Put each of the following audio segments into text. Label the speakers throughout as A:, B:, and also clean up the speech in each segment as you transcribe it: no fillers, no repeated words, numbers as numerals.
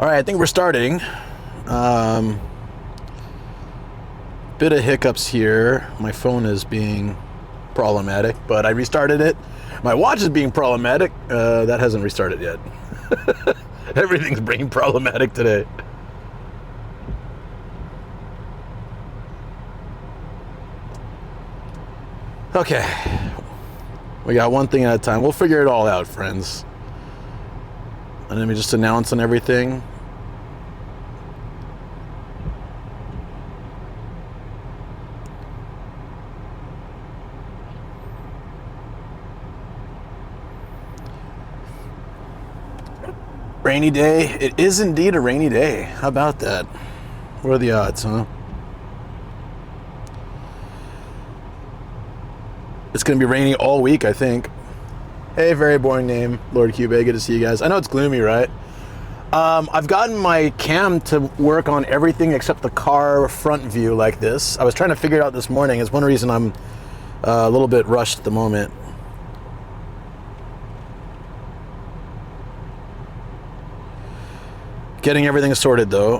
A: All right, I think we're starting. Bit of hiccups here. My phone is being problematic, but I restarted it. My watch is being problematic. That hasn't restarted yet. Everything's being problematic today. Okay. We got one thing at a time. We'll figure it all out, friends. And let me just announce on everything. Rainy day. It is indeed a rainy day. How about that? What are the odds, huh? It's going to be rainy all week, I think. Hey, very boring name, Lord Cube. Good to see you guys. I know it's gloomy, right? I've gotten my cam to work on everything except the car front view like this. I was trying to figure it out this morning. It's one reason I'm a little bit rushed at the moment. Getting everything sorted, though.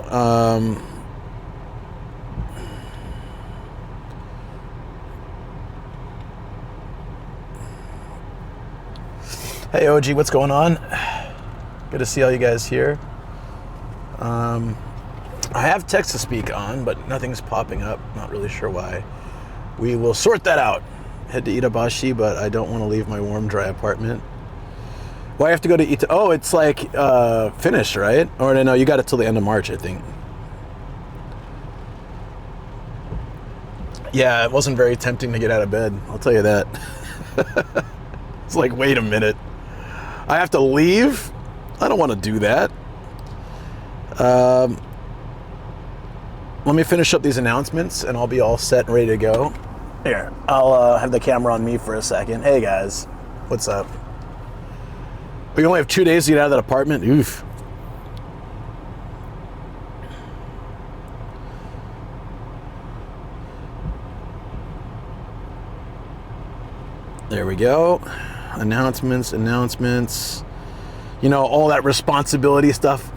A: Hey, OG, what's going on? Good to see all you guys here. I have text-to-speak on, but nothing's popping up. Not really sure why. We will sort that out. Head to Itabashi, but I don't want to leave my warm, dry apartment. Why have to go to Ita? Oh, it's like finished, right? Or no, you got it till the end of March, I think. Yeah, it wasn't very tempting to get out of bed. I'll tell you that. It's like, wait a minute. I have to leave? I don't want to do that. Let me finish up these announcements and I'll be all set and ready to go. Here, I'll have the camera on me for a second. Hey guys, what's up? We only have 2 days to get out of that apartment? Oof. There we go. Announcements. You know, all that responsibility stuff.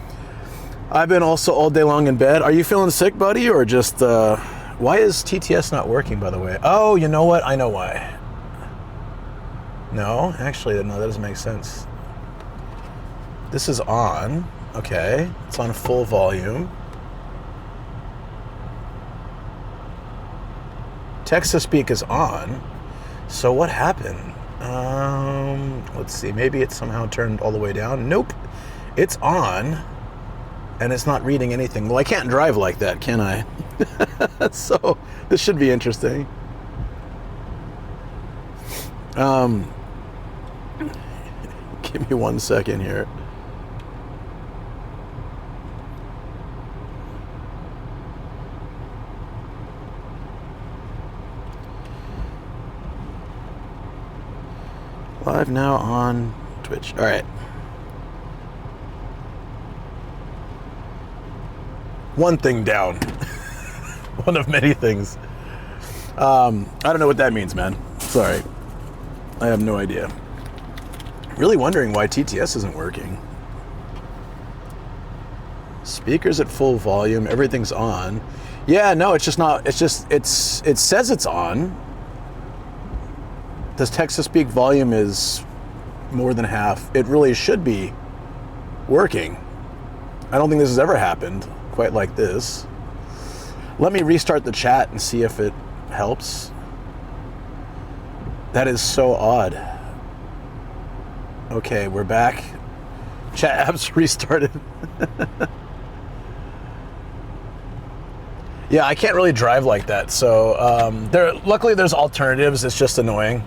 A: I've been also all day long in bed. Are you feeling sick, buddy? Or just, why is TTS not working, by the way? Oh, you know what? I know why. No, actually, no, that doesn't make sense. This is on. Okay. It's on full volume. Text-to-speak is on. So what happened? Let's see. Maybe it's somehow turned all the way down. Nope. It's on. And it's not reading anything. Well, I can't drive like that, can I? So this should be interesting. Give me 1 second here. Live now on Twitch. All right. One thing down. One of many things. I don't know what that means, man. Sorry. I have no idea. Really wondering why TTS isn't working. Speakers at full volume. Everything's on. Yeah, no, it's just not. It's just, it says it's on. This text-to-speak volume is more than half. It really should be working. I don't think this has ever happened quite like this. Let me restart the chat and see if it helps. That is so odd. Okay, we're back. Chat apps restarted. Yeah, I can't really drive like that. So luckily there's alternatives. It's just annoying.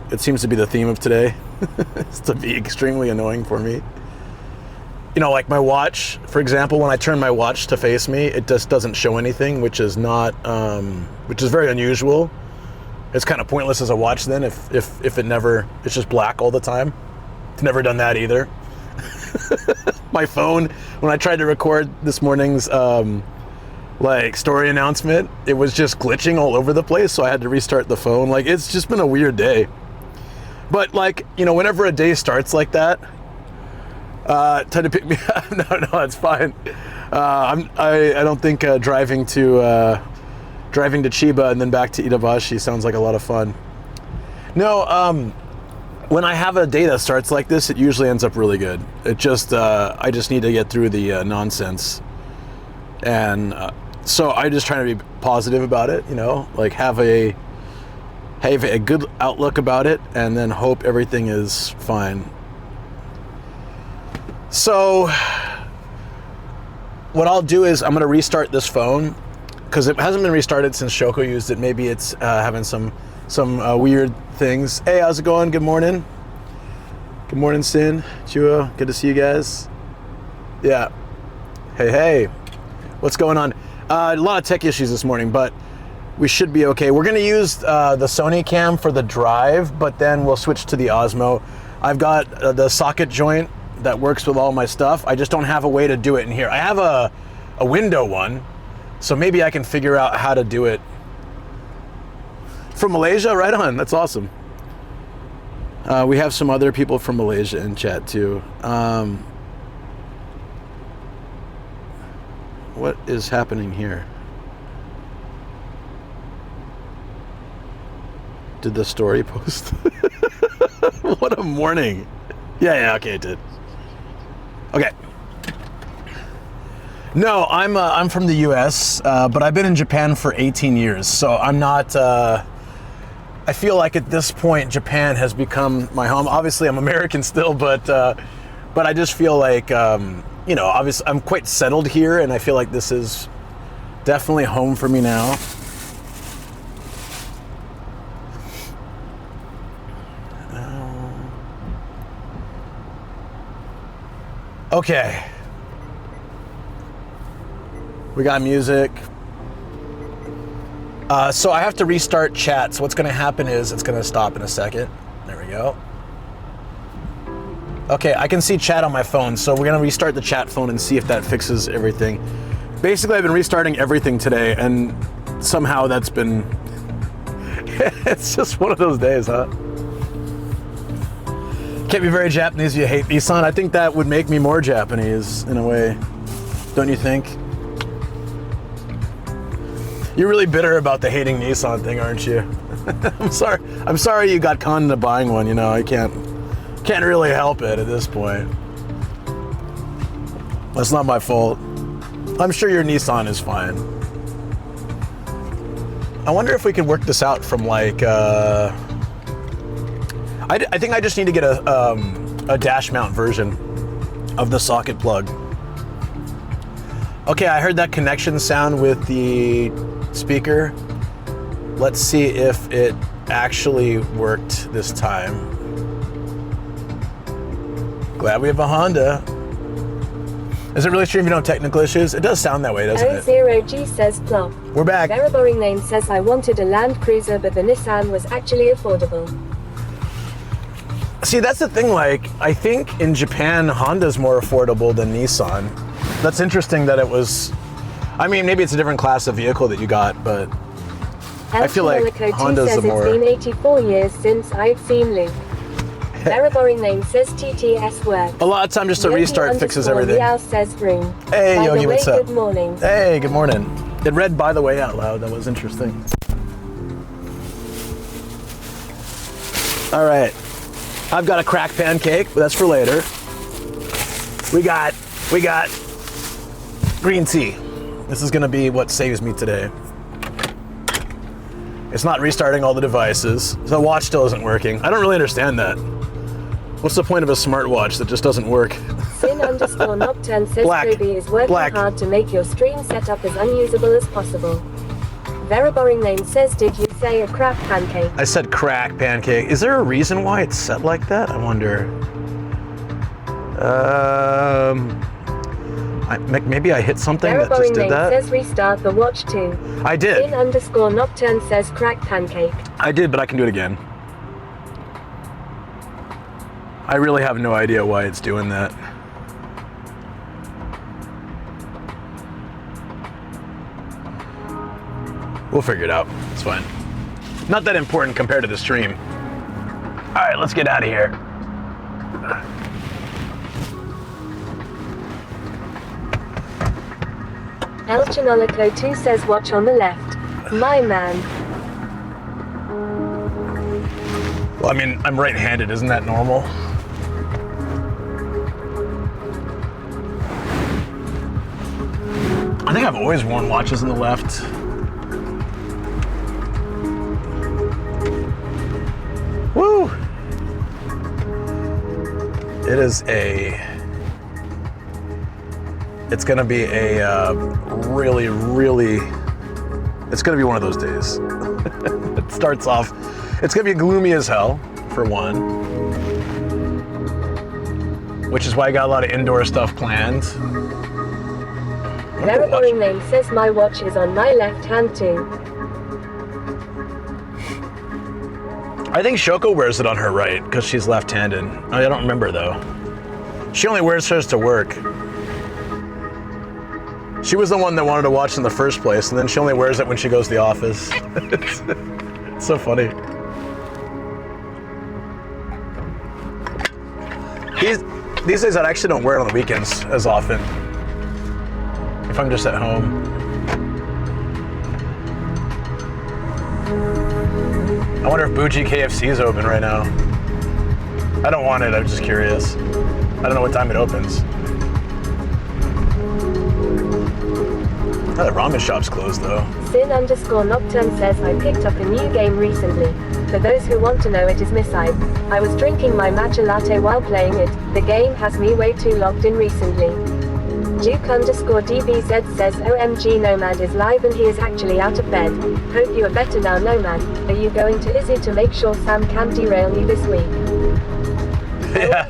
A: It seems to be the theme of today. It's to be extremely annoying for me. You know, like my watch, for example, when I turn my watch to face me, it just doesn't show anything, which is not, which is very unusual. It's kind of pointless as a watch then if it never, it's just black all the time. It's never done that either. My phone, when I tried to record this morning's like story announcement, it was just glitching all over the place, so I had to restart the phone. Like, it's just been a weird day. But like, you know, whenever a day starts like that, Time to pick me up. No, it's fine. I don't think driving to Chiba and then back to Itabashi sounds like a lot of fun. No, when I have a day that starts like this, it usually ends up really good. It just, I just need to get through the nonsense. And so I'm just trying to be positive about it, you know, like have a good outlook about it and then hope everything is fine. So what I'll do is I'm going to restart this phone because it hasn't been restarted since Shoko used it. Maybe it's having some weird things. Hey, how's it going? Good morning. Good morning, Sin, Chua. Good to see you guys. Yeah. Hey. What's going on? A lot of tech issues this morning, but we should be okay. We're going to use the Sony cam for the drive, but then we'll switch to the Osmo. I've got the socket joint that works with all my stuff. I just don't have a way to do it in here. I have a window one, so maybe I can figure out how to do it. From Malaysia, right on. That's awesome. We have some other people from Malaysia in chat too. What is happening here? Did the story post? What a morning. Yeah, okay, it did. Okay. No, I'm from the US, but I've been in Japan for 18 years, so I'm not, I feel like at this point, Japan has become my home. Obviously, I'm American still, but I just feel like, you know, obviously, I'm quite settled here, and I feel like this is definitely home for me now. Okay. We got music. So I have to restart chat. So what's going to happen is it's going to stop in a second. There we go. Okay, I can see chat on my phone. So we're going to restart the chat phone and see if that fixes everything. Basically, I've been restarting everything today, and somehow that's been... It's just one of those days, huh? Can't be very Japanese if you hate Nissan. I think that would make me more Japanese in a way. Don't you think? You're really bitter about the hating Nissan thing, aren't you? I'm sorry you got conned into buying one, you know. I can't really help it at this point. That's not my fault. I'm sure your Nissan is fine. I wonder if we could work this out from like I think I just need to get a dash mount version of the socket plug. Okay, I heard that connection sound with the speaker. Let's see if it actually worked this time. Glad we have a Honda. Is it really true if you don't have technical issues? It does sound that way, doesn't it?
B: O0G says plop.
A: We're back.
B: Very boring name says I wanted a Land Cruiser, but the Nissan was actually affordable.
A: See, that's the thing, like, I think in Japan, Honda's more affordable than Nissan. That's interesting that it was, I mean, maybe it's a different class of vehicle that you got, but I feel like Honda's the more...
B: It's been 84 years since I've seen Luke. Very boring name says TTS work.
A: A lot of time just to restart fixes everything.
B: Yogi says room.
A: Hey, Yogi, what's up?
B: Good morning.
A: Hey, good morning. It read "by the way" out loud. That was interesting. All right. I've got a crack pancake, but that's for later. We got green tea. This is gonna be what saves me today. It's not restarting all the devices. The watch still isn't working. I don't really understand that. What's the point of a smartwatch that just doesn't work?
B: Sin_Nocturne says Kobe is working hard to make your stream setup as unusable as possible. Very boring name says, did you say a crack pancake?
A: I said crack pancake. Is there a reason why it's set like that? I wonder. Maybe I hit something that just did that.
B: Says restart the watch too.
A: I did.
B: Sin_Nocturne says crack pancake.
A: I did, but I can do it again. I really have no idea why it's doing that. We'll figure it out. It's fine. Not that important compared to the stream. All right, let's get out of here.
B: El Chinolico 2 says watch on the left. My man.
A: Well, I mean, I'm right-handed. Isn't that normal? I think I've always worn watches on the left. Woo! It's gonna be a really, it's gonna be one of those days. It starts off, it's gonna be gloomy as hell, for one. Which is why I got a lot of indoor stuff planned.
B: Very boring name says my watch is on my left hand too.
A: I think Shoko wears it on her right, because she's left-handed. I don't remember though. She only wears hers to work. She was the one that wanted to watch in the first place, and then she only wears it when she goes to the office. It's so funny. These days I actually don't wear it on the weekends as often. If I'm just at home. I wonder if Bougie KFC is open right now. I don't want it, I'm just curious. I don't know what time it opens. Oh, the ramen shop's closed though.
B: Sin_Nocturne says I picked up a new game recently. For those who want to know, it is Misside. I was drinking my matcha latte while playing it. The game has me way too logged in recently. Duke_DBZ says OMG Nomad is live and he is actually out of bed. Hope you are better now, Nomad. Are you going to Izzy to make sure Sam can derail you this week?
A: Yeah,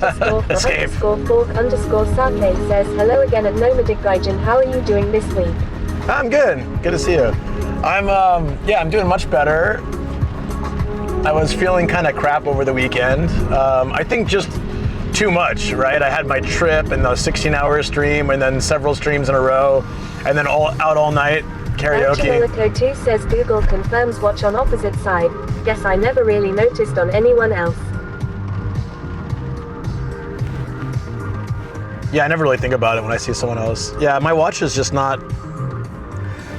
A: escape.
B: _fork_Satte says hello again at Nomadic Gaijin. How are you doing this week?
A: I'm good. Good to see you. I'm doing much better. I was feeling kind of crap over the weekend. I think just too much, right? I had my trip and the 16-hour stream and then several streams in a row and then out all night karaoke.
B: Angelico 2 says Google confirms watch on opposite side. Guess I never really noticed on anyone else.
A: Yeah, I never really think about it when I see someone else. Yeah, my watch is just not...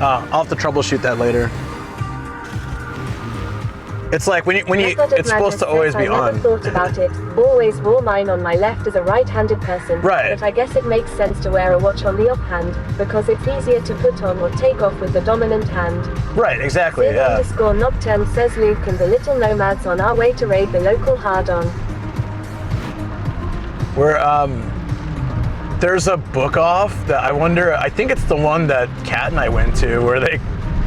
A: I'll have to troubleshoot that later. It's like when you it's supposed to always be on.
B: I never thought about it. Always wore mine on my left as a right-handed person.
A: Right.
B: But I guess it makes sense to wear a watch on the off hand because it's easier to put on or take off with the dominant hand.
A: Right, exactly, yeah.
B: _Nocturne says Luke and the little nomads on our way to raid the local hard-on.
A: There's a book off that I think it's the one that Kat and I went to where they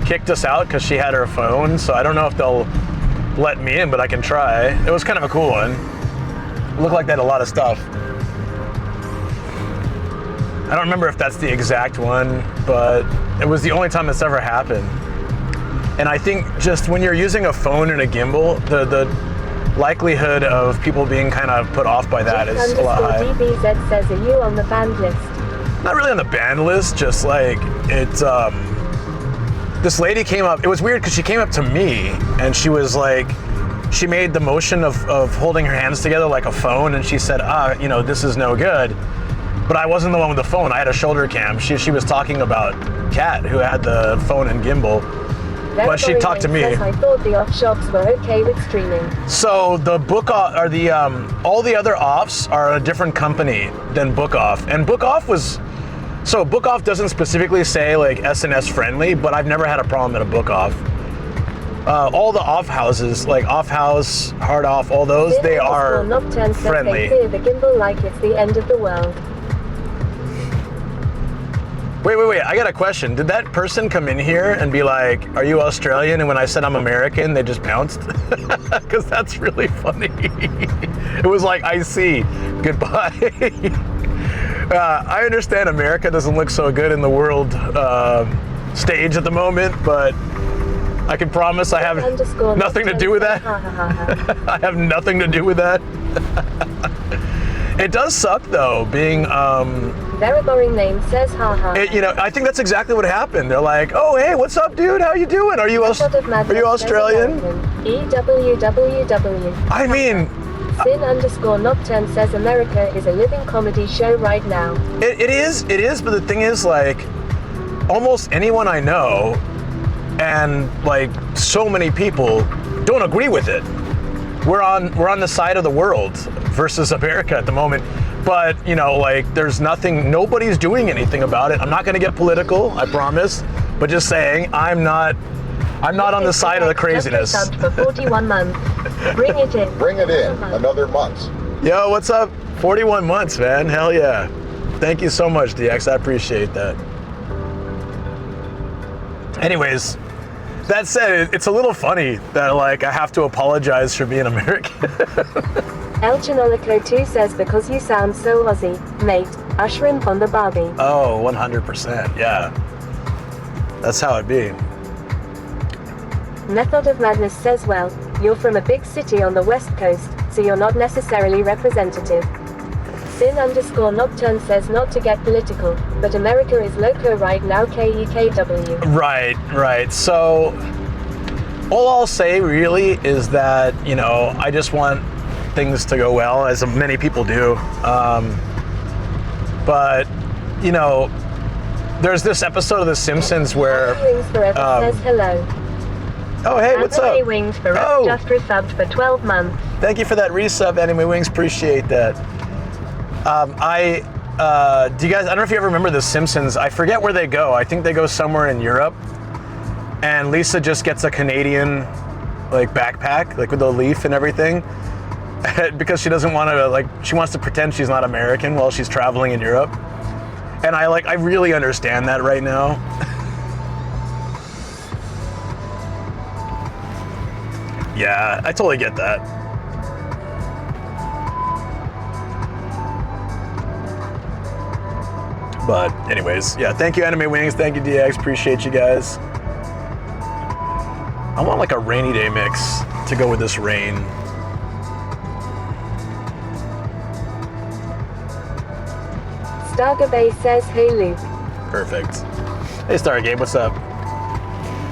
A: kicked us out because she had her phone, so I don't know if they'll let me in, but I can try. It was kind of a cool one. It looked like they had a lot of stuff. I don't remember if that's the exact one, but it was the only time it's ever happened. And I think just when you're using a phone and a gimbal, the likelihood of people being kind of put off by that is a lot high.
B: DBZ says, are you on the banned list?
A: Not really on the banned list, just like it's this lady came up. It was weird because she came up to me and she was like, she made the motion of holding her hands together like a phone, and she said, this is no good. But I wasn't the one with the phone. I had a shoulder cam. She was talking about Kat, who had the phone and gimbal. But she talked to me.
B: I thought the off shops were okay with streaming.
A: So the book off, or the all the other offs are a different company than Book Off, and Book Off was. So Book Off doesn't specifically say like SNS friendly, but I've never had a problem at a Book Off. All the off houses, like Off House, Hard Off, all those, they are friendly.
B: They fear the gimbal like it's the end of the world.
A: Wait, I got a question. Did that person come in here and be like, are you Australian? And when I said I'm American, they just bounced? Because that's really funny. It was like, I see, goodbye. I understand America doesn't look so good in the world stage at the moment, but I can promise I have nothing to do with that. I have nothing to do with that. It does suck though, being
B: Very boring name says haha.
A: I think that's exactly what happened. They're like, oh hey, what's up dude? How you doing? Are you Australian?
B: EWWW.
A: I mean,
B: Sin_Nocturne says America is a living comedy show right now.
A: It is, but the thing is like, almost anyone I know and like so many people don't agree with it. We're on the side of the world versus America at the moment. But, you know, like nobody's doing anything about it. I'm not going to get political, I promise. But just saying, I'm not on the side of the craziness.
B: For 41 months. Bring it in.
C: Bring it in. Another month.
A: Yo, what's up? 41 months, man. Hell yeah. Thank you so much, DX. I appreciate that. Anyways, that said, it's a little funny that like I have to apologize for being American.
B: El Chinolico 2 says, because you sound so Aussie, mate. A shrimp on the barbie.
A: Oh, 100%. Yeah. That's how it be.
B: Method of Madness says, well, you're from a big city on the west coast, so you're not necessarily representative. Sin_Nocturne says, not to get political, but America is loco right now, KEKW.
A: Right. So, all I'll say really is that, you know, I just want things to go well, as many people do. But, you know, there's this episode of The Simpsons where...
B: Wings Forever says hello.
A: Oh, hey, what's up?
B: Anime Wings Forever just resubbed for 12 months.
A: Thank you for that resub, Anime Wings. Appreciate that. Do you guys, I don't know if you ever remember The Simpsons. I forget where they go. I think they go somewhere in Europe. And Lisa just gets a Canadian, like, backpack, like, with a leaf and everything. Because she doesn't want to, like, she wants to pretend she's not American while she's traveling in Europe. And I really understand that right now. Yeah, I totally get that. But anyways, yeah, thank you, Anime Wings. Thank you, DX. Appreciate you guys. I want like a rainy day mix to go with this rain.
B: Stargabe says, hey Luke.
A: Perfect. Hey Stargabe, what's up?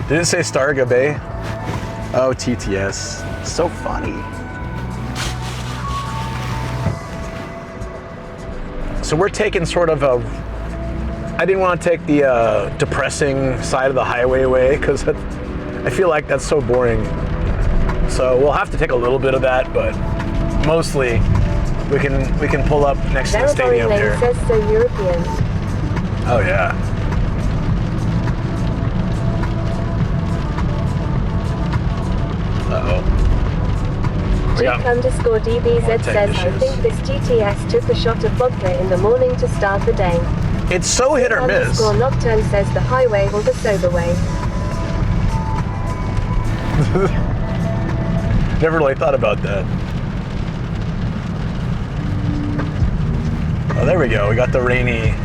A: Did it say Stargabe? Oh, TTS. So funny. So we're taking sort of I didn't want to take the depressing side of the highway away because I feel like that's so boring. So we'll have to take a little bit of that, but mostly we can pull up next to the stadium here.
B: Says so European.
A: Oh yeah. Uh-oh.
B: Duke_DBZ says, I think this GTS took a shot of vodka in the morning to start the day.
A: It's so hit or miss.
B: Nocturne says the highway or the sober way.
A: Never really thought about that. Oh, there we go. We got the rainy.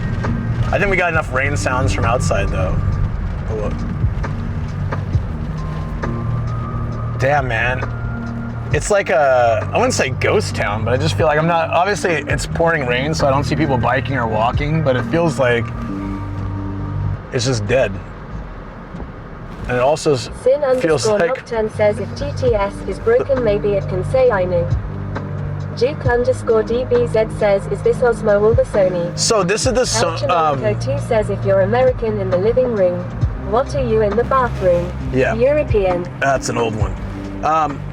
A: I think we got enough rain sounds from outside though. Oh, look. Damn, man. It's like I wouldn't say ghost town, but I just feel like I'm not, obviously it's pouring rain, so I don't see people biking or walking, but it feels like it's just dead. And it also feels like...
B: Nocturne says if GTS is broken, maybe it can say I knew. Duke_DBZ says, is this Osmo or the Sony?
A: So this is the
B: Sony. 2 says, if you're American in the living room, what are you in the bathroom?
A: Yeah.
B: European.
A: That's an old one.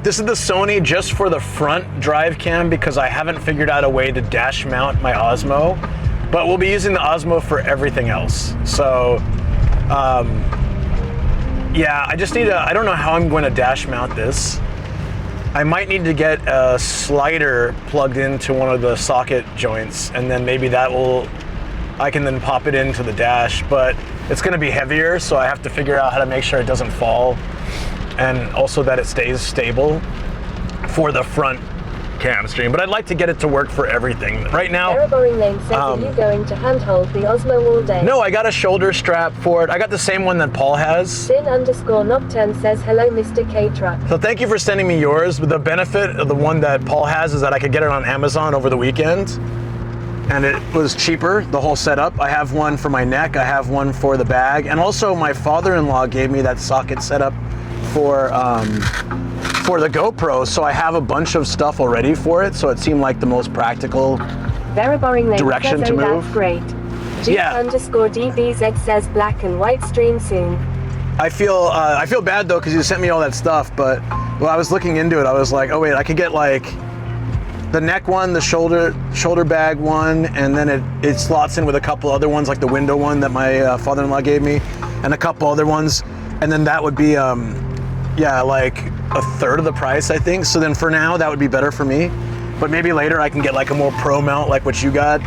A: This is the Sony just for the front drive cam because I haven't figured out a way to dash mount my Osmo, but we'll be using the Osmo for everything else. So, yeah, I just need I don't know how I'm going to dash mount this. I might need to get a slider plugged into one of the socket joints, and then maybe I can then pop it into the dash, but it's going to be heavier, so I have to figure out how to make sure it doesn't fall, and also that it stays stable for the front cam stream. But I'd like to get it to work for everything. Right now,
B: Boring Lane says, are you going to handhold the Osmo all day?
A: No, I got a shoulder strap for it. I got the same one that Paul has.
B: Sin_Nocturne says, hello Mr. K-Truck.
A: So thank you for sending me yours. But the benefit of the one that Paul has is that I could get it on Amazon over the weekend. And it was cheaper, the whole setup. I have one for my neck, I have one for the bag. And also my father-in-law gave me that socket setup for the GoPro, so I have a bunch of stuff already for it, so it seemed like the most practical direction to move.
B: That's great. Duke underscore DBZ says black and white stream soon.
A: I feel bad though because you sent me all that stuff, but when I was looking into it, I was like, oh wait, I could get like the neck one, the shoulder bag one, and then it slots in with a couple other ones, like the window one that my father-in-law gave me, and a couple other ones, and then that would be like a third of the price, I think. So then for now, that would be better for me, but maybe later I can get like a more pro mount like what you got,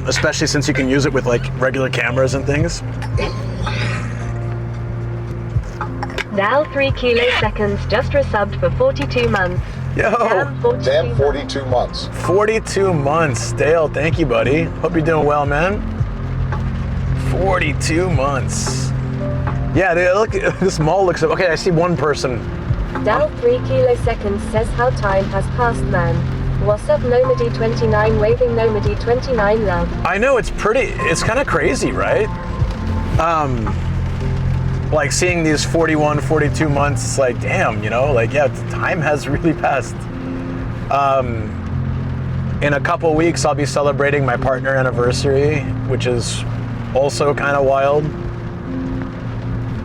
A: especially since you can use it with like regular cameras and things.
B: Now 3 kiloseconds just resubbed for 42 months.
A: Yo,
C: damn 42 months.
A: 42 months. Dale, thank you, buddy. Hope you're doing well, man. 42 months. Yeah, look, this mall looks, okay, I see one person.
B: Dal 3 kiloseconds says how time has passed, man. What's up, Nomady29, waving Nomady29 love.
A: I know, it's kind of crazy, right? Like seeing these 41, 42 months, it's like, damn, you know, like, yeah, time has really passed. In a couple weeks, I'll be celebrating my partner anniversary, which is also kind of wild.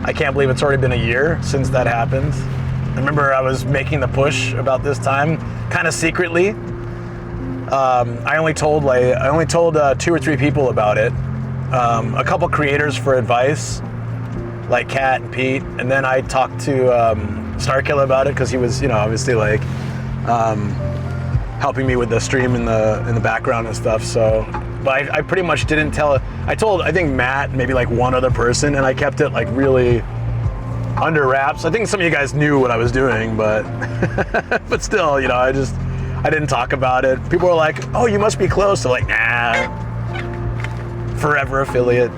A: I can't believe it's already been a year since that happened. I remember I was making the push about this time, kind of secretly. I only told 2 or 3 people about it. A couple creators for advice, like Kat and Pete, and then I talked to Starkiller about it because he was, you know, obviously like helping me with the stream in the background and stuff. So, but I pretty much didn't tell. I told, I think Matt, maybe like one other person, and I kept it like really under wraps. I think some of you guys knew what I was doing, but but still, you know, I didn't talk about it. People were like, "Oh, you must be close." So like, nah, forever affiliate.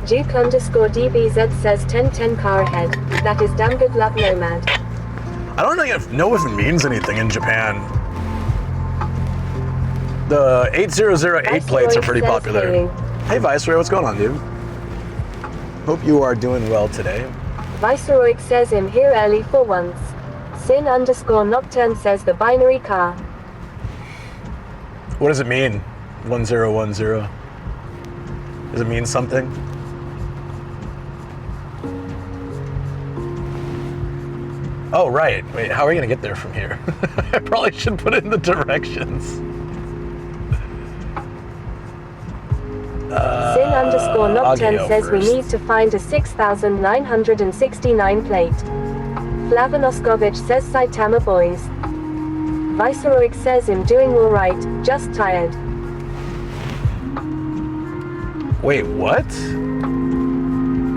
B: Duke underscore DBZ says 1010 car ahead. That is damn good luck, Nomad.
A: I don't know if it means anything in Japan. The 8008 plates are pretty popular. Hey Viceroy, what's going on, dude? Hope you are doing well today.
B: Viceroy says I'm here early for once. Sin underscore Nocturne says the binary car.
A: What does it mean? 1010. Does it mean something? Oh, right. Wait, how are we going to get there from here? I probably should put in the directions.
B: Sin underscore Nocturne
A: Ageo
B: says
A: first.
B: we need to find a 6,969 plate. Flavanoskovic says Saitama boys. Viceroy says I'm doing alright, just tired.
A: Wait, what?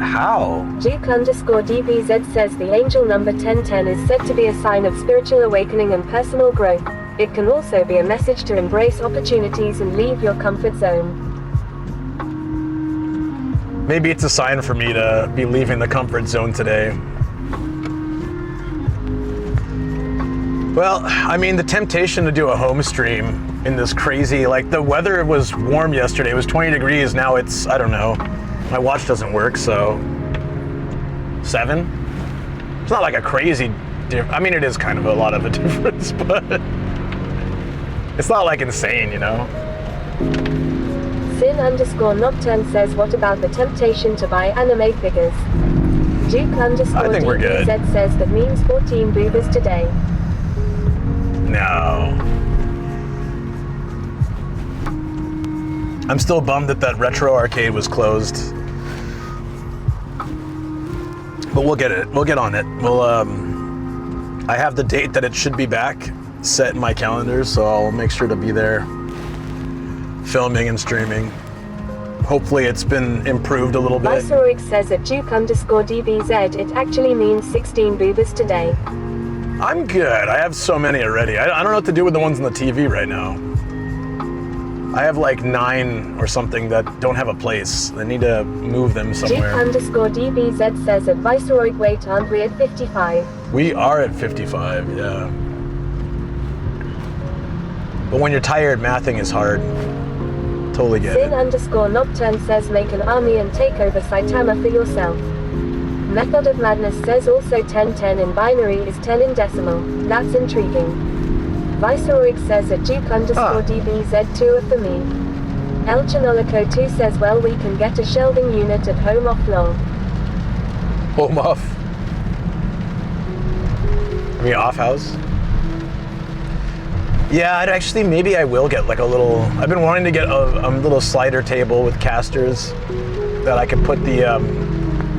A: How?
B: Duke underscore DBZ says the angel number 1010 is said to be a sign of spiritual awakening and personal growth. It can also be a message to embrace opportunities and leave your comfort zone.
A: Maybe it's a sign for me to be leaving the comfort zone today. Well, I mean, the temptation to do a home stream in this crazy, like the weather was warm yesterday, it was 20 degrees, now it's, I don't know, my watch doesn't work, so 7? It's not like a crazy I mean, it is kind of a lot of a difference, but it's not like insane, you know?
B: Sin underscore Nocturne says what about the temptation to buy anime figures? Duke underscore
A: I think we're good.
B: DBZ says that means 14 boobers today.
A: No. I'm still bummed that retro arcade was closed. But we'll get it. We'll get on it. We'll I have the date that it should be back set in my calendar, so I'll make sure to be there filming and streaming. Hopefully it's been improved a little bit.
B: Viceroy says at Duke underscore DBZ it actually means 16 boobers today.
A: I'm good. I have so many already. I don't know what to do with the ones on the TV right now. I have like 9 or something that don't have a place. I need to move them somewhere.
B: Duke underscore DBZ says at Viceroy wait, aren't we at 55?
A: We are at 55, yeah. But when you're tired, mathing is hard. Totally get
B: Sin
A: it.
B: underscore Nocturne says make an army and take over Saitama for yourself. Method of Madness says also 1010 in binary is 10 in decimal. That's intriguing. Viceroy says at Duke underscore DBZ 2 for me. El Chanolico 2 says, well, we can get a shelving unit at home off lol.
A: Home off. I mean, off house. Yeah, I'd actually, maybe I will get like a little, I've been wanting to get a little slider table with casters that I could put the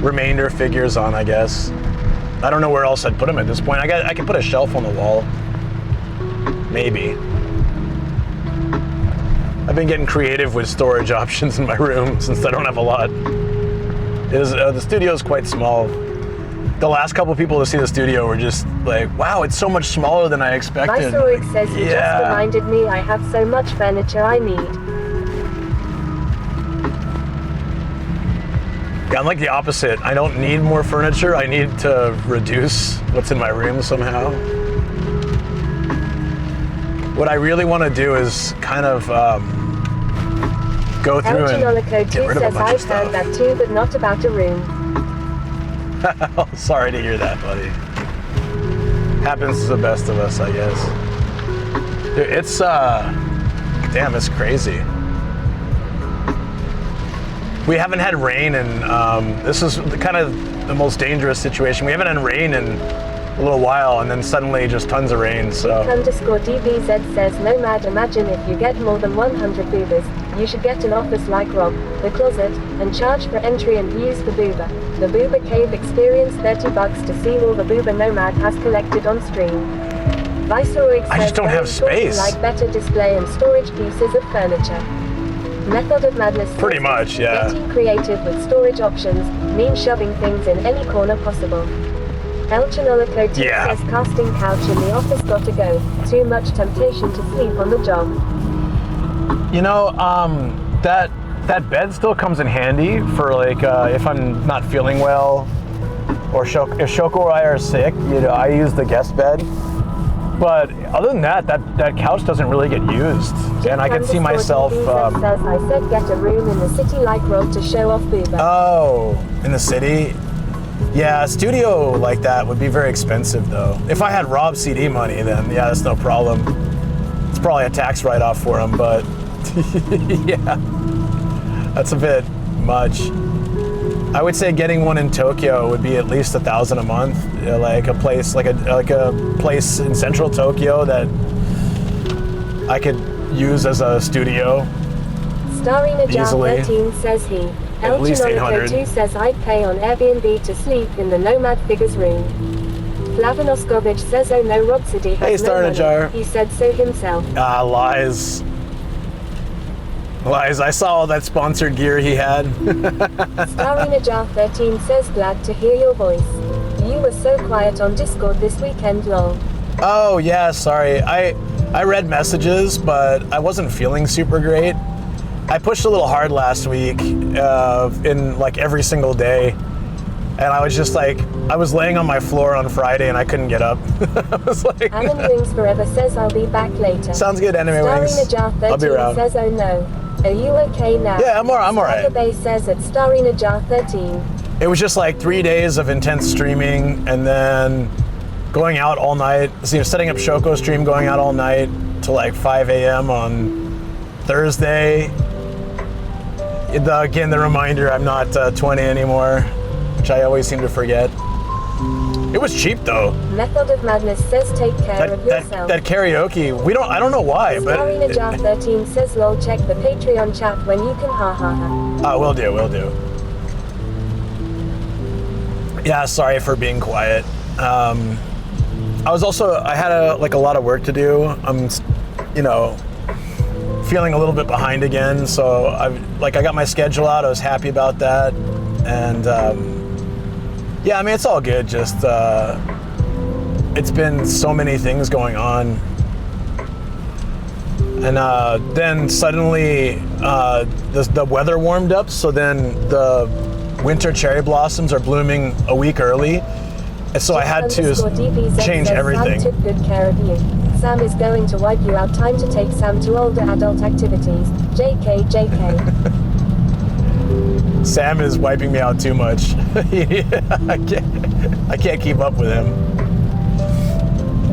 A: remainder figures on, I guess. I don't know where else I'd put them at this point. I could put a shelf on the wall. Maybe. I've been getting creative with storage options in my room since I don't have a lot. The studio is quite small. The last couple people to see the studio were just like, wow, it's so much smaller than I expected.
B: Viceroy says he just reminded me I have so much furniture I need.
A: Yeah, I'm like the opposite. I don't need more furniture. I need to reduce what's in my room somehow. What I really want to do is kind of go through and get rid of a bunch of stuff.
B: I've heard that too, but not about a room.
A: Sorry to hear that, buddy. Happens to the best of us, I guess. Dude, it's damn, it's crazy. We haven't had rain, and this is kind of the most dangerous situation. We haven't had rain in a little while, and then suddenly just tons of rain. So.
B: _DBZ says, Nomad, imagine if you get more than 100 boobas. You should get an office like Rob, the closet, and charge for entry and use the booba. The booba cave experience, $30 to see all the booba Nomad has collected on stream. Viceroy says,
A: I just don't have space.
B: Like better display and storage pieces of furniture. Method of Madness.
A: Pretty much, yeah.
B: Getting creative with storage options means shoving things in any corner possible. El Chanolico 2 says casting couch in the office gotta go. Too much temptation to sleep on the job.
A: You know, that bed still comes in handy for like if I'm not feeling well, or if Shoko or I are sick. You know, I use the guest bed. But other than that couch doesn't really get used, and I can see myself.
B: Says, I said get a room in the city like Rob to show off booba.
A: Oh, in the city. Yeah, a studio like that would be very expensive though. If I had Rob CD money, then yeah, that's no problem. It's probably a tax write-off for him, but yeah, that's a bit much. I would say getting one in Tokyo would be at least $1,000 a month, like a place like a place in central Tokyo that I could use as a studio.
B: Starina
A: easily.
B: 13 says he.
A: At least 800.
B: 2 says I'd pay on Airbnb to sleep in the Nomad figures room. Flavinoskovic says, oh no, Rhapsody has no money. Jar. He said so himself.
A: Ah, lies. Lies, I saw all that sponsored gear he had.
B: Starina Jar 13 says, glad to hear your voice. You were so quiet on Discord this weekend, lol.
A: Oh yeah, sorry. I read messages, but I wasn't feeling super great. I pushed a little hard last week in like every single day. And I was just like, I was laying on my floor on Friday and I couldn't get up. I was like,
B: Anime Wings Forever says I'll be back later.
A: Sounds good, Anime Wings.
B: Starina Jar 13
A: I'll be around.
B: says, oh no. Are you okay now?
A: Yeah, I'm alright.
B: Bay says at Starina Jar 13.
A: It was just like 3 days of intense streaming and then going out all night. So, setting up Shoko stream, going out all night till like 5 a.m. on Thursday. Again, the reminder, I'm not 20 anymore, which I always seem to forget. It was cheap though.
B: Method of Madness says take care of yourself.
A: That karaoke, I don't know why, but...
B: Starina Jar 13 says lol, check the Patreon chat when you can, ha ha ha.
A: Will do. Yeah, sorry for being quiet. I had a lot of work to do. I'm, feeling a little bit behind again, so I got my schedule out. I was happy about that, and yeah, I mean, it's all good. Just it's been so many things going on, and then suddenly the weather warmed up, so then the winter cherry blossoms are blooming a week early, and so I had to change everything.
B: Sam took good care of you. Sam is going to wipe you out. Time to take Sam to older adult activities. JK.
A: Sam is wiping me out too much. I can't keep up with him.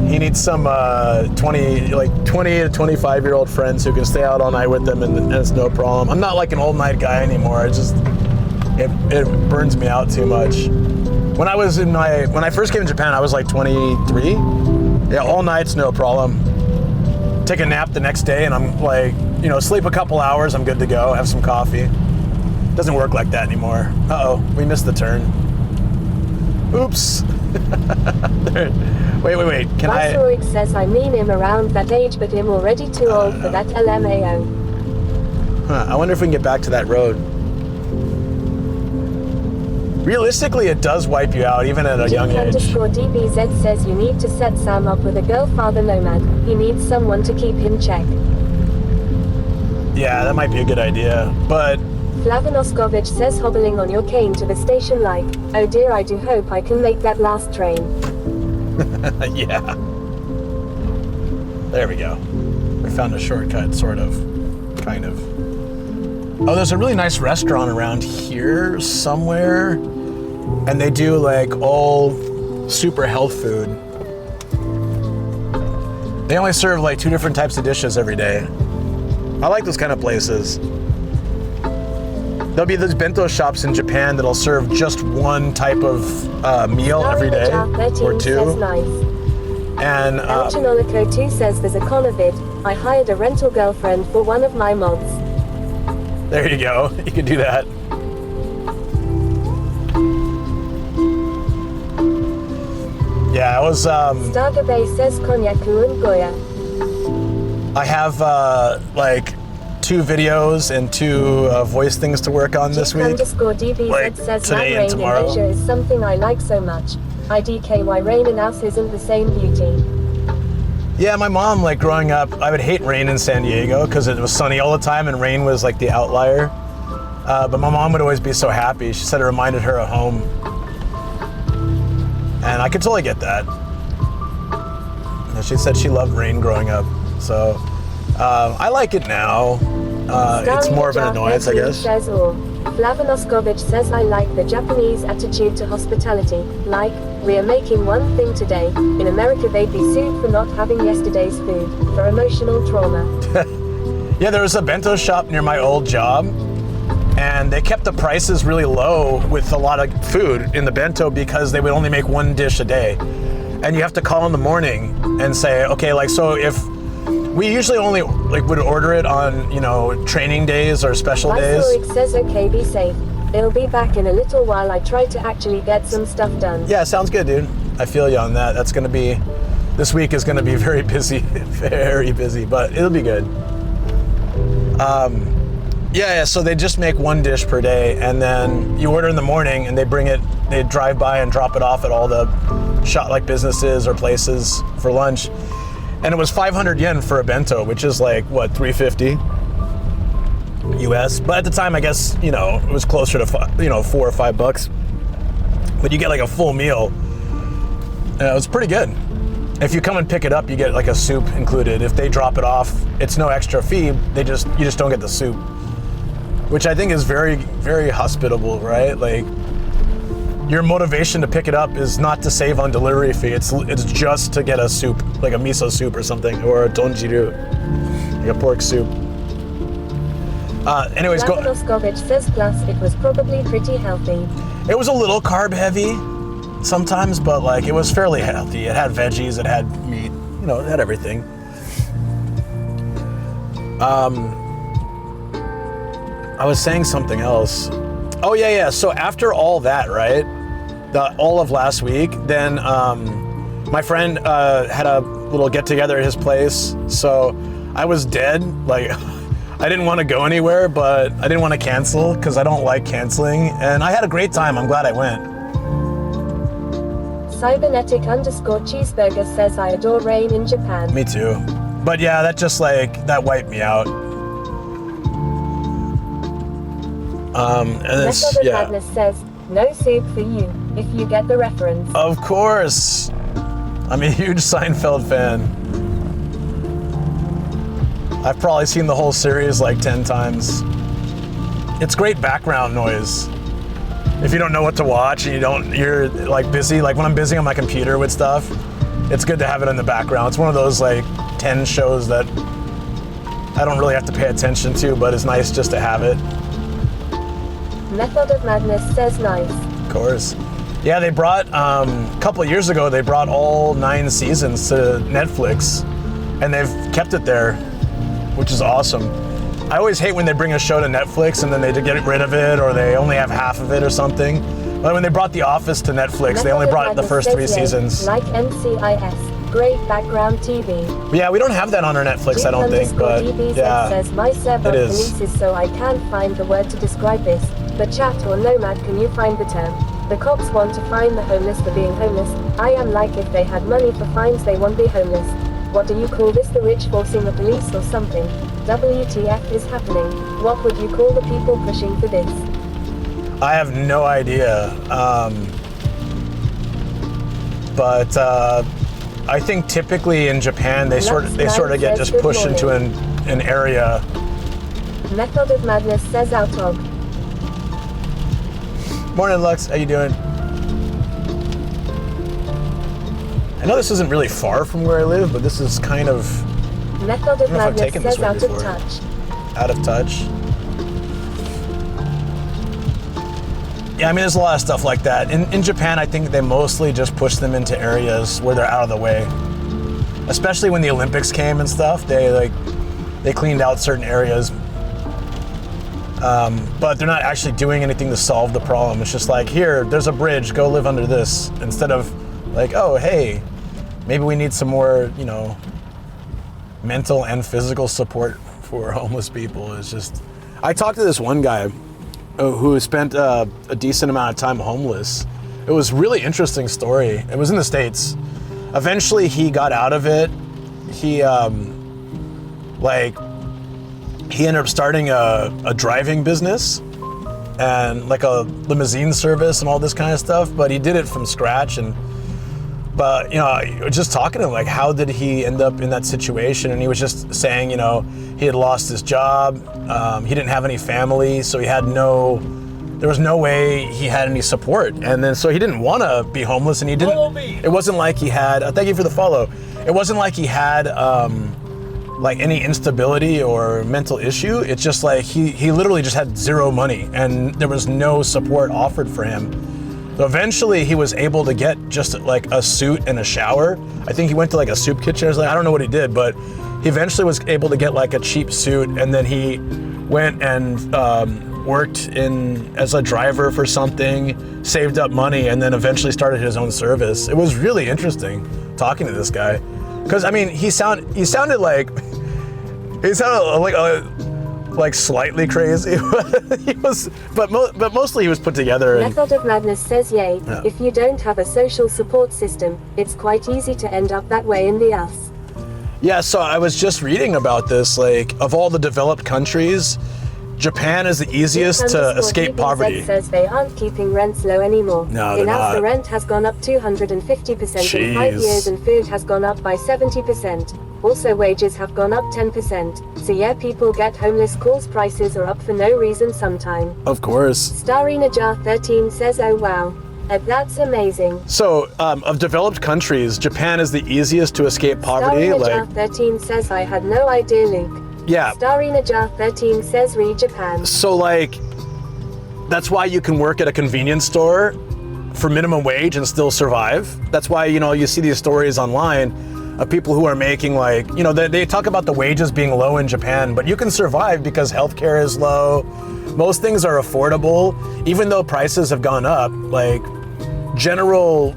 A: He needs some 20 to 25-year-old friends who can stay out all night with them, and it's no problem. I'm not like an old night guy anymore. It burns me out too much. When I first came to Japan, I was like 23. Yeah, all night's no problem. Take a nap the next day, and I'm like, sleep a couple hours. I'm good to go. Have some coffee. Doesn't work like that anymore. Uh-oh, we missed the turn. Oops. Wait. Can
B: Vasorik says I mean him around that age, but him already too old for that LMAO.
A: I wonder if we can get back to that road. Realistically, it does wipe you out, even at a young age.
B: _DBZ says you need to set Sam up with a girl father nomad. He needs someone to keep him check.
A: Yeah, that might be a good idea, but...
B: Flavinoskovic says hobbling on your cane to the station like, oh dear, I do hope I can make that last train.
A: Yeah. There we go. We found a shortcut, sort of. Kind of. Oh, there's a really nice restaurant around here somewhere. And they do like all super health food. They only serve like 2 different types of dishes every day. I like those kind of places. There'll be those bento shops in Japan that'll serve just one type of meal every day, or 2.
B: Nice.
A: And
B: Elchinolico 2 says there's a Conavid. I hired a rental girlfriend for one of my mods.
A: There you go. You can do that. Yeah, I was.
B: Starga Bay says Konyaku and Goya.
A: I have like 2 videos and 2 voice things to work on this week.
B: _DBZ
A: like
B: says
A: today and
B: rain in
A: tomorrow.
B: Asia is something I like so much. IDKY rain in us isn't the same beauty.
A: Yeah, my mom, like growing up, I would hate rain in San Diego because it was sunny all the time and rain was like the outlier. But my mom would always be so happy. She said it reminded her of home. And I could totally get that. And she said she loved rain growing up. So I like it now. It's more of an annoyance, I guess.
B: Flavinoskovic says I like the Japanese attitude to hospitality. Like, we are making one thing today. In America they'd be sued for not having yesterday's food, for emotional trauma.
A: Yeah, there was a bento shop near my old job, and they kept the prices really low with a lot of food in the bento because they would only make 1 dish a day. And you have to call in the morning and say, okay, like, so if we usually only like would order it on, training days or special days.
B: Vasorik says okay, be safe. It'll be back in a little while. I try to actually get some stuff done.
A: Yeah, sounds good, dude. I feel you on that. This week is gonna be very busy, very busy, but it'll be good. Yeah, so they just make 1 dish per day, and then you order in the morning, and they drive by and drop it off at all the businesses or places for lunch. And it was 500 yen for a bento, which is like, what, 350 US? But at the time, I guess, it was closer to, $4 or $5. But you get like a full meal. It was pretty good. If you come and pick it up, you get like a soup included. If they drop it off, it's no extra fee. You just don't get the soup, which I think is very, very hospitable, right? Like, your motivation to pick it up is not to save on delivery fee. It's just to get a soup, like a miso soup or something, or a donjiru, like a pork soup. Anyways,
B: Flavinoskovic says plus it was probably pretty healthy.
A: It was a little carb heavy sometimes, but like it was fairly healthy. It had veggies, it had meat, it had everything. I was saying something else. Oh yeah. So after all that, right? All of last week, then my friend had a little get together at his place. So I was dead. Like, I didn't want to go anywhere, but I didn't want to cancel because I don't like canceling. And I had a great time. I'm glad I went.
B: Cybernetic_cheeseburger says I adore rain in Japan.
A: Me too. But yeah, that wiped me out. And it's, yeah.
B: Madness says, no soup for you, if you get the reference.
A: Of course. I'm a huge Seinfeld fan. I've probably seen the whole series like 10 times. It's great background noise. If you don't know what to watch and you're like busy, like when I'm busy on my computer with stuff, it's good to have it in the background. It's one of those like 10 shows that I don't really have to pay attention to, but it's nice just to have it.
B: Method of Madness says nice.
A: Of course. Yeah, they brought, a couple of years ago, they brought all 9 seasons to Netflix, and they've kept it there, which is awesome. I always hate when they bring a show to Netflix and then they get rid of it, or they only have half of it or something. But when they brought The Office to Netflix, they only brought the first 3 seasons.
B: Like NCIS, great background TV.
A: Yeah, we don't have that on our Netflix, I don't think, but yeah,
B: says, my server
A: it is.
B: polices, so I can't find the word to describe this. But chat or nomad, can you find the term? The cops want to fine the homeless for being homeless. I am like, if they had money for fines, they won't be homeless. What do you call this? The rich forcing the police or something? WTF is happening? What would you call the people pushing for this?
A: I have no idea. But I think typically in Japan they sort of get just pushed into an area.
B: Method of Madness says Outog.
A: Morning, Lux. How you doing? I know this isn't really far from where I live, but this is kind of...
B: Method of Madness says out of touch.
A: Out of touch. Yeah, I mean, there's a lot of stuff like that. In Japan, I think they mostly just push them into areas where they're out of the way. Especially when the Olympics came and stuff, they cleaned out certain areas. But they're not actually doing anything to solve the problem. It's just like, here, there's a bridge, go live under this. Instead of like, oh, hey, maybe we need some more, mental and physical support for homeless people. It's just, I talked to this one guy who spent a decent amount of time homeless. It was a really interesting story. It was in the States. Eventually he got out of it. He ended up starting a driving business and like a limousine service and all this kind of stuff, but he did it from scratch. But just talking to him, like, how did he end up in that situation? And he was just saying, he had lost his job. He didn't have any family, so there was no way he had any support. And then, so he didn't want to be homeless, and it wasn't like he had, thank you for the follow. It wasn't like he had, like any instability or mental issue. It's just like, he literally just had zero money and there was no support offered for him. So eventually he was able to get just like a suit and a shower. I think he went to like a soup kitchen or something. I don't know what he did, but he eventually was able to get like a cheap suit, and then he went and worked as a driver for something, saved up money, and then eventually started his own service. It was really interesting talking to this guy. Because I mean, he sounded like slightly crazy. but mostly he was put together.
B: Method of Madness says, yay. Yeah. If you don't have a social support system, it's quite easy to end up that way in the US.
A: Yeah, so I was just reading about this. Like, of all the developed countries, Japan is the easiest to escape poverty.
B: Says they aren't keeping rents low anymore.
A: No, they're not.
B: The rent has gone up 250% in 5 years, and food has gone up by 70%. Also, wages have gone up 10%. So yeah, people get homeless cause prices are up for no reason sometime.
A: Of course.
B: Starina Jar 13 says, oh wow. That's amazing.
A: So, of developed countries, Japan is the easiest to escape poverty.
B: Starina Jar 13 says, I had no idea, Luke.
A: Yeah.
B: Starina Jar 13 says, read Japan.
A: So like, that's why you can work at a convenience store for minimum wage and still survive. That's why, you see these stories online of people who are making like, they talk about the wages being low in Japan, but you can survive because healthcare is low. Most things are affordable, even though prices have gone up. Like, general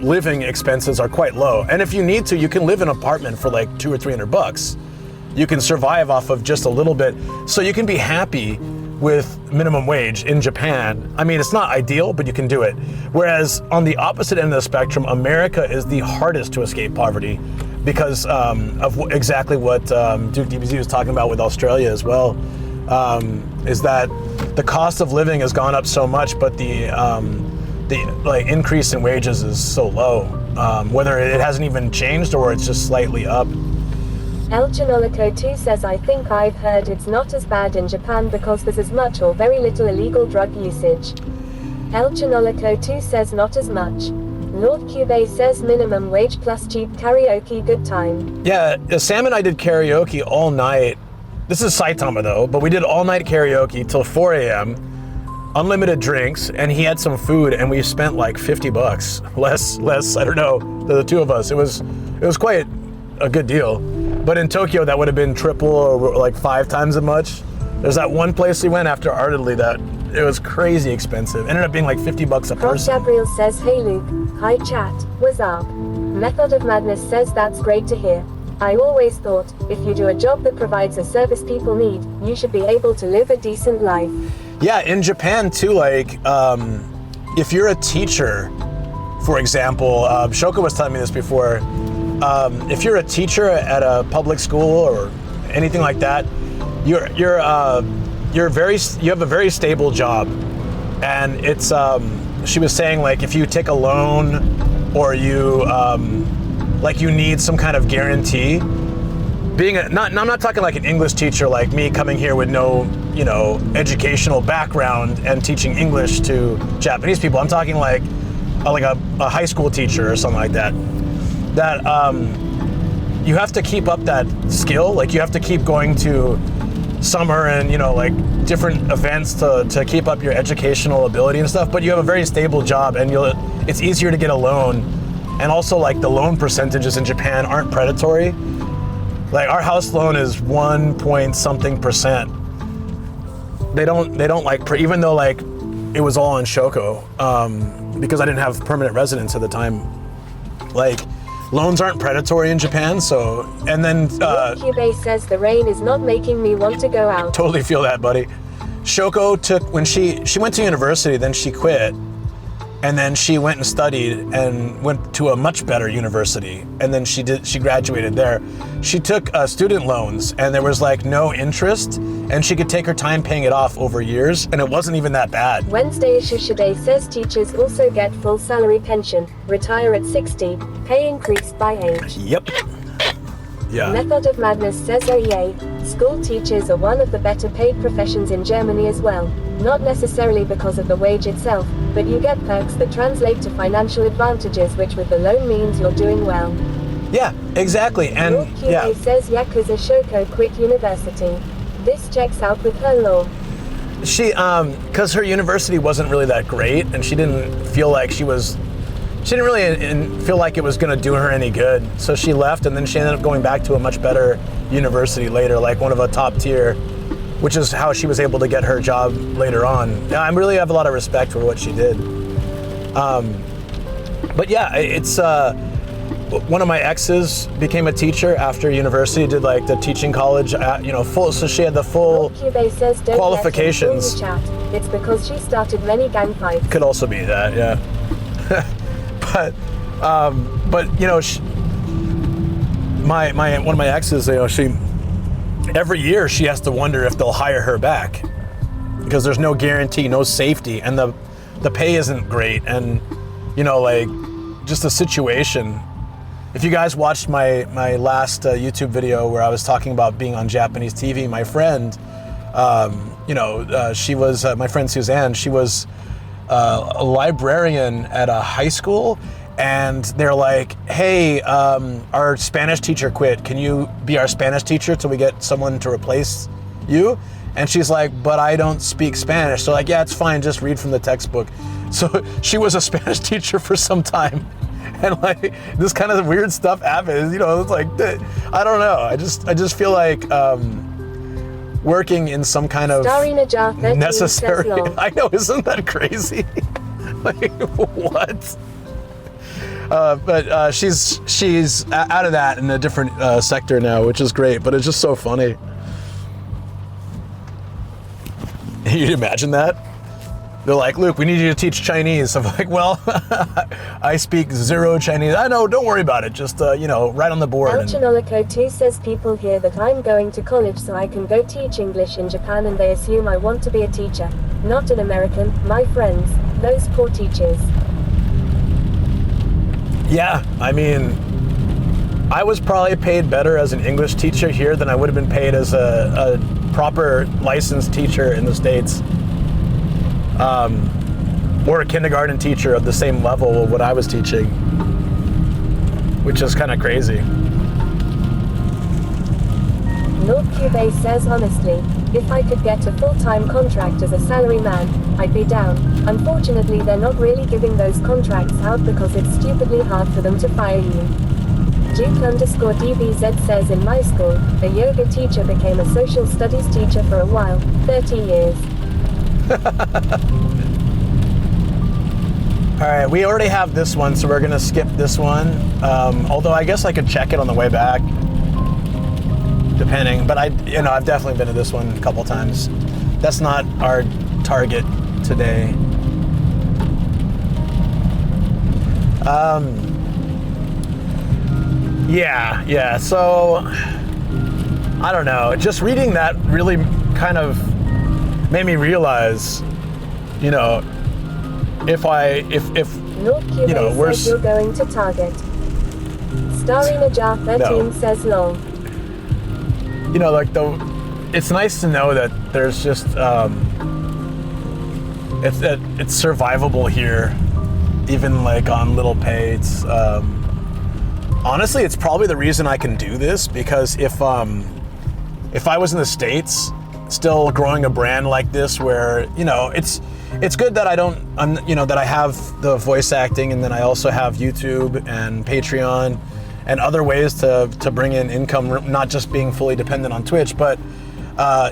A: living expenses are quite low. And if you need to, you can live in an apartment for like $200 or $300. You can survive off of just a little bit. So you can be happy with minimum wage in Japan. I mean, it's not ideal, but you can do it. Whereas on the opposite end of the spectrum, America is the hardest to escape poverty because of exactly what Duke DBZ was talking about with Australia as well, is that the cost of living has gone up so much, but the increase in wages is so low, whether it hasn't even changed or it's just slightly up.
B: El Chinolico 2 says, I think I've heard it's not as bad in Japan because there's as much or very little illegal drug usage. El Chinolico 2 says not as much. Lord Cube says minimum wage plus cheap karaoke, good time.
A: Yeah, Sam and I did karaoke all night. This is Saitama though, but we did all night karaoke till 4 a.m. Unlimited drinks, and he had some food, and we spent like $50. Less, I don't know, the two of us. It was quite a good deal. But in Tokyo, that would have been triple or like 5 times as much. There's that one place we went after Ardely that it was crazy expensive. Ended up being like $50 a
B: Cross
A: person.
B: Gabriel says, hey Luke, hi chat, what's up? Method of Madness says that's great to hear. I always thought, if you do a job that provides a service people need, you should be able to live a decent life.
A: Yeah, in Japan too, like, if you're a teacher, for example, Shoko was telling me this before, if you're a teacher at a public school or anything like that, you have a very stable job, and it's she was saying, like, if you take a loan or you like you need some kind of guarantee, I'm not talking like an English teacher like me coming here with no educational background and teaching English to Japanese people. I'm talking like a high school teacher or something like that. That you have to keep up that skill. Like, you have to keep going to summer and like different events to keep up your educational ability and stuff. But you have a very stable job, and it's easier to get a loan. And also, like, the loan percentages in Japan aren't predatory. Like, our house loan is 1 point something percent. They don't like, even though like it was all on Shoko, because I didn't have permanent residence at the time. Like, loans aren't predatory in Japan, so, and then
B: Cube says the rain is not making me want to go out.
A: Totally feel that, buddy. Shoko took, when she went to university, then she quit, and then she went and studied and went to a much better university, and then she graduated there. She took student loans, and there was like no interest, and she could take her time paying it off over years, and it wasn't even that bad.
B: Wednesday Shushide says teachers also get full salary pension, retire at 60, pay increased by age.
A: Yep. Yeah.
B: Method of Madness says, oh yay, school teachers are one of the better paid professions in Germany as well. Not necessarily because of the wage itself, but you get perks that translate to financial advantages, which with the loan means you're doing well.
A: Yeah, exactly. And
B: Lord Cube
A: yeah.
B: says Yakuza Shoko quit university. This checks out with her law.
A: She, because her university wasn't really that great, and she didn't feel like she didn't really feel like it was going to do her any good. So she left, and then she ended up going back to a much better university later, like one of a top tier, which is how she was able to get her job later on. I really have a lot of respect for what she did. But yeah, it's one of my exes became a teacher after university, did like the teaching college, full. So she had the full
B: Says, don't
A: qualifications.
B: Let her chat. It's because she started many gang fights.
A: Could also be that, yeah. but one of my exes, she every year she has to wonder if they'll hire her back, because there's no guarantee, no safety, and the pay isn't great, and like just the situation. If you guys watched my last YouTube video where I was talking about being on Japanese TV, my friend, she was my friend Suzanne. She was a librarian at a high school, and they're like, hey, our Spanish teacher quit. Can you be our Spanish teacher till we get someone to replace you? And she's like, but I don't speak Spanish. So like, yeah, it's fine, just read from the textbook. So she was a Spanish teacher for some time. And like, this kind of weird stuff happens, it's like, I don't know. I just feel like working in some kind of necessary, I know, isn't that crazy? Like, what? But she's out of that in a different sector now, which is great, but it's just so funny. You'd imagine that? They're like, Luke, we need you to teach Chinese. I'm like, well, I speak zero Chinese. I know, don't worry about it. Just, right on the board.
B: Alchinolico 2 says people hear that I'm going to college so I can go teach English in Japan, and they assume I want to be a teacher. Not an American, my friends. Those poor teachers.
A: Yeah, I mean, I was probably paid better as an English teacher here than I would have been paid as a proper licensed teacher in the States. or a kindergarten teacher of the same level of what I was teaching, which is kind of crazy.
B: Lord Cube says honestly, if I could get a full-time contract as a salaryman, I'd be down. Unfortunately, they're not really giving those contracts out because it's stupidly hard for them to fire you. Duke_DBZ says in my school, a yoga teacher became a social studies teacher for a while, 30 years.
A: Alright, we already have this one, so we're gonna skip this one. Although I guess I could check it on the way back. Depending, but I've definitely been to this one a couple times. That's not our target today. Yeah, so I don't know. Just reading that really kind of made me realize, you know, if
B: Lord Cube says you're going to Target. Starina Jar 13 says lol.
A: You know, like it's nice to know that there's just it's survivable here, even like on little pay. It's honestly, it's probably the reason I can do this, because if I was in the States still growing a brand like this, where, you know, it's good that that I have the voice acting, and then I also have YouTube and Patreon and other ways to bring in income, not just being fully dependent on Twitch, but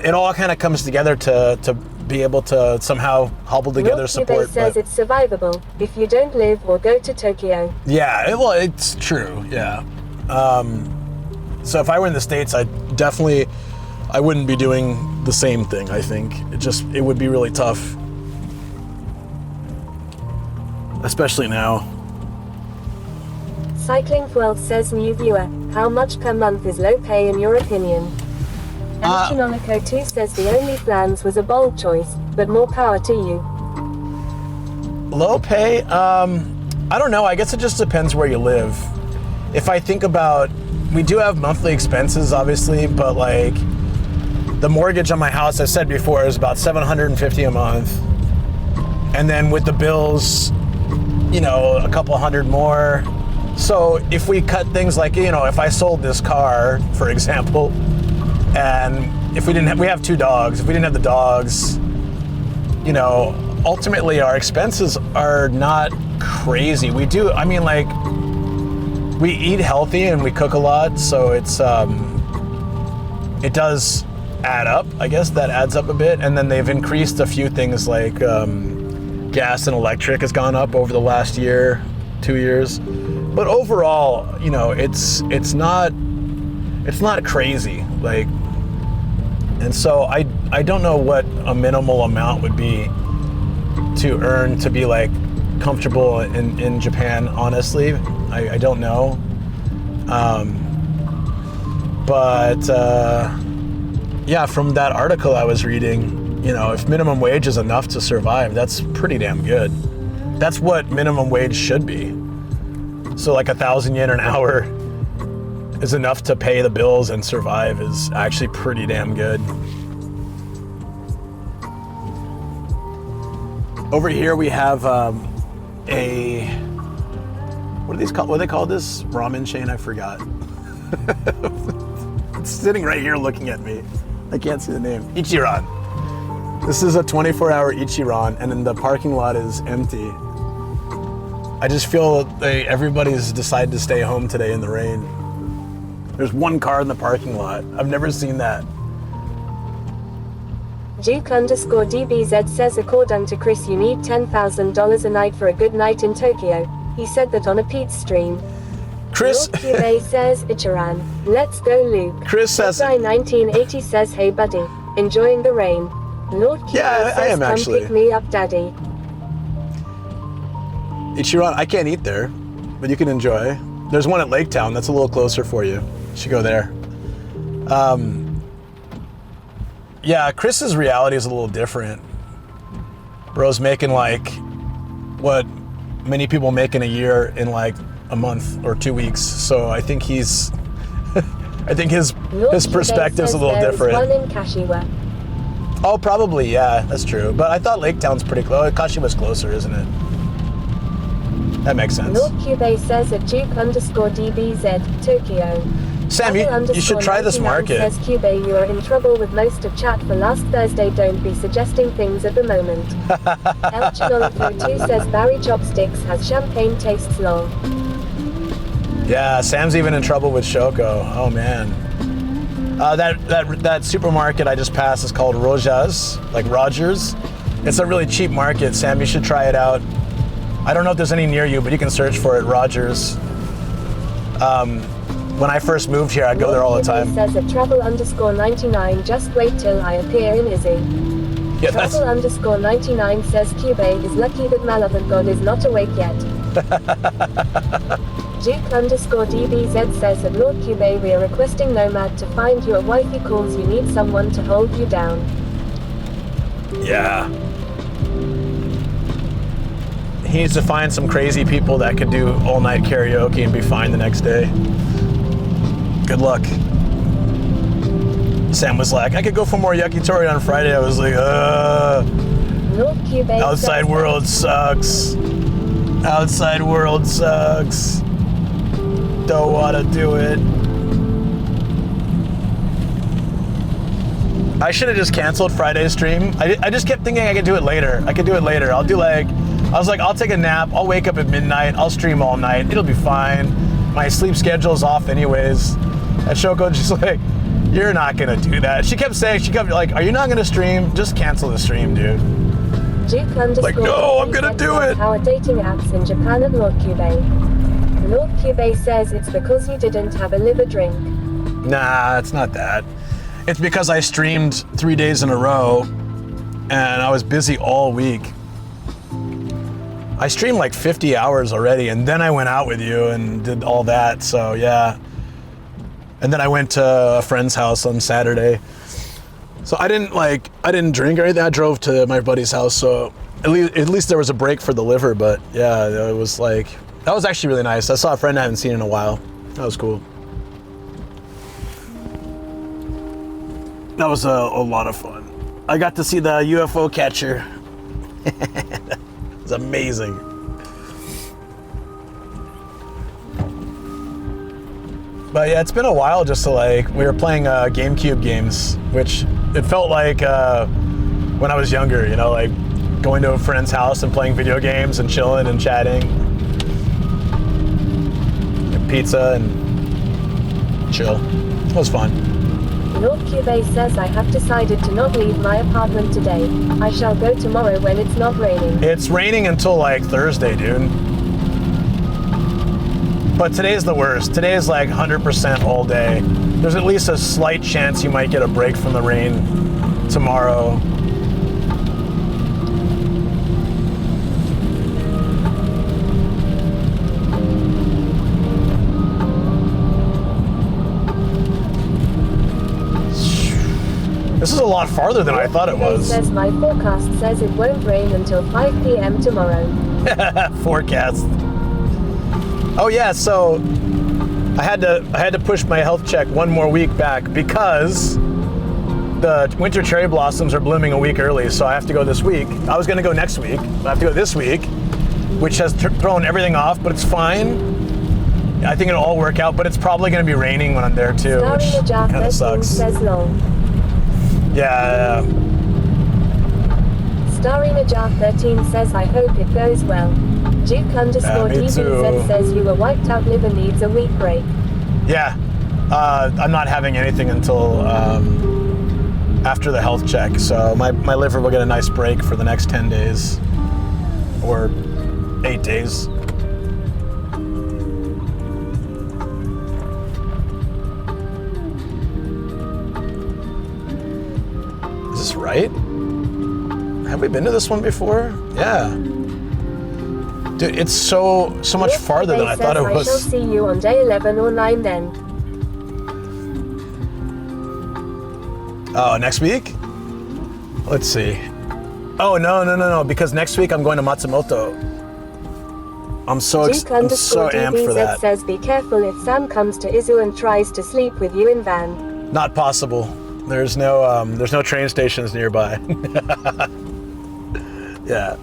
A: it all kind of comes together to be able to somehow hobble together support.
B: Says it's survivable if you don't live or go to Tokyo.
A: Yeah, well, it's true. Yeah. So if I were in the States, I wouldn't be doing the same thing. I think it would be really tough, especially now.
B: Cycling 12 says new viewer, how much per month is low pay in your opinion? Antononico 2 says the only plans was a bold choice, but more power to you.
A: Low pay? I don't know. I guess it just depends where you live. If I think about, we do have monthly expenses, obviously, but like the mortgage on my house, I said before, is about $750 a month. And then with the bills, you know, a couple hundred more. So if we cut things like, you know, if I sold this car, for example, and if we have 2 dogs, if we didn't have the dogs, you know, ultimately our expenses are not crazy. We do, I mean, like, we eat healthy and we cook a lot, so it's, it does add up. I guess that adds up a bit. And then they've increased a few things like gas and electric has gone up over the last year, 2 years. But overall, you know, it's not crazy, like, and so I don't know what a minimal amount would be to earn to be like comfortable in Japan, honestly. I don't know. Yeah, from that article I was reading, you know, if minimum wage is enough to survive, that's pretty damn good. That's what minimum wage should be. So like 1,000 yen an hour is enough to pay the bills and survive is actually pretty damn good. Over here we have what are these called? What do they call this? Ramen chain? I forgot. It's sitting right here looking at me. I can't see the name. Ichiran. This is a 24-hour Ichiran, and then the parking lot is empty. I just feel everybody's decided to stay home today in the rain. There's one car in the parking lot. I've never seen that.
B: Duke_DBZ says according to Chris you need $10,000 a night for a good night in Tokyo. He said that on a Pete stream.
A: Chris
B: Lord says Ichiran. Let's go Luke.
A: Chris says
B: 1980 says hey buddy. Enjoying the rain. Lord
A: Yeah, I am
B: come
A: actually.
B: pick me up daddy.
A: Ichiran, I can't eat there, but you can enjoy. There's one at Lake Town that's a little closer for you. You should go there. Yeah, Chris's reality is a little different. Bro's making like what many people make in a year in like a month or 2 weeks. So I think he's, I think his perspective's a little different.
B: One in Kashiwa.
A: Oh, probably, yeah, that's true. But I thought Lake Town's pretty close. Kashima's closer, isn't it? That makes sense.
B: North Cube says at Duke_DBZ, Tokyo.
A: Sam, you should try this market.
B: Says Cube, you are in trouble with most of chat for last Thursday. Don't be suggesting things at the moment. El Chinol 2 says Barry Chopsticks has champagne tastes long.
A: Yeah, Sam's even in trouble with Shoko. Oh man. That supermarket I just passed is called Rojas, like Rogers. It's a really cheap market, Sam. You should try it out. I don't know if there's any near you, but you can search for it, Rogers. When I first moved here, I'd go there all the time.
B: Says at travel_99, just wait till I appear in Izzy.
A: Yeah,
B: Travel_99 says Cube is lucky that Malevolent God is not awake yet. Duke_DBZ says at Lord Cube, we are requesting Nomad to find you a wifey calls you need someone to hold you down.
A: Yeah. He needs to find some crazy people that could do all-night karaoke and be fine the next day. Good luck. Sam was like, I could go for more yakitori on Friday. I was like, outside world sucks. Outside world sucks. Don't want to do it. I should have just canceled Friday's stream. I just kept thinking I could do it later. I was like, I'll take a nap. I'll wake up at midnight. I'll stream all night. It'll be fine. My sleep schedule's off anyways. And Shoko just like, you're not gonna do that. She kept like, are you not gonna stream? Just cancel the stream, dude. Like, no, I'm gonna do it.
B: How are dating apps in Japan at Lord Cube? Lord Cube says it's because you didn't have a liver drink.
A: Nah, it's not that. It's because I streamed 3 days in a row and I was busy all week. I streamed like 50 hours already, and then I went out with you and did all that, so yeah. And then I went to a friend's house on Saturday. So I didn't drink or anything. I drove to my buddy's house, so at least there was a break for the liver, but yeah, it was like, that was actually really nice. I saw a friend I haven't seen in a while. That was cool. That was a lot of fun. I got to see the UFO catcher. It's amazing. But yeah, it's been a while just to we were playing GameCube games, which it felt like when I was younger, you know, like going to a friend's house and playing video games and chilling and chatting. And pizza and chill. It was fun.
B: Lord Cube says I have decided to not leave my apartment today. I shall go tomorrow when it's not raining.
A: It's raining until like Thursday, dude. But today's the worst. Today is like 100% all day. There's at least a slight chance you might get a break from the rain tomorrow. This is a lot farther than I thought it was.
B: Says my forecast says it won't rain until 5 p.m. tomorrow.
A: Forecast. Oh yeah, so I had to push my health check one more week back because the winter cherry blossoms are blooming a week early, so I have to go this week. I was gonna go next week, but I have to go this week, which has thrown everything off, but it's fine. I think it'll all work out, but it's probably gonna be raining when I'm there too, which kind of sucks. Yeah.
B: Starry Najah 13 says I hope it goes well. Duke_DBZ says you were wiped out, liver needs a week break.
A: Yeah. I'm not having anything until after the health check, so my liver will get a nice break for the next 10 days or 8 days. Is this right? Have we been to this one before? Yeah. Dude, it's so much farther than I thought it was.
B: I shall see you on day 11 or 9 then.
A: Oh, next week? Let's see. Oh, no, because next week I'm going to Matsumoto. I'm so amped for that.
B: Says be careful if Sam comes to Izu and tries to sleep with you in van.
A: Not possible. There's no train stations nearby. Yeah.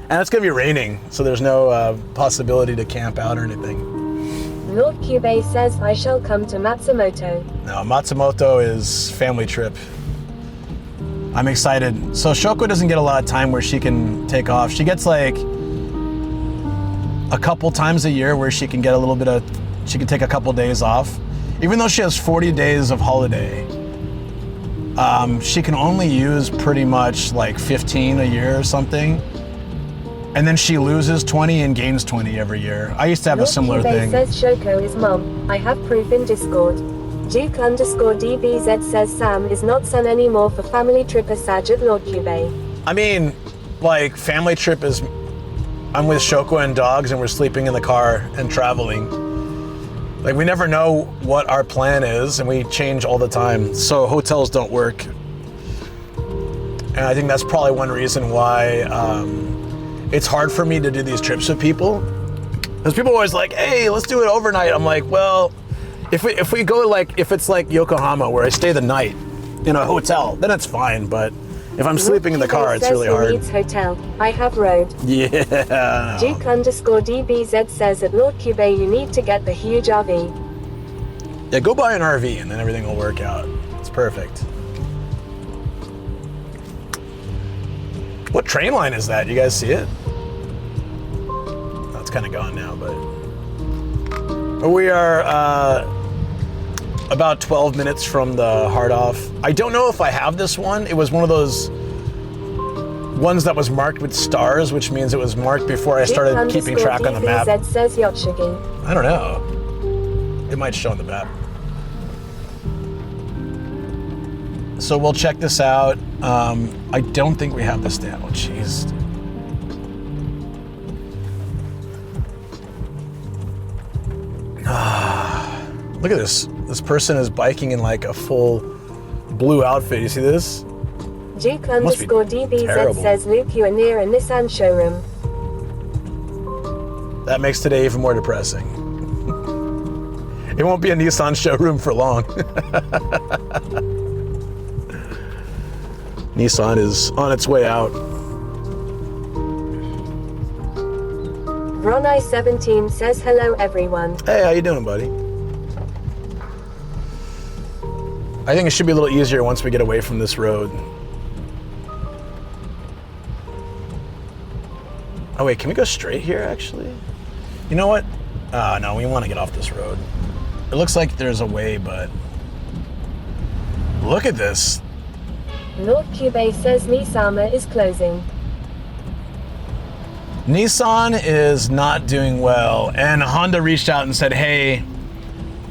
A: And it's going to be raining, so there's no possibility to camp out or anything.
B: Lord Cube says I shall come to Matsumoto.
A: No, Matsumoto is family trip. I'm excited. So Shoko doesn't get a lot of time where she can take off. She gets like a couple times a year where she can get a little bit of, she can take a couple days off. Even though she has 40 days of holiday, she can only use pretty much like 15 a year or something. And then she loses 20 and gains 20 every year. I used to have a similar thing.
B: says Shoko is mom. I have proof in Discord. Duke_DBZ says Sam is not son anymore for family trip Asaj at Lord Cube.
A: I mean, like family trip is, I'm with Shoko and dogs and we're sleeping in the car and traveling. Like we never know what our plan is and we change all the time. So hotels don't work. And I think that's probably one reason why it's hard for me to do these trips with people. Because people are always like, hey, let's do it overnight. I'm like, well, if we go like, if it's like Yokohama where I stay the night in a hotel, then it's fine. But if I'm sleeping in the car, it's really hard.
B: Needs hotel. I have road.
A: Yeah.
B: Duke_DBZ says at Lord Cube you need to get the huge RV.
A: Yeah, go buy an RV and then everything will work out. It's perfect. What train line is that? You guys see it? Oh, it's kind of gone now, but we are about 12 minutes from the hard off. I don't know if I have this one. It was one of those ones that was marked with stars, which means it was marked before I started keeping track on the map.
B: Says Yoshigi.
A: I don't know. It might show on the map. So we'll check this out. I don't think we have this down. Oh, jeez. Look at this. This person is biking in like a full blue outfit. You see this?
B: Duke_DBZ says Luke, you are near a Nissan showroom.
A: That makes today even more depressing. It won't be a Nissan showroom for long. Nissan is on its way out.
B: Ronai17 says hello everyone.
A: Hey, how you doing, buddy? I think it should be a little easier once we get away from this road. Oh wait, can we go straight here actually? You know what? No, we want to get off this road. It looks like there's a way, but look at this.
B: Lord Cube says Nisama is closing.
A: Nissan is not doing well, and Honda reached out and said, hey,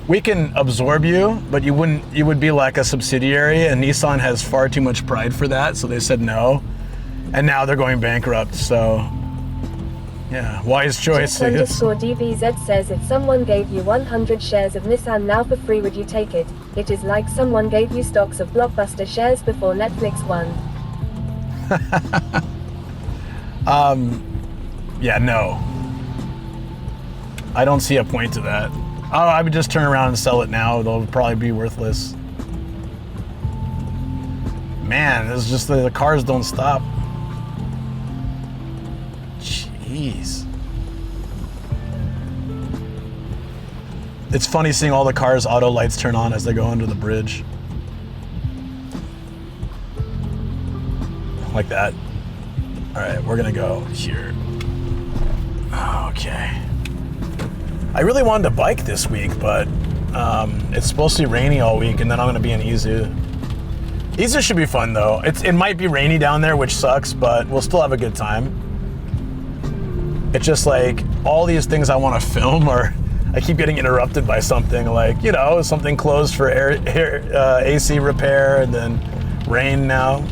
A: we can absorb you, but you would be like a subsidiary, and Nissan has far too much pride for that, so they said no. And now they're going bankrupt, so yeah, wise choice.
B: Duke_DBZ says if someone gave you 100 shares of Nissan now for free, would you take it? It is like someone gave you stocks of Blockbuster shares before Netflix won.
A: Yeah, no. I don't see a point to that. I would just turn around and sell it now. They'll probably be worthless. Man, it's just the cars don't stop. Jeez. It's funny seeing all the cars' auto lights turn on as they go under the bridge. Like that. All right, we're gonna go here. Okay. I really wanted to bike this week, but it's supposed to be rainy all week, and then I'm gonna be in Izu. Izu should be fun though. It might be rainy down there, which sucks, but we'll still have a good time. It's just like all these things I want to film are, I keep getting interrupted by something, like, you know, something closed for AC repair, and then rain now.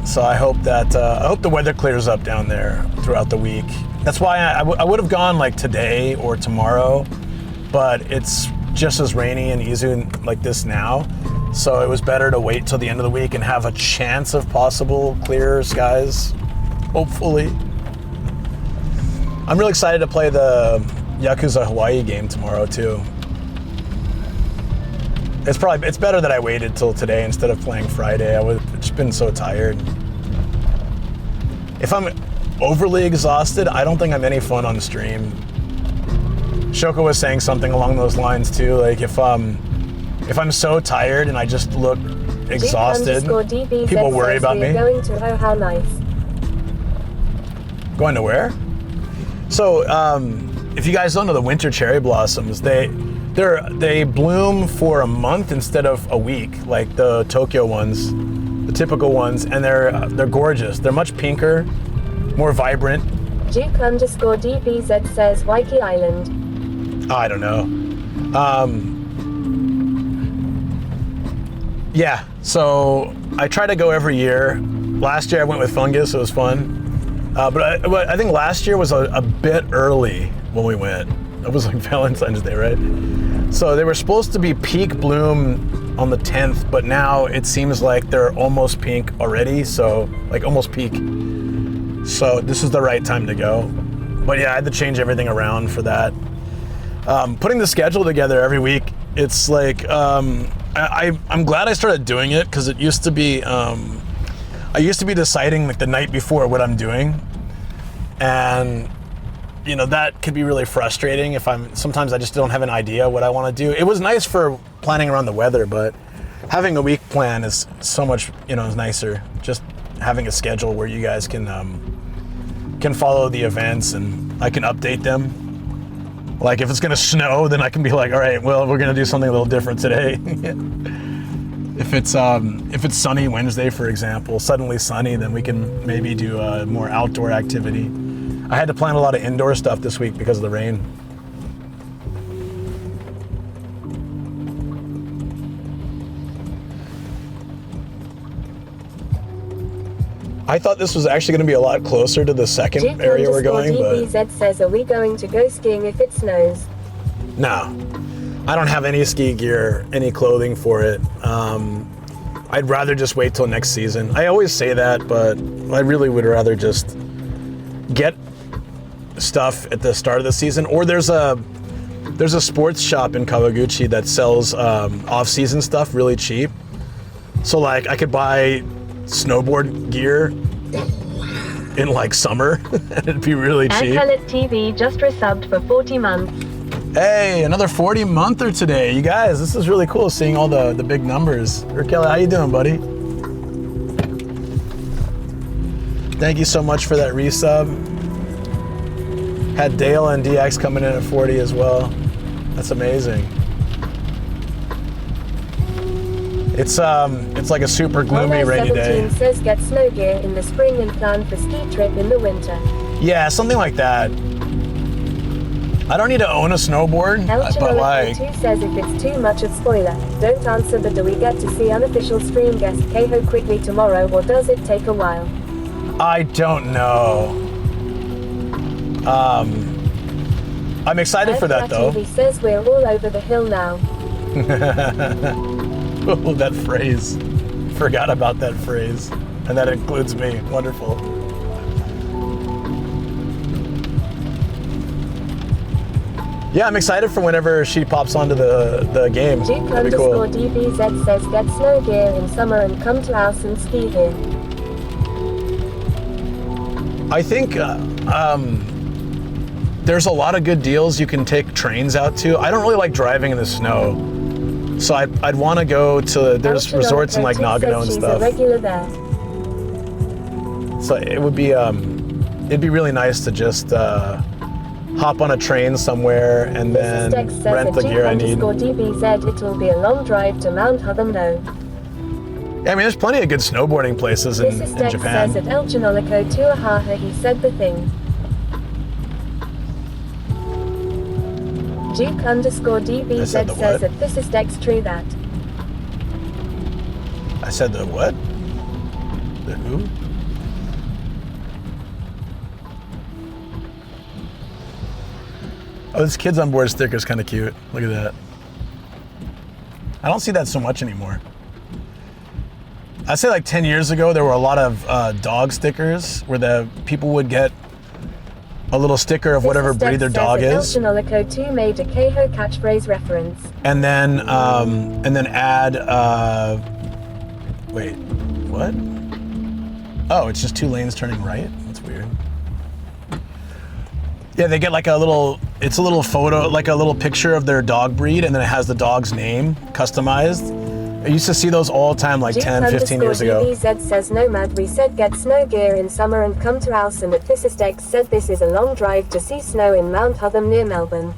A: So I hope that I hope the weather clears up down there throughout the week. That's why I would have gone like today or tomorrow, but it's just as rainy and Izu like this now. So it was better to wait till the end of the week and have a chance of possible clear skies, hopefully. I'm really excited to play the Yakuza Hawaii game tomorrow too. It's better that I waited till today instead of playing Friday. I would just been so tired. If I'm overly exhausted, I don't think I'm any fun on stream. Shoko was saying something along those lines too. Like if I'm so tired and I just look exhausted, people worry about me.
B: Going to how nice.
A: Going to where? So if you guys don't know the winter cherry blossoms, they bloom for a month instead of a week, like the Tokyo ones, the typical ones, and they're gorgeous. They're much pinker, more vibrant.
B: Duke_DBZ says Waikiki Island.
A: I don't know. Yeah, so I try to go every year. Last year I went with Fungus, it was fun. But I think last year was a bit early when we went. It was like Valentine's Day, right? So they were supposed to be peak bloom on the 10th, but now it seems like they're almost pink already, so like almost peak. So this is the right time to go. But yeah, I had to change everything around for that. Putting the schedule together every week, it's like, I'm glad I started doing it because it used to be, I used to be deciding like the night before what I'm doing. And you know, that could be really frustrating if sometimes I just don't have an idea what I want to do. It was nice for planning around the weather, but having a week plan is so much, is nicer. Just having a schedule where you guys can follow the events and I can update them. Like if it's gonna snow, then I can be like, all right, well, we're gonna do something a little different today. If it's sunny Wednesday, for example, suddenly sunny, then we can maybe do a more outdoor activity. I had to plan a lot of indoor stuff this week because of the rain. I thought this was actually going to be a lot closer to the second area we're going, but
B: DBZ says, are we going to go skiing if it snows?
A: No. I don't have any ski gear, any clothing for it. I'd rather just wait till next season. I always say that, but I really would rather just get stuff at the start of the season. Or there's a sports shop in Kawaguchi that sells off-season stuff really cheap. So like I could buy snowboard gear in like summer and it'd be really cheap.
B: Pellet TV just resubbed for 40 months.
A: Hey, another 40 monther today. You guys, this is really cool seeing all the big numbers. Kelly, how you doing, buddy? Thank you so much for that resub. Had Dale and DX coming in at 40 as well. That's amazing. It's like a super gloomy rainy day.
B: Says get snow gear in the spring and plan for ski trip in the winter.
A: Yeah, something like that. I don't need to own a snowboard, but like...
B: says if it's too much of spoiler, don't answer, but do we get to see unofficial stream guest Keho quickly tomorrow, or does it take a while?
A: I don't know. I'm excited for that though.
B: TV says we're all over the hill now.
A: Oh, that phrase. Forgot about that phrase. And that includes me. Wonderful. Yeah, I'm excited for whenever she pops onto the game. That'd be cool.
B: DBZ says get snow gear in summer and come to us and ski here.
A: I think there's a lot of good deals you can take trains out to. I don't really like driving in the snow. So I'd want to go to, there's resorts in like Nagano and stuff. So it would be, it'd be really nice to just hop on a train somewhere and then rent the gear I need.
B: DBZ, it'll be a long drive to Mount Hudumno.
A: Yeah, I mean, there's plenty of good snowboarding places in Japan.
B: Says at El Chinolico Tuahaha, he said the thing. Duke_DBZ says that this is Dex true that.
A: I said the what? The who? Oh, this Kids on Board sticker is kind of cute. Look at that. I don't see that so much anymore. I'd say like 10 years ago, there were a lot of dog stickers where the people would get a little sticker of whatever breed their dog is.
B: El Chinolico 2 made a Keho catchphrase reference.
A: And then add, wait, what? Oh, it's just 2 lanes turning right? That's weird. Yeah, they get like it's a little photo, like a little picture of their dog breed, and then it has the dog's name customized. I used to see those all the time like 10, 15 years ago.
B: DVZ says Nomad, we said get snow gear in summer and come to house, and X said this is a long drive to see snow in Mount Hotham near Melbourne.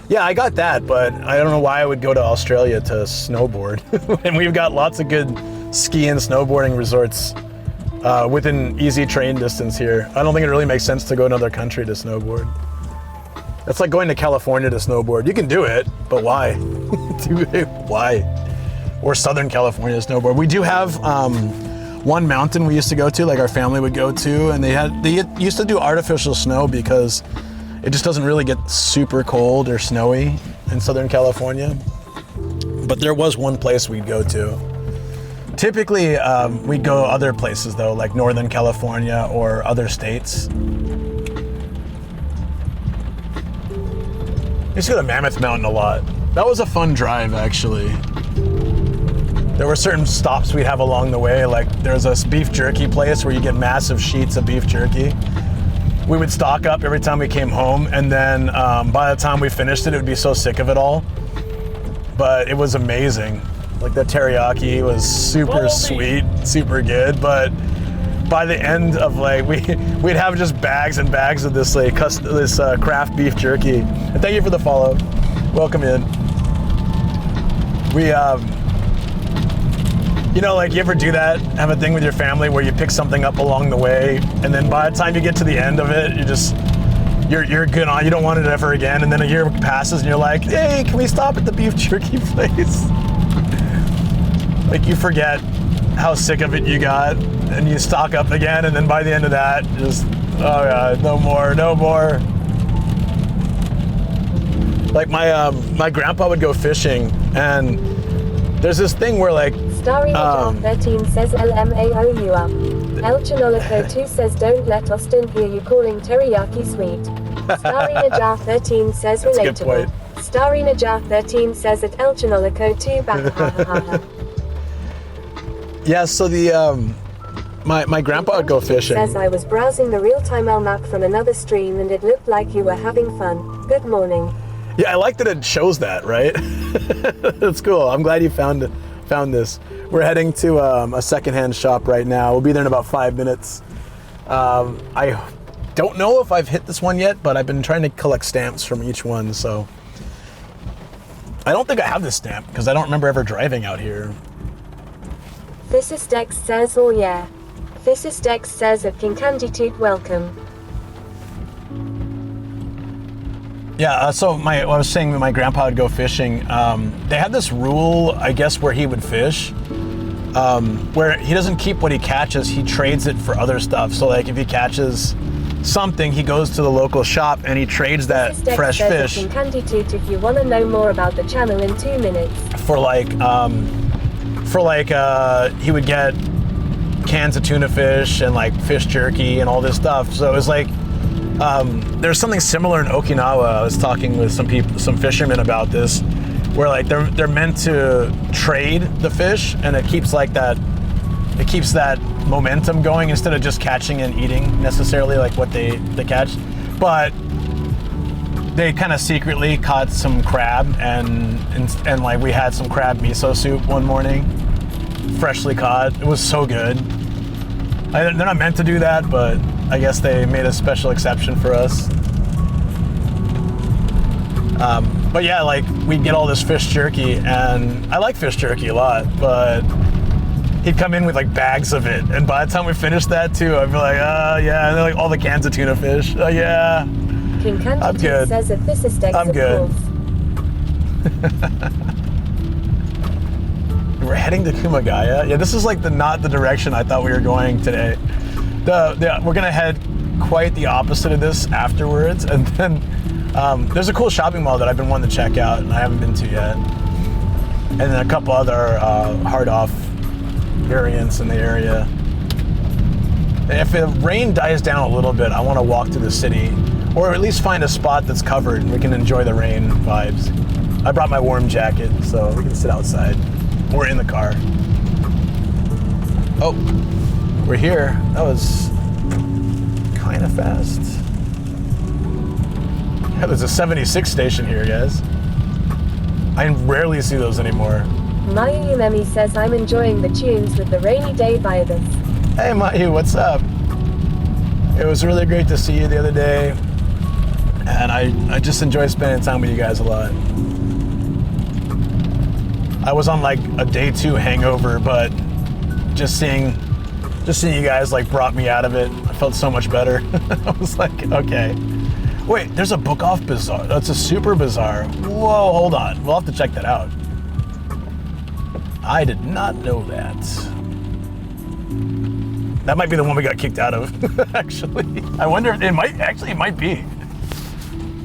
A: Yeah, I got that, but I don't know why I would go to Australia to snowboard. And we've got lots of good ski and snowboarding resorts within easy train distance here. I don't think it really makes sense to go to another country to snowboard. It's like going to California to snowboard. You can do it, but why? Why? Or Southern California snowboard. We do have one mountain we used to go to, like our family would go to, and they used to do artificial snow because it just doesn't really get super cold or snowy in Southern California. But there was one place we'd go to. Typically, we'd go other places though, like Northern California or other states. I used to go to Mammoth Mountain a lot. That was a fun drive, actually. There were certain stops we'd have along the way, like there's this beef jerky place where you get massive sheets of beef jerky. We would stock up every time we came home, and then by the time we finished it would be so sick of it all. But it was amazing. Like the teriyaki was super sweet, super good, but by the end of like, we'd have just bags and bags of this like this craft beef jerky. And thank you for the follow. Welcome in. We, you know, like you ever do that, have a thing with your family where you pick something up along the way, and then by the time you get to the end of it, you're good on, you don't want it ever again, and then a year passes and you're like, hey, can we stop at the beef jerky place? Like you forget how sick of it you got, and you stock up again, and then by the end of that, just, oh god, no more. Like my grandpa would go fishing, and there's this thing where like,
B: Starry Najar 13 says LMAO you up. El Chinolico 2 says don't let Austin hear you calling teriyaki sweet. Starry Najar 13 says relatable. Starry Najar 13 says at El Chinolico 2 back.
A: Yeah, so the my grandpa would go fishing.
B: Says I was browsing the real-time LMAC from another stream and it looked like you were having fun. Good morning.
A: Yeah, I like that it shows that, right? That's cool. I'm glad you found this. We're heading to a secondhand shop right now. We'll be there in about 5 minutes. I don't know if I've hit this one yet, but I've been trying to collect stamps from each one, so I don't think I have this stamp because I don't remember ever driving out here.
B: Dex says, oh yeah. Dex says at King Candy Toot welcome.
A: Yeah, so I was saying that my grandpa would go fishing. They had this rule, I guess, where he would fish, where he doesn't keep what he catches, he trades it for other stuff. So like if he catches something, he goes to the local shop and he trades that fresh fish.
B: King Candy Toot if you want to know more about the channel in 2 minutes.
A: For like, he would get cans of tuna fish and like fish jerky and all this stuff. So it was like, there's something similar in Okinawa. I was talking with some fishermen about this, where like they're meant to trade the fish, and it keeps that momentum going instead of just catching and eating necessarily like what they catch. But they kind of secretly caught some crab, and like we had some crab miso soup one morning, freshly caught. It was so good. They're not meant to do that, but I guess they made a special exception for us. But yeah, like we'd get all this fish jerky, and I like fish jerky a lot, but he'd come in with like bags of it, and by the time we finished that too, I'd be like, yeah, and then like all the cans of tuna fish. Yeah,
B: King Candy
A: I'm good.
B: Says that this is Dex,
A: I'm good. We're heading to Kumagaya. Yeah, this is like not the direction I thought we were going today. We're gonna head quite the opposite of this afterwards, and then there's a cool shopping mall that I've been wanting to check out and I haven't been to yet, and then a couple other hard off variants in the area. If the rain dies down a little bit, I want to walk to the city. Or at least find a spot that's covered and we can enjoy the rain vibes. I brought my warm jacket so we can sit outside or in the car. Oh, we're here. That was kind of fast. Yeah, there's a 76 station here, guys. I rarely see those anymore.
B: Mayu Memi says I'm enjoying the tunes with the rainy day vibes.
A: Hey Mayu, what's up? It was really great to see you the other day. And I just enjoy spending time with you guys a lot. I was on like a day 2 hangover, but just seeing you guys like brought me out of it. I felt so much better. I was like, okay. Wait, there's a book off bazaar. That's a super bazaar. Whoa, hold on. We'll have to check that out. I did not know that. That might be the one we got kicked out of, actually. I wonder if it might be.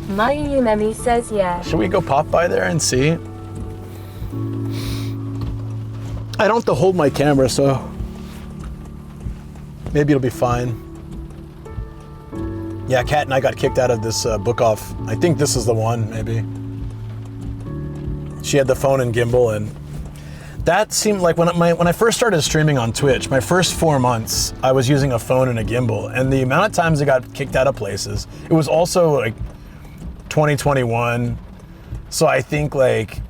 B: Mayu Memi says yeah.
A: Should we go pop by there and see? I don't have to hold my camera, so maybe it'll be fine. Yeah, Kat and I got kicked out of this book off. I think this is the one, maybe. She had the phone and gimbal, and that seemed like when I first started streaming on Twitch, my first 4 months, I was using a phone and a gimbal, and the amount of times I got kicked out of places, it was also like 2021. So I think like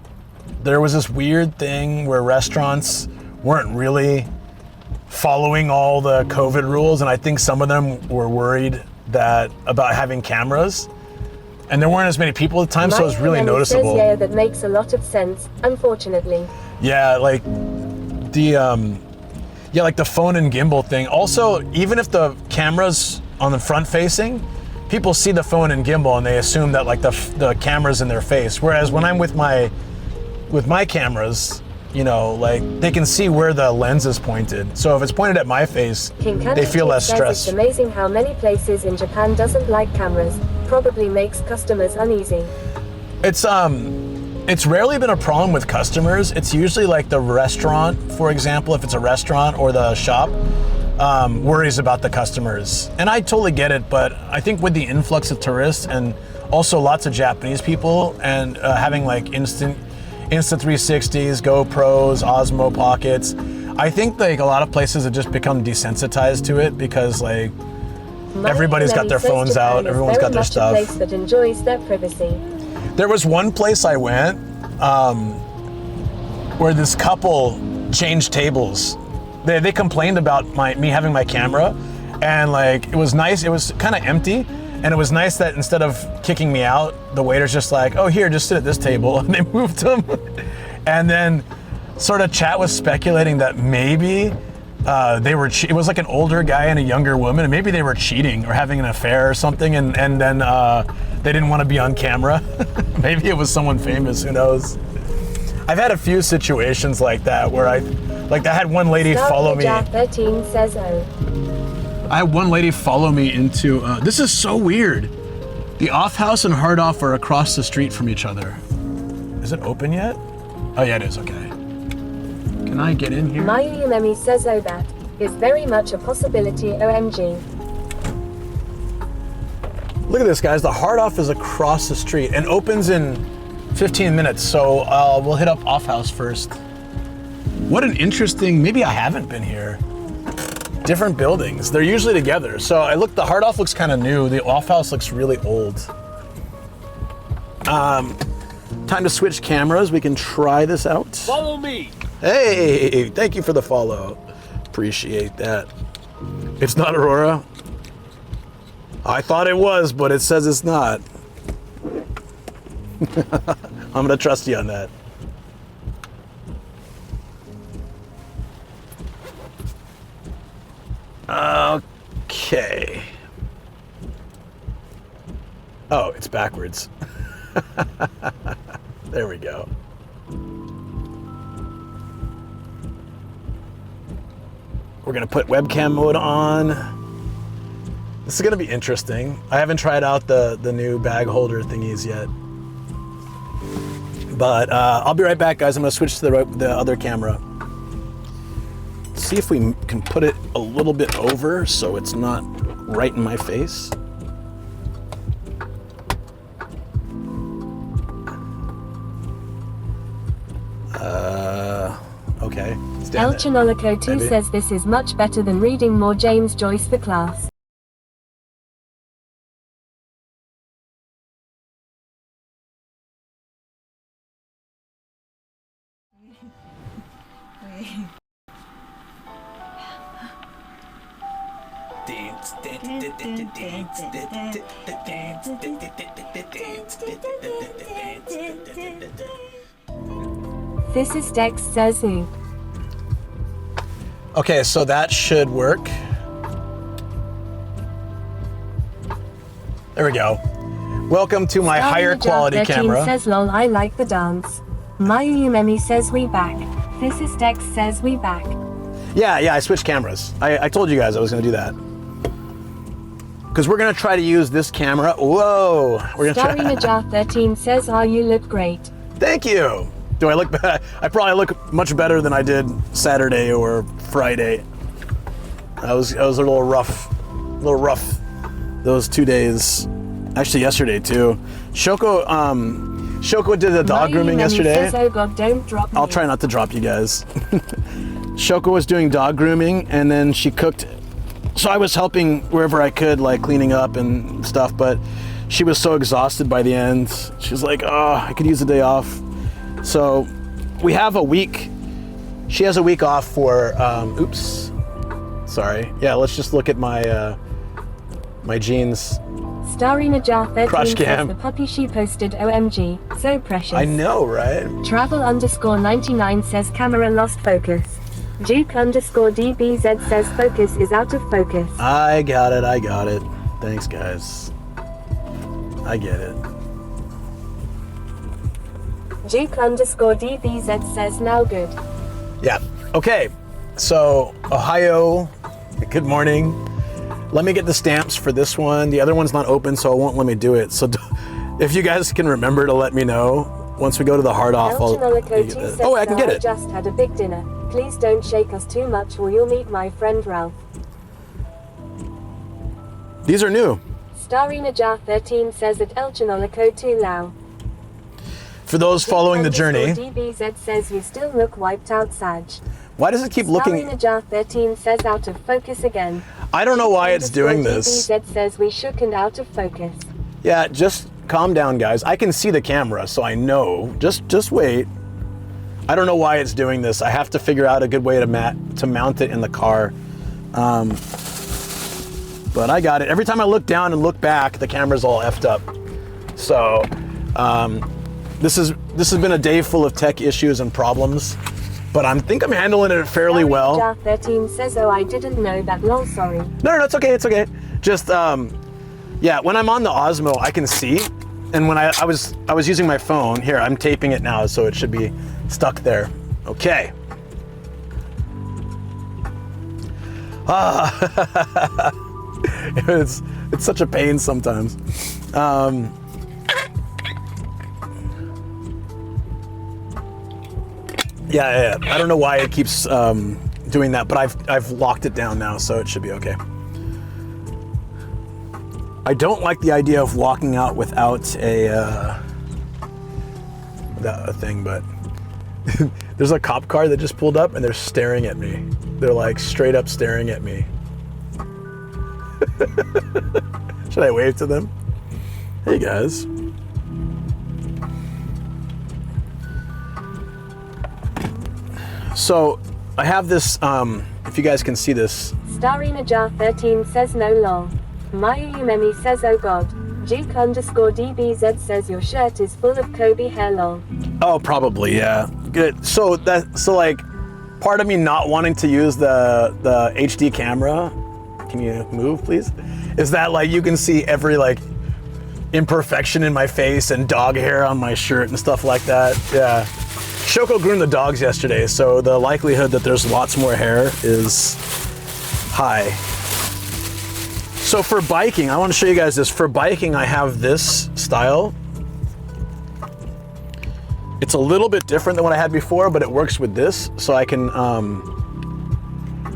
A: there was this weird thing where restaurants weren't really following all the COVID rules, and I think some of them were worried about having cameras, and there weren't as many people at the time, so it was really noticeable.
B: Says, yeah, that makes a lot of sense, unfortunately.
A: Yeah, like the like the phone and gimbal thing. Also, even if the camera's on the front facing, people see the phone and gimbal and they assume that like the camera's in their face. Whereas when I'm with my cameras, you know, like they can see where the lens is pointed. So if it's pointed at my face, they feel less stress.
B: It's amazing how many places in Japan doesn't like cameras. Probably makes customers uneasy.
A: It's rarely been a problem with customers. It's usually like the restaurant, for example, if it's a restaurant or the shop, worries about the customers. And I totally get it, but I think with the influx of tourists and also lots of Japanese people and having like instant 360s, GoPros, Osmo Pockets, I think like a lot of places have just become desensitized to it because like everybody's got their phones out, everyone's got their stuff.
B: It's a place that enjoys their privacy.
A: There was one place I went where this couple changed tables. They complained about me having my camera, and like it was nice. It was kind of empty, and it was nice that instead of kicking me out, the waiter's just like, "Oh, here, just sit at this table," and they moved them. And then sort of chat was speculating that maybe they were. It was like an older guy and a younger woman, and maybe they were cheating or having an affair or something, and then they didn't want to be on camera. Maybe it was someone famous. Who knows? I've had a few situations like that where I had one lady follow me.
B: 13 says
A: I had one lady follow me into. This is so weird. The Off House and Hard Off are across the street from each other. Is it open yet? Oh yeah, it is. Okay. Can I get in here?
B: Mayu Memi says, oh, that is very much a possibility, OMG.
A: Look at this, guys. The Hard Off is across the street and opens in 15 minutes. So we'll hit up Off House first. What an interesting, maybe I haven't been here. Different buildings. They're usually together. So the Hard Off looks kind of new. The Off House looks really old. Time to switch cameras. We can try this out.
D: Follow me.
A: Hey, thank you for the follow. Appreciate that. It's not Aurora. I thought it was, but it says it's not. I'm gonna trust you on that. Okay. Oh, it's backwards. There we go. We're gonna put webcam mode on. This is gonna be interesting. I haven't tried out the new bag holder thingies yet. But I'll be right back, guys. I'm gonna switch to the other camera. See if we can put it a little bit over so it's not right in my face. Okay.
B: El Chinolico 2 says this is much better than reading more James Joyce for class. This is Dex says who.
A: Okay, so that should work. There we go. Welcome to my higher quality camera.
B: Says lol, I like the dance. Mayuyumemi says we back. This is Dex says we back.
A: Yeah, I switched cameras. I told you guys I was gonna do that. Because we're gonna try to use this camera. Whoa! We're gonna try.
B: Starry 13 says, "Oh, you look great."
A: Thank you. Do I look bad? I probably look much better than I did Saturday or Friday. I was a little rough those 2 days. Actually, yesterday too. Shoko did the dog grooming yesterday.
B: Says, oh God, don't drop me.
A: I'll try not to drop you guys. Shoko was doing dog grooming, and then she cooked. So I was helping wherever I could, like cleaning up and stuff, but she was so exhausted by the end. She was like, oh, I could use a day off. So we have a week. She has a week off for, oops, sorry. Yeah, let's just look at my my jeans.
B: Starry Najah 13
A: Crush
B: says
A: cam.
B: the puppy she posted, OMG, so precious.
A: I know, right?
B: Travel_99 says camera lost focus. Duke_DBZ says focus is out of focus.
A: I got it. Thanks, guys. I get it.
B: Duke_DBZ says now good.
A: Yeah. Okay. So, Ohio, good morning. Let me get the stamps for this one. The other one's not open, so it won't let me do it. So, if you guys can remember to let me know once we go to the hard off. Oh, I can get it.
B: I just had a big dinner. Please don't shake us too much or you'll meet my friend Ralph.
A: These are new.
B: Starry Najah 13 says that El Chinolico 2 Lao.
A: For those following the journey.
B: DBZ says you still look wiped out, Sag.
A: Why does it keep looking?
B: Starry Najah 13 says out of focus again.
A: I don't know why it's doing this.
B: DBZ says we shook and out of focus.
A: Yeah, just calm down, guys. I can see the camera, so I know. Just wait. I don't know why it's doing this. I have to figure out a good way to mount it in the car. But I got it. Every time I look down and look back, the camera's all effed up. So this has been a day full of tech issues and problems, but I think I'm handling it fairly well.
B: Jar 13 says, oh, I didn't know that. Lol, sorry.
A: No, it's okay. It's okay. Just yeah, when I'm on the Osmo, I can see, and when I was using my phone. Here, I'm taping it now, so it should be stuck there. Okay. It's such a pain sometimes. Yeah. I don't know why it keeps doing that, but I've locked it down now, so it should be okay. I don't like the idea of walking out without a thing, but there's a cop car that just pulled up and they're staring at me. They're like straight up staring at me. Should I wave to them? Hey guys. So I have this, if you guys can see this.
B: Starry Najah 13 says no lol. Mayuyumemi says oh god. Duke_DBZ says your shirt is full of Kobe hair lol.
A: Oh, probably, yeah. Good. So like part of me not wanting to use the HD camera, can you move please? Is that like you can see every like imperfection in my face and dog hair on my shirt and stuff like that. Yeah. Shoko groomed the dogs yesterday, so the likelihood that there's lots more hair is high. So for biking, I want to show you guys this. For biking, I have this style. It's a little bit different than what I had before, but it works with this. So I can, I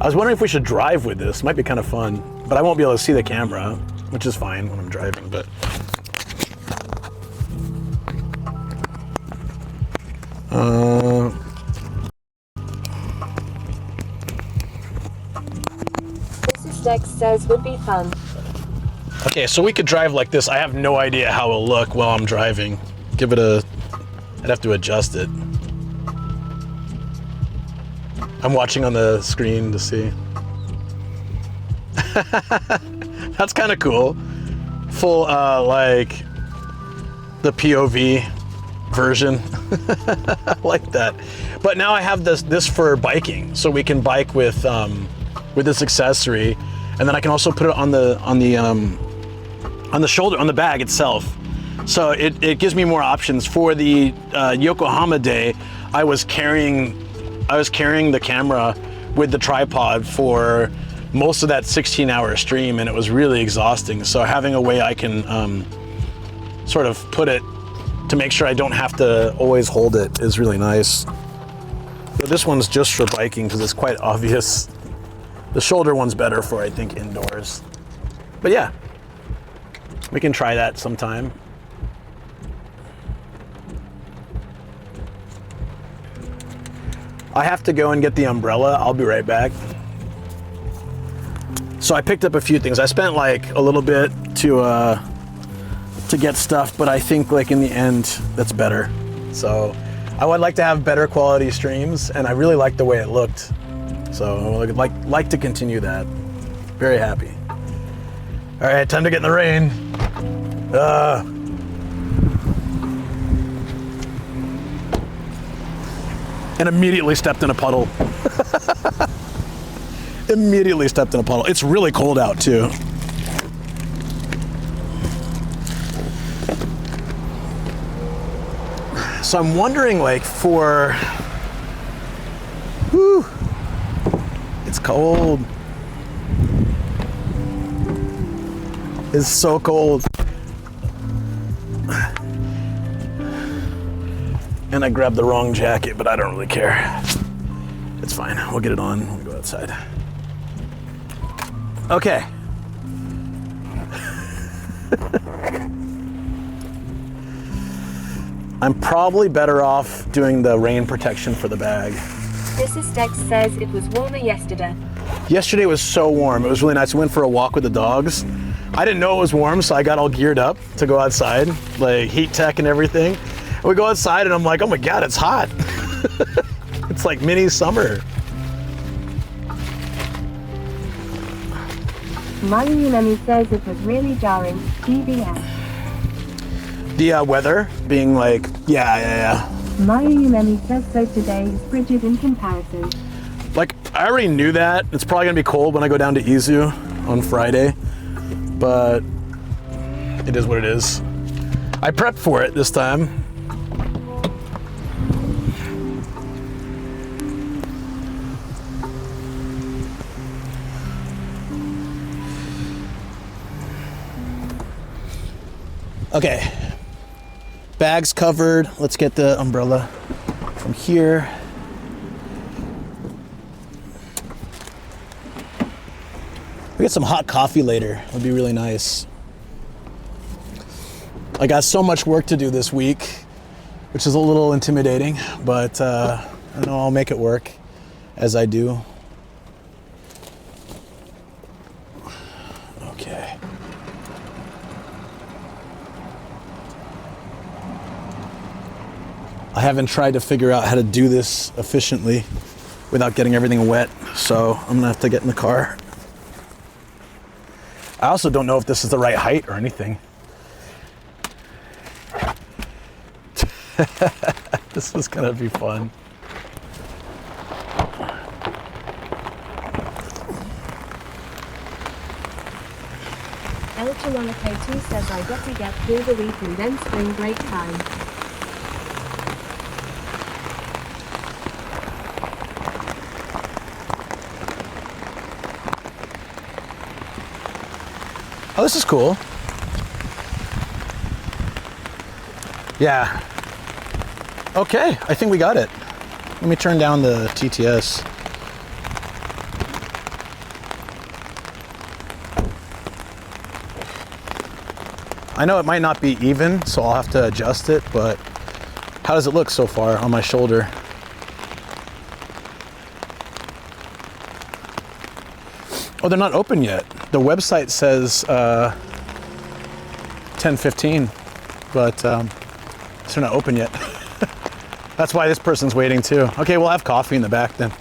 A: was wondering if we should drive with this. Might be kind of fun, but I won't be able to see the camera, which is fine when I'm driving, but.
B: Mrs. Dex says would be fun.
A: Okay, so we could drive like this. I have no idea how it'll look while I'm driving. I'd have to adjust it. I'm watching on the screen to see. That's kind of cool. Full, like, the POV version. I like that. But now I have this for biking, so we can bike with this accessory, and then I can also put it on the shoulder, on the bag itself. So it gives me more options. For the Yokohama day, I was carrying the camera with the tripod for most of that 16-hour stream, and it was really exhausting. So having a way I can sort of put it to make sure I don't have to always hold it is really nice. But this one's just for biking because it's quite obvious. The shoulder one's better for, I think, indoors. But yeah, we can try that sometime. I have to go and get the umbrella. I'll be right back. So I picked up a few things. I spent like a little bit to get stuff, but I think like in the end, that's better. So I would like to have better quality streams, and I really like the way it looked. So I would like to continue that. Very happy. All right, time to get in the rain. And immediately stepped in a puddle. Immediately stepped in a puddle. It's really cold out too. So I'm wondering, like, for, whew, it's cold. It's so cold. And I grabbed the wrong jacket, but I don't really care. It's fine, we'll get it on when we go outside. Okay. I'm probably better off doing the rain protection for the bag.
B: Mrs. Dex says it was warmer yesterday.
A: Yesterday was so warm. It was really nice. We went for a walk with the dogs. I didn't know it was warm, so I got all geared up to go outside, like heat tech and everything. And we go outside and I'm like, oh my God, it's hot. It's like mini summer.
B: Mayumi says it was really jarring. TBS.
A: The weather being like, yeah.
B: Mayumi says so today is frigid in comparison.
A: Like, I already knew that. It's probably gonna be cold when I go down to Izu on Friday, but it is what it is. I prepped for it this time. Okay, bag's covered. Let's get the umbrella from here. We get some hot coffee later. It would be really nice. I got so much work to do this week, which is a little intimidating, but I know I'll make it work as I do. Okay. I haven't tried to figure out how to do this efficiently without getting everything wet, so I'm gonna have to get in the car. I also don't know if this is the right height or anything. This is gonna be fun.
B: El Chihuahua K2 says I got to get through the week and then spring break time.
A: Oh, this is cool. Yeah. Okay, I think we got it. Let me turn down the TTS. I know it might not be even, so I'll have to adjust it, but how does it look so far on my shoulder? Oh, they're not open yet. The website says 10:15, but they're not open yet. That's why this person's waiting too. Okay, we'll have coffee in the back then.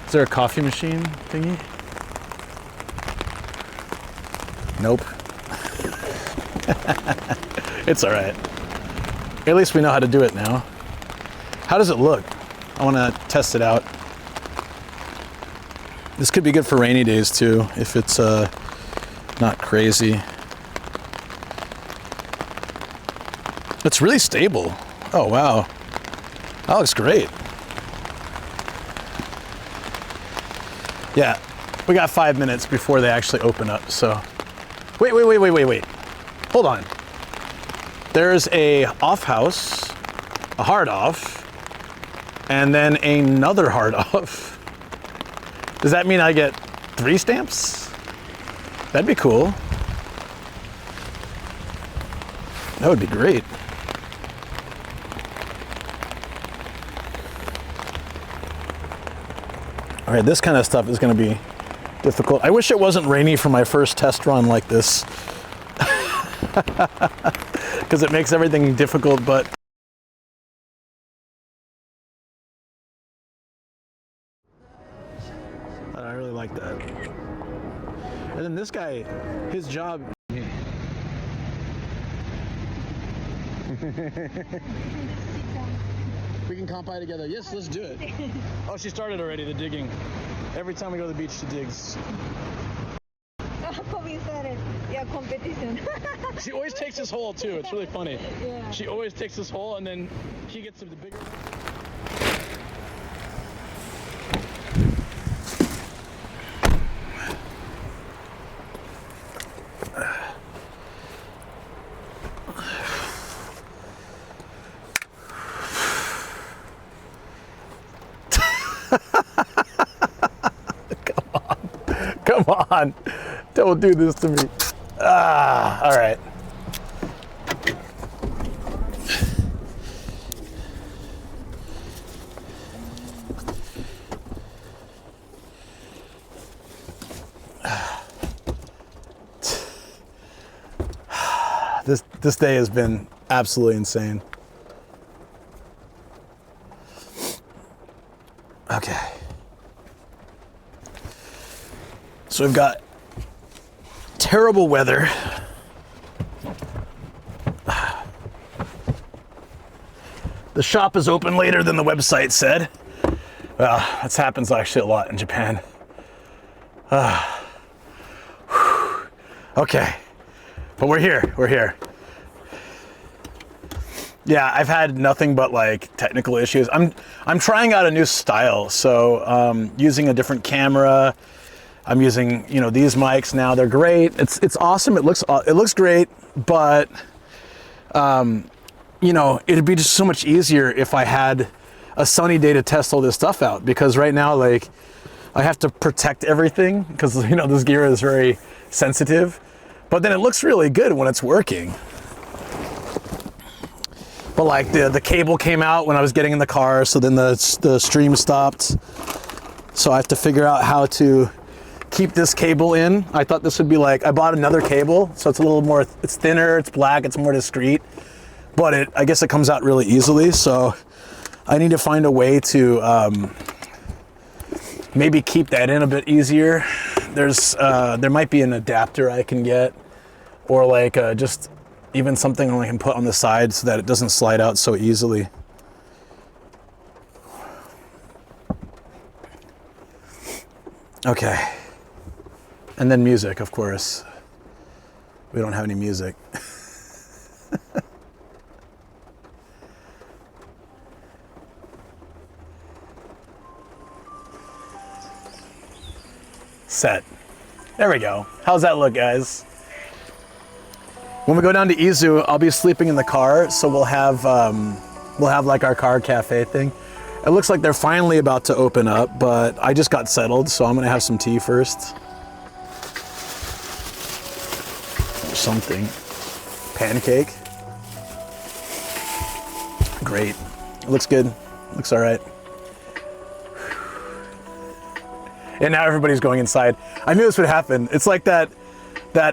A: Is there a coffee machine thingy? Nope. It's all right. At least we know how to do it now. How does it look? I want to test it out. This could be good for rainy days too, if it's not crazy. It's really stable. Oh wow, that looks great. Yeah, we got 5 minutes before they actually open up, so. Wait. Hold on. There's a off house, a hard off, and then another hard off. Does that mean I get 3 stamps? That'd be cool. That would be great. All right, this kind of stuff is going to be difficult. I wish it wasn't rainy for my first test run like this. Because it makes everything difficult, but I really like that. And then this guy, his job. We can compile together. Yes, let's do it. Oh, she started already, the digging. Every time we go to the beach, she digs.
D: Yeah, competition.
A: She always takes this hole too. It's really funny.
D: Yeah.
A: She always takes this hole and then he gets to the bigger one. Come on, don't do this to me. Ah, all right. This day has been absolutely insane. Okay. So we've got terrible weather. The shop is open later than the website said. Well, this happens actually a lot in Japan. Okay, but we're here. Yeah, I've had nothing but like technical issues. I'm trying out a new style, so using a different camera. I'm using, these mics now. They're great. It's awesome. It looks great, but it'd be just so much easier if I had a sunny day to test all this stuff out, because right now, like, I have to protect everything because, this gear is very sensitive, but then it looks really good when it's working. But like the cable came out when I was getting in the car, so then the stream stopped. So I have to figure out how to keep this cable in. I thought this would be like, I bought another cable, so it's a little more, it's thinner, it's black, it's more discreet, but I guess it comes out really easily. So I need to find a way to maybe keep that in a bit easier. There might be an adapter I can get, or like just even something I can put on the side so that it doesn't slide out so easily. Okay. And then music, of course. We don't have any music. Set. There we go. How's that look, guys? When we go down to Izu, I'll be sleeping in the car, so we'll have like our car cafe thing. It looks like they're finally about to open up, but I just got settled, so I'm gonna have some tea first. Or something. Pancake. Great. It looks good. Looks all right. And now everybody's going inside. I knew this would happen. It's like that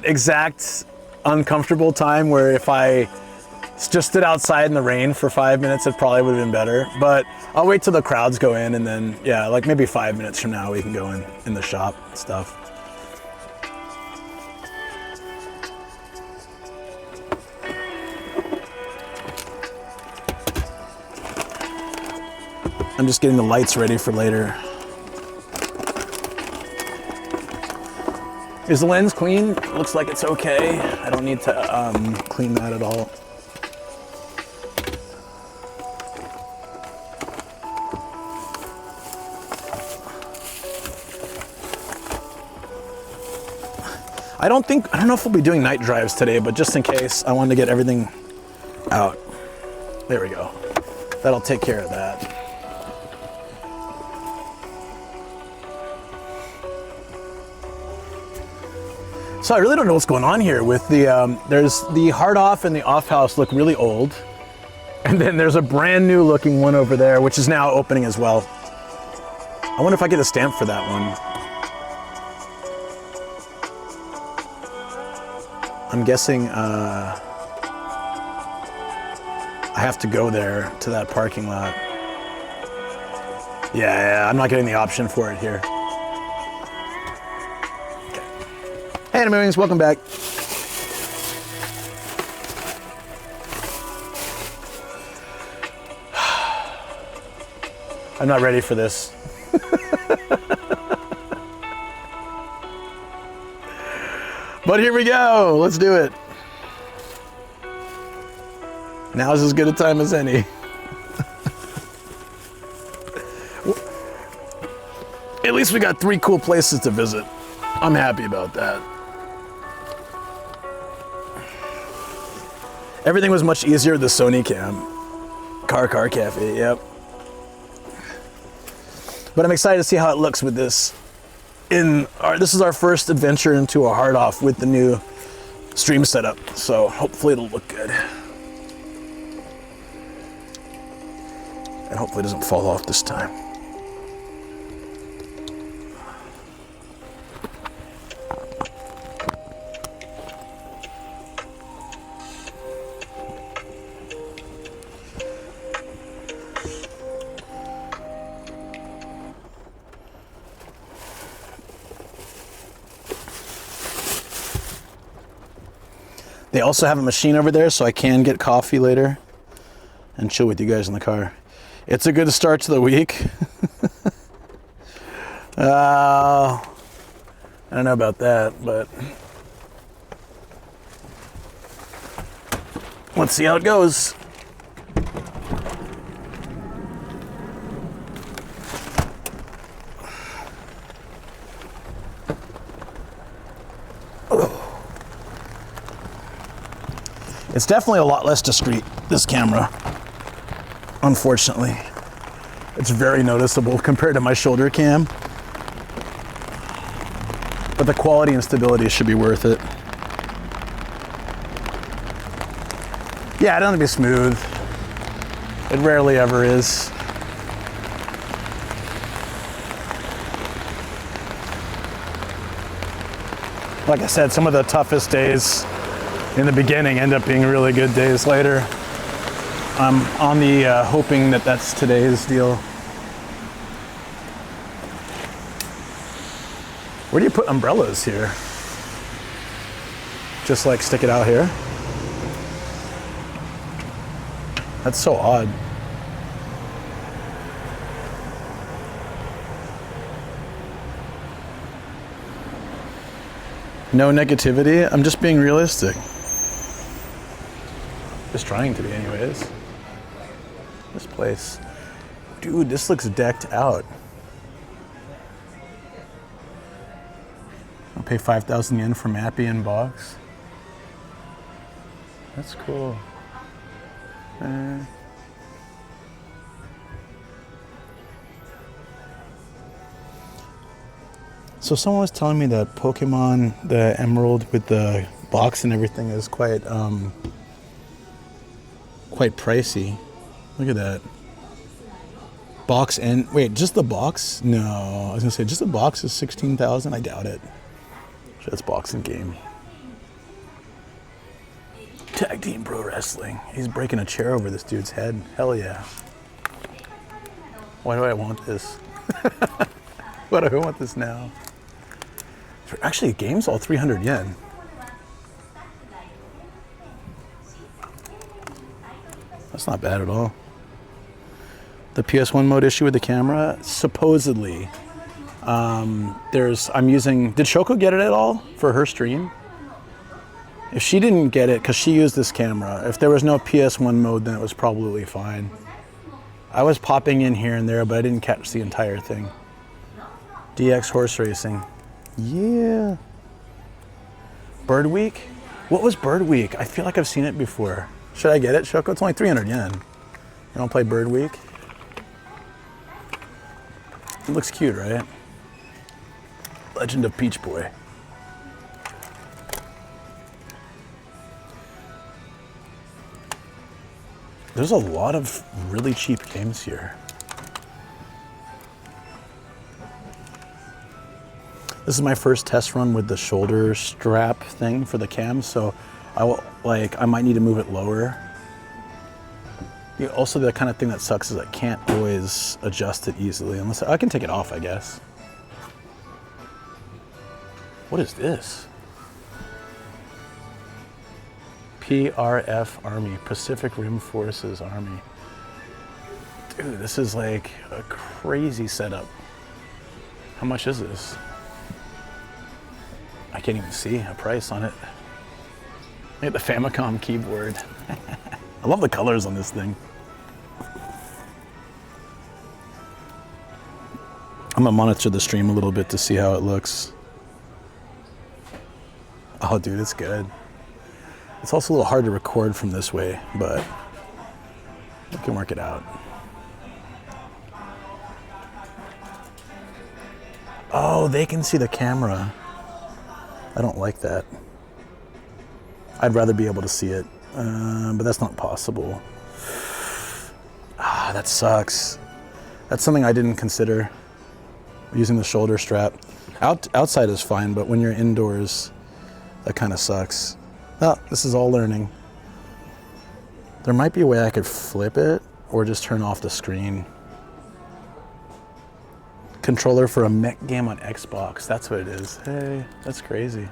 A: exact uncomfortable time where if I just stood outside in the rain for 5 minutes, it probably would have been better. But I'll wait till the crowds go in, and then, yeah, like maybe 5 minutes from now we can go in the shop and stuff. I'm just getting the lights ready for later. Is the lens clean? Looks like it's okay. I don't need to clean that at all. I don't know if we'll be doing night drives today, but just in case, I wanted to get everything out. There we go. That'll take care of that. So I really don't know what's going on here with the, there's the hard off and the off house look really old. And then there's a brand new looking one over there, which is now opening as well. I wonder if I get a stamp for that one. I'm guessing I have to go there to that parking lot. Yeah, I'm not getting the option for it here. Hey, Animarians, welcome back. I'm not ready for this. But here we go. Let's do it. Now's as good a time as any. At least we got 3 cool places to visit. I'm happy about that. Everything was much easier with the Sony cam. Car Cafe, yep. But I'm excited to see how it looks with this. This is our first adventure into a hard off with the new stream setup, so hopefully it'll look good. And hopefully it doesn't fall off this time. They also have a machine over there, so I can get coffee later and chill with you guys in the car. It's a good start to the week. I don't know about that, but let's see how it goes. It's definitely a lot less discreet, this camera, unfortunately. It's very noticeable compared to my shoulder cam. But the quality and stability should be worth it. Yeah, I don't want to be smooth. It rarely ever is. Like I said, some of the toughest days in the beginning end up being really good days later. I'm on the hoping that that's today's deal. Where do you put umbrellas here? Just like stick it out here? That's so odd. No negativity, I'm just being realistic. Just trying to be anyways. This place. Dude, this looks decked out. I'll pay 5,000 yen for Mappy and box. That's cool. So someone was telling me that Pokemon, the Emerald with the box and everything is quite pricey. Look at that. Box and wait, just the box? No, I was gonna say just the box is 16,000. I doubt it. Sure, that's box and game. Tag Team Pro Wrestling. He's breaking a chair over this dude's head. Hell yeah. Why do I want this? Why do I want this now? Actually, the game's all 300 yen. That's not bad at all. The PS1 mode issue with the camera, supposedly, I'm using, did Shoko get it at all for her stream? If she didn't get it, because she used this camera, if there was no PS1 mode, then it was probably fine. I was popping in here and there, but I didn't catch the entire thing. DX Horse Racing. Yeah. Bird Week? What was Bird Week? I feel like I've seen it before. Should I get it, Shoko? It's only 300 yen. You don't play Bird Week? It looks cute, right? Legend of Peach Boy. There's a lot of really cheap games here. This is my first test run with the shoulder strap thing for the cam, so I might need to move it lower. Yeah, also, the kind of thing that sucks is I can't always adjust it easily, unless I can take it off, I guess. What is this? PRF Army, Pacific Rim Forces Army. Dude, this is like a crazy setup. How much is this? I can't even see a price on it. Look at the Famicom keyboard. I love the colors on this thing. I'm gonna monitor the stream a little bit to see how it looks. Oh, dude, it's good. It's also a little hard to record from this way, but we can work it out. Oh, they can see the camera. I don't like that. I'd rather be able to see it, but that's not possible. Ah, that sucks. That's something I didn't consider, using the shoulder strap. Outside is fine, but when you're indoors, that kind of sucks. Oh, this is all learning. There might be a way I could flip it or just turn off the screen. Controller for a mech game on Xbox. That's what it is. Hey, that's crazy.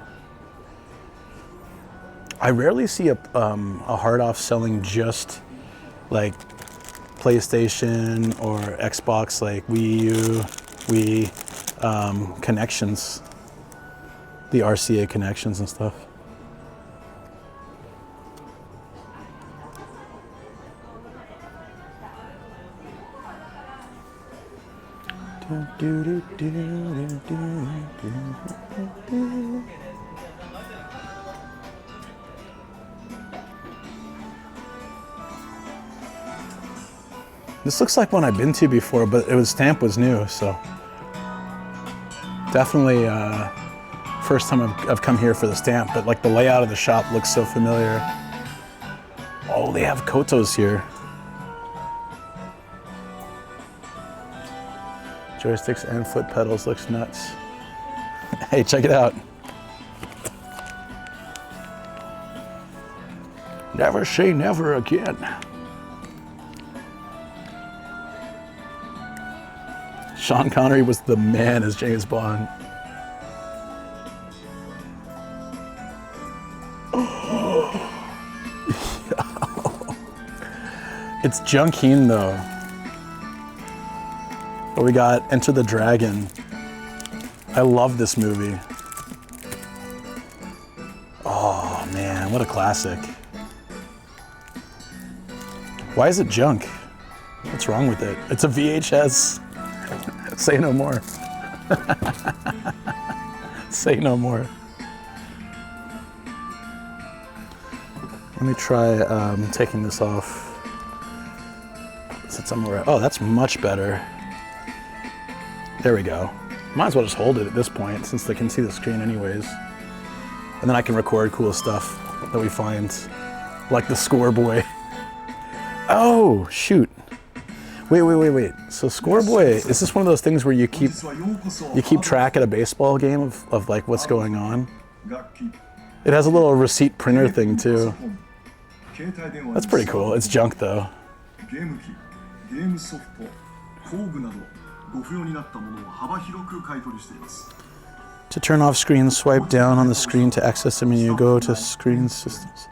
A: I rarely see a hard off selling just like PlayStation or Xbox, like Wii U, Wii connections, the RCA connections and stuff. This looks like one I've been to before, but stamp was new, so definitely first time I've come here for the stamp. But like the layout of the shop looks so familiar. Oh, they have Kotos here. Joysticks and foot pedals, looks nuts. Hey, check it out. Never say never again. Sean Connery was the man as James Bond. It's Junkeen though. But we got Enter the Dragon. I love this movie. Oh man, what a classic. Why is it junk? What's wrong with it? It's a VHS. Say no more. Say no more. Let me try taking this off. Sit somewhere. Oh, that's much better. There we go. Might as well just hold it at this point since they can see the screen anyways. And then I can record cool stuff that we find, like the score boy. Oh, shoot. Wait. So Scoreboy, is this one of those things where you keep track at a baseball game of like what's going on? It has a little receipt printer thing too. That's pretty cool. It's junk though. To turn off screens, swipe down on the screen to access the menu. Go to screen systems.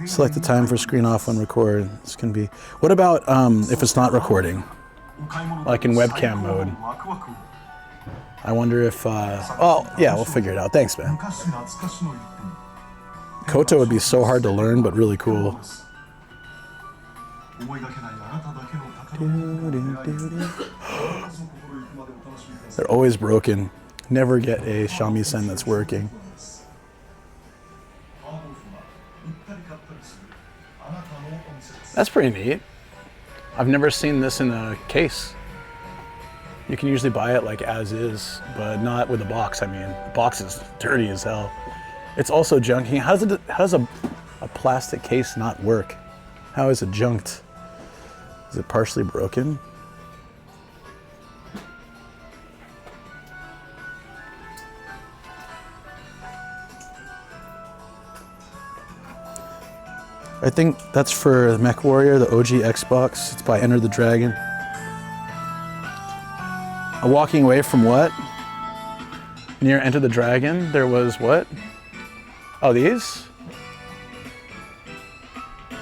A: Select the time for screen off when record. This can be. What about if it's not recording? Like in webcam mode. I wonder if. Oh, yeah, we'll figure it out. Thanks, man. Koto would be so hard to learn, but really cool. They're always broken. Never get a shamisen that's working. That's pretty neat. I've never seen this in a case. You can usually buy it like as is, but not with a box. I mean, the box is dirty as hell. It's also junky. How does a plastic case not work? How is it junked? Is it partially broken? I think that's for Mech Warrior, the OG Xbox. It's by Enter the Dragon. Walking away from what? Near Enter the Dragon, there was what? Oh, these?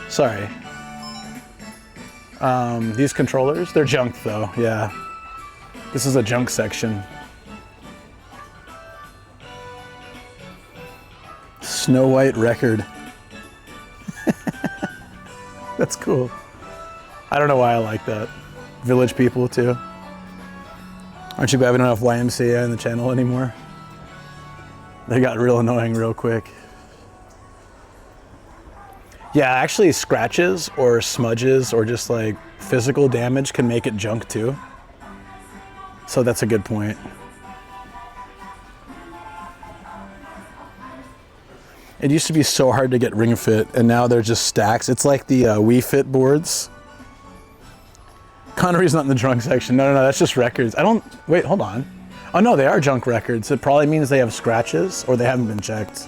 A: Sorry. These controllers, they're junk though, yeah. This is a junk section. Snow White record. That's cool. I don't know why I like that. Village People too. Aren't you glad we don't have YMCA on the channel anymore? They got real annoying real quick. Yeah, actually scratches or smudges or just like physical damage can make it junk too. So that's a good point. It used to be so hard to get Ring Fit, and now they're just stacks. It's like the Wii Fit boards. Connery's not in the junk section. No, that's just records. Wait, hold on. Oh no, they are junk records. It probably means they have scratches or they haven't been checked.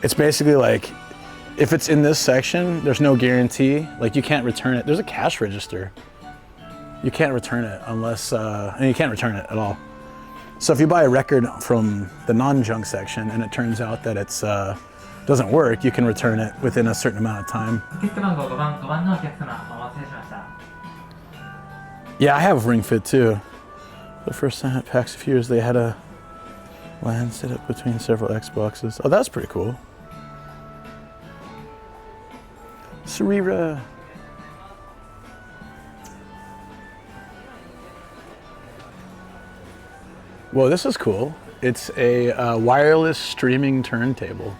A: It's basically like, if it's in this section, there's no guarantee. Like you can't return it. There's a cash register. You can't return it unless, and you can't return it at all. So if you buy a record from the non-junk section and it turns out that it's doesn't work, you can return it within a certain amount of time. Yeah, I have Ring Fit too. The first time at PAX of Years, they had a LAN set up between several Xboxes. Oh, that's pretty cool. Sarira. Whoa, this is cool. It's a wireless streaming turntable.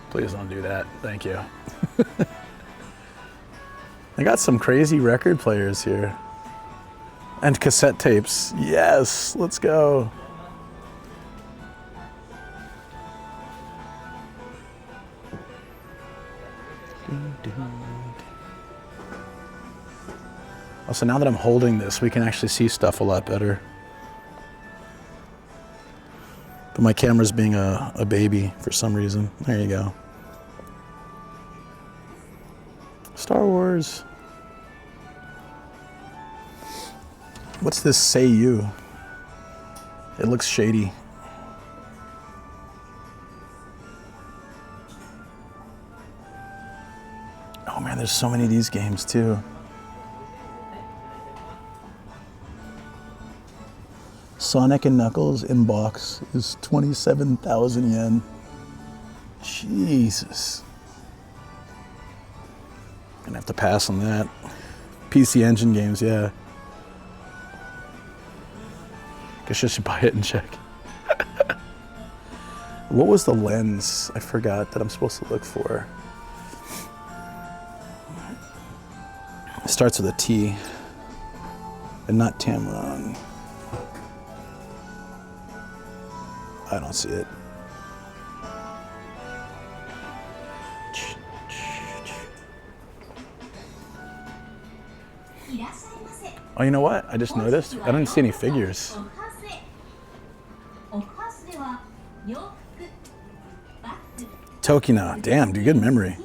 A: Please don't do that. Thank you. I got some crazy record players here. And cassette tapes. Yes, let's go. Oh, so now that I'm holding this, we can actually see stuff a lot better. But my camera's being a baby for some reason. There you go. Star Wars. What's this Say You? It looks shady. Oh man, there's so many of these games too. Sonic and Knuckles in box is 27,000 yen. Jesus. Gonna have to pass on that. PC Engine games, yeah. Guess I should buy it and check. What was the lens? I forgot that I'm supposed to look for. It starts with a T and not Tamron. I don't see it. Oh, you know what? I just noticed. I didn't see any figures. Tokina. Damn, dude, good memory.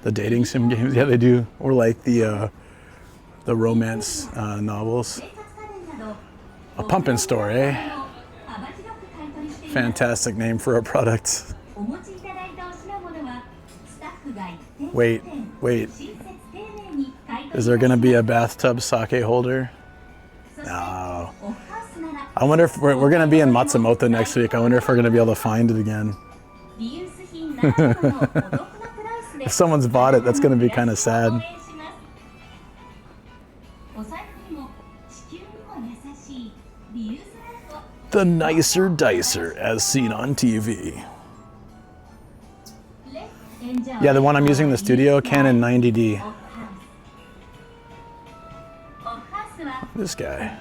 A: The dating sim games, yeah, they do. Or like the romance novels. A pumpkin store, eh? Fantastic name for a product. Wait. Is there gonna be a bathtub sake holder? No. I wonder if we're gonna be in Matsumoto next week. I wonder if we're gonna be able to find it again. If someone's bought it, that's gonna be kind of sad. The nicer dicer as seen on TV. Yeah, the one I'm using in the studio, Canon 90D. This guy.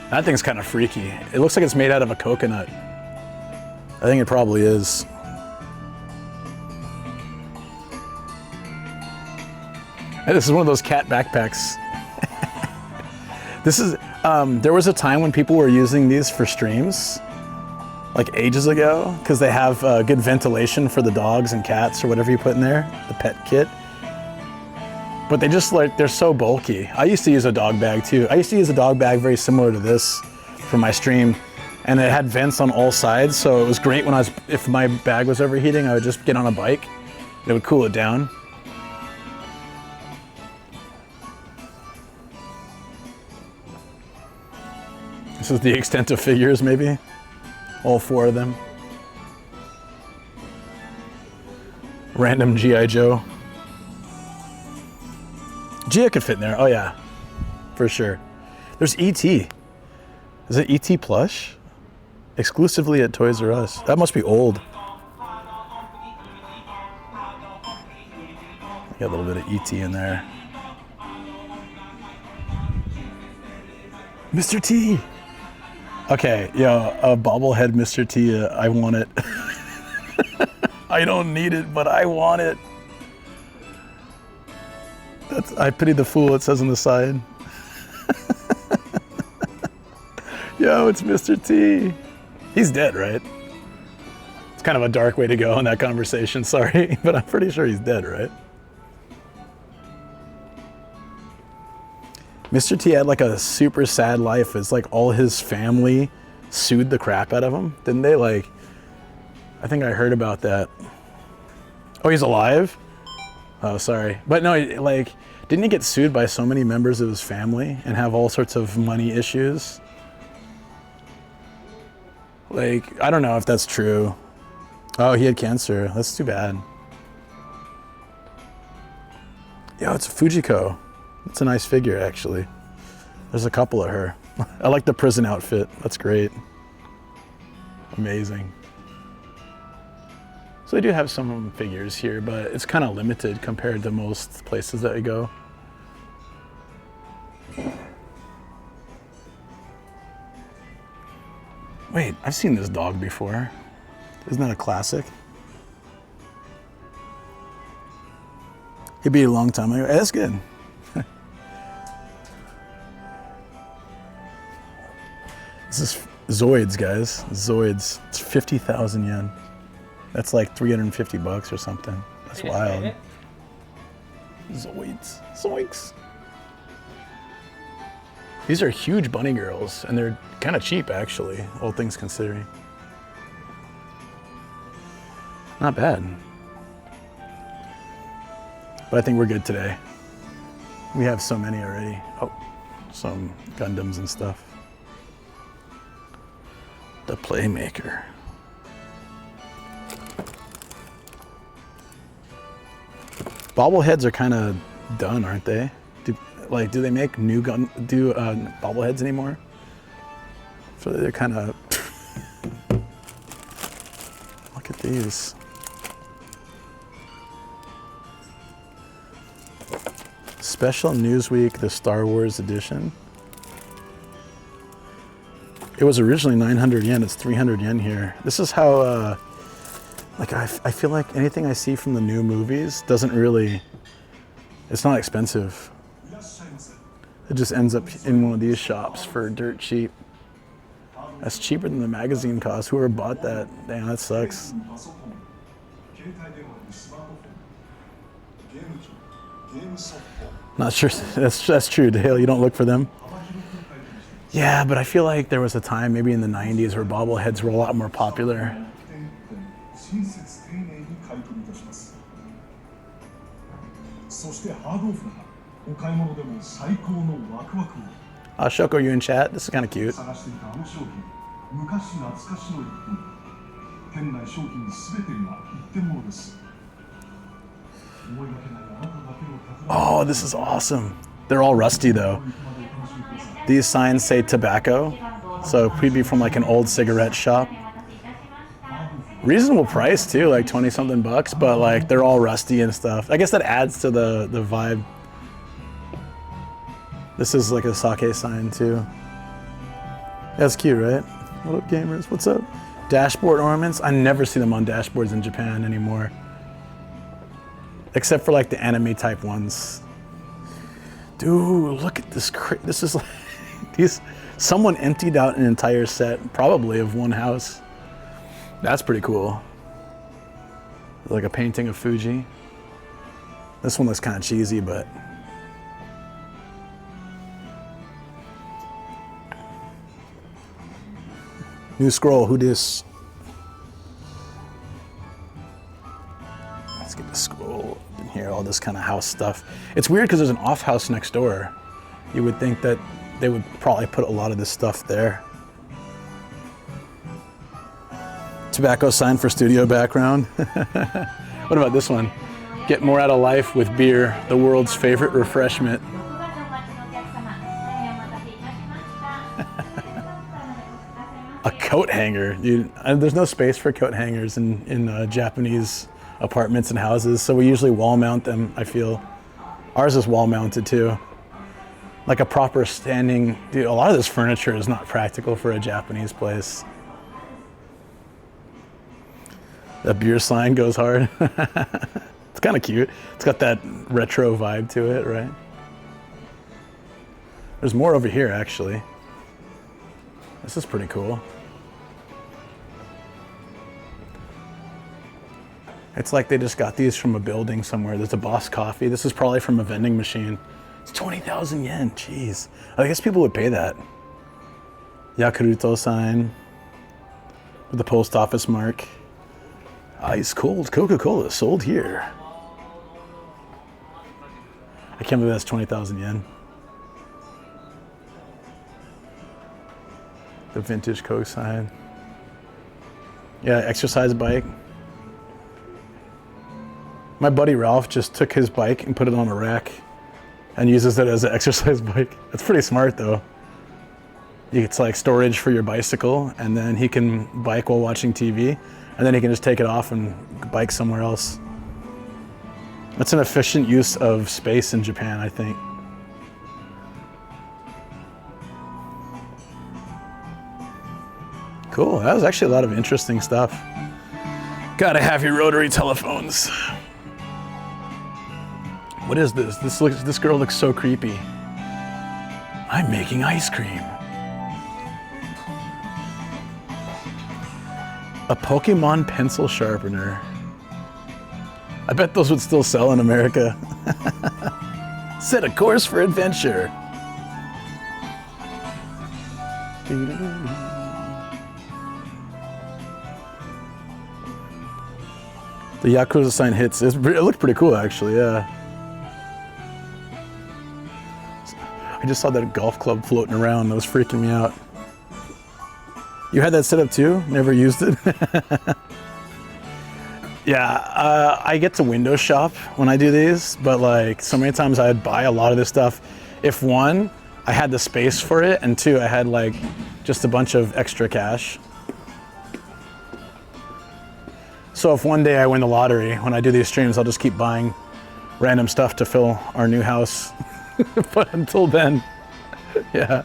A: That thing's kind of freaky. It looks like it's made out of a coconut. I think it probably is. Hey, this is one of those cat backpacks. This is, there was a time when people were using these for streams, like ages ago, because they have good ventilation for the dogs and cats or whatever you put in there, the pet kit. But they just like, they're so bulky. I used to use a dog bag too. I used to use a dog bag very similar to this for my stream, and it had vents on all sides, so it was great when if my bag was overheating, I would just get on a bike. It would cool it down. This is the extent of figures, maybe. All 4 of them. Random G.I. Joe. Gia could fit in there. Oh yeah, for sure. There's E.T. Is it E.T. plush? Exclusively at Toys R Us. That must be old. Got a little bit of E.T. in there. Mr. T. Okay, yo, a bobblehead Mr. T, I want it. I don't need it, but I want it. I pity the fool, it says on the side. Yo, it's Mr. T. He's dead, right? It's kind of a dark way to go in that conversation, sorry, but I'm pretty sure he's dead, right? Mr. T had like a super sad life. It's like all his family sued the crap out of him, didn't they? Like, I think I heard about that. Oh, he's alive? Oh, sorry. But no, like, didn't he get sued by so many members of his family and have all sorts of money issues? Like, I don't know if that's true. Oh, he had cancer. That's too bad. Yo, it's a Fujiko. It's a nice figure, actually. There's a couple of her. I like the prison outfit. That's great. Amazing. So I do have some figures here, but it's kind of limited compared to most places that I go. Wait, I've seen this dog before. Isn't that a classic? He beat a long time ago. Hey, that's good. This is Zoids, guys. Zoids. It's 50,000 yen. That's like 350 bucks or something. That's wild. Zoids. Zoinks. These are huge bunny girls, and they're kind of cheap, actually, all things considering. Not bad. But I think we're good today. We have so many already. Oh, some Gundams and stuff. The Playmaker. Bobbleheads are kind of done, aren't they? Do they make new bobbleheads anymore? So they're kind of. Look at these. Special Newsweek, the Star Wars edition. It was originally 900 yen. It's 300 yen here. This is how Like I feel like anything I see from the new movies doesn't really, it's not expensive. It just ends up in one of these shops for dirt cheap. That's cheaper than the magazine cost. Whoever bought that, damn, that sucks. Not sure, that's true, Dale, you don't look for them. Yeah, but I feel like there was a time, maybe in the 90s, where bobbleheads were a lot more popular. Shoko, you in chat? This is kind of cute. Oh, this is awesome. They're all rusty though. These signs say tobacco, so it could be from like an old cigarette shop. Reasonable price too, like 20 something bucks, but like they're all rusty and stuff. I guess that adds to the vibe. This is like a sake sign too. That's cute, right? What up, gamers? What's up? Dashboard ornaments. I never see them on dashboards in Japan anymore, except for like the anime type ones. Dude, look at this. This is like these. Someone emptied out an entire set, probably of one house. That's pretty cool. Like a painting of Fuji. This one looks kind of cheesy, but. New scroll, who dis? Let's get the scroll in here, all this kind of house stuff. It's weird because there's an off house next door. You would think that they would probably put a lot of this stuff there. Tobacco sign for studio background. What about this one? Get more out of life with beer, the world's favorite refreshment. A coat hanger, dude. There's no space for coat hangers in Japanese apartments and houses, so we usually wall mount them, I feel. Ours is wall mounted too. Like a proper standing, dude, a lot of this furniture is not practical for a Japanese place. That beer sign goes hard. It's kind of cute. It's got that retro vibe to it, right? There's more over here, actually. This is pretty cool. It's like they just got these from a building somewhere. There's a Boss Coffee. This is probably from a vending machine. It's 20,000 yen, jeez. I guess people would pay that. Yakuruto sign with the post office mark. Ice cold Coca-Cola sold here. I can't believe that's 20,000 yen. The vintage Coke sign. Yeah, exercise bike. My buddy Ralph just took his bike and put it on a rack and uses it as an exercise bike. That's pretty smart though. It's like storage for your bicycle, and then he can bike while watching TV, and then he can just take it off and bike somewhere else. That's an efficient use of space in Japan, I think. Cool, that was actually a lot of interesting stuff. Gotta have your rotary telephones. What is this? This girl looks so creepy. I'm making ice cream. A Pokemon pencil sharpener. I bet those would still sell in America. Set a course for adventure. The Yakuza sign hits. It looked pretty cool, actually, yeah. I just saw that golf club floating around. That was freaking me out. You had that set up too? Never used it? Yeah, I get to window shop when I do these, but like so many times I'd buy a lot of this stuff. If one, I had the space for it, and two, I had like just a bunch of extra cash. So if one day I win the lottery, when I do these streams, I'll just keep buying random stuff to fill our new house. But until then, yeah.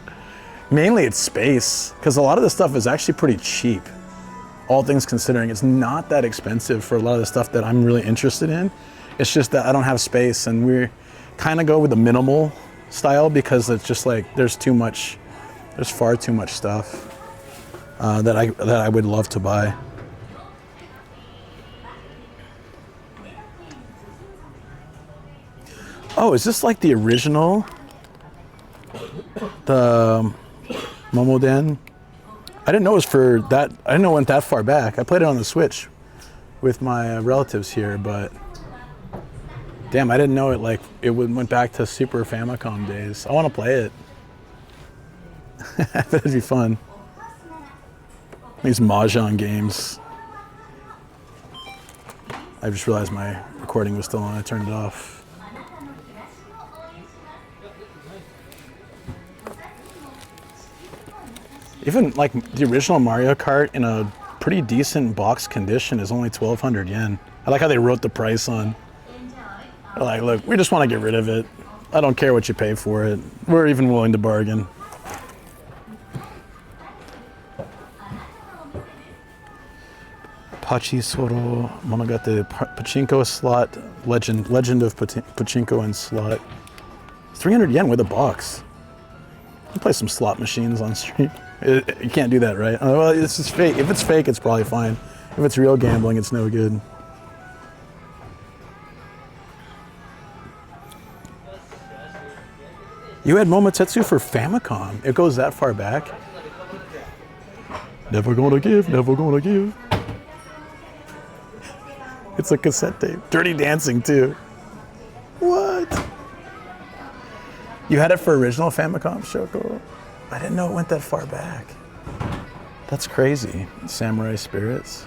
A: Mainly it's space, because a lot of this stuff is actually pretty cheap. all things considering, it's not that expensive for a lot of the stuff that I'm really interested in. It's just that I don't have space, and we kind of go with the minimal style because it's just like there's far too much stuff that I would love to buy. Oh, is this like the original? The Momoden? I didn't know it was for that. I didn't know it went that far back. I played it on the Switch with my relatives here, but damn, I didn't know it went back to Super Famicom days. I want to play it. That'd be fun. These Mahjong games. I just realized my recording was still on. I turned it off. Even like the original Mario Kart in a pretty decent box condition is only 1,200 yen. I like how they wrote the price on. They're like, look, we just want to get rid of it. I don't care what you pay for it. We're even willing to bargain. Pachisoro Monogatari Pachinko Slot Legend of Pachinko and Slot. 300 yen with a box. You play some slot machines on stream. You can't do that, right? Well, it's just fake. If it's fake, it's probably fine. If it's real gambling, it's no good. You had Momotetsu for Famicom. It goes that far back. Never gonna give, never gonna give. It's a cassette tape. Dirty Dancing too. What? You had it for original Famicom, Shoko? I didn't know it went that far back. That's crazy. Samurai Spirits.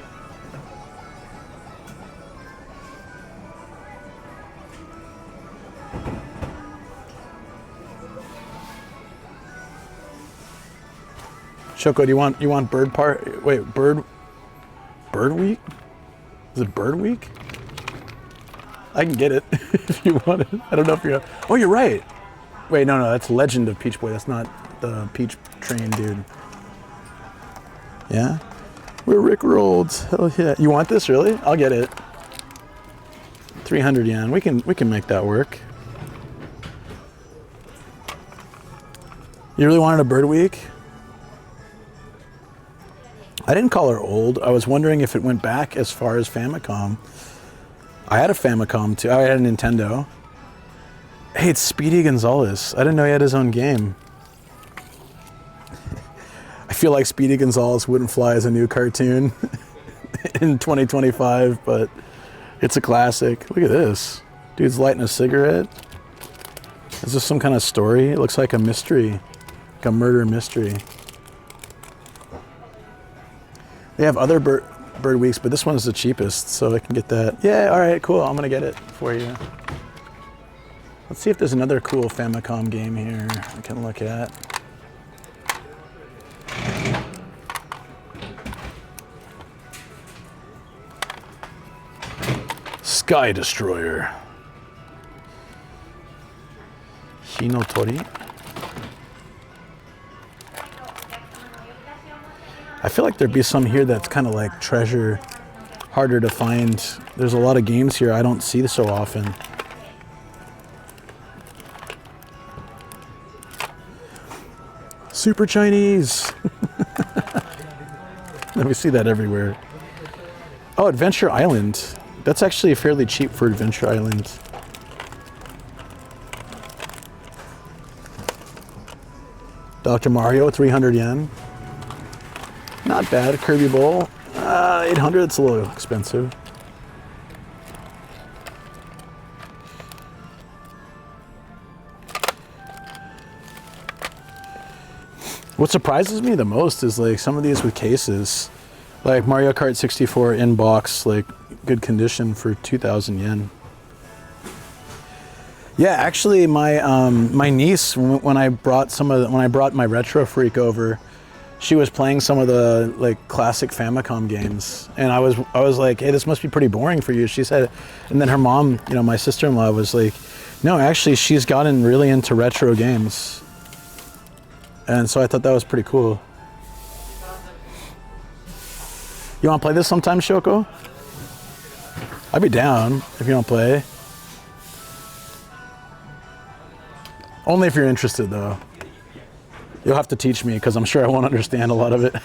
A: Shoko, do you want Bird Part? Wait, Bird Week? Is it Bird Week? I can get it if you want it. I don't know if you're. Oh, you're right. Wait, no, that's Legend of Peach Boy. That's not the Peach Train dude. Yeah, we're Rickrolled. Hell yeah! You want this really? I'll get it. 300 yen. We can make that work. You really wanted a Bird Week? I didn't call her old. I was wondering if it went back as far as Famicom. I had a Famicom too. I had a Nintendo. Hey, it's Speedy Gonzalez. I didn't know he had his own game. I feel like Speedy Gonzalez wouldn't fly as a new cartoon in 2025, but it's a classic. Look at this. Dude's lighting a cigarette. Is this some kind of story? It looks like a mystery, like a murder mystery. They have other bird weeks, but this one's the cheapest, so I can get that. Yeah, all right, cool. I'm gonna get it for you. Let's see if there's another cool Famicom game here I can look at. Sky Destroyer. Hinotori. I feel like there'd be some here that's kind of like treasure, harder to find. There's a lot of games here I don't see so often. Super Chinese. We see that everywhere. Oh, Adventure Island. That's actually fairly cheap for Adventure Island. Dr. Mario, 300 yen. Not bad. Kirby Bowl, 800. It's a little expensive. What surprises me the most is like some of these with cases, like Mario Kart 64 in box, like good condition for 2,000 yen. Yeah, actually, my niece, when I brought my Retro Freak over, she was playing some of the like classic Famicom games, and I was like, hey, this must be pretty boring for you. She said, and then her mom, my sister-in-law was like, no, actually, she's gotten really into retro games, and so I thought that was pretty cool. You want to play this sometime, Shoko? I'd be down if you don't play. Only if you're interested, though. You'll have to teach me because I'm sure I won't understand a lot of it.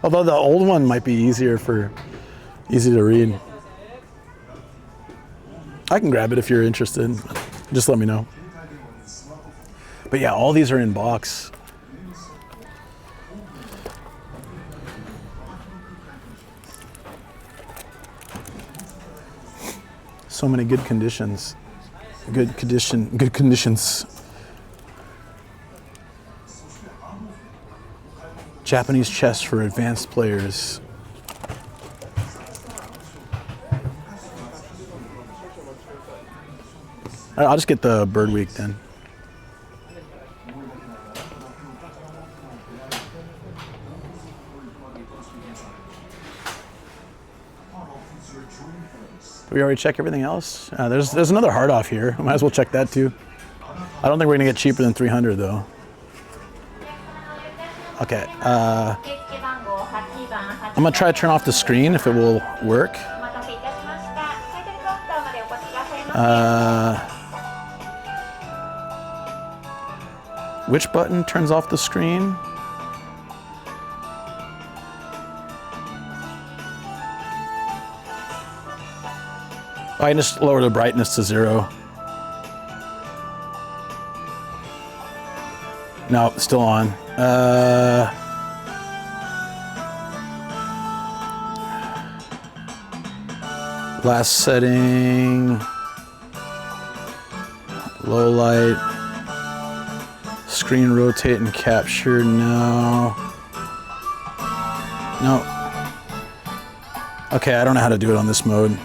A: Although the old one might be easy to read. I can grab it if you're interested. Just let me know. But yeah, all these are in box. So many good conditions. Good conditions. Japanese chess for advanced players. All right, I'll just get the Bird Week then. Did we already check everything else? There's another hard off here. Might as well check that too. I don't think we're gonna get cheaper than 300 though. Okay. I'm gonna try to turn off the screen if it will work. Which button turns off the screen? I can just lower the brightness to 0. No, it's still on. Last setting. Low light. Screen rotate and capture. No. No. Okay, I don't know how to do it on this mode.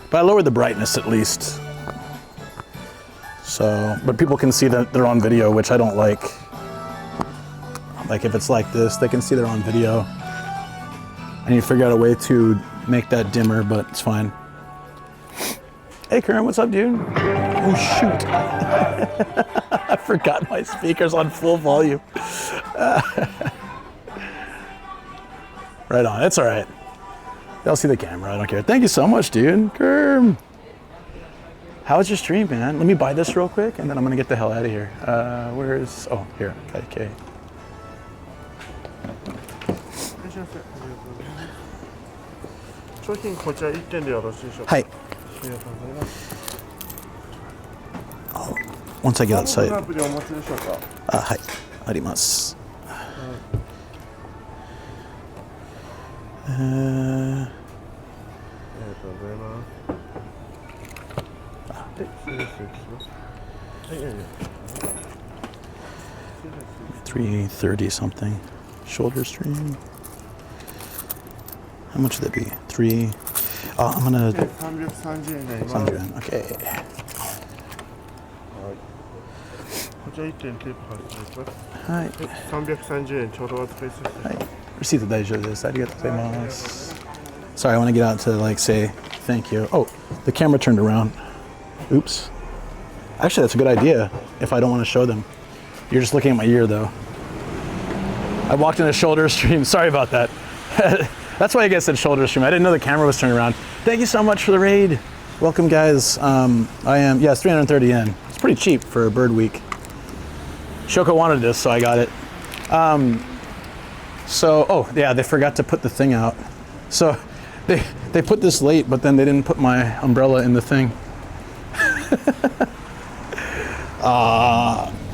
A: But I lowered the brightness at least. So, but people can see that they're on video, which I don't like. Like if it's like this, they can see they're on video. I need to figure out a way to make that dimmer, but it's fine. Hey Karen, what's up, dude? Oh shoot. I forgot my speaker's on full volume. Right on, it's all right. They'll see the camera, I don't care. Thank you so much, dude. Kerm. How was your stream, man? Let me buy this real quick and then I'm gonna get the hell out of here. Oh, here, okay. Hi. Once I get outside. Hi, あります。$330 something. Shoulder stream. How much would that be? I'm gonna. 330円になります。330円。Okay.
E: こちら1点テープ貼っていきます。
A: はい。
E: 330円ちょうどお預かりさせて。はい。
A: Receipt 大丈夫です。ありがとうございます。Sorry, I want to get out to like say thank you. Oh, the camera turned around. Oops. Actually, that's a good idea if I don't want to show them. You're just looking at my ear though. I walked in a shoulder stream. Sorry about that. That's why I guess said shoulder stream. I didn't know the camera was turning around. Thank you so much for the raid. Welcome, guys. It's 330 yen. It's pretty cheap for a Bird Week. Shoko wanted this, so I got it. They forgot to put the thing out. So they put this late, but then they didn't put my umbrella in the thing.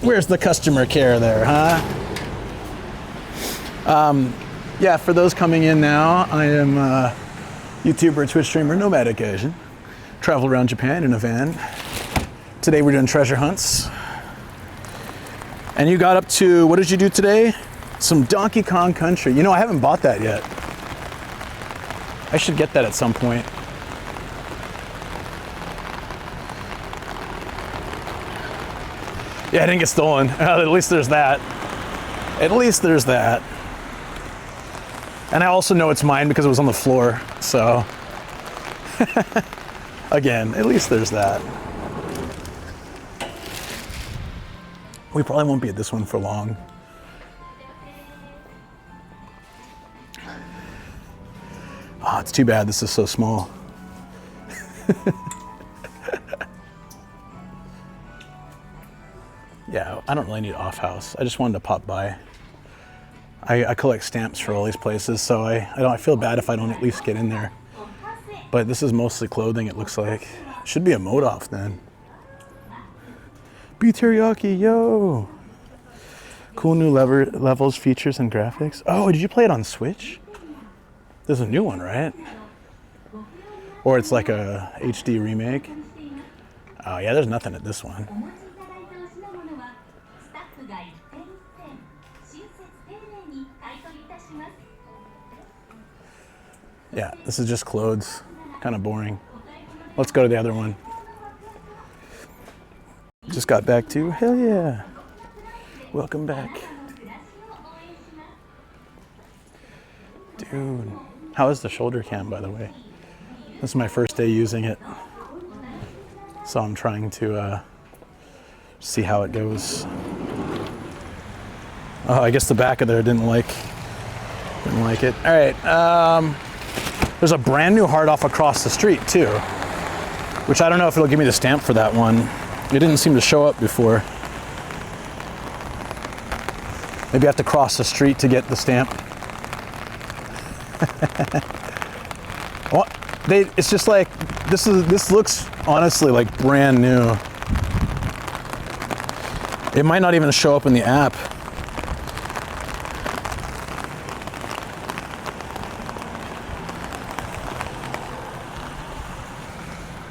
A: Where's the customer care there, huh? For those coming in now, I am a YouTuber, Twitch streamer, nomadic Asian. Travel around Japan in a van. Today we're doing treasure hunts. And you got up to, what did you do today? Some Donkey Kong Country. You know, I haven't bought that yet. I should get that at some point. Yeah, I didn't get stolen. At least there's that. And I also know it's mine because it was on the floor, so. Again, at least there's that. We probably won't be at this one for long. it's too bad this is so small. Yeah, I don't really need off house. I just wanted to pop by. I collect stamps for all these places, so I feel bad if I don't at least get in there. But this is mostly clothing, it looks like. Should be a mode off then. Beef teriyaki, yo! Cool new levels, features, and graphics. Oh, did you play it on Switch? There's a new one, right? Or it's like a HD remake. Oh yeah, there's nothing at this one. Yeah, this is just clothes. Kind of boring. Let's go to the other one. Just got back to, hell yeah. Welcome back. Dude, how is the shoulder cam, by the way? This is my first day using it. So I'm trying to see how it goes. Oh, I guess the back of there didn't like it. All right, there's a brand new hard off across the street too, which I don't know if it'll give me the stamp for that one. It didn't seem to show up before. Maybe I have to cross the street to get the stamp. Well, it's just like, this looks honestly like brand new. It might not even show up in the app.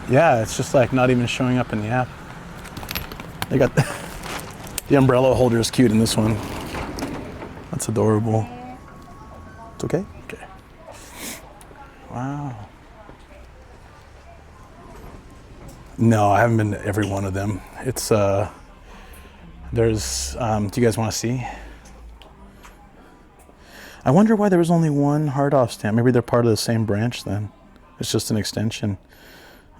A: Yeah, it's just like not even showing up in the app. They got the umbrella holder is cute in this one. That's adorable. It's okay? Okay. Wow. No, I haven't been to every one of them. It's, there's, do you guys want to see? I wonder why there was only one hard off stamp. Maybe they're part of the same branch then. It's just an extension.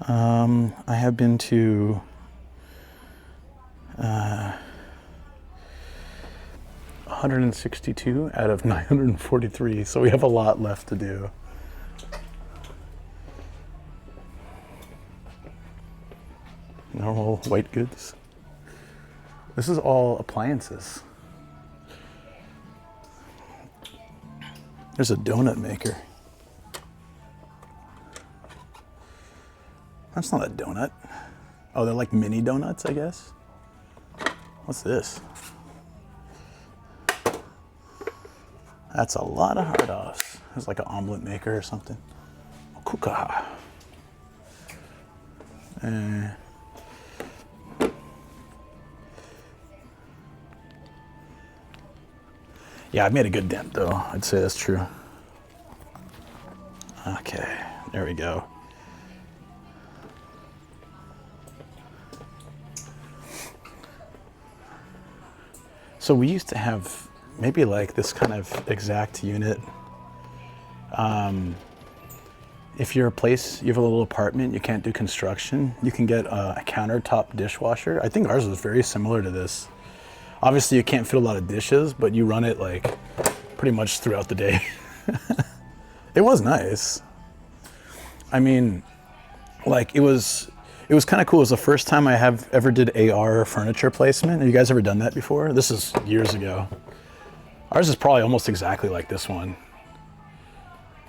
A: I have been to, 162 out of 943, so we have a lot left to do. Normal white goods. This is all appliances. There's a donut maker. That's not a donut. Oh, they're like mini donuts, I guess. What's this? That's a lot of hard offs. It's like an omelet maker or something. Kuka. Yeah, I've made a good dent though. I'd say that's true. Okay, there we go. So we used to have maybe like this kind of exact unit. If you're a place, you have a little apartment, you can't do construction, you can get a countertop dishwasher. I think ours was very similar to this. Obviously you can't fit a lot of dishes, but you run it like pretty much throughout the day. It was nice. I mean, like it was kind of cool. It was the first time I ever did AR furniture placement. Have you guys ever done that before? This is years ago. Ours is probably almost exactly like this one.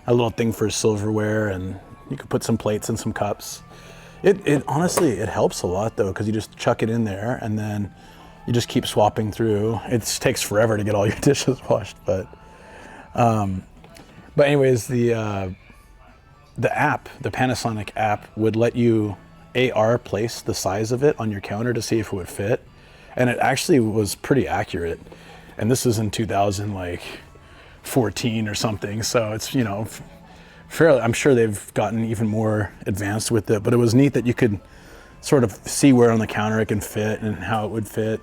A: A little thing for silverware, and you could put some plates and some cups. It honestly, it helps a lot though, because you just chuck it in there and then you just keep swapping through. It takes forever to get all your dishes washed, but anyways, the app, the Panasonic app, would let you AR place the size of it on your counter to see if it would fit, and it actually was pretty accurate. And this is in 2014 or something, so it's, you know, fairly, I'm sure they've gotten even more advanced with it, but it was neat that you could sort of see where on the counter it can fit and how it would fit.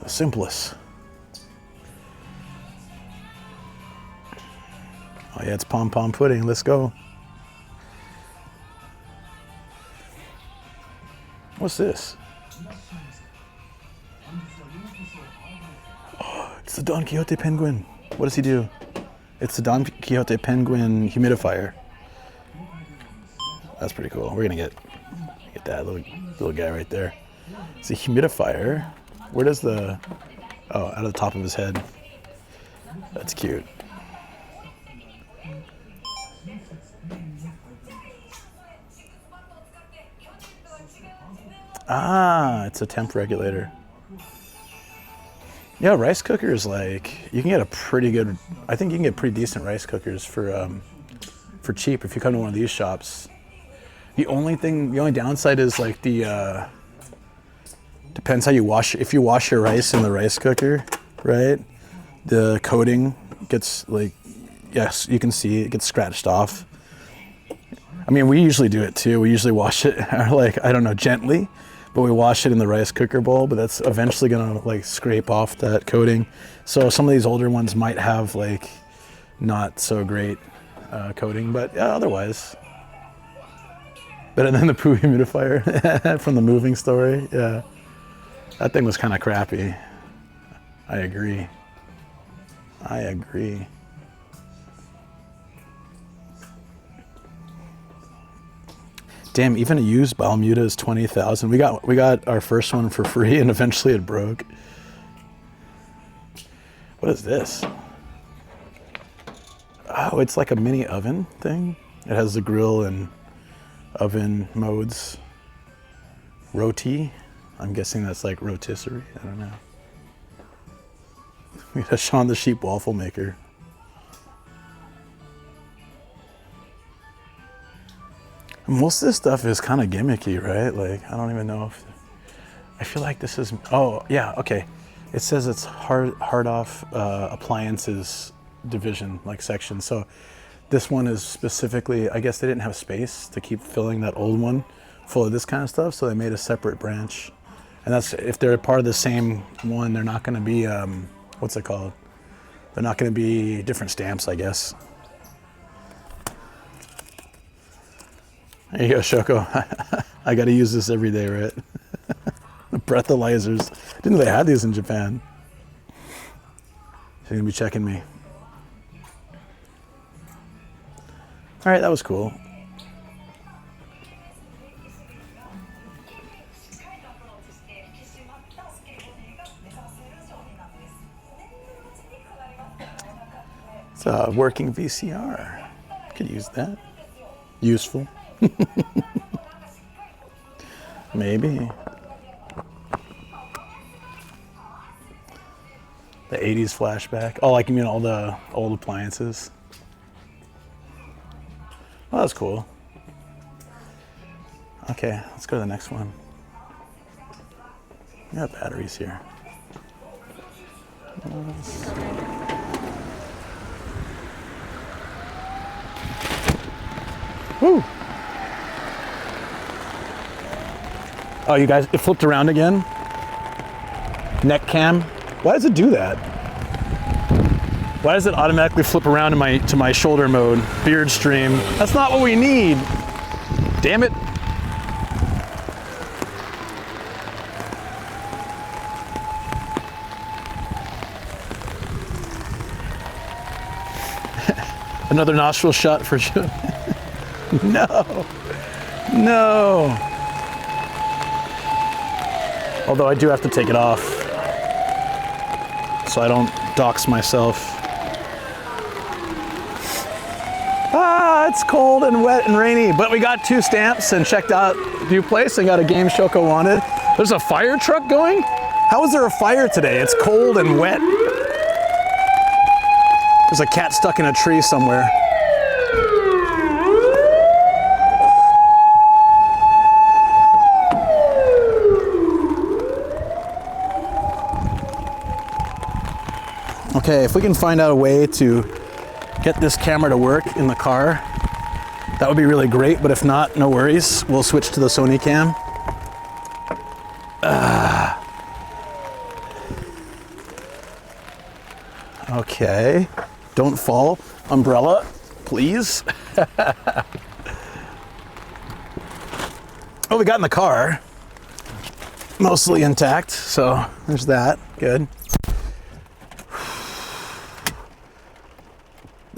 A: The simplest. Oh yeah, it's pom pom pudding. Let's go. What's this? It's the Don Quixote penguin. What does he do? It's the Don Quixote penguin humidifier. That's pretty cool. We're gonna get that little guy right there. It's a humidifier. Where does the... Oh, out of the top of his head. That's cute. Ah, it's a temp regulator. Yeah, rice cookers, like, you can get a pretty good... I think you can get pretty decent rice cookers for cheap if you come to one of these shops. The only downside is like the... depends how you wash. If you wash your rice in the rice cooker, right? The coating gets like, yes, you can see it gets scratched off. I mean, we usually do it too. We usually wash it like, I don't know, gently, but we wash it in the rice cooker bowl, but that's eventually gonna like scrape off that coating. So some of these older ones might have like not so great coating, but yeah, otherwise. Better than the poo humidifier from the moving story, yeah. That thing was kind of crappy. I agree. Damn, even a used Balmuda is 20,000. We got our first one for free, and eventually it broke. What is this? Oh, it's like a mini oven thing. It has the grill and oven modes. Roti. I'm guessing that's like rotisserie. I don't know. We got a Shaun the Sheep waffle maker. Most of this stuff is kind of gimmicky, right? Like, I don't even know if... I feel like this is... Oh, yeah, okay. It says it's hard off appliances division, like section. So this one is specifically... I guess they didn't have space to keep filling that old one full of this kind of stuff, so they made a separate branch. And that's... If they're part of the same one, they're not going to be... what's it called? They're not going to be different stamps, I guess. There you go, Shoko. I got to use this every day, right? The breathalyzers. Didn't know they had these in Japan. She's going to be checking me. All right, that was cool. It's a working VCR. Could use that. Useful. Maybe. The 80s flashback. Oh, like you mean all the old appliances? Oh, that's cool. Okay, let's go to the next one. We got batteries here. Woo! Oh, you guys, it flipped around again? Neck cam? Why does it do that? Why does it automatically flip around to my shoulder mode? Beard stream. That's not what we need. Damn it. Another nostril shot for sure. No. No. Although I do have to take it off so I don't dox myself. Ah, it's cold and wet and rainy, but we got 2 stamps and checked out new place and got a game Shoko wanted. There's a fire truck going? How is there a fire today? It's cold and wet. There's a cat stuck in a tree somewhere. Okay, if we can find out a way to get this camera to work in the car, that would be really great, but if not, no worries. We'll switch to the Sony cam. Okay, don't fall. Umbrella, please. Oh, we got in the car. Mostly intact, so there's that, good.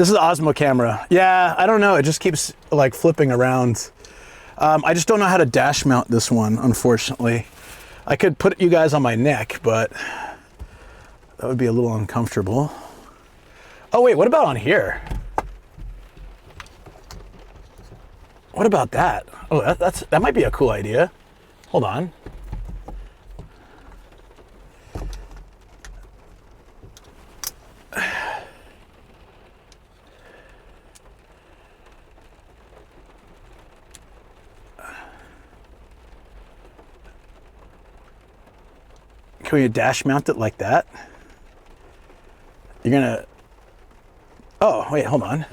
A: This is the Osmo camera. Yeah, I don't know. It just keeps like flipping around. I just don't know how to dash mount this one, unfortunately. I could put you guys on my neck, but that would be a little uncomfortable. Oh wait, what about on here? What about that? Oh, that might be a cool idea. Hold on. Can we dash mount it like that? You're gonna... Oh, wait, hold on.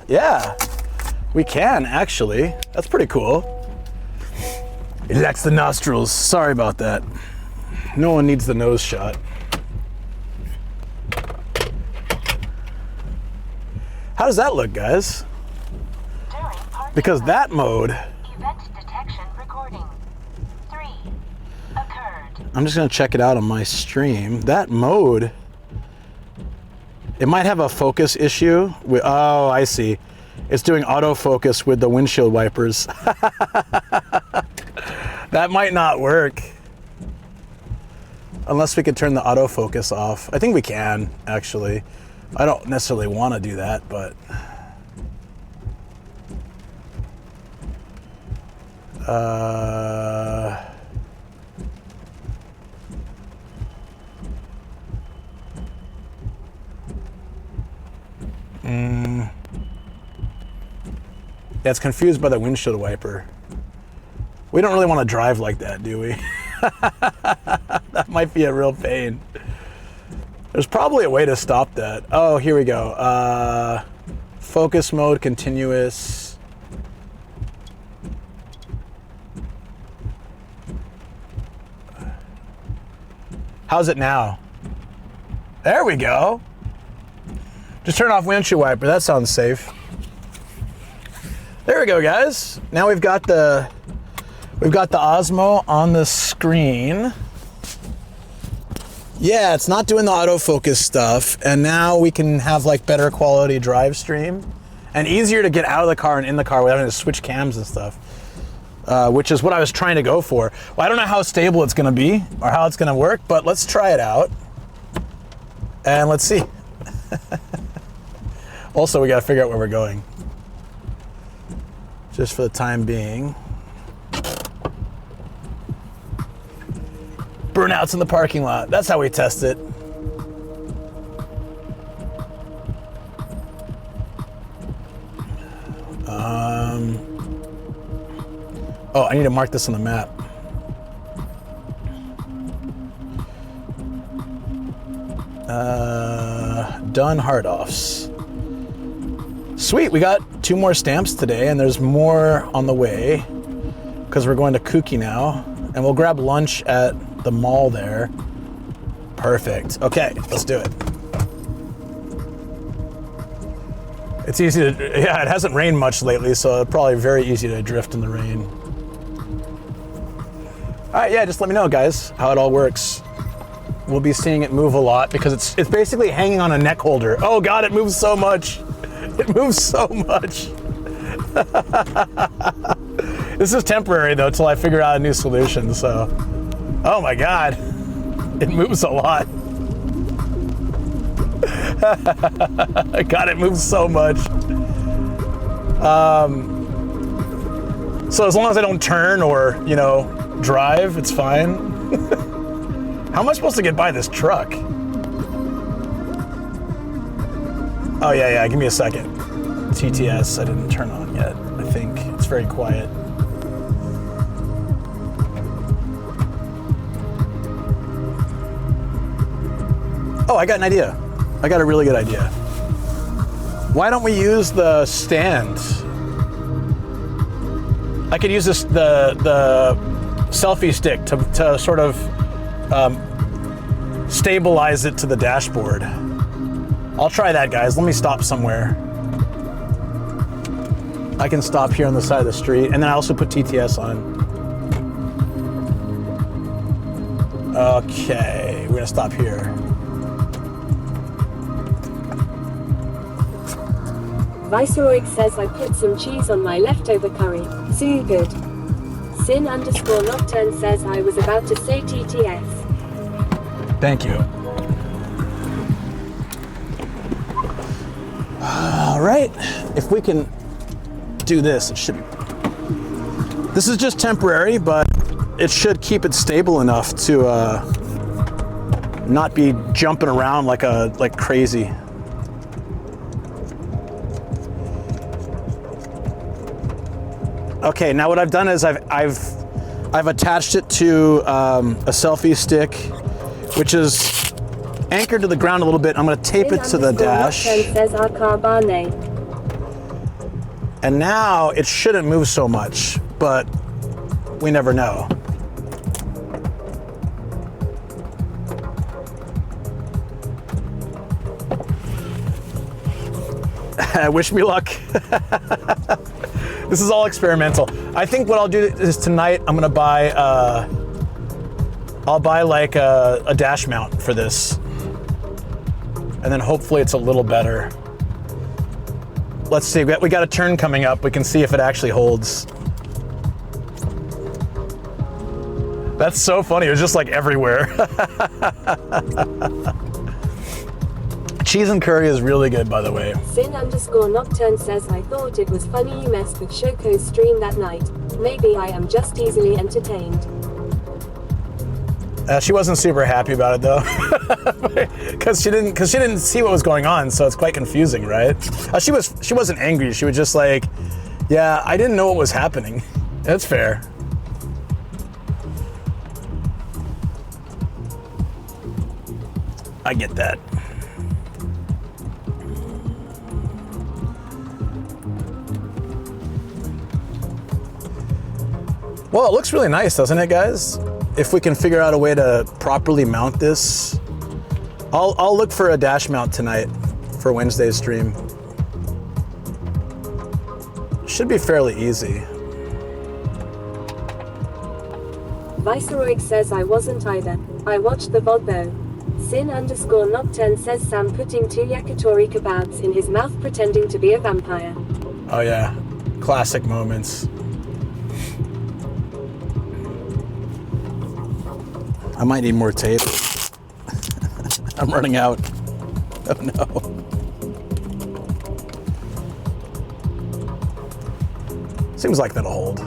A: Yeah, we can actually. That's pretty cool. It lacks the nostrils. Sorry about that. No one needs the nose shot. How does that look, guys? Because that mode...
F: Event detection recording. 3 occurred.
A: I'm just gonna check it out on my stream. That mode... It might have a focus issue. Oh, I see. It's doing autofocus with the windshield wipers. That might not work. Unless we could turn the autofocus off. I think we can, actually. I don't necessarily want to do that, but... Yeah, it's confused by the windshield wiper. We don't really want to drive like that, do we? That might be a real pain. There's probably a way to stop that. Oh, here we go. Focus mode, continuous. How's it now? There we go. Just turn off windshield wiper. That sounds safe. There we go, guys. Now we've got the Osmo on the screen. Yeah, it's not doing the autofocus stuff, and now we can have like better quality drive stream and easier to get out of the car and in the car without having to switch cams and stuff, which is what I was trying to go for. Well, I don't know how stable it's going to be or how it's going to work, but let's try it out and let's see. Also, we got to figure out where we're going. Just for the time being. Burnouts in the parking lot. That's how we test it. Oh, I need to mark this on the map. Done hard offs. Sweet, we got 2 more stamps today, and there's more on the way because we're going to Kuki now, and we'll grab lunch at the mall there. Perfect. Okay, let's do it. It's easy to, yeah, it hasn't rained much lately, so it's probably very easy to drift in the rain. All right, yeah, just let me know, guys, how it all works. We'll be seeing it move a lot because it's basically hanging on a neck holder. Oh God, it moves so much. It moves so much. This is temporary though, till I figure out a new solution, so. Oh my God, it moves a lot. God, it moves so much. So as long as I don't turn or, you know, drive, it's fine. How am I supposed to get by this truck? Oh yeah, give me a second. TTS, I didn't turn on yet, I think. It's very quiet. Oh, I got an idea. I got a really good idea. Why don't we use the stand? I could use this the selfie stick to sort of stabilize it to the dashboard. I'll try that, guys. Let me stop somewhere. I can stop here on the side of the street, and then I also put TTS on. Okay, we're gonna stop here.
B: Viceroy says I put some cheese on my leftover curry. So good. Sin underscore Nocturne says I was about to say TTS.
A: Thank you. All right, if we can do this, it should be. This is just temporary, but it should keep it stable enough to not be jumping around like crazy. Okay, now what I've done is I've attached it to a selfie stick, which is anchored to the ground a little bit. I'm going to tape it to the dash. And now it shouldn't move so much, but we never know. Wish me luck. This is all experimental. I think what I'll do is tonight I'm gonna buy I'll buy like a dash mount for this, and then hopefully it's a little better. Let's see, we got a turn coming up. We can see if it actually holds. That's so funny, it was just like everywhere. Cheese and curry is really good, by the way.
B: Sin underscore Nocturne says I thought it was funny you messed with Shoko's stream that night. Maybe I am just easily entertained.
A: She wasn't super happy about it though, because she didn't see what was going on, so it's quite confusing, right? She wasn't angry. She was just like, yeah, I didn't know what was happening. That's fair. I get that. Well, it looks really nice, doesn't it, guys? If we can figure out a way to properly mount this, I'll look for a dash mount tonight for Wednesday's stream. Should be fairly easy.
B: Viceroy says I wasn't either. I watched the VOD though. Sin underscore Nocturne says Sam putting 2 yakitori kebabs in his mouth pretending to be a vampire.
A: Oh yeah, classic moments. I might need more tape. I'm running out. Oh no. Seems like that'll hold.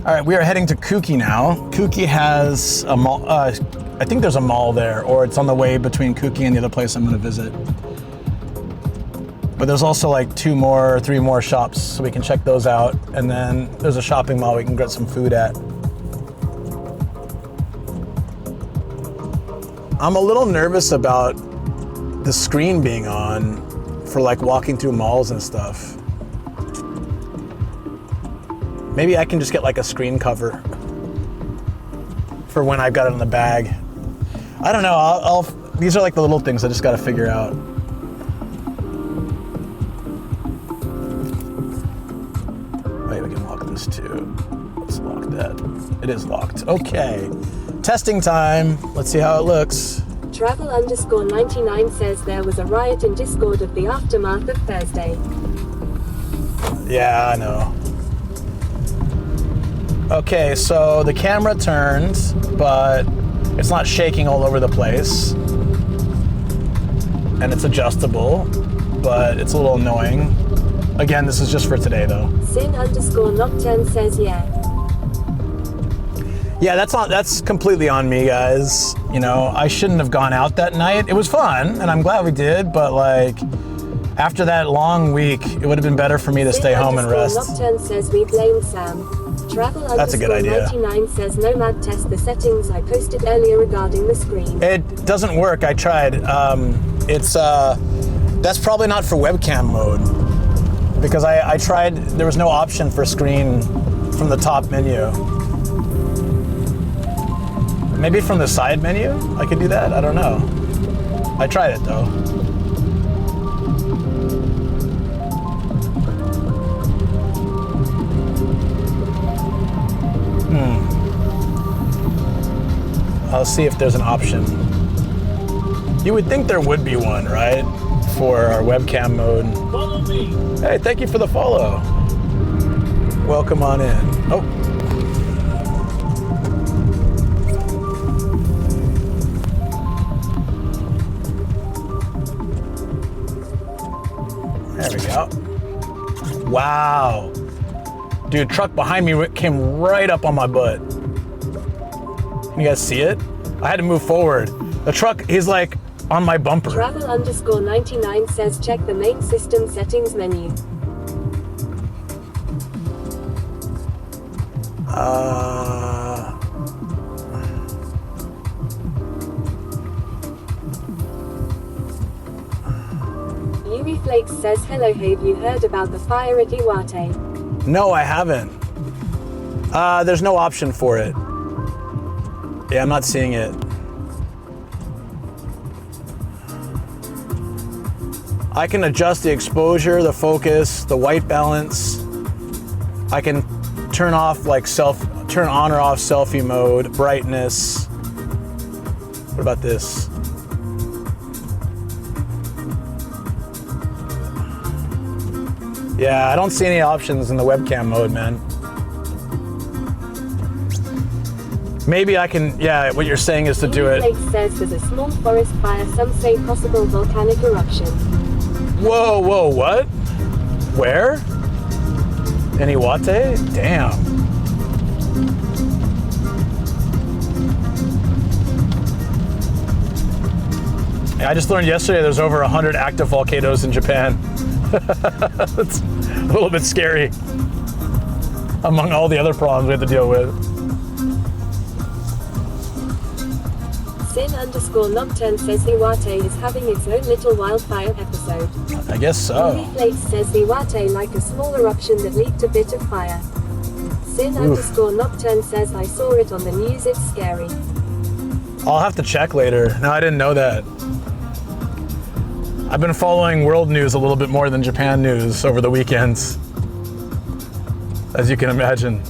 A: All right, we are heading to Kuki now. Kuki has a mall, I think there's a mall there, or it's on the way between Kuki and the other place I'm gonna visit. But there's also like 3 more shops, so we can check those out. And then there's a shopping mall we can get some food at. I'm a little nervous about the screen being on for like walking through malls and stuff. Maybe I can just get like a screen cover for when I've got it in the bag. I don't know, these are like the little things I just gotta figure out. Wait, we can lock this too. Let's lock that. It is locked, okay. Testing time, let's see how it looks.
B: Travel underscore 99 says there was a riot in Discord of the aftermath of Thursday.
A: Yeah, I know. Okay, so the camera turns, but it's not shaking all over the place. And it's adjustable, but it's a little annoying. Again, this is just for today though.
B: Sin underscore Nocturne says yeah.
A: Yeah, that's completely on me, guys. You know, I shouldn't have gone out that night. It was fun, and I'm glad we did, but like, after that long week, it would have been better for me to stay home and rest.
B: Nocturne says we blame Sam. Travel
A: That's a good idea.
B: 99 says Nomad test the settings I posted earlier regarding the screen.
A: It doesn't work. I tried. That's probably not for webcam mode, because I tried. There was no option for screen from the top menu. Maybe from the side menu I could do that. I don't know. I tried it though. I'll see if there's an option. You would think there would be one, right? For our webcam mode.
G: Follow me.
A: Hey, thank you for the follow. Welcome on in. Oh. There we go. Wow. Dude, truck behind me came right up on my butt. Can you guys see it? I had to move forward. The truck, he's like on my bumper.
B: Travel_99 says check the main system settings menu. Yuri Flakes says hello, have you heard about the fire at Iwate?
A: No, I haven't. There's no option for it. Yeah, I'm not seeing it. I can adjust the exposure, the focus, the white balance. I can turn on or off selfie mode, brightness. What about this? Yeah, I don't see any options in the webcam mode, man. Maybe I can, yeah, what you're saying is to do it.
B: Flakes says there's a small forest fire, some say possible volcanic eruption.
A: Whoa, what? Where? In Iwate? Damn. Yeah, I just learned yesterday there's over 100 active volcanoes in Japan. That's a little bit scary among all the other problems we have to deal with.
B: Sin_Nocturne says Iwate is having its own little wildfire episode.
A: I guess so.
B: Yuri Flakes says Iwate like a small eruption that leaked a bit of fire. Sin_Nocturne says I saw it on the news, it's scary.
A: I'll have to check later. No, I didn't know that. I've been following world news a little bit more than Japan news over the weekends, as you can imagine.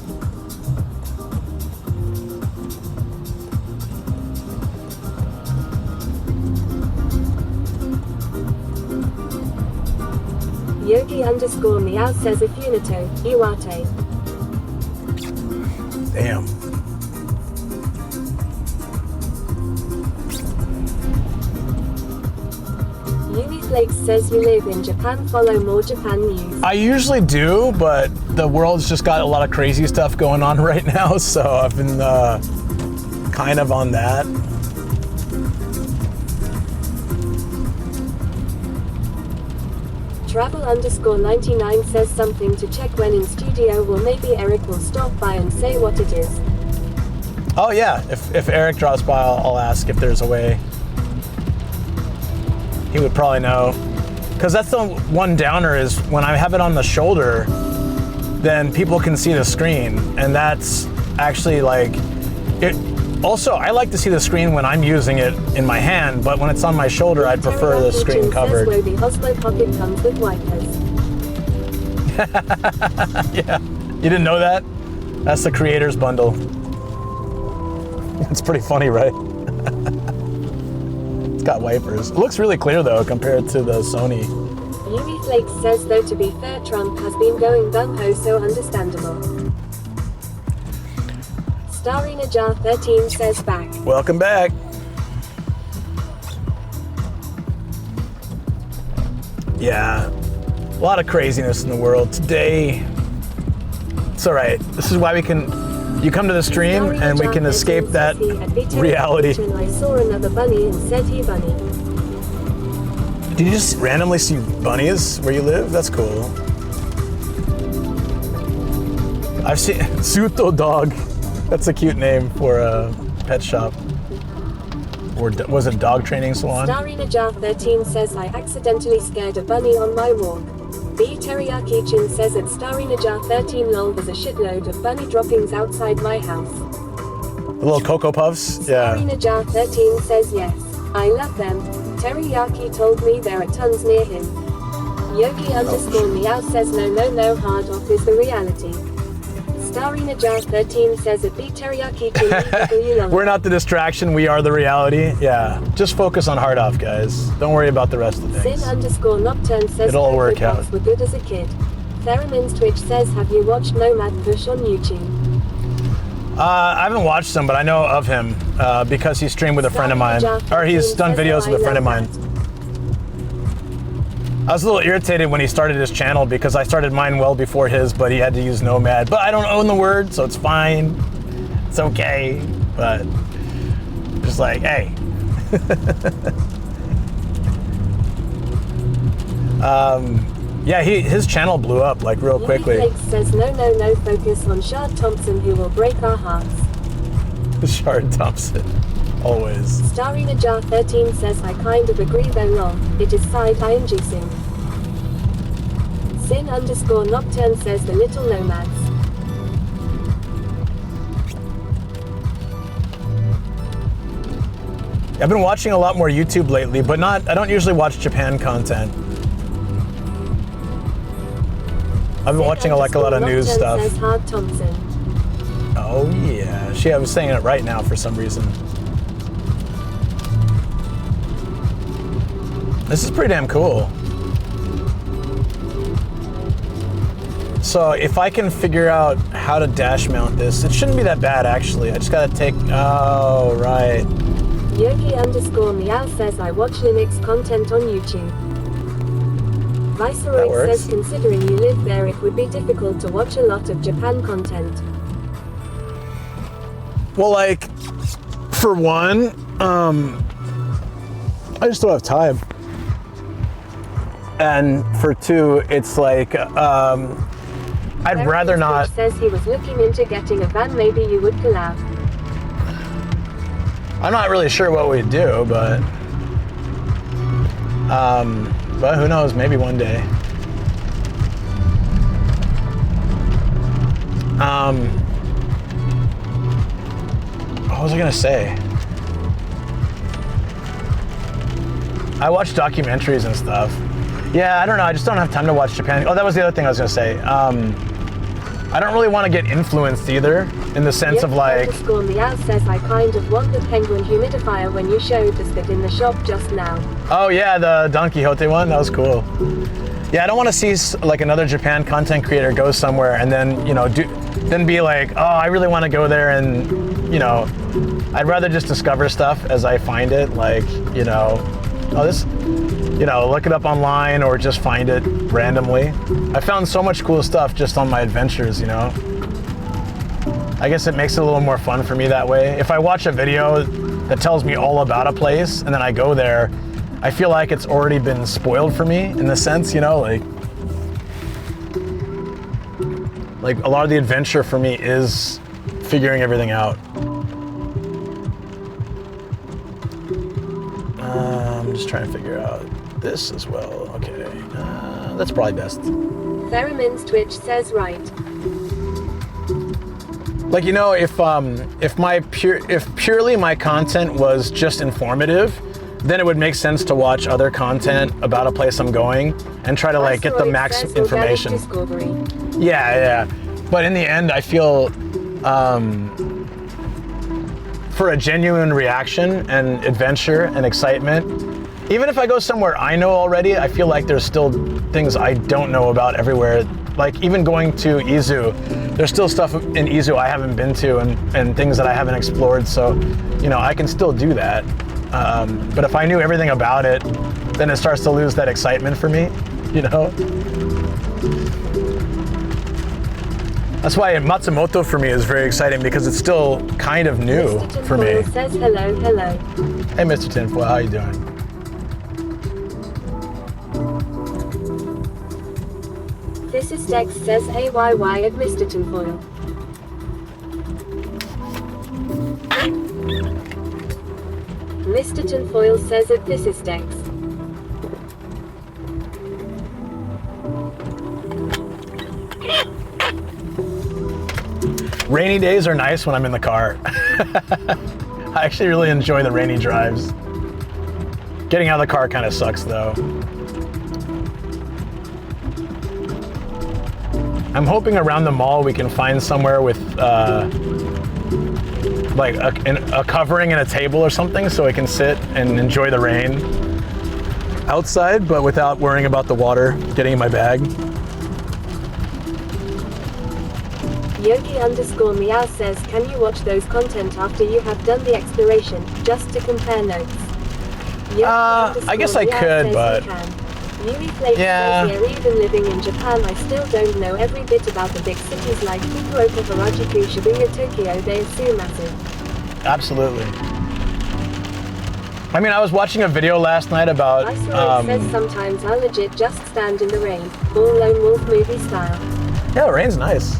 B: Yogi_meow says Ifunito, Iwate.
A: Damn.
B: Yumi Flakes says you live in Japan, follow more Japan news.
A: I usually do, but the world's just got a lot of crazy stuff going on right now, so I've been kind of on that.
B: Travel_99 says something to check when in studio, or maybe Eric will stop by and say what it is.
A: Oh yeah, if Eric drops by, I'll ask if there's a way. He would probably know. Because that's the one downer, is when I have it on the shoulder, then people can see the screen, and that's actually like it. Also, I like to see the screen when I'm using it in my hand, but when it's on my shoulder, I'd prefer the screen covered.
B: The Oslo Pocket comes with wipers.
A: Yeah, you didn't know that? That's the creator's bundle. It's pretty funny, right? It's got wipers. It looks really clear though compared to the Sony.
B: Yuri Flakes says though, to be fair, Trump has been going gung-ho, so understandable. Starina Jar 13 says back.
A: Welcome back. Yeah, a lot of craziness in the world today. It's all right. This is why we can. You come to the stream and we can escape that reality.
B: I saw another bunny and said he bunny.
A: Did you just randomly see bunnies where you live? That's cool. I've seen Suto Dog. That's a cute name for a pet shop. Or was it dog training salon?
B: Starina Jar 13 says I accidentally scared a bunny on my walk. B Teriyaki Chin says at Starina Jar 13 lol, there's a shitload of bunny droppings outside my house.
A: The little Cocoa Puffs? Yeah.
B: Starina Jar 13 says yes. I love them. Teriyaki told me there are tons near him. Yogi_meow says no, hard off is the reality. Starina Jar 13 says it beat teriyaki chili.
A: We're not the distraction, we are the reality. Yeah, just focus on hard off, guys. Don't worry about the rest of things.
B: Sin_Nocturne says
A: It'll all work
B: Cocoa
A: out.
B: Puffs were good as a kid. Theramin's Twitch says, have you watched Nomad Push on YouTube?
A: I haven't watched him, but I know of him because he streamed with a friend of mine. Or he's done videos with a friend of mine. I was a little irritated when he started his channel because I started mine well before his, but he had to use Nomad. But I don't own the word, so it's fine. It's okay. But just like, hey. Yeah, his channel blew up like real quickly.
B: Flakes says no, focus on Shard Thompson who will break our hearts.
A: Shard Thompson, always.
B: Starina Jar 13 says I kind of agree though wrong, it is side-ing-inducing. Sin_Nocturne says the Little Nomads.
A: I've been watching a lot more YouTube lately, but I don't usually watch Japan content. I've been watching like a lot of news stuff.
B: Says Hard Thompson.
A: Oh yeah, I was saying it right now for some reason. This is pretty damn cool. So if I can figure out how to dash mount this, it shouldn't be that bad actually. I just gotta take, oh right.
B: Yogi_Meow says I watch Linux content on YouTube. Viceroy says considering you live there it would be difficult to watch a lot of Japan content.
A: Well, like, for one, I just don't have time. And for two, it's like, I'd rather not.
B: Says he was looking into getting a van, maybe you would collab.
A: I'm not really sure what we'd do, but who knows, maybe one day. What was I gonna say? I watch documentaries and stuff. Yeah, I don't know, I just don't have time to watch Japan. Oh, that was the other thing I was gonna say. I don't really want to get influenced either, in the sense of like...
B: Meow says I kind of want the penguin humidifier when you showed us that in the shop just now.
A: Oh yeah, the Don Quixote one, that was cool. Yeah, I don't want to see like another Japan content creator go somewhere and then, you know, then be like, oh, I really want to go there, and, you know, I'd rather just discover stuff as I find it, like, you know, oh, this, you know, look it up online or just find it randomly. I found so much cool stuff just on my adventures, you know. I guess it makes it a little more fun for me that way. If I watch a video that tells me all about a place and then I go there, I feel like it's already been spoiled for me in the sense, you know, like a lot of the adventure for me is figuring everything out. I'm just trying to figure out this as well. Okay, that's probably best.
B: Theramin's Twitch says right.
A: Like, you know, if purely my content was just informative, then it would make sense to watch other content about a place I'm going and try to like get the max information. Yeah. But in the end, I feel for a genuine reaction and adventure and excitement, even if I go somewhere I know already, I feel like there's still things I don't know about everywhere. Like even going to Izu, there's still stuff in Izu I haven't been to and things that I haven't explored. So, you know, I can still do that. But if I knew everything about it, then it starts to lose that excitement for me, you know? That's why Matsumoto for me is very exciting because it's still kind of new for me.
B: Says hello.
A: Hey, Mr. Tinfoil, how you doing?
B: This is Dex says AYY at Mr. Tinfoil. Mr. Tinfoil says that this is Dex.
A: Rainy days are nice when I'm in the car. I actually really enjoy the rainy drives. Getting out of the car kind of sucks though. I'm hoping around the mall we can find somewhere with like a covering and a table or something so I can sit and enjoy the rain outside, but without worrying about the water getting in my bag.
B: Yogi_meow says, can you watch those content after you have done the exploration, just to compare notes?
A: I guess I could, but
B: yeah. Even living in Japan, I still don't know every bit about the big cities like Fukuoka, Harajuku, Shibuya, Tokyo. They are so massive.
A: Absolutely. I mean, I was watching a video last night about.
B: I saw it says sometimes I legit just stand in the rain, all Lone Wolf movie style.
A: Yeah, the rain's nice.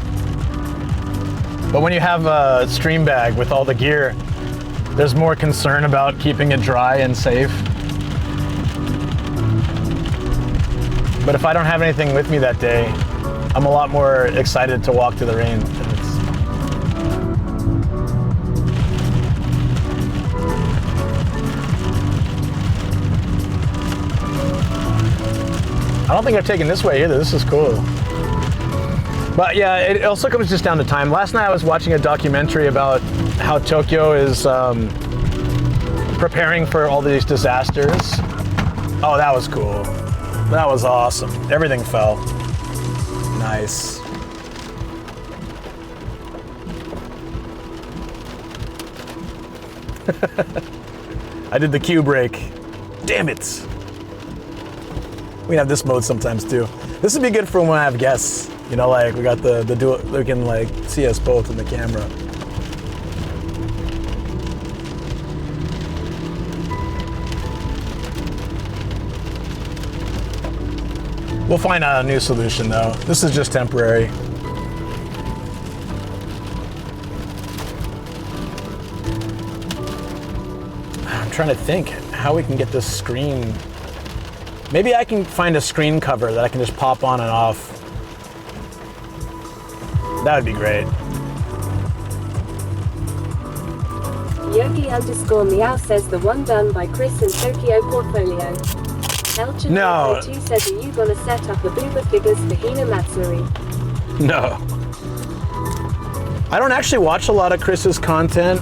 A: But when you have a stream bag with all the gear, there's more concern about keeping it dry and safe. But if I don't have anything with me that day, I'm a lot more excited to walk through the rain. I don't think I've taken this way either. This is cool. But yeah, it also comes just down to time. Last night I was watching a documentary about how Tokyo is preparing for all these disasters. Oh, that was cool. That was awesome. Everything fell. Nice. I did the cue break. Damn it. We have this mode sometimes too. This would be good for when I have guests. You know, like we got the dual, they can like see us both in the camera. We'll find out a new solution though. This is just temporary. I'm trying to think how we can get this screen. Maybe I can find a screen cover that I can just pop on and off. That would be great.
B: Yogi_meow says the one done by Chris in Tokyo portfolio.
A: No.
B: Elchin02 says, are you gonna set up the Booba figures for Hina Matsuri?
A: No. I don't actually watch a lot of Chris's content.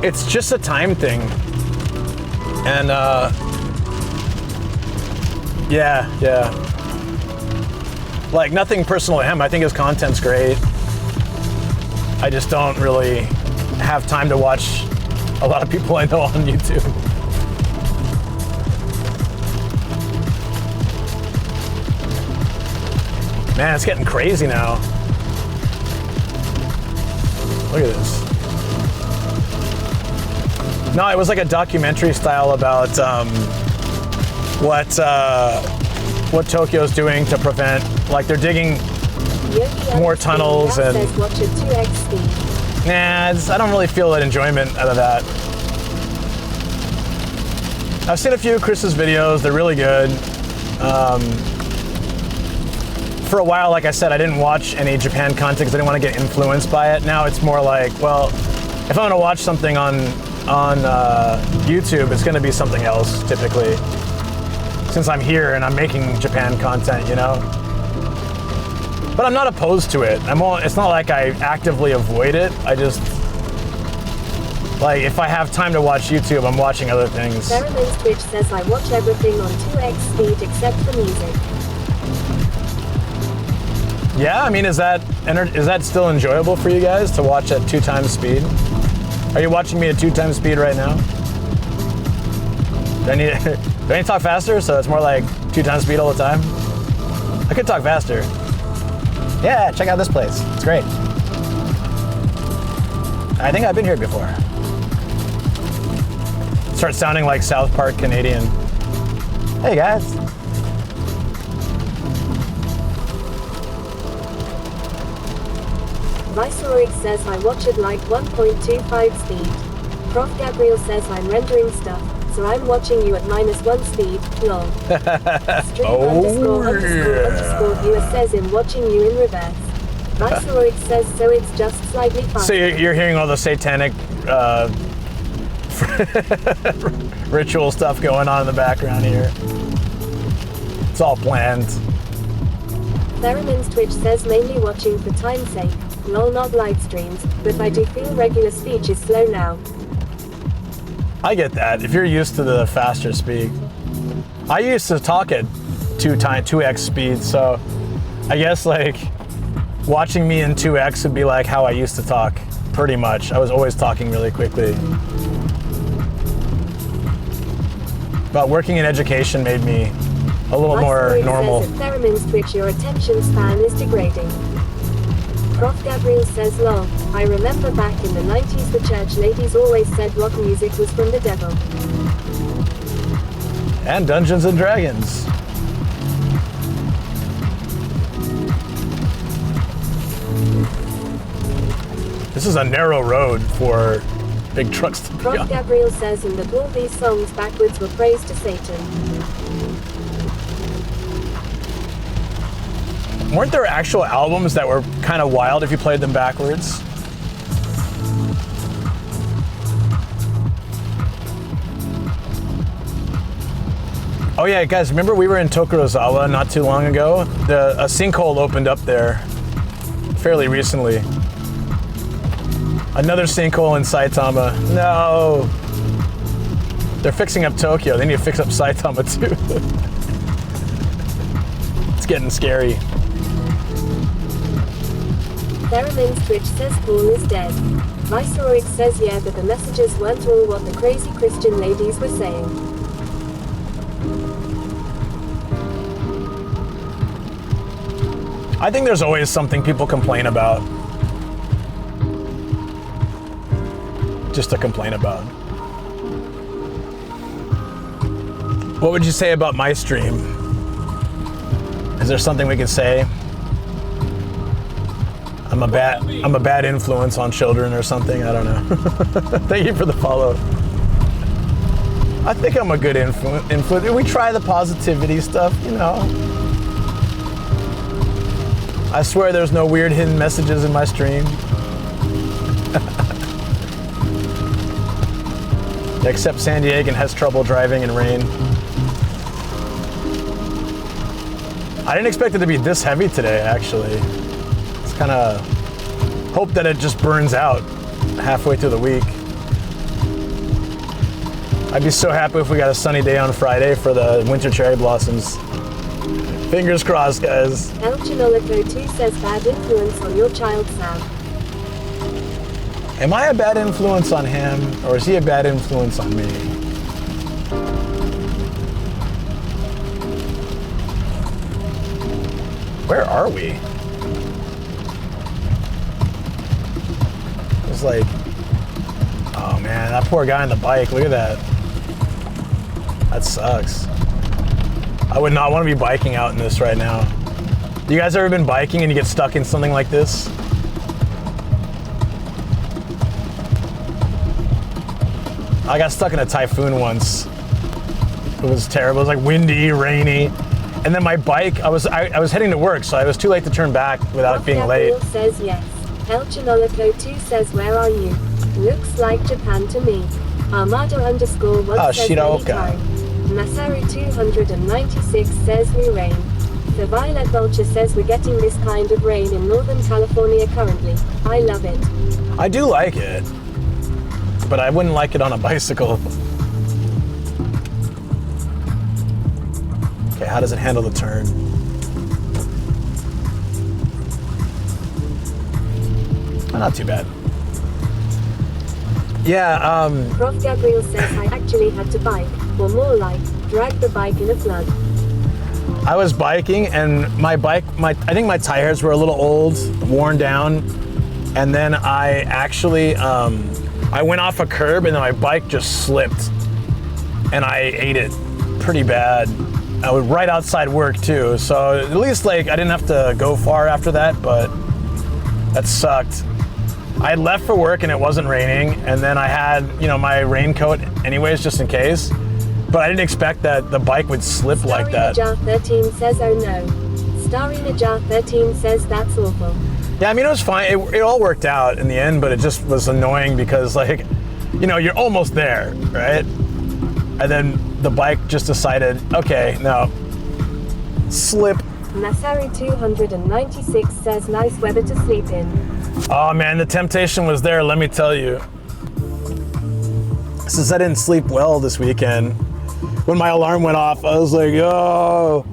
A: It's just a time thing. And yeah. Like nothing personal to him. I think his content's great. I just don't really have time to watch a lot of people I know on YouTube. Man, it's getting crazy now. Look at this. No, it was like a documentary style about what Tokyo's doing to prevent, like they're digging more tunnels and.
B: Watch at 2x speed.
A: Nah, I don't really feel that enjoyment out of that. I've seen a few of Chris's videos. They're really good. For a while, like I said, I didn't watch any Japan content because I didn't want to get influenced by it. Now it's more like, well, if I'm going to watch something on YouTube, it's going to be something else typically. Since I'm here and I'm making Japan content, you know. But I'm not opposed to it. It's not like I actively avoid it. I just, like, if I have time to watch YouTube, I'm watching other things.
B: Sarah's Twitch says I watch everything on 2x speed except for music.
A: Yeah, I mean, is that still enjoyable for you guys to watch at 2 times speed? Are you watching me at 2 times speed right now? Do I need to talk faster so it's more like 2 times speed all the time? I could talk faster. Yeah, check out this place. It's great. I think I've been here before. Start sounding like South Park Canadian. Hey guys.
B: Viceroy says I watch it like 1.25 speed. Prof Gabriel says I'm rendering stuff, so I'm watching you at -1 speed, lol. Stream____ viewer says I'm watching you in reverse. Viceroy says so it's just slightly faster.
A: So you're hearing all the satanic ritual stuff going on in the background here. It's all planned.
B: Theramin's Twitch says mainly watching for time's sake. Lol, not live streams, but I do feel regular speech is slow now.
A: I get that. If you're used to the faster speed. I used to talk at 2x speed, so I guess like watching me in 2x would be like how I used to talk, pretty much. I was always talking really quickly. But working in education made me a little more normal.
B: Says at Theramin's Twitch your attention span is degrading. Prof. Gabriel says lol, I remember back in the 90s the church ladies always said rock music was from the devil.
A: And Dungeons and Dragons. This is a narrow road for big trucks to be
B: Prof.
A: on.
B: Gabriel says and that all these songs backwards were praise to Satan.
A: Weren't there actual albums that were kind of wild if you played them backwards? Oh yeah, guys, remember we were in Tokorozawa not too long ago? A sinkhole opened up there fairly recently. Another sinkhole in Saitama. No! They're fixing up Tokyo. They need to fix up Saitama too. It's getting scary.
B: Theramin's Twitch says Paul is dead. Viceroy says yeah, but the messages weren't all what the crazy Christian ladies were saying.
A: I think there's always something people complain about. Just to complain about. What would you say about my stream? Is there something we could say? I'm a bad influence on children or something, I don't know. Thank you for the follow. I think I'm a good influence. We try the positivity stuff, you know. I swear there's no weird hidden messages in my stream. Except San Diegan has trouble driving in rain. I didn't expect it to be this heavy today, actually. It's kind of hope that it just burns out halfway through the week. I'd be so happy if we got a sunny day on Friday for the winter cherry blossoms. Fingers crossed, guys.
B: El Chinolico 2 says bad influence on your child, Sam.
A: Am I a bad influence on him, or is he a bad influence on me? Where are we? It's like, oh man, that poor guy on the bike, look at that. That sucks. I would not want to be biking out in this right now. You guys ever been biking and you get stuck in something like this? I got stuck in a typhoon once. It was terrible. It was like windy, rainy. And then my bike, I was heading to work, so I was too late to turn back without being late.
B: Gabriel says yes. El Chinolico 2 says where are you? Looks like Japan to me. Armado underscore what says
A: Shiraoka.
B: anytime. Masaru 296 says we rain. The Violet Vulture says we're getting this kind of rain in Northern California currently. I love it.
A: I do like it, but I wouldn't like it on a bicycle. Okay, how does it handle the turn? Not too bad. Yeah,
B: Prof. Gabriel says I actually had to bike, or more like, drag the bike in a flood.
A: I was biking and I think my tires were a little old, worn down, and then I actually, I went off a curb and then my bike just slipped and I ate it pretty bad. I was right outside work too, so at least like I didn't have to go far after that, but that sucked. I left for work and it wasn't raining, and then I had, my raincoat anyways, just in case. But I didn't expect that the bike would slip like that.
B: Starry Najah 13 says, oh no. Starry Najah 13 says, that's awful.
A: Yeah, I mean, it was fine. It all worked out in the end, but it just was annoying because, like, you're almost there, right? And then the bike just decided, okay, no, slip
B: Masaru 296 says nice weather to sleep in.
A: Oh man, the temptation was there, let me tell you. Since I didn't sleep well this weekend, when my alarm went off, I was like, oh.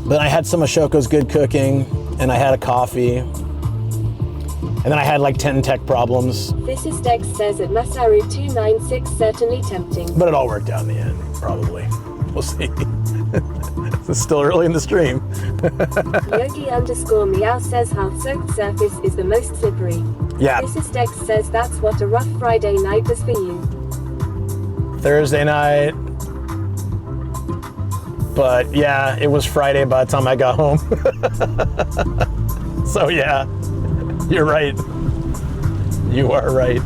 A: But I had some of Shoko's good cooking, and I had a coffee. And then I had like 10 tech problems.
B: This is Dex says at Masaru 296 certainly tempting.
A: But it all worked out in the end, probably. We'll see. It's still early in the stream.
B: Yogi_meow says half soaked surface is the most slippery.
A: Yeah.
B: This is Dex says that's what a rough Friday night was for you.
A: Thursday night. But yeah, it was Friday by the time I got home. So yeah, you're right. You are right.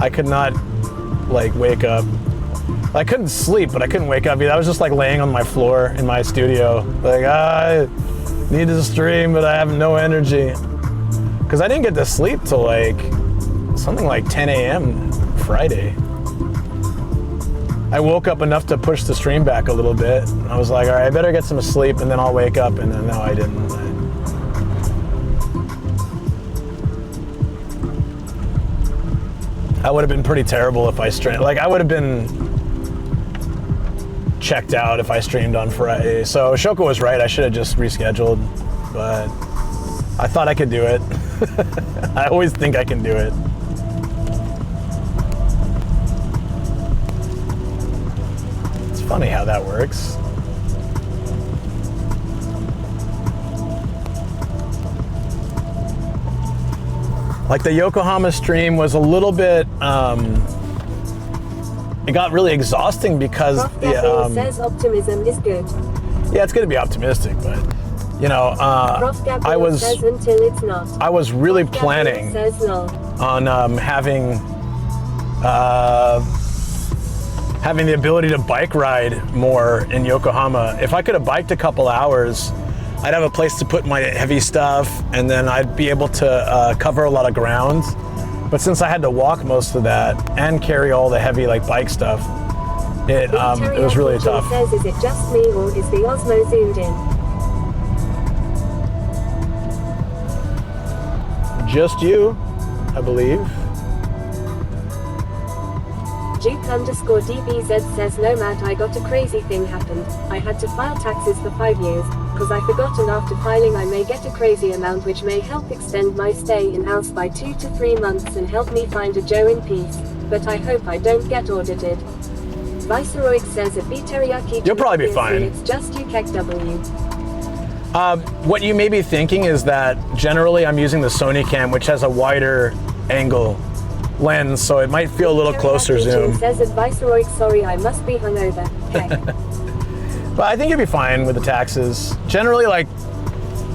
A: I could not like wake up. I couldn't sleep, but I couldn't wake up either. I was just like laying on my floor in my studio. Like, I need to stream, but I have no energy. Because I didn't get to sleep till like something like 10 a.m. Friday. I woke up enough to push the stream back a little bit. I was like, all right, I better get some sleep and then I'll wake up. And then no, I didn't. I would have been pretty terrible if I streamed. Like, I would have been checked out if I streamed on Friday. So Shoko was right, I should have just rescheduled, but I thought I could do it. I always think I can do it. It's funny how that works. Like the Yokohama stream was a little bit, it got really exhausting because
B: says optimism is good.
A: Yeah, it's good to be optimistic, but you know, I was
B: says until it's not.
A: I was really planning
B: says no.
A: on having the ability to bike ride more in Yokohama. If I could have biked a couple hours, I'd have a place to put my heavy stuff, and then I'd be able to cover a lot of ground. But since I had to walk most of that and carry all the heavy like bike stuff, it was really tough.
B: Says, is it just me or is the Osmo zoomed in?
A: Just you, I believe.
B: Duke_DBZ says no Matt, I got a crazy thing happened. I had to file taxes for 5 years, because I forgot, and after filing I may get a crazy amount which may help extend my stay in house by 2 to 3 months and help me find a Joe in peace, but I hope I don't get audited. Viceroy says at B teriyaki.
A: You'll probably be fine.
B: It's just UKW.
A: What you may be thinking is that generally I'm using the Sony cam, which has a wider angle lens, so it might feel a little closer zoom.
B: Says at Viceroy, sorry, I must be hungover. Heck.
A: But I think you'll be fine with the taxes. Generally, like,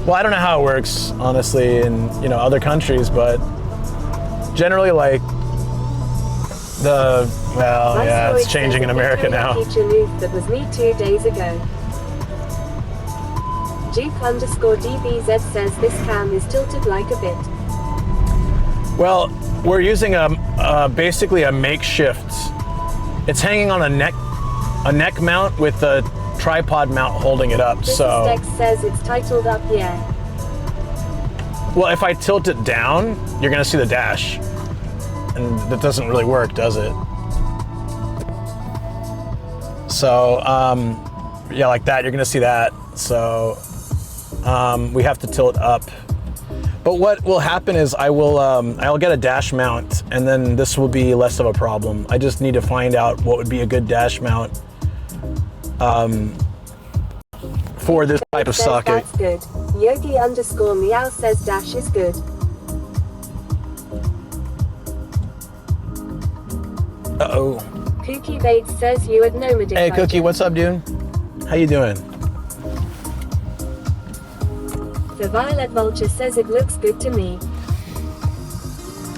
A: well, I don't know how it works, honestly, in other countries, but generally, like, yeah, it's changing in America now.
B: Teacher news that was me 2 days ago. Duke_DBZ says this cam is tilted like a bit.
A: Well, we're using basically a makeshift. It's hanging on a neck mount with a tripod mount holding it up. So
B: Dex says it's titled up, yeah.
A: Well, if I tilt it down, you're gonna see the dash, and that doesn't really work, does it? So yeah, like that, you're gonna see that. So we have to tilt up. But what will happen is I'll get a dash mount, and then this will be less of a problem. I just need to find out what would be a good dash mount for this type of socket.
B: That's good. Yogi_meow says dash is good.
A: Uh-oh.
B: Kuki Bates says you had no medic.
A: Hey Cookie, what's up, dude? How you doing?
B: The Violet Vulture says it looks good to me.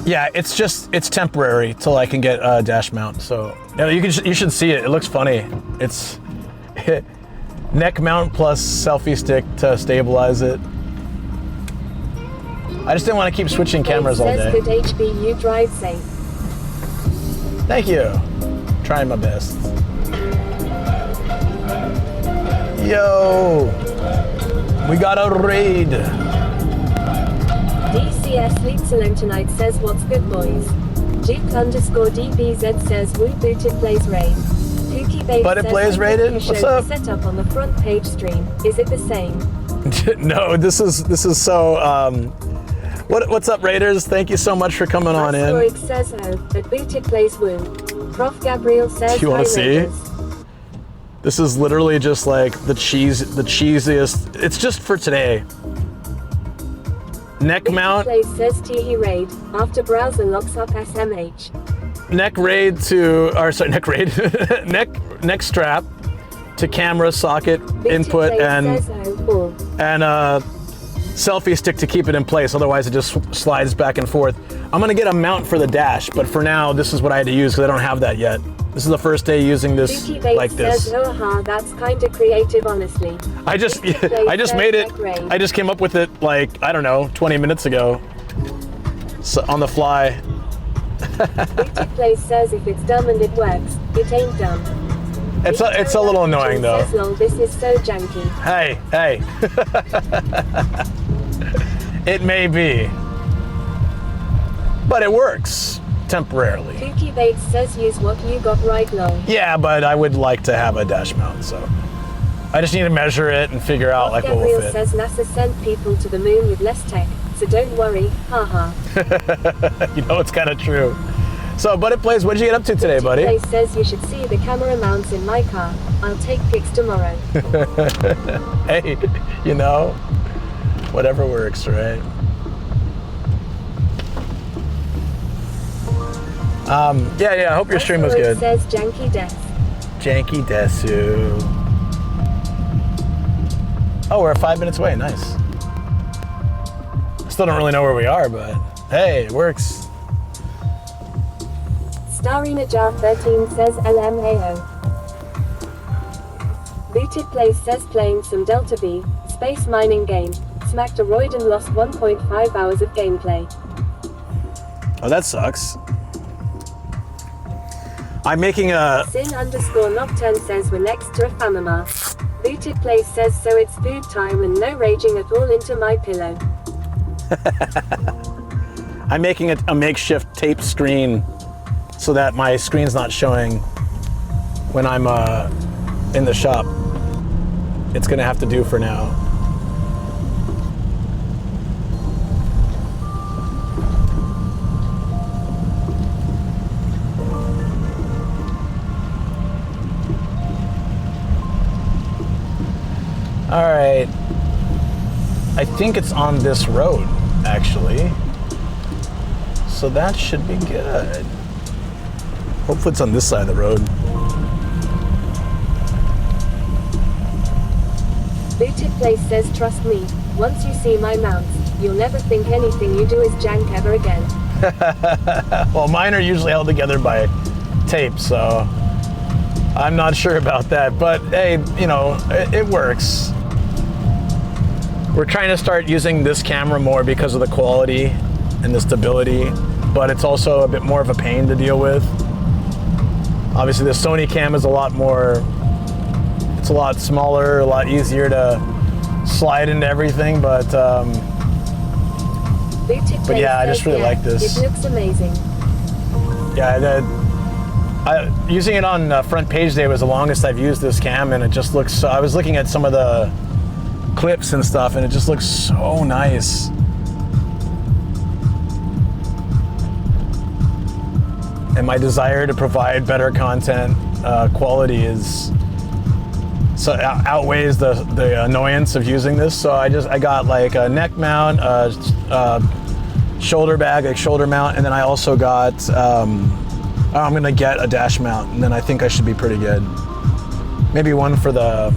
A: Yeah, it's temporary till I can get a dash mount. So you should see it. It looks funny. It's neck mount plus selfie stick to stabilize it. I just didn't want to keep switching cameras all day.
B: Says good HBU, drive safe.
A: Thank you. Trying my best. Yo, we got a raid.
B: DCS Sleeps Alone Tonight says, what's good, boys? Duke_DBZ says, woo booted plays raid. Kuki Babe
A: But it
B: says,
A: plays raided? What's up?
B: Set up on the front page stream. Is it the same?
A: No, this is so. What's up, Raiders? Thank you so much for coming on in.
B: Asteroid says, oh, but booted plays woo. Prof Gabriel says,
A: Do you want to see?
B: Raiders.
A: This is literally just like the cheesiest. It's just for today. Neck mount.
B: Plays says Teehee raid after browser locks up SMH.
A: Neck raid neck raid. neck strap to camera socket input and selfie stick to keep it in place. Otherwise, it just slides back and forth. I'm gonna get a mount for the dash, but for now, this is what I had to use because I don't have that yet. This is the first day using this like this.
B: Says, oh, that's kind of creative, honestly.
A: I just made it. I just came up with it like, I don't know, 20 minutes ago. So, on the fly.
B: Booted Place says if it's dumb and it works, it ain't dumb.
A: It's a little annoying though.
B: Says, lol, this is so janky.
A: Hey. It may be. But it works. Temporarily.
B: Kuki Bates says use what you got right, lol.
A: Yeah, but I would like to have a dash mount, so I just need to measure it and figure out like what will
B: Gabriel
A: fit.
B: says NASA sent people to the moon with less tech, so don't worry, haha.
A: You know, it's kind of true. So, But It Plays, what did you get up to today, buddy?
B: Place says you should see the camera mounts in my car. I'll take pics tomorrow.
A: Hey, you know, whatever works, right? Yeah, I hope your stream was good.
B: Says Janky Death.
A: Janky Desu. Oh, we're 5 minutes away. Nice. Still don't really know where we are, but hey, it works.
B: Starina Jar 13 says LMAO. Booted Place says playing some Delta V, space mining game. Smacked a roid and lost 1.5 hours of gameplay.
A: Oh, that sucks. I'm making a...
B: Sin_Nocturne says we're next to a Famima. Booted Place says so it's food time and no raging at all into my pillow.
A: I'm making a makeshift tape screen so that my screen's not showing when I'm in the shop. It's gonna have to do for now. All right, I think it's on this road, actually. So that should be good. Hopefully it's on this side of the road.
B: Booted Place says trust me, once you see my mounts, you'll never think anything you do is jank ever again.
A: Well, mine are usually held together by tape, so I'm not sure about that. But hey, you know, it works. We're trying to start using this camera more because of the quality and the stability, but it's also a bit more of a pain to deal with. Obviously the Sony cam is a lot smaller, a lot easier to slide into everything, but yeah, I just really like this.
B: It looks amazing.
A: Yeah, using it on front page day was the longest I've used this cam, and it just looks so, I was looking at some of the clips and stuff, and it just looks so nice. And my desire to provide better content quality outweighs the annoyance of using this. So I got like a neck mount, shoulder bag, like shoulder mount, and then I also got I'm gonna get a dash mount, and then I think I should be pretty good. Maybe one for the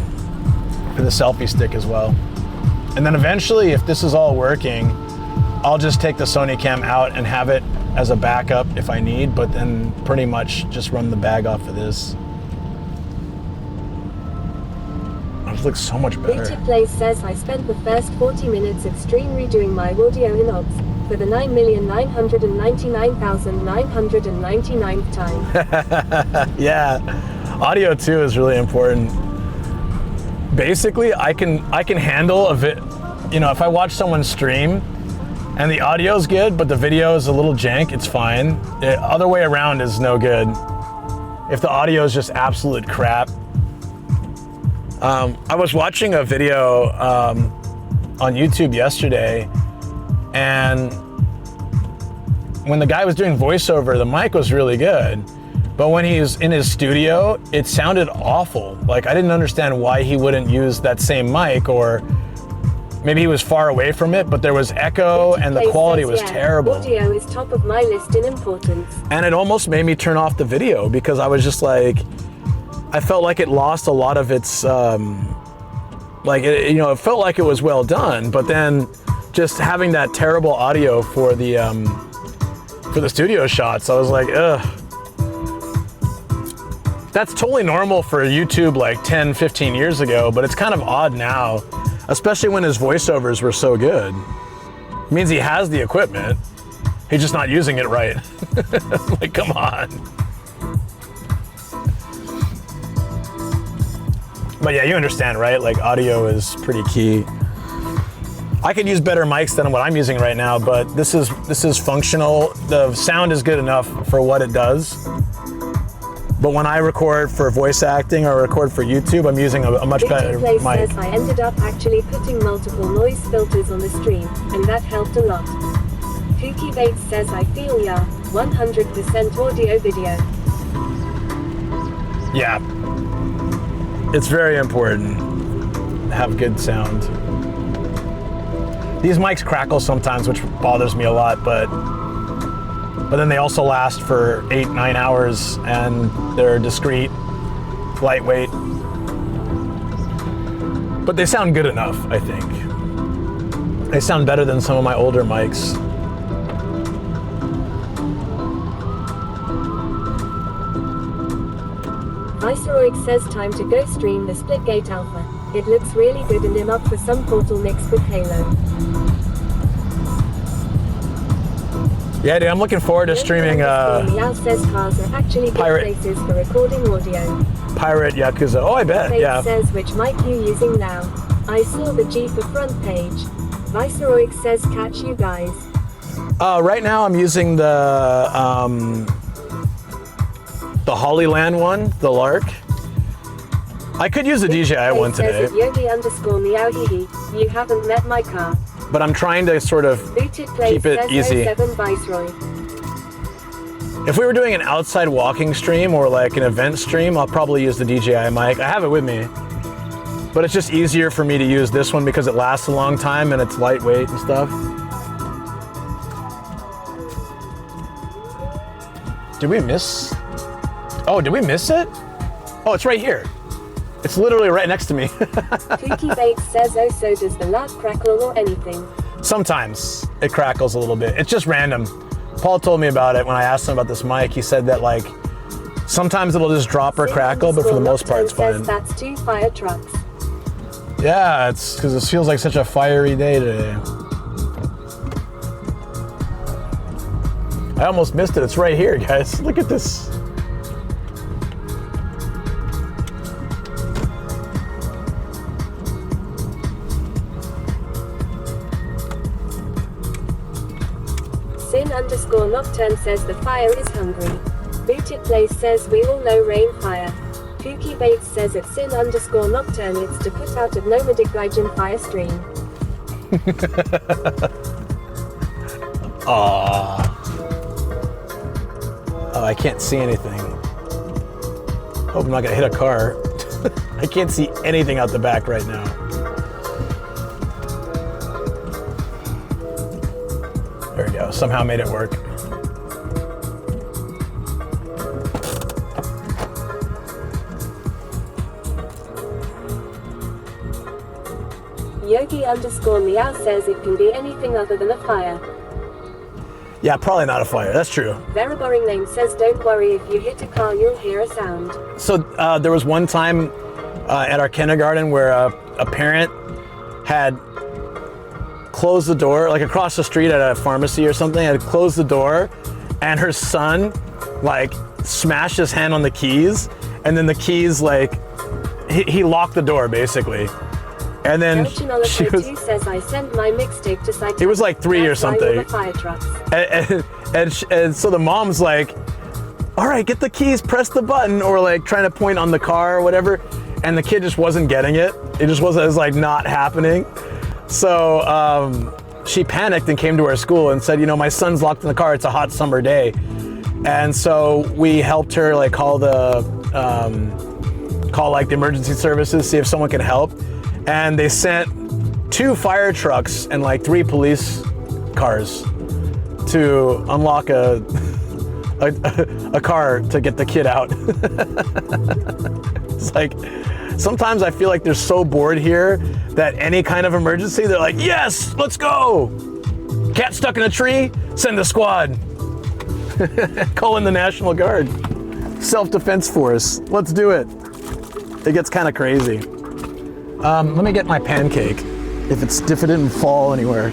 A: selfie stick as well. And then eventually, if this is all working, I'll just take the Sony cam out and have it as a backup if I need, but then pretty much just run the bag off of this. It looks so much better.
B: Booted Place says I spent the first 40 minutes of stream redoing my audio in OBS for the 9,999,999th time.
A: Yeah, audio too is really important. basically I can handle a bit. You know, if I watch someone stream and the audio's good, but the video is a little jank, it's fine. The other way around is no good. If the audio is just absolute crap. I was watching a video on YouTube yesterday, and when the guy was doing voiceover, the mic was really good. But when he was in his studio, it sounded awful. Like, I didn't understand why he wouldn't use that same mic, or maybe he was far away from it, but there was echo and the quality was terrible.
B: Audio is top of my list in importance.
A: And it almost made me turn off the video because I was just like, I felt like it lost a lot of its, it felt like it was well done, but then just having that terrible audio for the studio shots, I was like, ugh. That's totally normal for YouTube like 10, 15 years ago, but it's kind of odd now. Especially when his voiceovers were so good. It means he has the equipment. He's just not using it right. Like, come on. But yeah, you understand, right? Like, audio is pretty key. I could use better mics than what I'm using right now, but this is functional. The sound is good enough for what it does. But when I record for voice acting or record for YouTube, I'm using a much better mic.
B: Says I ended up actually putting multiple noise filters on the stream, and that helped a lot. Kuki Bates says I feel ya, 100% audio video.
A: Yeah. It's very important to have good sound. These mics crackle sometimes, which bothers me a lot, but then they also last for 8-9 hours and they're discreet, lightweight. But they sound good enough, I think. They sound better than some of my older mics.
B: Viceroy says time to go stream the Splitgate Alpha. It looks really good and I'm up for some Portal mixed with Halo.
A: Yeah, dude, I'm looking forward to streaming
B: Yao says cars are actually good places for recording audio.
A: Pirate Yakuza. Oh, I bet, yeah.
B: Says which mic you using now? I saw the G for front page. Viceroy says catch you guys.
A: Right now I'm using the Hollyland one, the Lark. I could use the DJI one today.
B: Yogi_meow. You haven't met my car.
A: But I'm trying to sort of keep it easy. If we were doing an outside walking stream or like an event stream, I'll probably use the DJI mic. I have it with me. But it's just easier for me to use this one because it lasts a long time and it's lightweight and stuff. Did we miss? Oh, did we miss it? Oh, it's right here. It's literally right next to me.
B: Kuki Bates says, oh, so does the lark crackle or anything?
A: Sometimes it crackles a little bit. It's just random. Paul told me about it when I asked him about this mic. He said that like, sometimes it'll just drop or crackle, but for the most part it's fine.
B: That's 2 fire trucks.
A: Yeah, it's because it feels like such a fiery day today. I almost missed it. It's right here, guys. Look at this.
B: Sin_Nocturne says the fire is hungry. Booted Place says we all know rain fire. Kuki Bates says at Sin_Nocturne it's to put out of nomadic Gaijin fire stream.
A: Aww. Oh, I can't see anything. Hope I'm not gonna hit a car. I can't see anything out the back right now. There we go, somehow made it work.
B: Yogi_meow says it can be anything other than a fire.
A: Yeah, probably not a fire, that's true.
B: Very boring name says don't worry, if you hit a car you'll hear a sound.
A: So there was one time at our kindergarten where a parent had closed the door, like across the street at a pharmacy or something, had closed the door, and her son like smashed his hand on the keys, and then the keys like he locked the door basically. And then she was,
B: says I sent my mixtape to Satte.
A: it was like 3 or something.
B: The fire trucks.
A: And so the mom's like, all right, get the keys, press the button, or like trying to point on the car or whatever. And the kid just wasn't getting it. It just wasn't, it was like not happening. So she panicked and came to our school and said, you know, my son's locked in the car. It's a hot summer day. And so we helped her like call like the emergency services, see if someone could help. And they sent 2 fire trucks and like 3 police cars to unlock a car to get the kid out. It's like, sometimes I feel like they're so bored here that any kind of emergency, they're like, yes, let's go. Cat stuck in a tree, send the squad. Call in the National Guard. Self-defense force, let's do it. It gets kind of crazy. Let me get my pancake, if it didn't fall anywhere.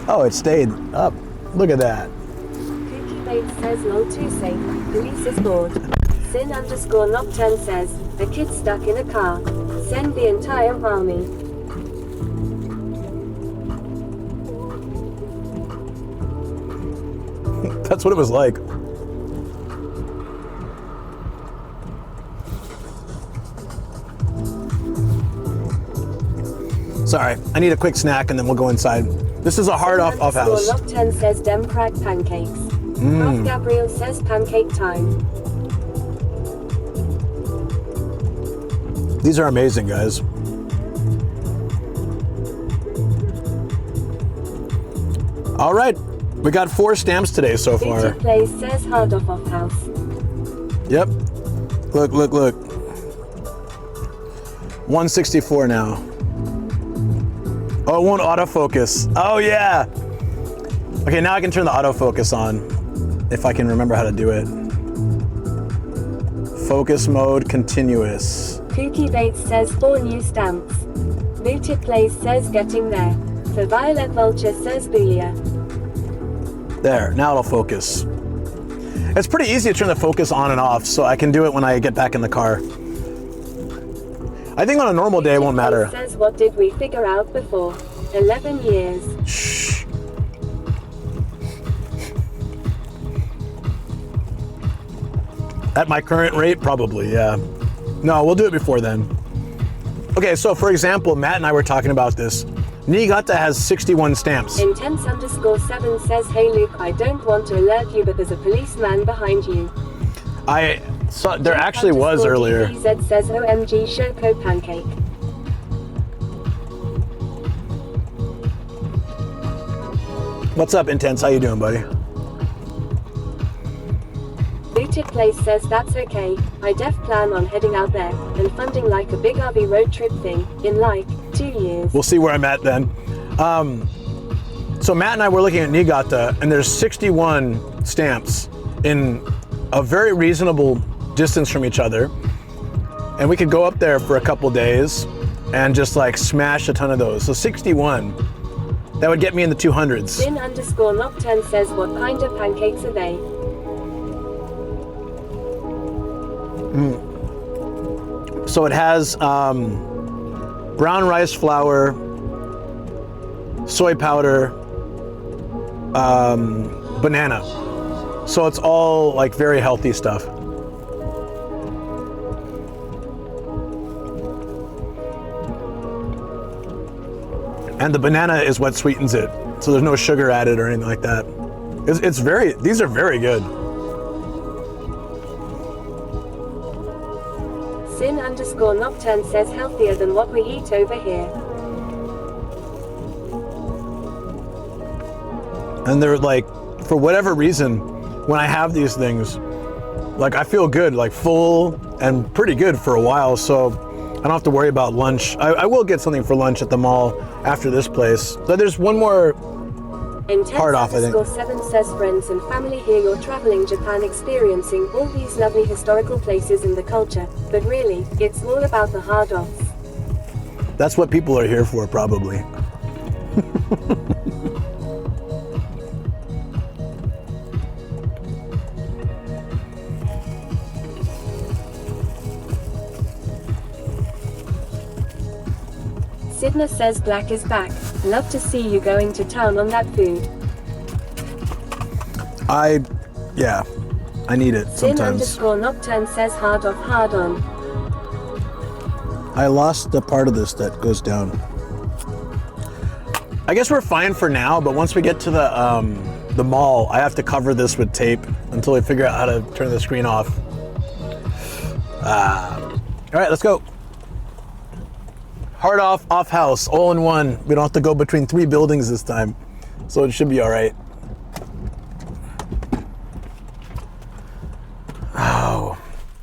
A: Oh, it stayed up. Look at that.
B: Kuki Bates says lol too safe. Police is bored. Sin _ Nocturne says, a kid stuck in a car. Send the entire army.
A: That's what it was like. Sorry, I need a quick snack and then we'll go inside. This is a hard off house.
B: Nocturne says dem crack pancakes. Prof Gabriel says pancake time.
A: These are amazing, guys. All right, we got 4 stamps today so far.
B: Beauty Place says hard off house.
A: Yep. Look. 164 now. Oh, it won't autofocus. Oh, yeah. Okay, now I can turn the autofocus on, if I can remember how to do it. Focus mode, continuous.
B: Kuki Bates says 4 new stamps. Booted Place says getting there. For Violet Vulture says Booyah.
A: There, now it'll focus. It's pretty easy to turn the focus on and off, so I can do it when I get back in the car. I think on a normal day it won't matter.
B: Says what did we figure out before? 11 years.
A: Shh. At my current rate, probably, yeah. No, we'll do it before then. Okay, so for example, Matt and I were talking about this. Niigata has 61 stamps.
B: Intense _7 says, hey Luke, I don't want to alert you, but there's a policeman behind you.
A: There actually was earlier.
B: DZ says OMG Shoko pancake.
A: What's up, Intense? How you doing, buddy?
B: Booted Place says that's okay. I def plan on heading out there and funding like a big RV road trip thing in like 2 years.
A: We'll see where I'm at then. So Matt and I were looking at Niigata, and there's 61 stamps in a very reasonable distance from each other, and we could go up there for a couple days and just like smash a ton of those. So 61, that would get me in the 200s.
B: Sin _ Nocturne says what kind of pancakes are they?
A: So it has brown rice flour, soy powder, banana. So it's all like very healthy stuff. And the banana is what sweetens it. So there's no sugar added or anything like that. These are very good.
B: Sin _ Nocturne says healthier than what we eat over here.
A: And they're like, for whatever reason, when I have these things, like I feel good, like full and pretty good for a while, so I don't have to worry about lunch. I will get something for lunch at the mall after this place. So there's one more hard off, I think.
B: _7 says friends and family here, you're traveling Japan, experiencing all these lovely historical places and the culture, but really, it's all about the hard offs.
A: That's what people are here for, probably.
B: Sidna says black is back. Love to see you going to town on that food.
A: Yeah, I need it sometimes.
B: Sin_Nocturne says hard off, hard on.
A: I lost the part of this that goes down. I guess we're fine for now, but once we get to the mall, I have to cover this with tape until we figure out how to turn the screen off. All right, let's go. Hard off, off house, all in one. We don't have to go between 3 buildings this time, so it should be all right. Oh,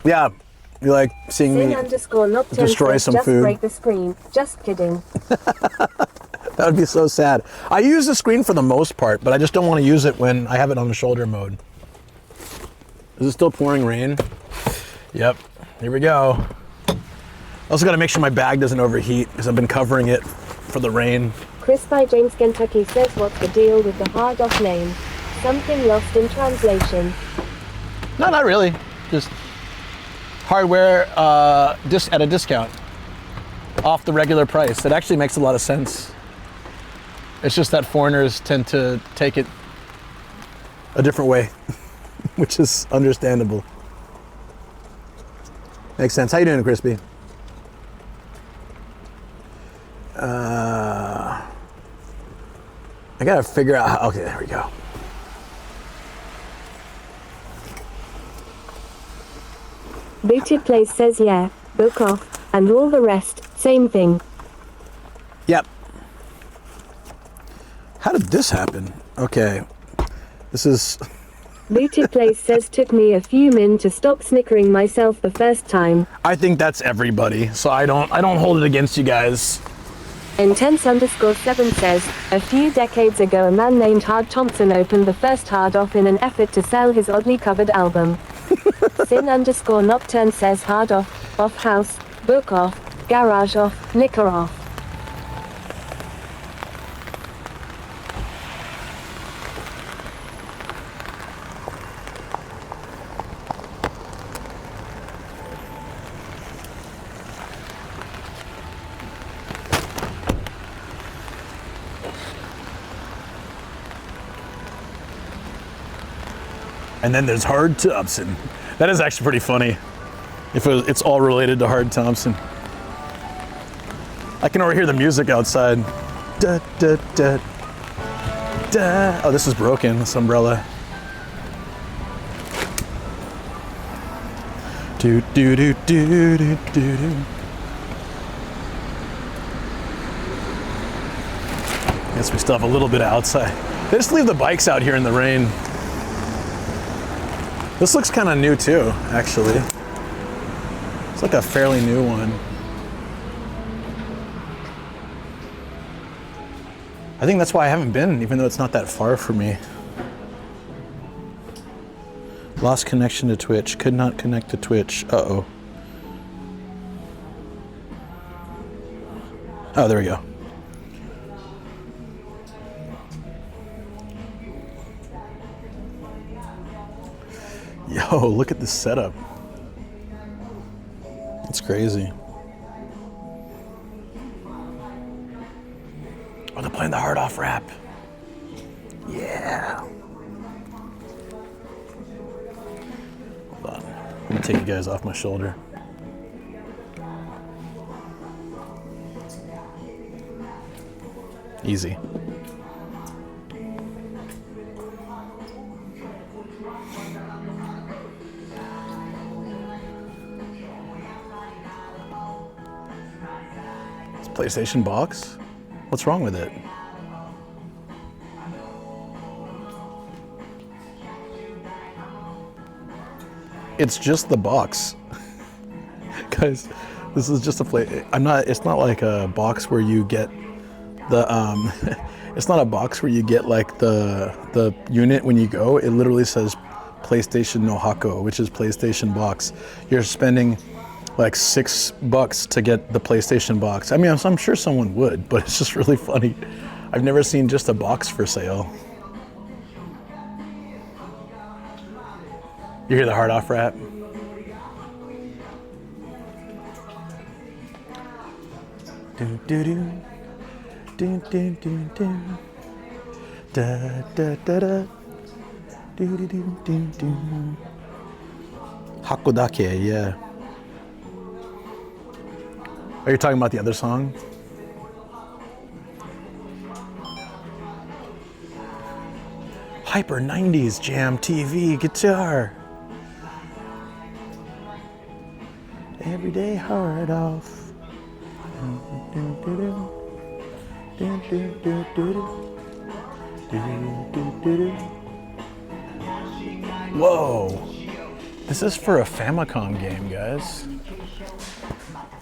A: yeah. You like seeing me destroy some food?
B: Just break the screen. Just kidding.
A: That would be so sad. I use the screen for the most part, but I just don't want to use it when I have it on the shoulder mode. Is it still pouring rain? Yep. Here we go. Also got to make sure my bag doesn't overheat because I've been covering it for the rain.
B: Chris by James Kentucky says, what's the deal with the hard off name? Something lost in translation.
A: No, not really. Just hardware at a discount. Off the regular price. It actually makes a lot of sense. It's just that foreigners tend to take it a different way, which is understandable. Makes sense. How you doing, Crispy? I gotta figure out how, okay, there we go.
B: Booted Place says yeah, book off, and all the rest, same thing.
A: Yep. How did this happen? Okay, this is...
B: Booted Place says took me a few min to stop snickering myself the first time.
A: I think that's everybody, so I don't hold it against you guys.
B: Intense_7 says, a few decades ago a man named Hard Thompson opened the first hard off in an effort to sell his oddly covered album. Sin_Nocturne says hard off house, book off, garage off, liquor off.
A: And then there's Hard Thompson. That is actually pretty funny. It's all related to Hard Thompson. I can already hear the music outside. Da, da, da, da. Oh, this is broken, this umbrella. Do, do, do, do, do, do, do. Guess we still have a little bit of outside. They just leave the bikes out here in the rain. This looks kind of new too, actually. It's like a fairly new one. I think that's why I haven't been, even though it's not that far from me. Lost connection to Twitch. Could not connect to Twitch. Uh-oh. Oh, there we go. Yo, look at this setup. It's crazy. Oh, they're playing the hard off rap. Yeah. Hold on. Let me take you guys off my shoulder. Easy. PlayStation box? What's wrong with it? It's just the box. Guys, this is just a it's not like a box where you get the it's not a box where you get like the unit when you go. It literally says PlayStation no Hako, which is PlayStation box. You're spending like $6 to get the PlayStation box. I mean, I'm sure someone would, but it's just really funny. I've never seen just a box for sale. You hear the hard off rap? Do do do. Do do do do. Da da da da. Do do do do do. Hakodake, yeah. Are you talking about the other song? Hyper 90s jam TV guitar. Everyday hard off. Whoa. This is for a Famicom game, guys.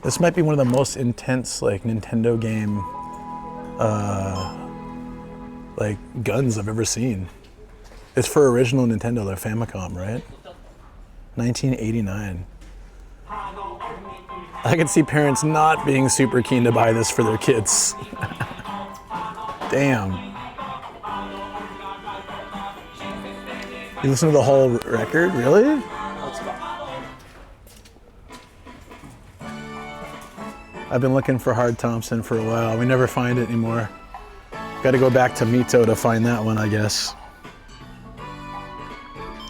A: This might be one of the most intense like Nintendo game like guns I've ever seen. It's for original Nintendo, the Famicom, right? 1989. I can see parents not being super keen to buy this for their kids. Damn. You listen to the whole record, really? I've been looking for Hard Thompson for a while. We never find it anymore. Got to go back to Mito to find that one, I guess.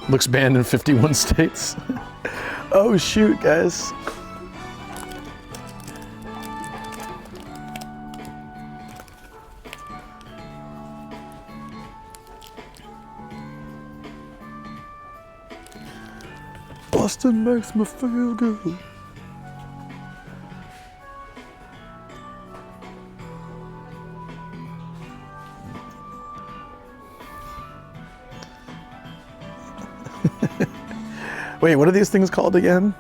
A: Looks banned in 51 states. Oh shoot, guys. Boston makes me feel good. Wait, what are these things called again?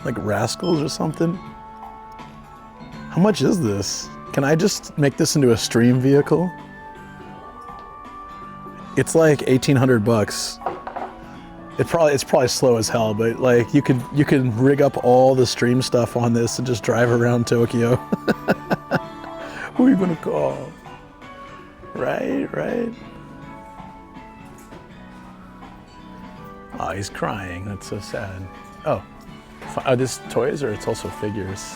A: Like rascals or something? How much is this? Can I just make this into a stream vehicle? It's like 1,800 bucks. It's probably slow as hell, but like you could rig up all the stream stuff on this and just drive around Tokyo. Who are you gonna call? Right. Oh, he's crying. That's so sad. Oh, are these toys or it's also figures?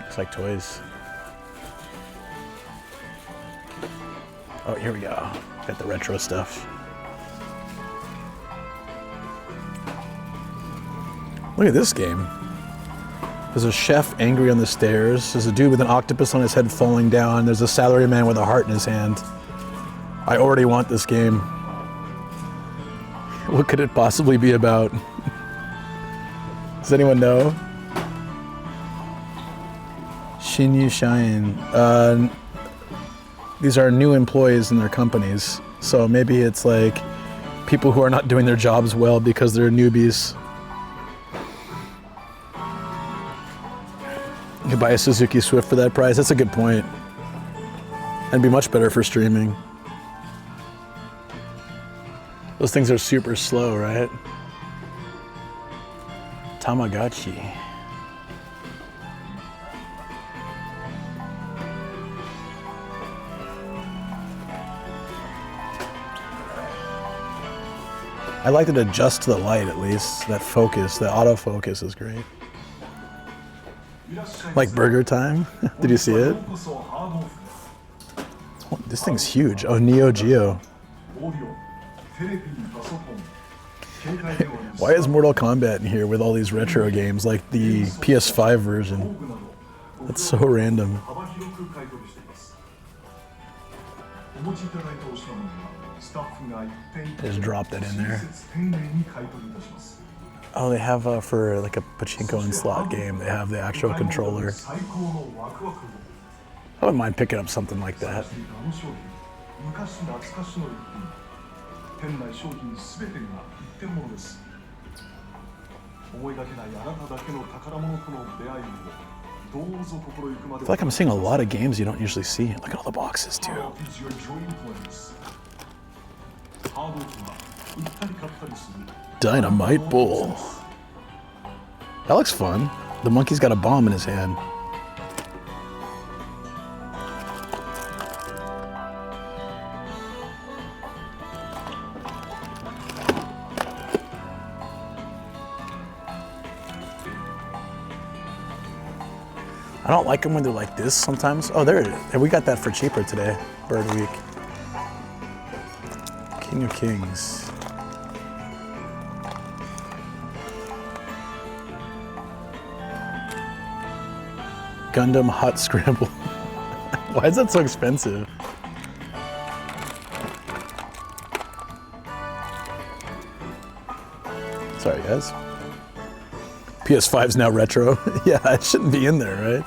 A: Looks like toys. Oh, here we go. Got the retro stuff. Look at this game. There's a chef angry on the stairs. There's a dude with an octopus on his head falling down. There's a salaryman with a heart in his hand. I already want this game. What could it possibly be about? Does anyone know? Shinyu Shine. These are new employees in their companies. So maybe it's like people who are not doing their jobs well because they're newbies. You could buy a Suzuki Swift for that price. That's a good point. And be much better for streaming. Those things are super slow, right? Tamagotchi. I like it adjust to the light at least. That focus, the autofocus is great. Like Burger Time. Did you see it? Oh, this thing's huge. Oh, Neo Geo. Why is Mortal Kombat in here with all these retro games like the PS5 version? That's so random. Just drop that in there. Oh, they have for like a pachinko and slot game, they have the actual controller. I wouldn't mind picking up something like that. I feel like I'm seeing a lot of games you don't usually see. Look at all the boxes too. Dynamite Bull. That looks fun. The monkey's got a bomb in his hand. I don't like them when they're like this sometimes. Oh, there it is. We got that for cheaper today. Bird Week. King of Kings. Gundam Hot Scramble. Why is that so expensive? Sorry, guys. PS5's now retro. Yeah, it shouldn't be in there, right?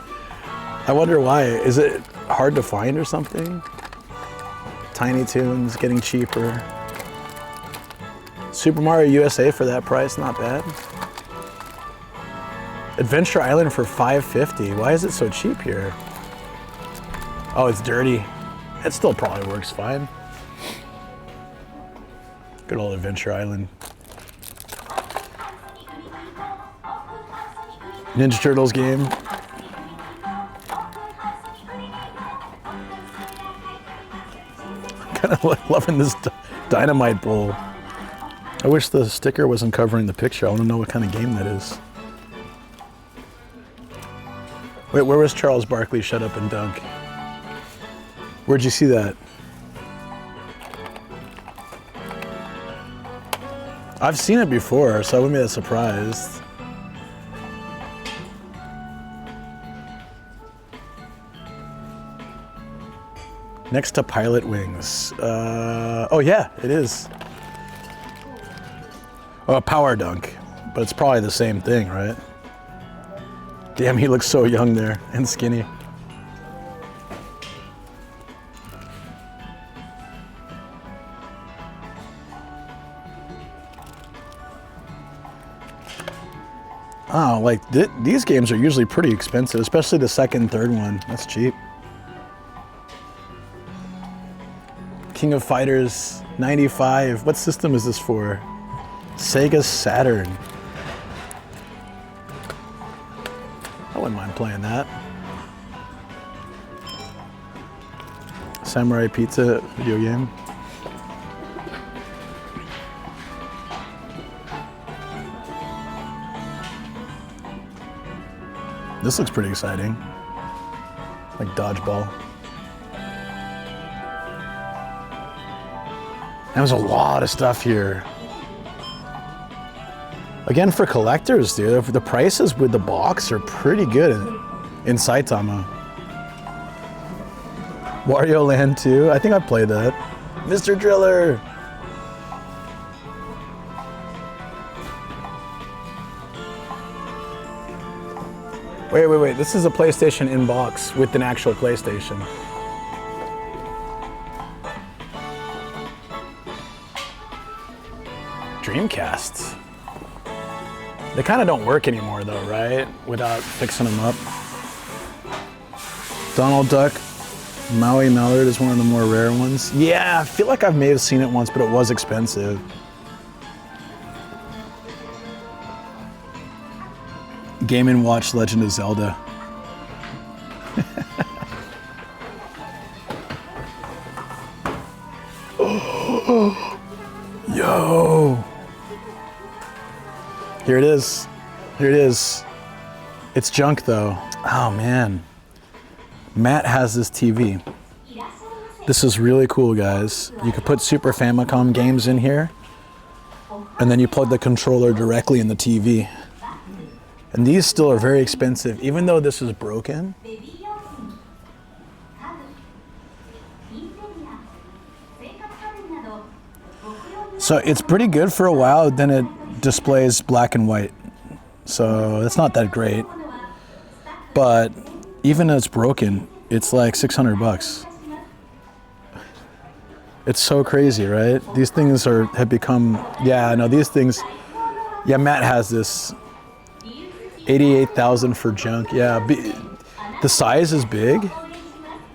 A: I wonder why. Is it hard to find or something? Tiny Toons getting cheaper. Super Mario USA for that price, not bad. Adventure Island for $5.50. Why is it so cheap here? Oh, it's dirty. It still probably works fine. Good old Adventure Island. Ninja Turtles game. Kind of loving this dynamite bowl. I wish the sticker wasn't covering the picture. I want to know what kind of game that is. Wait, where was Charles Barkley shut up and dunk? Where'd you see that? I've seen it before, so I wouldn't be that surprised. Next to Pilot Wings. Oh yeah, it is. Oh, a power dunk, but it's probably the same thing, right? Damn, he looks so young there and skinny. Oh, like these games are usually pretty expensive, especially the second and third one. That's cheap. King of Fighters 95. What system is this for? Sega Saturn. I wouldn't mind playing that. Samurai Pizza video game. This looks pretty exciting. Like dodgeball. There's a lot of stuff here. Again, for collectors, dude, the prices with the box are pretty good in Saitama. Wario Land 2, I think I played that. Mr. Driller! Wait, this is a PlayStation in box with an actual PlayStation. Dreamcasts. They kind of don't work anymore though, right? Without fixing them up. Donald Duck, Maui Mallard is one of the more rare ones. Yeah, I feel like I may have seen it once, but it was expensive. Game & Watch Legend of Zelda. Yo! Here it is. Here it is. It's junk though. Oh man. Matt has this TV. This is really cool, guys. You could put Super Famicom games in here, and then you plug the controller directly in the TV. And these still are very expensive, even though this is broken. So it's pretty good for a while, then it displays black and white. So it's not that great. But even as it's broken, it's like 600 bucks. It's so crazy, right? These things have become, yeah, no, these things, yeah, Matt has this. 88,000 for junk. Yeah, the size is big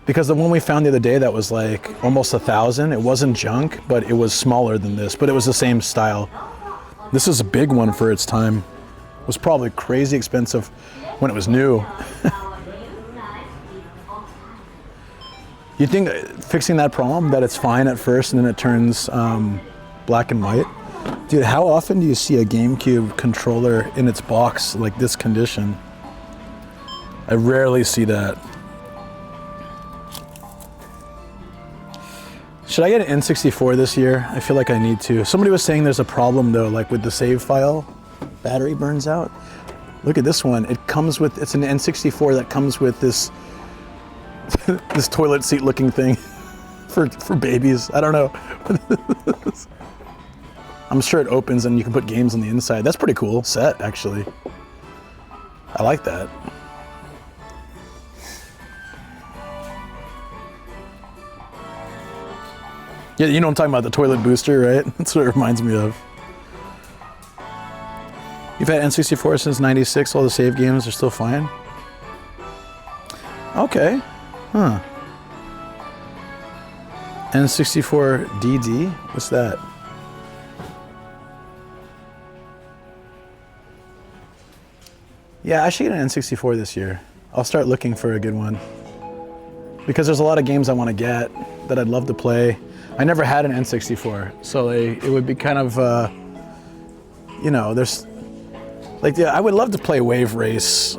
A: because the one we found the other day that was like almost 1,000. It wasn't junk, but it was smaller than this, but it was the same style. This is a big one for its time. It was probably crazy expensive when it was new. You think fixing that problem, that it's fine at first and then it turns black and white? Dude, how often do you see a GameCube controller in its box like this condition? I rarely see that. Should I get an N64 this year? I feel like I need to. Somebody was saying there's a problem though, like with the save file, battery burns out. Look at this one. It comes with, it's an N64 that comes with this this toilet seat looking thing for babies. I don't know. I'm sure it opens and you can put games on the inside. That's pretty cool set, actually. I like that. Yeah, you know what I'm talking about, the toilet booster, right? That's what it reminds me of. You've had N64 since '96, all the save games are still fine? Okay, huh. N64 DD, what's that? Yeah, I should get an N64 this year. I'll start looking for a good one. Because there's a lot of games I want to get that I'd love to play. I never had an N64, so it would be kind of, you know, there's, like, yeah, I would love to play Wave Race,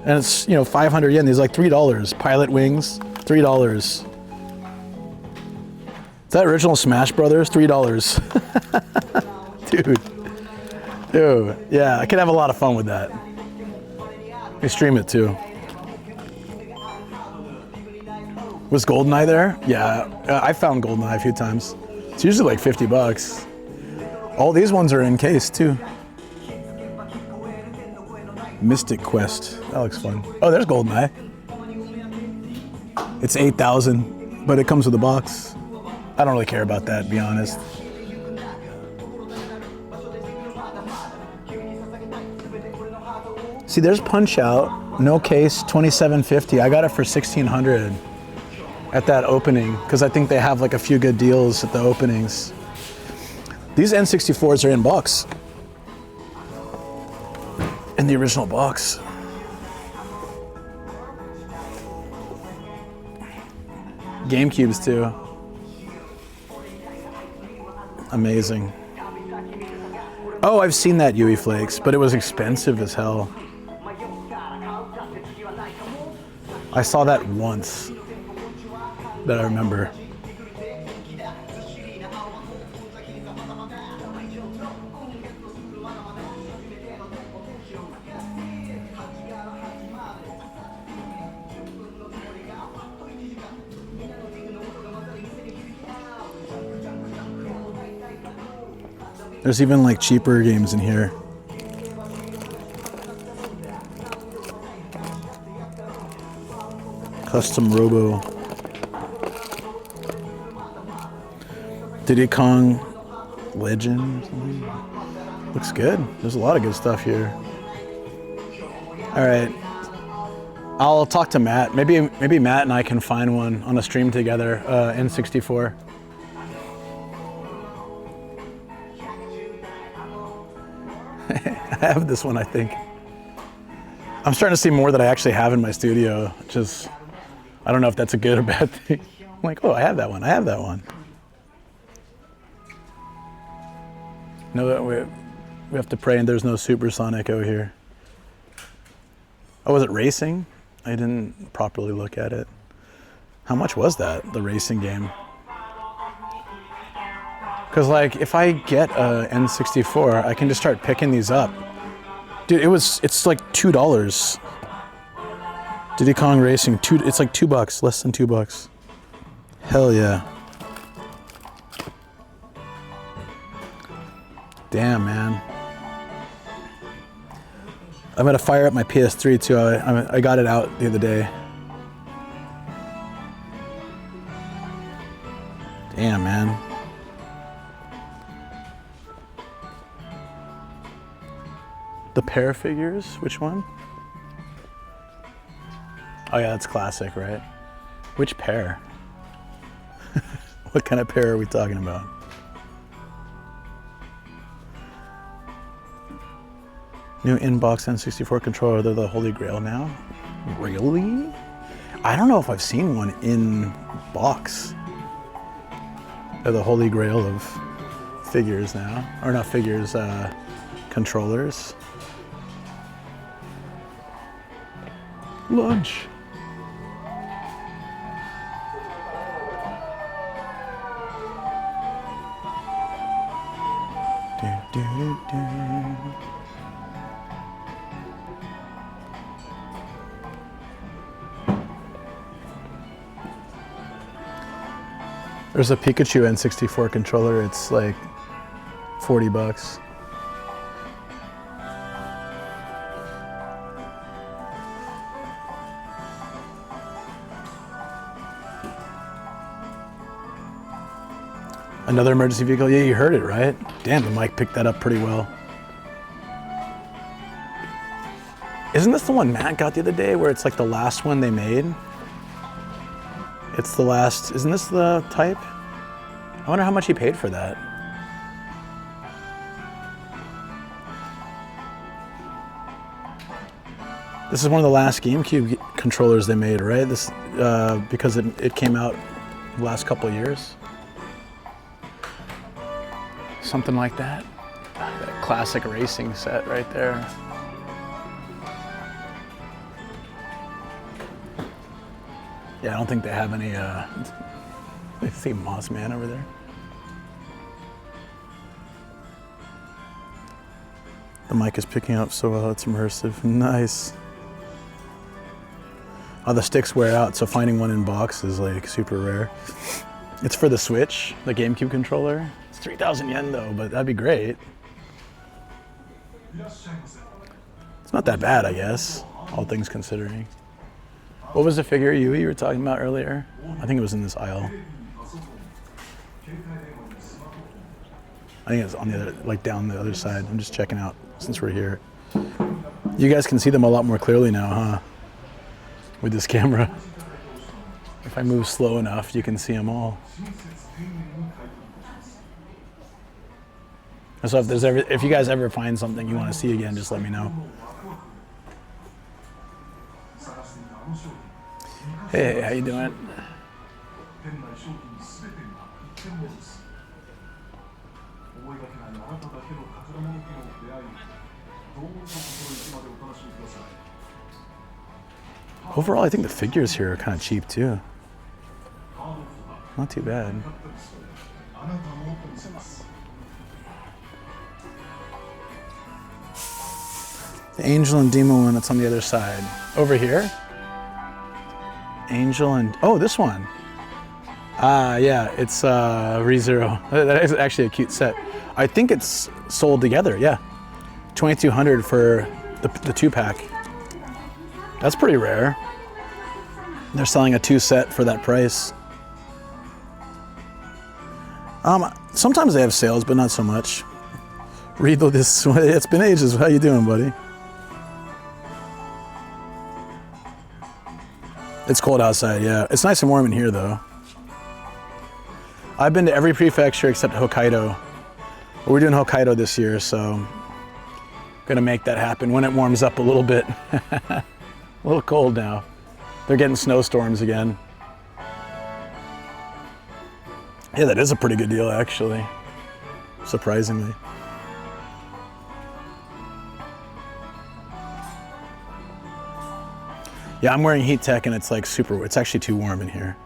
A: and it's, you know, 500 yen. These like $3. Pilot Wings, $3. Is that original Smash Brothers? $3. Dude, yeah, I could have a lot of fun with that. We stream it too. Was GoldenEye there? Yeah, I found GoldenEye a few times. It's usually like $50. All these ones are in case too. Mystic Quest, that looks fun. Oh, there's GoldenEye. It's 8,000, but it comes with a box. I don't really care about that, to be honest. See, there's Punch Out, no case, $27.50. I got it for $1,600 at that opening because I think they have like a few good deals at the openings. These N64s are in box. In the original box. GameCubes too. Amazing. Oh, I've seen that Yui Flakes, but it was expensive as hell. I saw that once, that I remember. There's even like cheaper games in here. Custom Robo. Diddy Kong Legend or something. Looks good. There's a lot of good stuff here. All right. I'll talk to Matt. Maybe Matt and I can find one on a stream together, N64. I have this one, I think. I'm starting to see more that I actually have in my studio, which is, I don't know if that's a good or bad thing. I'm like, oh, I have that one. I have that one. No, we have to pray and there's no supersonic out here. Oh, was it racing? I didn't properly look at it. How much was that, the racing game? Because like, if I get a N64, I can just start picking these up. Dude, it's like $2. Diddy Kong Racing, it's like $2, less than $2. Hell yeah. Damn, man. I'm gonna fire up my PS3 too. I got it out the other day. Damn, man. The pair figures, which one? Oh yeah, that's classic, right? Which pair? What kind of pair are we talking about? New inbox N64 controller, they're the holy grail now? Really? I don't know if I've seen one in box. They're the holy grail of figures now. Or not figures, controllers. Lunch. There's a Pikachu N64 controller. It's like $40. Another emergency vehicle. Yeah, you heard it, right? Damn, the mic picked that up pretty well. Isn't this the one Matt got the other day where it's like the last one they made? It's the last, isn't this the type? I wonder how much he paid for that. This is one of the last GameCube controllers they made, right? This because it came out the last couple of years. Something like that. That classic racing set right there. Yeah, I don't think they have any, I see Moss Man over there. The mic is picking up so well, it's immersive. Nice. Oh, the sticks wear out, so finding one in box is like super rare. It's for the Switch, the GameCube controller. It's 3,000 yen though, but that'd be great. It's not that bad, I guess, all things considering. What was the figure you were talking about earlier? I think it was in this aisle. I think it's on the other, like down the other side. I'm just checking out since we're here. You guys can see them a lot more clearly now, huh? With this camera. If I move slow enough, you can see them all. So if you guys ever find something you want to see again, just let me know. Hey, how you doing? Overall, I think the figures here are kind of cheap too. Not too bad. The Angel and Demon one that's on the other side. Over here? Angel and, oh, this one. Yeah, it's ReZero. That is actually a cute set. I think it's sold together, yeah. $2,200 for the 2-pack. That's pretty rare. They're selling a 2 set for that price. Sometimes they have sales, but not so much. Read this, it's been ages. How you doing, buddy? It's cold outside, yeah. It's nice and warm in here, though. I've been to every prefecture except Hokkaido. We're doing Hokkaido this year, so gonna make that happen when it warms up a little bit. A little cold now. They're getting snowstorms again. Yeah, that is a pretty good deal, actually. Surprisingly. Yeah, I'm wearing heat tech and it's like it's actually too warm in here.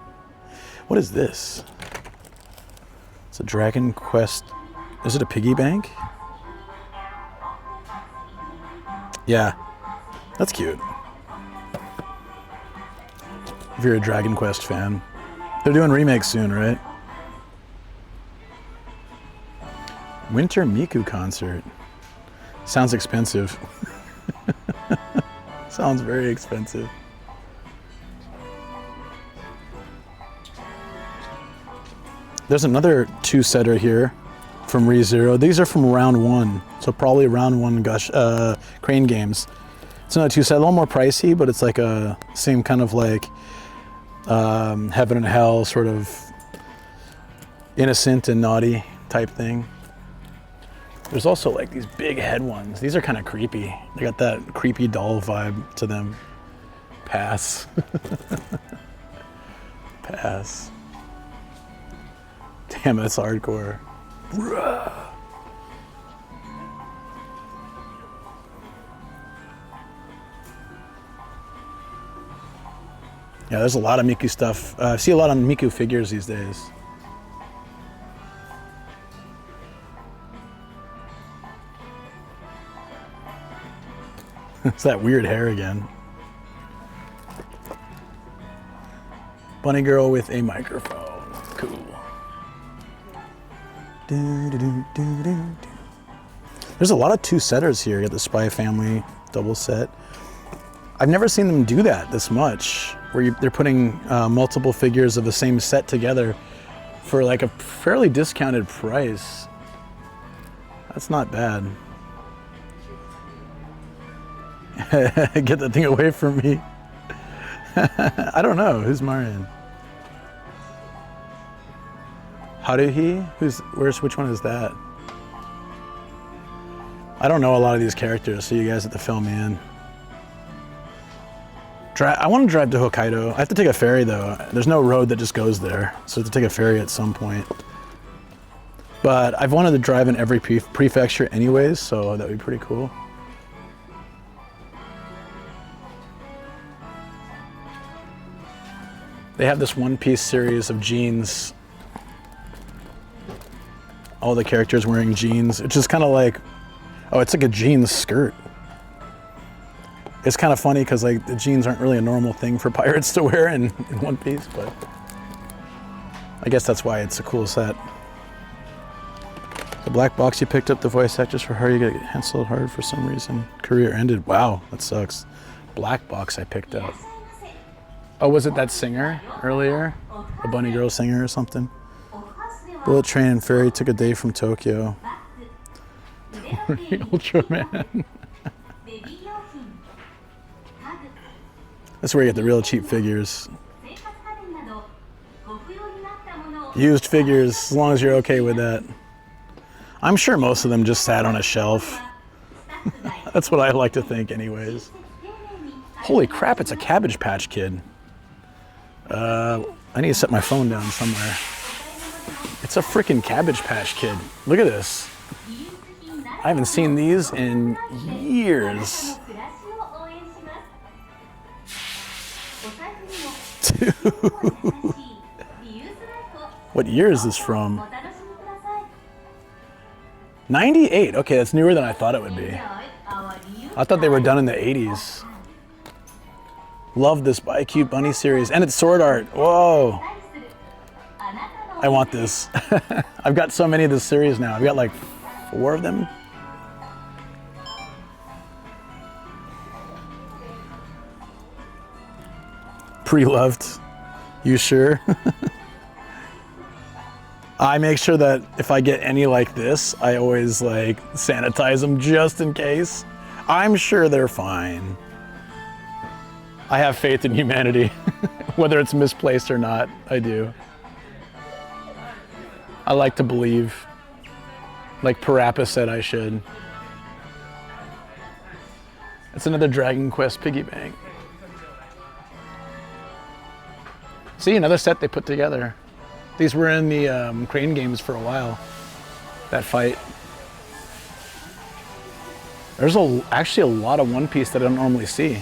A: What is this? It's a Dragon Quest. Is it a piggy bank? Yeah, that's cute. If you're a Dragon Quest fan. They're doing remakes soon, right? Winter Miku concert. Sounds expensive. Sounds very expensive. There's another 2-setter here from ReZero. These are from round 1, so probably round 1 Crane games. It's another 2-set, a little more pricey, but it's like a same kind of like heaven and hell sort of innocent and naughty type thing. There's also like these big head ones. These are kind of creepy. They got that creepy doll vibe to them. Pass. Pass. Damn, that's hardcore. Yeah, there's a lot of Miku stuff. I see a lot of Miku figures these days. It's that weird hair again. Bunny girl with a microphone. Cool. There's a lot of two-setters here. You got the Spy Family double set. I've never seen them do that this much, where they're putting multiple figures of the same set together for like a fairly discounted price. That's not bad. Get that thing away from me. I don't know. Who's Marion? Haruhi? Which one is that? I don't know a lot of these characters, so you guys have to fill me in. I want to drive to Hokkaido. I have to take a ferry though. There's no road that just goes there, so I have to take a ferry at some point. But I've wanted to drive in every prefecture anyways, so that would be pretty cool. They have this One Piece series of jeans. All the characters wearing jeans. It's just kind of like, oh, it's like a jeans skirt. It's kind of funny because like the jeans aren't really a normal thing for pirates to wear in One Piece, but I guess that's why it's a cool set. The black box you picked up, the voice actors for her, you get canceled hard for some reason. Career ended. Wow, that sucks. Black box I picked up. Oh, was it that singer earlier? The bunny girl singer or something? Bullet train and ferry took a day from Tokyo. Ultraman. That's where you get the real cheap figures. Used figures, as long as you're okay with that. I'm sure most of them just sat on a shelf. That's what I like to think anyways. Holy crap, it's a Cabbage Patch Kid. I need to set my phone down somewhere. It's a freaking Cabbage Patch Kid. Look at this. I haven't seen these in years. Dude. What year is this from? 98. Okay, that's newer than I thought it would be. I thought they were done in the 80s. Love this Buy Cute Bunny series. And it's sword art. Whoa. I want this. I've got so many of this series now. I've got like 4 of them. Pre-loved. You sure? I make sure that if I get any like this, I always like sanitize them just in case. I'm sure they're fine. I have faith in humanity, whether it's misplaced or not, I do. I like to believe, like Parappa said I should. It's another Dragon Quest piggy bank. See, another set they put together. These were in the Crane games for a while, that fight. There's actually a lot of One Piece that I don't normally see.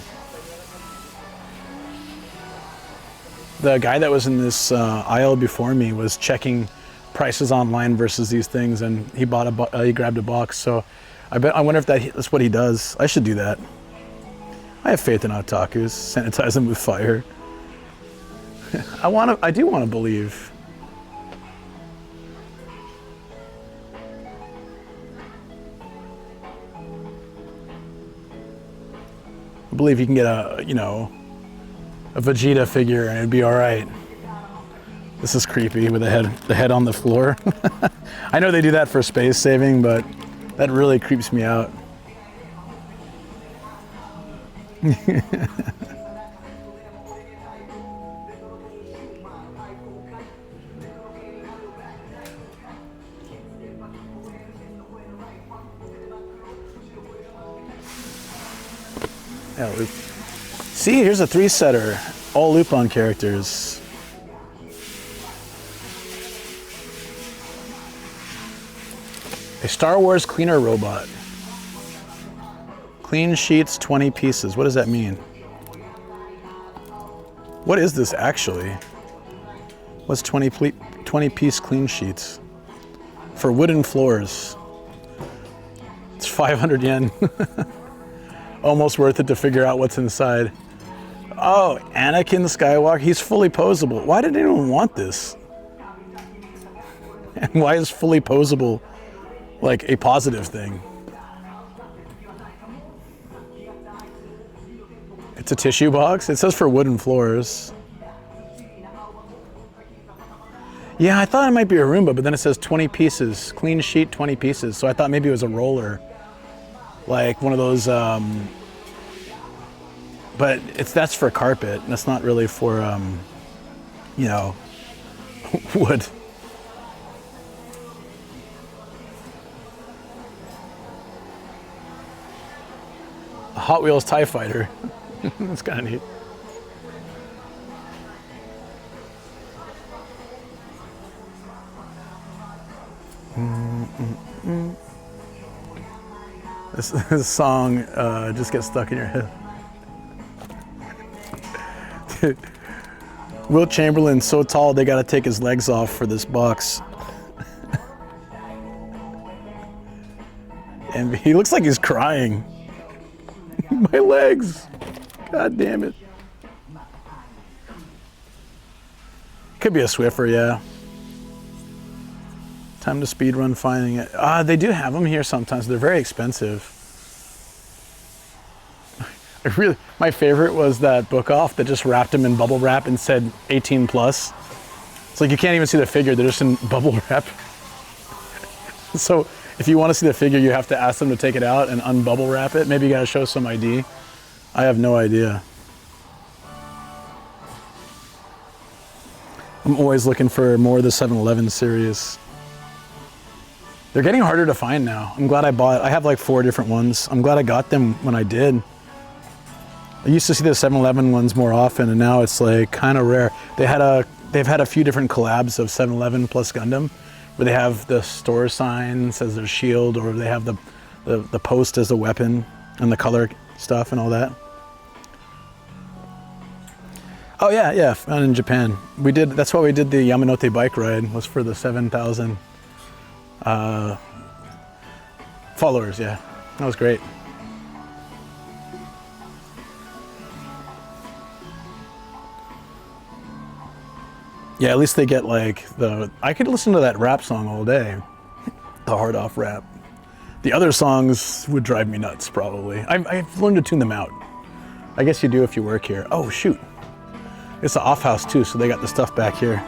A: The guy that was in this aisle before me was checking prices online versus these things, and he grabbed a box. So I wonder if that's what he does. I should do that. I have faith in otakus. Sanitize them with fire. I do want to believe. I believe you can get a Vegeta figure and it'd be all right. This is creepy with the head on the floor. I know they do that for space saving, but that really creeps me out. Yeah, see, here's a 3-setter, all Lupin characters. A Star Wars cleaner robot. Clean sheets, 20 pieces. What does that mean? What is this actually? What's 20-piece clean sheets? For wooden floors. It's 500 yen. Almost worth it to figure out what's inside. Oh, Anakin Skywalker, he's fully posable. Why did anyone want this? And why is fully posable like a positive thing? It's a tissue box. It says for wooden floors. Yeah, I thought it might be a Roomba, but then it says 20 pieces. Clean sheet, 20 pieces. So I thought maybe it was a roller. Like one of those, but that's for carpet. And that's not really for, you know, wood. A Hot Wheels TIE Fighter. That's kind of neat. This song just gets stuck in your head. Dude, Wilt Chamberlain's so tall they gotta take his legs off for this box. And he looks like he's crying. My legs. God damn it. Could be a Swiffer, yeah. Time to speed run finding it. They do have them here sometimes. They're very expensive. My favorite was that book off that just wrapped them in bubble wrap and said 18 plus. It's like you can't even see the figure. They're just in bubble wrap. So if you want to see the figure, you have to ask them to take it out and unbubble wrap it. Maybe you got to show some ID. I have no idea. I'm always looking for more of the 7-Eleven series. They're getting harder to find now. I'm glad I have like 4 different ones. I'm glad I got them when I did. I used to see the 7-Eleven ones more often, and now it's like kind of rare. They've had a few different collabs of 7-Eleven plus Gundam, where they have the store sign says their shield, or they have the post as a weapon, and the color stuff and all that. Oh yeah, found in Japan. That's why we did the Yamanote bike ride, was for the 7,000 followers, yeah. That was great. Yeah, at least they get like I could listen to that rap song all day. The hard off rap. The other songs would drive me nuts, probably. I've learned to tune them out. I guess you do if you work here. Oh, shoot. It's the off house too, so they got the stuff back here.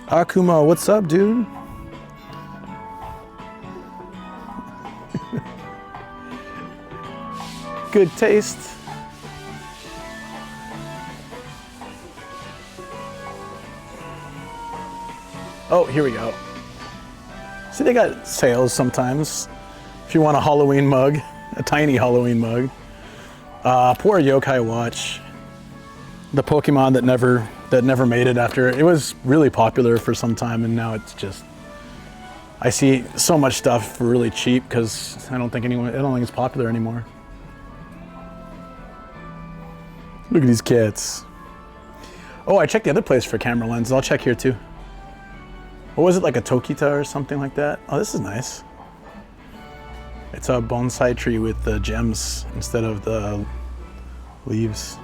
A: Akuma, what's up, dude? Good taste. Oh, here we go. See, they got sales sometimes. If you want a Halloween mug, a tiny Halloween mug. Poor yokai watch. The Pokemon that never made it after. It was really popular for some time, and now it's just, I see so much stuff for really cheap because I don't think it's popular anymore. Look at these cats. Oh, I checked the other place for camera lenses. I'll check here too. What was it, like a Tokita or something like that? Oh, this is nice. It's a bonsai tree with the gems instead of the leaves.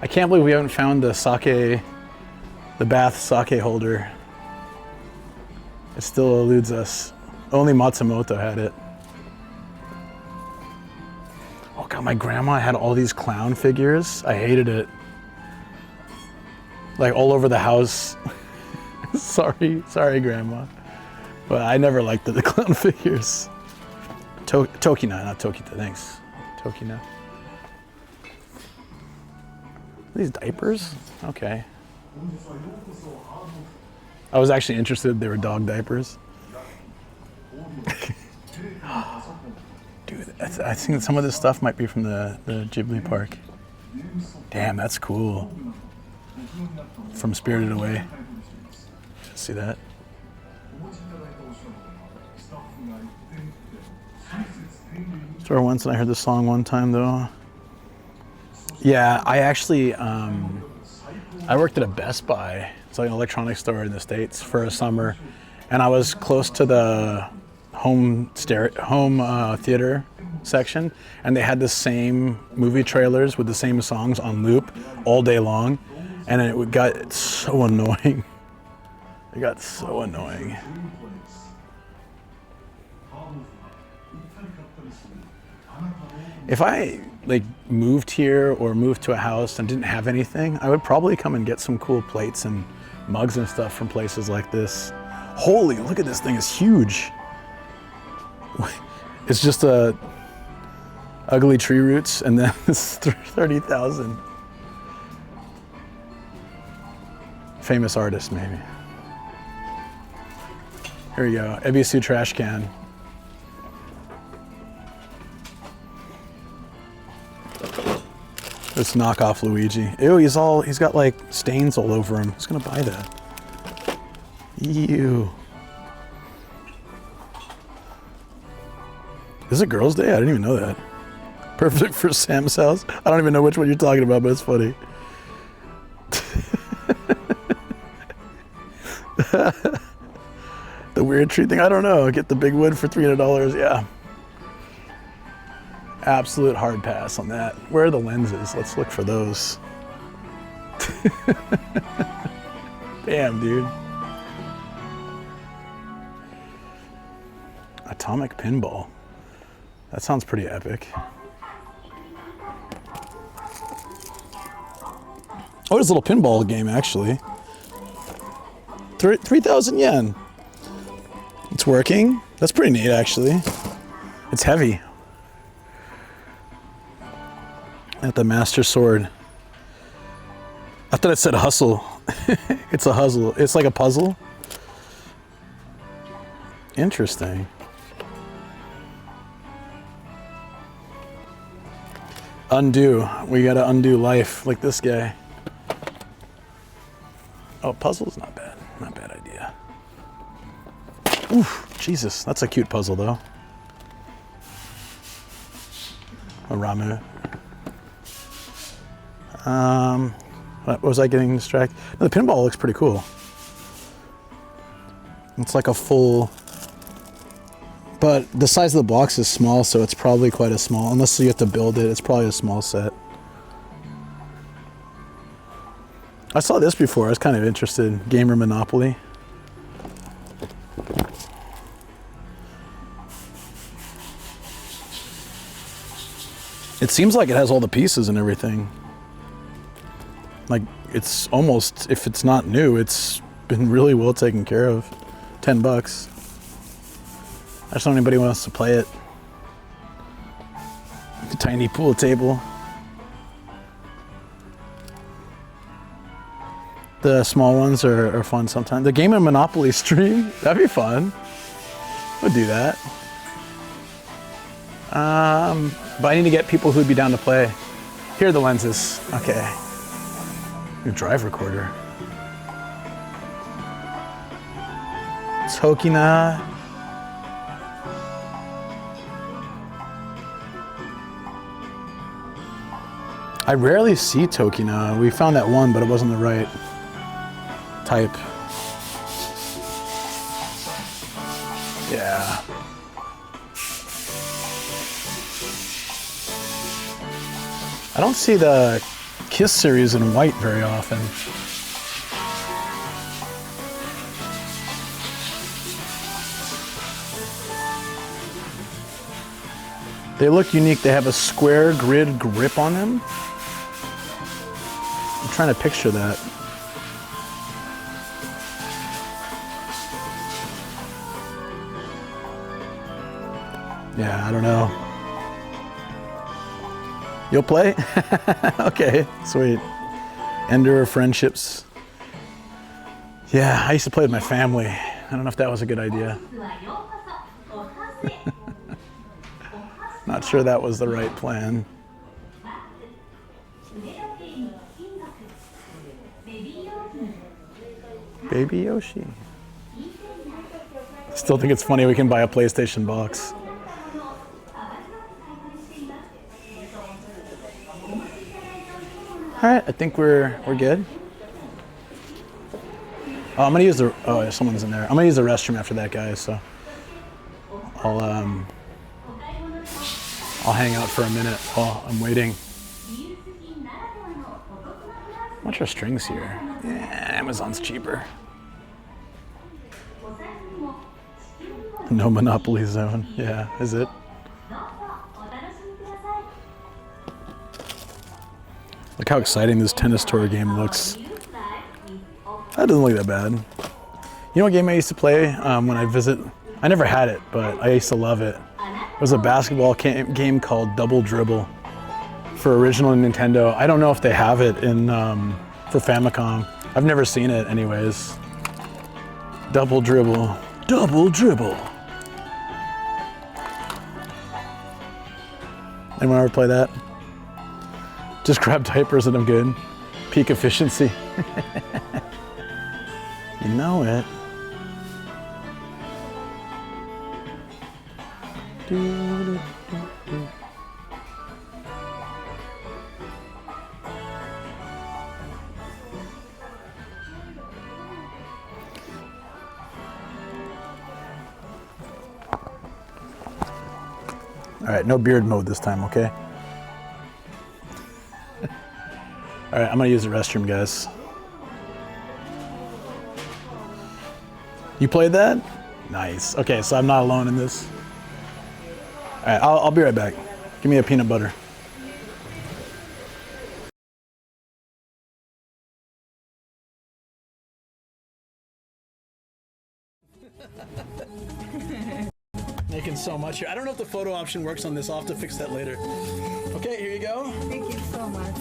A: I can't believe we haven't found the bath sake holder. It still eludes us. Only Matsumoto had it. Oh God, my grandma had all these clown figures. I hated it. Like all over the house. Sorry, grandma. But I never liked the clown figures. Tokina, not Tokita, thanks. Tokina. These diapers? Okay. I was actually interested they were dog diapers. Dude, I think some of this stuff might be from the Ghibli park. Damn, that's cool. From Spirited Away. See that? Store once and I heard the song one time though. Yeah, I actually, I worked at a Best Buy. It's like an electronics store in the States for a summer. And I was close to the home theater section. And they had the same movie trailers with the same songs on loop all day long. And it got so annoying. It got so annoying. If I like moved here or moved to a house and didn't have anything, I would probably come and get some cool plates and mugs and stuff from places like this. Holy, look at this thing, it's huge. It's just a ugly tree roots and then it's 30,000. Famous artist maybe. Here we go, Ebisu trash can. This knockoff Luigi. Ew, he's got like stains all over him. Who's gonna buy that? Ew. Is it Girls' Day? I didn't even know that. Perfect for Sam's house. I don't even know which one you're talking about, but it's funny. The weird tree thing, I don't know. Get the big wood for $300, yeah. Absolute hard pass on that. Where are the lenses? Let's look for those. Damn, dude. Atomic pinball. That sounds pretty epic. Oh, there's a little pinball game, actually. 3,000 yen. It's working. That's pretty neat, actually. It's heavy. At the Master Sword. I thought it said hustle. It's a hustle. It's like a puzzle. Interesting. Undo. We gotta undo life like this guy. Oh, puzzle's not bad. Not a bad idea. Oof, Jesus, that's a cute puzzle though. A Ramu. What was I getting distracted? No, the pinball looks pretty cool. It's like a full, but the size of the box is small, so it's probably quite a small, unless you have to build it, it's probably a small set. I saw this before, I was kind of interested. Gamer Monopoly. It seems like it has all the pieces and everything. Like, it's almost, if it's not new, it's been really well taken care of. $10. I just don't know anybody wants to play it. A tiny pool table. The small ones are fun sometimes. The Game of Monopoly stream, that'd be fun. We'll do that. But I need to get people who'd be down to play. Here are the lenses. Okay. New drive recorder. Tokina. I rarely see Tokina. We found that one, but it wasn't the right type. Yeah. I don't see the Kiss series in white very often. They look unique. They have a square grid grip on them. I'm trying to picture that. Yeah, I don't know. You'll play? Okay, sweet. Ender of friendships. Yeah, I used to play with my family. I don't know if that was a good idea. Not sure that was the right plan. Baby Yoshi. Still think it's funny we can buy a PlayStation box. right, I think we're good. Oh, I'm gonna use the. Oh, yeah, someone's in there. I'm gonna use the restroom after that, guys. So I'll hang out for a minute while I'm waiting. How much are strings here? Yeah, Amazon's cheaper. No monopoly zone. Yeah, is it? Look how exciting this tennis tour game looks. That doesn't look that bad. You know what game I used to play when I visit? I never had it, but I used to love it. It was a basketball game called Double Dribble for original Nintendo. I don't know if they have it in for Famicom. I've never seen it anyways. Double Dribble. Double Dribble. Anyone ever play that? Just grab diapers and I'm good. Peak efficiency. You know it. All right, no beard mode this time, okay? All right, I'm gonna use the restroom, guys. You played that? Nice. Okay, so I'm not alone in this. All right, I'll be right back. Give me a peanut butter. Making so much here. I don't know if the photo option works on this. I'll have to fix that later. Okay, here you go.
D: Thank you so much.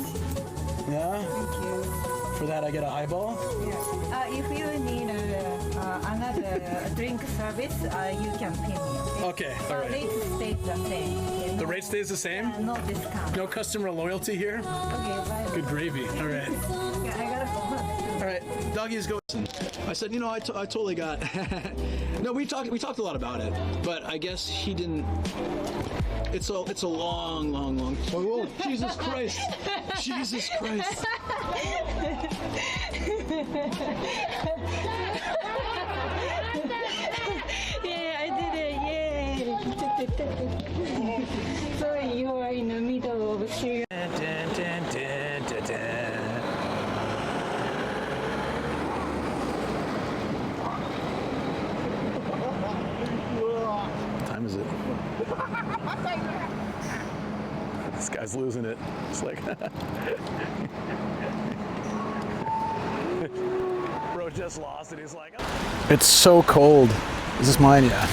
A: Yeah?
D: Thank you.
A: For that, I get a highball?
D: Yeah. If you need another drink service, you can pay me.
A: Okay, all right.
D: Rate stays the same. Okay?
A: The rate stays the same?
D: No discount.
A: No customer loyalty here?
D: Okay, bye.
A: Good gravy. All right.
D: Okay, I gotta go.
A: All right, doggies go. I said, you know, I totally got. No, we talked a lot about it, but I guess he didn't. It's a long. Oh, Jesus Christ! Jesus Christ!
D: Yeah, I did it. Yay! Sorry, you are in the middle of serious.
A: What time is it? This guy's losing it. It's like, bro just lost it. He's like, oh. It's so cold. Is this mine? Yeah.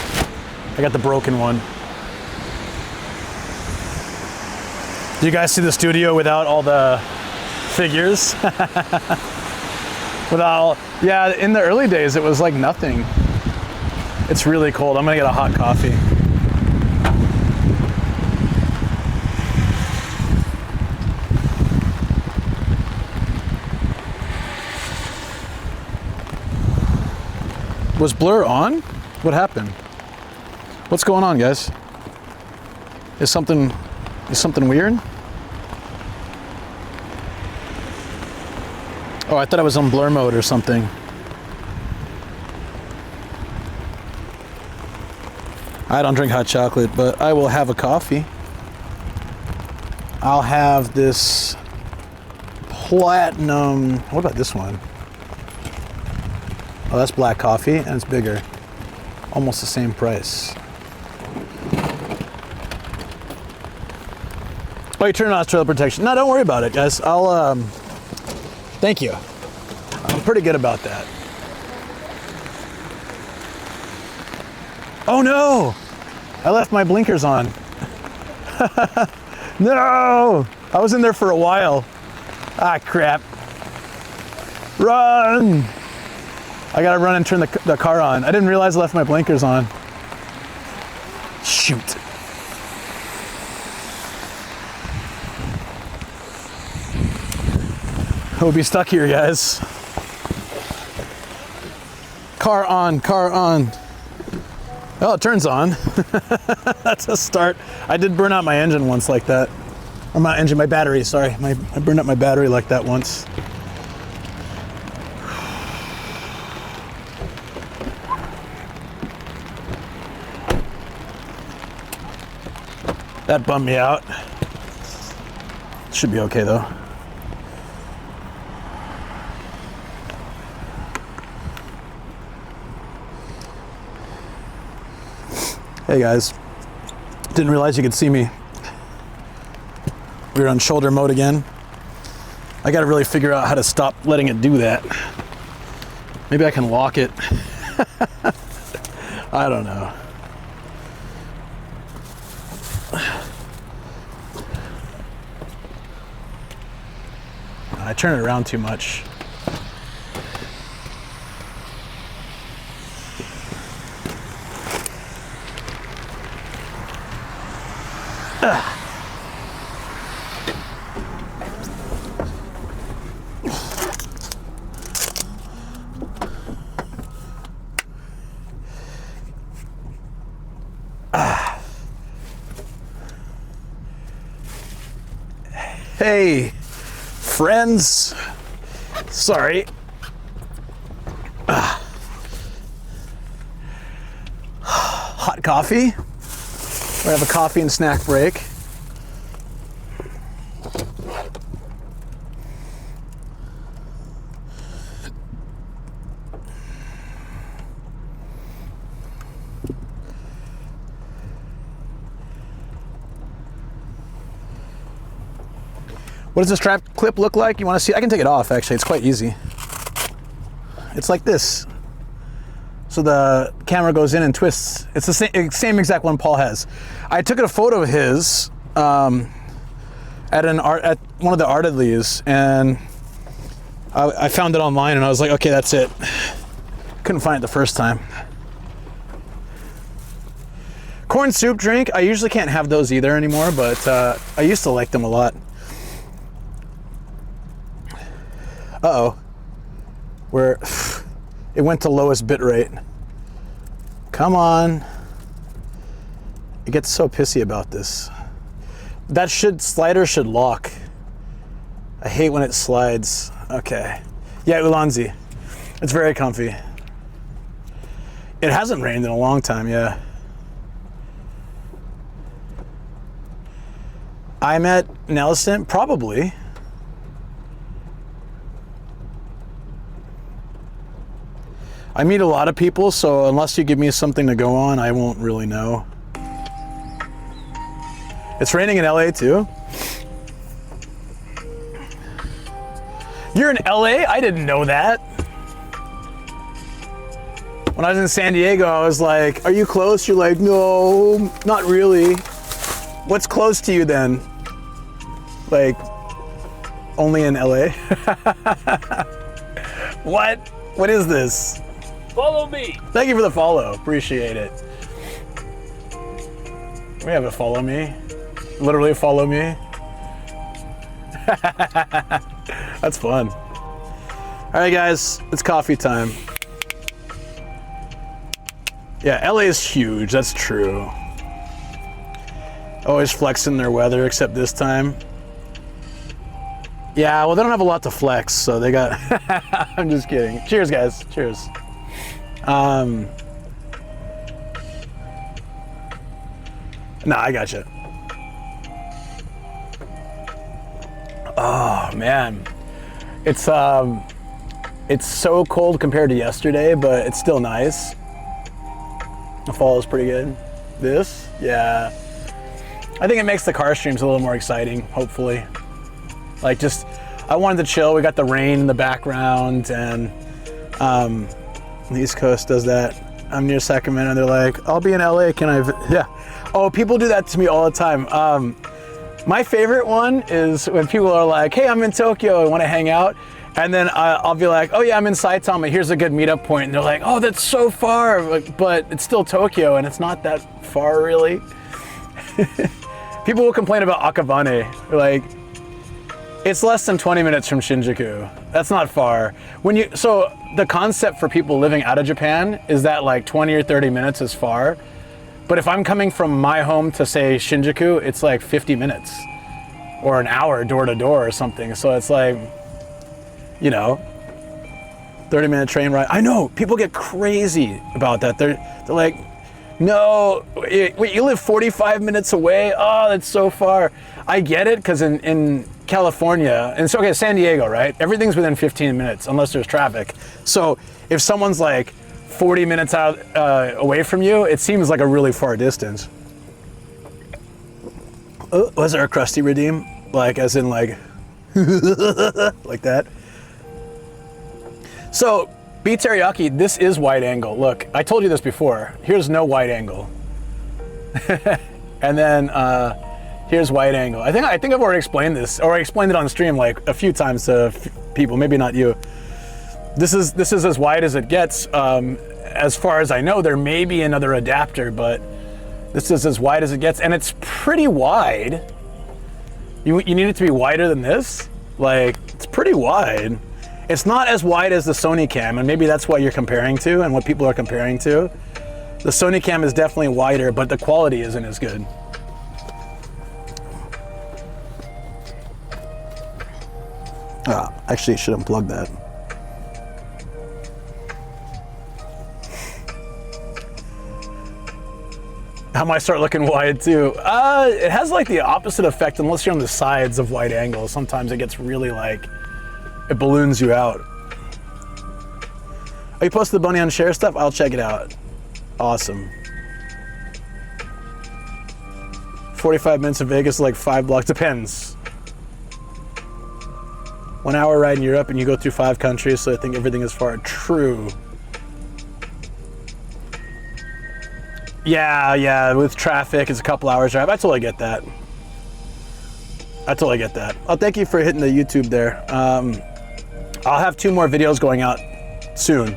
A: I got the broken one. Do you guys see the studio without all the figures? Yeah, in the early days, it was like nothing. It's really cold. I'm gonna get a hot coffee. Was Blur on? What happened? What's going on, guys? Is something weird? Oh, I thought I was on blur mode or something. I don't drink hot chocolate, but I will have a coffee. I'll have this platinum. What about this one? Oh, that's black coffee and it's bigger. Almost the same price. Oh, you turn on toilet protection. No, don't worry about it, guys. I'll, thank you. I'm pretty good about that. Oh no! I left my blinkers on. No! I was in there for a while. Ah, crap. Run! I gotta run and turn the car on. I didn't realize I left my blinkers on. Shoot. We'll be stuck here, guys. Car on, car on. Oh, it turns on. That's a start. I did burn out my engine once like that. Or my engine, my battery, sorry. I burned up my battery like that once. That bummed me out. Should be okay though. Hey guys, didn't realize you could see me. We're on shoulder mode again. I gotta really figure out how to stop letting it do that. Maybe I can lock it. I don't know. I turn it around too much. Hey, friends. Sorry. Hot coffee. We have a coffee and snack break. What does the strap clip look like? You want to see? I can take it off, actually. It's quite easy. It's like this. So the camera goes in and twists. It's the same exact one Paul has. I took a photo of his at one of the art ateliers, and I found it online, and I was like, okay, that's it. Couldn't find it the first time. Corn soup drink. I usually can't have those either anymore, but I used to like them a lot. Uh-oh. It went to lowest bit rate. Come on. It gets so pissy about this. That slider should lock. I hate when it slides. Okay. Yeah, Ulanzi. It's very comfy. It hasn't rained in a long time, yeah. I met Nelson, probably. I meet a lot of people, so unless you give me something to go on, I won't really know. It's raining in LA too? You're in LA? I didn't know that. When I was in San Diego, I was like, are you close? You're like, no, not really. What's close to you then? Like, only in LA? What? What is this?
G: Follow me.
A: Thank you for the follow. Appreciate it. We have a follow me. Literally follow me. That's fun. All right, guys, it's coffee time. Yeah, LA is huge. That's true. Always flexing their weather, except this time. Yeah, well, they don't have a lot to flex, so they got... I'm just kidding. Cheers, guys. Cheers. Nah, I gotcha. Oh man, it's so cold compared to yesterday, but it's still nice. The fall is pretty good. This, yeah. I think it makes the car streams a little more exciting, hopefully. Like just, I wanted to chill. We got the rain in the background, and the East Coast does that. I'm near Sacramento, and they're like, I'll be in LA, can I, yeah. Oh, people do that to me all the time. My favorite one is when people are like, hey, I'm in Tokyo, I want to hang out. And then I'll be like, oh yeah, I'm in Saitama, here's a good meetup point. And they're like, oh, that's so far, but it's still Tokyo, and it's not that far, really. People will complain about Akabane. They're like, it's less than 20 minutes from Shinjuku. That's not far. So the concept for people living out of Japan is that like 20 or 30 minutes is far. But if I'm coming from my home to say Shinjuku, it's like 50 minutes. or an hour door to door or something. So it's like, you know, 30-minute train ride. I know people get crazy about that. They're like, no, wait, you live 45 minutes away? Oh, that's so far. I get it, because in California, and so, okay, San Diego, right? Everything's within 15 minutes unless there's traffic. So if someone's like 40 minutes out away from you, it seems like a really far distance. Oh, was there a Krusty redeem? Like, as in like, like that? So, beef teriyaki, this is wide angle. Look, I told you this before. Here's no wide angle. And then here's wide angle. I think I've already explained this, or I explained it on stream like a few times to people, maybe not you. This is as wide as it gets. As far as I know, there may be another adapter, but this is as wide as it gets, and it's pretty wide. You need it to be wider than this? Like, it's pretty wide. It's not as wide as the Sony Cam, and maybe that's what you're comparing to and what people are comparing to. The Sony Cam is definitely wider, but the quality isn't as good. Actually, I should unplug that. How might I start looking wide too? It has like the opposite effect unless you're on the sides of wide angle. Sometimes it gets really like, it balloons you out. Oh, you posted the bunny on share stuff? I'll check it out. Awesome. 45 minutes in Vegas, like 5 blocks, depends. 1 hour ride in Europe and you go through 5 countries, so I think everything is far. True. Yeah, with traffic, it's a couple hours drive. I totally get that. Oh, thank you for hitting the YouTube there. I'll have 2 more videos going out soon.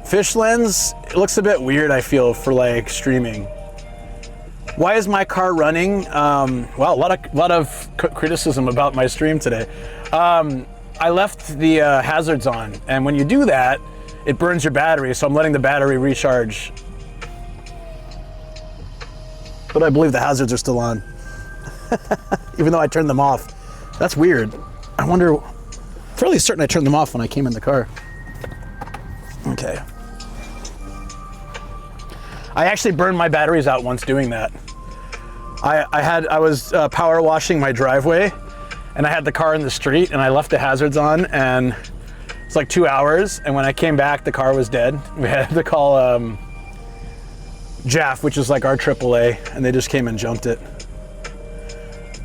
A: Fish lens, it looks a bit weird, I feel, for like streaming. Why is my car running? Well, a lot of criticism about my stream today. I left the hazards on, and when you do that, it burns your battery, so I'm letting the battery recharge. But I believe the hazards are still on, even though I turned them off. That's weird. I wonder, fairly certain I turned them off when I came in the car. Okay. I actually burned my batteries out once doing that. I was power washing my driveway, and I had the car in the street, and I left the hazards on, and it's like 2 hours, and when I came back, the car was dead. We had to call JAF, which is like our AAA, and they just came and jumped it.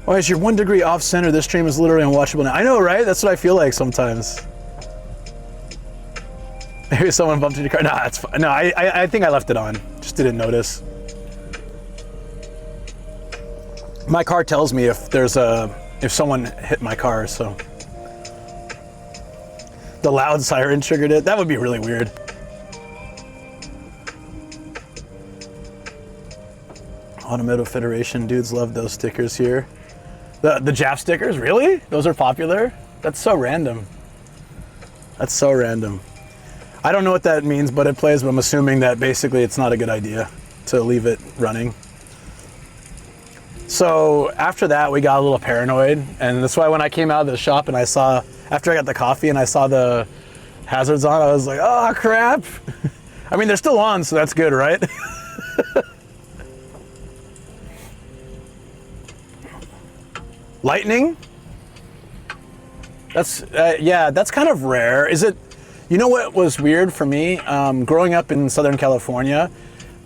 A: Why is your 1 degree off center? This stream is literally unwatchable now. I know, right? That's what I feel like sometimes. Maybe someone bumped into your car. Nah, it's fine. No, I think I left it on. Just didn't notice. My car tells me if someone hit my car, so. The loud siren triggered it. That would be really weird. Automotive Federation dudes love those stickers here. The JAF stickers, really? Those are popular? That's so random. That's so random. I don't know what that means, but it plays, but I'm assuming that basically it's not a good idea to leave it running. So after that, we got a little paranoid, and that's why when I came out of the shop and I saw, after I got the coffee and I saw the hazards on, I was like, oh crap. I mean, they're still on, so that's good, right? Lightning? That's, yeah, that's kind of rare. Is it, you know what was weird for me? Growing up in Southern California,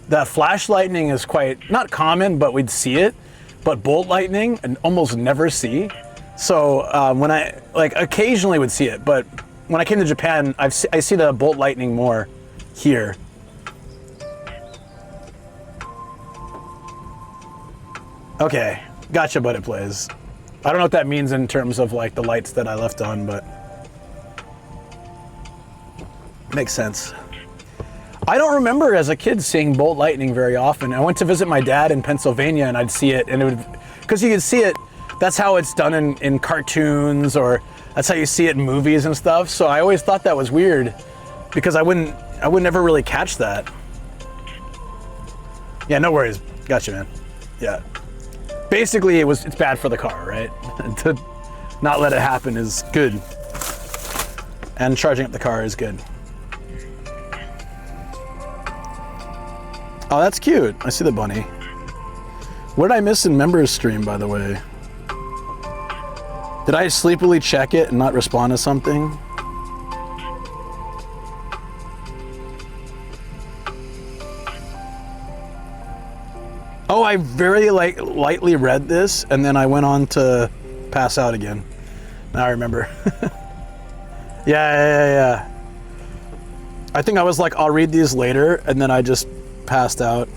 A: that flash lightning is quite, not common, but we'd see it. But bolt lightning, and almost never see. So when I, like, occasionally would see it, but when I came to Japan, I see the bolt lightning more here. Okay, gotcha, but it plays. I don't know what that means in terms of like the lights that I left on, but makes sense. I don't remember as a kid seeing bolt lightning very often. I went to visit my dad in Pennsylvania and I'd see it, and it would, because you could see it, that's how it's done in cartoons, or that's how you see it in movies and stuff. So I always thought that was weird because I would never really catch that. Yeah, no worries. Gotcha, man. Yeah. Basically, it's bad for the car, right? To not let it happen is good. And charging up the car is good. Oh, that's cute. I see the bunny. What did I miss in members stream, by the way? Did I sleepily check it and not respond to something? Oh, I very lightly read this and then I went on to pass out again. Now I remember. Yeah. I think I was like, I'll read these later, and then I just passed out.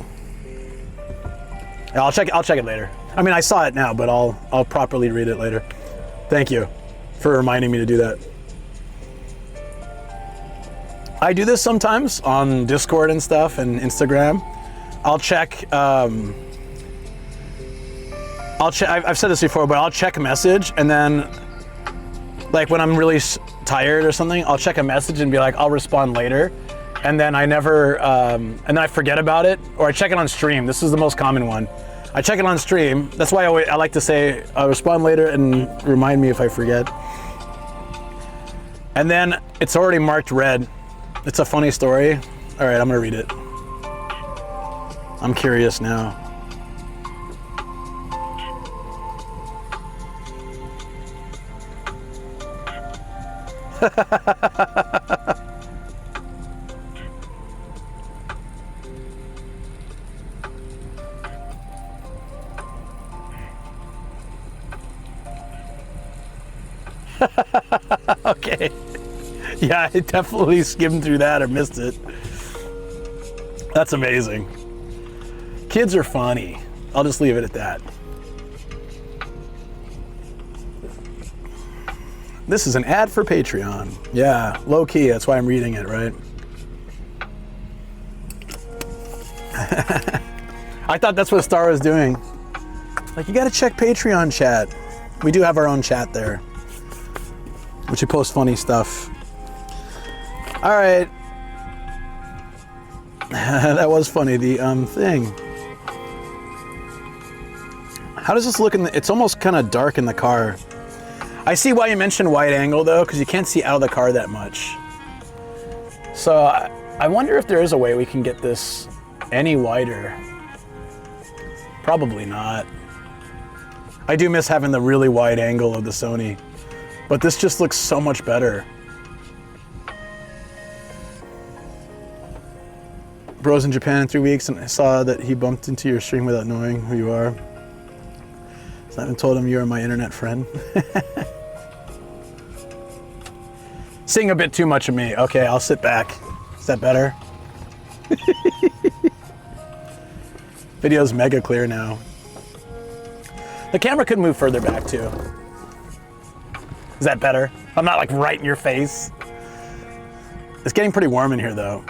A: Yeah, I'll check it later. I mean, I saw it now, but I'll properly read it later. Thank you for reminding me to do that. I do this sometimes on Discord and stuff and Instagram. I've said this before, but I'll check a message and then like when I'm really tired or something, I'll check a message and be like, I'll respond later. And then I never, and then I forget about it, or I check it on stream. This is the most common one. I check it on stream. That's why I like to say, I'll respond later and remind me if I forget. And then it's already marked red. It's a funny story. All right, I'm gonna read it. I'm curious now. Okay. Yeah, I definitely skimmed through that or missed it. That's amazing. Kids are funny. I'll just leave it at that. This is an ad for Patreon. Yeah, low key, that's why I'm reading it, right? I thought that's what Star was doing. Like, you gotta check Patreon chat. We do have our own chat there, which we post funny stuff. All right. That was funny, the thing. How does this look in the, it's almost kind of dark in the car. I see why you mentioned wide angle though, because you can't see out of the car that much. So I wonder if there is a way we can get this any wider. Probably not. I do miss having the really wide angle of the Sony, but this just looks so much better. Bro's in Japan in 3 weeks and I saw that he bumped into your stream without knowing who you are. So I haven't told him you're my internet friend. Seeing a bit too much of me. Okay, I'll sit back. Is that better? Video's mega clear now. The camera could move further back too. Is that better? I'm not like right in your face. It's getting pretty warm in here though.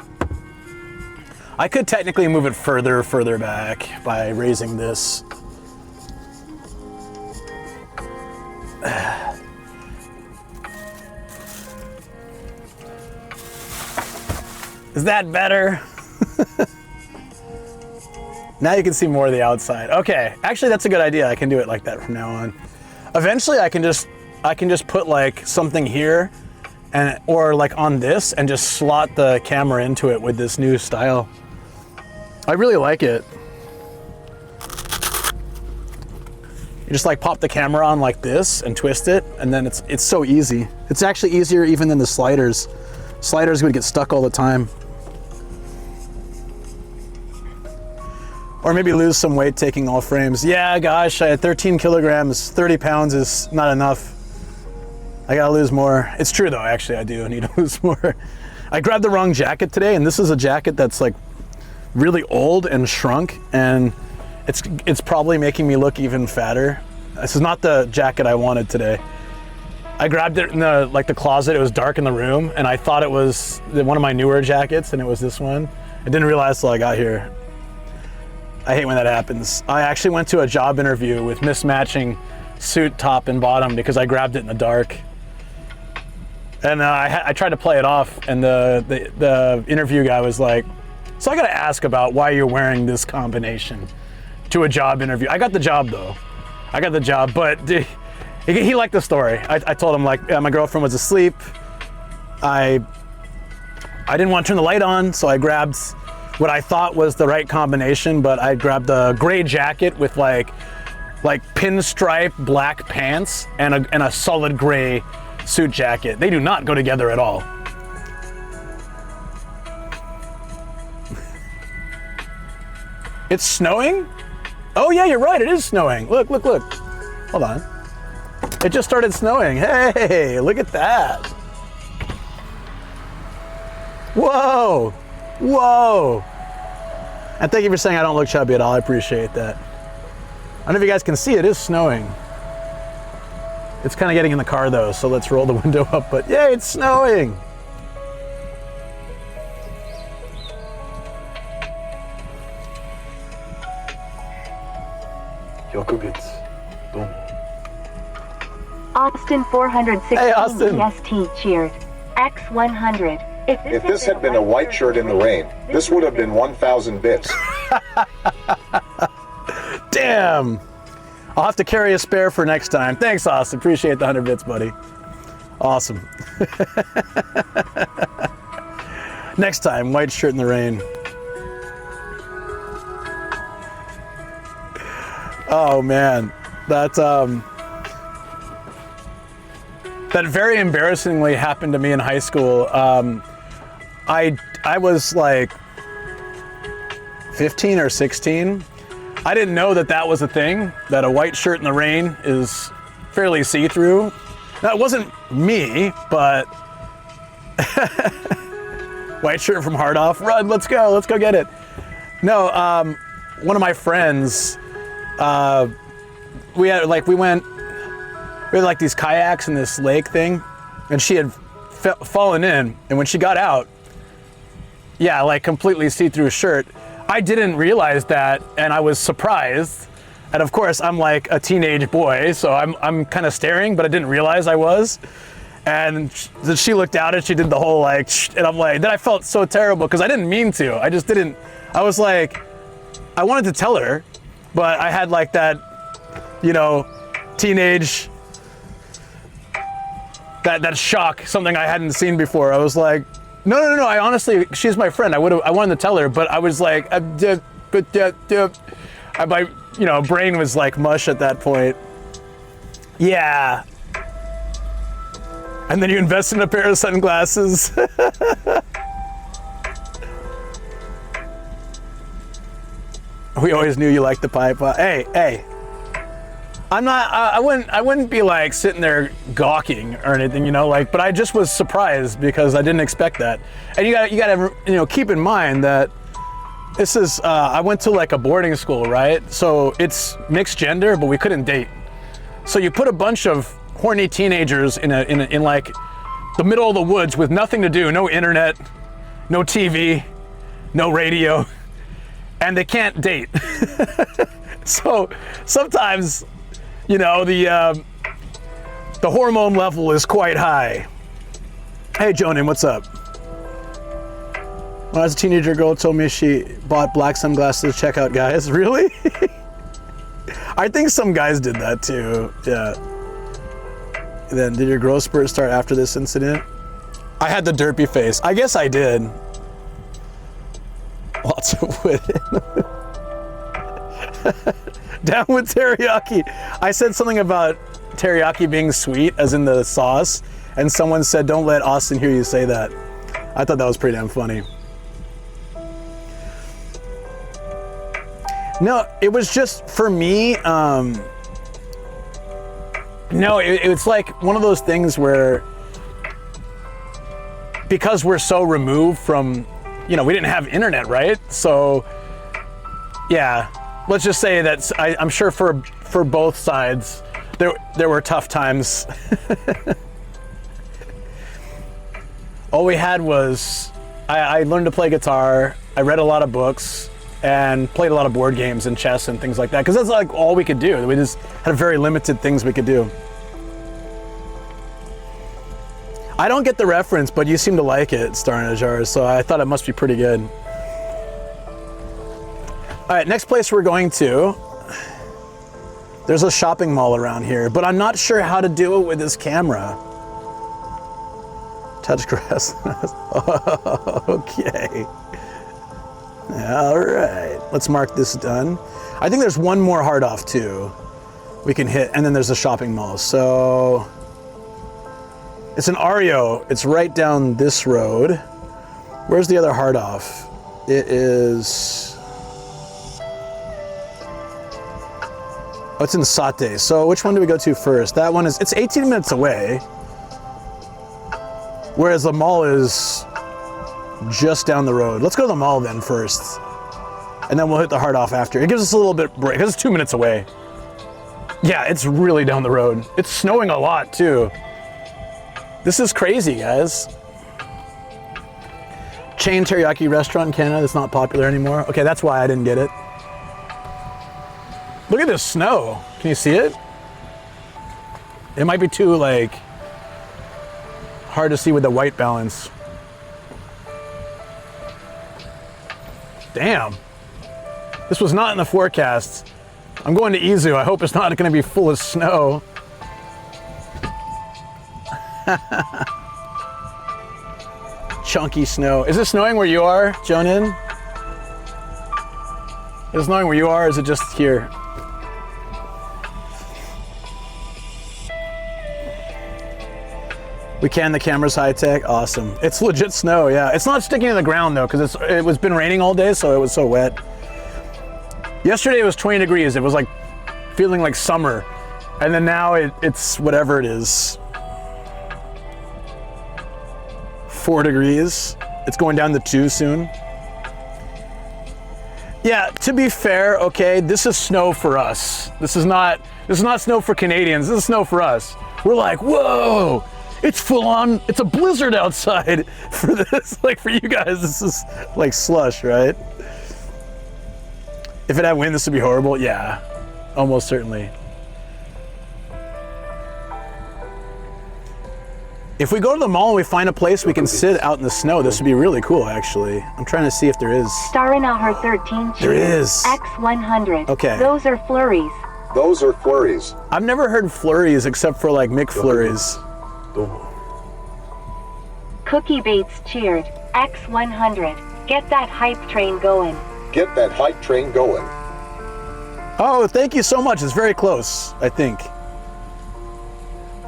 A: I could technically move it further back by raising this. Is that better? Now you can see more of the outside. Okay, actually that's a good idea. I can do it like that from now on. Eventually I can just put like something here and or like on this and just slot the camera into it with this new style. I really like it. You just like pop the camera on like this and twist it, and then it's so easy. It's actually easier even than the sliders. Sliders would get stuck all the time. Or maybe lose some weight taking all frames. Yeah, gosh, I had 13 kilograms, 30 pounds is not enough. I gotta lose more. It's true though, actually I do need to lose more. I grabbed the wrong jacket today, and this is a jacket that's like really old and shrunk, and it's probably making me look even fatter. This is not the jacket I wanted today. I grabbed it in the closet. It was dark in the room, and I thought it was one of my newer jackets, and it was this one. I didn't realize till I got here. I hate when that happens. I actually went to a job interview with mismatching suit top and bottom because I grabbed it in the dark. And I tried to play it off, and the interview guy was like, so I gotta ask about why you're wearing this combination to a job interview. I got the job though. I got the job, but he liked the story. I told him like, my girlfriend was asleep. I didn't want to turn the light on, so I grabbed what I thought was the right combination, but I grabbed a gray jacket with like pinstripe black pants and a solid gray suit jacket. They do not go together at all. It's snowing? Oh yeah, you're right, it is snowing. Look. Hold on. It just started snowing. Hey, look at that. Whoa. And thank you for saying I don't look chubby at all. I appreciate that. I don't know if you guys can see, it is snowing. It's kind of getting in the car though, so let's roll the window up, but yay, it's snowing.
F: Austin 416
A: Hey, Austin.
F: EST cheered. X100.
C: If this had been a white shirt in the rain, this would have been 1,000 bits.
A: Damn. I'll have to carry a spare for next time. Thanks, Austin. Appreciate the 100 bits, buddy. Awesome. Next time, white shirt in the rain. Oh man, that very embarrassingly happened to me in high school. I was like 15 or 16. I didn't know that was a thing, that a white shirt in the rain is fairly see-through. Now, it wasn't me, but white shirt from Hard Off, run, let's go get it. No, one of my friends, we had like these kayaks in this lake thing, and she had fallen in, and when she got out, yeah, like completely see-through shirt. I didn't realize that, and I was surprised. And of course, I'm like a teenage boy, so I'm kind of staring, but I didn't realize I was. And she looked out and she did the whole like, and I'm like, then I felt so terrible because I didn't mean to. I just didn't. I was like, I wanted to tell her, but I had like that, teenage, that shock, something I hadn't seen before. I was like, no. I honestly, she's my friend. I wanted to tell her, but I was like, my brain was like mush at that point. Yeah. And then you invest in a pair of sunglasses. We always knew you liked the pipe. Hey. I wouldn't be like sitting there gawking or anything, but I just was surprised because I didn't expect that. And you gotta keep in mind that this is, I went to like a boarding school, right? So it's mixed gender, but we couldn't date. So you put a bunch of horny teenagers in like the middle of the woods with nothing to do, no internet, no TV, no radio, and they can't date. So sometimes, the hormone level is quite high. Hey, Jonan, what's up? When I was a teenager, girl told me she bought black sunglasses to check out guys. Really? I think some guys did that too. Yeah. And then, did your growth spurt start after this incident? I had the derpy face. I guess I did. Lots of wood. Down with teriyaki. I said something about teriyaki being sweet, as in the sauce, and someone said, "Don't let Austin hear you say that." I thought that was pretty damn funny. No, it was just for me. No, it's like one of those things where, because we're so removed from, we didn't have internet, right? So, yeah. Let's just say that I'm sure for both sides, there were tough times. All we had was, I learned to play guitar, I read a lot of books, and played a lot of board games and chess and things like that, because that's like all we could do. We just had very limited things we could do. I don't get the reference, but you seem to like it, Star in a Jar, so I thought it must be pretty good. All right, next place we're going to There's a shopping mall around here, but I'm not sure how to do it with this camera. Touch grass. Okay. All right. Let's mark this done. I think there's one more hard off too we can hit, and then there's a shopping mall. So it's an Ario. It's right down this road. Where's the other hard off? It is... Oh, it's in Satte. So which one do we go to first? That one is, it's 18 minutes away. Whereas the mall is just down the road. Let's go to the mall then first. And then we'll hit the hard off after. It gives us a little bit break, because it's 2 minutes away. Yeah, it's really down the road. It's snowing a lot too. This is crazy, guys. Chain teriyaki restaurant in Canada that's not popular anymore. Okay, that's why I didn't get it. Look at this snow. Can you see it? It might be too like hard to see with the white balance. Damn. This was not in the forecast. I'm going to Ageo. I hope it's not going to be full of snow. Chunky snow. Is it snowing where you are, Jonin? Is it snowing where you are, or is it just here? We can, the camera's high tech, awesome. It's legit snow, yeah. It's not sticking to the ground though, because it was been raining all day, so it was so wet. Yesterday it was 20 degrees. It was like feeling like summer. And then now it's whatever it is. 4 degrees. It's going down to 2 soon. Yeah, to be fair, okay, this is snow for us. This is not snow for Canadians. This is snow for us. We're like, whoa, it's full on, it's a blizzard outside. For this, like for you guys, this is like slush, right? If it had wind, this would be horrible. Yeah, almost certainly. If we go to the mall and we find a place we can sit out in the snow, this would be really cool, actually. I'm trying to see if there is.
F: Star in our 13.
A: There is.
F: X100.
A: Okay.
F: Those are flurries.
C: Those are flurries.
A: I've never heard flurries except for like McFlurries.
F: Cookie Bates cheered. X100. Get that hype train going.
C: Get that hype train going.
A: Oh, thank you so much. It's very close, I think.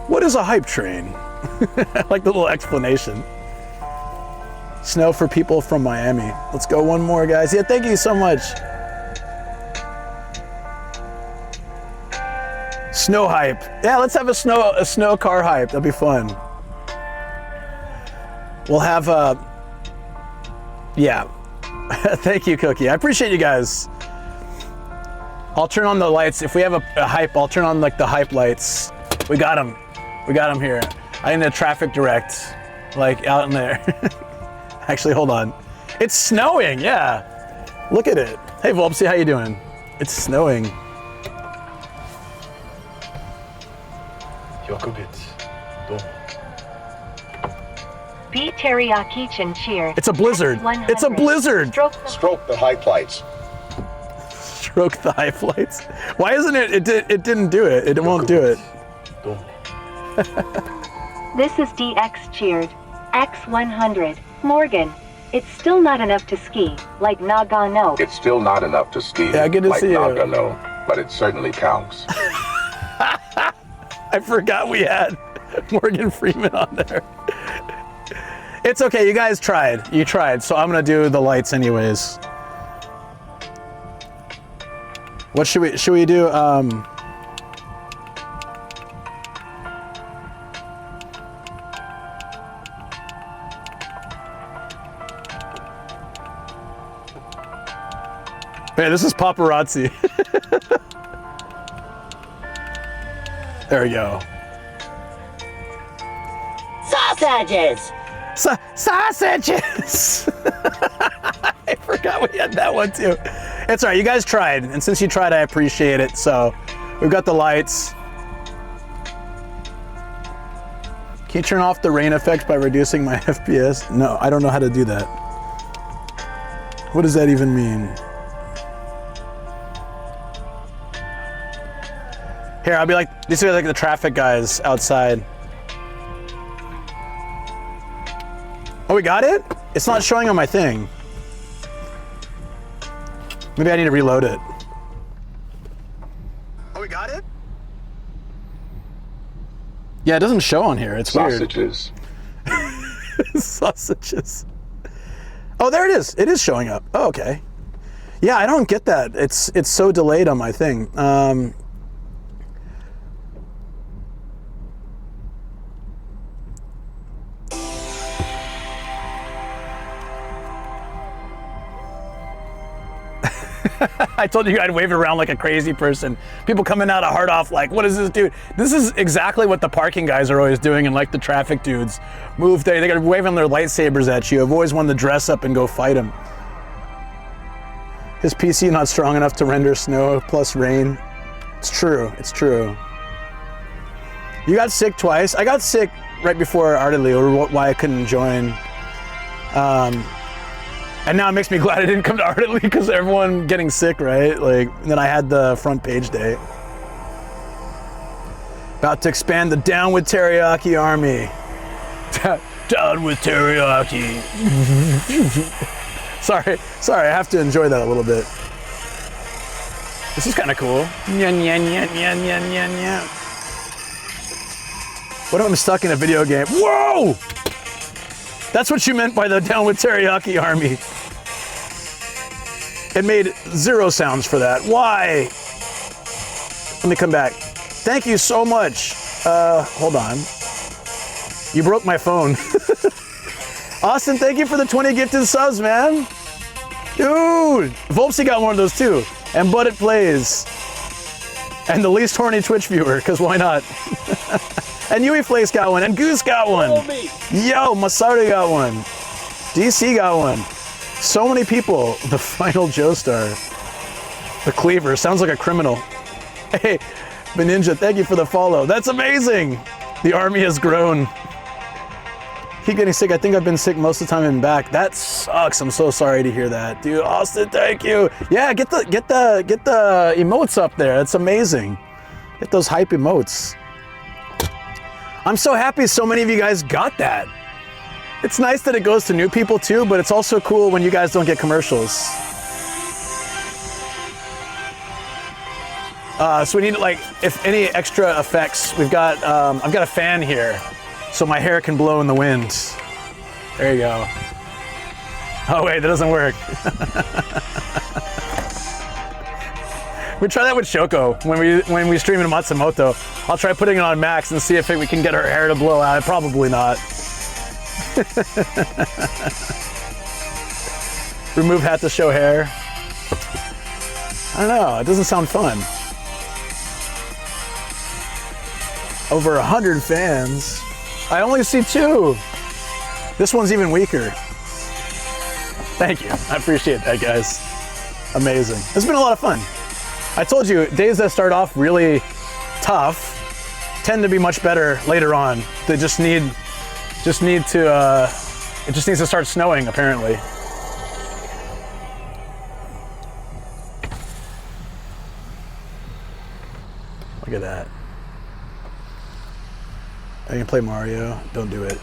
A: What is a hype train? I like the little explanation. Snow for people from Miami. Let's go one more, guys. Yeah, thank you so much. Snow hype. Yeah, let's have a snow car hype. That'd be fun. We'll have yeah. Thank you, Cookie. I appreciate you guys. I'll turn on the lights. If we have a hype, I'll turn on like the hype lights. We got them. We got them here. I need a traffic direct, like out in there. Actually, hold on. It's snowing, yeah. Look at it. Hey, Volpsy, how you doing? It's snowing.
F: B Teriyaki Chin cheered.
A: It's a blizzard.
F: X100.
A: It's a blizzard.
C: Stroke the hype lights.
A: Stroke the hype lights. Why isn't it? It didn't do it. It won't do it.
F: This is DX cheered. X100. Morgan. It's still not enough to ski, like Nagano.
G: It's still not enough to ski,
A: Yeah, good to
G: like
A: see you.
G: Nagano, but it certainly counts.
A: I forgot we had Morgan Freeman on there. It's okay, you guys tried. You tried, so I'm gonna do the lights anyways. What should we do? Hey, this is paparazzi. There we go.
H: Sausages!
A: Sausages! I forgot we had that one too. It's all right, you guys tried, and since you tried, I appreciate it. So we've got the lights. Can you turn off the rain effect by reducing my FPS? No, I don't know how to do that. What does that even mean? Here, I'll be like, these are like the traffic guys outside. Oh, we got it? It's not showing on my thing. Maybe I need to reload it. Oh, we got it? Yeah, it doesn't show on here. It's
G: Sausages.
A: weird. Sausages. Oh, there it is. It is showing up. Oh, okay. Yeah, I don't get that. It's so delayed on my thing. I told you I'd wave it around like a crazy person. People coming out of Hard Off like, what does this do? This is exactly what the parking guys are always doing, and like the traffic dudes move there. They're waving their lightsabers at you. I've always wanted to dress up and go fight him. His PC not strong enough to render snow plus rain. It's true, it's true. You got sick twice. I got sick right before Ardely, or why I couldn't join. And now it makes me glad I didn't come to Ardely because everyone getting sick, right? Like, and then I had the front page day. About to expand the Down with Teriyaki army. Down with Teriyaki. Sorry, I have to enjoy that a little bit. This is kind of cool. What if I'm stuck in a video game? Whoa! That's what you meant by the Down with Teriyaki army. It made 0 sounds for that. Why? Let me come back. Thank you so much. Hold on. You broke my phone. Austin, thank you for the 20 gifted subs, man. Dude, Volpsy got one of those too. And But It Plays. And the least horny Twitch viewer, because why not? And Yui Flakes got one, and Goose got one. Yo, Masaru got one. DC got one. So many people. The final Joestar. The Cleaver. Sounds like a criminal. Hey, Beninja, thank you for the follow. That's amazing. The army has grown. Keep getting sick. I think I've been sick most of the time and back. That sucks. I'm so sorry to hear that. Dude, Austin, thank you. Yeah, get the emotes up there. That's amazing. Get those hype emotes. I'm so happy so many of you guys got that. It's nice that it goes to new people too, but it's also cool when you guys don't get commercials. So we need, like, if any extra effects, we've got, I've got a fan here, so my hair can blow in the wind. There you go. Oh wait, that doesn't work. We try that with Shoko when we stream in Matsumoto. I'll try putting it on max and see if we can get her hair to blow out. Probably not. Remove hat to show hair. I don't know, it doesn't sound fun. Over 100 fans. I only see 2. This one's even weaker. Thank you, I appreciate that, guys. Amazing. It's been a lot of fun. I told you, days that start off really tough tend to be much better later on. They just need to, it just needs to start snowing, apparently. Look at that. I can play Mario. Don't do it.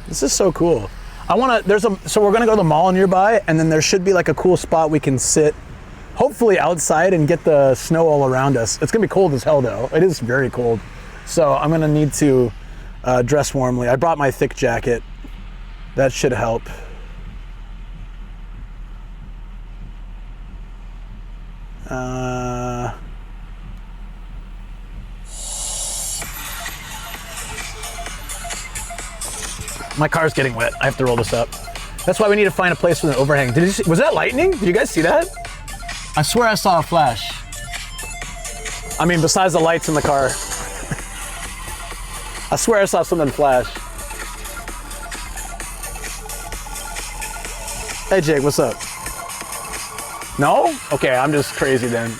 A: This is so cool. So we're gonna go to the mall nearby, and then there should be like a cool spot we can sit, hopefully outside, and get the snow all around us. It's gonna be cold as hell though. It is very cold. So I'm gonna need to dress warmly. I brought my thick jacket. That should help. My car's getting wet. I have to roll this up. That's why we need to find a place with an overhang. Was that lightning? Did you guys see that? I swear I saw a flash. I mean, besides the lights in the car. I swear I saw something flash. Hey Jake, what's up? No? Okay, I'm just crazy then.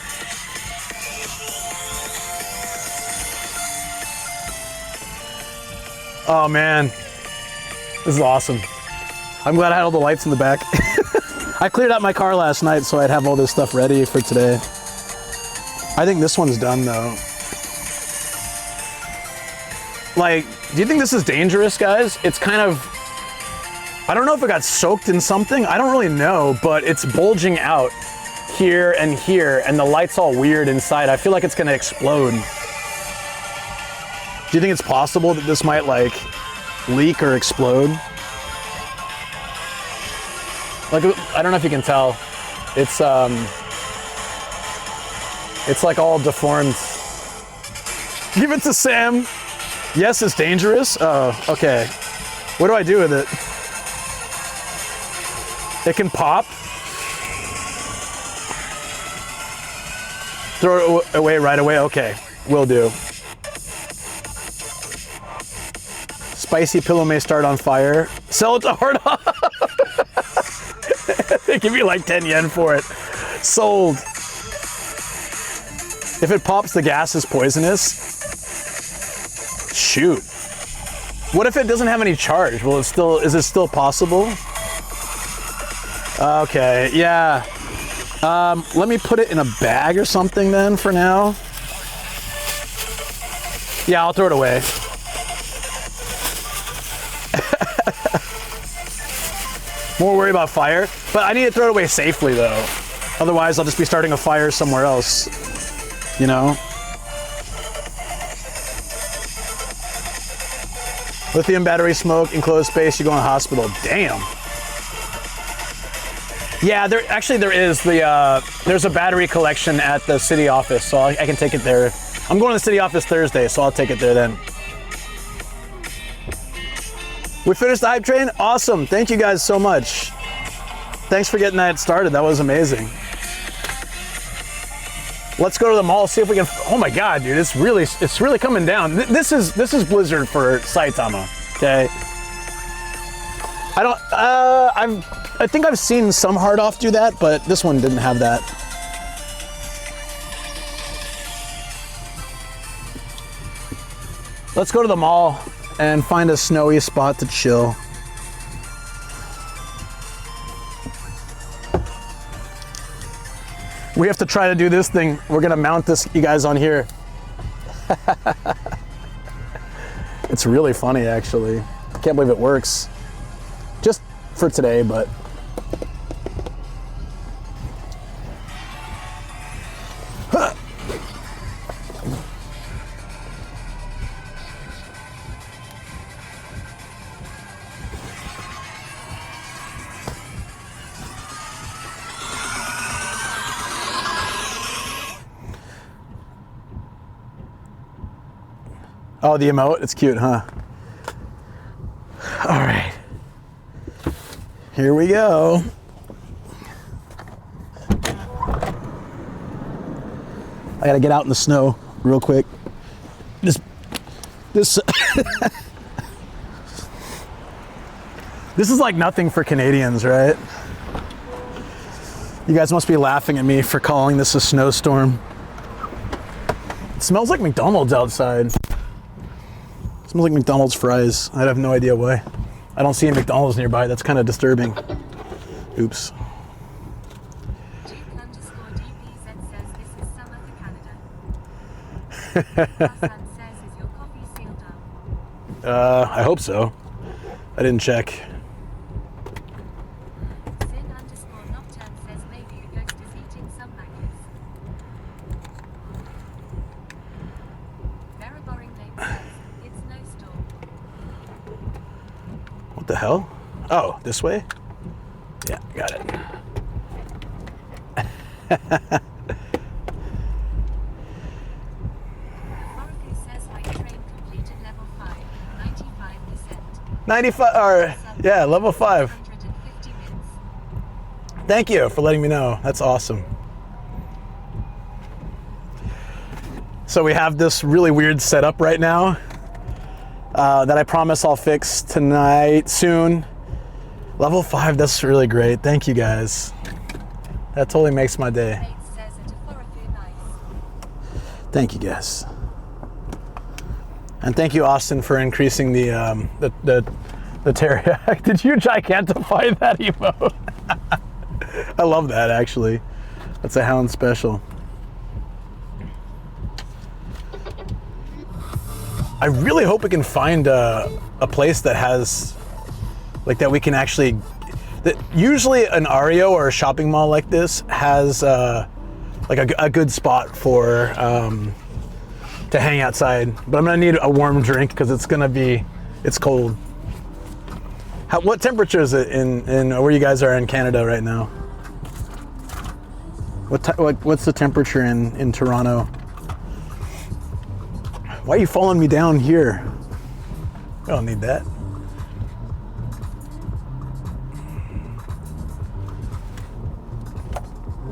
A: Oh man. This is awesome. I'm glad I had all the lights in the back. I cleared out my car last night so I'd have all this stuff ready for today. I think this one's done though. Like, do you think this is dangerous, guys? It's kind of, I don't know if it got soaked in something. I don't really know, but it's bulging out here, and the light's all weird inside. I feel like it's gonna explode. Do you think it's possible that this might like leak or explode? Like, I don't know if you can tell. It's like all deformed. Give it to Sam. Yes, it's dangerous. Oh, okay. What do I do with it? It can pop. Throw it away right away. Okay, will do. Spicy pillow may start on fire. Sell it to Hard. They give you like 10 yen for it. Sold. If it pops, the gas is poisonous. Shoot. What if it doesn't have any charge? Will it still, is it still possible? Okay, yeah. Let me put it in a bag or something then for now. Yeah, I'll throw it away. More worried about fire, but I need to throw it away safely though. Otherwise, I'll just be starting a fire somewhere else, you know? Lithium battery smoke, enclosed space, you go in the hospital. Damn. Yeah, there is there's a battery collection at the city office, so I can take it there. I'm going to the city office Thursday, so I'll take it there then. We finished the hype train? Awesome, thank you guys so much. Thanks for getting that started, that was amazing. Let's go to the mall, see if we can, oh my God, dude, it's really coming down. This is Blizzard for Saitama, okay? I think I've seen some hard off do that, but this one didn't have that. Let's go to the mall and find a snowy spot to chill. We have to try to do this thing. We're gonna mount this, you guys, on here. It's really funny, actually. I can't believe it works. Just for today, but. Oh, the emote, it's cute, huh? All right, here we go. I gotta get out in the snow real quick. This this is like nothing for Canadians, right? You guys must be laughing at me for calling this a snowstorm. It smells like McDonald's outside. It smells like McDonald's fries. I have no idea why. I don't see a McDonald's nearby. That's kind of disturbing. Oops. I hope so. I didn't check. What the hell? Oh, this way? Yeah, got it.
B: says my train completed level 5, 95%.
A: 95, or yeah, level 5.
B: 150 minutes.
A: Thank you for letting me know. That's awesome. So we have this really weird setup right now that I promise I'll fix tonight, soon. Level 5, that's really great. Thank you guys. That totally makes my day. Thank you guys. And thank you, Austin, for increasing the teriyaki. Did you gigantify that emote? I love that, actually. That's a Hound special. I really hope we can find a place that has, like, that we can actually, that usually an Ario or a shopping mall like this has like a good spot for to hang outside. But I'm gonna need a warm drink because it's cold. What temperature is it in where you guys are in Canada right now? What's the temperature in Toronto? Why are you following me down here? I don't need that.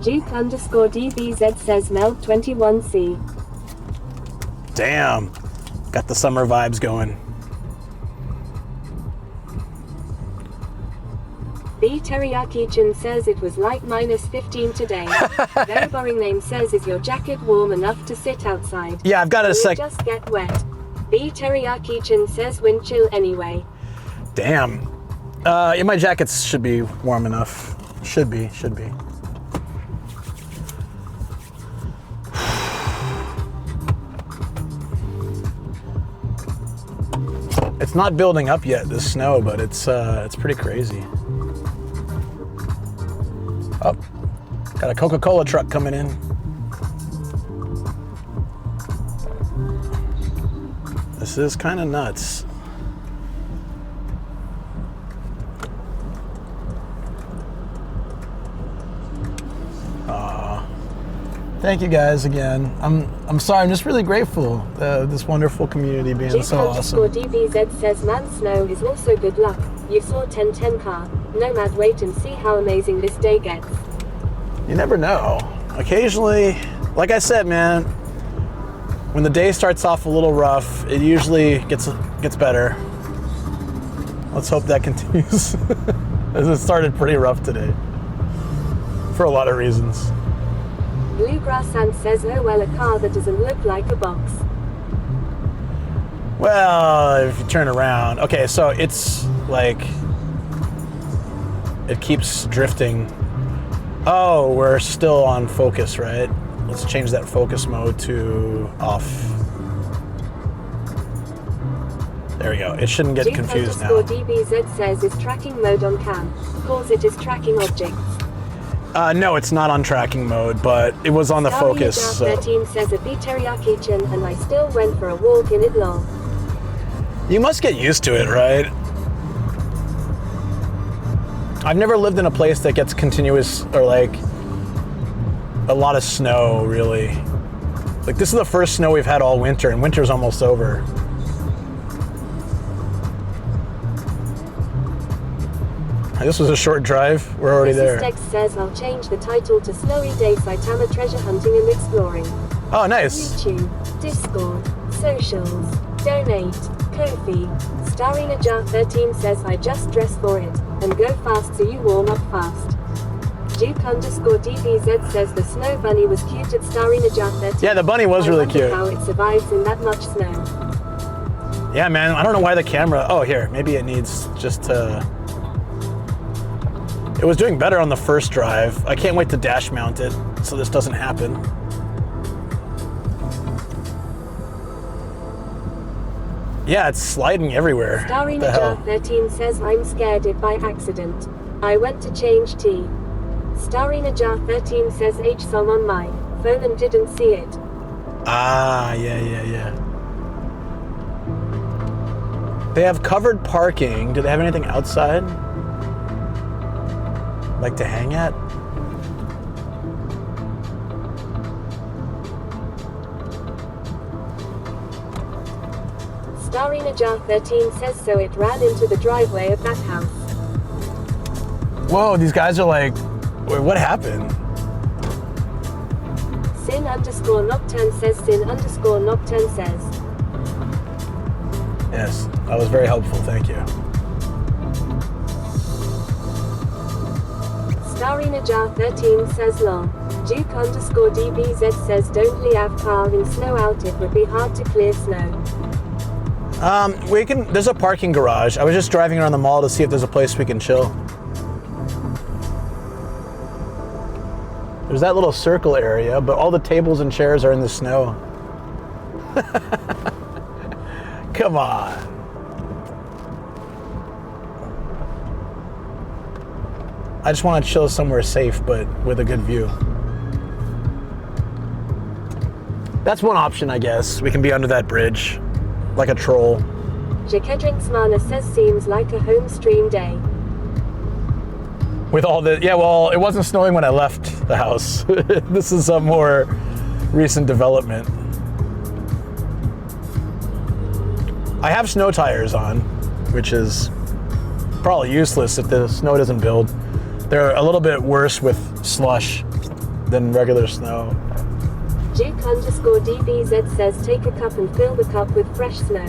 B: Duke_DBZ says Meld 21C.
A: Damn, got the summer vibes going.
B: B Teriyaki-chan says it was like -15 today. Very boring name says, is your jacket warm enough to sit outside?
A: Yeah, I've got a sec.
B: Just get wet. B Teriyaki-chan says wind chill anyway.
A: Damn. Yeah, my jackets should be warm enough. Should be. It's not building up yet, this snow, but it's pretty crazy. Oh, got a Coca-Cola truck coming in. This is kind of nuts. Thank you guys again. I'm sorry. I'm just really grateful. This wonderful community being so awesome.
B: DBZ says man snow is also good luck. You saw 1010 car. Nomad, wait and see how amazing this day gets.
A: You never know. Occasionally, like I said, man, when the day starts off a little rough, it usually gets better. Let's hope that continues. It started pretty rough today for a lot of reasons.
B: Bluegrass Sand says, oh well, a car that doesn't look like a box.
A: Well, if you turn around. Okay, so it's like, it keeps drifting. Oh, we're still on focus, right? Let's change that focus mode to off. There we go. It shouldn't get confused now.
B: DBZ says is tracking mode on cam. Calls it is tracking objects.
A: No, it's not on tracking mode, but it was on the focus. So.
B: 13 says a B Teriyaki-chan and I still went for a walk in it long.
A: You must get used to it, right? I've never lived in a place that gets continuous or like a lot of snow, really. Like this is the first snow we've had all winter, and winter's almost over. This was a short drive. We're already there.
B: Text says I'll change the title to Snowy Day Saitama Treasure Hunting and Exploring.
A: Oh, nice.
B: YouTube, Discord, socials, donate, Ko-fi. Starina Jar 13 says I just dress for it, and go fast so you warm up fast. Duke_DBZ says the snow bunny was cute at Starina Jar 13.
A: Yeah, the bunny was really cute.
B: How it survives in that much snow.
A: Yeah, man, I don't know why the camera, oh here, maybe it needs just to, it was doing better on the first drive. I can't wait to dash mount it so this doesn't happen. Yeah, it's sliding everywhere.
B: Starina Jar 13 says I'm scared it by accident. I went to change T. Starina Jar 13 says H song on my phone and didn't see it.
A: Ah, yeah. They have covered parking. Do they have anything outside? Like to hang at?
B: Starina Jar 13 says so it ran into the driveway of that house.
A: Whoa, these guys are like, wait, what happened?
B: Sin_Nocturne says Sin_Nocturne says.
A: Yes, that was very helpful, thank you.
B: Starina Jar 13 says lol. Duke_DBZ says don't leave car in snow out, it would be hard to clear snow.
A: There's a parking garage. I was just driving around the mall to see if there's a place we can chill. There's that little circle area, but all the tables and chairs are in the snow. Come on. I just want to chill somewhere safe, but with a good view. That's one option, I guess. We can be under that bridge, like a troll.
B: Jakedringsmana says seems like a home stream day.
A: With all the, yeah, well, it wasn't snowing when I left the house. This is a more recent development. I have snow tires on, which is probably useless if the snow doesn't build. They're a little bit worse with slush than regular snow.
B: Juke_DBZ says take a cup and fill the cup with fresh snow.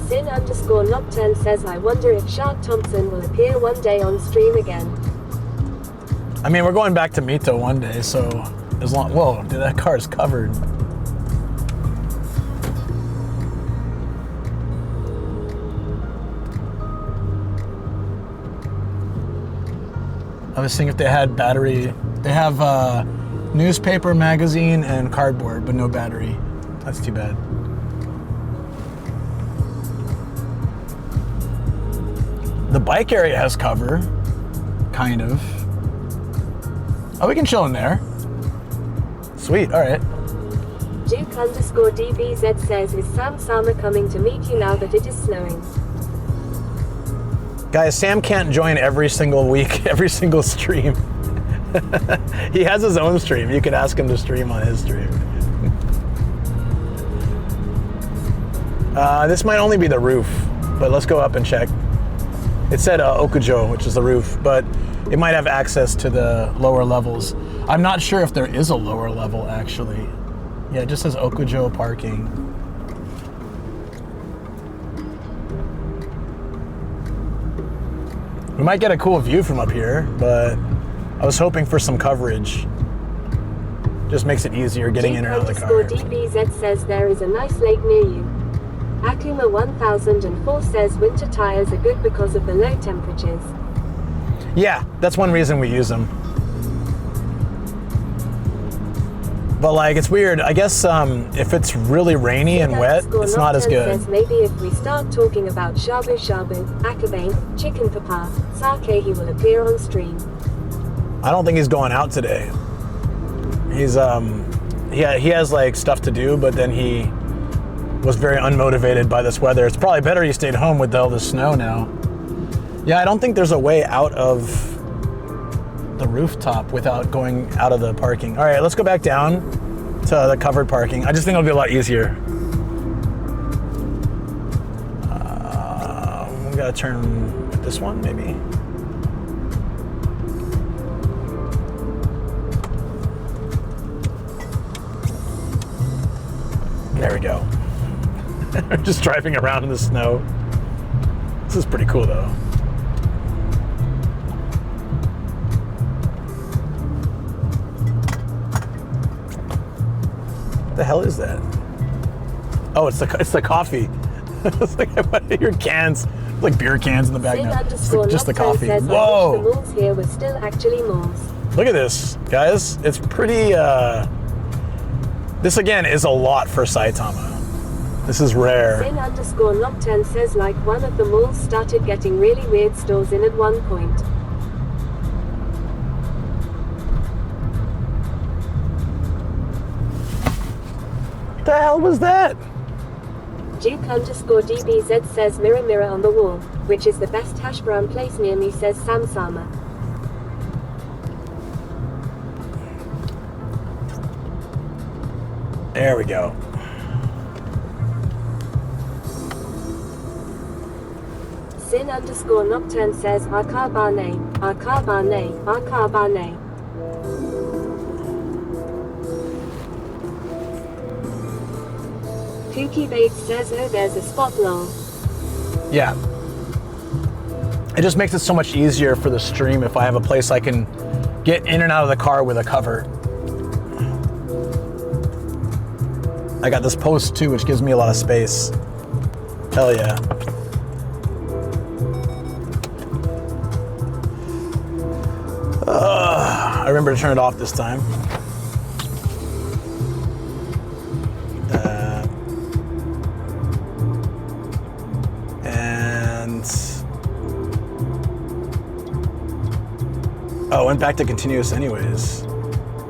B: Sin_Nocturne says I wonder if Shark Thompson will appear one day on stream again.
A: I mean, we're going back to Mito one day, so as long, whoa, dude, that car is covered. I was seeing if they had battery. They have newspaper, magazine, and cardboard, but no battery. That's too bad. The bike area has cover, kind of. Oh, we can chill in there. Sweet, all right.
B: Juke_DBZ says, is Sam Sama coming to meet you now that it is snowing?
A: Guys, Sam can't join every single week, every single stream. He has his own stream. You can ask him to stream on his stream. This might only be the roof, but let's go up and check. It said Okujo, which is the roof, but it might have access to the lower levels. I'm not sure if there is a lower level, actually. Yeah, it just says Okujo parking. We might get a cool view from up here, but I was hoping for some coverage. Just makes it easier getting in and out of the car.
B: Juke_DBZ says there is a nice lake near you. Akuma 1004 says winter tires are good because of the low temperatures.
A: Yeah, that's one reason we use them. But like, it's weird. I guess if it's really rainy and wet, it's not as good.
B: Says maybe if we start talking about shabu shabu, akabane, chicken papa, sake, he will appear on stream.
A: I don't think he's going out today. He's he has like stuff to do, but then he was very unmotivated by this weather. It's probably better he stayed home with all the snow now. Yeah, I don't think there's a way out of the rooftop without going out of the parking. All right, let's go back down to the covered parking. I just think it'll be a lot easier. We gotta turn with this one, maybe. There we go. Just driving around in the snow. This is pretty cool though. What the hell is that? Oh, it's the coffee. It's like your cans, like beer cans in the back now. It's like just the coffee. Whoa!
B: The malls here were still actually malls.
A: Look at this, guys. It's pretty. This again is a lot for Saitama. This is rare.
B: Sin_Nocturne says like one of the malls started getting really weird stores in at one point.
A: What the hell was that?
B: Juke_DBZ says mirror mirror on the wall, which is the best hash brown place near me, says Sam Sama.
A: There we go.
B: Sin_Nocturne says Akabane, Akabane, Akabane. Kuki Bates says oh there's a spot lol.
A: Yeah. It just makes it so much easier for the stream if I have a place I can get in and out of the car with a cover. I got this post too, which gives me a lot of space. Hell yeah. I remember to turn it off this time. Oh, went back to continuous anyways.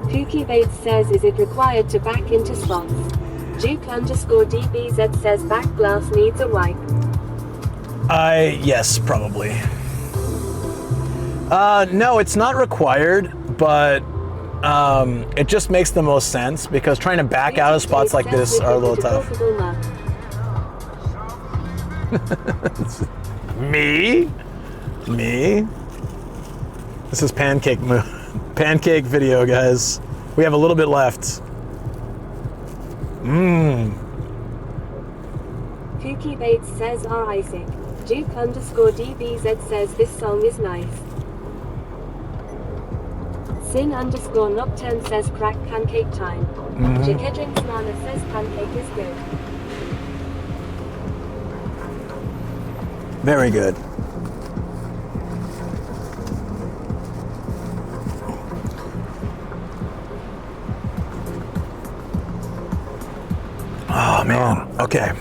B: Kuki Bates says, is it required to back into spots? Duke_DBZ says back glass needs a wipe.
A: Yes, probably. No, it's not required, but it just makes the most sense because trying to back out of spots like this are a little tough. Me? This is pancake video, guys. We have a little bit left.
B: Kuki Bates says R. Isaac. Duke_DBZ says this song is nice. Sin_Nocturne says crack pancake time. Jakedrin Smana says pancake is good.
A: Very good. Oh man, okay.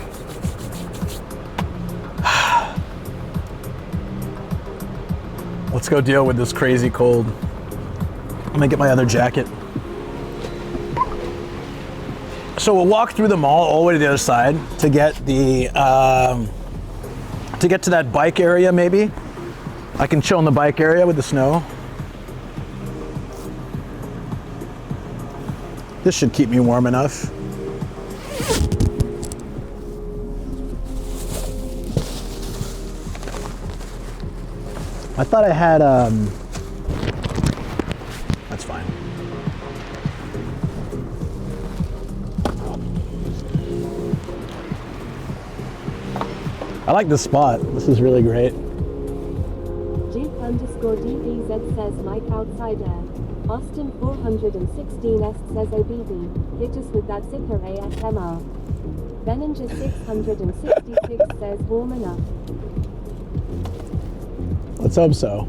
A: Let's go deal with this crazy cold. I'm gonna get my other jacket. So we'll walk through the mall all the way to the other side to get the to get to that bike area. Maybe I can chill in the bike area with the snow. This should keep me warm enough. I thought I had, that's fine. I like this spot. This is really great.
B: Duke_DBZ says Mike outside air. Austin 416S says OBD. Hit us with that zipper ASMR. Benninger 666 says warm enough.
A: Let's hope so.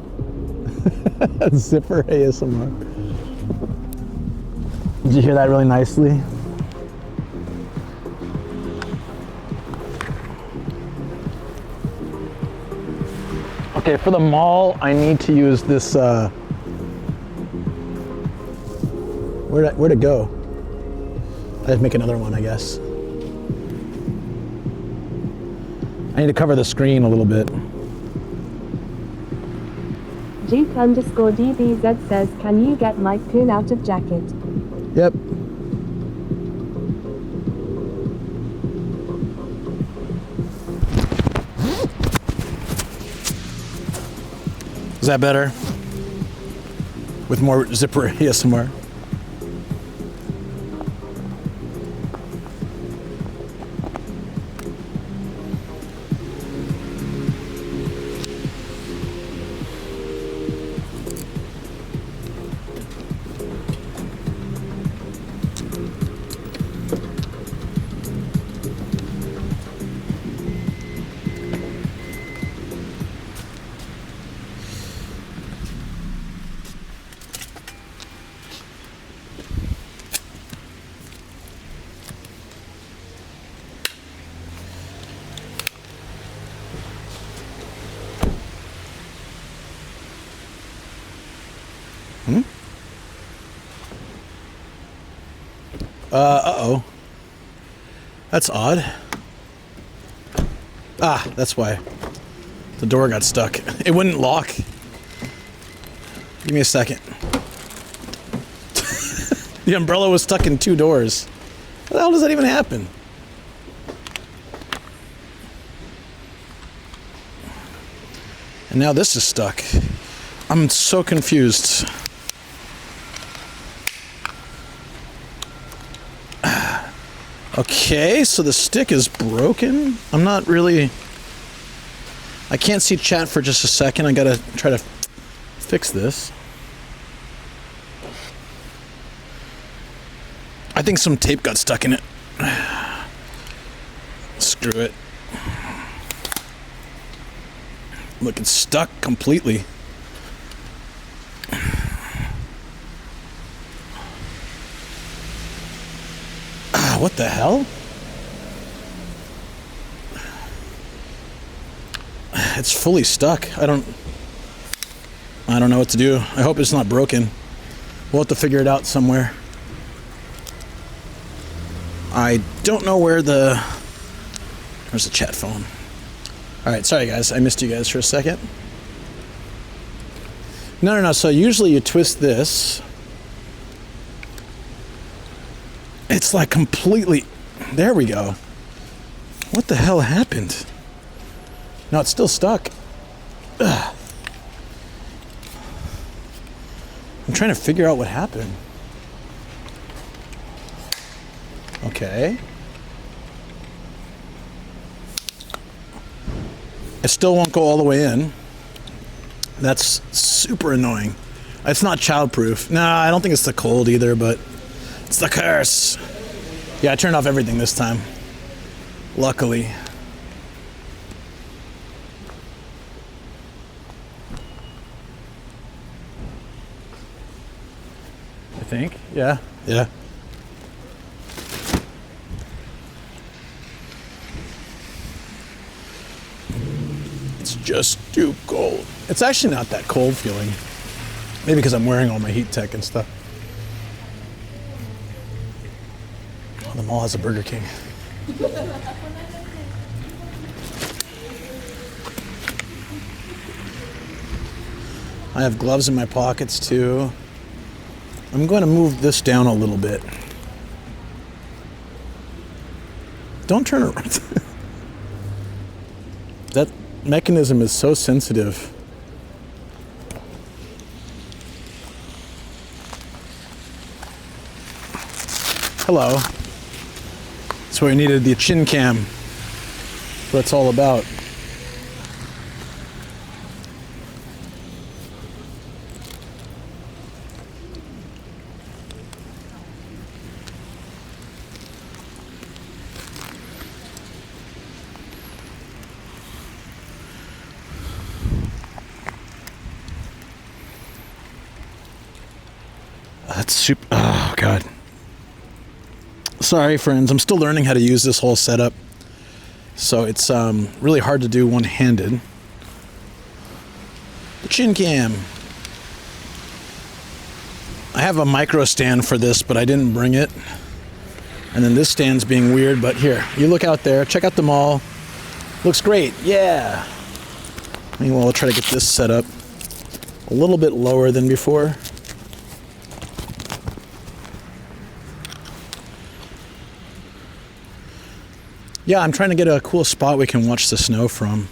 A: Zipper ASMR. Did you hear that really nicely? Okay, for the mall, I need to use this, where'd it go? I have to make another one, I guess. I need to cover the screen a little bit.
B: Duke_DBZ says, can you get Mike Poon out of jacket?
A: Yep. Is that better? With more zipper ASMR? Uh-oh. That's odd. Ah, that's why. The door got stuck. It wouldn't lock. Give me a second. The umbrella was stuck in two doors. How the hell does that even happen? And now this is stuck. I'm so confused. Okay, so the stick is broken. I'm not really... I can't see chat for just a second. I gotta try to fix this. I think some tape got stuck in it. Screw it. Look, it's stuck completely. What the hell? It's fully stuck. I don't... I don't know what to do. I hope it's not broken. We'll have to figure it out somewhere. I don't know where where's the chat phone? Alright, sorry guys, I missed you guys for a second. No, so usually you twist this. It's like completely, there we go. What the hell happened? No, it's still stuck. Ugh. I'm trying to figure out what happened. Okay. It still won't go all the way in. That's super annoying. It's not childproof. No, I don't think it's the cold either, but it's the curse. Yeah, I turned off everything this time. Luckily. I think. Yeah. It's just too cold. It's actually not that cold feeling. Maybe because I'm wearing all my heat tech and stuff. Oh, the mall has a Burger King. I have gloves in my pockets too. I'm going to move this down a little bit. Don't turn around. That mechanism is so sensitive. Hello. That's why we needed the chin cam. That's what it's all about. That's super. Oh, God. Sorry, friends. I'm still learning how to use this whole setup. So it's really hard to do one-handed. The chin cam. I have a micro stand for this, but I didn't bring it. And then this stand's being weird, but here, you look out there, check out the mall. Looks great, yeah. Meanwhile, I'll try to get this set up a little bit lower than before. Yeah, I'm trying to get a cool spot we can watch the snow from.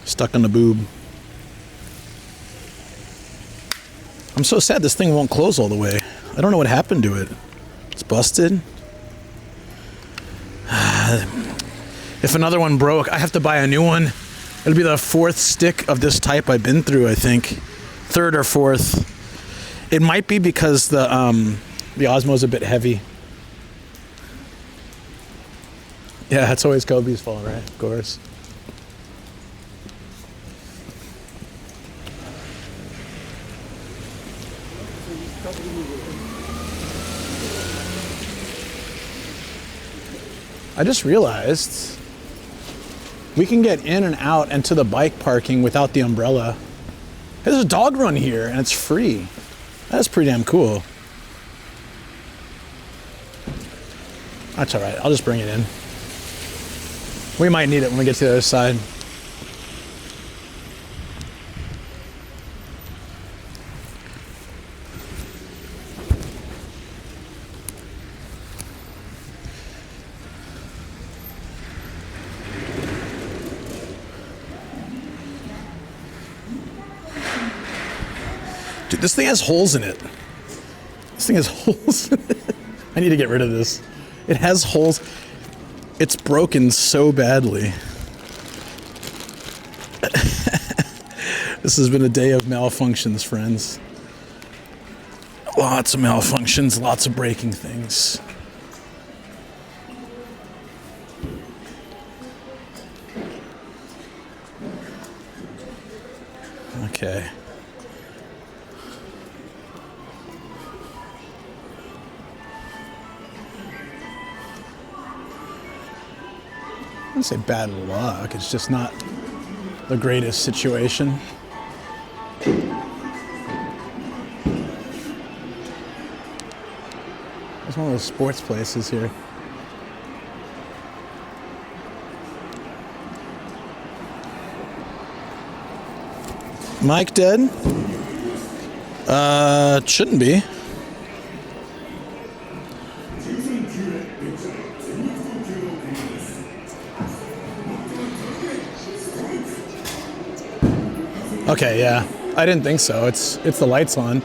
A: Stuck on the boob. I'm so sad this thing won't close all the way. I don't know what happened to it. It's busted. If another one broke, I have to buy a new one. It'll be the fourth stick of this type I've been through, I think. Third or fourth. It might be because the Osmo's a bit heavy. Yeah, it's always Kobe's fault, right? Of course. I just realized we can get in and out and to the bike parking without the umbrella. There's a dog run here and it's free. That's pretty damn cool. That's all right. I'll just bring it in. We might need it when we get to the other side. Dude, this thing has holes in it. This thing has holes in it. I need to get rid of this. It has holes. It's broken so badly. This has been a day of malfunctions, friends. Lots of malfunctions, lots of breaking things. Okay. wouldn't say bad luck. It's just not the greatest situation. There's one of those sports places here. Mic dead? Shouldn't be. Okay, yeah. I didn't think so. It's the lights on.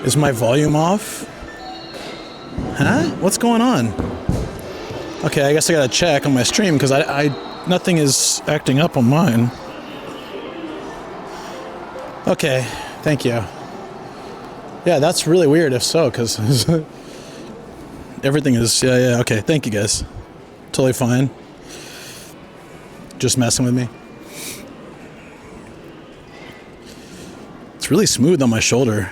A: Is my volume off? Huh? What's going on? Okay, I guess I gotta check on my stream because I nothing is acting up on mine. Okay, thank you. Yeah, that's really weird if so, because everything is, yeah, okay, thank you guys. Totally fine. Just messing with me. It's really smooth on my shoulder.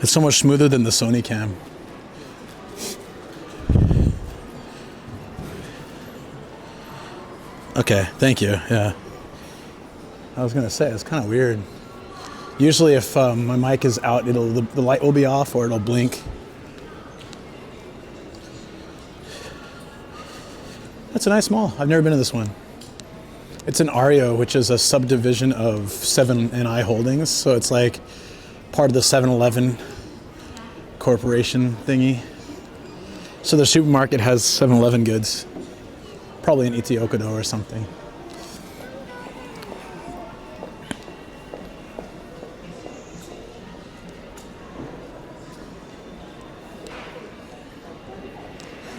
A: It's so much smoother than the Sony cam. Okay, thank you, yeah. I was gonna say, it's kind of weird. Usually if my mic is out, the light will be off or it'll blink. That's a nice mall. I've never been to this one. It's in Ario, which is a subdivision of 7&I Holdings. So it's like part of the 7-Eleven corporation thingy. So the supermarket has 7-Eleven goods. Probably in Ito-Yokado or something.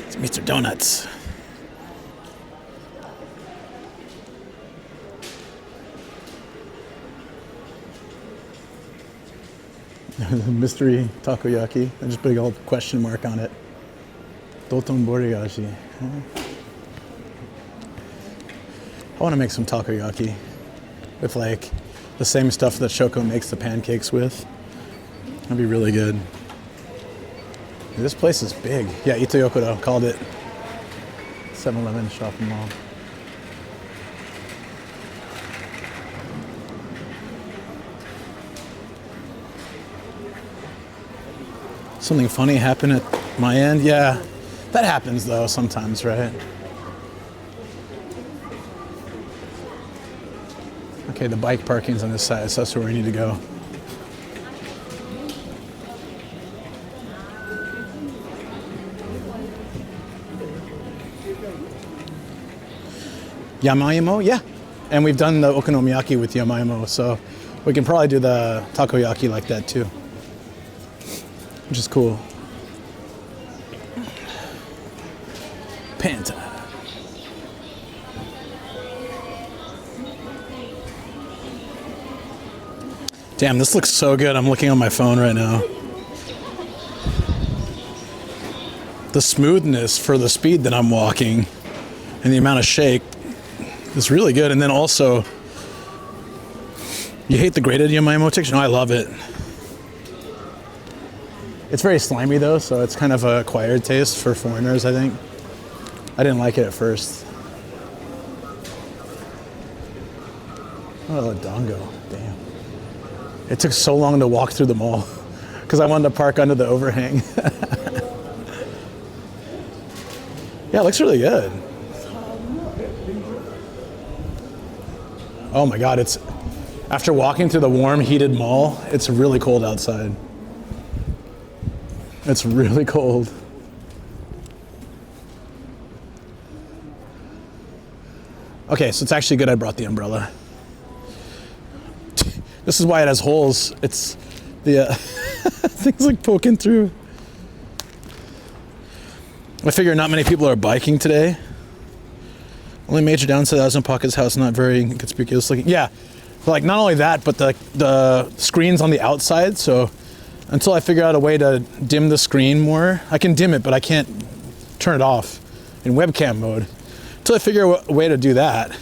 A: It's Mr. Donuts. Mystery takoyaki. I just put a little question mark on it. Doton borigashi. I want to make some takoyaki with like the same stuff that Shoko makes the pancakes with. That'd be really good. This place is big. Yeah, Ito-Yokado called it 7-Eleven shopping mall. Something funny happened at my end? Yeah, that happens though sometimes, right? Okay, the bike parking's on this side, so that's where we need to go. Yamaimo? Yeah. And we've done the okonomiyaki with yamaimo, so we can probably do the takoyaki like that too. Which is cool. Panta. Damn, this looks so good. I'm looking on my phone right now. The smoothness for the speed that I'm walking and the amount of shake is really good. And then also, you hate the grated yamaimo texture? No, I love it. It's very slimy though, so it's kind of an acquired taste for foreigners, I think. I didn't like it at first. Oh, Dongo, damn. It took so long to walk through the mall because I wanted to park under the overhang. Yeah, it looks really good. Oh my God, it's, after walking through the warm, heated mall, it's really cold outside. It's really cold. Okay, so it's actually good I brought the umbrella. This is why it has holes. It's the things like poking through. I figure not many people are biking today. Only major downside, I was in Pocket's house, not very conspicuous looking. Yeah, like not only that, but the screen's on the outside, so until I figure out a way to dim the screen more, I can dim it, but I can't turn it off in webcam mode. Until I figure out a way to do that,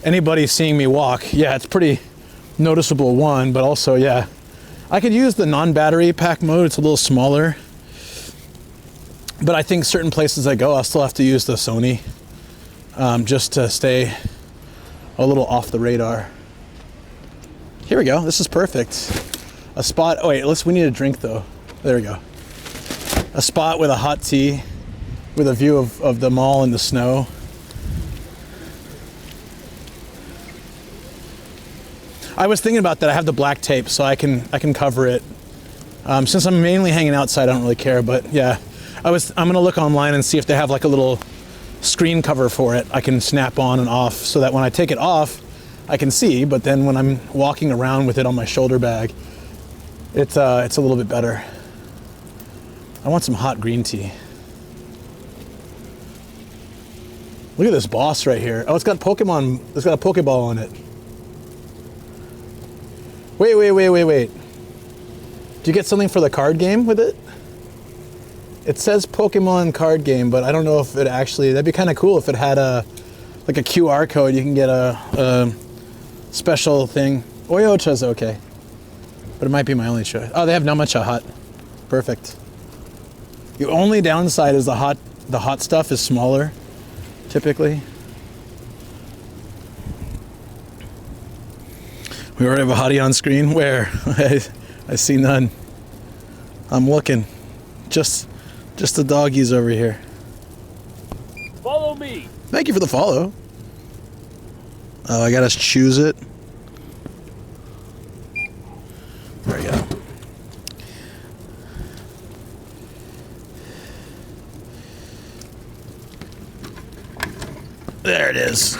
A: anybody seeing me walk, yeah, it's pretty noticeable one, but also, yeah, I could use the non-battery pack mode. It's a little smaller. But I think certain places I go, I'll still have to use the Sony just to stay a little off the radar. Here we go. This is perfect. A spot. Oh wait, we need a drink though. There we go. A spot with a hot tea, with a view of the mall and the snow. I was thinking about that. I have the black tape, so I can cover it. Since I'm mainly hanging outside, I don't really care. But yeah, I'm gonna look online and see if they have like a little screen cover for it. I can snap on and off, so that when I take it off, I can see. But then when I'm walking around with it on my shoulder bag, it's a little bit better. I want some hot green tea. Look at this boss right here. Oh, it's got Pokemon. It's got a Pokeball on it. Wait. Do you get something for the card game with it? It says Pokemon card game, but I don't know if it actually, that'd be kind of cool if it had like a QR code. You can get a special thing. Oyocha's okay, but it might be my only choice. Oh, they have Namacha hot. Perfect. The only downside is the hot stuff is smaller, typically. We already have a hottie on screen. Where? I see none. I'm looking. Just the doggies over here.
I: Follow me.
A: Thank you for the follow. Oh, I gotta choose it. There we go. There it is.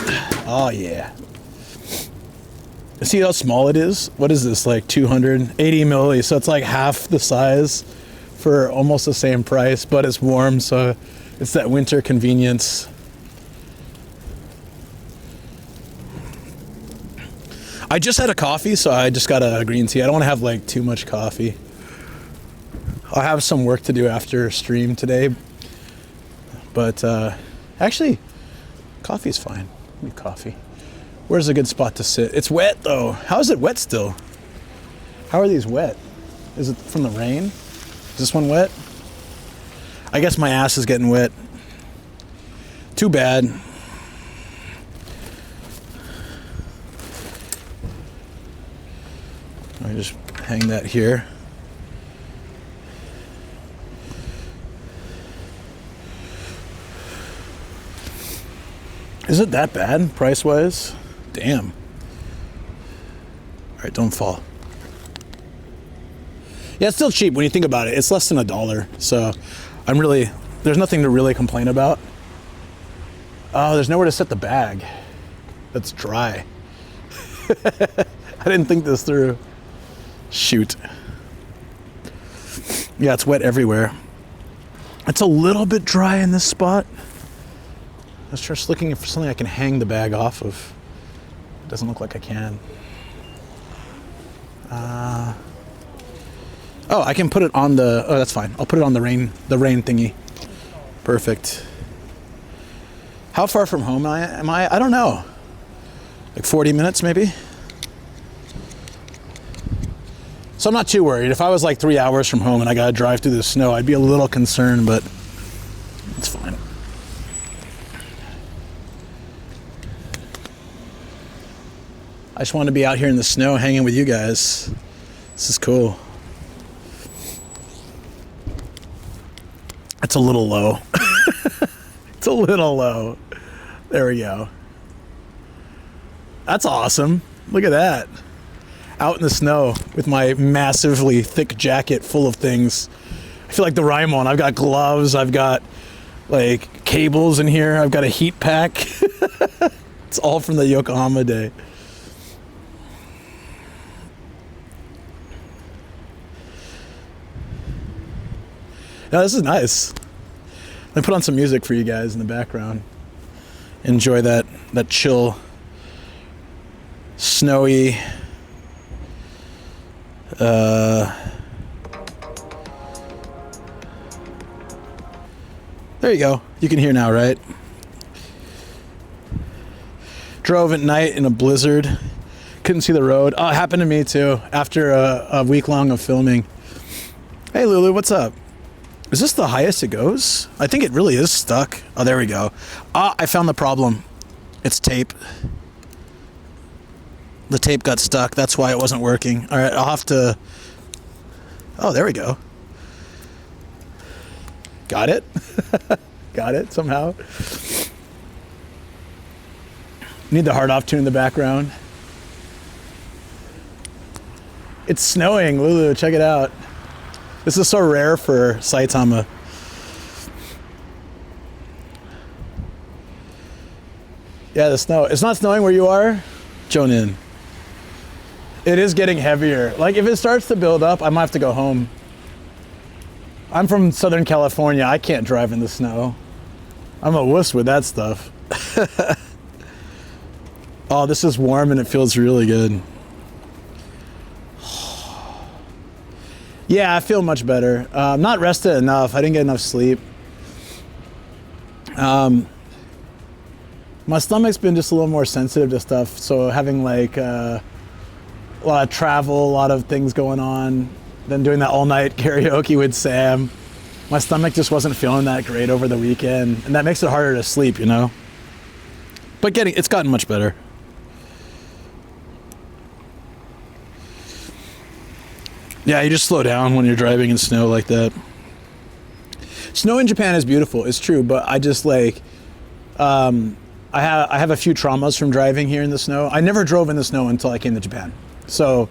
A: Oh yeah. See how small it is? What is this, like 280 milliliters? So it's like half the size for almost the same price, but it's warm, so it's that winter convenience. I just had a coffee, so I just got a green tea. I don't want to have like too much coffee. I'll have some work to do after stream today, but actually, coffee's fine. I need coffee. Where's a good spot to sit? It's wet though. How is it wet still? How are these wet? Is it from the rain? Is this one wet? I guess my ass is getting wet. Too bad. I just hang that here. Is it that bad price-wise? Damn. All right, don't fall. Yeah, it's still cheap when you think about it. It's less than $1, so there's nothing to really complain about. Oh, there's nowhere to set the bag. That's dry. I didn't think this through. Shoot. Yeah, it's wet everywhere. It's a little bit dry in this spot. I was just looking for something I can hang the bag off of. It doesn't look like I can. Oh, I can put it on the. Oh, that's fine. I'll put it on the rain thingy. Perfect. How far from home am I? I don't know. Like 40 minutes, maybe. So I'm not too worried. If I was like 3 hours from home and I gotta drive through the snow, I'd be a little concerned, but it's fine. I just want to be out here in the snow hanging with you guys. This is cool. It's a little low. It's a little low. There we go. That's awesome. Look at that. Out in the snow with my massively thick jacket full of things. I feel like the Raimon. I've got gloves. I've got like cables in here. I've got a heat pack. It's all from the Yokohama day. Now this is nice. Let me put on some music for you guys in the background. Enjoy that chill, snowy. There you go. You can hear now, right? Drove at night in a blizzard. couldn't see the road. Oh, it happened to me too after a week long of filming. Hey Lulu, what's up? Is this the highest it goes? I think it really is stuck. Oh, there we go. Ah, I found the problem. It's tape. The tape got stuck. That's why it wasn't working. All right, I'll have to... Oh, there we go. Got it? Got it somehow. Need the hard off tune in the background. It's snowing, Lulu, check it out. This is so rare for Saitama. Yeah, the snow. It's not snowing where you are, Jonin. It is getting heavier. Like if it starts to build up, I might have to go home. I'm from Southern California. I can't drive in the snow. I'm a wuss with that stuff. Oh, this is warm and it feels really good. Yeah, I feel much better. I'm not rested enough. I didn't get enough sleep. My stomach's been just a little more sensitive to stuff. So having like a lot of travel, a lot of things going on, then doing that all night karaoke with Sam. My stomach just wasn't feeling that great over the weekend. And that makes it harder to sleep, you know? But it's gotten much better. Yeah, you just slow down when you're driving in snow like that. Snow in Japan is beautiful, it's true, but I just like, I have a few traumas from driving here in the snow. I never drove in the snow until I came to Japan. So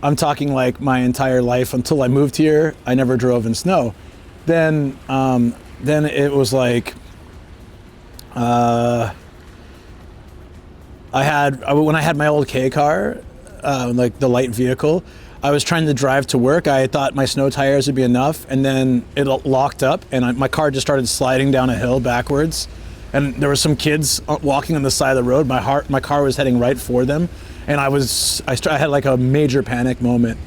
A: I'm talking like my entire life until I moved here, I never drove in snow. Then it was like, when I had my old K car, like the light vehicle, I was trying to drive to work. I thought my snow tires would be enough, and then it locked up, and my car just started sliding down a hill backwards. And there were some kids walking on the side of the road. My car was heading right for them, and I had like a major panic moment.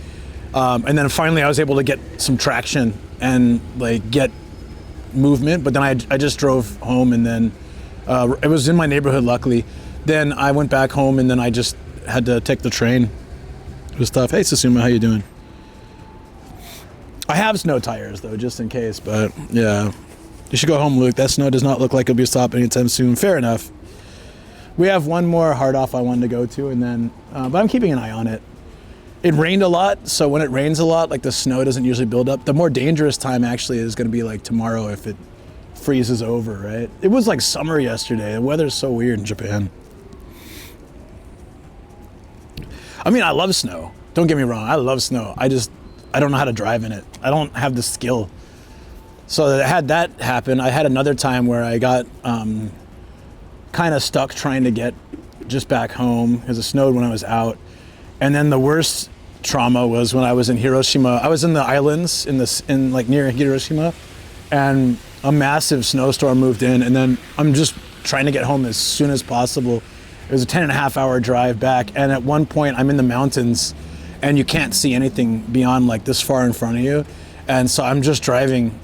A: And then finally, I was able to get some traction and like get movement. But then I just drove home, and then it was in my neighborhood, luckily. Then I went back home, and then I just had to take the train. It was tough. Hey, Susuma, how you doing? I have snow tires, though, just in case, but yeah. You should go home, Luke. That snow does not look like it'll be stopping anytime soon. Fair enough. We have one more hard off I wanted to go to, and then, but I'm keeping an eye on it. It rained a lot, so when it rains a lot, like the snow doesn't usually build up. The more dangerous time actually is going to be like tomorrow if it freezes over, right? It was like summer yesterday. The weather's so weird in Japan. I mean, I love snow. Don't get me wrong. I love snow. I don't know how to drive in it. I don't have the skill. So I had that happen. I had another time where I got kind of stuck trying to get just back home because it snowed when I was out. And then the worst trauma was when I was in Hiroshima. I was in the islands in like near Hiroshima, and a massive snowstorm moved in, and then I'm just trying to get home as soon as possible. It was a 10.5-hour drive back, and at one point I'm in the mountains and you can't see anything beyond like this far in front of you. And so I'm just driving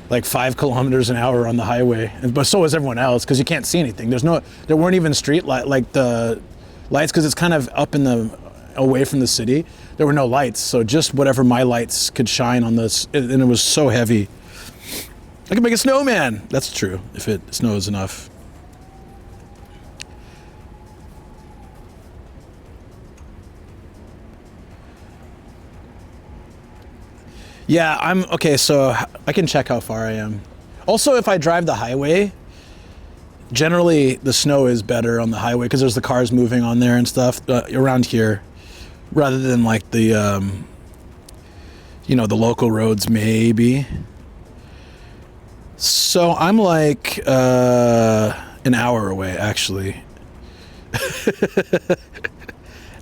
A: like 5 kilometers an hour on the highway, but so was everyone else because you can't see anything. There weren't even street light, like the lights, because it's kind of up away from the city. There were no lights, so just whatever my lights could shine on this, and it was so heavy. I could make a snowman. That's true, if it snows enough. Yeah, I'm okay, so I can check how far I am. Also, if I drive the highway, generally the snow is better on the highway because there's the cars moving on there and stuff around here, rather than like the, the local roads maybe. So I'm like an hour away, actually.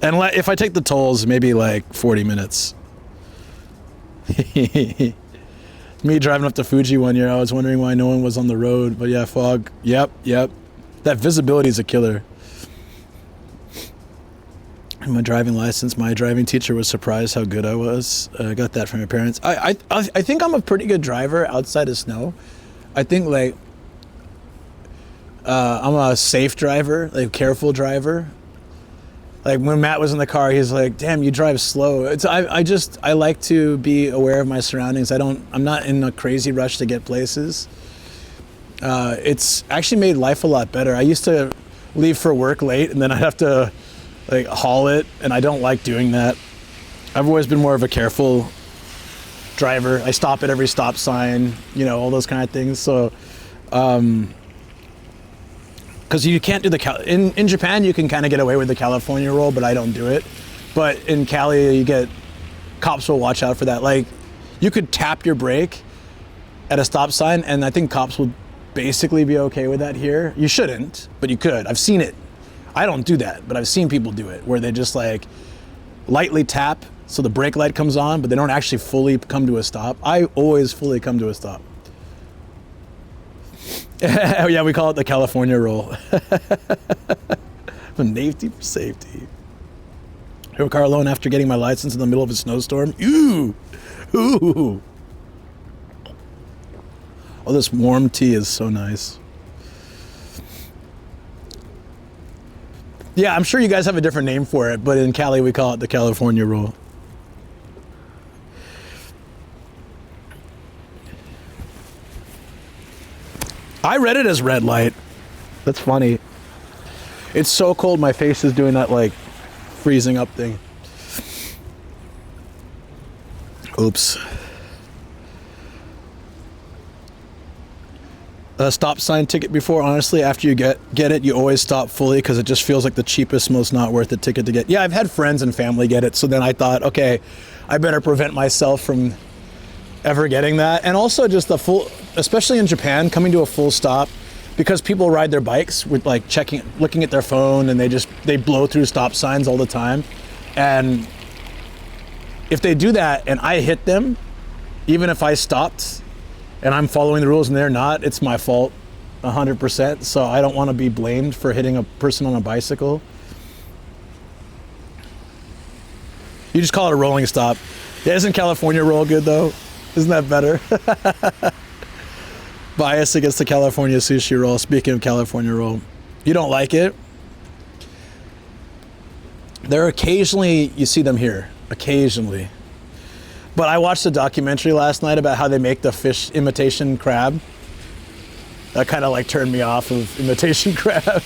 A: And if I take the tolls, maybe like 40 minutes. Me driving up to Fuji one year, I was wondering why no one was on the road. But yeah, fog. Yep. That visibility is a killer. And my driving license, my driving teacher was surprised how good I was. I got that from my parents. I think I'm a pretty good driver outside of snow. I think like I'm a safe driver, like careful driver. Like when Matt was in the car, he's like, "Damn, you drive slow." I like to be aware of my surroundings. I'm not in a crazy rush to get places. It's actually made life a lot better. I used to leave for work late and then I'd have to like haul it, and I don't like doing that. I've always been more of a careful driver. I stop at every stop sign, you know, all those kind of things. So, because you can't do in Japan, you can kind of get away with the California roll, but I don't do it. But in Cali, cops will watch out for that. Like, you could tap your brake at a stop sign, and I think cops would basically be okay with that here. You shouldn't, but you could. I've seen it. I don't do that, but I've seen people do it, where they just like lightly tap so the brake light comes on, but they don't actually fully come to a stop. I always fully come to a stop. Yeah, we call it the California roll. From safety for safety. Here, car alone after getting my license in the middle of a snowstorm. Ooh, ooh. Oh, this warm tea is so nice. Yeah, I'm sure you guys have a different name for it, but in Cali we call it the California roll. I read it as red light. That's funny. It's so cold, my face is doing that like freezing up thing. Oops. A stop sign ticket before, honestly, after you get it, you always stop fully because it just feels like the cheapest, most not worth it ticket to get. Yeah, I've had friends and family get it, so then I thought, okay, I better prevent myself from ever getting that. And also just the full, especially in Japan, coming to a full stop, because people ride their bikes with like looking at their phone, and they blow through stop signs all the time. And if they do that and I hit them, even if I stopped and I'm following the rules and they're not, it's my fault 100%. So I don't want to be blamed for hitting a person on a bicycle. You just call it a rolling stop. Yeah, isn't California roll good though? Isn't that better? Bias against the California sushi roll. Speaking of California roll, you don't like it? There occasionally, you see them here, occasionally. But I watched a documentary last night about how they make the fish imitation crab. That kind of like turned me off of imitation crab.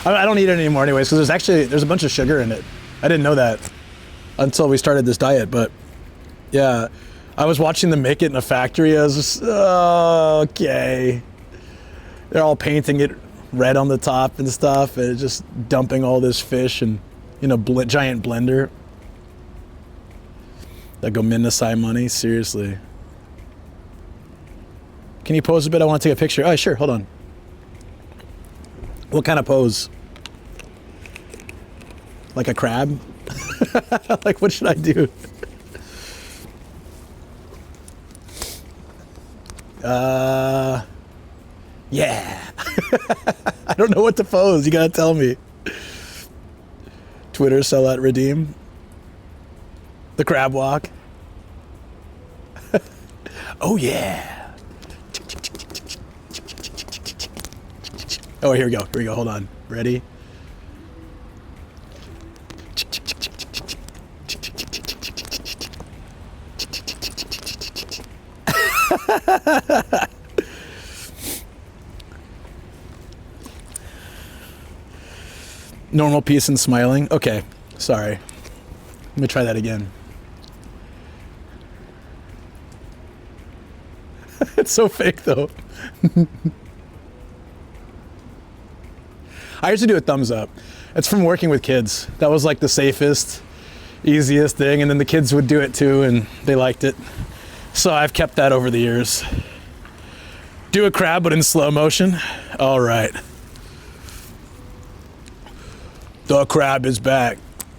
A: I don't eat it anymore anyways, because there's a bunch of sugar in it. I didn't know that until we started this diet, but yeah. I was watching them make it in a factory. I was just, oh, okay. They're all painting it red on the top and stuff, and just dumping all this fish in a giant blender. That Gominasai money, seriously. Can you pose a bit? I want to take a picture. Oh, sure, hold on. What kind of pose? Like a crab? Like, what should I do? Yeah. I don't know what to pose. You gotta tell me. Twitter, sell at redeem. The crab walk. Oh yeah. Oh, here we go. Here we go. Hold on. Ready? Normal peace and smiling. Okay, sorry. Let me try that again. It's so fake though. I used to do a thumbs up. It's from working with kids. That was like the safest, easiest thing, and then the kids would do it too, and they liked it. So I've kept that over the years. Do a crab, but in slow motion. All right. The crab is back.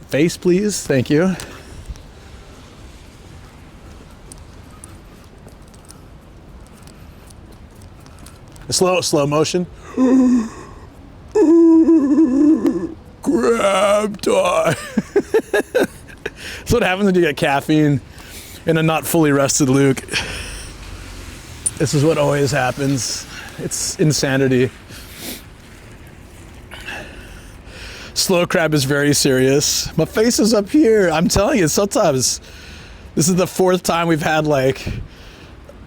A: Face, please. Thank you. Slow motion. Crab time. That's what happens when you get caffeine in a not fully rested Luke. This is what always happens. It's insanity. Slow crab is very serious. My face is up here. I'm telling you, sometimes this is the 4th time we've had like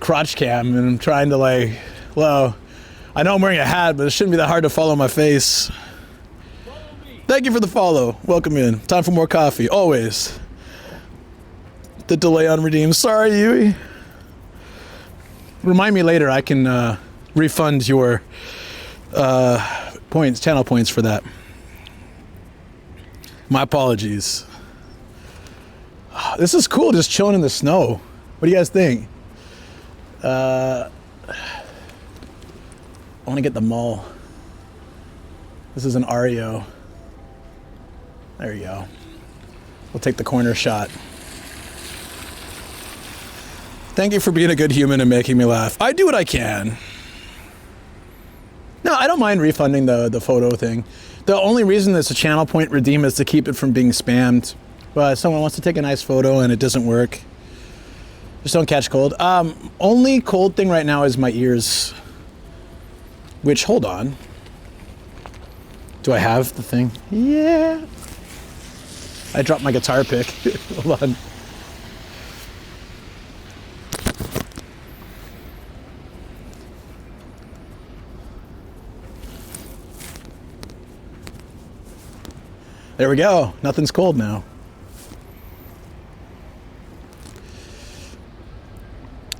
A: crotch cam, and I'm trying to like, well, I know I'm wearing a hat, but it shouldn't be that hard to follow my face. Thank you for the follow. Welcome in. Time for more coffee. Always. The delay on redeem. Sorry, Yui. Remind me later. I can refund your points, channel points for that. My apologies. This is cool, just chilling in the snow. What do you guys think? I want to get the mall. This is an Ario. There you go. We'll take the corner shot. Thank you for being a good human and making me laugh. I do what I can. No, I don't mind refunding the photo thing. The only reason it's a channel point redeem is to keep it from being spammed. But someone wants to take a nice photo and it doesn't work. Just don't catch cold. Only cold thing right now is my ears. Which, hold on. Do I have the thing? Yeah. I dropped my guitar pick. Hold on. There we go. Nothing's cold now.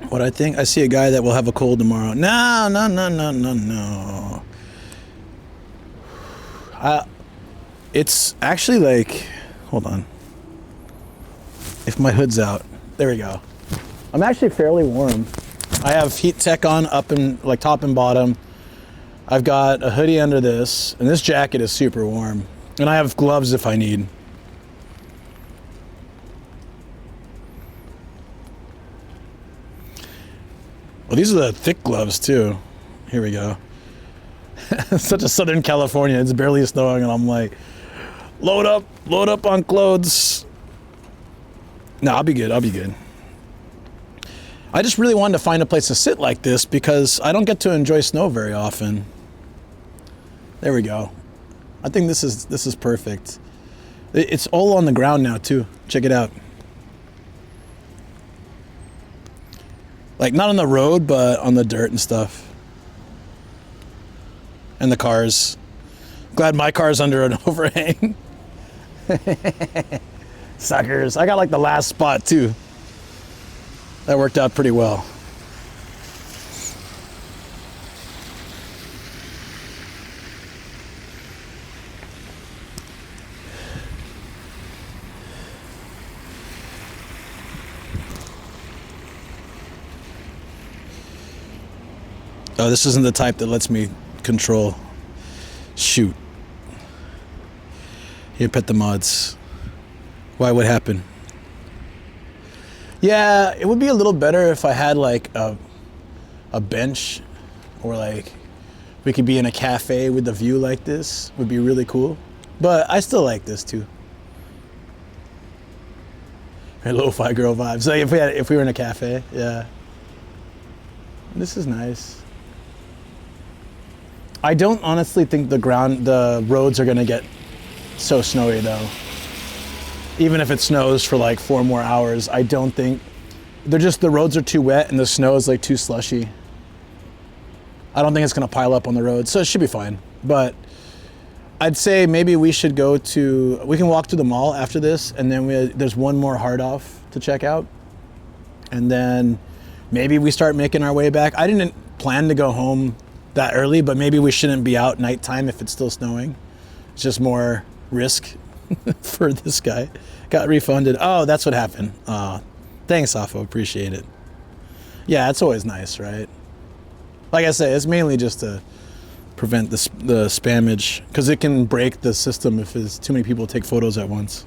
A: What I think, I see a guy that will have a cold tomorrow. No. It's actually like, hold on. If my hood's out, there we go. I'm actually fairly warm. I have heat tech on up and like top and bottom. I've got a hoodie under this, and this jacket is super warm. And I have gloves if I need. Well, these are the thick gloves too. Here we go. Such a Southern California, it's barely snowing and I'm like, load up on clothes. No, I'll be good. I just really wanted to find a place to sit like this because I don't get to enjoy snow very often. There we go. I think this is perfect. It's all on the ground now too. Check it out. Like not on the road, but on the dirt and stuff. And the cars. Glad my car's under an overhang. Suckers. I got like the last spot too. That worked out pretty well. Oh, this isn't the type that lets me control. Shoot. Here, pet the mods. Why, what happened? Yeah, it would be a little better if I had like a bench, or like we could be in a cafe with a view like this. Would be really cool. But I still like this too. Hey, lo-fi girl vibes. Like if we were in a cafe, yeah. This is nice. I don't honestly think the roads are gonna get so snowy though. Even if it snows for like 4 more hours, I don't think, the roads are too wet and the snow is like too slushy. I don't think it's gonna pile up on the road, so it should be fine. But I'd say maybe we should we can walk to the mall after this, and then there's one more hard off to check out. And then maybe we start making our way back. I didn't plan to go home that early, but maybe we shouldn't be out nighttime if it's still snowing. It's just more risk for this guy. Got refunded. Oh, that's what happened. Thanks, Afo. Appreciate it. Yeah, it's always nice, right? Like I say, it's mainly just to prevent the spammage, because it can break the system if there's too many people take photos at once.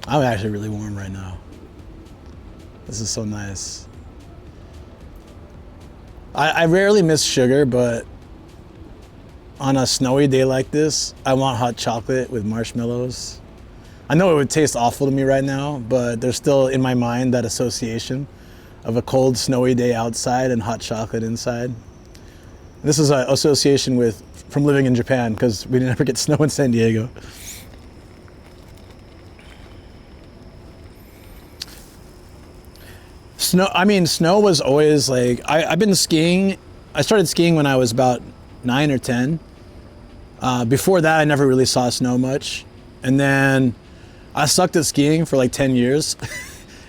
A: I'm actually really warm right now. This is so nice. I rarely miss sugar, but on a snowy day like this, I want hot chocolate with marshmallows. I know it would taste awful to me right now, but there's still in my mind that association of a cold, snowy day outside and hot chocolate inside. This is an association from living in Japan, because we never get snow in San Diego. Snow was always like, I've been skiing. I started skiing when I was about 9 or 10. Before that, I never really saw snow much. And then I sucked at skiing for like 10 years.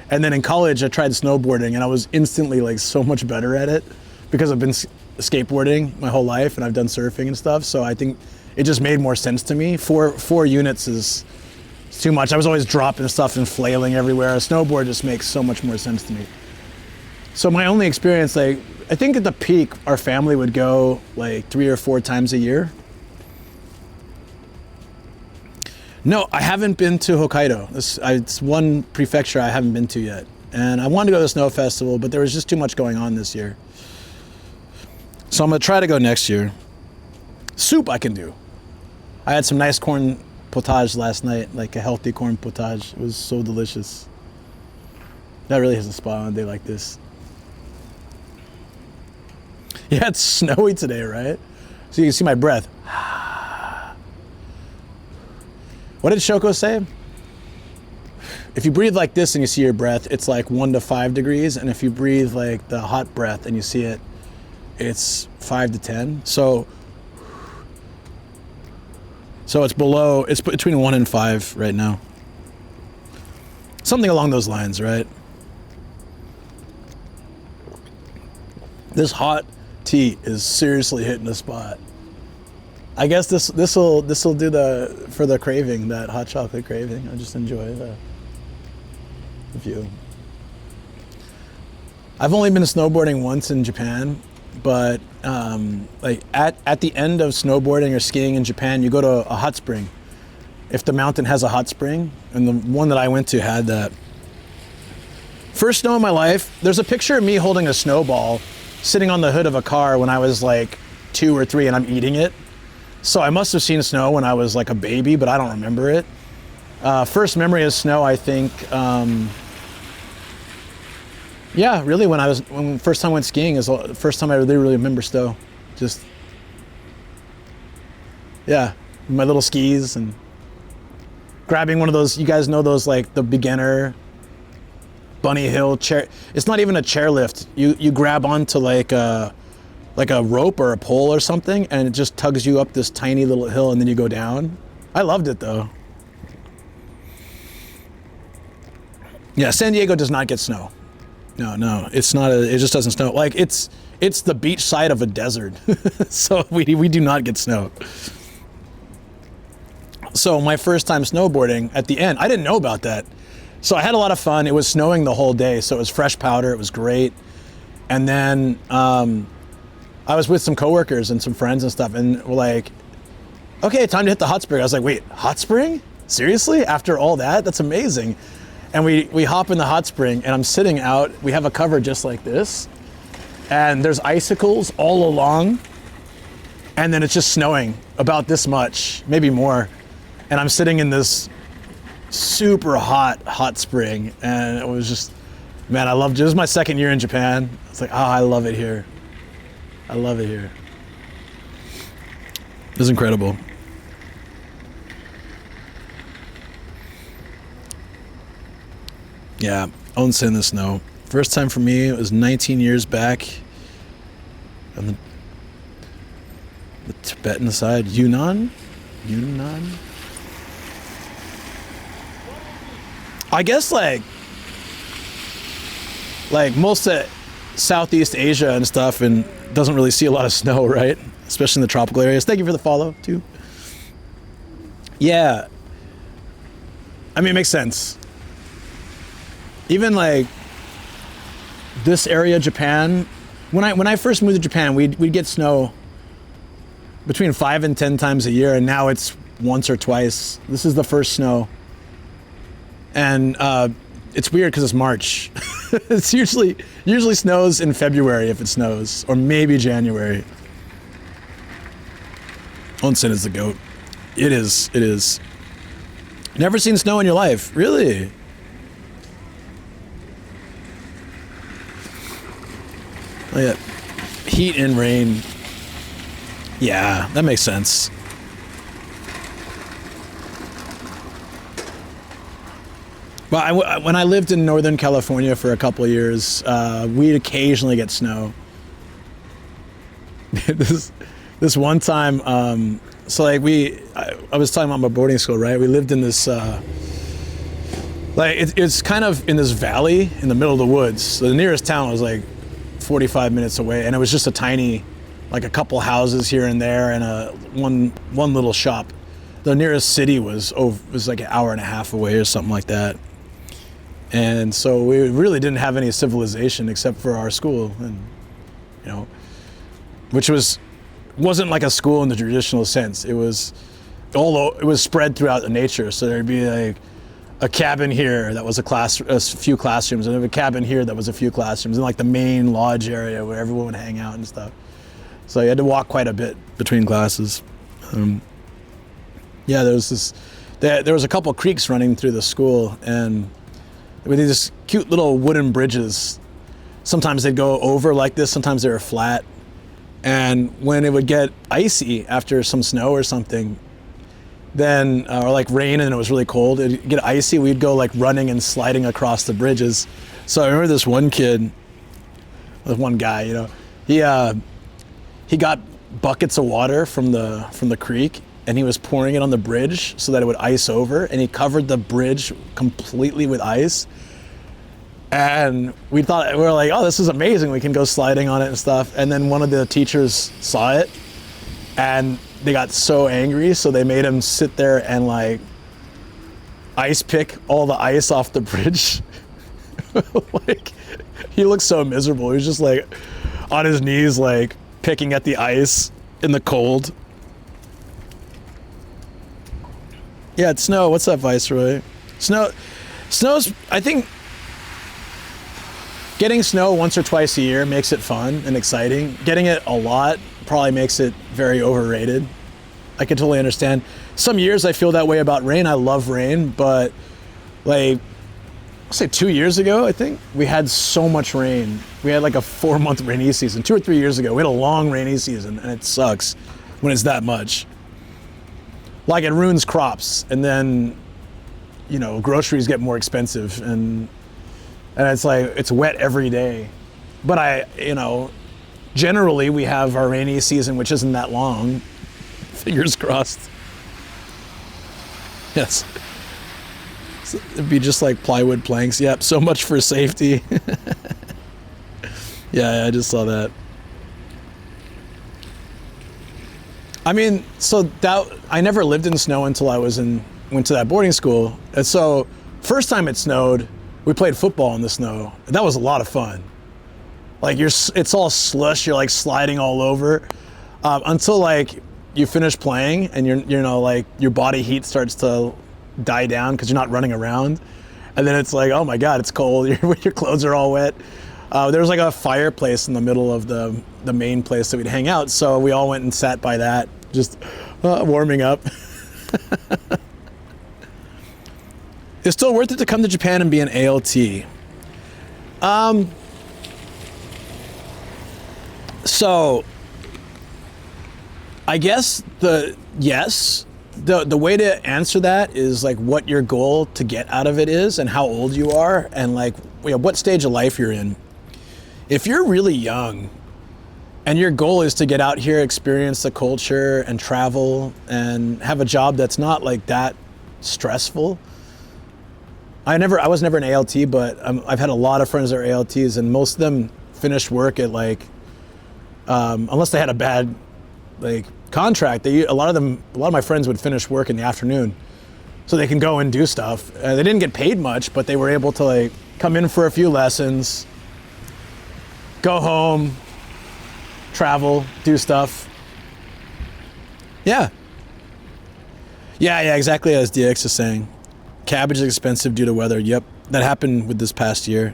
A: And then in college, I tried snowboarding, and I was instantly like so much better at it because I've been skateboarding my whole life and I've done surfing and stuff. So I think it just made more sense to me. Four units is too much. I was always dropping stuff and flailing everywhere. A snowboard just makes so much more sense to me. So my only experience, like, I think at the peak, our family would go like 3 or 4 times a year. No, I haven't been to Hokkaido. It's one prefecture I haven't been to yet. And I wanted to go to the snow festival, but there was just too much going on this year. So I'm gonna try to go next year. Soup I can do. I had some nice corn potage last night, like a healthy corn potage. It was so delicious. That really hits a spot on a day like this. Yeah, it's snowy today, right? So you can see my breath. What did Shoko say? If you breathe like this and you see your breath, it's like 1 to 5 degrees. And if you breathe like the hot breath and you see it, it's 5 to 10. So it's between 1 and 5 right now. Something along those lines, right? This hot tea is seriously hitting the spot. I guess this will do for the craving, that hot chocolate craving. I just enjoy the view. I've only been snowboarding once in Japan, but like at the end of snowboarding or skiing in Japan, you go to a hot spring. If the mountain has a hot spring, and the one that I went to had that. First snow in my life. There's a picture of me holding a snowball sitting on the hood of a car when I was like 2 or 3 and I'm eating it. So I must have seen snow when I was like a baby, but I don't remember it. First memory of snow, I think, yeah, really when first time I went skiing is the first time I really remember snow. Just, yeah, my little skis and grabbing one of those, you guys know those, like the beginner bunny hill chair. It's not even a chairlift. You grab onto like a rope or a pole or something, and it just tugs you up this tiny little hill, and then you go down. I loved it though. Yeah, San Diego does not get snow. No, it's not. It just doesn't snow. Like it's the beach side of a desert, so we do not get snow. So my first time snowboarding, at the end, I didn't know about that. So I had a lot of fun. It was snowing the whole day, so it was fresh powder. It was great. And then I was with some coworkers and some friends and stuff, and we're like, okay, time to hit the hot spring. I was like, wait, hot spring? Seriously? After all that? That's amazing. And we hop in the hot spring, and I'm sitting out. We have a cover just like this, and there's icicles all along, and then it's just snowing about this much, maybe more. And I'm sitting in this super hot spring, and it was just, man, I loved it. It was my second year in Japan. It's like, oh, I love it here. I love it here. It was incredible. Yeah, onsen in the snow. First time for me, it was 19 years back on the Tibetan side, Yunnan. I guess like most of Southeast Asia and stuff, and doesn't really see a lot of snow, right? Especially in the tropical areas. Thank you for the follow too. Yeah, I mean, it makes sense. Even like this area, Japan, when I first moved to Japan, we'd get snow between 5 and 10 times a year, and now it's once or twice. This is the first snow, and it's weird because it's March. It's usually snows in February if it snows, or maybe January. Onsen is the goat. It is. Never seen snow in your life? Really? Oh, yeah. Heat and rain. Yeah, that makes sense. Well, when I lived in Northern California for a couple of years, we'd occasionally get snow. this one time, so like I was talking about my boarding school, right? We lived in this, like it's kind of in this valley in the middle of the woods. So the nearest town was like 45 minutes away, and it was just a tiny, like a couple houses here and there, and one little shop. The nearest city was like an hour and a half away or something like that. And so we really didn't have any civilization except for our school, and you know, which wasn't like a school in the traditional sense. It was spread throughout the nature. So there'd be like a cabin here that was a few classrooms, and a cabin here that was a few classrooms, and like the main lodge area where everyone would hang out and stuff. So you had to walk quite a bit between classes. Yeah, there was a couple creeks running through the school, and with these cute little wooden bridges. Sometimes they'd go over like this, sometimes they were flat. And when it would get icy after some snow or something, then, or like rain and it was really cold, it'd get icy, we'd go like running and sliding across the bridges. So I remember this one guy, you know, he got buckets of water from the creek, and he was pouring it on the bridge so that it would ice over, and he covered the bridge completely with ice. And we were like, oh, this is amazing, we can go sliding on it and stuff. And then one of the teachers saw it, and they got so angry, so they made him sit there and like ice pick all the ice off the bridge. Like, he looked so miserable. He was just like on his knees, like picking at the ice in the cold. Yeah, it's snow. What's up, Viceroy? Snow's, I think, getting snow once or twice a year makes it fun and exciting. Getting it a lot probably makes it very overrated. I can totally understand. Some years I feel that way about rain. I love rain, but like, I'll say 2 years ago, I think, we had so much rain. We had like a 4-month rainy season. 2 or 3 years ago, we had a long rainy season, and it sucks when it's that much. Like, it ruins crops, and then, you know, groceries get more expensive, and it's like, it's wet every day. But generally we have our rainy season, which isn't that long. Fingers crossed. Yes. So it'd be just like plywood planks. Yep, so much for safety. Yeah, I just saw that. I mean, so that I never lived in snow until I went to that boarding school. And so first time it snowed, we played football in the snow. That was a lot of fun. Like, it's all slush, you're like sliding all over, until like you finish playing and like your body heat starts to die down because you're not running around. And then it's like, oh my God, it's cold. Your clothes are all wet. There was like a fireplace in the middle of the main place that we'd hang out. So we all went and sat by that, just warming up. It's still worth it to come to Japan and be an ALT. So I guess the way to answer that is like what your goal to get out of it is and how old you are and like what stage of life you're in. If you're really young and your goal is to get out here, experience the culture and travel and have a job that's not like that stressful. I was never an ALT, but I've had a lot of friends that are ALTs, and most of them finished work at like, unless they had a bad like contract, a lot of my friends would finish work in the afternoon so they can go and do stuff. They didn't get paid much, but they were able to like come in for a few lessons, go home, travel, do stuff. Yeah, exactly as DX is saying. Cabbage is expensive due to weather. Yep, that happened with this past year.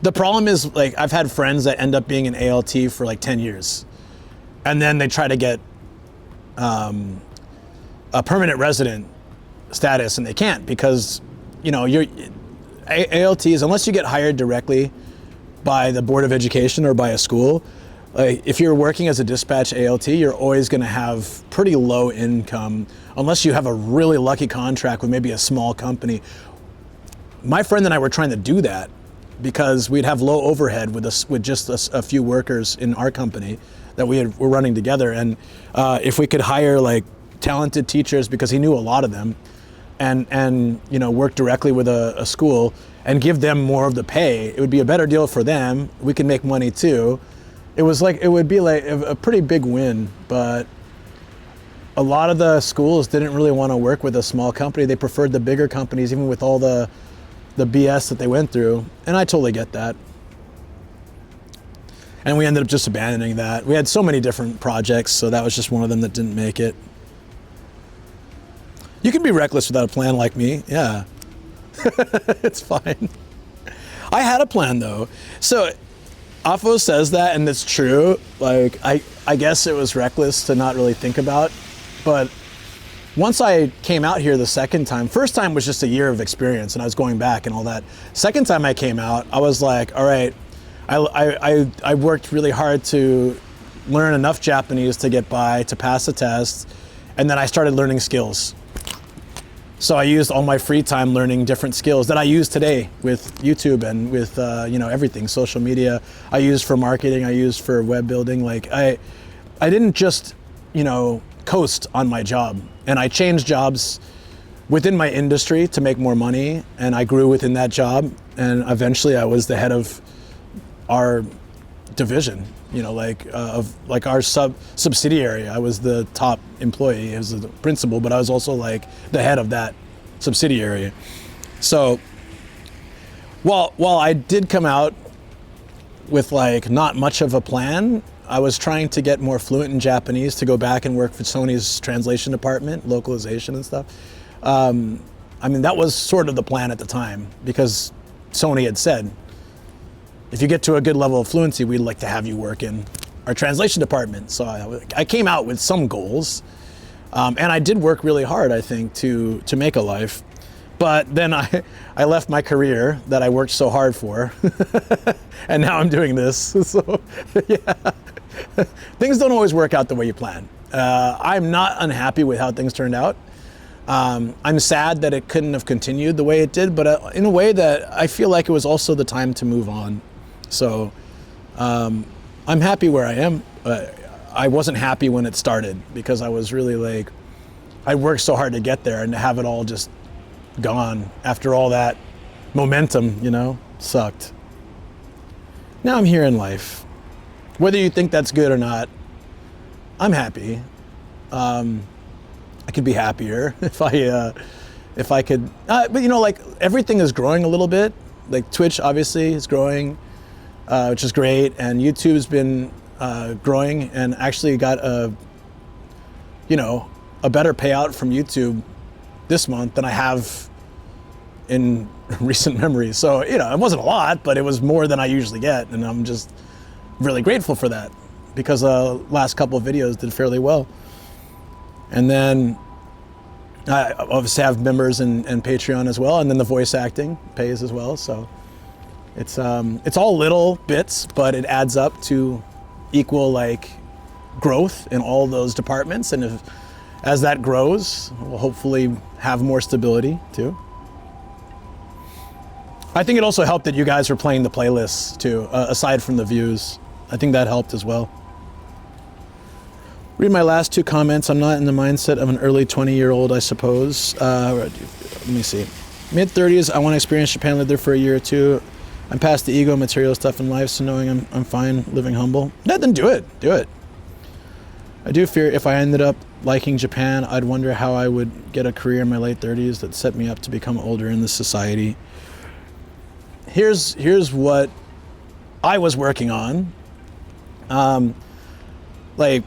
A: The problem is, like, I've had friends that end up being an ALT for like 10 years. And then they try to get a permanent resident status, and they can't because, you know, you're ALTs, unless you get hired directly by the Board of Education or by a school, like if you're working as a dispatch ALT, you're always going to have pretty low income unless you have a really lucky contract with maybe a small company. My friend and I were trying to do that because we'd have low overhead with just a few workers in our company that were running together, and if we could hire like talented teachers, because he knew a lot of them, and you know, work directly with a school and give them more of the pay, it would be a better deal for them. We could make money too. It would be like a pretty big win, but a lot of the schools didn't really want to work with a small company. They preferred the bigger companies, even with all the BS that they went through, and I totally get that. And we ended up just abandoning that. We had so many different projects, so that was just one of them that didn't make it. You can be reckless without a plan like me, yeah. It's fine. I had a plan though. So Afo says that, and it's true. Like, I guess it was reckless to not really think about, but once I came out here the second time, first time was just a year of experience and I was going back and all that. Second time I came out, I was like, all right, I worked really hard to learn enough Japanese to get by, to pass the test, and then I started learning skills. So I used all my free time learning different skills that I use today with YouTube and with you know, everything, social media. I used for marketing, I used for web building. Like I didn't just, you know, coast on my job, and I changed jobs within my industry to make more money, and I grew within that job, and eventually I was the head of our division, you know, like of like our subsidiary. I was the top employee as the principal, but I was also like the head of that subsidiary. So while I did come out with like not much of a plan, I was trying to get more fluent in Japanese to go back and work for Sony's translation department, localization and stuff. I mean, that was sort of the plan at the time, because Sony had said, if you get to a good level of fluency, we'd like to have you work in our translation department. So I came out with some goals, and I did work really hard, I think, to make a life. But then I left my career that I worked so hard for, and now I'm doing this. So yeah, things don't always work out the way you plan. I'm not unhappy with how things turned out. I'm sad that it couldn't have continued the way it did, but in a way that I feel like it was also the time to move on. So I'm happy where I am. I wasn't happy when it started, because I was really like, I worked so hard to get there, and to have it all just gone after all that momentum, you know, sucked. Now I'm here in life. Whether you think that's good or not, I'm happy. I could be happier if I could, but you know, like everything is growing a little bit. Like Twitch obviously is growing, which is great, and YouTube's been growing, and actually got a better payout from YouTube this month than I have in recent memory. So, you know, it wasn't a lot, but it was more than I usually get, and I'm just really grateful for that, because last couple of videos did fairly well. And then I obviously have members and Patreon as well, and then the voice acting pays as well. So it's all little bits, but it adds up to equal like growth in all those departments. And as that grows, we'll hopefully have more stability too. I think it also helped that you guys were playing the playlists too, aside from the views. I think that helped as well. Read my last two comments. I'm not in the mindset of an early 20-year-old, I suppose. Let me see. Mid-30s, I want to experience Japan, live there for a year or two. I'm past the ego, material stuff in life, so knowing I'm fine, living humble. Yeah, then do it. Do it. I do fear if I ended up liking Japan, I'd wonder how I would get a career in my late 30s that set me up to become older in this society. Here's what I was working on. Like,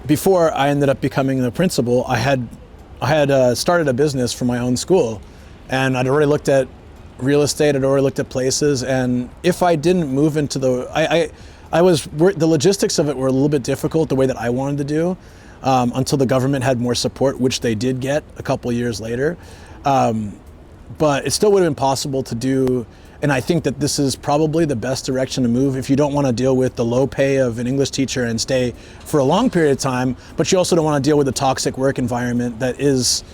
A: before I ended up becoming the principal, I had started a business for my own school, and I'd already looked at real estate, I'd already looked at places, and if I didn't move into the logistics of it were a little bit difficult the way that I wanted to do, until the government had more support, which they did get a couple years later. But it still would have been possible to do, and I think that this is probably the best direction to move if you don't want to deal with the low pay of an English teacher and stay for a long period of time, but you also don't want to deal with the toxic work environment that is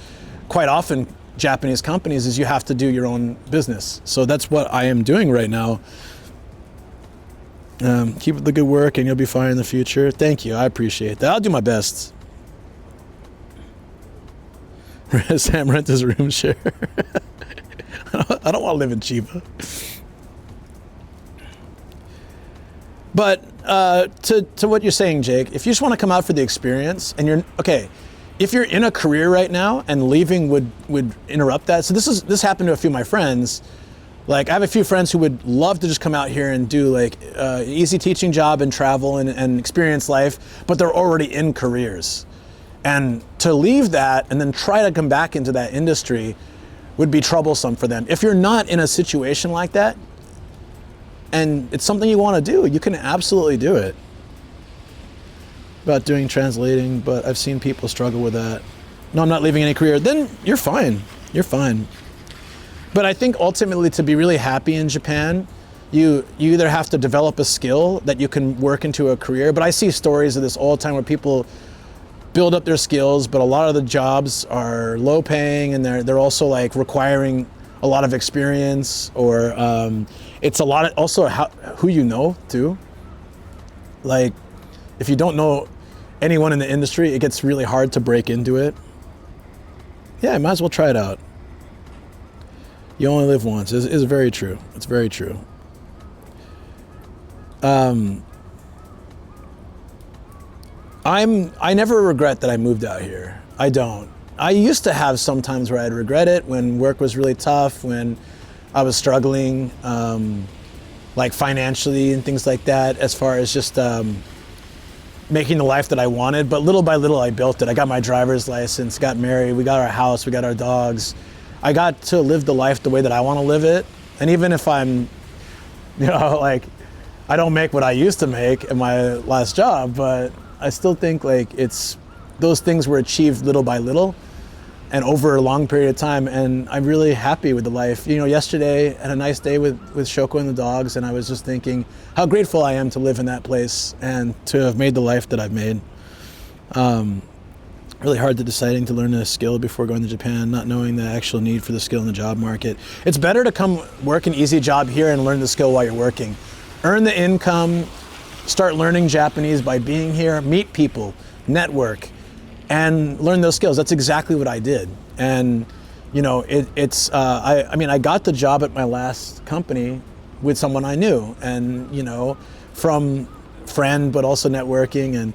A: quite often Japanese companies, is you have to do your own business. So that's what I am doing right now. Keep up the good work and you'll be fine in the future. Thank you, I appreciate that. I'll do my best. Sam rent his room share. I don't want to live in Chiba. But to what you're saying, Jake, if you just want to come out for the experience and you're, okay, if you're in a career right now and leaving would interrupt that. So this happened to a few of my friends. Like I have a few friends who would love to just come out here and do like an easy teaching job and travel and experience life, but they're already in careers. And to leave that and then try to come back into that industry would be troublesome for them. If you're not in a situation like that and it's something you want to do, you can absolutely do it. About doing translating, but I've seen people struggle with that. No, I'm not leaving any career. Then you're fine. You're fine. But I think ultimately to be really happy in Japan, you either have to develop a skill that you can work into a career. But I see stories of this all the time where people build up their skills, but a lot of the jobs are low paying and they're also like requiring a lot of experience, or it's a lot of also who you know too. Like if you don't know anyone in the industry, it gets really hard to break into it. Yeah, might as well try it out. You only live once. It's very true. It's very true. I never regret that I moved out here. I don't. I used to have sometimes where I'd regret it when work was really tough, when I was struggling, like financially and things like that, as far as just making the life that I wanted. But little by little, I built it. I got my driver's license, got married, we got our house, we got our dogs. I got to live the life the way that I want to live it. And even if I'm, like, I don't make what I used to make in my last job, but I still think like those things were achieved little by little and over a long period of time, and I'm really happy with the life. Yesterday I had a nice day with Shoko and the dogs, and I was just thinking how grateful I am to live in that place and to have made the life that I've made. Really hard to deciding to learn a skill before going to Japan, not knowing the actual need for the skill in the job market. It's better to come work an easy job here and learn the skill while you're working. Earn the income, start learning Japanese by being here, meet people, network, and learn those skills. That's exactly what I did. And I got the job at my last company with someone I knew, and from friend, but also networking,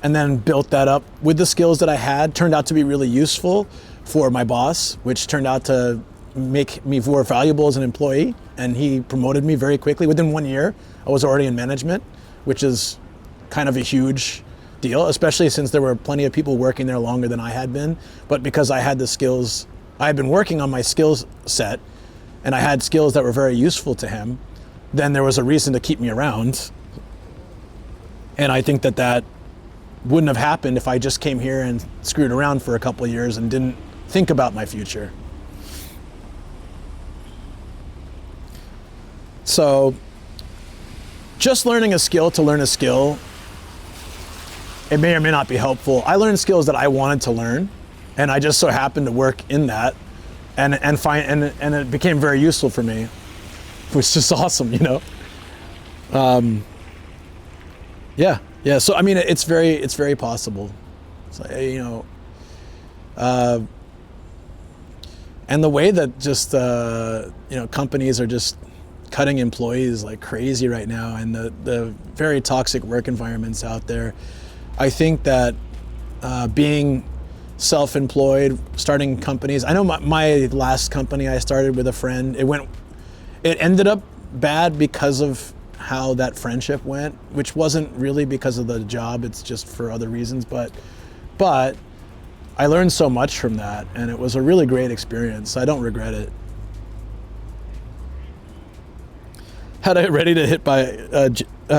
A: and then built that up with the skills that I had. Turned out to be really useful for my boss, which turned out to make me more valuable as an employee, and he promoted me very quickly. Within 1 year, I was already in management, which is kind of a huge deal, especially since there were plenty of people working there longer than I had been. But because I had the skills, I had been working on my skills set, and I had skills that were very useful to him, then there was a reason to keep me around. And I think that wouldn't have happened if I just came here and screwed around for a couple of years and didn't think about my future. So just learning a skill to learn a skill, it may or may not be helpful. I learned skills that I wanted to learn, and I just so happened to work in that and it became very useful for me, which is just awesome, Yeah. So I mean, it's very possible. So, and the way that just companies are just cutting employees like crazy right now, and the very toxic work environments out there. I think that being self-employed, starting companies. I know my last company I started with a friend. It ended up bad because of how that friendship went, which wasn't really because of the job, it's just for other reasons, but I learned so much from that, and it was a really great experience. I don't regret it. Had I ready to hit by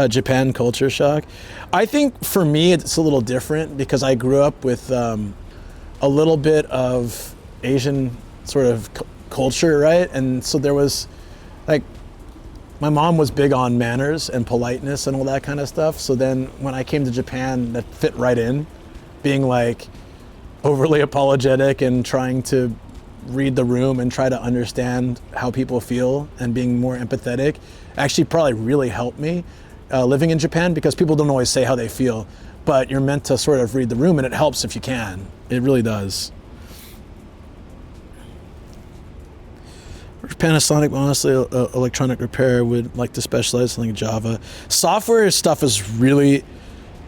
A: Japan culture shock. I think for me it's a little different because I grew up with a little bit of Asian sort of culture, right? And so there was like, my mom was big on manners and politeness and all that kind of stuff. So then when I came to Japan, that fit right in, being like overly apologetic and trying to read the room and try to understand how people feel and being more empathetic actually probably really helped me living in Japan, because people don't always say how they feel, but you're meant to sort of read the room, and it helps if you can. It really does. Panasonic, honestly, electronic repair would like to specialize in like Java. Software stuff is really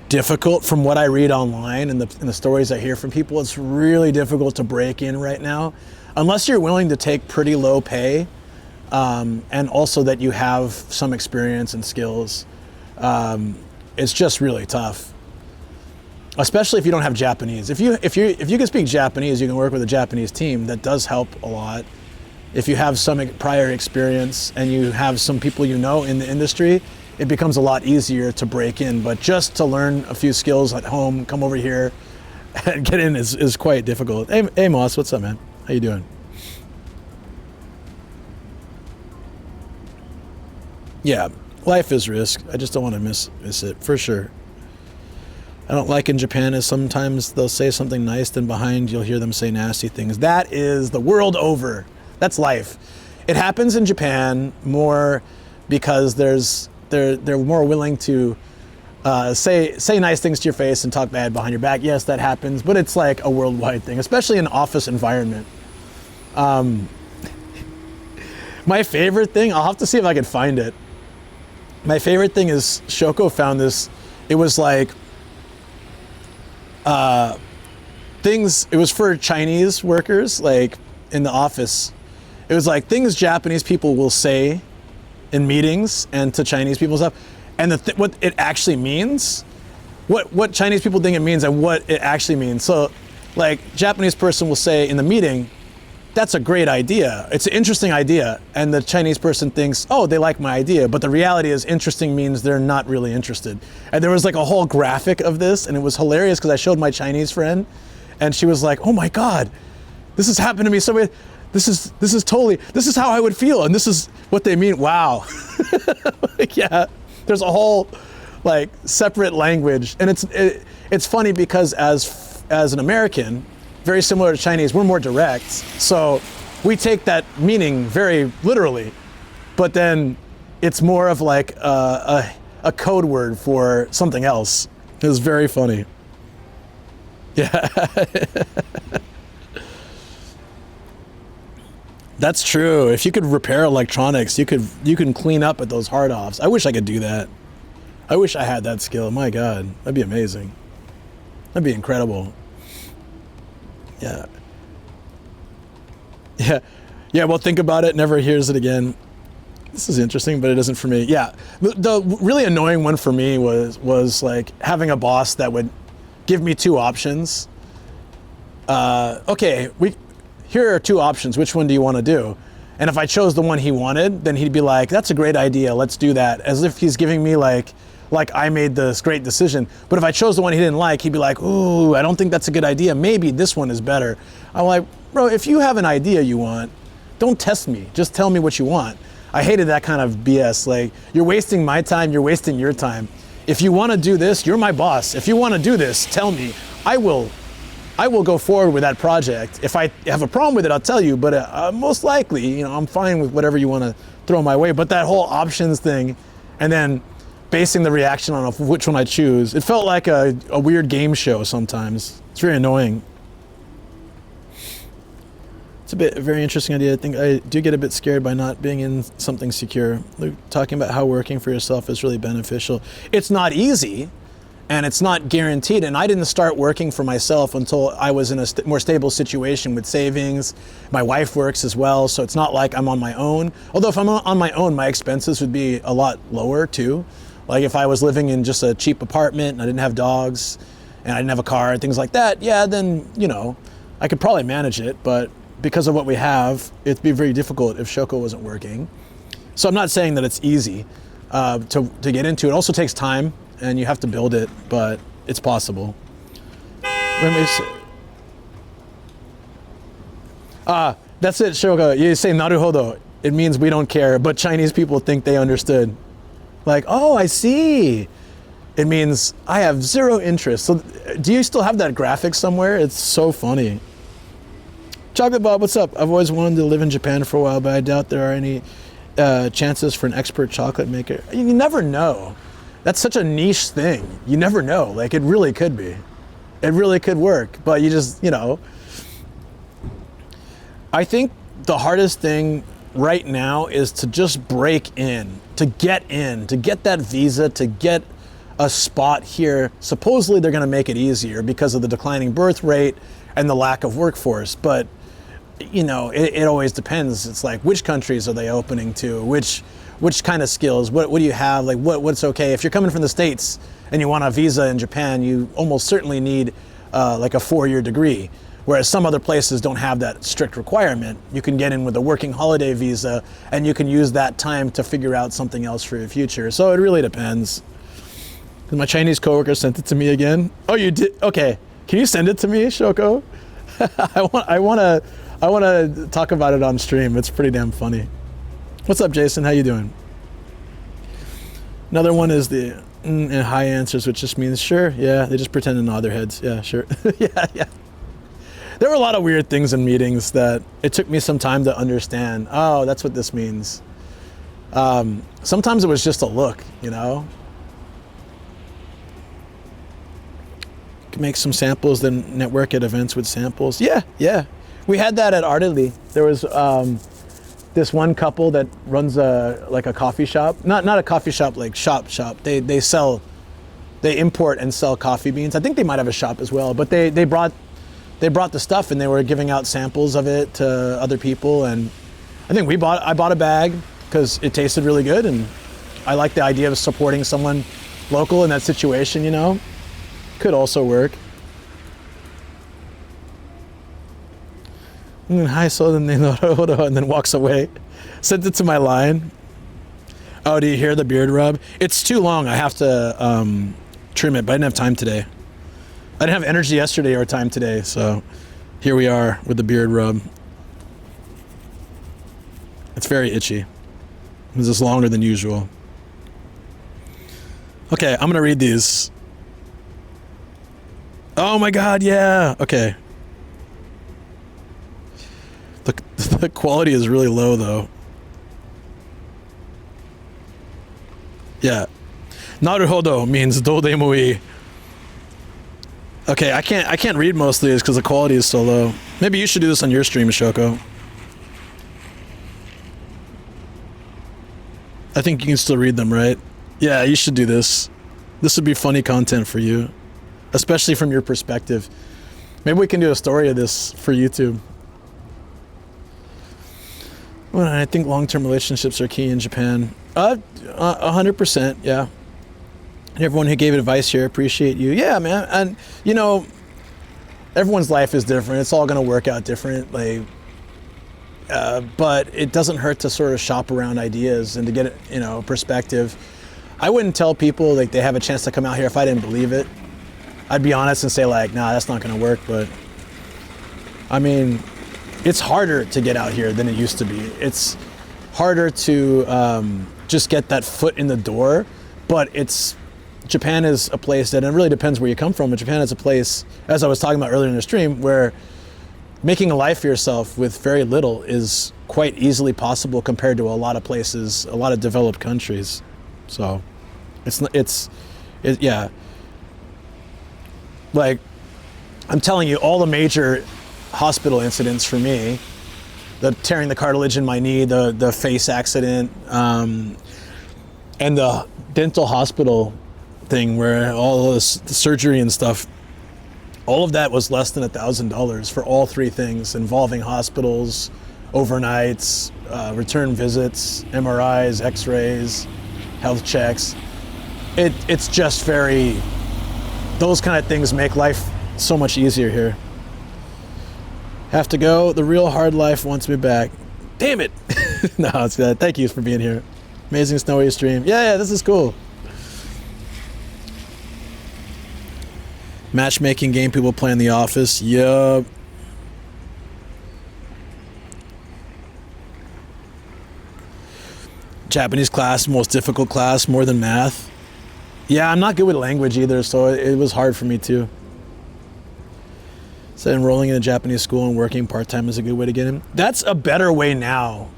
A: difficult from what I read online and the stories I hear from people. It's really difficult to break in right now, unless you're willing to take pretty low pay, and also that you have some experience and skills. It's just really tough, especially if you don't have Japanese. If you can speak Japanese, you can work with a Japanese team. That does help a lot. If you have some prior experience and you have some people you know in the industry, it becomes a lot easier to break in. But just to learn a few skills at home, come over here and get in is quite difficult. Hey Moss, what's up, man? How you doing? Yeah, life is risk. I just don't want to miss it, for sure. I don't like in Japan is sometimes they'll say something nice, then behind you'll hear them say nasty things. That is the world over. That's life. It happens in Japan more because they're more willing to say nice things to your face and talk bad behind your back. Yes, that happens, but it's like a worldwide thing, especially in an office environment. My favorite thing, I'll have to see if I can find it. My favorite thing is Shoko found this. It was like things. It was for Chinese workers, like in the office. It was like things Japanese people will say in meetings and to Chinese people and stuff, and what it actually means, what Chinese people think it means and what it actually means. So, like, Japanese person will say in the meeting, "That's a great idea. It's an interesting idea," and the Chinese person thinks, "Oh, they like my idea," but the reality is, interesting means they're not really interested. And there was like a whole graphic of this, and it was hilarious because I showed my Chinese friend, and she was like, "Oh my God, this has happened to me so many. This is how I would feel, and this is what they mean." Wow. Yeah, there's a whole like separate language, and it's funny because as an American, very similar to Chinese, we're more direct, so we take that meaning very literally, but then it's more of like a code word for something else. It was very funny. Yeah. That's true. If you could repair electronics, you can clean up at those hard offs. I wish I could do that. I wish I had that skill. My God, that'd be amazing. That'd be incredible. Yeah. Well, think about it. Never hears it again. This is interesting, but it isn't for me. Yeah. The really annoying one for me was like having a boss that would give me two options. Okay, here are two options. Which one do you want to do? And if I chose the one he wanted, then he'd be like, "That's a great idea. Let's do that." As if he's giving me like I made this great decision. But if I chose the one he didn't like, he'd be like, "Ooh, I don't think that's a good idea. Maybe this one is better." I'm like, "Bro, if you have an idea you want, don't test me. Just tell me what you want." I hated that kind of BS. Like, you're wasting my time. You're wasting your time. If you want to do this, you're my boss. If you want to do this, tell me. I will go forward with that project. If I have a problem with it, I'll tell you, but most likely, I'm fine with whatever you want to throw my way. But that whole options thing, and then basing the reaction on which one I choose, it felt like a weird game show sometimes. It's very annoying. It's a very interesting idea. I think I do get a bit scared by not being in something secure. Luke, talking about how working for yourself is really beneficial. It's not easy. And it's not guaranteed. And I didn't start working for myself until I was in a more stable situation with savings. My wife works as well, so it's not like I'm on my own. Although if I'm on my own, my expenses would be a lot lower too. Like if I was living in just a cheap apartment and I didn't have dogs and I didn't have a car and things like that, yeah, then, I could probably manage it. But because of what we have, it'd be very difficult if Shoko wasn't working. So I'm not saying that it's easy. to get into. It also takes time, and you have to build it, but it's possible. That's it, Shoga. You say naruhodo. It means we don't care, but Chinese people think they understood. Like, oh, I see. It means I have zero interest. So do you still have that graphic somewhere? It's so funny. Chocolate Bob, what's up? I've always wanted to live in Japan for a while, but I doubt there are any chances for an expert chocolate maker. You never know. That's such a niche thing. You never know. Like, it really could be. It really could work, but you just, I think the hardest thing right now is to just break in, to get that visa, to get a spot here. Supposedly they're going to make it easier because of the declining birth rate and the lack of workforce. But, it always depends. It's like, which countries are they opening to? Which kind of skills? What do you have? Like, what's okay? If you're coming from the States and you want a visa in Japan, you almost certainly need like a 4-year degree. Whereas some other places don't have that strict requirement. You can get in with a working holiday visa and you can use that time to figure out something else for your future. So it really depends. My Chinese coworker sent it to me again. Oh, you did? Okay. Can you send it to me, Shoko? I want to talk about it on stream. It's pretty damn funny. What's up, Jason? How you doing? Another one is the and high answers, which just means sure. Yeah, they just pretend to nod their heads. Yeah, sure. yeah. There were a lot of weird things in meetings that it took me some time to understand. Oh, that's what this means. Sometimes it was just a look, Make some samples, then network at events with samples. Yeah. We had that at Artedly. There was this one couple that runs a coffee shop. Not a coffee shop, like shop. They import and sell coffee beans. I think they might have a shop as well, but they brought the stuff and they were giving out samples of it to other people. And I think I bought a bag because it tasted really good. And I like the idea of supporting someone local in that situation, Could also work. Hi, so then and then walks away. Sent it to my line. Oh, do you hear the beard rub? It's too long. I have to trim it, but I didn't have time today. I didn't have energy yesterday or time today, so here we are with the beard rub. It's very itchy. This is longer than usual. Okay, I'm gonna read these. Oh my God, yeah. Okay. The quality is really low though. Yeah. Naruhodo means dodemo ii. Okay, I can't read most of these because the quality is so low. Maybe you should do this on your stream, Shoko. I think you can still read them, right? Yeah, you should do this. This would be funny content for you, especially from your perspective. Maybe we can do a story of this for YouTube. Well, I think long-term relationships are key in Japan. 100%, yeah. And everyone who gave advice here, appreciate you. Yeah, man. And, everyone's life is different. It's all going to work out differently. But it doesn't hurt to sort of shop around ideas and to get, perspective. I wouldn't tell people like they have a chance to come out here if I didn't believe it. I'd be honest and say like, nah, that's not going to work. But I mean, it's harder to get out here than it used to be. It's harder to just get that foot in the door. But Japan is a place that, and it really depends where you come from, but Japan is a place, as I was talking about earlier in the stream, where making a life for yourself with very little is quite easily possible compared to a lot of places, a lot of developed countries. So yeah. Like, I'm telling you, all the major hospital incidents for me, the tearing the cartilage in my knee, the face accident, and the dental hospital thing where all this the surgery and stuff, all of that was less than $1,000 for all three things involving hospitals, overnights, return visits, MRIs, x-rays, health checks. It's just those kind of things make life so much easier here. Have to go. The real hard life wants me back. Damn it. No, it's good. Thank you for being here. Amazing snowy stream. Yeah, this is cool. Matchmaking game people play in the office. Yup. Japanese class, most difficult class, more than math. Yeah, I'm not good with language either, so it was hard for me too. So enrolling in a Japanese school and working part-time is a good way to get in. That's a better way now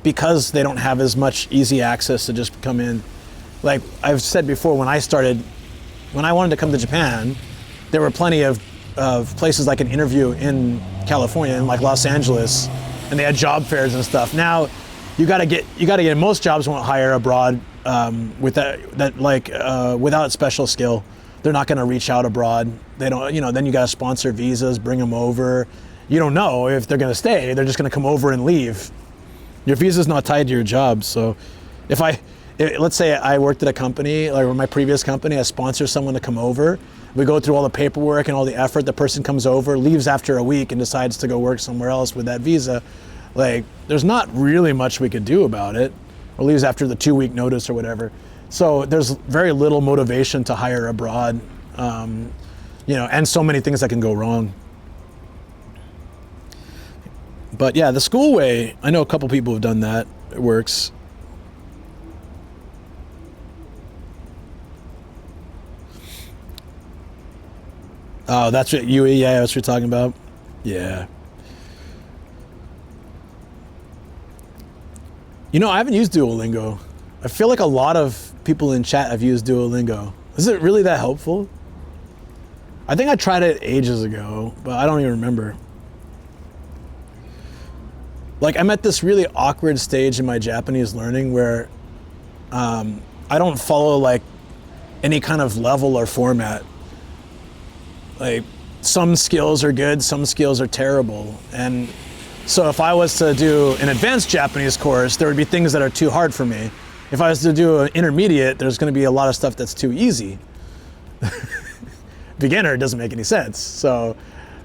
A: because they don't have as much easy access to just come in. Like I've said before, when I wanted to come to Japan, there were plenty of places I could interview in California, in like Los Angeles, and they had job fairs and stuff. Now, you gotta get. Most jobs won't hire abroad without special skill. They're not gonna reach out abroad. They don't. Then you gotta sponsor visas, bring them over. You don't know if they're gonna stay. They're just gonna come over and leave. Your visa's not tied to your job. So, let's say I worked at a company, like my previous company, I sponsor someone to come over. We go through all the paperwork and all the effort. The person comes over, leaves after a week, and decides to go work somewhere else with that visa. Like, there's not really much we could do about it, or leaves after the 2-week notice or whatever. So there's very little motivation to hire abroad, and so many things that can go wrong. But yeah, the school way, I know a couple people have done that. It works. Oh, that's what you, yeah, that's what you're talking about. Yeah. I haven't used Duolingo. I feel like a lot of people in chat have used Duolingo. Is it really that helpful? I think I tried it ages ago, but I don't even remember. Like, I'm at this really awkward stage in my Japanese learning where I don't follow like any kind of level or format. Like, some skills are good, some skills are terrible. And so if I was to do an advanced Japanese course, there would be things that are too hard for me. If I was to do an intermediate, there's going to be a lot of stuff that's too easy. Beginner doesn't make any sense. So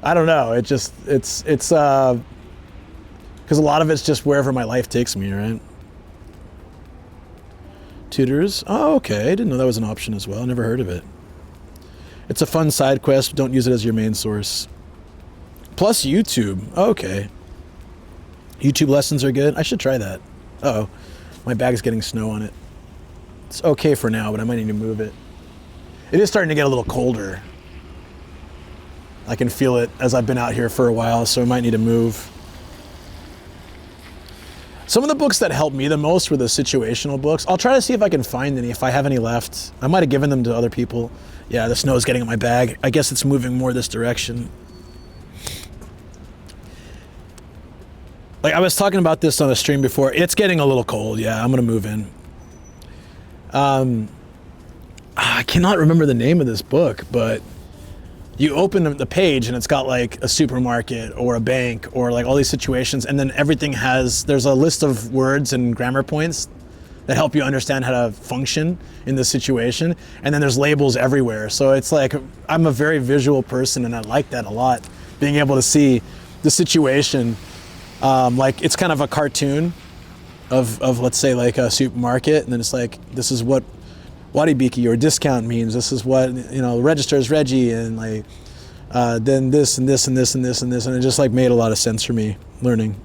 A: I don't know. It's because a lot of it's just wherever my life takes me, right? Tutors. Oh, okay. I didn't know that was an option as well. I never heard of it. It's a fun side quest. Don't use it as your main source. Plus YouTube. Okay. YouTube lessons are good. I should try that. Uh-oh. My bag's getting snow on it. It's okay for now, but I might need to move it. It is starting to get a little colder. I can feel it as I've been out here for a while, so I might need to move. Some of the books that helped me the most were the situational books. I'll try to see if I can find any, if I have any left. I might have given them to other people. Yeah, the snow's getting in my bag. I guess it's moving more this direction. Like, I was talking about this on a stream before. It's getting a little cold. Yeah, I'm gonna move in. I cannot remember the name of this book, but you open the page and it's got like a supermarket or a bank or like all these situations, and then there's a list of words and grammar points that help you understand how to function in this situation, and then there's labels everywhere. So it's like, I'm a very visual person and I like that a lot, being able to see the situation. Like, it's kind of a cartoon of let's say like a supermarket, and then it's like, this is what waribiki or discount means, this is what, register is Reggie, and like then this and this and this and this and this, and it just like made a lot of sense for me learning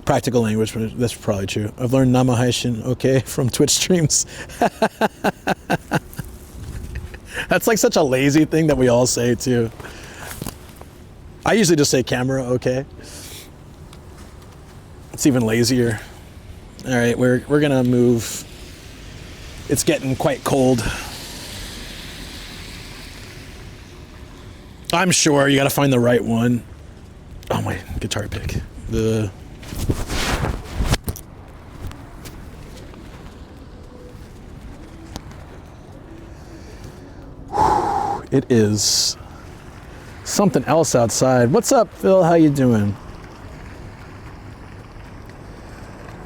A: practical language. That's probably true. I've learned Nama Haishin, okay, from Twitch streams. That's like such a lazy thing that we all say too. I usually just say camera, okay. It's even lazier. All right, we're gonna move. It's getting quite cold. I'm sure you gotta find the right one. Oh, my guitar pick. It is something else outside. What's up, Phil? How you doing?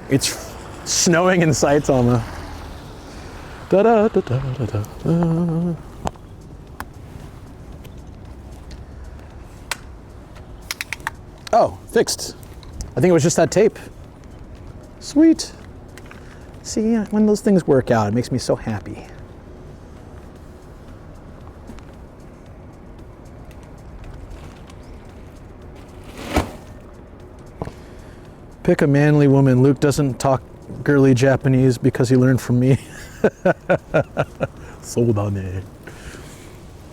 A: It's snowing in Saitama. Da da da da da da. Oh, fixed. I think it was just that tape. Sweet. See, when those things work out, it makes me so happy. Pick a manly woman. Luke doesn't talk girly Japanese because he learned from me. Soldane.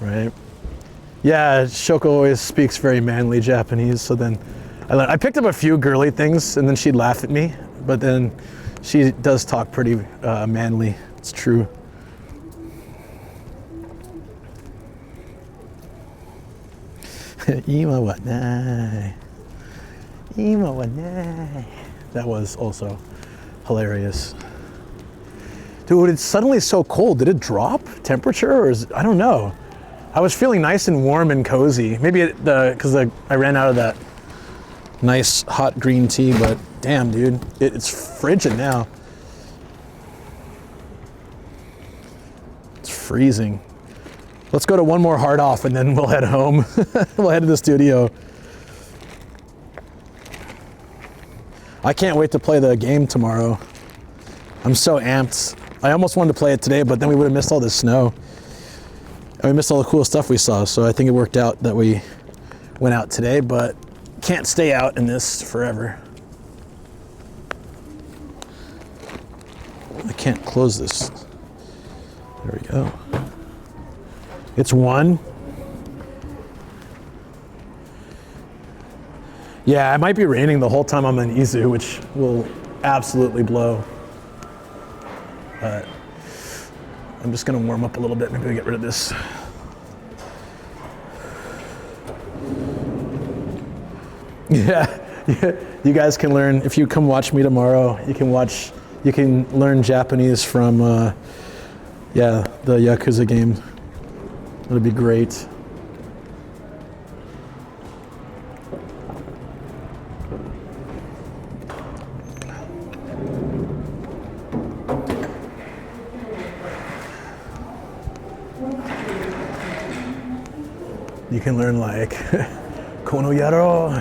A: Right? Yeah, Shoko always speaks very manly Japanese, so then I picked up a few girly things and then she'd laugh at me, but then she does talk pretty manly. It's true. Ima wa nai. Ima wa nai. That was also hilarious. Dude, it's suddenly so cold. Did it drop temperature or I don't know. I was feeling nice and warm and cozy. Maybe because I ran out of that nice hot green tea, but damn, dude, it's frigid now. It's freezing. Let's go to one more hard off and then we'll head home. We'll head to the studio. I can't wait to play the game tomorrow. I'm so amped. I almost wanted to play it today, but then we would have missed all the snow. And we missed all the cool stuff we saw, so I think it worked out that we went out today, but can't stay out in this forever. I can't close this. There we go. It's 1. Yeah, it might be raining the whole time I'm in Izu, which will absolutely blow. But I'm just gonna warm up a little bit. Maybe I'll get rid of this. Yeah, you guys can learn, if you come watch me tomorrow, you can learn Japanese from, the Yakuza game. It'll be great. You can learn like kono yaro,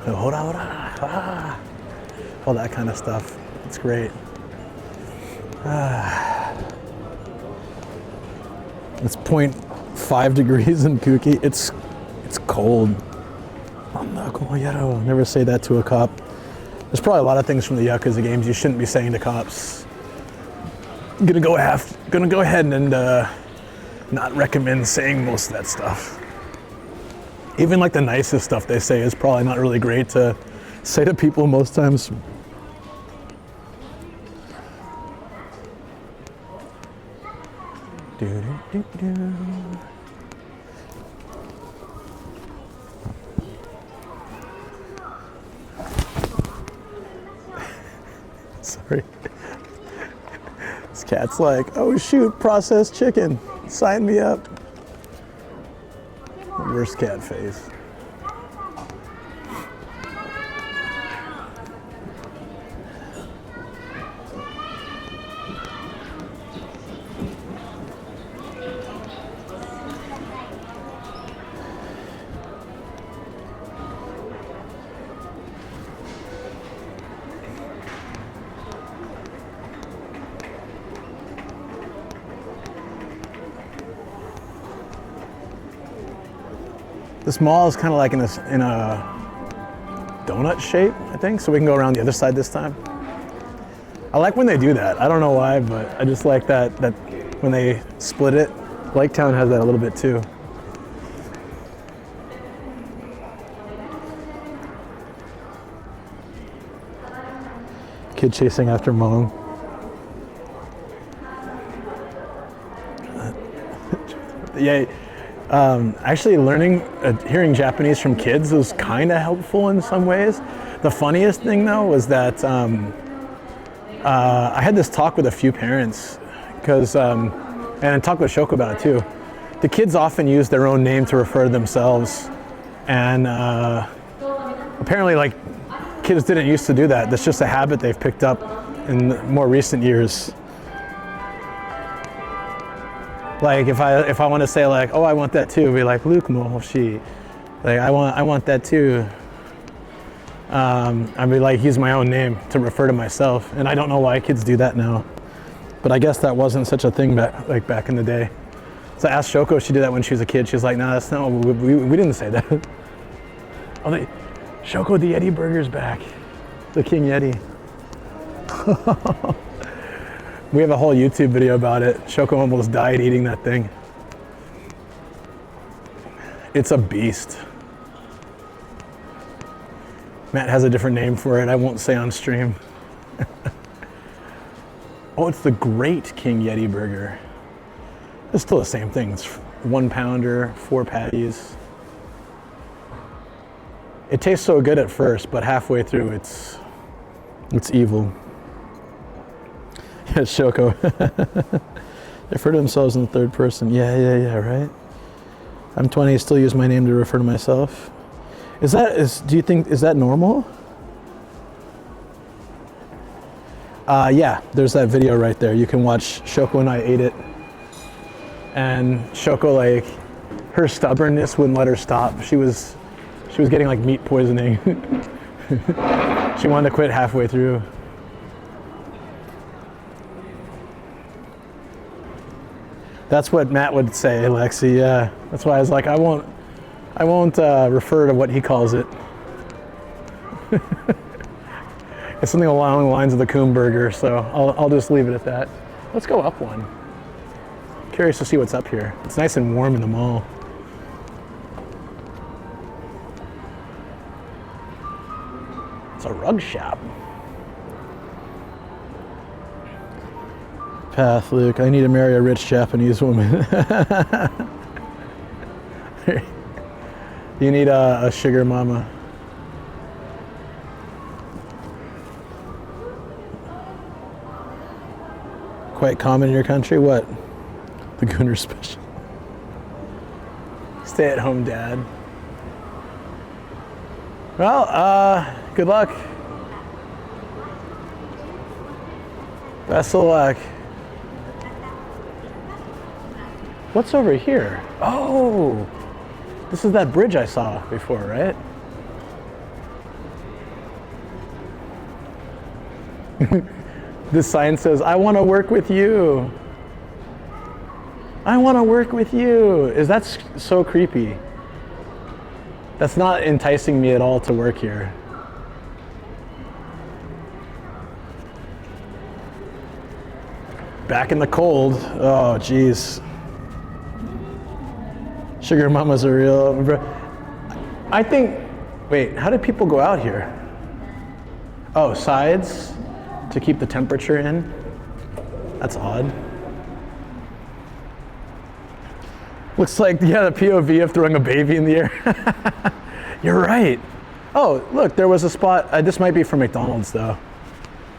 A: hora hora, all that kind of stuff. It's great. It's 0.5 degrees in Kuki. It's cold. Kono yaro. Never say that to a cop. There's probably a lot of things from the Yakuza games you shouldn't be saying to cops. I'm gonna go ahead and not recommend saying most of that stuff. Even like the nicest stuff they say is probably not really great to say to people most times. Sorry. This cat's like, oh shoot, processed chicken. Sign me up. Worst cat face. This mall is kind of like in a donut shape, I think, so we can go around the other side this time. I like when they do that. I don't know why, but I just like that when they split it. Lake Town has that a little bit too. Kid chasing after mom. Yeah. Actually hearing Japanese from kids was kind of helpful in some ways. The funniest thing though was that I had this talk with a few parents and I talked with Shoko about it too. The kids often use their own name to refer to themselves, and apparently like kids didn't used to do that. That's just a habit they've picked up in more recent years. Like if I want to say like, oh, I want that too, be like Luke mo hoshi. Like I want that too. I mean, like, use my own name to refer to myself, and I don't know why kids do that now. But I guess that wasn't such a thing back in the day. So I asked Shoko if she did that when she was a kid. She was like, "Nah, that's not. We didn't say that." Oh, Shoko, the Yeti burger's back. The King Yeti. We have a whole YouTube video about it. Shoko almost died eating that thing. It's a beast. Matt has a different name for it. I won't say on stream. Oh, it's the Great King Yeti burger. It's still the same thing. It's 1 pounder, 4 patties. It tastes so good at first, but halfway through, it's evil. Yeah, Shoko. They refer to themselves in the third person. Yeah, right? I'm 20, still use my name to refer to myself. Do you think, is that normal? Yeah, there's that video right there. You can watch. Shoko and I ate it. And Shoko, like, her stubbornness wouldn't let her stop. She was getting like meat poisoning. She wanted to quit halfway through. That's what Matt would say, Lexi. Yeah, that's why I was like, I won't refer to what he calls it. It's something along the lines of the Coon burger, so I'll just leave it at that. Let's go up one. Curious to see what's up here. It's nice and warm in the mall. It's a rug shop. Path, Luke. I need to marry a rich Japanese woman. You need a sugar mama. Quite common in your country? What? The Gooner special. Stay at home dad. Well, good luck. Best of luck. What's over here? Oh, this is that bridge I saw before, right? This sign says, "I want to work with you." I want to work with you. That's so creepy. That's not enticing me at all to work here. Back in the cold. Oh, geez. Sugar mamas are real. I think, wait, how did people go out here? Oh, sides to keep the temperature in? That's odd. Looks like, yeah, the POV of throwing a baby in the air. You're right. Oh, look, there was a spot. This might be for McDonald's, though.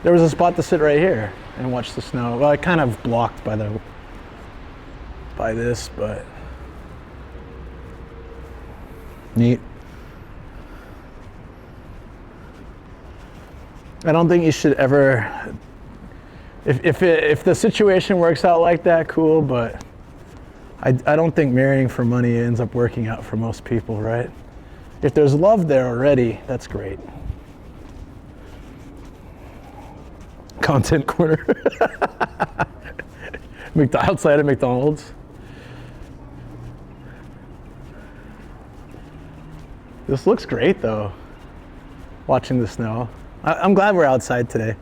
A: There was a spot to sit right here and watch the snow. Well, I kind of blocked by this, but neat. I don't think you should ever. If the situation works out like that, cool. But I don't think marrying for money ends up working out for most people, right? If there's love there already, that's great. Content corner. Outside of McDonald's. This looks great though, watching the snow. I'm glad we're outside today.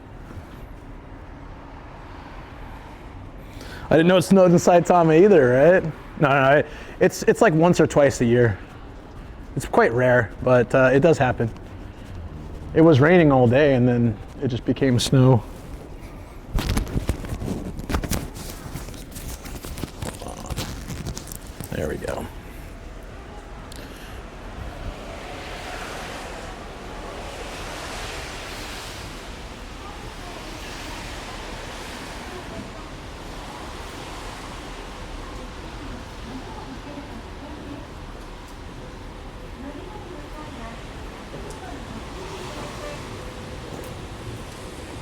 A: I didn't know it snowed in Saitama either, right? No, it's like once or twice a year. It's quite rare, but it does happen. It was raining all day and then it just became snow. There we go.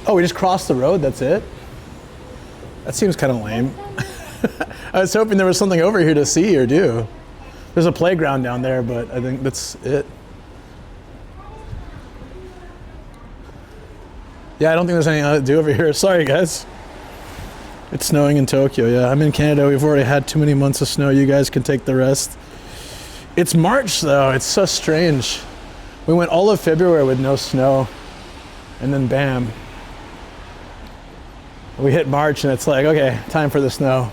A: Oh, we just crossed the road, that's it? That seems kind of lame. I was hoping there was something over here to see or do. There's a playground down there, but I think that's it. Yeah, I don't think there's anything to do over here. Sorry, guys. It's snowing in Tokyo, yeah. I'm in Canada. We've already had too many months of snow. You guys can take the rest. It's March, though. It's so strange. We went all of February with no snow, and then bam. We hit March, and it's like, okay, time for the snow.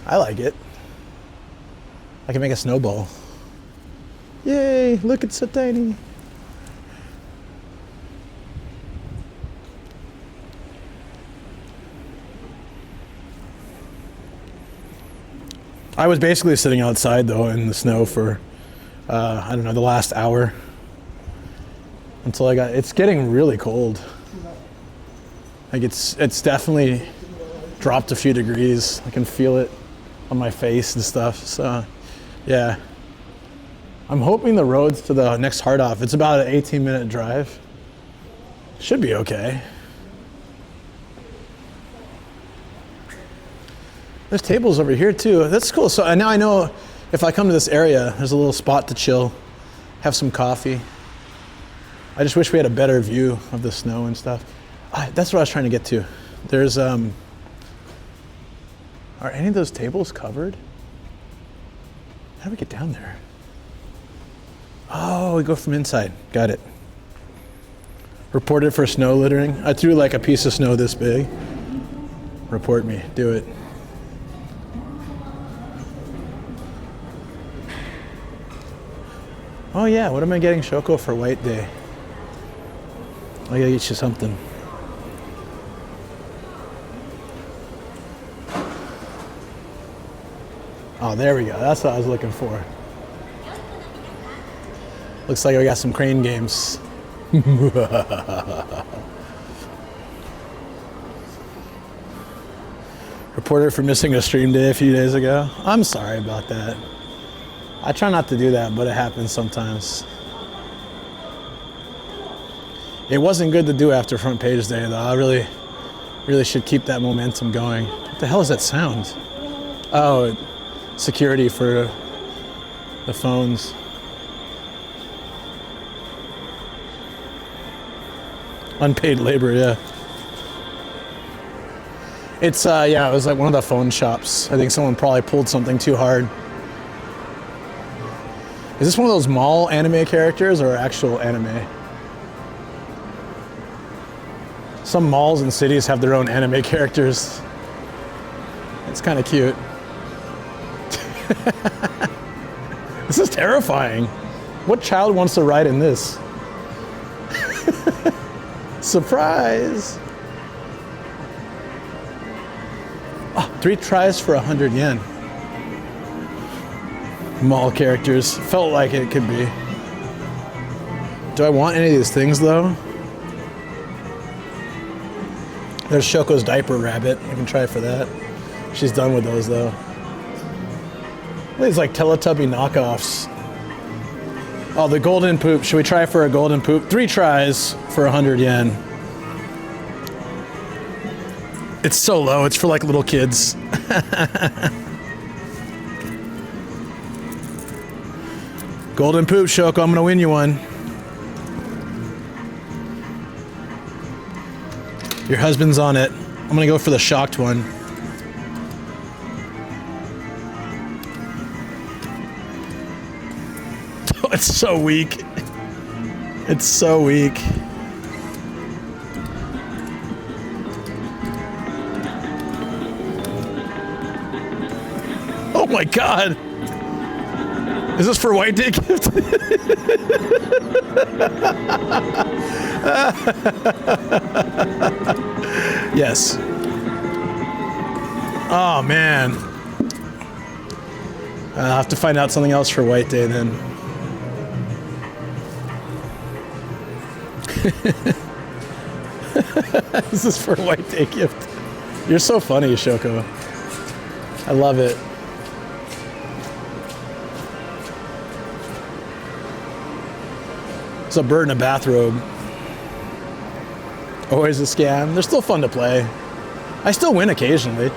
A: I like it. I can make a snowball. Yay, look, it's so tiny. I was basically sitting outside though in the snow for, I don't know, the last hour. Until it's getting really cold. Like it's definitely dropped a few degrees. I can feel it on my face and stuff, so yeah. I'm hoping the roads to the next hard off, it's about an 18-minute drive. Should be okay. There's tables over here too. That's cool. So now I know if I come to this area, there's a little spot to chill, have some coffee. I just wish we had a better view of the snow and stuff. That's what I was trying to get to. There's, are any of those tables covered? How do we get down there? Oh, we go from inside. Got it. Reported for snow littering. I threw like a piece of snow this big. Report me. Do it. Oh yeah, what am I getting Shoko for White Day? I gotta get you something. Oh, there we go. That's what I was looking for. Looks like we got some crane games. Reported for missing a stream day a few days ago. I'm sorry about that. I try not to do that, but it happens sometimes. It wasn't good to do after front page day though. I really should keep that momentum going. What the hell is that sound? Oh, security for the phones. Unpaid labor, yeah. It's, yeah, it was like one of the phone shops. I think someone probably pulled something too hard. Is this one of those mall anime characters or actual anime? Some malls and cities have their own anime characters. It's kind of cute. This is terrifying. What child wants to ride in this? Surprise! Oh, 3 tries for 100 yen. Mall characters. Felt like it could be. Do I want any of these things though? There's Shoko's diaper rabbit. I can try for that. She's done with those though. These like Teletubby knockoffs. Oh, the golden poop. Should we try for a golden poop? 3 tries for 100 yen. It's so low. It's for like little kids. Golden poop, Shoko. I'm gonna win you one. Your husband's on it. I'm gonna go for the shocked one. Oh, it's so weak. It's so weak. Oh my God. Is this for White Day gift? Yes. Oh man. I'll have to find out something else for White Day then. This is for White Day gift. You're so funny, Shoko. I love it. It's a bird in a bathrobe. Always a scam. They're still fun to play. I still win occasionally.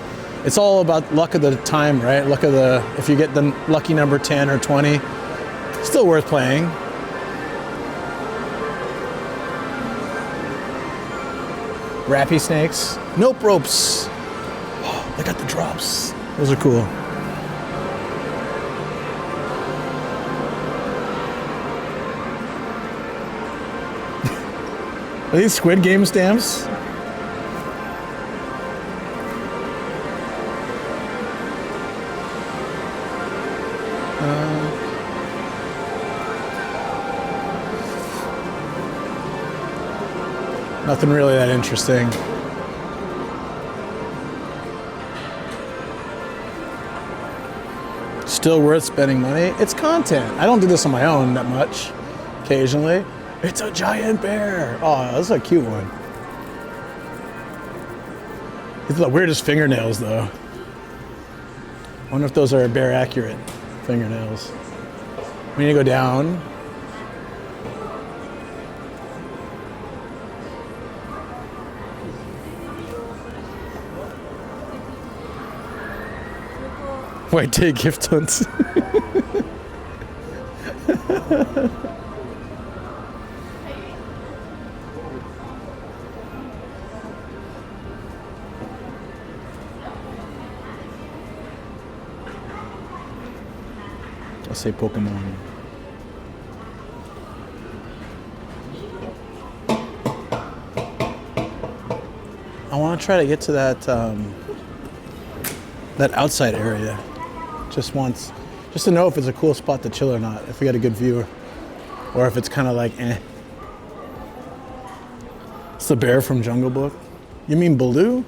A: It's all about luck of the time, right? Luck of the, if you get the lucky number 10 or 20, still worth playing. Rappy snakes. Nope ropes. Oh, they got the drops. Those are cool. Are these Squid Game stamps? Nothing really that interesting. Still worth spending money. It's content. I don't do this on my own that much. Occasionally. It's a giant bear. Oh, that's a cute one. These are the weirdest fingernails, though. I wonder if those are bear accurate fingernails. We need to go down. White day gift hunts. I'll say Pokemon. I want to try to get to that that outside area. Just once, just to know if it's a cool spot to chill or not, if we got a good view, or if it's kind of like, eh. It's the bear from Jungle Book. You mean Baloo?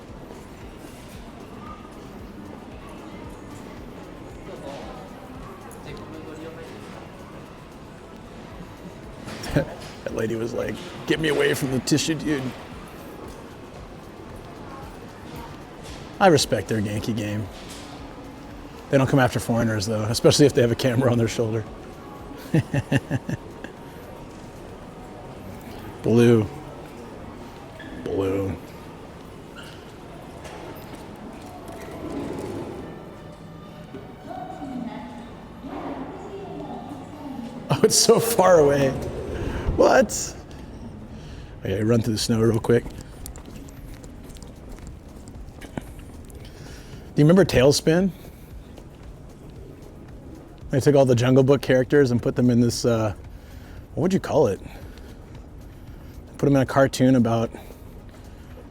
A: That lady was like, get me away from the tissue, dude. I respect their Yankee game. They don't come after foreigners, though, especially if they have a camera on their shoulder. Blue. Blue. Oh, it's so far away. What? Okay, run through the snow real quick. Do you remember Tailspin? They took all the Jungle Book characters and put them in this, what would you call it? Put them in a cartoon about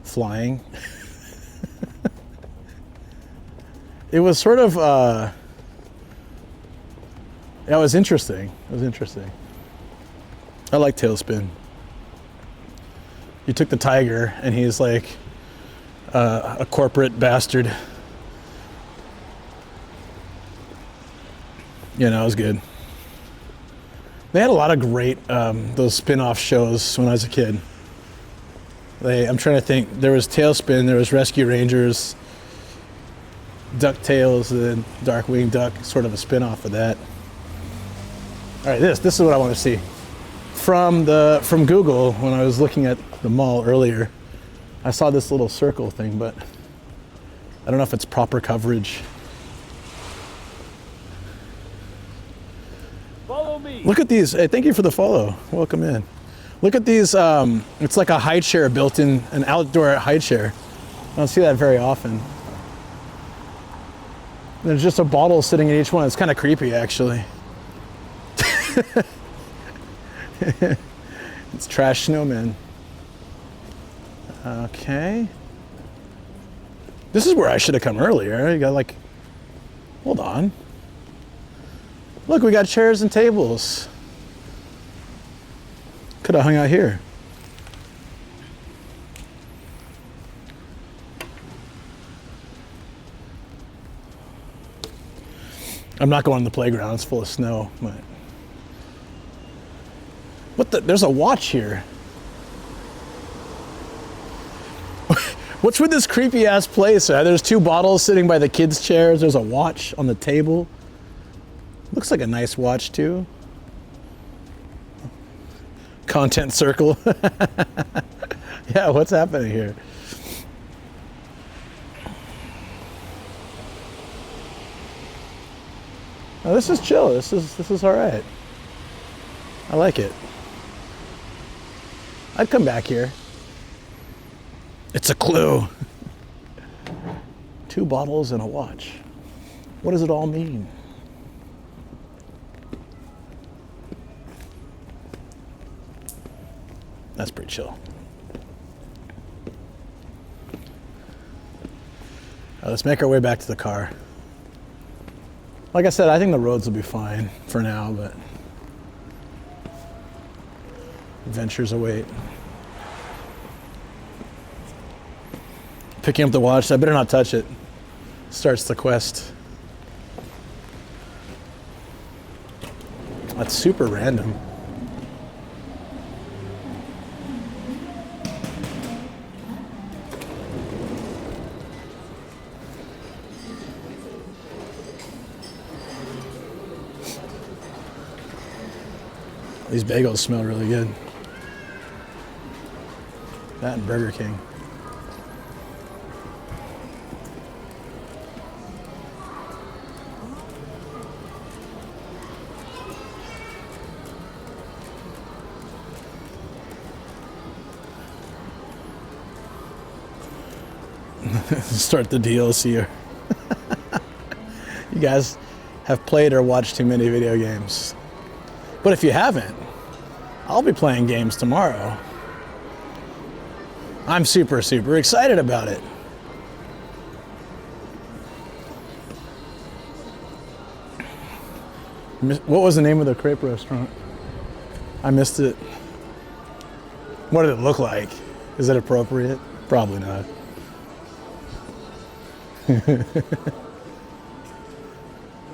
A: flying. It was sort of, yeah, it was interesting. It was interesting. I like Tailspin. You took the tiger and he's like a corporate bastard. Yeah, no, it was good. They had a lot of great those spin-off shows when I was a kid. I'm trying to think. There was Tailspin, there was Rescue Rangers, DuckTales, and Darkwing Duck, sort of a spin-off of that. All right, this is what I want to see. From Google, when I was looking at the mall earlier, I saw this little circle thing, but I don't know if it's proper coverage.
I: Follow me.
A: Look at these. Hey, thank you for the follow. Welcome in. Look at these. It's like a high chair built in, an outdoor high chair. I don't see that very often. There's just a bottle sitting in each one. It's kind of creepy, actually. It's trash snowmen. Okay. This is where I should have come earlier. You got like, hold on. Look, we got chairs and tables. Could have hung out here. I'm not going to the playground. It's full of snow. But what the? There's a watch here. What's with this creepy ass place? There's two bottles sitting by the kids' chairs. There's a watch on the table. Looks like a nice watch too. Content circle. Yeah, what's happening here? Oh, this is chill. This is all right. I like it. I'd come back here. It's a clue. 2 bottles and a watch. What does it all mean? That's pretty chill. Let's make our way back to the car. Like I said, I think the roads will be fine for now, but adventures await. Picking up the watch, I better not touch it. Starts the quest. That's super random. These bagels smell really good. That and Burger King. Start the DLC here. You guys have played or watched too many video games. But if you haven't, I'll be playing games tomorrow. I'm super excited about it. What was the name of the crepe restaurant? I missed it. What did it look like? Is it appropriate? Probably not.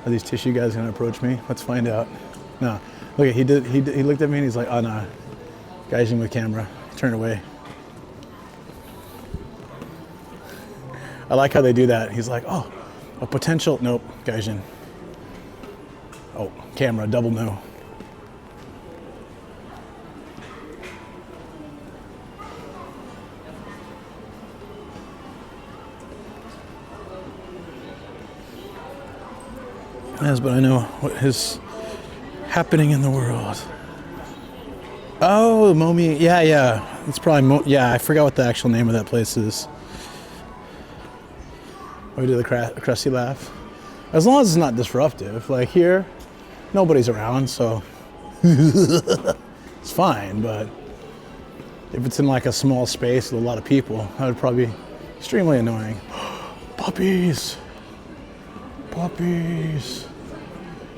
A: Are these tissue guys gonna approach me? Let's find out. No. Look, he looked at me and he's like, oh no. Gaijin with camera. Turn away. I like how they do that. He's like, oh, a potential, nope, Gaijin. Oh, camera, double no. Yes, but I know what is happening in the world. Oh, Momi, yeah. It's probably, yeah, I forgot what the actual name of that place is. We do the crusty laugh. As long as it's not disruptive. Like here, nobody's around, so it's fine, but if it's in like a small space with a lot of people, that would probably be extremely annoying. Puppies! Puppies!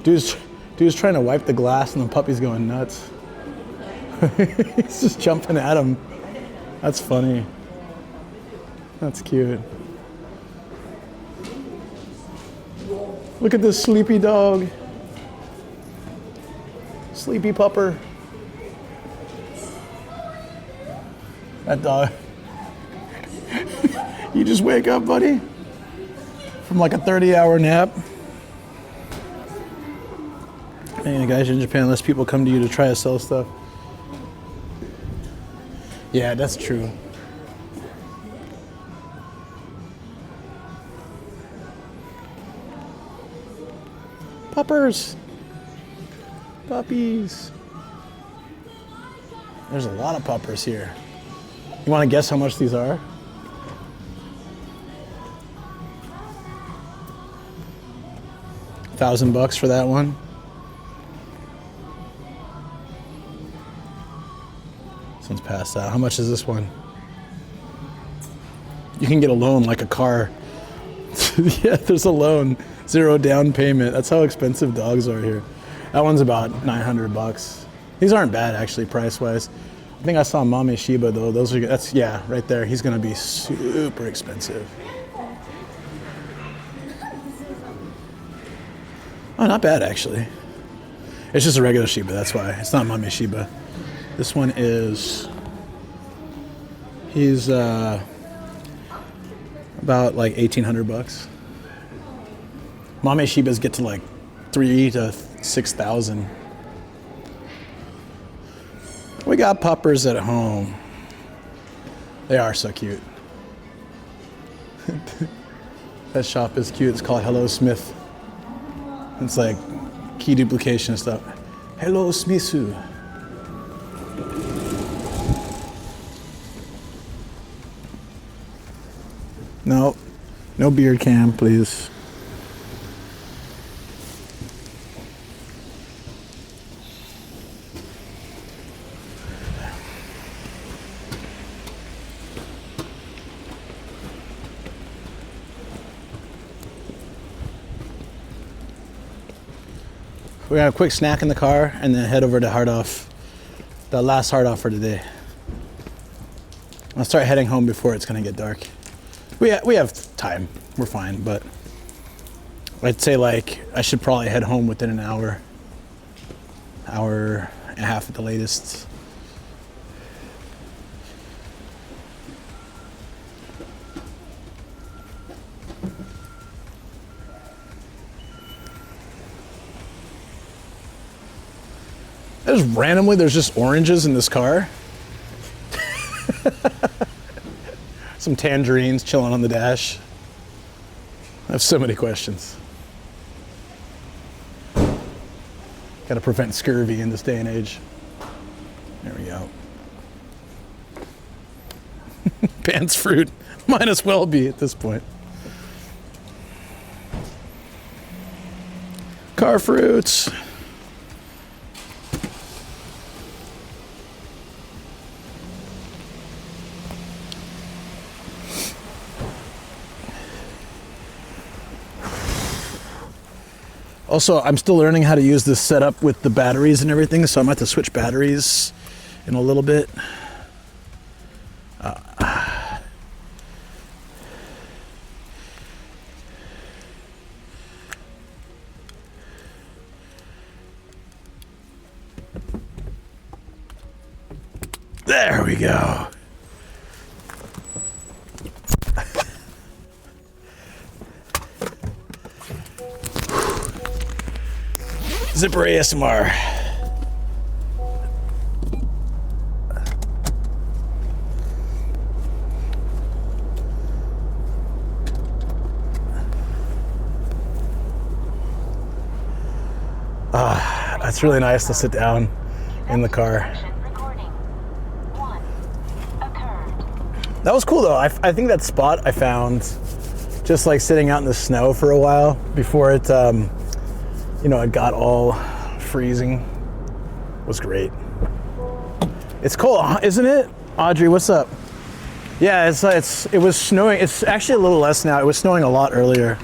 A: Dude's trying to wipe the glass and the puppy's going nuts. He's just jumping at him. That's funny. That's cute. Look at this sleepy dog. Sleepy pupper. That dog. You just wake up, buddy, from like a 30-hour nap. And guys, in Japan, less people come to you to try to sell stuff. Yeah, that's true. Puppers. Puppies. There's a lot of puppers here. You want to guess how much these are? $1,000 for that one. This one's passed out. How much is this one? You can get a loan like a car. Yeah, there's a loan. 0 down payment. That's how expensive dogs are here. That one's about $900. These aren't bad actually, price-wise. I think I saw Mame Shiba though. Those are, that's, yeah, right there. He's gonna be super expensive. Oh, not bad actually. It's just a regular Shiba, that's why. It's not Mame Shiba. This one is, he's about like $1,800. Mame Shibas get to like 3,000 to 6,000. We got puppers at home. They are so cute. That shop is cute. It's called Hello Smith. It's like key duplication stuff. Hello Smithu. No. No beard cam, please. We're gonna have a quick snack in the car and then head over to Hard Off. The last Hard Off for today. I'll start heading home before it's gonna get dark. We have time. We're fine, but I'd say like I should probably head home within an hour and a half at the latest. Just randomly, there's just oranges in this car. Some tangerines chilling on the dash. I have so many questions. Gotta prevent scurvy in this day and age. There we go. Pants fruit might as well be at this point. Car fruits. Also, I'm still learning how to use this setup with the batteries and everything, so I might have to switch batteries in a little bit. There we go. Zipper ASMR. It's really nice to sit down in the car. That was cool though. I think that spot I found just like sitting out in the snow for a while before it it got all freezing was great. It's cold, isn't it? Audrey, what's up? Yeah, it was snowing. It's actually a little less now. It was snowing a lot earlier.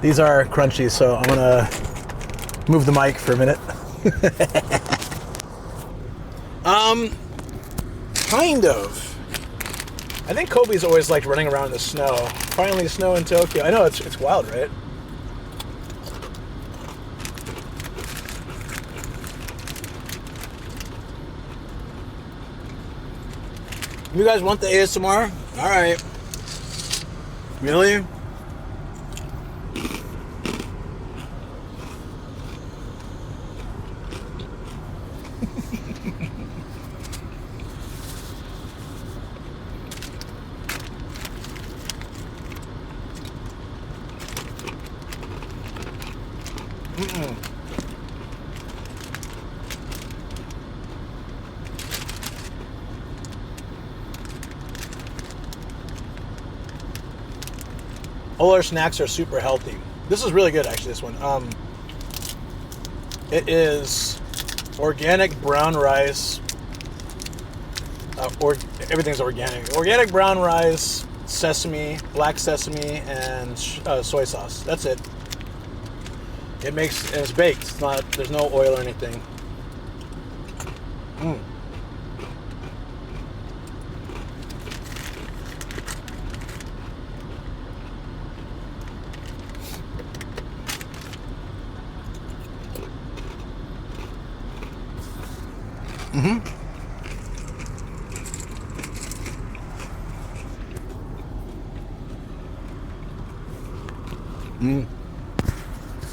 A: These are crunchy, so I'm gonna move the mic for a minute. Kind of. I think Kobe's always liked running around in the snow. Finally snow in Tokyo. I know, it's wild, right? You guys want the ASMR? All right. Really? All our snacks are super healthy. This is really good, actually, this one. It is organic brown rice. Everything's organic. Organic brown rice, sesame, black sesame, and soy sauce. That's it. It's baked. It's not. There's no oil or anything.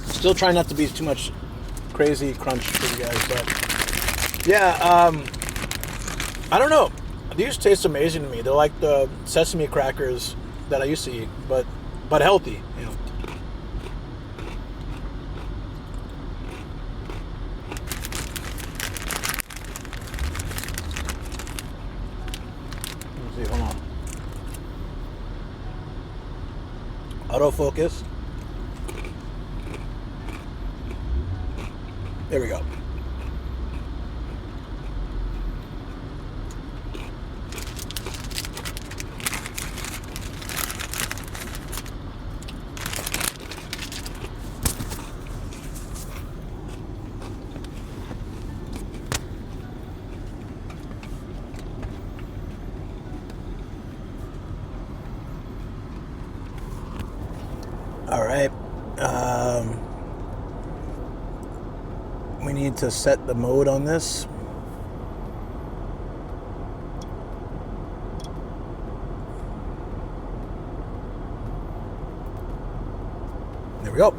A: Still trying not to be too much crazy crunch for you guys, but yeah, I don't know. These taste amazing to me. They're like the sesame crackers that I used to eat, but healthy, you know. Autofocus. There we go. All right. We need to set the mode on this. There we go.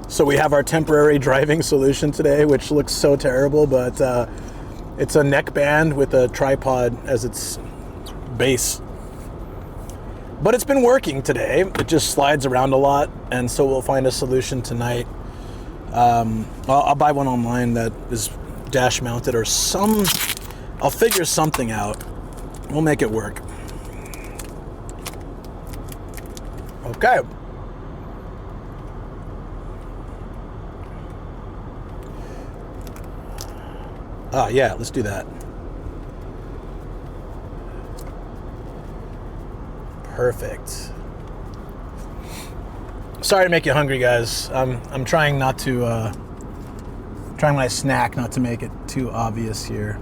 A: So we have our temporary driving solution today, which looks so terrible, but it's a neckband with a tripod as its base. But it's been working today. It just slides around a lot, and so we'll find a solution tonight. I'll buy one online that is dash mounted or I'll figure something out. We'll make it work. Okay. Yeah, let's do that. Perfect. Sorry to make you hungry, guys. I'm trying not to trying my snack not to make it too obvious here.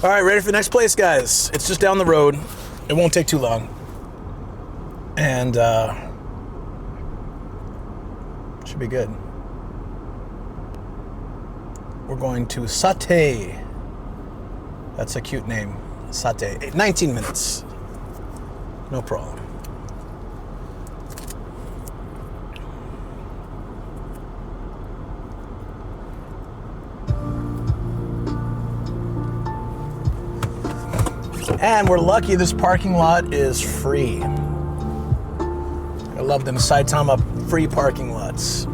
A: All right, ready for the next place, guys. It's just down the road. It won't take too long. And should be good. We're going to Satte. That's a cute name. Satte. 19 minutes. No problem. And we're lucky this parking lot is free. I love them Saitama free parking lots.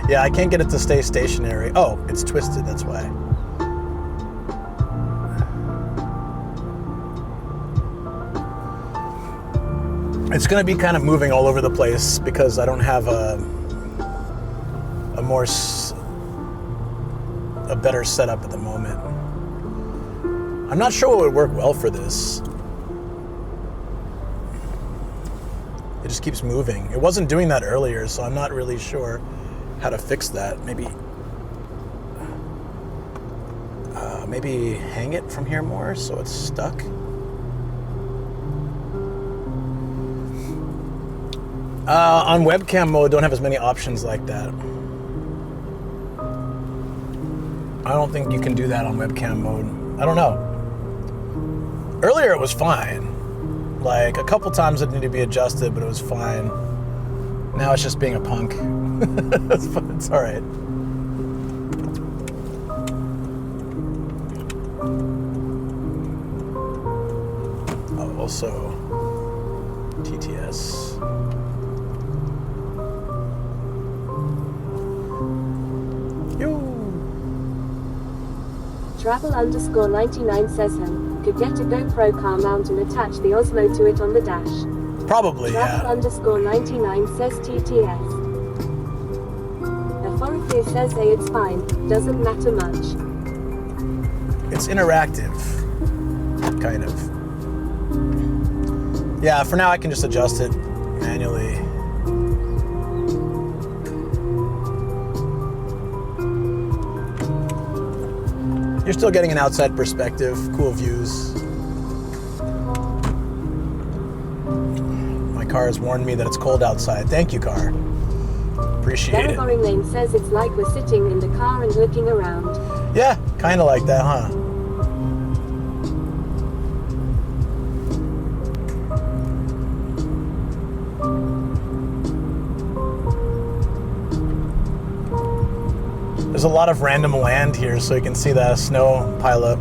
A: Yeah, I can't get it to stay stationary. Oh, it's twisted, that's why. It's going to be kind of moving all over the place because I don't have a better setup at the moment. I'm not sure what would work well for this. It just keeps moving. It wasn't doing that earlier, so I'm not really sure how to fix that. Maybe hang it from here more so it's stuck. On webcam mode, don't have as many options like that. I don't think you can do that on webcam mode. I don't know. Earlier it was fine. Like a couple times it needed to be adjusted, but it was fine. Now it's just being a punk. It's all right. Oh, also TTS.
B: Travel_99 says could get a GoPro car mount and attach the Osmo to it on the dash.
A: Probably, yeah.
B: Travel_99 says TTS. Authority says it's fine, doesn't matter much.
A: It's interactive, kind of. Yeah, for now I can just adjust it manually. You're still getting an outside perspective, cool views. My car has warned me that it's cold outside. Thank you, car. Appreciate it.
B: Boring name says it's like we're sitting in the car and looking around.
A: Yeah, kind of like that, huh? There's a lot of random land here, so you can see the snow pile up.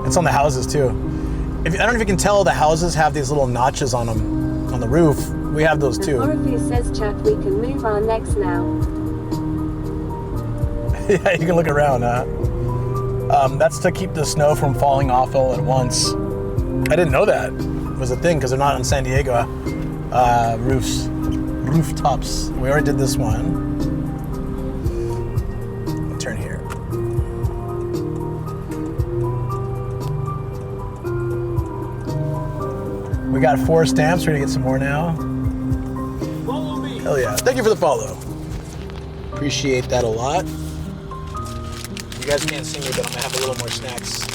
A: It's on the houses too. I don't know if you can tell, the houses have these little notches on them, on the roof. We have those too.
B: Orpheus says, Chuck, we can move our necks now.
A: Yeah, you can look around, huh? That's to keep the snow from falling off all at once. I didn't know that was a thing because they're not on San Diego rooftops. We already did this one. Turn here. We got 4 stamps. We're gonna get some more now.
I: Follow me.
A: Hell yeah. Thank you for the follow. Appreciate that a lot. You guys can't see me, but I'm gonna have a little more snacks.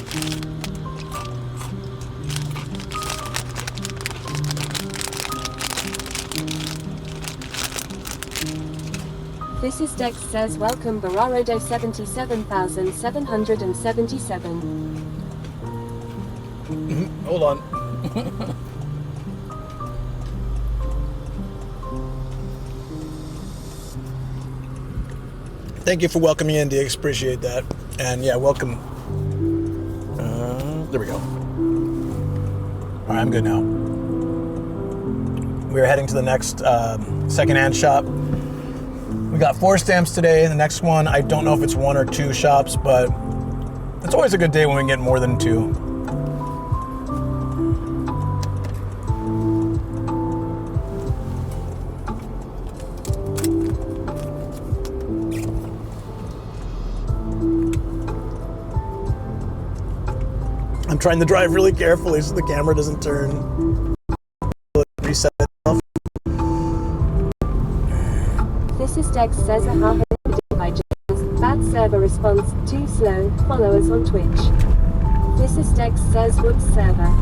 B: This is Dex says, welcome Bararodo 77,777.
A: Hold on. Thank you for welcoming in, Dix. Appreciate that. And yeah, welcome. There we go. All right, I'm good now. We're heading to the next secondhand shop. We got 4 stamps today. The next one, I don't know if it's 1 or 2 shops, but it's always a good day when we get more than 2. I'm trying to drive really carefully so the camera doesn't turn. Reset itself.
B: This is Dex says, aha, bad server response, too slow, follow us on Twitch. This is Dex says, whoops server.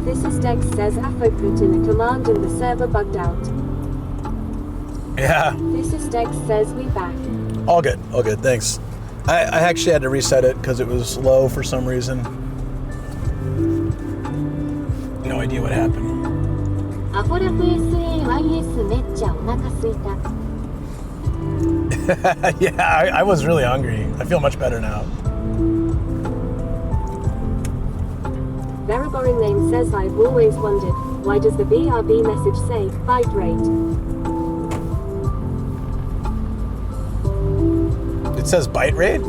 B: This is Dex says, Afro put in a command and the server bugged out.
A: Yeah.
B: This is Dex says, we back.
A: All good, thanks. I actually had to reset it because it was low for some reason. No idea what happened. Yeah, I was really hungry. I feel much better now.
B: Very boring name says, I've always wondered, why does the BRB message say, byte rate?
A: It says byte rate?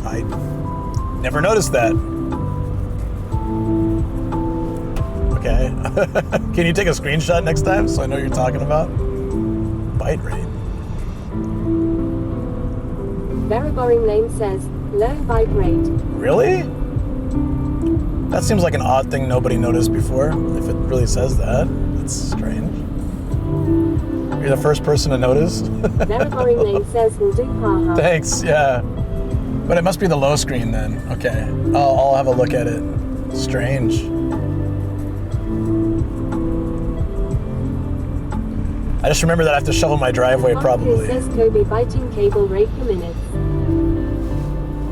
A: I never noticed that. Okay. Can you take a screenshot next time so I know what you're talking about? Byte rate.
B: Very boring name says, low byte rate.
A: Really? That seems like an odd thing nobody noticed before, if it really says that. That's strange. You're the first person to notice.
B: Very boring name says, will do, haha.
A: Thanks, yeah. But it must be the low screen then. Okay, I'll have a look at it. Strange. I just remember that I have to shovel my driveway probably.
B: It says Kobe biting cable rate per minute.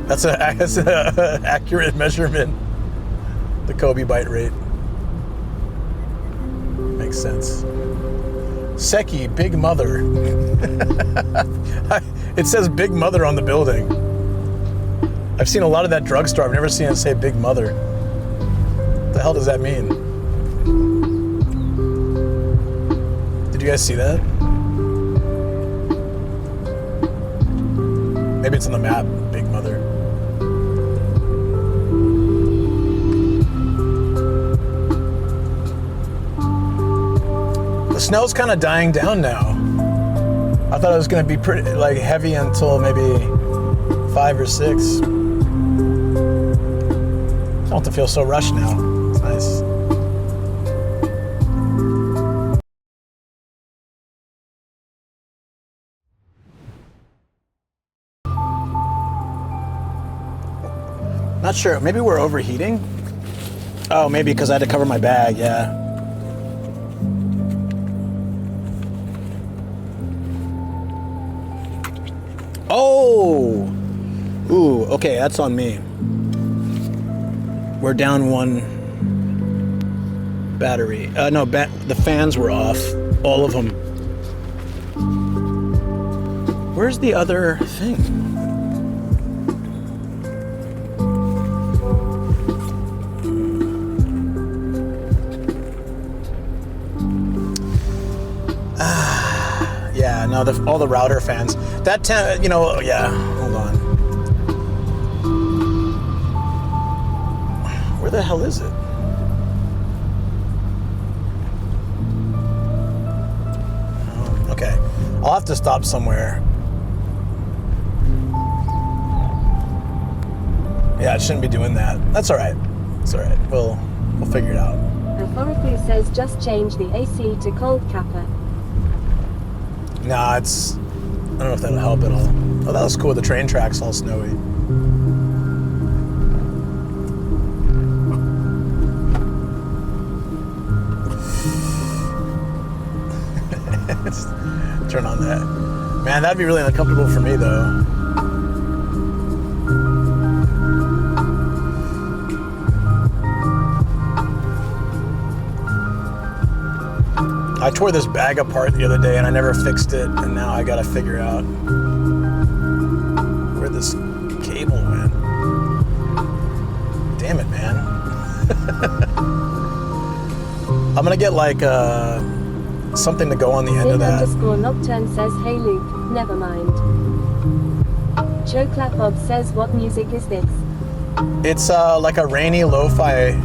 A: That's an accurate measurement. The Kobe byte rate. Makes sense. Seki, Big Mother. It says Big Mother on the building. I've seen a lot of that drugstore. I've never seen it say Big Mother. What the hell does that mean? Did you guys see that? Maybe it's on the map, Big Mother. The snow's kind of dying down now. I thought it was going to be pretty heavy until maybe 5 or 6. I don't have to feel so rushed now. It's nice. Not sure. Maybe we're overheating. Oh, maybe because I had to cover my bag, yeah. Oh! Ooh, okay, that's on me. We're down one battery. No, the fans were off. All of them. Where's the other thing? Yeah, no, all the router fans. That, you know, yeah, hold on. Where the hell is it? Okay, I'll have to stop somewhere. Yeah, it shouldn't be doing that. That's all right. It's all right. We'll figure it out.
B: Alphorically says just change the AC to cold capper.
A: Nah, I don't know if that'll help at all. Oh, that was cool. The train track's all snowy. Turn on that. Man, that'd be really uncomfortable for me, though. I tore this bag apart the other day and I never fixed it, and now I gotta figure out where this cable went. Damn it, man. I'm gonna get like something to go on the end of that.
B: _Nocturne says, hey Luke, never mind. Joe Clapbob says, what music is this?
A: It's like a rainy lo-fi,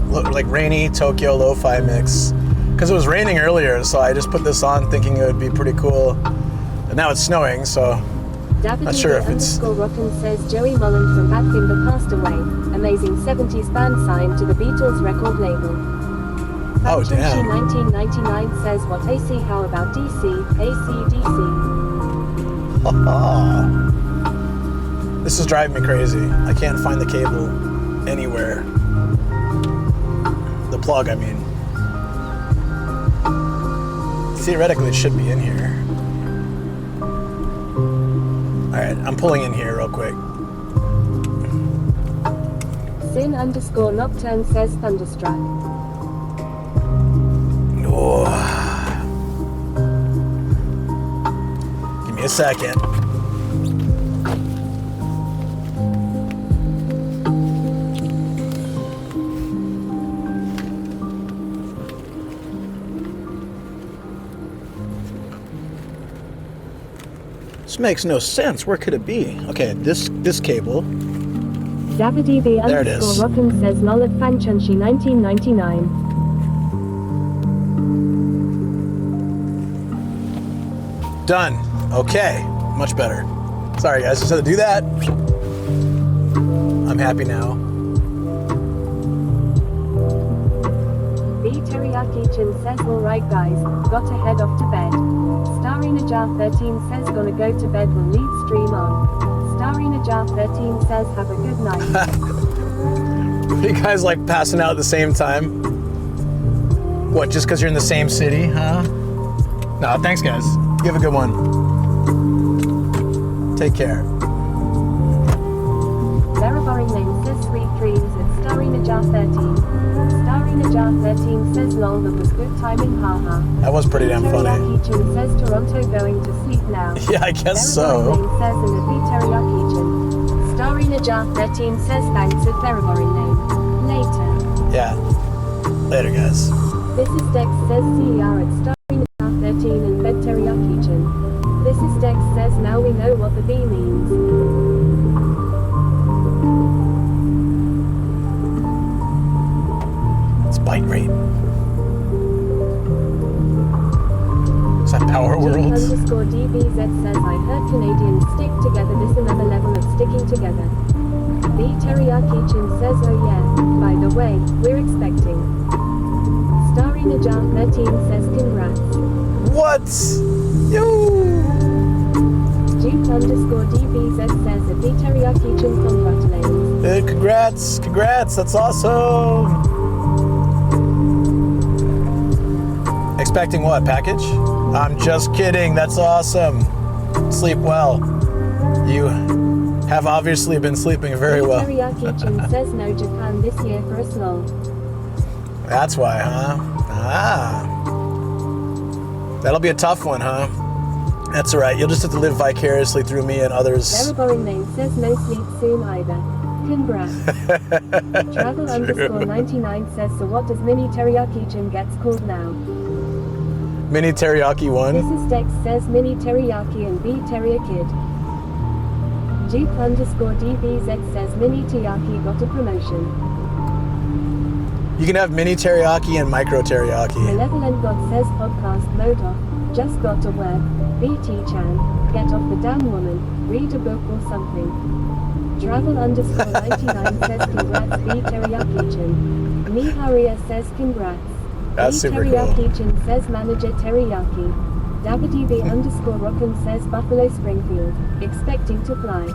A: like rainy Tokyo lo-fi mix. Because it was raining earlier, so I just put this on thinking it would be pretty cool. And now it's snowing, so not sure if it's...
B: Rockin says, Joey Mullen from Badfinger passed away. Amazing 70s band signed to the Beatles record label.
A: Oh, damn.
B: 1999 says, what AC, how about DC? AC/DC.
A: This is driving me crazy. I can't find the cable anywhere. The plug, I mean. Theoretically, it should be in here. Alright, I'm pulling in here real quick.
B: Sin_Nocturne says, thunderstruck.
A: Oh. Give me a second. This makes no sense. Where could it be? Okay, this cable.
B: DaviDB
A: There it is.
B: _Rockin says, Lolit Fanchunchi 1999.
A: Done. Okay, much better. Sorry guys, just had to do that. I'm happy now.
B: B Teriyaki Chin says, alright guys, gotta head off to bed. Starina Jar 13 says, gonna go to bed, will leave stream on. Starina Jar 13 says, have a good night.
A: You guys like passing out at the same time? What, just because you're in the same city, huh? No, thanks guys. You have a good one. Take care.
B: Very boring name says, sweet dreams at Starina Jar 13. Starina Jar 13 says, lol, that was good timing, haha.
A: That was pretty damn funny.
B: Teriyaki Chin says, Toronto going to sleep now.
A: Yeah, I guess
B: Very
A: so.
B: boring name says, in the B Teriyaki Chin. Starina Jar 13 says, thanks at very boring name. Later.
A: Yeah. Later, guys.
B: This is Dex says, CER at Starina Jar 13 and Bed Teriyaki Chin. This is Dex says, now we know what the B means.
A: Bite rate. Is that Power World?
B: _DBZ says, I heard Canadians stick together, this another level of sticking together. B Teriyaki Chin says, oh yeah, by the way, we're expecting. Starina Jar 13 says, congrats.
A: What? Yo!
B: Duke_DBZ says, a B Teriyaki Chin congratulations.
A: Hey, congrats, that's awesome. Expecting what? Package? I'm just kidding. That's awesome. Sleep well. You have obviously been sleeping very well.
B: Teriyaki-chan says no Japan this year for us lol.
A: That's why, huh? Ah. That'll be a tough one, huh? That's alright. You'll just have to live vicariously through me and others.
B: Very boring name says no sleep soon either. Congrats. Travel underscore 99 says, so what does Mini Teriyaki-chan gets called now?
A: Mini Teriyaki 1?
B: This is Dex says Mini Teriyaki and B Teriyakid. Duke underscore DBZ says Mini Teriyaki got a promotion.
A: You can have Mini Teriyaki and Micro Teriyaki.
B: Malevolent God says podcast mode off. Just got to work. BT-chan. Get off the damn woman. Read a book or something. Travel underscore 99 says congrats B Teriyaki-chan. Miharia says congrats.
A: That's
B: B
A: super cool.
B: Teriyaki-chan says manager Teriyaki. DabbaDB underscore Rockham says Buffalo Springfield. Expecting to fly.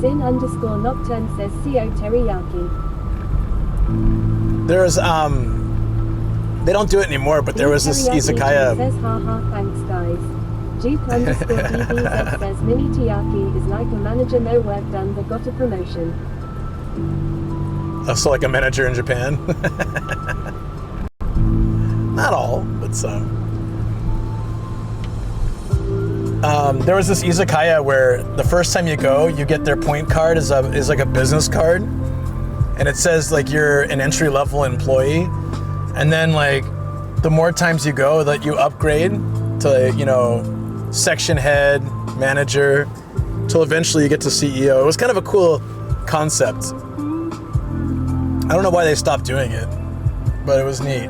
B: Sin underscore Nocturne says CO Teriyaki.
A: There's, they don't do it anymore, but there was this izakaya.
B: Says haha thanks guys. Duke underscore DBZ says Mini Teriyaki is like a manager, no work done but got a promotion.
A: So like a manager in Japan? Not all, but some. There was this izakaya where the first time you go, you get their point card is like a business card. And it says like you're an entry-level employee. And then like the more times you go that you upgrade to, you know, section head, manager, till eventually you get to CEO. It was kind of a cool concept. I don't know why they stopped doing it, but it was neat.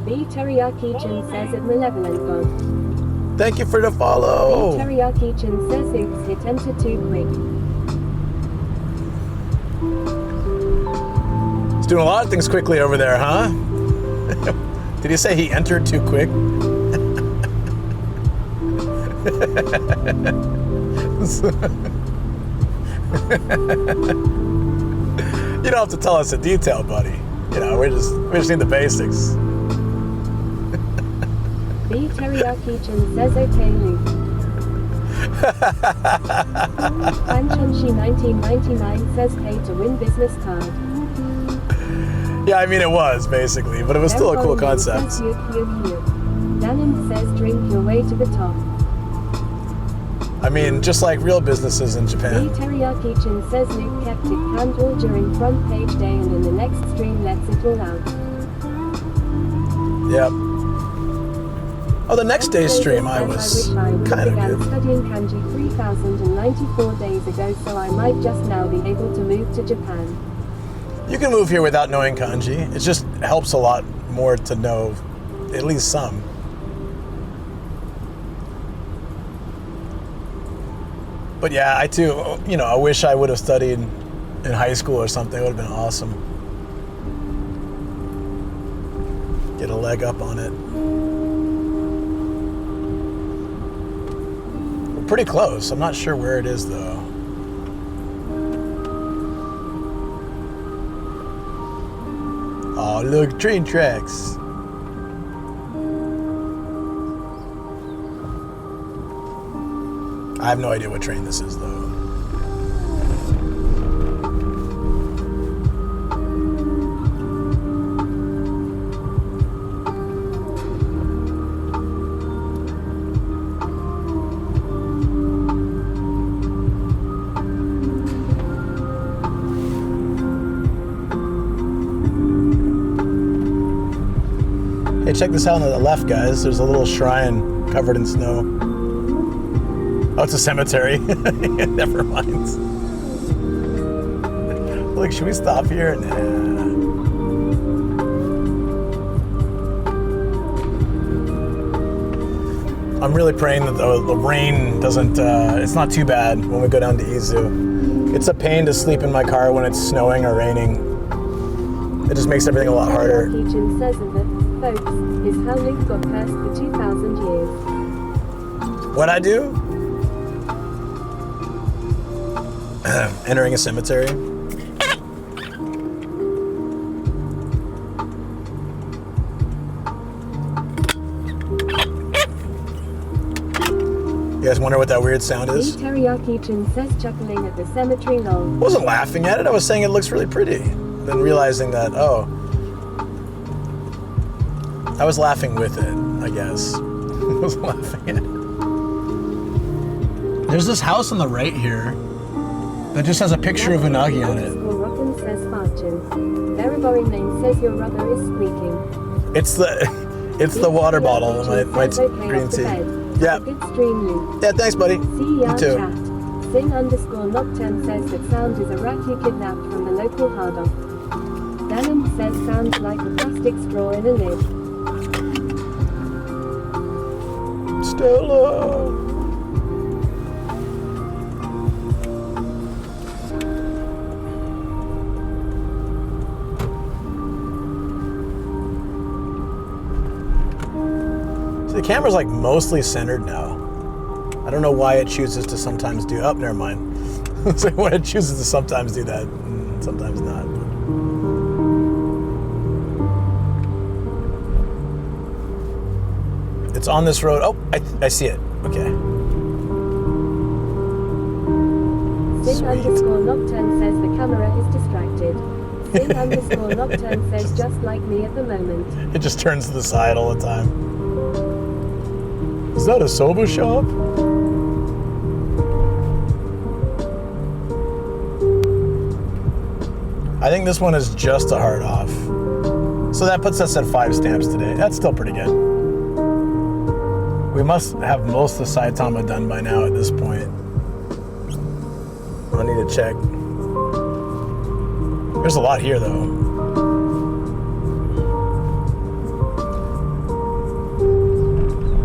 B: B Teriyaki-chan says it malevolent god.
A: Thank you for the follow.
B: B Teriyaki-chan says oops, hit enter too quick.
A: He's doing a lot of things quickly over there, huh? Did he say he entered too quick? You don't have to tell us in detail, buddy. You know, we just need the basics.
B: B Teriyaki-chan says okay Luke. Fanchunshi 1999 says pay to win business card.
A: Yeah, I mean it was basically, but it was still a cool concept.
B: Danon says drink your way to the top.
A: I mean, just like real businesses in Japan.
B: B Teriyaki-chan says Luke kept it canned all during front page day and in the next stream lets it all out.
A: Yep. Oh, the next day's stream I was kind of good.
B: Studying kanji 3,094 days ago, so I might just now be able to move to Japan.
A: You can move here without knowing kanji. It just helps a lot more to know at least some. But yeah, I too, you know, I wish I would have studied in high school or something. It would have been awesome. Get a leg up on it. We're pretty close. I'm not sure where it is though. Oh, look, train tracks. I have no idea what train this is, though. Hey, check this out on the left, guys. There's a little shrine covered in snow. Oh, it's a cemetery. Never mind. Look, should we stop here? Nah. I'm really praying that the rain doesn't, it's not too bad when we go down to Izu. It's a pain to sleep in my car when it's snowing or raining. It just makes everything a lot harder.
B: Teaching says that, folks, is how Luke got cursed for 2,000 years.
A: What'd I do? Entering a cemetery. You guys wonder what that weird sound is?
B: Teriyaki-chin says chuckling at the cemetery lol.
A: I wasn't laughing at it. I was saying it looks really pretty. Then realizing that, oh. I was laughing with it, I guess. I was laughing at it. There's this house on the right here that just has a picture of unagi on it.
B: Rockin says Farchin. Very boring name says your rubber is squeaking.
A: It's the water bottle, my green tea. Yeah.
B: Good stream you.
A: Yeah, thanks, buddy.
B: See ya
A: You too.
B: chat. Sing_Nocturne says that sound is a rat you kidnapped from the local hard off. Denim says sounds like a plastic straw in a lid.
A: Stella. The camera's like mostly centered now. I don't know why it chooses to sometimes do. Oh, never mind. It's like when it chooses to sometimes do that, sometimes not. It's on this road. Oh, I see it. Okay.
B: Sing_Nocturne says the camera is distracted. Sing_Nocturne says just like me at the moment.
A: It just turns to the side all the time. Is that a soba shop? I think this one is just a hard off. So that puts us at 5 stamps today. That's still pretty good. We must have most of the Saitama done by now at this point. I need to check. There's a lot here though.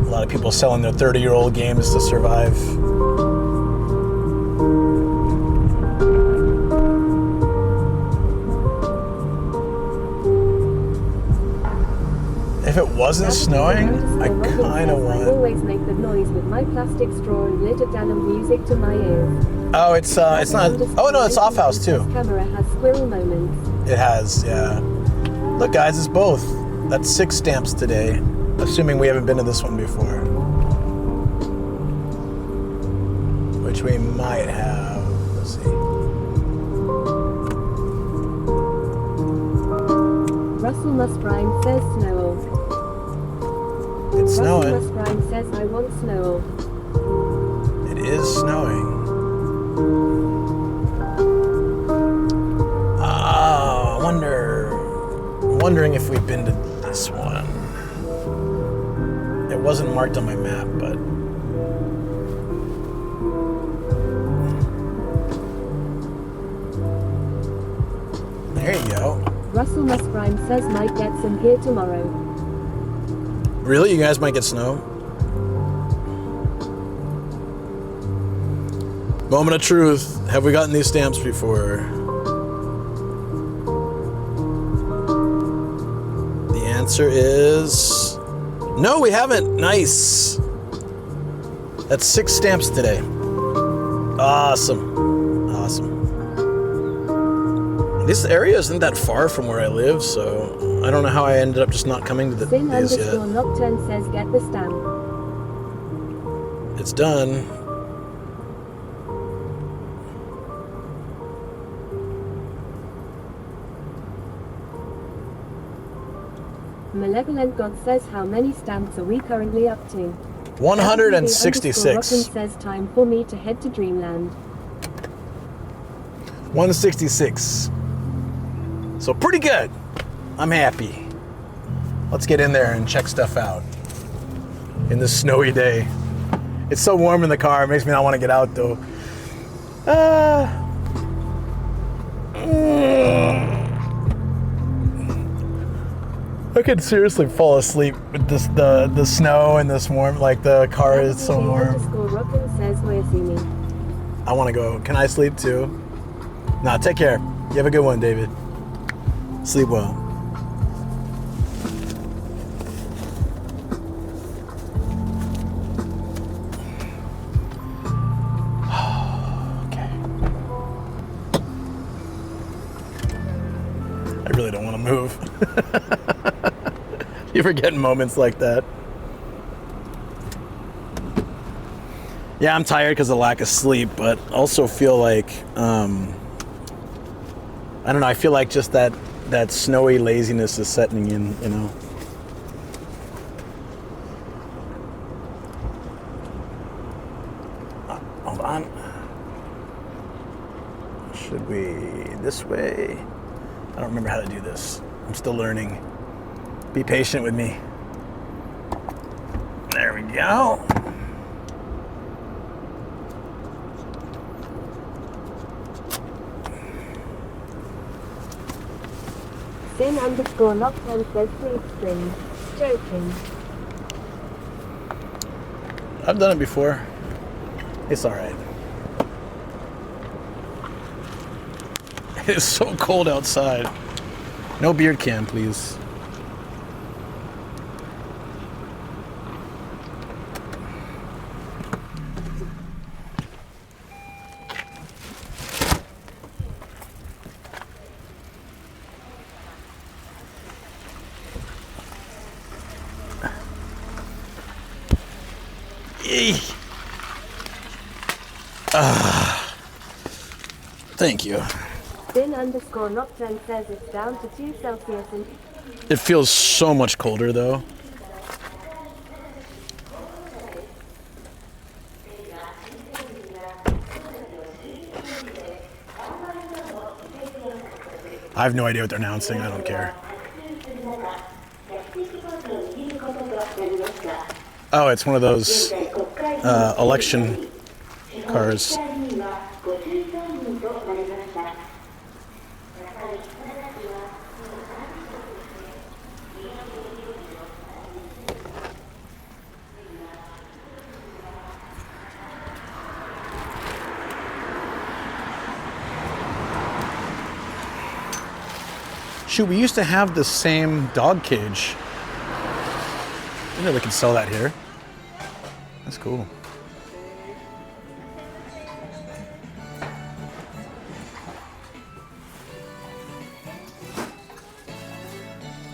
A: A lot of people selling their 30-year-old games to survive. If it wasn't snowing, I kind of want.
B: I always make the noise with my plastic straw and lit it down and music to my ears.
A: Oh, it's not. Oh no, it's off house too.
B: This camera has squirrel moments.
A: It has, yeah. Look, guys, it's both. That's 6 stamps today, assuming we haven't been to this one before. Which we might have. Let's see.
B: Russell Must Rhyme says snow.
A: It's snowing.
B: Russell Must Rhyme says I want snow.
A: It is snowing. I'm wondering if we've been to this one. It wasn't marked on my map, but there you go.
B: Russell Must Rhyme says might get some here tomorrow.
A: Really? You guys might get snow? Moment of truth. Have we gotten these stamps before? The answer is no, we haven't. Nice. That's 6 stamps today. Awesome. Awesome. This area isn't that far from where I live, so I don't know how I ended up just not coming to these yet.
B: Sin_Nocturne says get the stamp.
A: It's done.
B: Malevolent God says how many stamps are we currently up to?
A: 166.
B: Rockin says time for me to head to Dreamland.
A: 166. So pretty good. I'm happy. Let's get in there and check stuff out in this snowy day. It's so warm in the car, it makes me not want to get out though. I could seriously fall asleep with this the snow and this warm, like the car is so warm.
B: Rockin says where see me.
A: I want to go. Can I sleep too? Nah, take care. You have a good one, David. Sleep well. Okay. I really don't want to move. You ever get moments like that? Yeah, I'm tired because of lack of sleep, but also feel like, I don't know, I feel like just that snowy laziness is setting in, you know. Hold on. Should we this way? I don't remember how to do this. I'm still learning. Be patient with me. There we go.
B: Sin_Lockdown says sleep stream. Joking.
A: I've done it before. It's alright. It's so cold outside. No beard cam, please. Thank you.
B: Sin_Lockdown says it's down to 2 Celsius and
A: It feels so much colder though. I have no idea what they're announcing. I don't care. Oh, it's one of those election cars. Shoot, we used to have the same dog cage. I know we can sell that here. That's cool.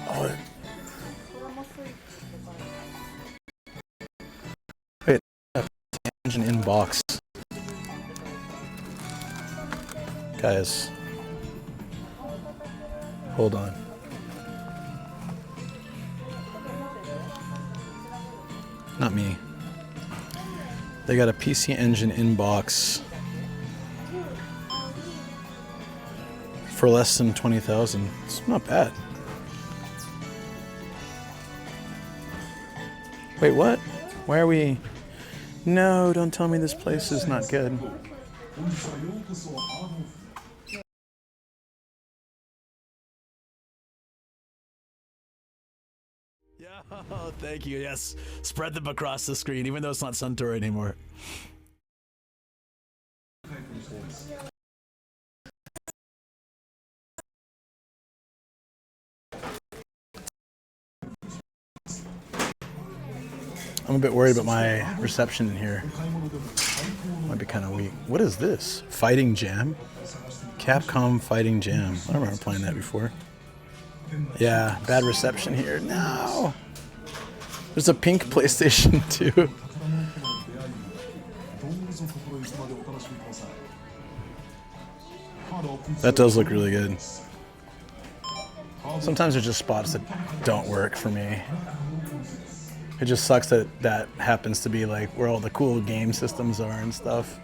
A: Oh. Wait, engine in box. Guys. Hold on. Not me. They got a PC Engine in box for less than 20,000. It's not bad. Wait, what? Why are we? No, don't tell me this place is not good. Oh, thank you. Yes, spread them across the screen, even though it's not Suntour anymore. I'm a bit worried about my reception in here. Might be kind of weak. What is this? Fighting Jam? Capcom Fighting Jam. I don't remember playing that before. Yeah, bad reception here. No! There's a pink PlayStation 2. That does look really good. Sometimes there's just spots that don't work for me. It just sucks that that happens to be like where all the cool game systems are and stuff.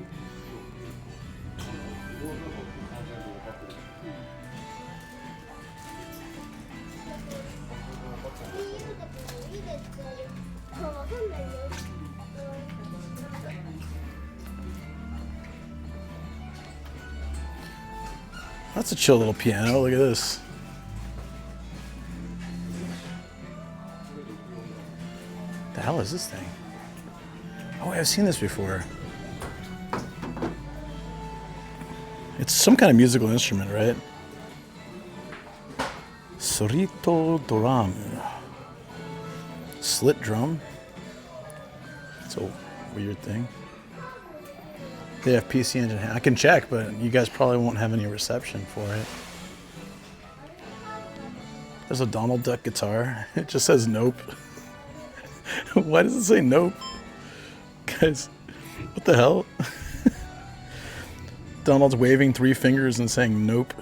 A: That's a chill little piano. Look at this. The hell is this thing? Oh, I've seen this before. It's some kind of musical instrument, right? Sorito drum. Slit drum. It's a weird thing. They have PC Engine. I can check, but you guys probably won't have any reception for it. There's a Donald Duck guitar. It just says nope. Why does it say nope? Guys, what the hell? Donald's waving 3 fingers and saying nope.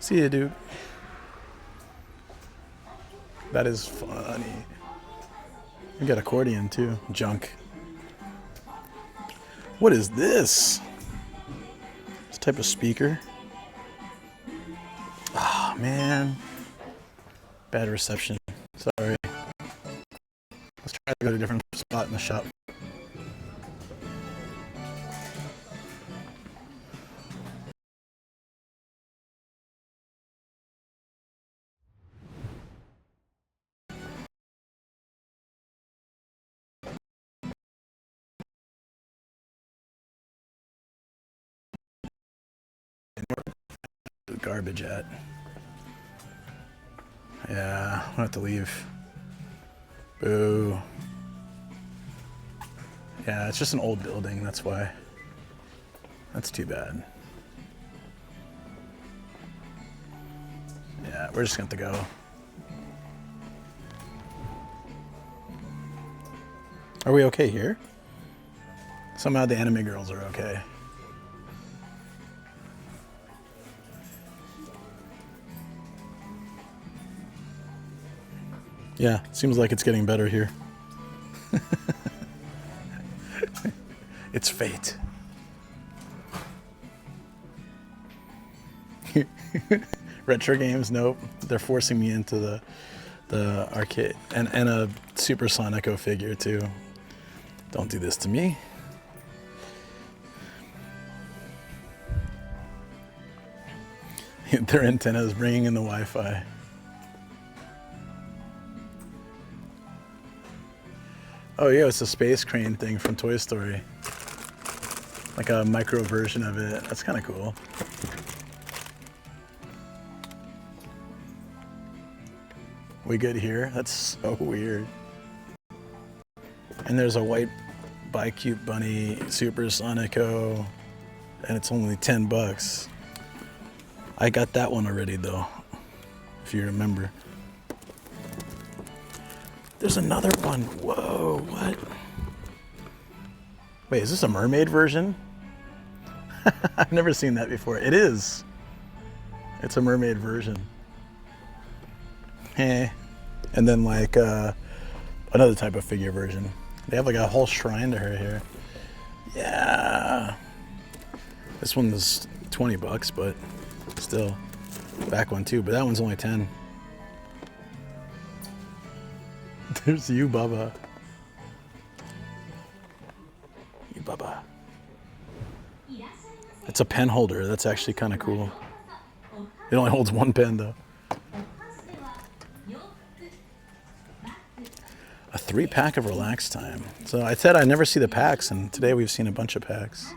A: See ya, dude. That is funny. We got accordion too. Junk. What is this? This type of speaker? Oh man. Bad reception. Sorry. Let's try to go to a different spot in the shop. Garbage at. Yeah, I'm gonna have to leave. Boo. Yeah, it's just an old building, that's why. That's too bad. Yeah, we're just gonna have to go. Are we okay here? Somehow the anime girls are okay. Yeah, seems like it's getting better here. It's fate. Retro games, nope. They're forcing me into the arcade. And a Super Sonico figure too. Don't do this to me. Their antenna is bringing in the Wi-Fi. Oh yeah, it's a space crane thing from Toy Story. Like a micro version of it. That's kind of cool. We good here? That's so weird. And there's a white Bi-Cute Bunny Super Sonico, and it's only $10. I got that one already though, if you remember. There's another one. Whoa, what? Wait, is this a mermaid version? I've never seen that before. It is. It's a mermaid version. Hey. And then like another type of figure version. They have like a whole shrine to her here. Yeah. This one's $20, but still. Back one too, but that one's only 10. There's you, Bubba. You, Bubba. It's a pen holder. That's actually kind of cool. It only holds 1 pen, though. A 3-pack of Relax Time. So I said I never see the packs, and today we've seen a bunch of packs.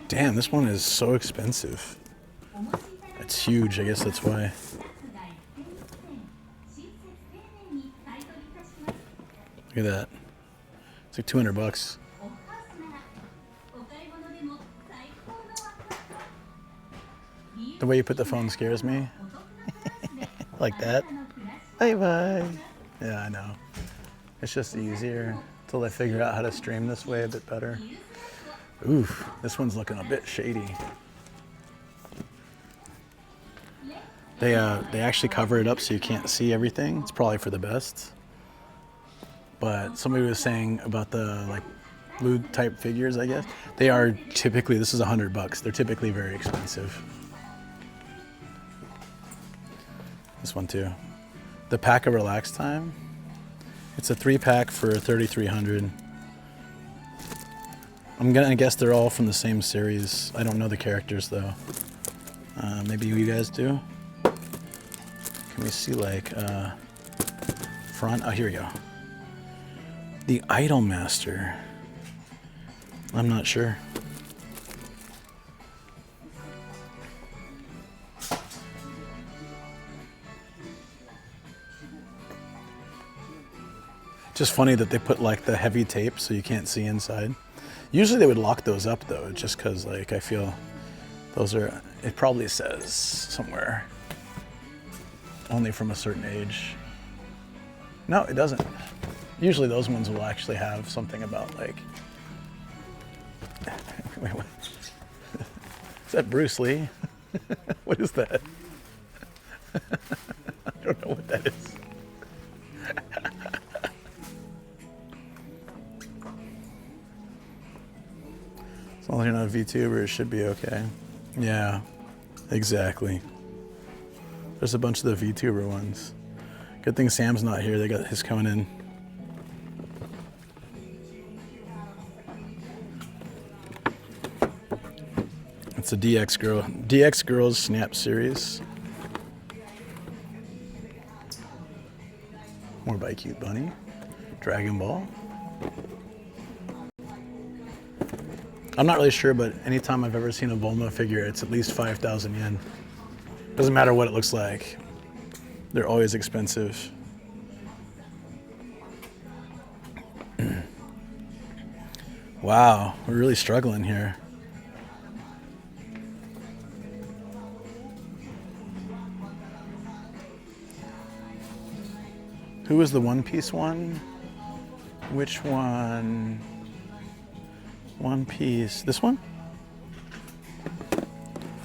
A: Damn, this one is so expensive. It's huge, I guess that's why. Look at that. It's like $200. The way you put the phone scares me. Like that. Bye-bye. Yeah, I know. It's just easier until I figure out how to stream this way a bit better. Oof, this one's looking a bit shady. They actually cover it up so you can't see everything. It's probably for the best. But somebody was saying about the like blue type figures, I guess. They are typically, this is $100. They're typically very expensive. This one too. The pack of Relax Time. It's a 3-pack for $3,300. I'm gonna guess they're all from the same series. I don't know the characters though. Maybe you guys do. Can we see like front? Oh, here we go. The Idol Master. I'm not sure. Just funny that they put like the heavy tape so you can't see inside. Usually they would lock those up though, just because like I feel those are, it probably says somewhere only from a certain age. No, it doesn't. Usually those ones will actually have something about like, wait, what? Is that Bruce Lee? What is that? I don't know what that is. As long as you're not a VTuber, it should be okay. Yeah, exactly. There's a bunch of the VTuber ones. Good thing Sam's not here. They got his coming in. It's a DX Girls Snap series. More by Cute Bunny. Dragon Ball. I'm not really sure, but anytime I've ever seen a Volma figure, it's at least 5,000 yen. Doesn't matter what it looks like. They're always expensive. Wow, we're really struggling here. Who was the One Piece one? Which one? One Piece. This one?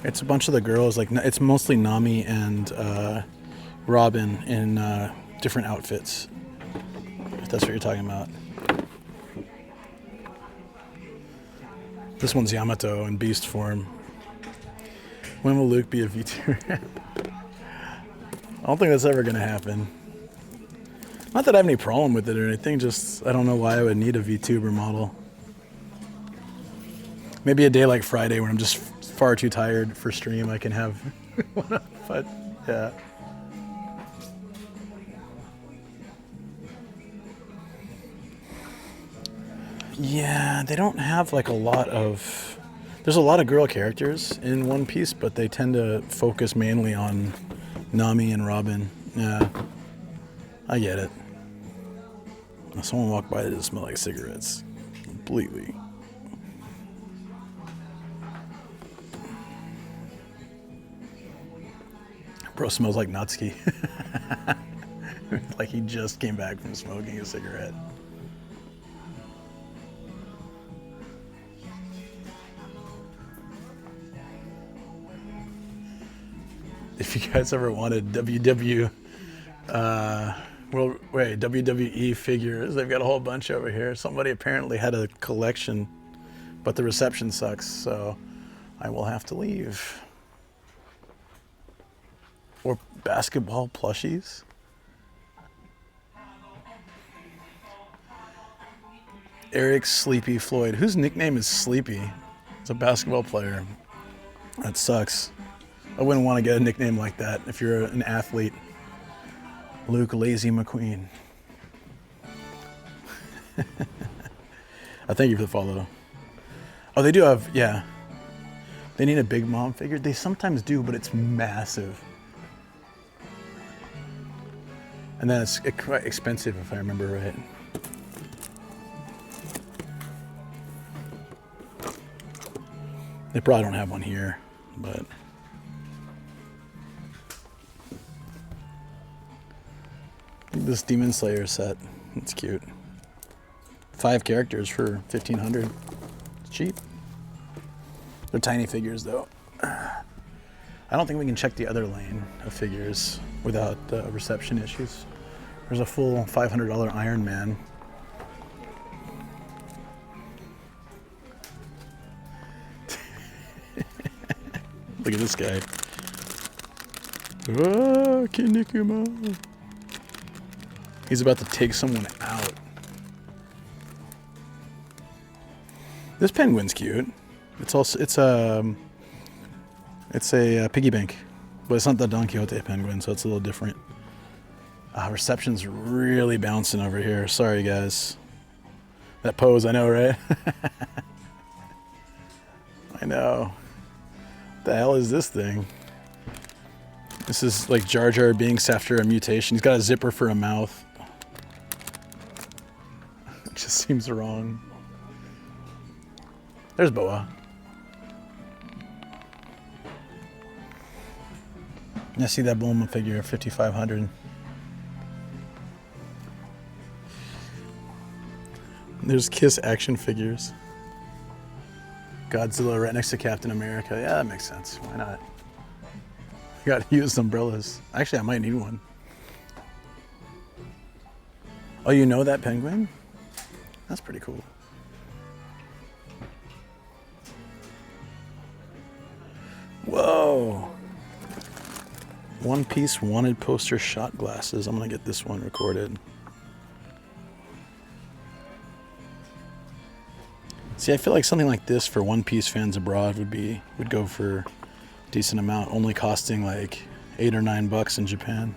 A: It's a bunch of the girls. Like it's mostly Nami and Robin in different outfits. If that's what you're talking about. This one's Yamato in beast form. When will Luke be a VTuber? I don't think that's ever gonna happen. Not that I have any problem with it or anything, just I don't know why I would need a VTuber model. Maybe a day like Friday when I'm just far too tired for stream, I can have one up, but yeah. Yeah, they don't have like a lot of, there's a lot of girl characters in One Piece, but they tend to focus mainly on Nami and Robin. Yeah, I get it. Someone walked by that doesn't smell like cigarettes. Completely. Bro smells like Natsuki. Like he just came back from smoking a cigarette. If you guys ever wanted WWE figures, they've got a whole bunch over here. Somebody apparently had a collection, but the reception sucks, so I will have to leave. Or basketball plushies. Eric Sleepy Floyd. Whose nickname is Sleepy? It's a basketball player. That sucks. I wouldn't want to get a nickname like that if you're an athlete. Luke Lazy McQueen. I thank you for the follow. Oh, they do have, yeah. They need a Big Mom figure. They sometimes do, but it's massive. And then it's quite expensive if I remember right. They probably don't have one here, but. This Demon Slayer set, it's cute. 5 characters for 1,500. It's cheap. They're tiny figures though. I don't think we can check the other lane of figures without reception issues. There's a full $500 Iron Man. Look at this guy. Oh, Kinikuma. He's about to take someone out. This penguin's cute. It's a piggy bank, but it's not the Don Quixote penguin, so it's a little different. Reception's really bouncing over here. Sorry, guys. That pose, I know, right? I know. What the hell is this thing? This is like Jar Jar Binks after a mutation. He's got a zipper for a mouth. It just seems wrong. There's Boa. I see that Bulma figure, 5,500. There's Kiss action figures. Godzilla right next to Captain America. Yeah, that makes sense. Why not? I gotta use umbrellas. Actually, I might need one. Oh, you know that penguin? That's pretty cool. Whoa. One Piece wanted poster shot glasses. I'm gonna get this one recorded. See, I feel like something like this for One Piece fans abroad would go for a decent amount, only costing like $8 or $9 in Japan.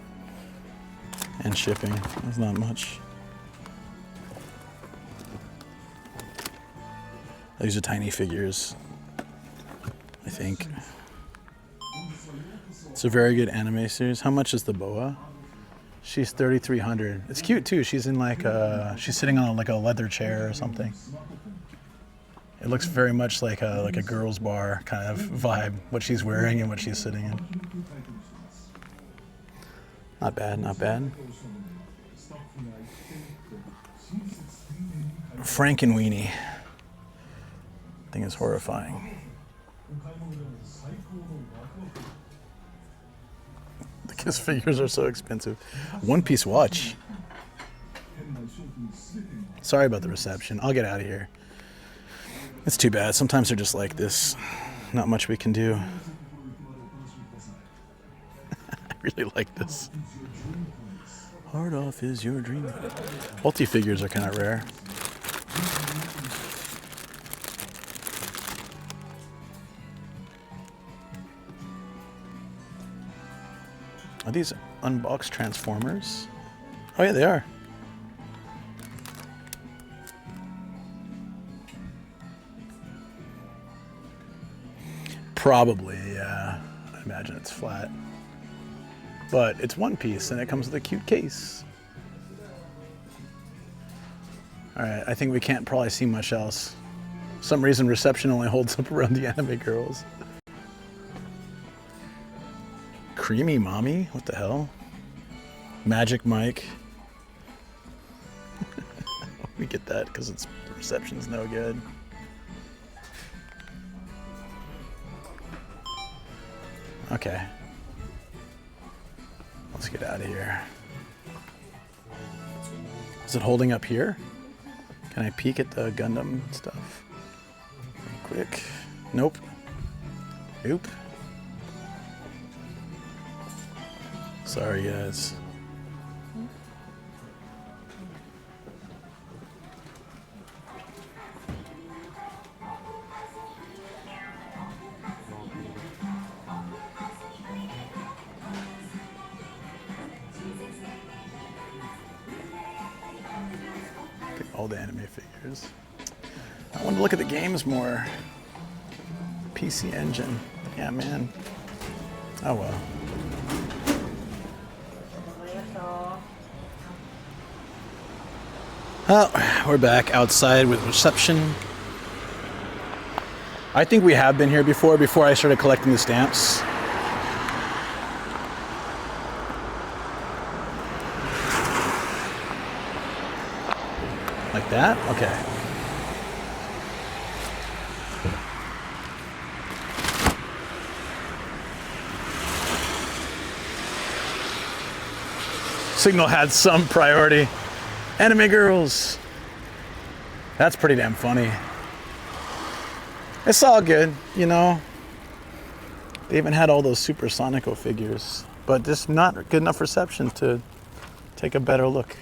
A: And shipping. That's not much. These are tiny figures, I think. It's a very good anime series. How much is the Boa? She's 3,300. It's cute too. She's in like she's sitting on like a leather chair or something. It looks very much like a girls' bar kind of vibe, what she's wearing and what she's sitting in. Not bad, not bad. Frankenweenie. Thing is horrifying. The Kiss figures are so expensive. One Piece watch. Sorry about the reception. I'll get out of here. It's too bad. Sometimes they're just like this. Not much we can do. I really like this. Hard off is your dream. Multi-figures are kind of rare. Are these unboxed Transformers? Oh yeah, they are. Probably, yeah. I imagine it's flat. But it's One Piece and it comes with a cute case. Alright, I think we can't probably see much else. For some reason reception only holds up around the anime girls. Creamy Mommy? What the hell? Magic Mike. We get that because the reception's no good. Okay. Let's get out of here. Is it holding up here? Can I peek at the Gundam stuff? Real quick. Nope. Nope. Sorry, guys. All the anime figures. I want to look at the games more. PC Engine. Yeah, man. Oh well. Oh, we're back outside with reception. I think we have been here before I started collecting the stamps. Like that? Okay. Signal had some priority. Anime girls. That's pretty damn funny. It's all good, you know. They even had all those Super Sonico figures, but just not good enough reception to take a better look.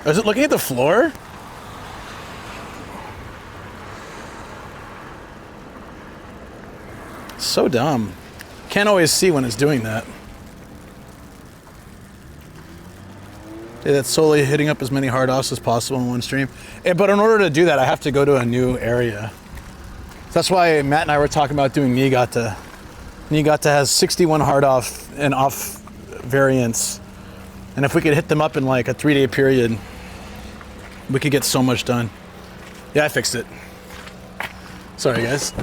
A: Is it looking at the floor? So dumb. Can't always see when it's doing that. Yeah, that's solely hitting up as many hard offs as possible in one stream. But in order to do that, I have to go to a new area. That's why Matt and I were talking about doing Niigata. Niigata has 61 hard off and off variants. And if we could hit them up in like a 3-day period, We could get so much done. Yeah, I fixed it. Sorry, guys.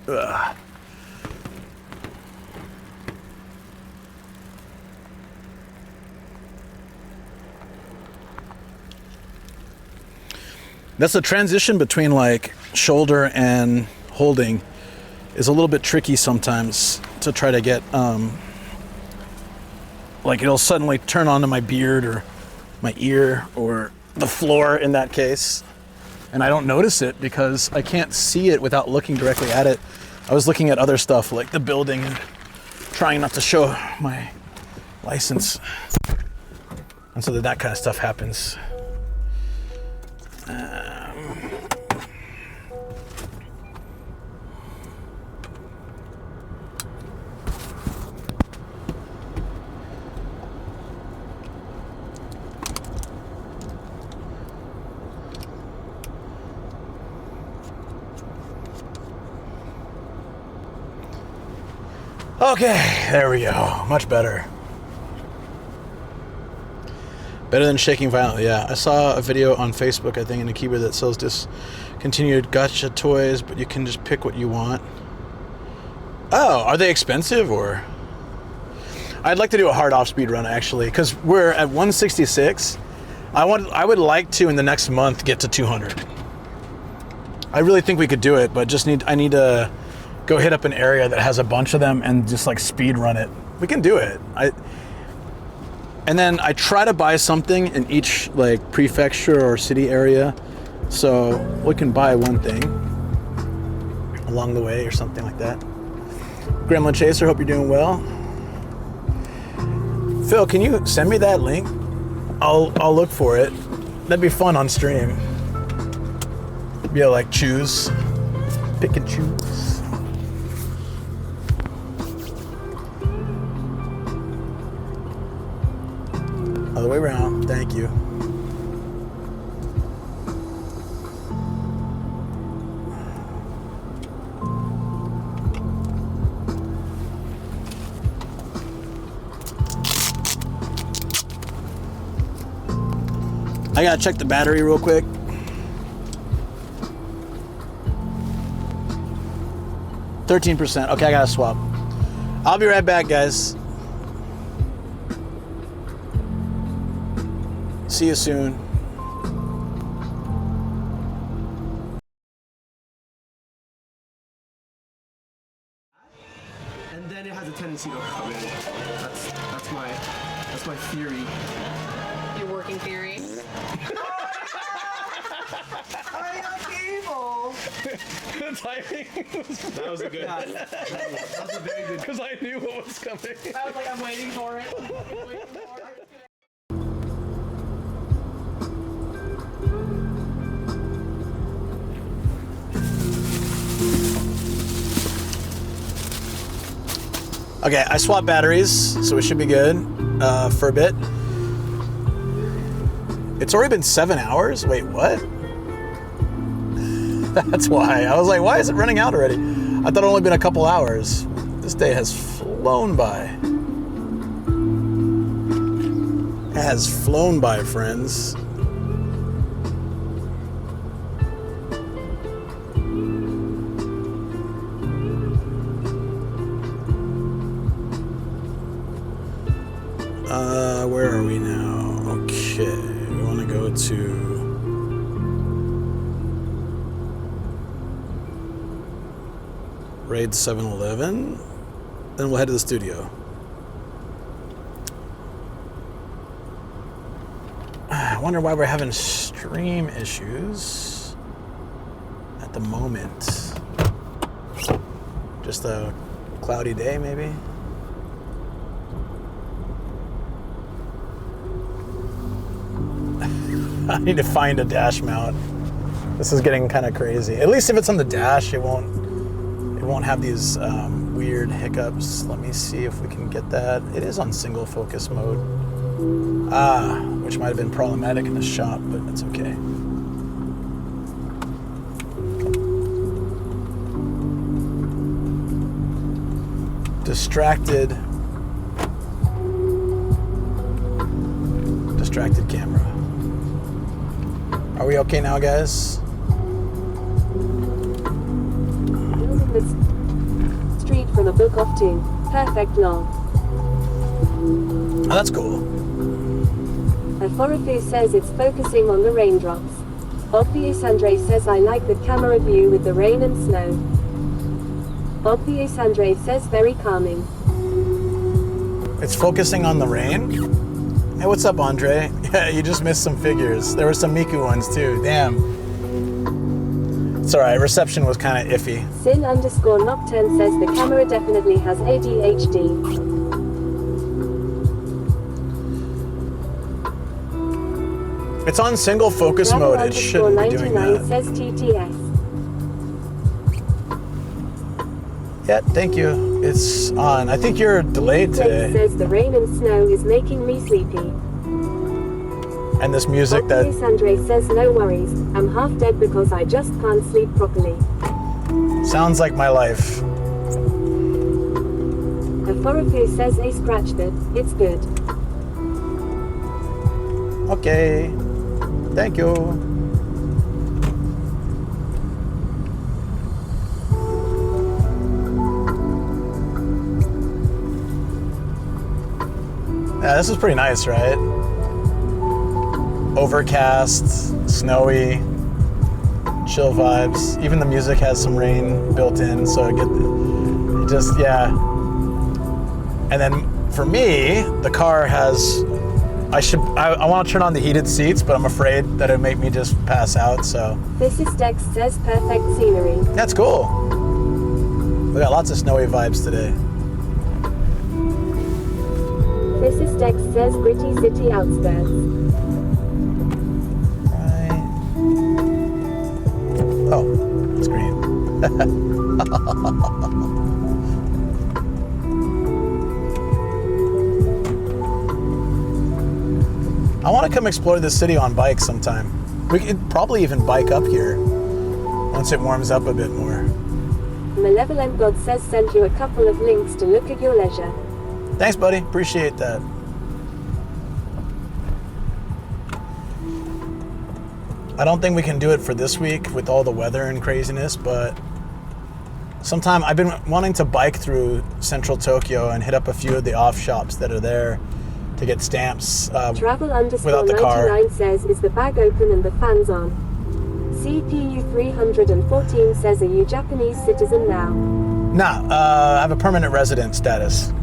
A: Ugh. That's the transition between like shoulder and holding is a little bit tricky sometimes to try to get like it'll suddenly turn onto my beard or my ear or the floor in that case, and I don't notice it because I can't see it without looking directly at it. I was looking at other stuff like the building and trying not to show my license, and so that kind of stuff happens. Okay, there we go. Much better. Better than shaking violently, yeah. I saw a video on Facebook, I think, in Akiba that sells discontinued gacha toys, but you can just pick what you want. Oh, are they expensive, or? I'd like to do a hard off speed run, actually, because we're at 166. I would like to, in the next month, get to 200. I really think we could do it, but I need to go hit up an area that has a bunch of them and just like speed run it. We can do it. And then I try to buy something in each like prefecture or city area, so we can buy one thing along the way or something like that. Gremlin Chaser, hope you're doing well. Phil, can you send me that link? I'll look for it. That'd be fun on stream. Be able to like choose, pick and choose. Other way around, thank you. I gotta check the battery real quick. %. Okay, I gotta swap. I'll be right back, guys. See you soon.
J: And then it has a tendency to come in. That's my theory.
K: Your working theory.
J: I am evil.
A: The timing
J: That was a good. That was a very good.
A: Because I knew what was coming.
K: I was like, I'm waiting for it. I'm waiting for it.
A: Okay, I swapped batteries, so we should be good for a bit. It's already been 7 hours? Wait, what? That's why. I was like, why is it running out already? I thought it only been a couple hours. This day has flown by. It has flown by, friends. Where are we now? Okay, we want to go to Raid 7-Eleven, then we'll head to the studio. I wonder why we're having stream issues at the moment. Just a cloudy day, maybe? I need to find a dash mount. This is getting kind of crazy. At least if it's on the dash, it won't have these weird hiccups. Let me see if we can get that. It is on single focus mode. Which might have been problematic in the shop, but that's okay. Distracted Distracted camera. Are we okay now, guys?
B: Building the street from a book of two. Perfect lol.
A: Oh, that's cool.
B: Aforofu says it's focusing on the raindrops. Obvious Andre says I like the camera view with the rain and snow. Obvious Andre says very calming.
A: It's focusing on the rain? Hey, what's up, Andre? Yeah, you just missed some figures. There were some Miku ones too. Damn. It's alright, reception was kind of iffy.
B: Sin_Nocturne says the camera definitely has ADHD.
A: It's on single focus mode. It shouldn't be doing that.
B: Says TTS.
A: Yeah, thank you. It's on. I think you're delayed today.
B: Says the rain and snow is making me sleepy.
A: And this music that...
B: Andre says no worries. I'm half dead because I just can't sleep properly.
A: Sounds like my life.
B: Aforofu says I scratched it. It's good.
A: Okay. Thank you. Yeah, this is pretty nice, right? Overcast, snowy, chill vibes. Even the music has some rain built in, so I get just, yeah. And then for me, the car has, I want to turn on the heated seats, but I'm afraid that it'd make me just pass out, so.
B: This is Dex says perfect scenery.
A: That's cool. We got lots of snowy vibes today.
B: This is Dex says gritty city outskirts.
A: Right. Oh, it's green. I want to come explore this city on bike sometime. We could probably even bike up here once it warms up a bit more.
B: Malevolent God says send you a couple of links to look at your leisure.
A: Thanks, buddy. Appreciate that. I don't think we can do it for this week with all the weather and craziness, but sometime I've been wanting to bike through central Tokyo and hit up a few of the off shops that are there to get stamps without the car.
B: Travel_99 says, is the bag open and the fans on? CPU 314 says, are you Japanese citizen now?
A: Nah, I have a permanent resident status.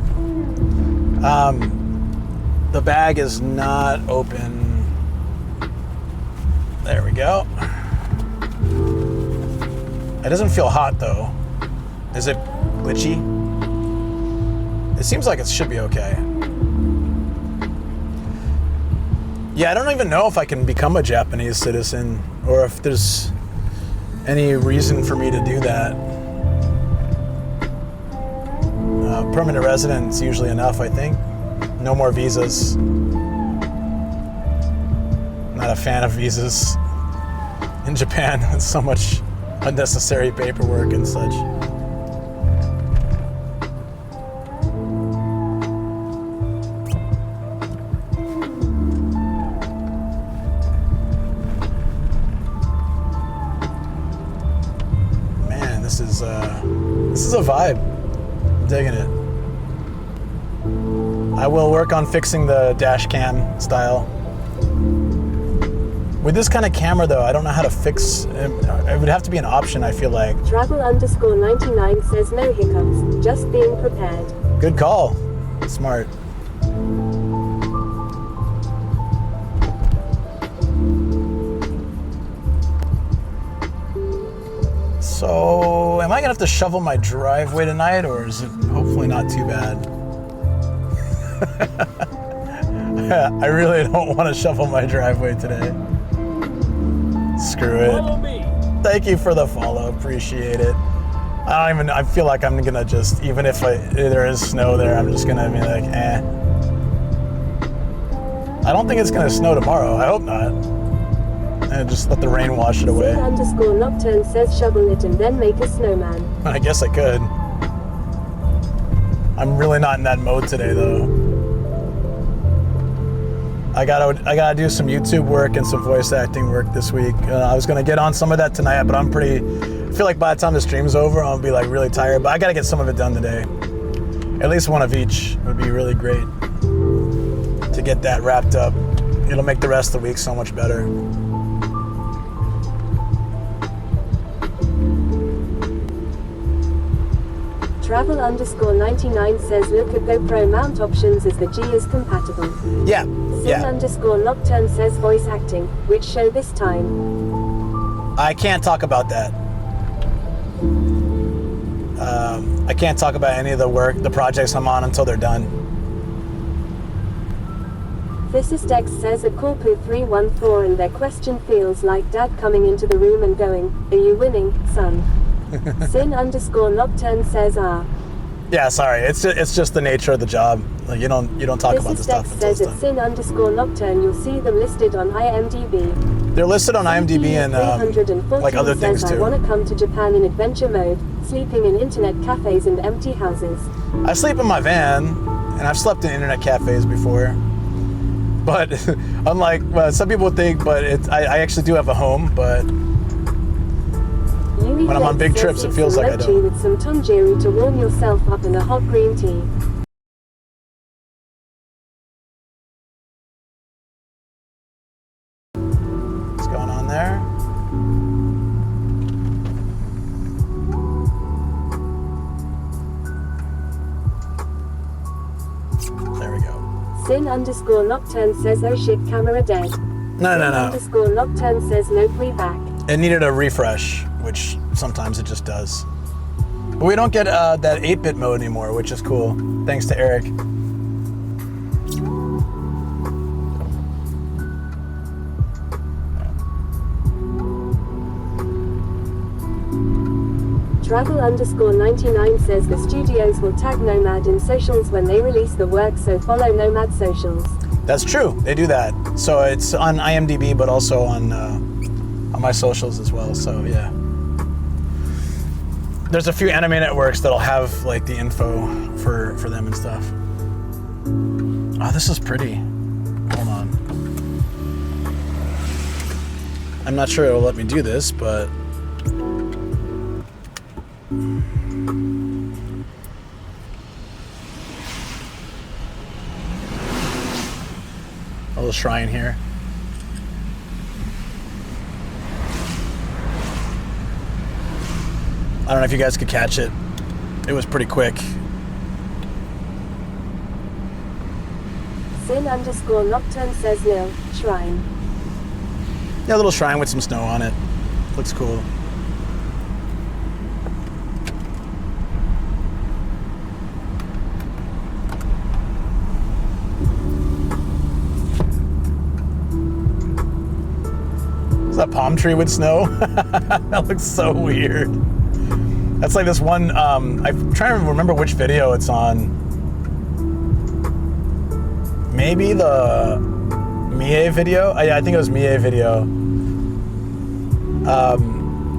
A: The bag is not open. There we go. It doesn't feel hot though. Is it glitchy? It seems like it should be okay. Yeah, I don't even know if I can become a Japanese citizen or if there's any reason for me to do that. Permanent residence usually enough, I think. No more visas. Not a fan of visas in Japan. It's so much unnecessary paperwork and such. Man, this is a vibe. I'm digging it. I will work on fixing the dash cam style. With this kind of camera though, I don't know how to fix it. It would have to be an option, I feel like.
B: Travel_99 says no hiccups, just being prepared.
A: Good call. Smart. So, am I gonna have to shovel my driveway tonight, or is it hopefully not too bad? I really don't want to shovel my driveway today. Screw it.
I: Follow me.
A: Thank you for the follow. Appreciate it. I feel like I'm gonna just, even if there is snow there, I'm just gonna be like, eh. I don't think it's gonna snow tomorrow. I hope not. And just let the rain wash it away.
B: Sin_Nocturne says shovel it and then make a snowman.
A: I guess I could. I'm really not in that mode today though. I gotta do some YouTube work and some voice acting work this week. I was gonna get on some of that tonight, but I feel like by the time the stream's over, I'll be like really tired. But I gotta get some of it done today. At least one of each would be really great to get that wrapped up. It'll make the rest of the week so much better.
B: Travel_99 says look at GoPro mount options as the G is compatible.
A: Yeah.
B: Sin_Nocturne says voice acting. Which show this time?
A: I can't talk about that. I can't talk about any of the projects I'm on until they're done.
B: Physicist says a Corpu 314 and their question feels like dad coming into the room and going, are you winning, son? Sin_Nocturne says
A: Yeah, sorry. It's just the nature of the job. Like you don't talk about this stuff until it's
B: says
A: done.
B: at Sin_Nocturne you'll see them listed on IMDb.
A: They're listed on IMDb and like other things
B: says,
A: too.
B: I want to come to Japan in adventure mode, sleeping in internet cafes and empty houses.
A: I sleep in my van, and I've slept in internet cafes before. But unlike some people think, but I actually do have a home. But when I'm on big trips, it feels like I don't.
B: With some tanjiri to warm yourself up in a hot green tea.
A: What's going on there? There we go.
B: Sin_Nocturne says oh shit, camera dead.
A: No.
B: Sin_Nocturne says no, back.
A: It needed a refresh, which sometimes it just does. But we don't get that 8-bit mode anymore, which is cool. Thanks to Eric.
B: Travel_99 says the studios will tag Nomad in socials when they release the work, so follow Nomad socials.
A: That's true. They do that. So it's on IMDb, but also on my socials as well. So yeah. There's a few anime networks that'll have like the info for them and stuff. Oh, this is pretty. Hold on. I'm not sure it'll let me do this, but a little shrine here. I don't know if you guys could catch it. It was pretty quick.
B: Sin_Nocturne says nil, shrine.
A: Yeah, a little shrine with some snow on it. Looks cool. Is that palm tree with snow? That looks so weird. That's like this one, I'm trying to remember which video it's on. Maybe the Mie video? Yeah, I think it was Mie video.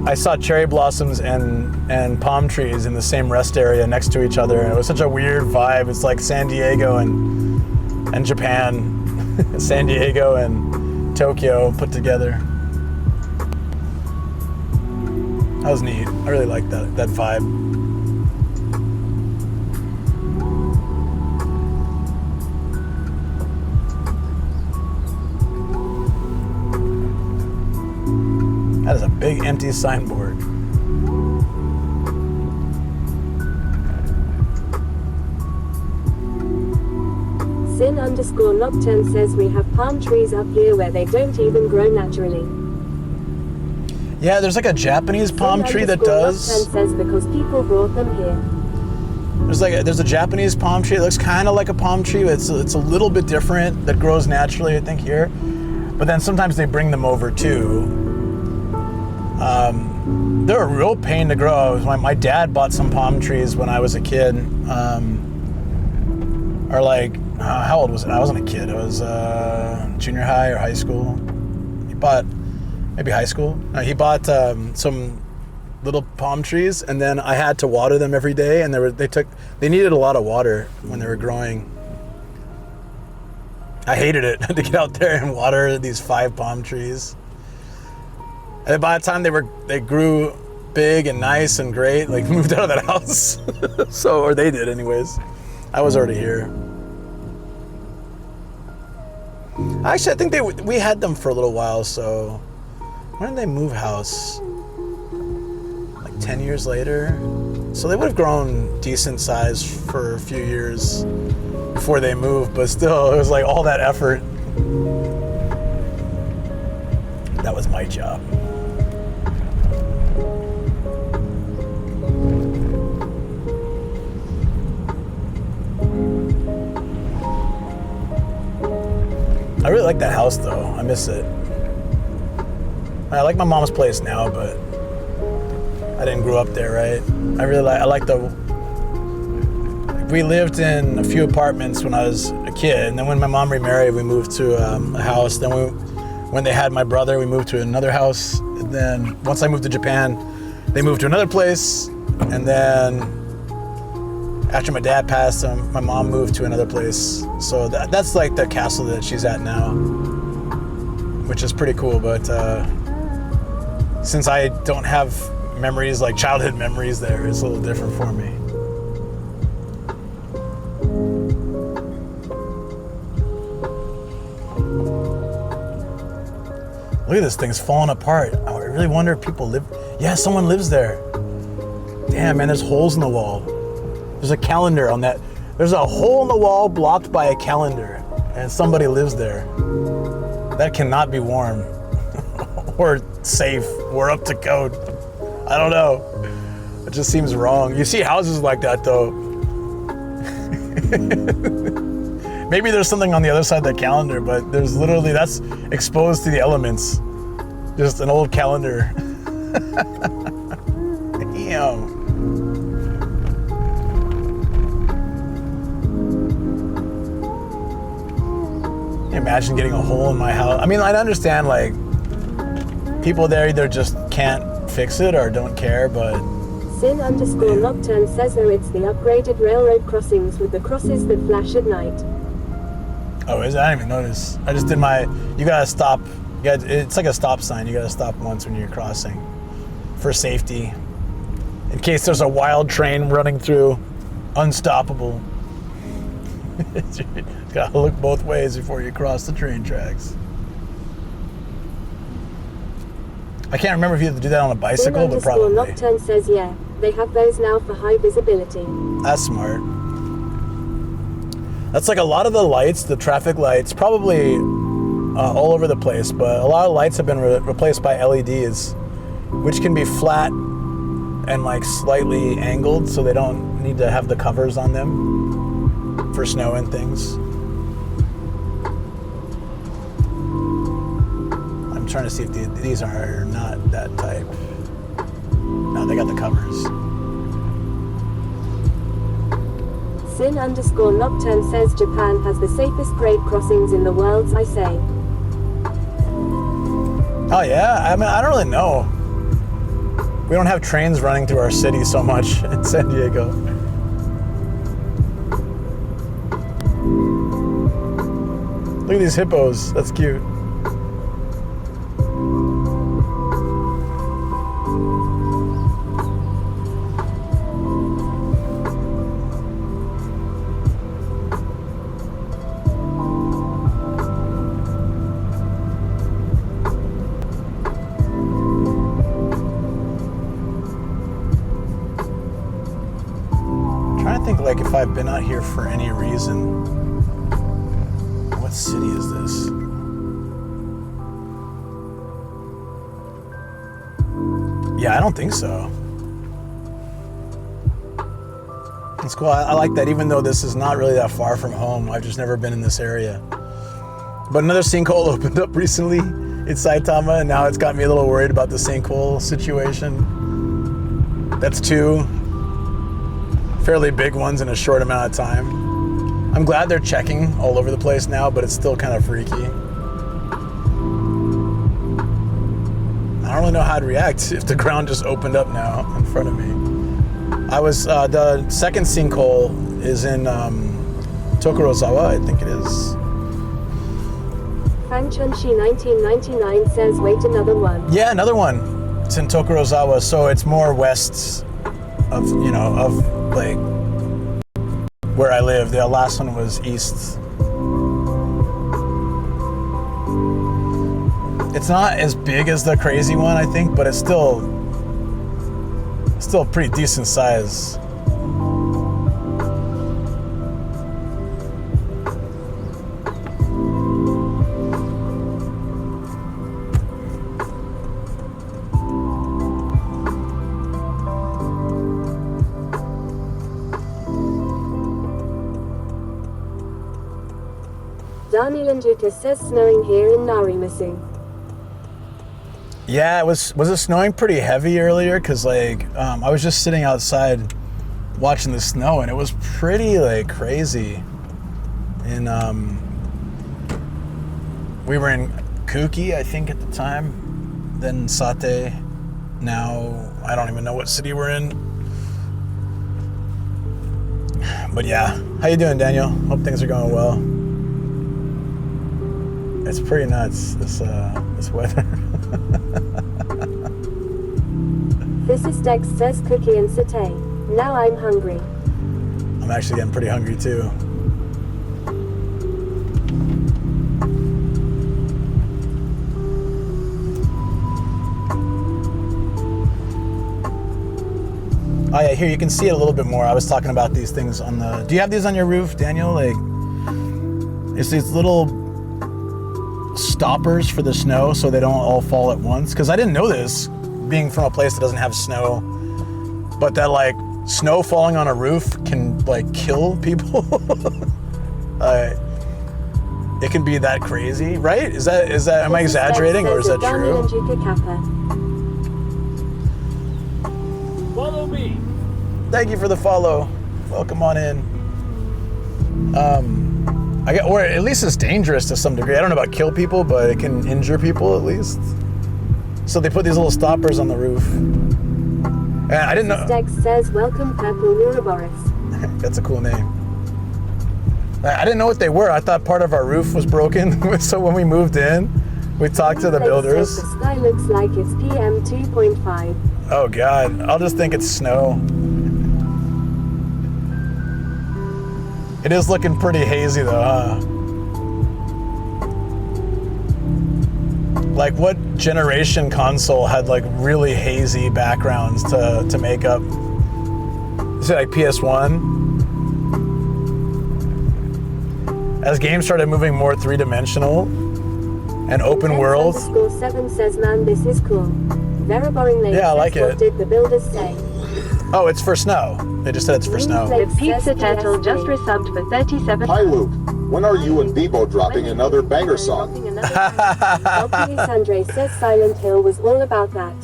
A: I saw cherry blossoms and palm trees in the same rest area next to each other. And it was such a weird vibe. It's like San Diego and Japan. San Diego and Tokyo put together. That was neat. I really liked that vibe. That is a big empty signboard.
B: Sin_Nocturne says we have palm trees up here where they don't even grow naturally.
A: Yeah, there's like a Japanese palm tree that does.
B: Sin_Nocturne says because people brought them here.
A: There's a Japanese palm tree. It looks kind of like a palm tree. It's a little bit different. That grows naturally, I think, here. But then sometimes they bring them over too. They're a real pain to grow. My dad bought some palm trees when I was a kid. Or like, how old was it? I wasn't a kid. I was junior high or high school. He bought, maybe high school. No, he bought some little palm trees, and then I had to water them every day, and they needed a lot of water when they were growing. I hated it. I had to get out there and water these 5 palm trees. And by the time they grew big and nice and great, like moved out of that house. So, or they did anyways. I was already here. Actually, I think we had them for a little while, so when did they move house? Like 10 years later? So they would have grown decent size for a few years before they moved, but still, it was like all that effort. That was my job. I really like that house though. I miss it. I like my mom's place now, but I didn't grow up there, right? I like we lived in a few apartments when I was a kid, and then when my mom remarried, we moved to a house. Then when they had my brother, we moved to another house. And then once I moved to Japan, they moved to another place. And then after my dad passed, my mom moved to another place. So that's like the castle that she's at now, which is pretty cool. But since I don't have memories, like childhood memories there, it's a little different for me. Look at this thing's falling apart. I really wonder if people live. Yeah, someone lives there. Damn, man, there's holes in the wall. There's a calendar on that. There's a hole in the wall blocked by a calendar, and somebody lives there. That cannot be warm or safe or up to code. I don't know. It just seems wrong. You see houses like that though. Maybe there's something on the other side of the calendar, but there's literally, that's exposed to the elements. Just an old calendar. Damn. Imagine getting a hole in my house. I mean, I understand like people there either just can't fix it or don't care, but
B: Sin_Nocturne says though it's the upgraded railroad crossings with the crosses that flash at night.
A: Oh, is it? I didn't even notice. I just did you gotta stop. It's like a stop sign. You gotta stop once when you're crossing for safety. In case there's a wild train running through, unstoppable. You gotta look both ways before you cross the train tracks. I can't remember if you have to do that on a bicycle, but probably.
B: Nocturne says yeah, they have those now for high visibility.
A: That's smart. That's like a lot of the lights, the traffic lights, probably all over the place, but a lot of lights have been replaced by LEDs, which can be flat and like slightly angled, so they don't need to have the covers on them for snow and things. I'm trying to see if these are not that type. No, they got the covers.
B: Sin_Nocturne says Japan has the safest grade crossings in the world, I say.
A: Oh yeah? I mean, I don't really know. We don't have trains running through our city so much in San Diego. Look at these hippos. That's cute. Like if I've been out here for any reason. What city is this? Yeah, I don't think so. It's cool. I like that, even though this is not really that far from home. I've just never been in this area. But another sinkhole opened up recently in Saitama, and now it's got me a little worried about the sinkhole situation. That's two fairly big ones in a short amount of time. I'm glad they're checking all over the place now, but it's still kind of freaky. I don't really know how to react if the ground just opened up now in front of me. The second sinkhole is in Tokorozawa, I think it is.
B: Fang Chunshi 1999 says wait another one.
A: Yeah, another one. It's in Tokorozawa, so it's more west of, like where I live. The last one was east. It's not as big as the crazy one, I think, but it's still pretty decent size.
B: Daniel Njuka says snowing here in Narimasu.
A: Yeah, was it snowing pretty heavy earlier? Cause I was just sitting outside watching the snow, and it was pretty crazy. And we were in Kuki, I think, at the time. Then Satte. Now I don't even know what city we're in. But yeah, how you doing, Daniel? Hope things are going well. It's pretty nuts, this weather.
B: This is Dex says cookie and satay. Now I'm hungry.
A: I'm actually getting pretty hungry too. Oh yeah, here you can see it a little bit more. I was talking about these things on the... Do you have these on your roof, Daniel? It's these little stoppers for the snow so they don't all fall at once. Because I didn't know this, being from a place that doesn't have snow, but that snow falling on a roof can kill people. It can be that crazy, right? Is that am I exaggerating, or is that true?
I: Follow me.
A: Thank you for the follow. Welcome on in. Or at least it's dangerous to some degree. I don't know about kill people, but it can injure people at least. So they put these little stoppers on the roof. And I didn't know.
B: Dex says welcome Purple Ouroboros.
A: That's a cool name. I didn't know what they were. I thought part of our roof was broken. So when we moved in, we talked to the builders.
B: The sky looks like it's PM 2.5.
A: Oh God, I'll just think it's snow. It is looking pretty hazy though, huh? What generation console had really hazy backgrounds to make up? Is it PS1? As games started moving more three-dimensional and open world.
B: _7 says man this is cool. Very boring name.
A: Yeah, I like it.
B: What did the builders say?
A: Oh, it's for snow. They just said it's for snow.
F: The Pizza Turtle just resubbed for 37.
C: Hi Luke, when are you and Bebo dropping another banger song?
B: Sandre says Silent Hill was all about that.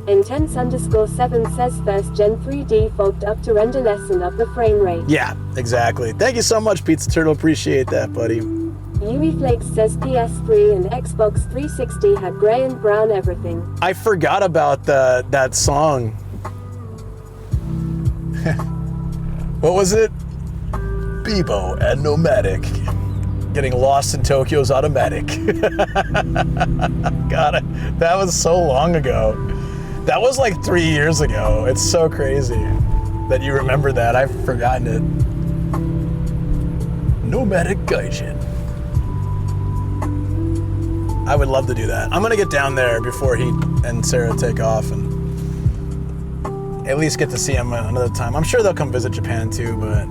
B: Intense_7 says first gen 3D fogged up to render lessen up the frame rate.
A: Yeah, exactly. Thank you so much, Pizza Turtle. Appreciate that, buddy.
B: Yui Flakes says PS3 and Xbox 360 had gray and brown everything.
A: I forgot about that song. What was it? Bebo and Nomadic. Getting lost in Tokyo's automatic. God, that was so long ago. That was 3 years ago. It's so crazy that you remember that. I've forgotten it. Nomadic Gaijin. I would love to do that. I'm gonna get down there before he and Sarah take off and at least get to see him another time. I'm sure they'll come visit Japan too, but...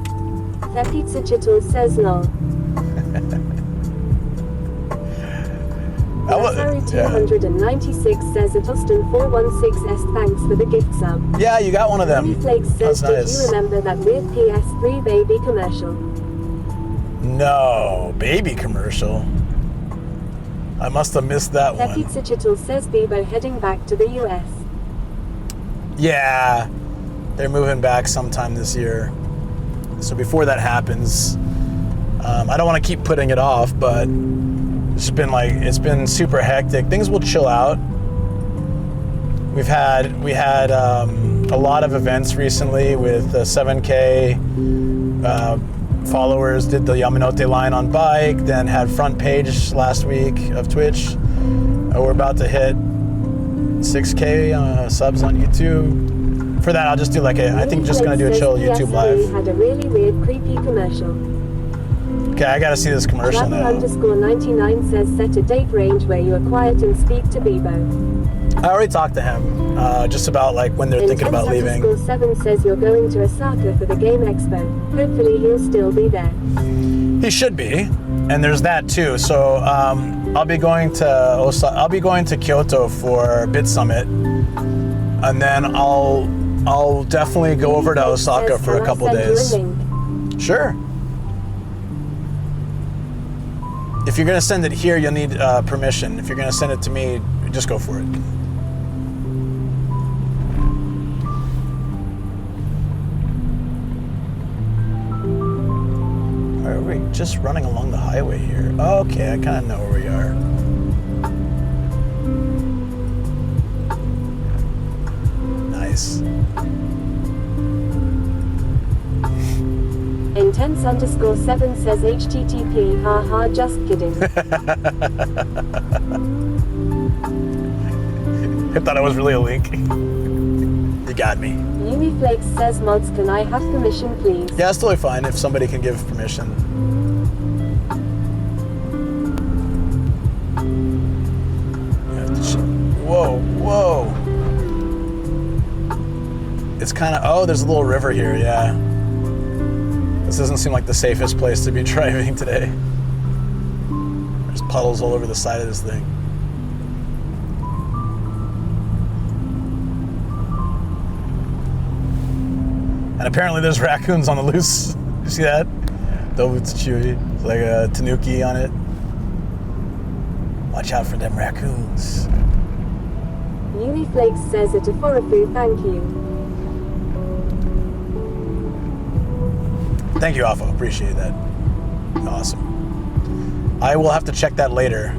B: The Pizza Chittle says lol. Harry 296 says at Austin 416s thanks for the gift sub.
A: Yeah, you got one of them.
B: Yui Flakes says
A: That's
B: did
A: nice.
B: you remember that weird PS3 baby commercial?
A: No, baby commercial. I must have missed that
B: The
A: one.
B: Pizza Chittle says Bebo heading back to the US.
A: Yeah, they're moving back sometime this year. So before that happens, I don't want to keep putting it off, but it's been super hectic. Things will chill out. We had a lot of events recently with 7K, followers, did the Yamanote line on bike, then had front page last week of Twitch. We're about to hit 6K subs on YouTube. For that, I'll just do like I think just gonna do a chill YouTube live.
B: Had a really weird, creepy commercial.
A: Okay, I gotta see this commercial now.
B: _99 says set a date range where you are quiet and speak to Bebo.
A: I already talked to him, just about like when they're thinking about leaving.
B: _7 says you're going to Osaka for the Game Expo. Hopefully he'll still be there.
A: He should be, and there's that too. So I'll be going to Kyoto for Bit Summit, and then I'll definitely go over to Osaka for a couple days. Sure. If you're gonna send it here, you'll need permission. If you're gonna send it to me, just go for it. Are we just running along the highway here? Oh, okay, I kind of know where we are. Nice.
B: Intense _7 says HTTP, haha, just kidding.
A: I thought it was really a link. You got me.
B: Yumi Flakes says mods, can I have permission please?
A: Yeah, it's totally fine if somebody can give permission. Whoa, whoa. It's kind of, oh, there's a little river here, yeah. This doesn't seem like the safest place to be driving today. There's puddles all over the side of this thing. And apparently there's raccoons on the loose. You see that? Dobutsuchui. It's like a tanuki on it. Watch out for them raccoons.
B: Yumi Flakes says it Aforofu, thank you.
A: Thank you, Alpha. Appreciate that. Awesome. I will have to check that later.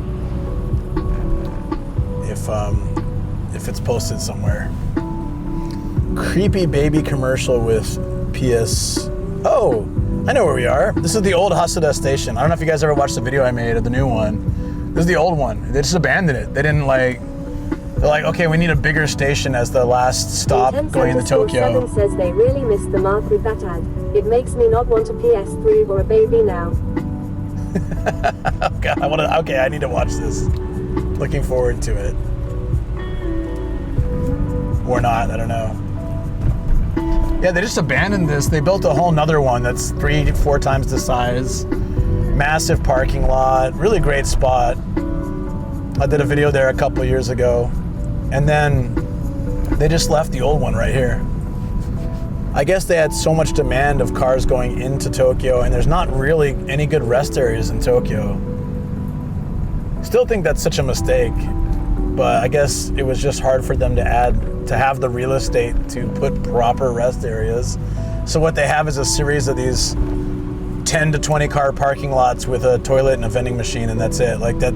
A: If it's posted somewhere. Creepy baby commercial with PS. Oh, I know where we are. This is the old Hasuda station. I don't know if you guys ever watched the video I made of the new one. This is the old one. They just abandoned it. They didn't like. They're like, okay, we need a bigger station as the last stop going into Tokyo.
B: 7 says they really missed the mark with that ad. It makes me not want a PS3 or a baby now.
A: Okay, I need to watch this. Looking forward to it. Or not, I don't know. Yeah, they just abandoned this. They built a whole nother one that's 3-4 times the size. Massive parking lot, really great spot. I did a video there a couple years ago. And then they just left the old one right here. I guess they had so much demand of cars going into Tokyo, and there's not really any good rest areas in Tokyo. Still think that's such a mistake, but I guess it was just hard for them to have the real estate to put proper rest areas. So what they have is a series of these 10 to 20 car parking lots with a toilet and a vending machine, and that's it. Like that,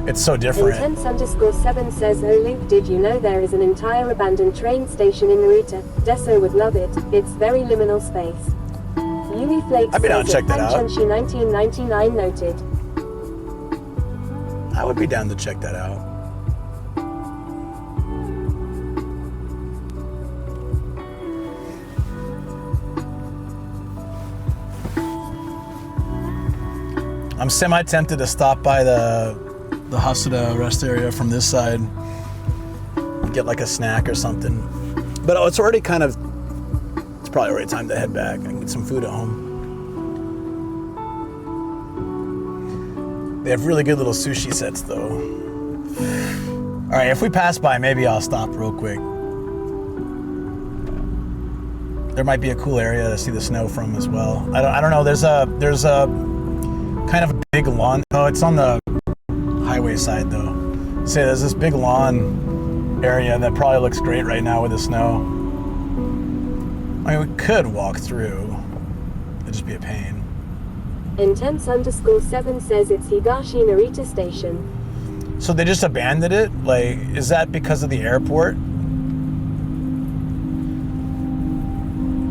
A: it's so different.
B: Intense _7 says, oh Luke, did you know there is an entire abandoned train station in Narita? Deso would love it. It's very liminal space. Yumi Flakes
A: I'd be down to check that out.
B: Chunchi 1999 noted.
A: I would be down to check that out. I'm semi-tempted to stop by the Hasuda rest area from this side, get like a snack or something. But it's already it's probably already time to head back. I can get some food at home. They have really good little sushi sets though. All right, if we pass by, maybe I'll stop real quick. There might be a cool area to see the snow from as well. I don't know. There's a kind of a big lawn. Oh, it's on the highway side though. So there's this big lawn area that probably looks great right now with the snow. I mean, we could walk through. It'd just be a pain.
B: Intense _7 says it's Higashi Narita Station.
A: So they just abandoned it? Like, is that because of the airport?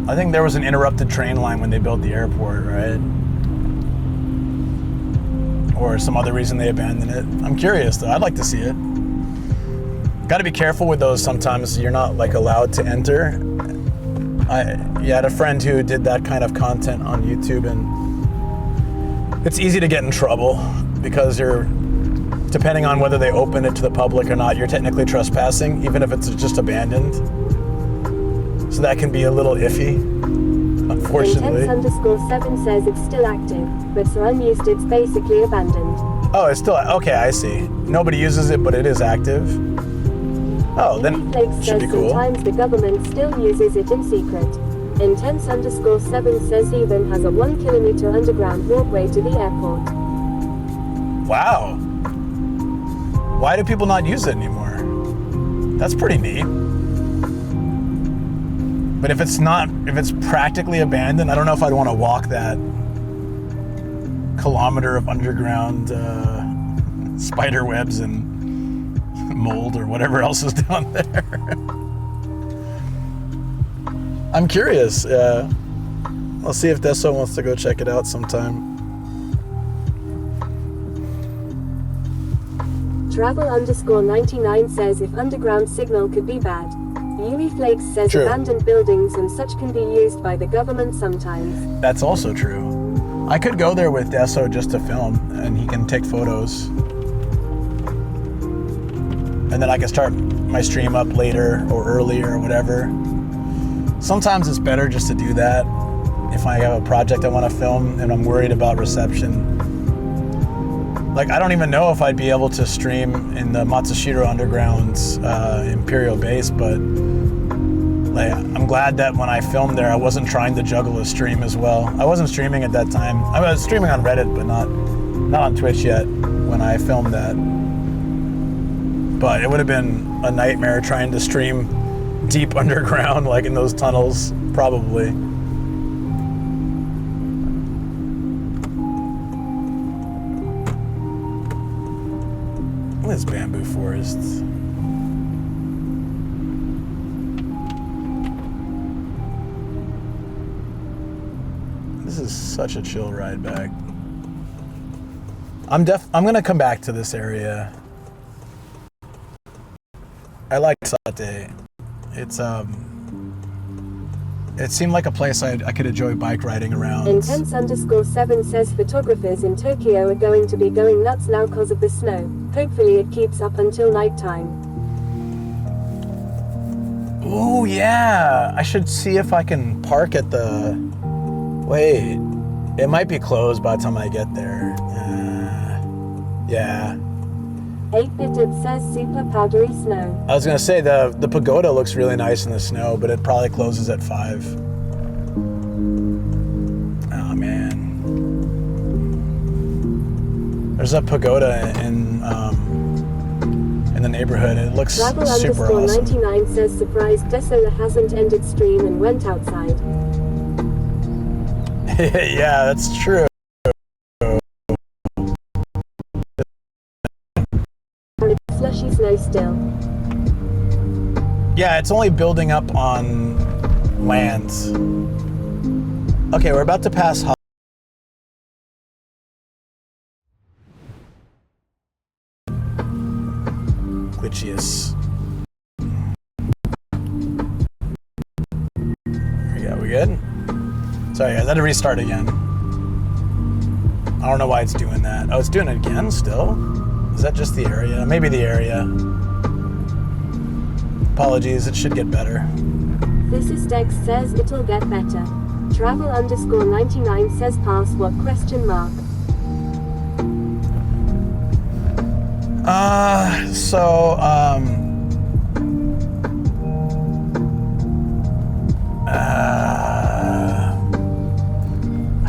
A: I think there was an interrupted train line when they built the airport, right? Or some other reason they abandoned it. I'm curious though, I'd like to see it. Gotta be careful with those sometimes, you're not like allowed to enter. I had a friend who did that kind of content on YouTube, and it's easy to get in trouble because you're, depending on whether they open it to the public or not, you're technically trespassing, even if it's just abandoned. So that can be a little iffy, unfortunately.
B: Intense_7 says it's still active, but so unused it's basically abandoned.
A: Oh, it's still, okay, I see. Nobody uses it, but it is active. Oh, then it should be cool.
B: Sometimes the government still uses it in secret. Intense_7 says even has a 1 kilometer underground walkway to the airport.
A: Wow. Why do people not use it anymore? That's pretty neat. But if it's practically abandoned, I don't know if I'd want to walk that kilometer of underground spider webs and mold or whatever else is down there. I'm curious. I'll see if Deso wants to go check it out sometime.
B: Travel_99 says if underground signal could be bad. Yuri Flakes says
A: True.
B: Abandoned buildings and such can be used by the government sometimes.
A: That's also true. I could go there with Deso just to film, and he can take photos. And then I can start my stream up later or earlier or whatever. Sometimes it's better just to do that if I have a project I want to film and I'm worried about reception. Like, I don't even know if I'd be able to stream in the Matsushiro Underground's Imperial Base, but like, I'm glad that when I filmed there, I wasn't trying to juggle a stream as well. I wasn't streaming at that time. I was streaming on Reddit, but not on Twitch yet when I filmed that. But it would have been a nightmare trying to stream deep underground, like in those tunnels, probably. This bamboo forest. This is such a chill ride back. I'm gonna come back to this area. I like Satte. It seemed like a place I could enjoy bike riding around.
B: Intense_7 says photographers in Tokyo are going to be going nuts now because of the snow. Hopefully it keeps up until nighttime.
A: Oh yeah, I should see if I can park at the... Wait, it might be closed by the time I get there. Yeah.
B: 8-Bitted says super powdery snow.
A: I was gonna say the pagoda looks really nice in the snow, but it probably closes at 5. Oh man. There's a pagoda in the neighborhood. It looks super awesome.
B: Travel_99 says surprised Desola hasn't ended stream and went outside.
A: Yeah, that's true.
B: Slushy snow still.
A: Yeah, it's only building up on land. Okay, we're about to pass glitchiest. We good? Sorry guys, I had to restart again. I don't know why it's doing that. Oh, it's doing it again still? Is that just the area? Maybe the area. Apologies, it should get better.
B: This is Dex says it'll get better. Travel_99 says pass what question mark?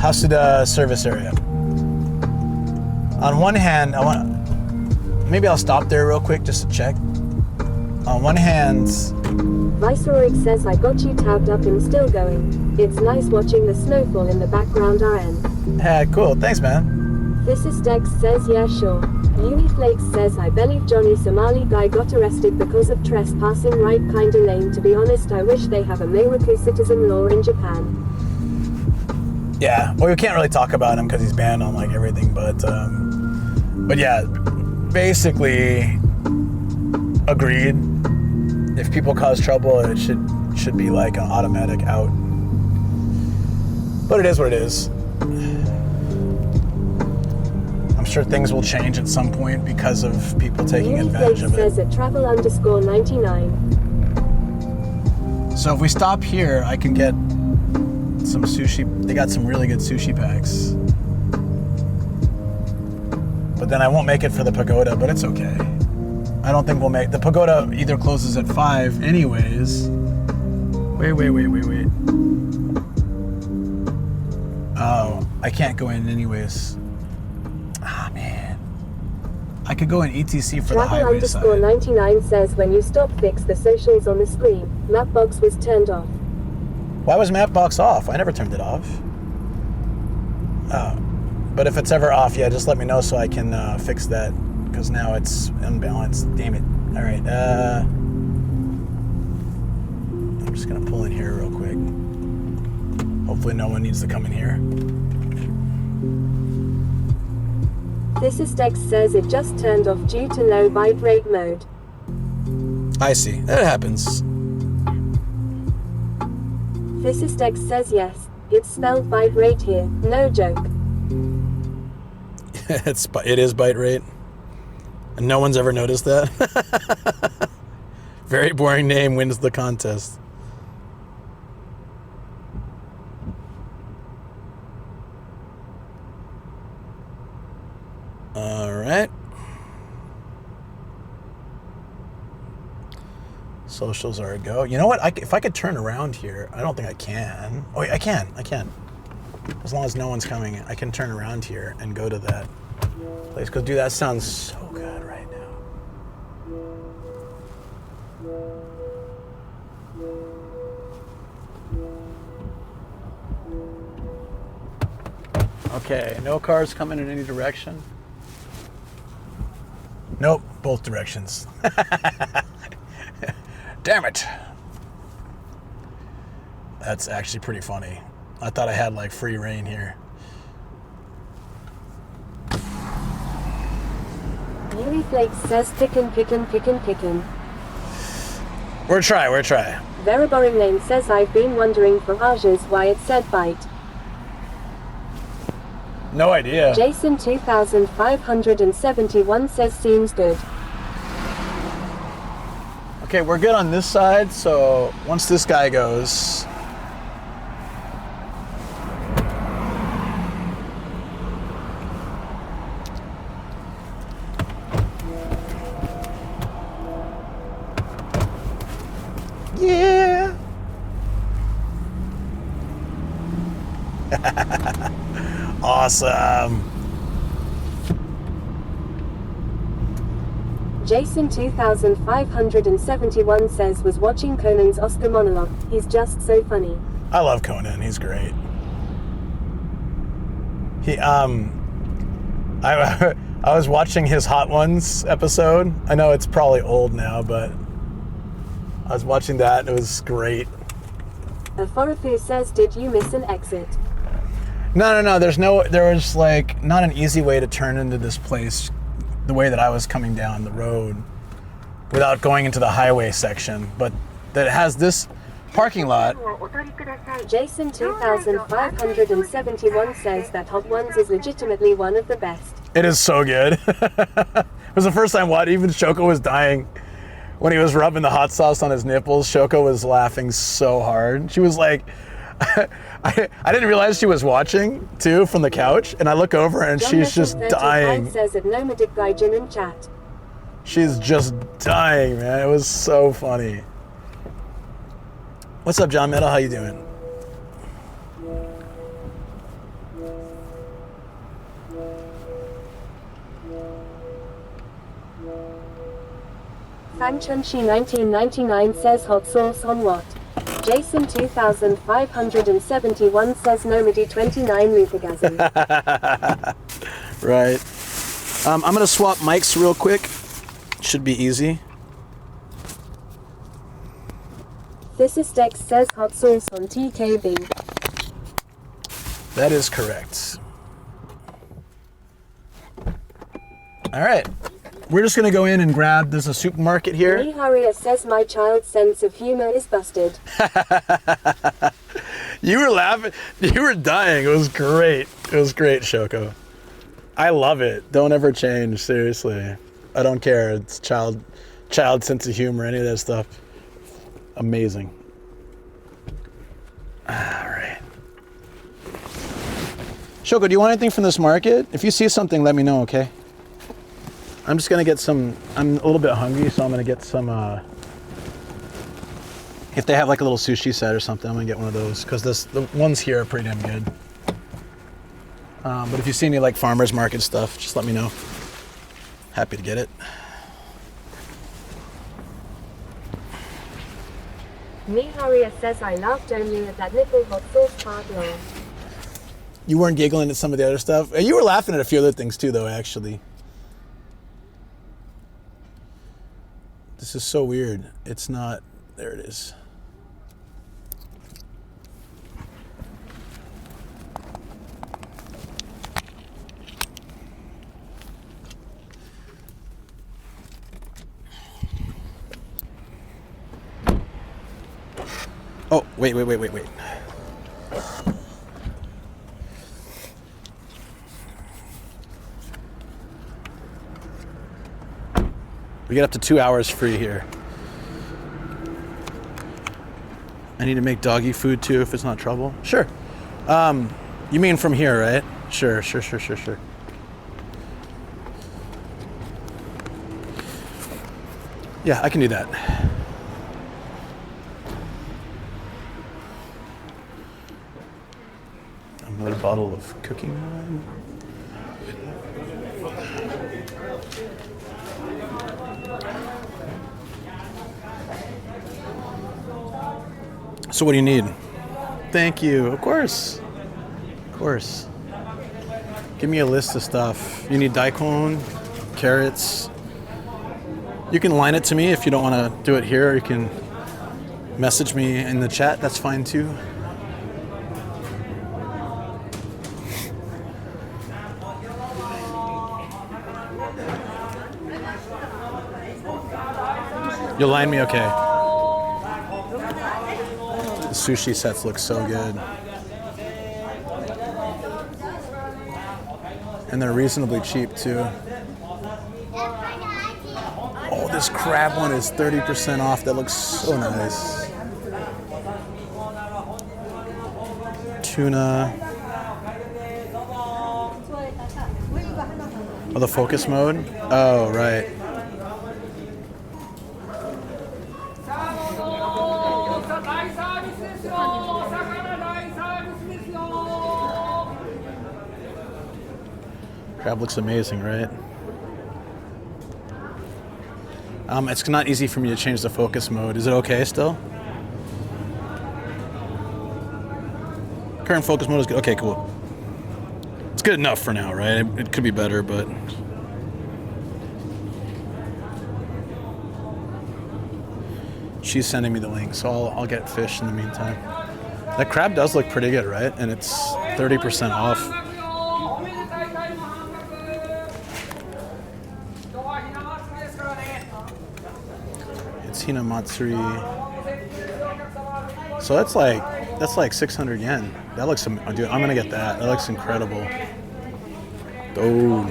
A: Hasuda service area. On one hand, maybe I'll stop there real quick just to check. On one hand...
B: Viceroy says I got you tabbed up and still going. It's nice watching the snowfall in the background RN.
A: Yeah, cool. Thanks, man.
B: Physicist says yeah sure. Uniflakes says I believe Johnny Somali guy got arrested because of trespassing, right, kinda lame. To be honest, I wish they have a Meiroku citizen law in Japan.
L: Yeah, well, we can't really talk about him because he's banned on like everything, but yeah, basically agreed. If people cause trouble, it should be like an automatic out. But it is what it is. I'm sure things will change at some point because of people taking advantage of it.
B: Says at travel_99.
L: So if we stop here, I can get some sushi. They got some really good sushi packs. But then I won't make it for the pagoda, but it's okay. I don't think we'll make... The pagoda either closes at 5 anyways. Wait. Oh, I can't go in anyways. Ah, man. I could go in ETC for the highway side.
B: Travel_99 says when you stop, fix the socials on the screen. Mapbox was turned off.
L: Why was Mapbox off? I never turned it off. Oh. But if it's ever off, yeah, just let me know so I can fix that. Because now it's unbalanced. Damn it. All right. I'm just going to pull in here real quick. Hopefully no one needs to come in here.
B: Physicist says it just turned off due to low bitrate mode.
L: I see. That happens.
B: Physicist says yes. It's spelled bitrate here. No joke.
L: It is bitrate. And no one's ever noticed that. Very boring name wins the contest. All right. Socials are a go. You know what? If I could turn around here, I don't think I can. Oh, wait, I can. As long as no one's coming, I can turn around here and go to that place. Because, dude, that sounds so good right now. Okay, no cars coming in any direction. Nope, both directions. Damn it. That's actually pretty funny. I thought I had like free reign here.
B: Uniflakes says pickin'.
L: We're try.
B: Very boring name says I've been wondering for ages why it said bite.
L: No idea.
B: Jason 2571 says seems good.
L: Okay, we're good on this side, so once this guy goes... Yeah! Awesome!
B: Jason 2571 says was watching Conan's Oscar monologue. He's just so funny.
L: I love Conan. He's great. I was watching his Hot Ones episode. I know it's probably old now, but I was watching that. It was great.
B: Aforofu says, did you miss an exit?
L: No. There was like not an easy way to turn into this place the way that I was coming down the road without going into the highway section, but that it has this parking lot.
B: Jason 2571 says that Hot Ones is legitimately one of the best.
L: It is so good. It was the first time watching. Even Shoko was dying when he was rubbing the hot sauce on his nipples. Shoko was laughing so hard. She was like, I didn't realize she was watching too from the couch, and I look over and she's just dying.
B: Says it nomadic gaijin in chat.
L: She's just dying, man. It was so funny. What's up, John Metal? How you doing?
B: Fangchunshi 1999 says hot sauce on what? Jason 2571 says Nomady 29 Lupagasm.
L: Right. I'm going to swap mics real quick. Should be easy.
B: This is Dex says hot sauce on TKB.
L: That is correct. All right. We're just going to go in and grab, there's a supermarket here.
B: Miharia says my child's sense of humor is busted.
L: You were laughing. You were dying. It was great. It was great, Shoko. I love it. Don't ever change. Seriously. I don't care. It's child sense of humor, any of that stuff. Amazing. All right. Shoko, do you want anything from this market? If you see something, let me know, okay? I'm just going to get some, I'm a little bit hungry, so I'm going to get some, if they have like a little sushi set or something, I'm going to get one of those, because the ones here are pretty damn good. But if you see any like farmers market stuff, just let me know. Happy to get it.
B: Miharia says I laughed only at that nipple hot sauce part long.
L: You weren't giggling at some of the other stuff? You were laughing at a few other things too, though, actually. This is so weird. It's not... There it is. Oh, wait. We get up to 2 hours free here. I need to make doggy food too if it's not trouble. Sure. You mean from here, right? Sure. Yeah, I can do that. Another bottle of cooking wine. So what do you need? Thank you. Of course. Give me a list of stuff. You need daikon, carrots. You can line it to me if you don't want to do it here. Or you can message me in the chat. That's fine too. You'll line me, okay. The sushi sets look so good. And they're reasonably cheap too. Oh, this crab one is 30% off. That looks so nice. Tuna. Oh, the focus mode? Oh, right. Crab looks amazing, right? It's not easy for me to change the focus mode. Is it okay still? Current focus mode is good. Okay, cool. It's good enough for now, right? It could be better, but... She's sending me the link, so I'll get fish in the meantime. That crab does look pretty good, right? And it's 30% off. It's Hinamatsuri. So that's like 600 yen. That looks, dude, I'm gonna get that. That looks incredible. Oh.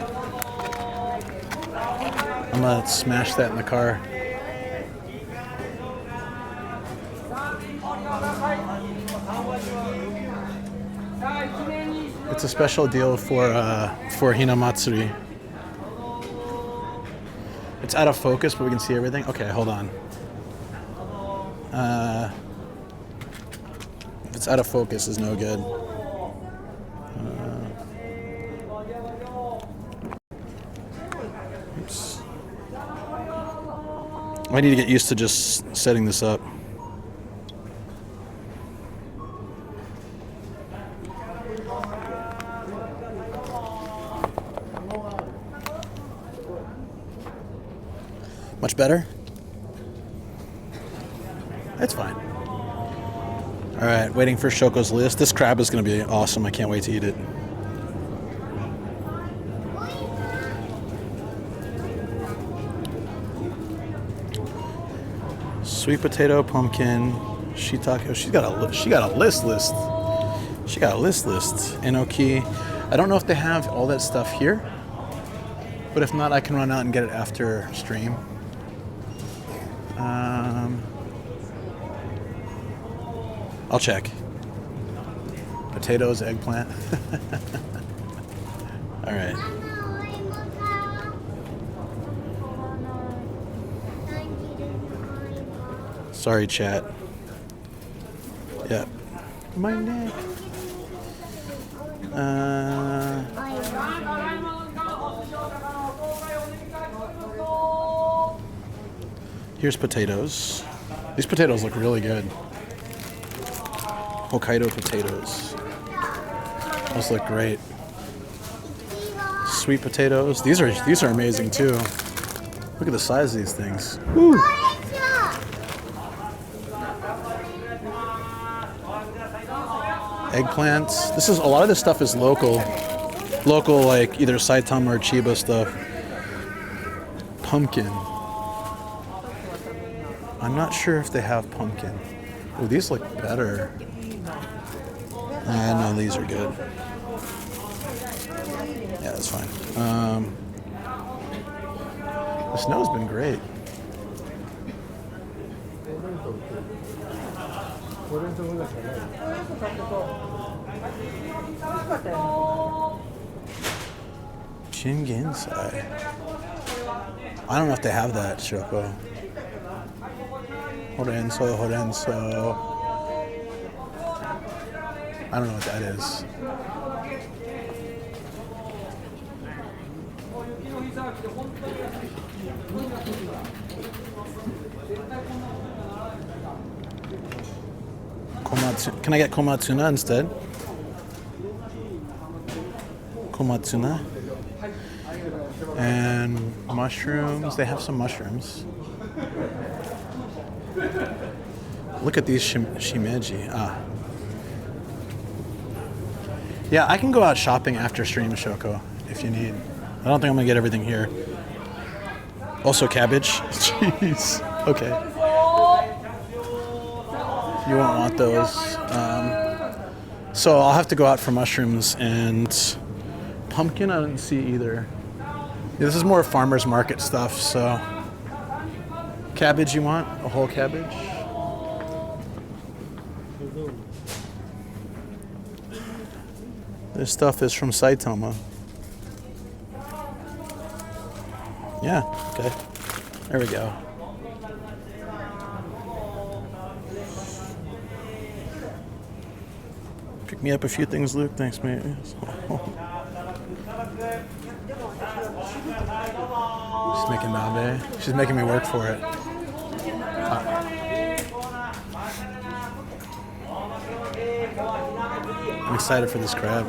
L: I'm gonna smash that in the car. It's a special deal for Hinamatsuri. It's out of focus, but we can see everything. Okay, hold on. If it's out of focus, is no good. Oops. I need to get used to just setting this up. Much better? It's fine. All right, waiting for Shoko's list. This crab is going to be awesome. I can't wait to eat it. Sweet potato, pumpkin, shiitake. She got a list. She got a list. Enoki. I don't know if they have all that stuff here, but if not, I can run out and get it after stream. I'll check. Potatoes, eggplant. All right. Sorry, chat. Yeah. My neck. Here's potatoes. These potatoes look really good. Hokkaido potatoes. Those look great. Sweet potatoes. These are amazing too. Look at the size of these things. Woo. Eggplants. This is a lot of this stuff is local like either Saitama or Chiba stuff. Pumpkin. I'm not sure if they have pumpkin. Oh, these look better. No, these are good. Yeah, that's fine. The snow's been great. Shingensai. I don't know if they have that, Shoko. Horenso. I don't know what that is. Can I get komatsuna instead? Komatsuna. And mushrooms. They have some mushrooms. Look at these shimeji. Yeah, I can go out shopping after stream, Shoko, if you need. I don't think I'm gonna get everything here. Also cabbage. Jeez. Okay. You won't want those. So I'll have to go out for mushrooms and pumpkin. I didn't see either. Yeah, this is more farmers market stuff. So cabbage, you want a whole cabbage? This stuff is from Saitama. Yeah, okay. There we go. Pick me up a few things, Luke. Thanks, mate. She's making nabe. She's making me work for it. I'm excited for this crab.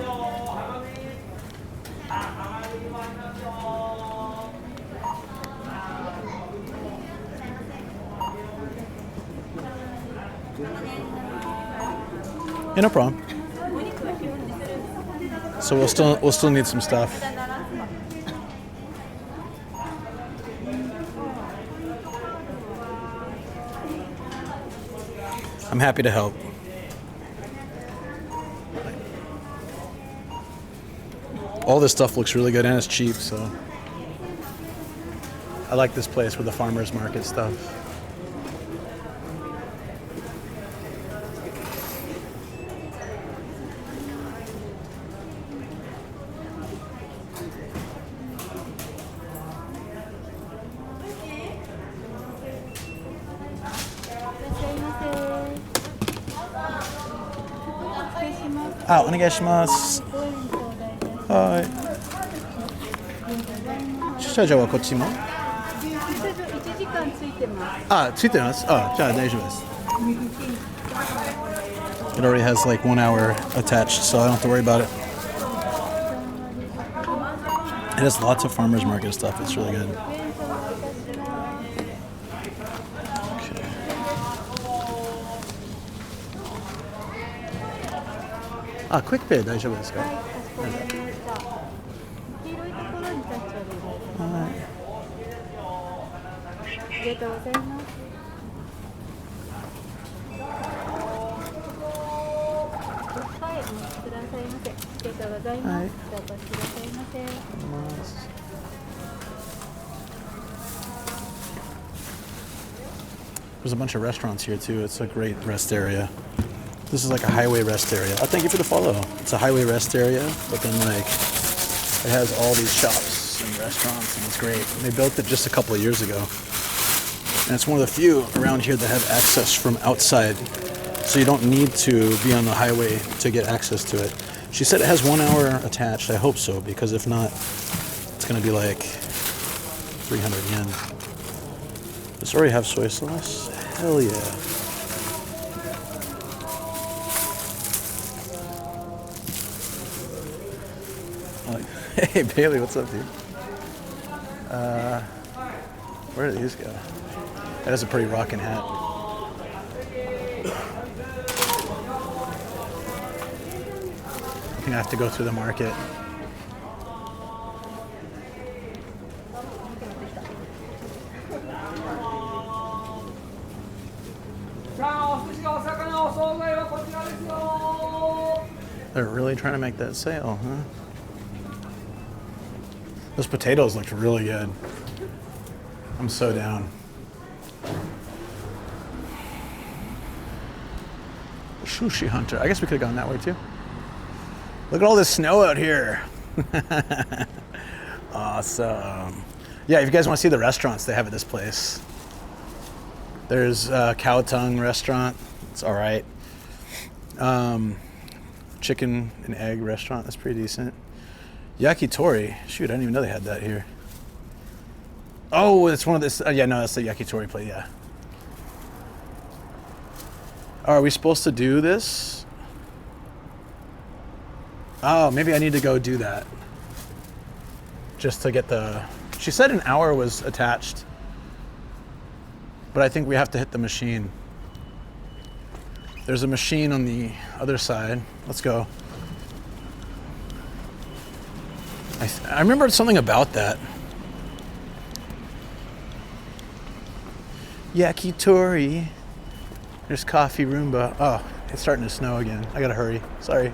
L: Yeah, no problem. So we'll still need some stuff. I'm happy to help. All this stuff looks really good and it's cheap, so I like this place with the farmers market stuff. Ah, onegaishimasu. Hi. 駐車場はこっちも？1
D: 時間ついてます。
L: あ、ついてます。あ、じゃあ大丈夫です。It already has like 1 hour attached, so I don't have to worry about it. It has lots of farmers market stuff. It's really good. あ、クイックペイ大丈夫ですか？
D: はい、かしこまりました。黄色いところにタッチをお願いします。ありがとうございます。はい、お待ちくださいませ。ありがとうございます。
L: はい、
D: お越しくださいませ。
L: There's a bunch of restaurants here too. It's a great rest area. This is like a highway rest area. Oh, thank you for the follow. It's a highway rest area, but then like it has all these shops and restaurants, and it's great. And they built it just a couple of years ago, and it's one of the few around here that have access from outside, so you don't need to be on the highway to get access to it. She said it has 1 hour attached. I hope so, because if not, it's gonna be like 300 yen. Does it already have soy sauce? Hell yeah. Hey Bailey, what's up, dude? Where did these go? That is a pretty rockin' hat. I think I have to go through the market. They're really trying to make that sale, huh? Those potatoes looked really good. I'm so down. Sushi Hunter. I guess we could have gone that way too. Look at all this snow out here. Awesome. Yeah, if you guys want to see the restaurants they have at this place. There's a cow tongue restaurant. It's all right. Chicken and egg restaurant. That's pretty decent. Yakitori. Shoot, I didn't even know they had that here. Oh, it's one of this. Yeah, no, that's the yakitori plate. Yeah. Are we supposed to do this? Oh, maybe I need to go do that. Just to get the... She said an hour was attached. But I think we have to hit the machine. There's a machine on the other side. Let's go. I remembered something about that. Yakitori. There's Coffee Roomba. Oh, it's starting to snow again. I gotta hurry. Sorry.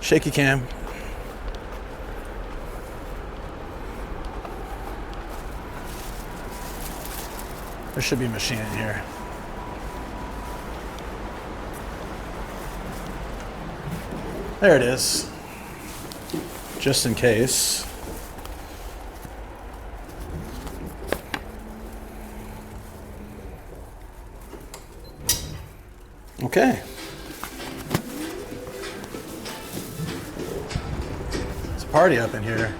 L: Shaky cam. There should be a machine in here. There it is. Just in case. Okay. It's a party up in here.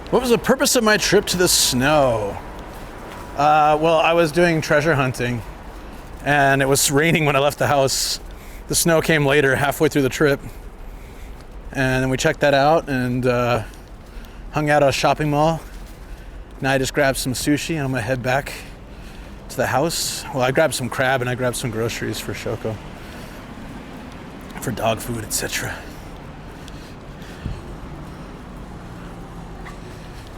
L: What was the purpose of my trip to the snow? Well, I was doing treasure hunting, and it was raining when I left the house. The snow came later, halfway through the trip. And then we checked that out and hung out at a shopping mall. Now I just grabbed some sushi and I'm gonna head back to the house. Well, I grabbed some crab and I grabbed some groceries for Shoko, for dog food, etc.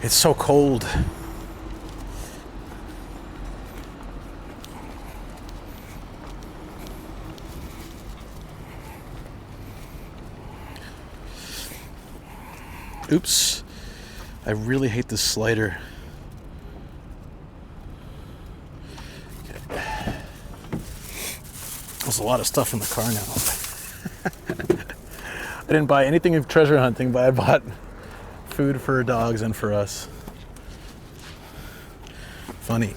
L: It's so cold. Oops. I really hate this slider. There's a lot of stuff in the car now. I didn't buy anything of treasure hunting, but I bought food for dogs and for us. Funny.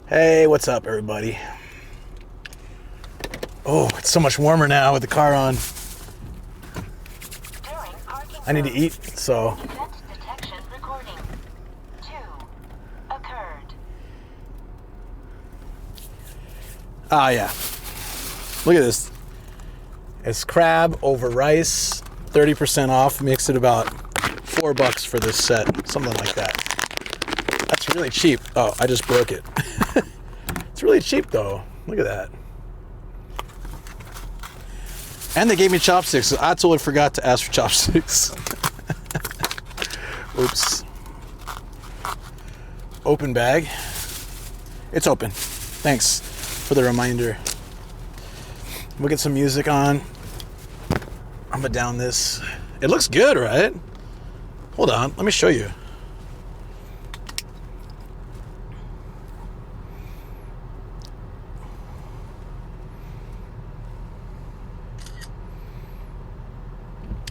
L: Hey, what's up, everybody? Oh, it's so much warmer now with the car on. I need to eat, so. Ah, yeah. Look at this. It's crab over rice, 30% off. Makes it about $4 for this set, something like that. That's really cheap. Oh, I just broke it. It's really cheap though. Look at that. And they gave me chopsticks. I totally forgot to ask for chopsticks. Oops. Open bag. It's open. Thanks for the reminder. We'll get some music on. I'm gonna down this. It looks good, right? Hold on, let me show you.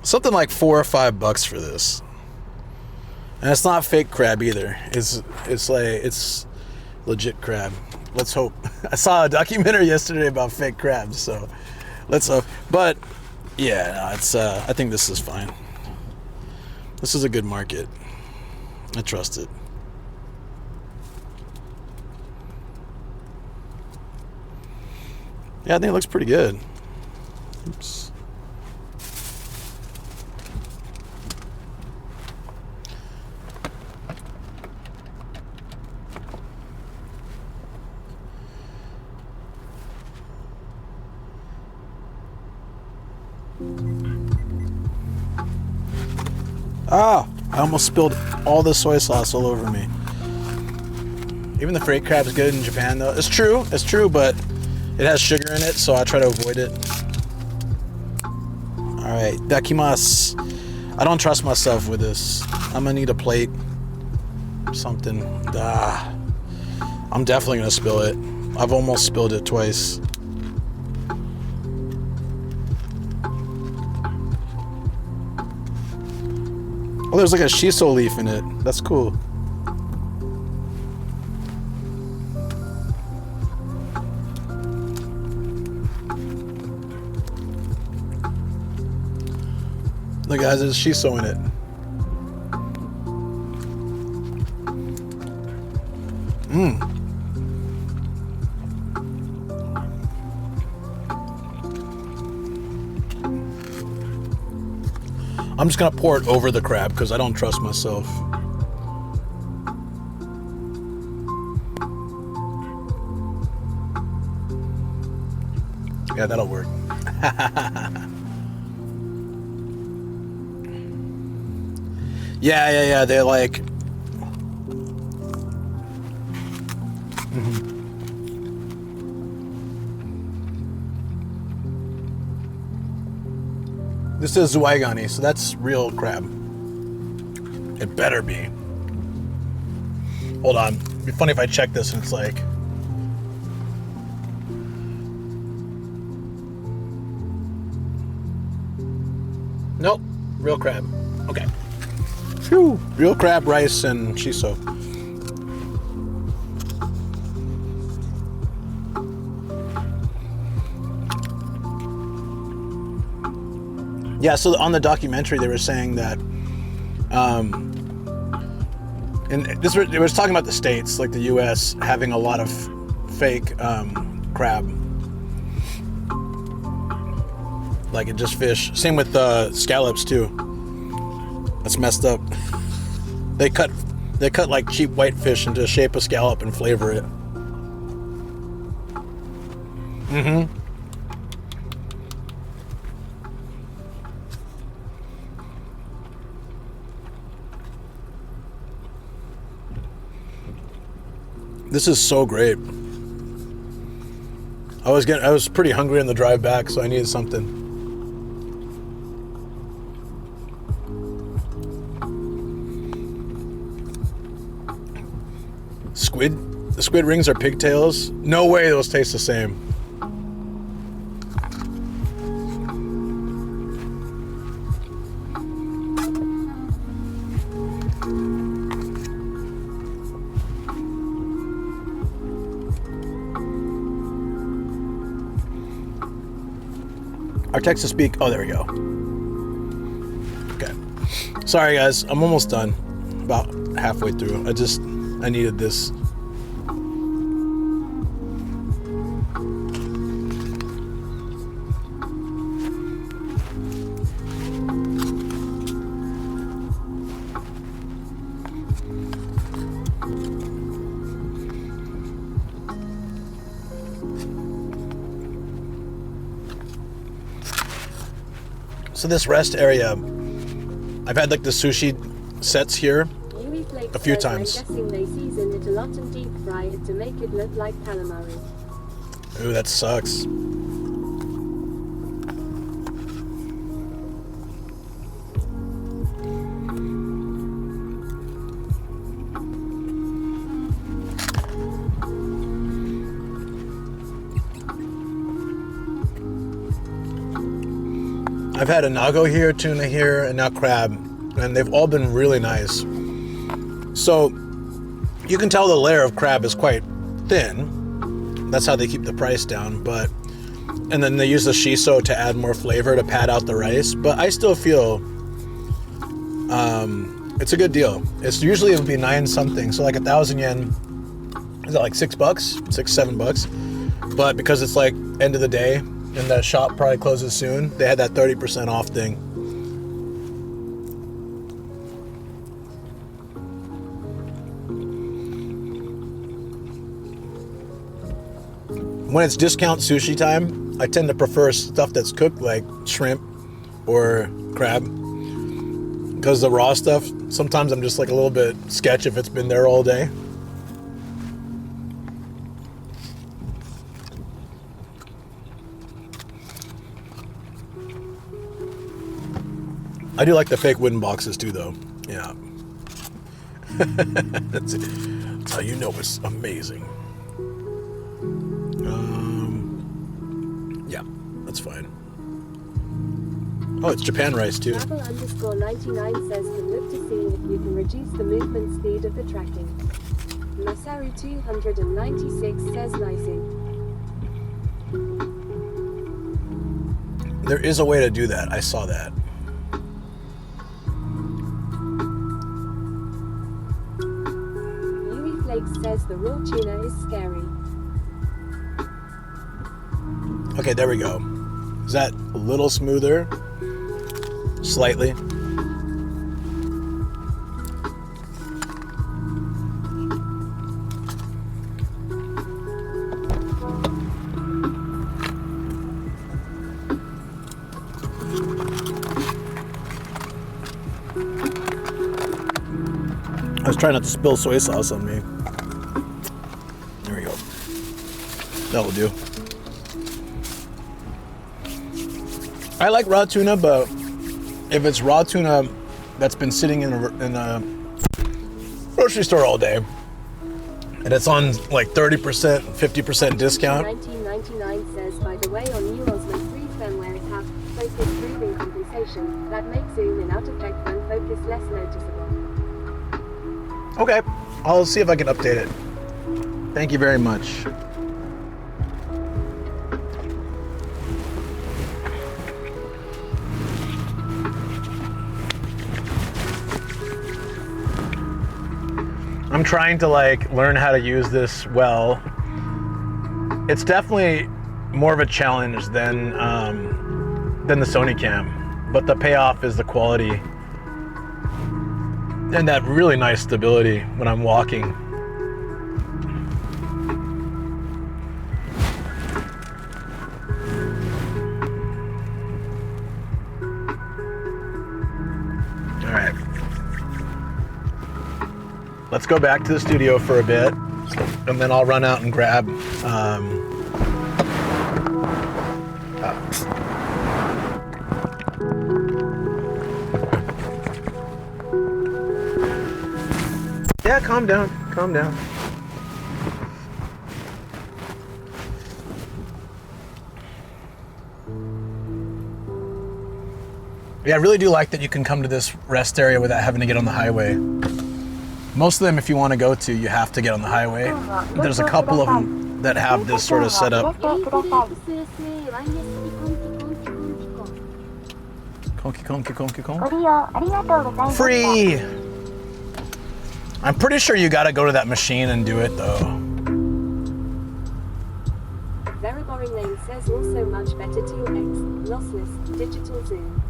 L: Something like $4 or $5 for this. And it's not fake crab either. It's legit crab. Let's hope. I saw a documentary yesterday about fake crabs, so let's hope. But yeah, no, it's I think this is fine. This is a good market. I trust it. Yeah, I think it looks pretty good. Oops. Ah, I almost spilled all the soy sauce all over me. Even the freight crab is good in Japan though. It's true, but it has sugar in it, so I try to avoid it. Alright, dakimasu. I don't trust myself with this. I'm gonna need a plate. Something. I'm definitely gonna spill it. I've almost spilled it twice. Oh, there's like a shiso leaf in it. That's cool. Look guys, there's shiso in it. I'm just gonna pour it over the crab because I don't trust myself. Yeah, that'll work. Yeah. They're like. This is zuwaigani, so that's real crab. It better be. Hold on. It'd be funny if I check this and it's like. Nope. Real crab. Okay. Phew. Real crab, rice, and shiso. Yeah, so on the documentary they were saying that, and it was talking about the States, like the U.S. having a lot of fake crab, like it just fish. Same with scallops too. That's messed up. They cut like cheap white fish into the shape of scallop and flavor it. This is so great. I was pretty hungry on the drive back, so I needed something. Squid? The squid rings are pigtails? No way those taste the same. Our text to speak. Oh, there we go. Okay. Sorry, guys. I'm almost done. About halfway through. I needed this.
A: So this rest area, I've had like the sushi sets here a few times.
B: I'm guessing they season it a lot and deep fry it to make it look like calamari.
A: Ooh, that sucks. I've had anago here, tuna here, and now crab, and they've all been really nice. So you can tell the layer of crab is quite thin. That's how they keep the price down. And then they use the shiso to add more flavor to pad out the rice. But I still feel it's a good deal. It's usually it would be 9 something, so like 1,000 yen. Is that like $6, $7? But because it's like end of the day and the shop probably closes soon, they had that 30% off thing. When it's discount sushi time, I tend to prefer stuff that's cooked like shrimp or crab. Because the raw stuff, sometimes I'm just like a little bit sketch if it's been there all day. I do like the fake wooden boxes too, though. Yeah. That's how you know it's amazing. Yeah, that's fine. Oh, it's Japan rice too.
B: Travel_99 says to look to see if you can reduce the movement speed of the tracking. Masaru 296 says nicing.
A: There is a way to do that. I saw that.
B: Yui Flakes says the raw tuna is scary.
A: Okay, there we go. Is that a little smoother? Slightly. I was trying not to spill soy sauce on me. There we go. That will do. I like raw tuna, but if it's raw tuna that's been sitting in a grocery store all day and it's on like 30%, 50% discount.
B: 1999 says, by the way, on new Osmo 3 firmware it has focus breathing compensation that makes zoom in out effect and focus less noticeable.
A: Okay, I'll see if I can update it. Thank you very much. I'm trying to like learn how to use this well. It's definitely more of a challenge than the Sony Cam, but the payoff is the quality and that really nice stability when I'm walking. All right. Let's go back to the studio for a bit, and then I'll run out and grab yeah, calm down, calm down. Yeah, I really do like that you can come to this rest area without having to get on the highway. Most of them, if you want to go to, you have to get on the highway. There's a couple of them that have this sort of setup. Konki, konki, konki, konki. Free! I'm pretty sure you gotta go to that machine and do it though.
B: Very boring name says also much better 2x, lossless, digital zoom.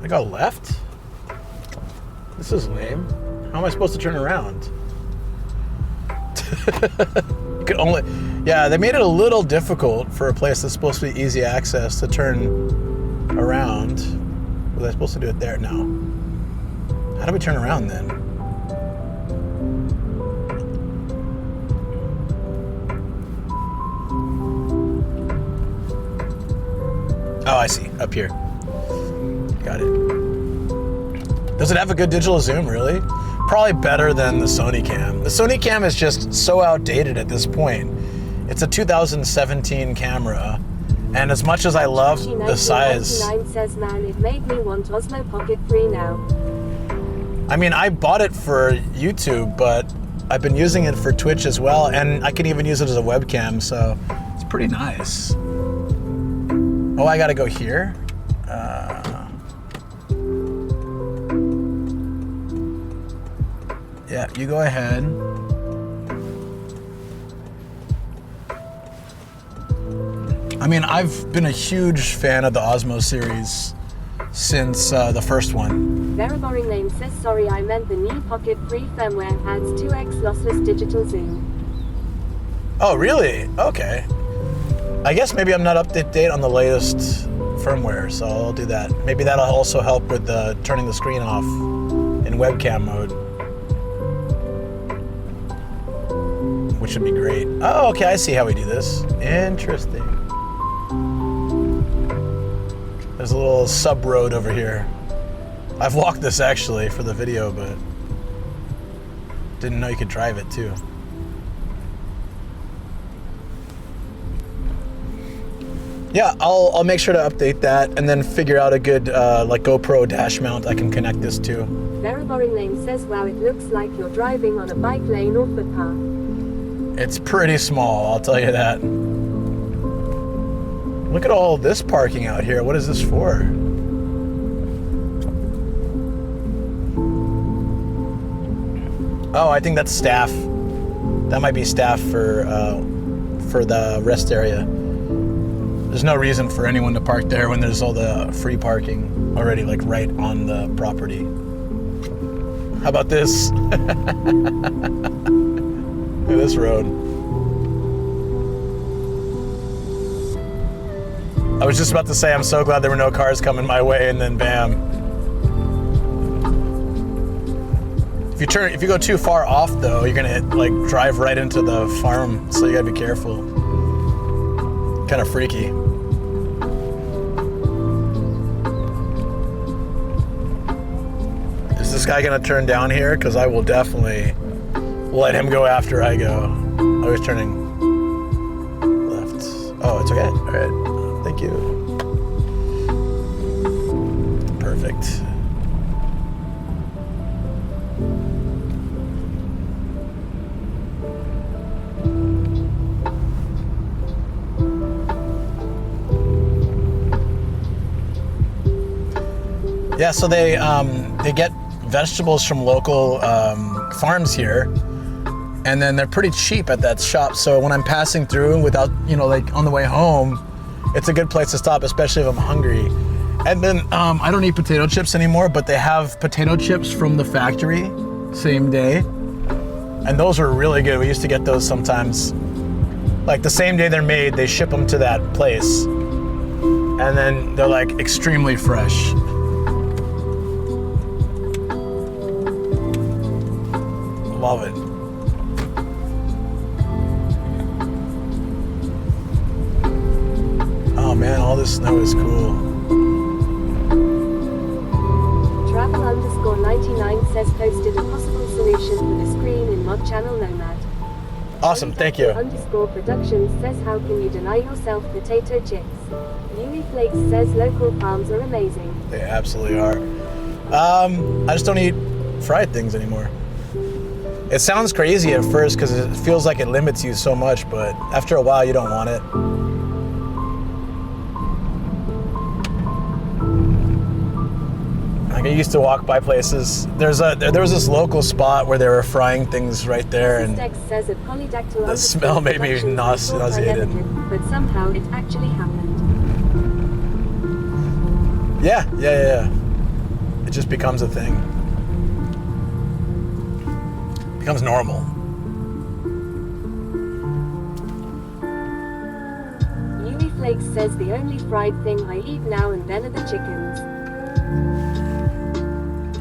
A: I got left? This is lame. How am I supposed to turn around?
L: Yeah, they made it a little difficult for a place that's supposed to be easy access to turn around. Was I supposed to do it there? No. How do we turn around then? Oh, I see. Up here. Got it. Does it have a good digital zoom, really? Probably better than the Sony Cam. The Sony Cam is just so outdated at this point. It's a 2017 camera, and as much as I love the size...
B: says, man, it made me want Osmo Pocket 3 now.
L: I mean, I bought it for YouTube, but I've been using it for Twitch as well, and I can even use it as a webcam, so it's pretty nice. Oh, I gotta go here? Yeah, you go ahead. I mean, I've been a huge fan of the Osmo series since the first one.
B: Very boring name says, sorry, I meant the new Pocket 3 firmware adds 2x lossless digital zoom.
L: Oh, really? Okay. I guess maybe I'm not up to date on the latest firmware, so I'll do that. Maybe that'll also help with turning the screen off in webcam mode, which would be great. Oh, okay, I see how we do this. Interesting. There's a little sub road over here. I've walked this actually for the video, but didn't know you could drive it too. Yeah, I'll make sure to update that and then figure out a good like GoPro dash mount I can connect this to.
B: Very boring name says, wow, it looks like you're driving on a bike lane or footpath.
L: It's pretty small, I'll tell you that. Look at all this parking out here. What is this for? Oh, I think that's staff. That might be staff for the rest area. There's no reason for anyone to park there when there's all the free parking already, like right on the property. How about this? Look at this road. I was just about to say I'm so glad there were no cars coming my way, and then bam. If you go too far off though, you're gonna like drive right into the farm, so you gotta be careful. Kind of freaky. Is this guy gonna turn down here? Because I will definitely let him go after I go. Oh, he's turning left. Oh, it's okay. All right. Thank you. Perfect. Yeah, so they get vegetables from local farms here, and then they're pretty cheap at that shop. So when I'm passing through without, like on the way home, it's a good place to stop, especially if I'm hungry. And then I don't eat potato chips anymore, but they have potato chips from the factory, same day. And those are really good. We used to get those sometimes. Like the same day they're made, they ship them to that place. And then they're like extremely fresh. Love it. Oh man, all this snow is cool.
B: Travel_99 says posted a possible solution for the screen in mod channel Nomad.
L: Awesome, thank you.
B: _productions says, how can you deny yourself potato chips? Yui Flakes says local farms are amazing.
L: They absolutely are. I just don't eat fried things anymore. It sounds crazy at first because it feels like it limits you so much, but after a while you don't want it. Like I used to walk by places. There was this local spot where they were frying things right there, and the smell made me nauseated.
B: But somehow it actually happened.
L: Yeah. It just becomes a thing. Becomes normal.
B: Flakes says the only fried thing I eat now and then are the chickens.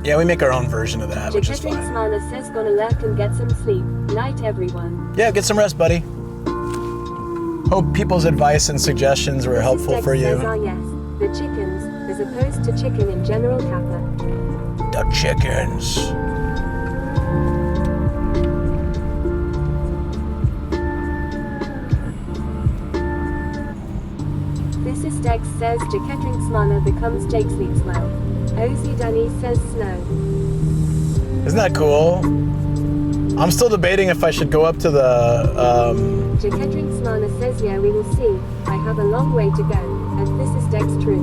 L: Yeah, we make our own version of that, which is fine.
B: Smana says gonna lurk and get some sleep. Night, everyone.
L: Yeah, get some rest, buddy. Hope people's advice and suggestions were helpful for you.
B: Says, ah, yes, the chickens, as opposed to chicken in general, Kappa.
L: The chickens.
B: This is Dex says Jaketring Smana becomes Jake sleeps well. Ozzy Dunny says snow.
L: Isn't that cool? I'm still debating if I should go up to the
B: Jaketring Smana says yeah, we will see. I have a long way to go. And this is Dex true.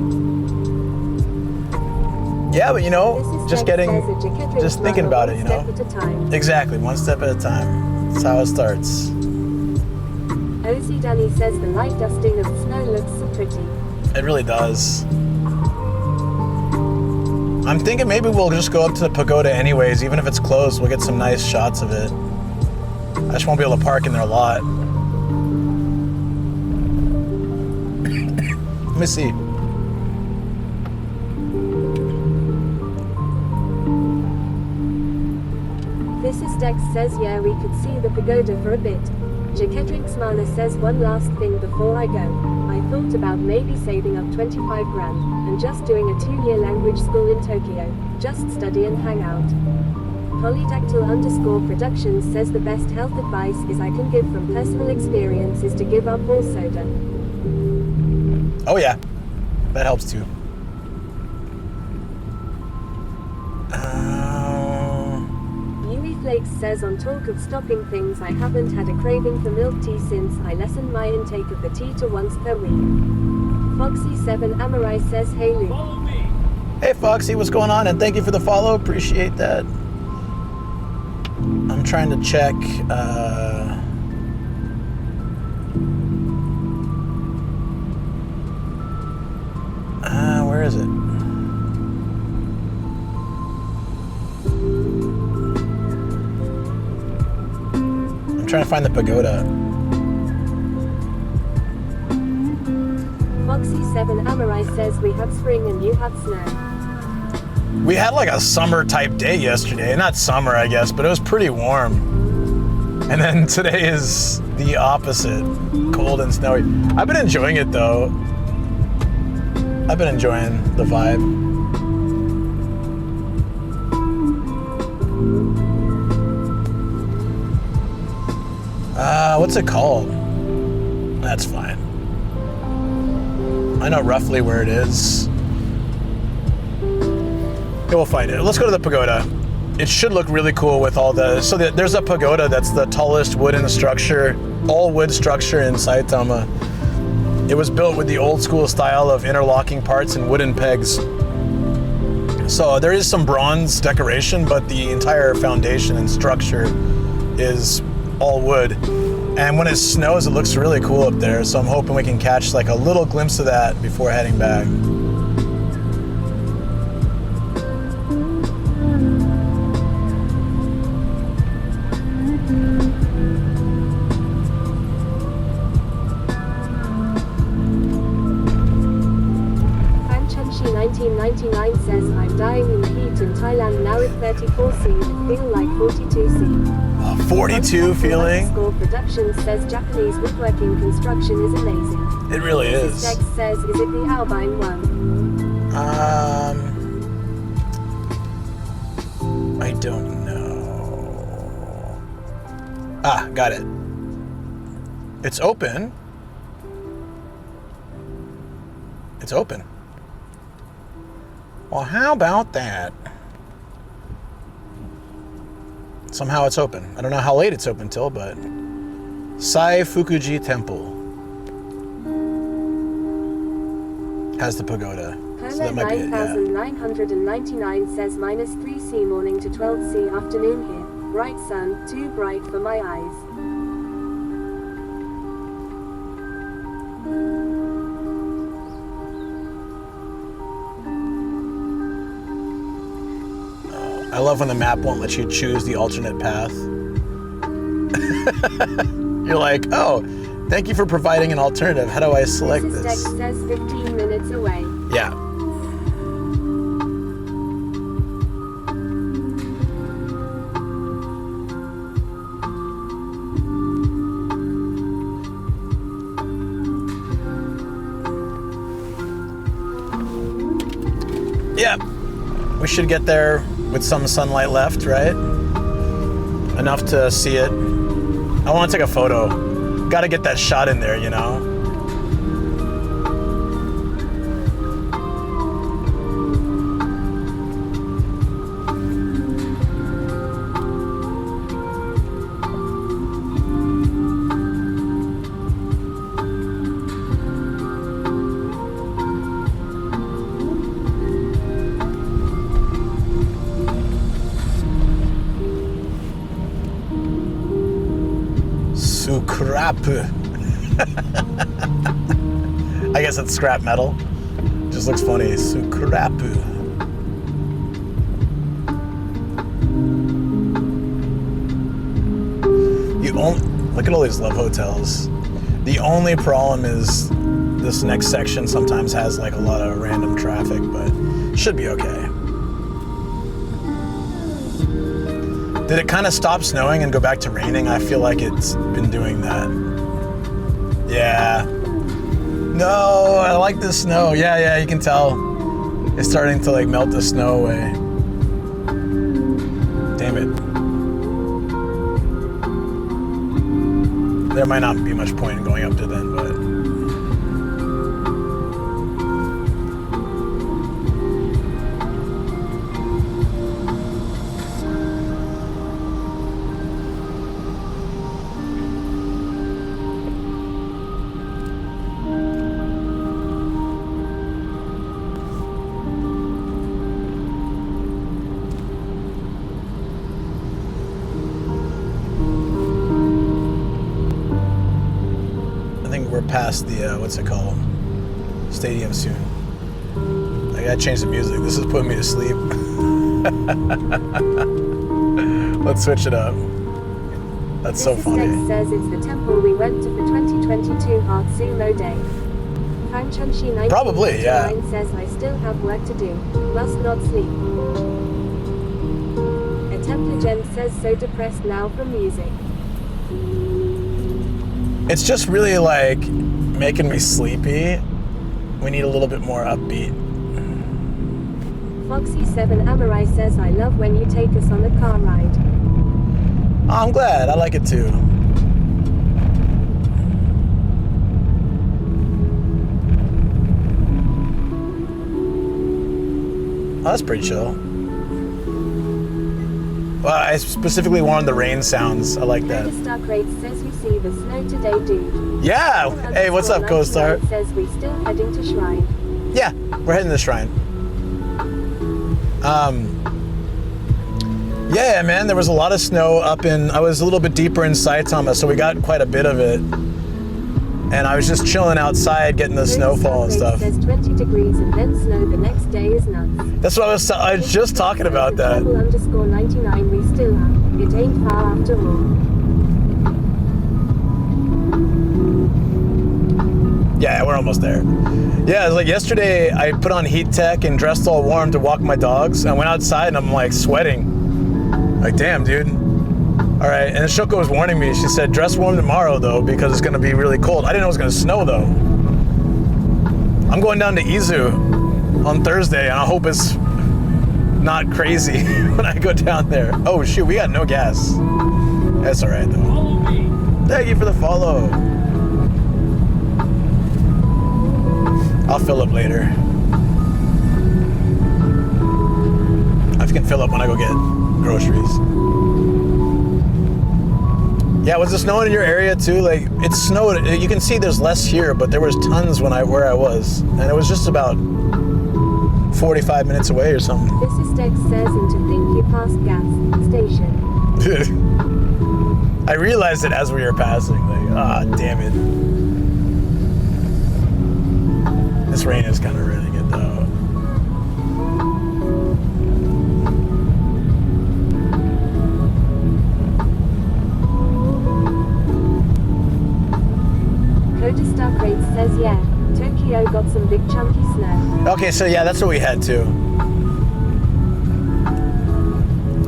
L: Yeah, but you know, just thinking about it, you know. Exactly, one step at a time. That's how it starts.
B: Ozzy Dunny says the light dusting of snow looks so pretty.
L: It really does. I'm thinking maybe we'll just go up to the pagoda anyways, even if it's closed, we'll get some nice shots of it. I just won't be able to park in there a lot. Let me see.
B: This is Dex says yeah, we could see the pagoda for a bit. Jaketring Smana says one last thing before I go. I thought about maybe saving up 25 grand and just doing a 2-year language school in Tokyo. Just study and hang out. Polydactyl_productions says the best health advice is I can give from personal experience is to give up all soda.
L: Oh yeah, that helps too.
B: Flakes says on talk of stopping things, I haven't had a craving for milk tea since I lessened my intake of the tea to once per week. Foxy7 Amorai says hey Luke.
L: Hey Foxy, what's going on? And thank you for the follow, appreciate that. I'm trying to check where is it? Trying to find the pagoda.
B: Foxy7 Amorai says we had spring and you had snow.
L: We had like a summer type day yesterday. Not summer, I guess, but it was pretty warm. And then today is the opposite, cold and snowy. I've been enjoying it though. I've been enjoying the vibe. What's it called? That's fine. I know roughly where it is. Yeah, we'll find it. Let's go to the pagoda. It should look really cool with all the... So there's a pagoda that's the tallest wooden structure, all wood structure in Saitama. It was built with the old school style of interlocking parts and wooden pegs. So there is some bronze decoration, but the entire foundation and structure is all wood. And when it snows, it looks really cool up there. So I'm hoping we can catch like a little glimpse of that before heading back.
B: Fanchunchi 1999 says I'm dying in the heat in Thailand now at 34 C and feel like 42 C.
L: 42 feeling.
B: Score Productions says Japanese woodworking construction is amazing.
L: It really is.
B: Dex says, is it the Albine one?
L: I don't know. Ah, got it. It's open. It's open. Well, how about that? Somehow it's open. I don't know how late it's open till, but Sai Fukuji Temple has the pagoda. So that might be it, yeah.
B: 9999 says -3C morning to 12C afternoon here. Bright sun, too bright for my eyes.
L: I love when the map won't let you choose the alternate path. You're like, oh, Thank you for providing an alternative. How do I select
B: Mrs.
L: this?
B: Dex says 15 minutes away.
L: Yeah. Yeah. We should get there with some sunlight left, right? Enough to see it. I want to take a photo. Got to get that shot in there, you know? Scrap. I guess it's scrap metal. Just looks funny. Scrap. Look at all these love hotels. The only problem is this next section sometimes has like a lot of random traffic, but should be okay. Did it kind of stop snowing and go back to raining? I feel like it's been doing that. Yeah. No, I like the snow. Yeah, you can tell. It's starting to like melt the snow away. Damn it. There might not be much point in going up to then, but... past the what's it called, stadium soon. I gotta change the music. This is putting me to sleep. Let's switch it up. That's so funny.
B: Mrs. Dex says it's the temple we went to for 2022 Hard Sumo Day. Fanchunshi
L: Probably, yeah.
B: Says I still have work to do. Must not sleep. A Templar Gem says so depressed now from music.
L: It's just really like making me sleepy. We need a little bit more upbeat.
B: Foxy7 Amorai says I love when you take us on the car ride.
L: Oh, I'm glad. I like it too. Oh, that's pretty chill. Well, I specifically wanted the rain sounds. I like that.
B: Starcrate says we see the snow today, dude.
L: Yeah. Hey, what's up, Co-Star?
B: Says we still heading to Shrine.
L: Yeah, we're heading to Shrine. Yeah, man, there was a lot of snow up in... I was a little bit deeper in Saitama, so we got quite a bit of it. And I was just chilling outside, getting the snowfall and stuff.
B: Says 20 degrees and then snow the next day is nuts.
L: That's what I was just talking about that.
B: _99 we still have. It ain't far after all.
L: Yeah, we're almost there. Yeah, it was like yesterday I put on heat tech and dressed all warm to walk my dogs. I went outside and I'm like sweating. Like, damn, dude. All right, and Shoko was warning me. She said, dress warm tomorrow, though, because it's going to be really cold. I didn't know it was going to snow, though. I'm going down to Izu on Thursday, and I hope it's not crazy when I go down there. Oh, shoot, we got no gas. That's all right, though.
I: Follow me.
L: Thank you for the follow. I'll fill up later. I can fill up when I go get groceries. Yeah, was it snowing in your area too? Like, it snowed. You can see there's less here, but there was tons where I was, and it was just about 45 minutes away or something.
B: This is Dex says, and to think you passed gas station.
L: I realized it as we were passing. Like, damn it. This rain is kind of ruining it though.
B: Dark Rates says yeah, Tokyo got some big chunky snow.
L: Okay, so yeah, that's what we had too.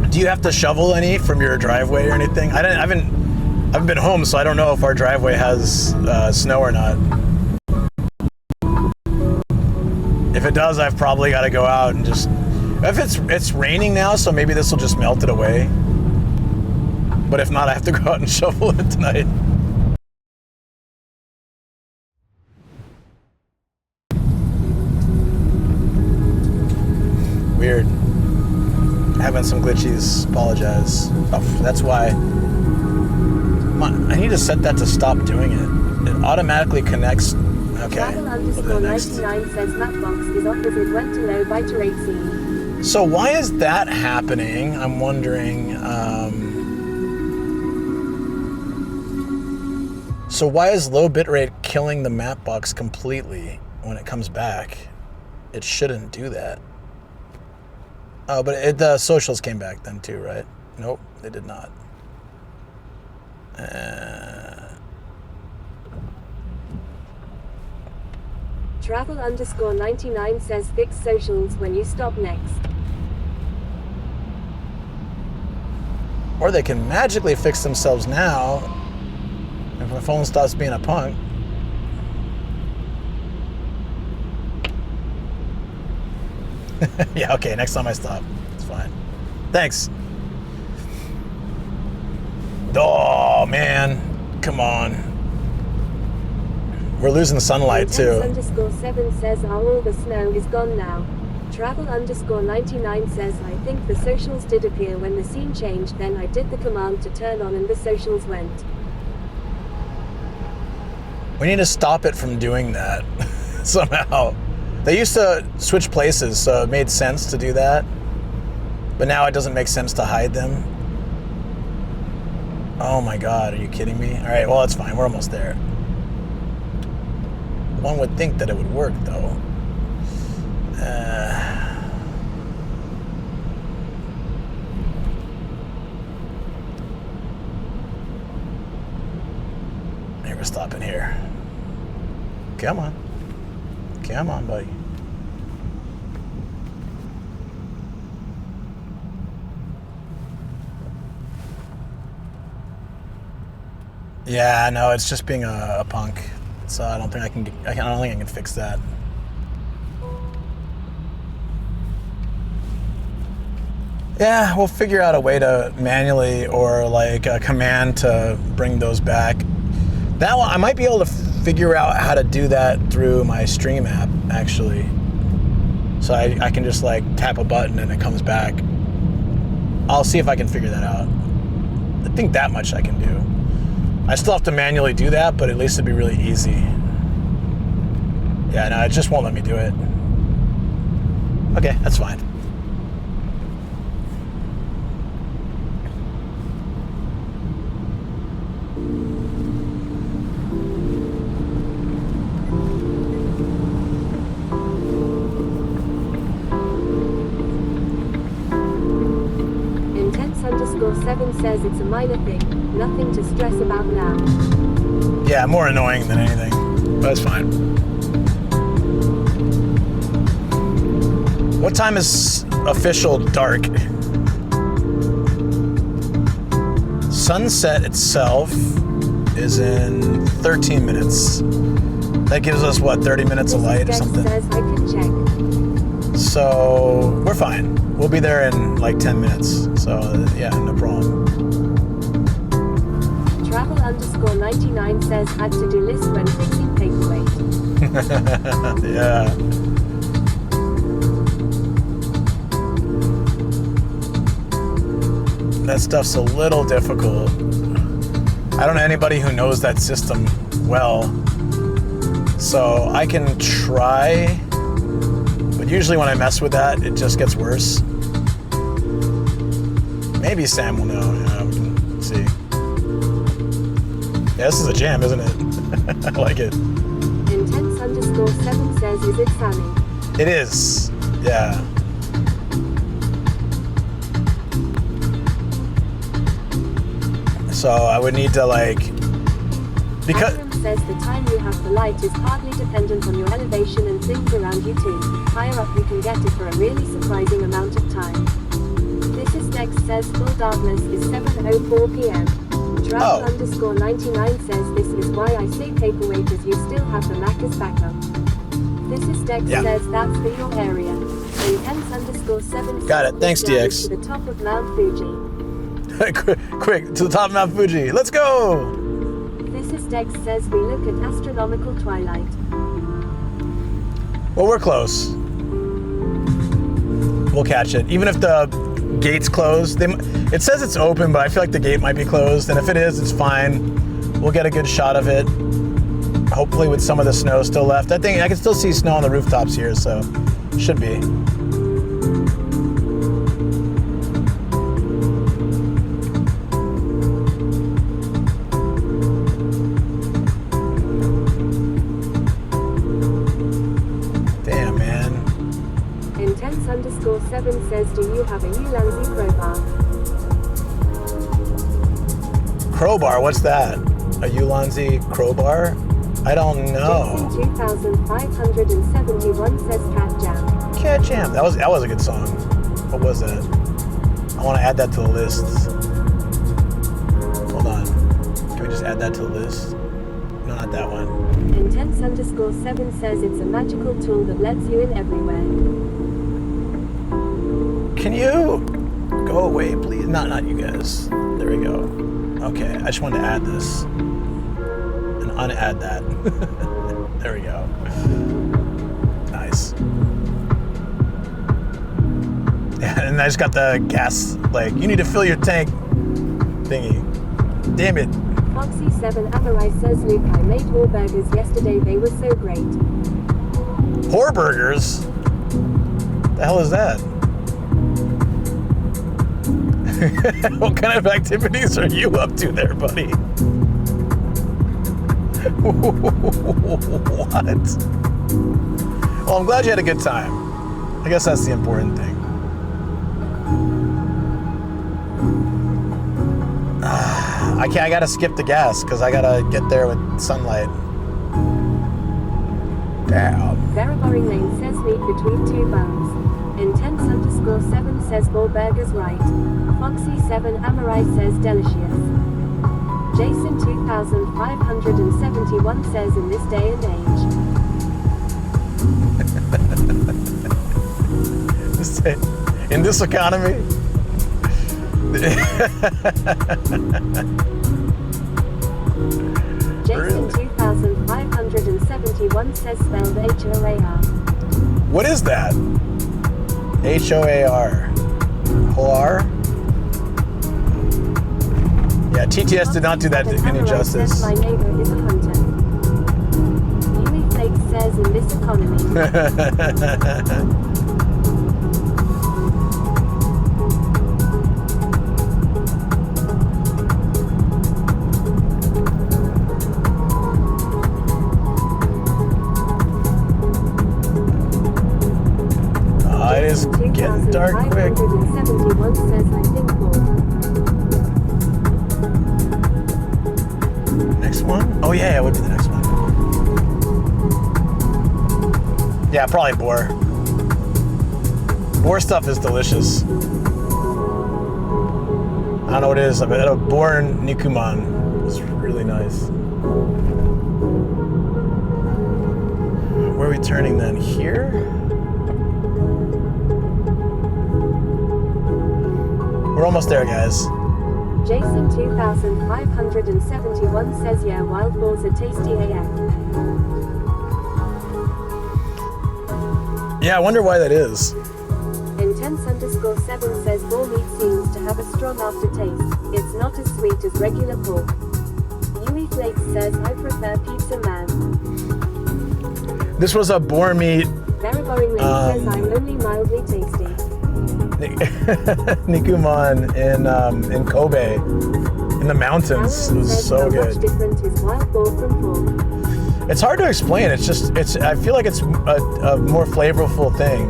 L: Do you have to shovel any from your driveway or anything? I haven't been home, so I don't know if our driveway has snow or not. If it does, I've probably got to go out and just... If it's raining now, so maybe this will just melt it away. But if not, I have to go out and shovel it tonight. Weird. Having some glitchies. Apologize. Oh, that's why. I need to set that to stop doing it. It automatically connects. Okay.
B: Travel_99 says Mapbox is opposite went to low by rate C.
L: So why is that happening? I'm wondering. So why is low bitrate killing the Mapbox completely when it comes back? It shouldn't do that. Oh, but the socials came back then too, right? Nope, they did not.
B: Travel_99 says fix socials when you stop next.
L: Or they can magically fix themselves now if my phone stops being a punk. Yeah, okay, next time I stop. It's fine. Thanks. Oh, man. Come on. We're losing sunlight, too.
B: Intense_7 says all the snow is gone now. Travel_99 says I think the socials did appear when the scene changed, then I did the command to turn on and the socials went.
L: We need to stop it from doing that somehow. They used to switch places, so it made sense to do that. But now it doesn't make sense to hide them. Oh my God, are you kidding me? All right, well, it's fine. We're almost there. One would think that it would work, though. Maybe we're stopping here. Come on. Come on, buddy. Yeah, no, it's just being a punk. So I don't think I don't think I can fix that. Yeah, we'll figure out a way to manually or like a command to bring those back. That one, I might be able to figure out how to do that through my Stream app, actually. So I can just like tap a button and it comes back. I'll see if I can figure that out. I think that much I can do. I still have to manually do that, but at least it'd be really easy. Yeah, no, it just won't let me do it. Okay, that's fine.
B: Intense_7 says it's a minor thing, nothing to stress about now.
L: Yeah, more annoying than anything, but that's fine. What time is official dark? Sunset itself is in 13 minutes. That gives us, what, 30 minutes of light or something?
B: Says I can check.
L: So, we're fine. We'll be there in like 10 minutes. So, yeah, no problem.
B: Travel_99 says add to-do list when fixing paperweight.
L: Yeah. That stuff's a little difficult. I don't know anybody who knows that system well. So I can try, but usually when I mess with that, it just gets worse. Maybe Sam will know. Yeah, we can see. Yeah, this is a jam, isn't it? I like it.
B: Intense_7 says, is it sunny?
L: It is. Yeah. So I would need to like, because
B: says the time you have for light is partly dependent on your elevation and things around you too. Higher up you can get it for a really surprising amount of time. This is Dex says full darkness is 7:04 p.m. Draft underscore 99 says this is why I say paperweight as you still have the Mac as backup. This is Dex says that's for your area. Intense underscore 7
L: Got it. Thanks, DX.
B: to the top of Mount Fuji.
L: Quick, to the top of Mount Fuji. Let's go!
B: This is Dex says we look at astronomical twilight.
L: Well, we're close. We'll catch it. Even if the gate's closed, it says it's open, but I feel like the gate might be closed. And if it is, it's fine. We'll get a good shot of it. Hopefully with some of the snow still left. I think I can still see snow on the rooftops here, so should be. Damn, man.
B: Intense underscore 7 says, do you have a Ulanzi crowbar?
L: Crowbar, what's that? A Ulanzi crowbar? I don't know.
B: Jason 2571 says Cat Jam.
L: Cat Jam. That was a good song. What was that? I want to add that to the list. Hold on. Can we just add that to the list? No, not that one.
B: Intense underscore 7 says it's a magical tool that lets you in everywhere.
L: Can you go away, please? Not you guys. There we go. Okay, I just wanted to add this. And unadd that. There we go. Nice. Yeah, and I just got the gas, like, you need to fill your tank thingy. Damn it.
B: Foxy7 Amarai says, Luke, I made Warburgers yesterday. They were so great.
L: Warburgers? The hell is that? What kind of activities are you up to there, buddy? What? Well, I'm glad you had a good time. I guess that's the important thing. I gotta skip the gas because I gotta get there with sunlight. Damn.
B: Very boring name says meat between two buns. Intense underscore 7 says Warburgers right. Foxy7 Amarai says delicious. Jason 2571 says in this day and
L: age. In this economy?
B: Jason 2571 says spelled H-O-A-R.
L: What is that? H-O-A-R. Hoar? Yeah, TTS did not do that any justice.
B: My neighbor is a hunter. Yui Flake says in this economy.
L: It is getting dark quick.
B: 571 says I think
L: Next one? Oh yeah, it would be the next one. Yeah, probably boar. Boar stuff is delicious. I don't know what it is. I had a boar in Nikuman. It's really nice. Where are we turning then? Here? We're almost there, guys.
B: Jason 2571 says yeah, wild boars are tasty AF.
L: Yeah, I wonder why that is.
B: Intense underscore 7 says boar meat seems to have a strong aftertaste. It's not as sweet as regular pork. Yui Flakes says I prefer pizza man.
L: This was a boar meat.
B: Very boring name says I'm only mildly tasty.
L: Nikuman in Kobe, in the mountains. It was so good. It's hard to explain. I feel like it's a more flavorful thing.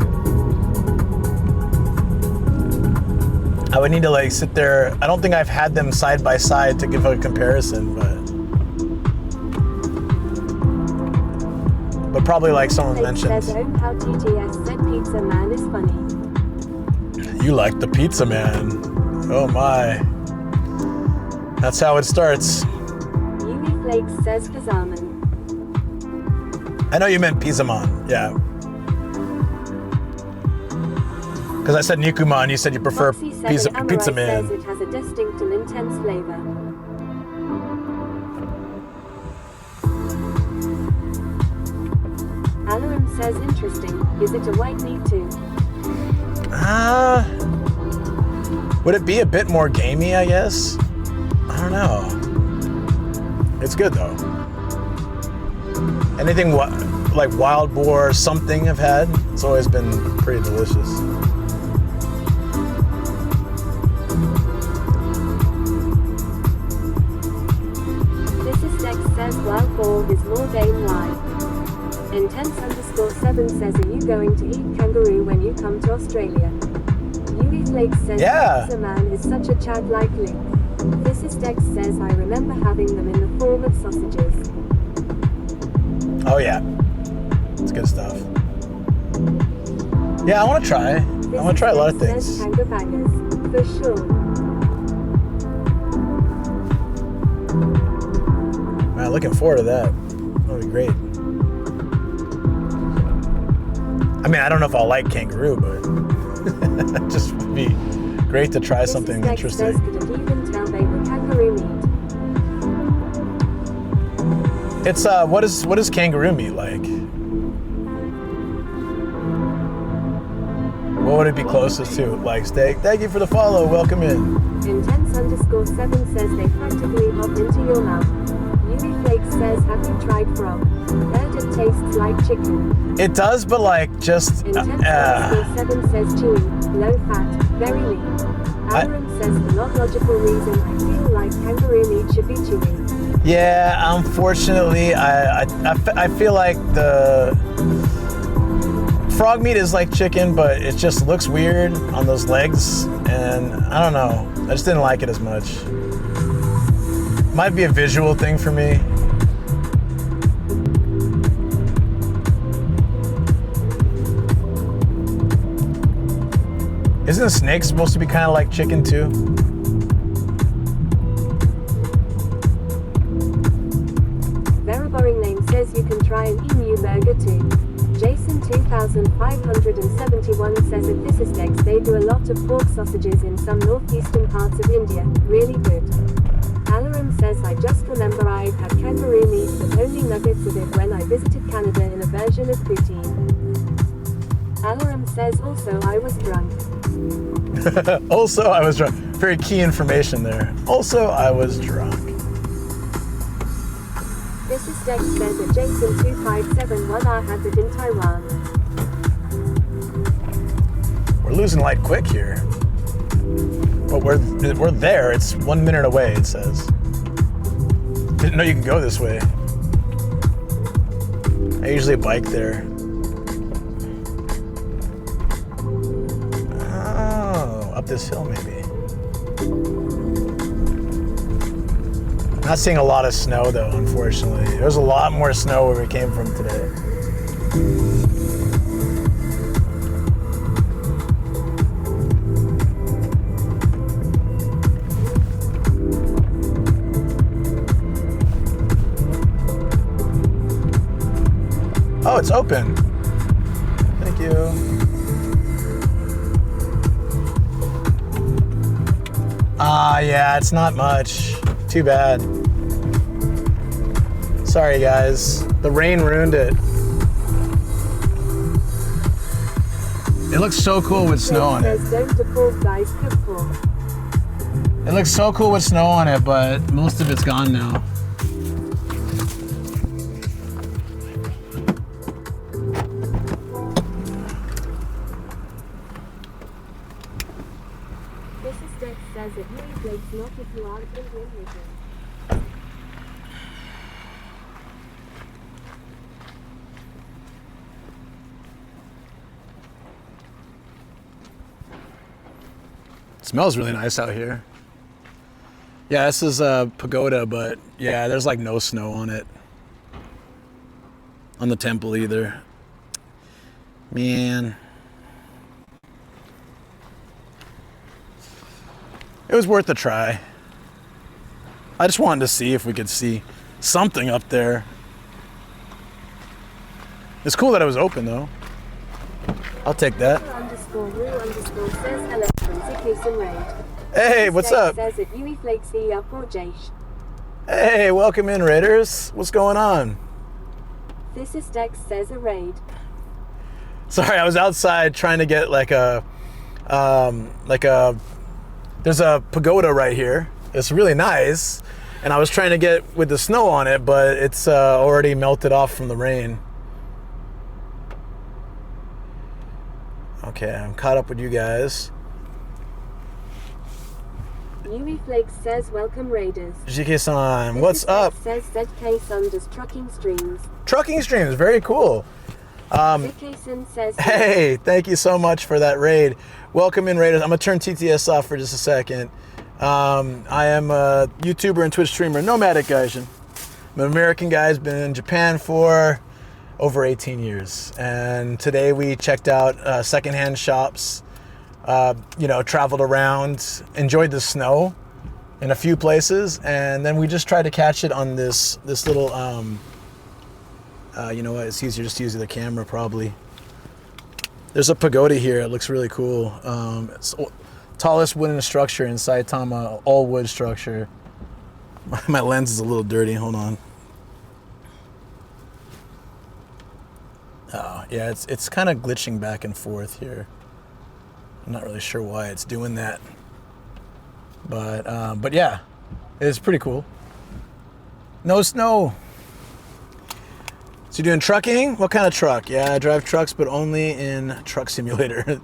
L: I would need to like sit there. I don't think I've had them side by side to give a comparison, but but probably like someone mentioned.
B: Says, oh, how TTS said Pizza Man is funny.
L: You like the Pizza Man. Oh my. That's how it starts.
B: Yui Flakes says Kazaman.
L: I know you meant Pizzaman, yeah. Because I said Nikuman, you said you prefer Pizza Man.
B: Says it has a distinct and intense flavor. Alarum says interesting. Is it a white meat too?
L: Would it be a bit more gamey, I guess? I don't know. It's good though. Anything like wild boar or something I've had, it's always been pretty delicious.
B: This is Dex says wild boar is more game live. Intense_7 says, are you going to eat kangaroo when you come to Australia? Yui Flake says,
L: yeah.
B: Pizza Man is such a Chad-like link. This is Dex says, I remember having them in the form of sausages.
L: Oh yeah, it's good stuff. Yeah, I want to try. I want to try a lot of things.
B: Kanga bangers, for sure.
L: Man, looking forward to that. That'll be great. I mean, I don't know if I'll like kangaroo, but it just would be great to try something interesting.
B: Could you even tell they were kangaroo meat?
L: It's what is kangaroo meat like? What would it be closest to? Like steak? Thank you for the follow. Welcome in.
B: Intense_7 says they practically hop into your mouth. Yui Flake says, have you tried frog? Heard it tastes like chicken.
L: It does, but like just.
B: Intense_7 says chewy, low fat, very lean. Aaron says the not logical reason I feel like kangaroo meat should be chewy.
L: Yeah, unfortunately, I feel like the frog meat is like chicken, but it just looks weird on those legs, and I don't know. I just didn't like it as much. Might be a visual thing for me. Isn't a snake supposed to be kind of like chicken too?
B: Very boring name says you can try an emu burger too. Jason 2571 says at this is Dex they do a lot of pork sausages in some northeastern parts of India, really good. Alarum says I just remember I've had kangaroo meat but only nuggets of it when I visited Canada in a version of poutine. Alarum says also I was drunk.
L: Also I was drunk. Very key information there. Also I was drunk.
B: This is Dex says at Jason 2571 I had it in Taiwan.
L: We're losing light quick here. But we're there. It's 1 minute away, it says. Didn't know you could go this way. I usually bike there. Oh, up this hill maybe. Not seeing a lot of snow though, unfortunately. There's a lot more snow where we came from today. Oh, it's open. Thank you. Yeah, it's not much. Too bad. Sorry, guys. The rain ruined it. It looks so cool with snow on it. It looks so cool with snow on it, but most of it's gone now. Smells really nice out here. Yeah, this is a pagoda, but yeah, there's like no snow on it.
A: on the temple either. Man. It was worth a try. I just wanted to see if we could see something up there. It's cool that it was open though. I'll take that. Hey, what's up? Hey, welcome in, Raiders. What's going on?
B: This is Dex says a raid.
A: Sorry, I was outside trying to get there's a pagoda right here. It's really nice. And I was trying to get with the snow on it, but it's already melted off from the rain. Okay, I'm caught up with you guys.
B: Yui Flakes says welcome Raiders.
A: JK-san, what's up?
B: Says ZK-san does trucking streams.
A: Trucking streams, very cool.
B: ZK-san says
A: hey, thank you so much for that raid. Welcome in, Raiders. I'm gonna turn TTS off for just a second. I am a YouTuber and Twitch streamer, Nomadic Gaijin. I'm an American guy who's been in Japan for over 18 years. And today we checked out secondhand shops, traveled around, enjoyed the snow in a few places, and then we just tried to catch it on this little, you know what, it's easier just to use the camera probably. There's a pagoda here, it looks really cool. It's tallest wooden structure in Saitama, all wood structure. My lens is a little dirty, hold on. Oh, yeah, it's kind of glitching back and forth here. I'm not really sure why it's doing that. But yeah, it's pretty cool. No snow. So you're doing trucking? What kind of truck? Yeah, I drive trucks, but only in Truck Simulator.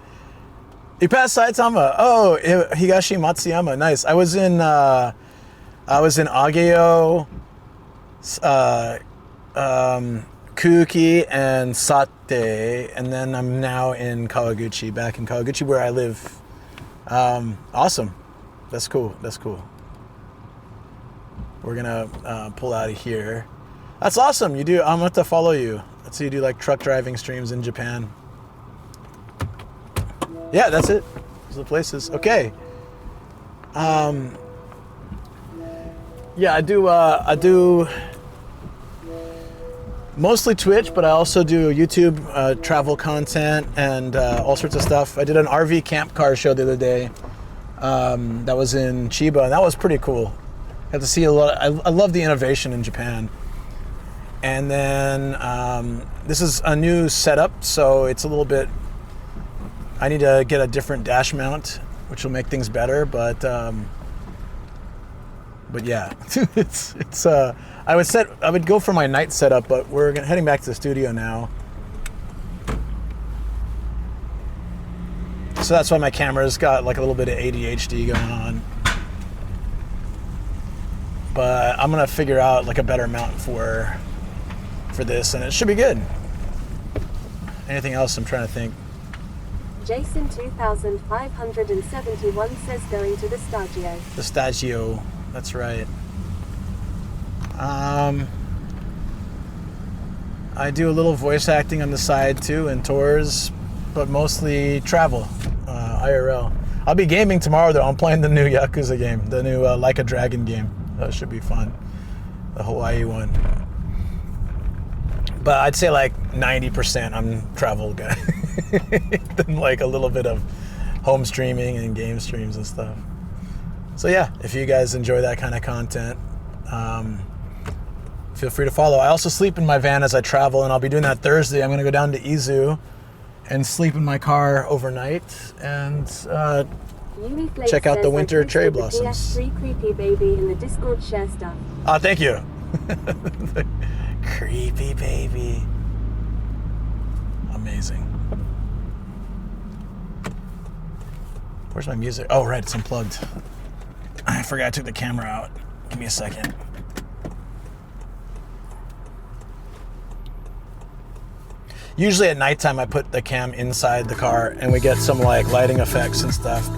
A: You passed Saitama. Oh, Higashi Matsuyama. Nice. I was in Ageo, Kuki, and Satte, and then I'm now in Kawaguchi, back in Kawaguchi where I live. Awesome. That's cool. That's cool. We're gonna pull out of here. That's awesome. You do. I'm gonna have to follow you. Let's see, you do like truck driving streams in Japan. Yeah, that's it. Those are the places. Okay. Yeah, I do mostly Twitch, but I also do YouTube travel content and all sorts of stuff. I did an RV camp car show the other day. That was in Chiba, and that was pretty cool. I had to see a lot. I love the innovation in Japan. And then this is a new setup, so it's a little bit. I need to get a different dash mount, which will make things better. But yeah, it's. I would go for my night setup, but we're heading back to the studio now. So that's why my camera's got like a little bit of ADHD going on. But I'm gonna figure out like a better mount for this, and it should be good. Anything else? I'm trying to think.
B: Jason 2571 says going to the Stagio.
A: The Stagio, that's right. I do a little voice acting on the side too, and tours, but mostly travel, IRL. I'll be gaming tomorrow though. I'm playing the new Yakuza game, the new Like a Dragon game. That should be fun. The Hawaii one. But I'd say like 90% I'm travel guy. Then like a little bit of home streaming and game streams and stuff. So yeah, if you guys enjoy that kind of content, feel free to follow. I also sleep in my van as I travel, and I'll be doing that Thursday. I'm going to go down to Izu and sleep in my car overnight and check out the winter cherry blossoms.
B: Creepy baby in the Discord share stuff.
A: Oh, thank you. Creepy baby. Amazing. Where's my music? Oh, right, it's unplugged. I forgot I took the camera out. Give me a second. Usually at nighttime I put the cam inside the car and we get some like lighting effects and stuff,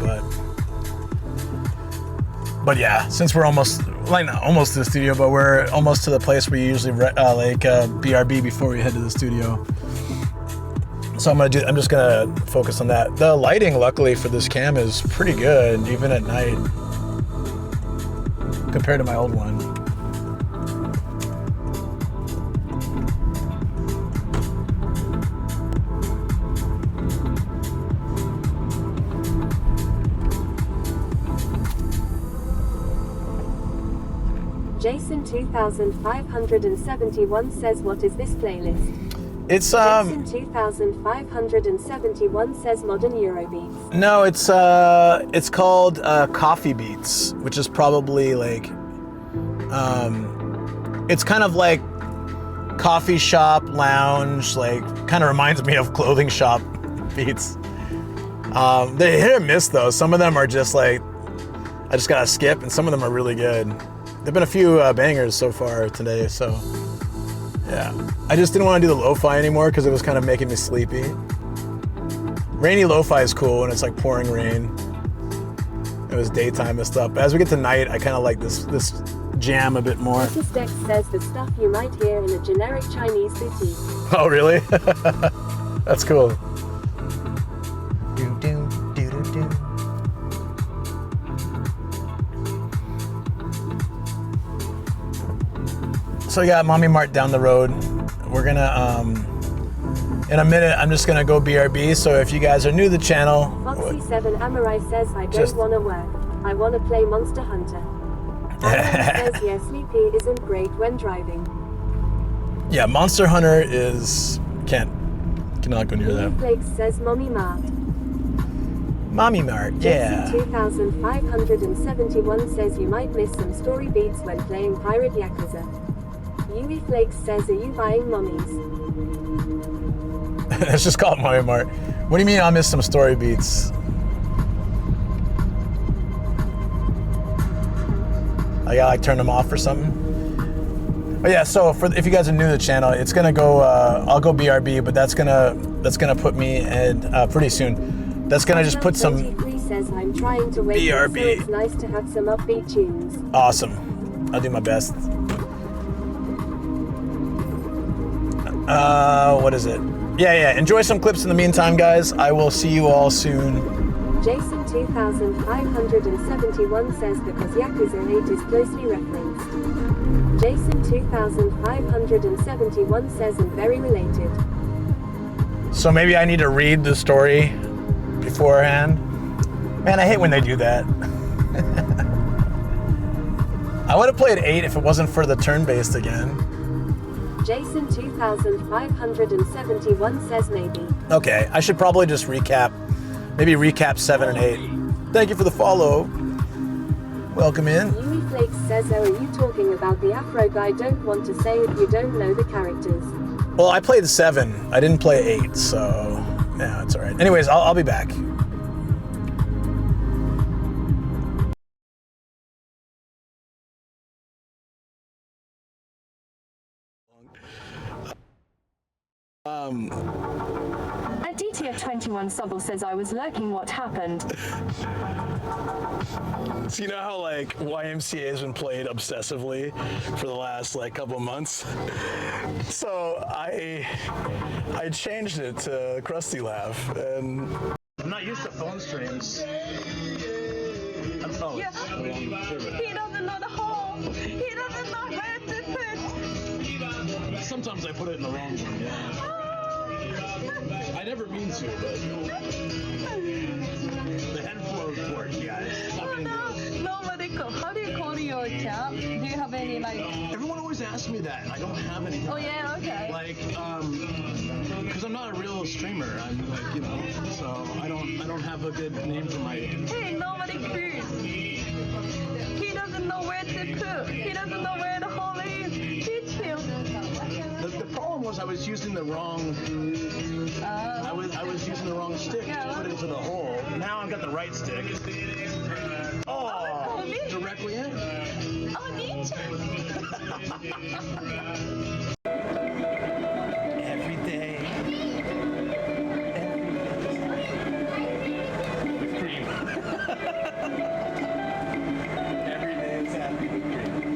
A: but yeah, since we're almost
L: like not almost to the studio, but we're almost to the place where you usually BRB before we head to the studio. So I'm just gonna focus on that. The lighting, luckily for this cam, is pretty good, even at night, compared to my old one.
B: Jason 2571 says, what is this playlist?
L: It's
B: Jason 2571 says modern Eurobeats.
L: No, it's called Coffee Beats, which is probably like it's kind of like coffee shop lounge, like kind of reminds me of clothing shop beats. They hit or miss though. Some of them are just like I just gotta skip, and some of them are really good. There've been a few bangers so far today, so yeah. I just didn't want to do the lo-fi anymore because it was kind of making me sleepy. Rainy lo-fi is cool when it's like pouring rain. It was daytime and stuff, but as we get to night, I kind of like this jam a bit more.
B: This deck says the stuff you might hear in a generic Chinese boutique.
L: Oh, really? That's cool. So we got Mommy Mart down the road. We're gonna, in a minute, I'm just gonna go BRB. So if you guys are new to the channel,
B: Foxy7 Amorai says, I don't wanna work. I wanna play Monster Hunter. Alan says, yeah, sleepy isn't great when driving.
L: Yeah, Monster Hunter is, cannot go near that.
B: Flake says, Mommy Mart.
L: Mommy Mart, yeah.
B: Jason 2571 says, you might miss some story beats when playing Pirate Yakuza. Yui Flakes says, are you buying mummies?
L: Let's just call it Mommy Mart. What do you mean I'll miss some story beats? I gotta like turn them off or something? But yeah, so if you guys are new to the channel, it's gonna go, I'll go BRB, but that's gonna put me in pretty soon. That's gonna just put some
B: says, I'm trying to wait
L: BRB.
B: So it's nice to have some upbeat tunes.
L: Awesome. I'll do my best. What is it? Yeah. Enjoy some clips in the meantime, guys. I will see you all soon.
B: Jason 2571 says, because Yakuza 8 is closely referenced. Jason 2571 says, and very related.
L: So maybe I need to read the story beforehand. Man, I hate when they do that. I would have played 8 if it wasn't for the turn-based again.
B: Jason 2571 says maybe.
L: Okay, I should probably just recap. Maybe recap 7 and 8. Thank you for the follow. Welcome in.
B: Yui Flakes says, oh, are you talking about the Afro guy? Don't want to say if you don't know the characters.
L: Well, I played 7. I didn't play 8, so yeah, it's all right. Anyways, I'll be back.
F: Aditya 21 Sobel says, I was lurking, what happened?
L: So you know how like YMCA has been played obsessively for the last like couple of months? So I changed it to Krusty Laugh, and
J: I'm not used to phone streams.
K: Yeah. He doesn't know the hole. He doesn't know where to put.
J: Sometimes I put it in the wrong one, yeah. I never mean to, but the head flows work, guys.
K: Nobody call. How do you call your cat? Do you have any like?
J: Everyone always asks me that, and I don't have anything.
K: Oh yeah, okay.
J: Like, because I'm not a real streamer. I'm like, you know, so I don't have a good name for my.
K: Hey, nobody cares. He doesn't know where to put. He doesn't know where the hole is. Teach him.
J: The problem was I was using the wrong. I was using the wrong stick to put into the hole. Now I've got the right stick. Oh, directly in.
K: Oh, teach him.
L: every day.
J: With cream.
L: Every day is happy with cream.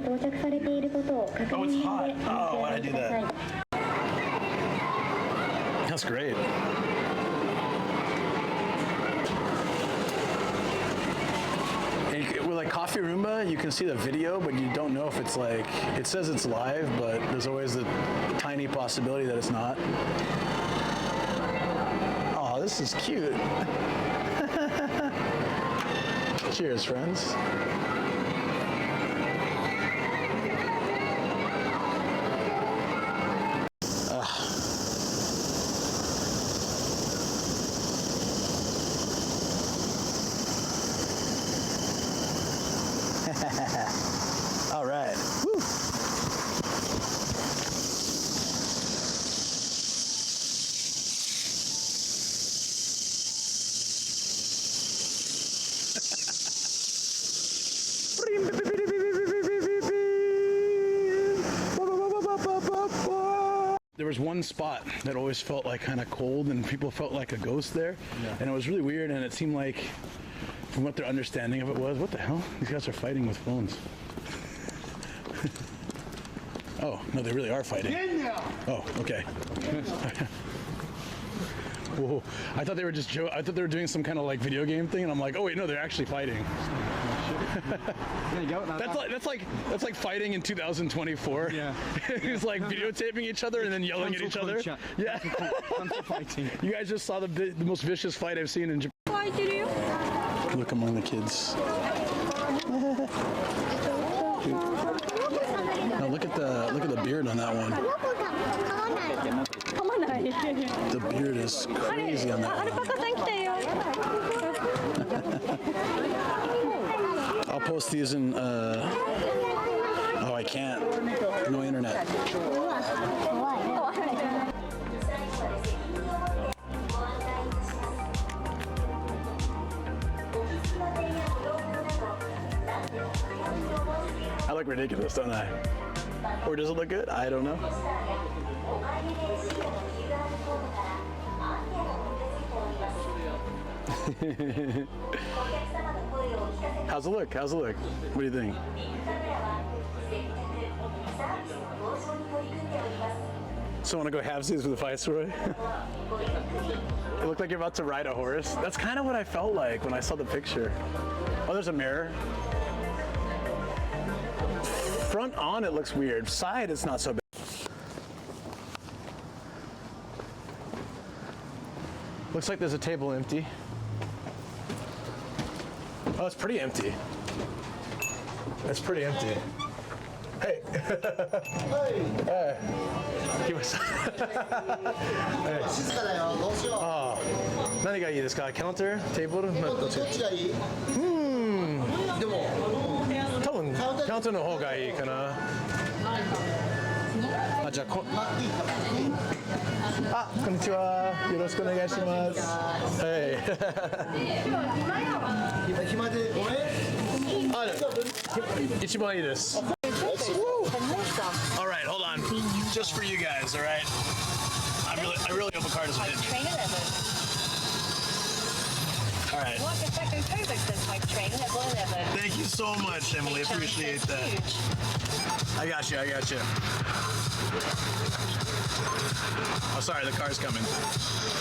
M: 到着されていることを確認してお待ちください。
L: That's great. With like Coffee Roomba, you can see the video, but you don't know if it's like, it says it's live, but there's always the tiny possibility that it's not. Oh, this is cute. Cheers, friends. All right. Woo. There was one spot that always felt like kind of cold and people felt like a ghost there. Yeah. And it was really weird, and it seemed like, from what their understanding of it was, what the hell? These guys are fighting with phones. Oh, no, they really are fighting. Oh, okay. Whoa. I thought they were just I thought they were doing some kind of like video game thing, and I'm like, oh wait, no, they're actually fighting. That's like fighting in 2024. Yeah. It's like videotaping each other and then yelling at each other. Yeah. You guys just saw the most vicious fight I've seen in Japan. Look among the kids. Now look at the beard on that one. The beard is crazy on that one. I'll post these in. Oh, I can't. No internet. I look ridiculous, don't I? Or does it look good? I don't know. How's it look? How's it look? What do you think? So want to go halvesies with the Viceroy? It looked like you're about to ride a horse. That's kind of what I felt like when I saw the picture. Oh, there's a mirror. Front on, it looks weird. Side, it's not so bad. Looks like there's a table empty. Oh, it's pretty empty. It's pretty empty. Hey. Hey. Hey. Oh. 何がいいですか? Counter? Table? どっちがいい? でも多分カウンターの方がいいかな。あ、じゃあこんにちは。よろしくお願いします。はい。暇でごめん。一番いいです。All right, hold on. Just for you guys, all right? I really hope a card doesn't hit me. All right. Thank you so much, Emily. Appreciate that. I got you. Oh, sorry, the car's coming.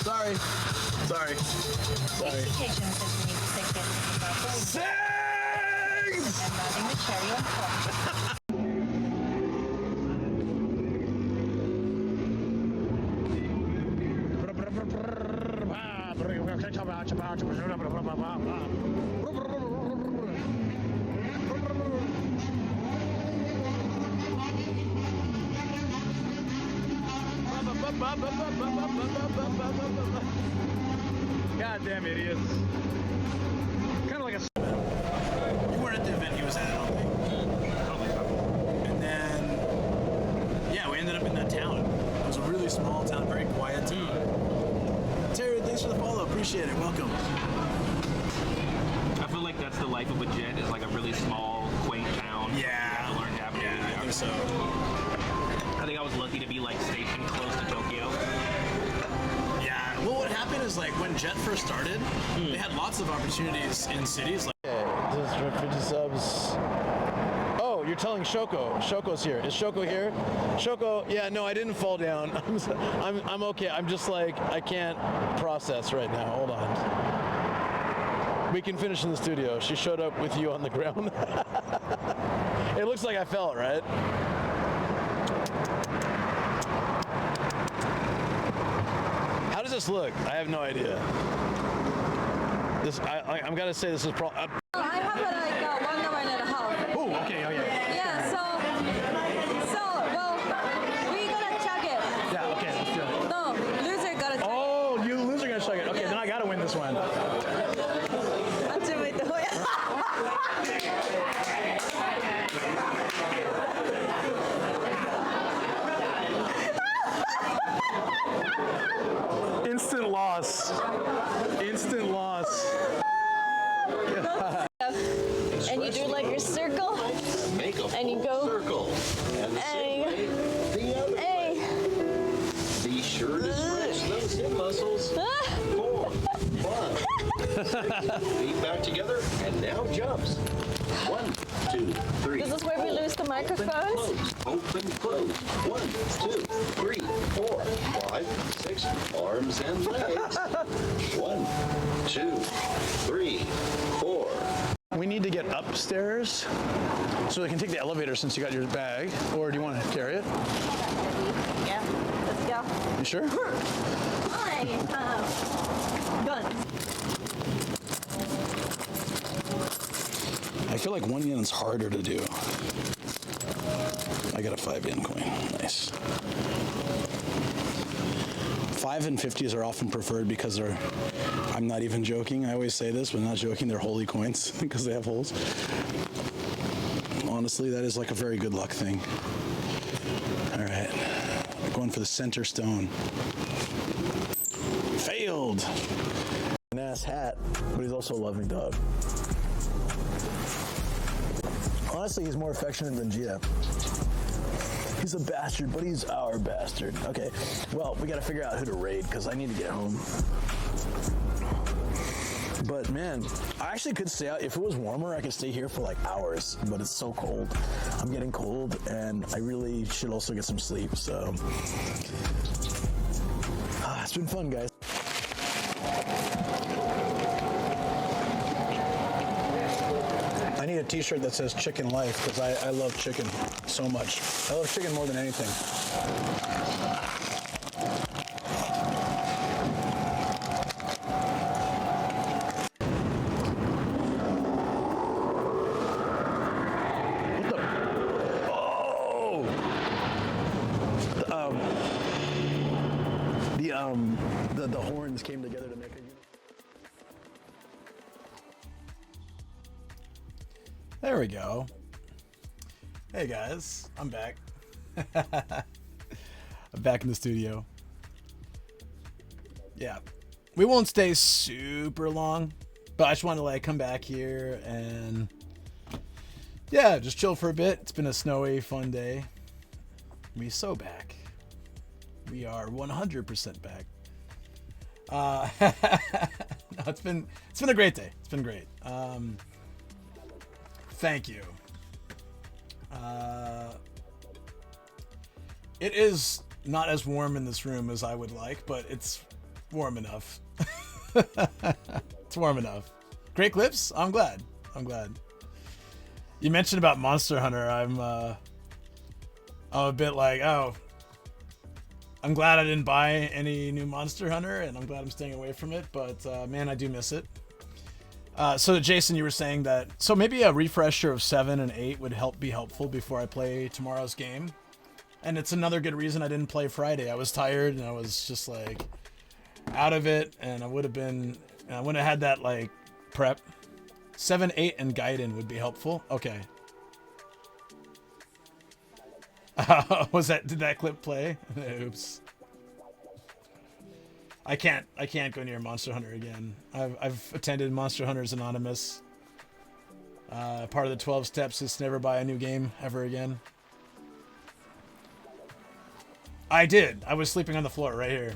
L: Sorry. Goddamn idiots. Kind of like a... You weren't at the event he was at, I don't think. And then... Yeah, we ended up in that town. It was a really small town, very quiet town. Terry, thanks for the follow. Appreciate it. Welcome.
N: I feel like that's the life of a jet, is like a really small, quaint town.
L: Yeah.
N: You learn Japanese.
L: Yeah, I think so.
N: I think I was lucky to be like stationed close to Tokyo.
L: Yeah. Well, what happened is like when Jet first started, they had lots of opportunities in cities. Like, just for 50 subs. Oh, you're telling Shoko. Shoko's here. Is Shoko here? Shoko, yeah, no, I didn't fall down. I'm okay. I'm just like, I can't process right now. Hold on. We can finish in the studio. She showed up with you on the ground. It looks like I fell, right? How does this look? I have no idea. This, I'm gonna say this is probably.
K: I have like 1 hour and a half.
L: Oh, okay, oh yeah.
K: Yeah, so well, we gonna check it.
L: Yeah, okay, let's do it.
K: No, loser gotta check it.
L: Oh, you loser gonna check it. Okay, then I gotta win this one. Instant loss. Instant loss.
K: And you do like your circle.
H: Make a
K: and you go
H: circle. And the same way, the other way. Be sure to stretch those hip muscles. 4, 5, 6. Feet back together, and now jumps. 1, 2, 3.
K: This is where we lose the microphones.
H: Open, close. 1, 2, 3, 4, 5, 6. Arms and legs. 1, 2, 3, 4.
L: We need to get upstairs so we can take the elevator since you got your bag. Or do you want to carry it?
K: Yeah, let's go.
L: You sure?
K: I have guns.
L: I feel like 1 yen is harder to do. I got a 5 yen coin. Nice. 5 and 50s are often preferred because they're, I'm not even joking, I always say this, but not joking, they're holy coins because they have holes. Honestly, that is like a very good luck thing. All right, we're going for the center stone. Failed. An ass hat, but he's also a loving dog. Honestly, he's more affectionate than Gia. He's a bastard, but he's our bastard. Okay, well, we gotta figure out who to raid because I need to get home. But man, I actually could stay out. If it was warmer, I could stay here for like hours, but it's so cold. I'm getting cold and I really should also get some sleep, so. It's been fun, guys. I need a t-shirt that says Chicken Life because I love chicken so much. I love chicken more than anything. What the? Oh! The horns came together to make a. There we go. Hey guys, I'm back. I'm back in the studio. Yeah, we won't stay super long, but I just want to like come back here and yeah, just chill for a bit. It's been a snowy, fun day. We so back. We are 100% back. No, it's been a great day. It's been great. Thank you. It is not as warm in this room as I would like, but it's warm enough. It's warm enough. Great clips. I'm glad. You mentioned about Monster Hunter. I'm a bit like, oh, I'm glad I didn't buy any new Monster Hunter, and I'm glad I'm staying away from it, but man, I do miss it. So Jason, you were saying that, so maybe a refresher of 7 and 8 would be helpful before I play tomorrow's game. And it's another good reason I didn't play Friday. I was tired and I was just like out of it, and I wouldn't have had that like prep. 7, 8, and Gaiden would be helpful. Okay. Did that clip play? Oops. I can't go near Monster Hunter again. I've attended Monster Hunters Anonymous. Part of the 12 steps is to never buy a new game ever again. I did. I was sleeping on the floor right here.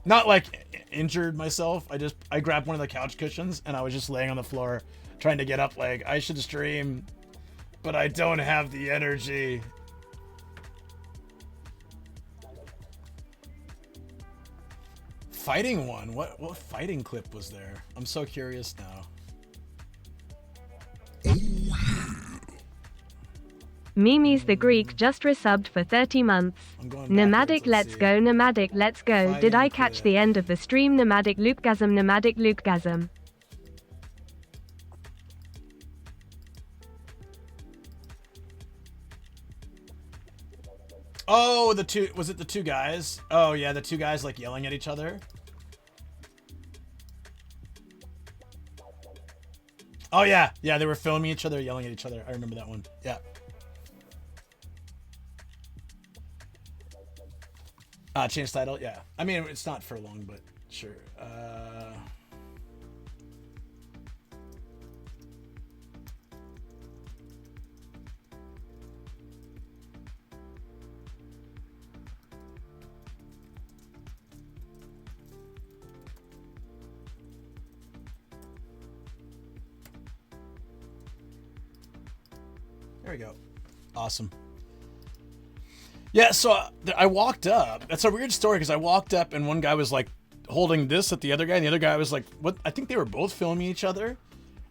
L: Not like injured myself. I grabbed one of the couch cushions and I was just laying on the floor trying to get up like I should stream. but I don't have the energy. Fighting one? What fighting clip was there? I'm so curious now.
B: Mimi's the Greek just resubbed for 30 months. Nomadic let's go, nomadic let's go. Did I catch the end of the stream? Nomadic loopgasm, nomadic loopgasm.
L: Oh, was it the two guys? Oh yeah, the two guys like yelling at each other. Oh yeah, they were filming each other, yelling at each other. I remember that one. Yeah. Change title, yeah. I mean, it's not for long, but sure. There we go. Awesome. Yeah, so I walked up. That's a weird story because I walked up and one guy was like holding this at the other guy, and the other guy was like, "What?" I think they were both filming each other,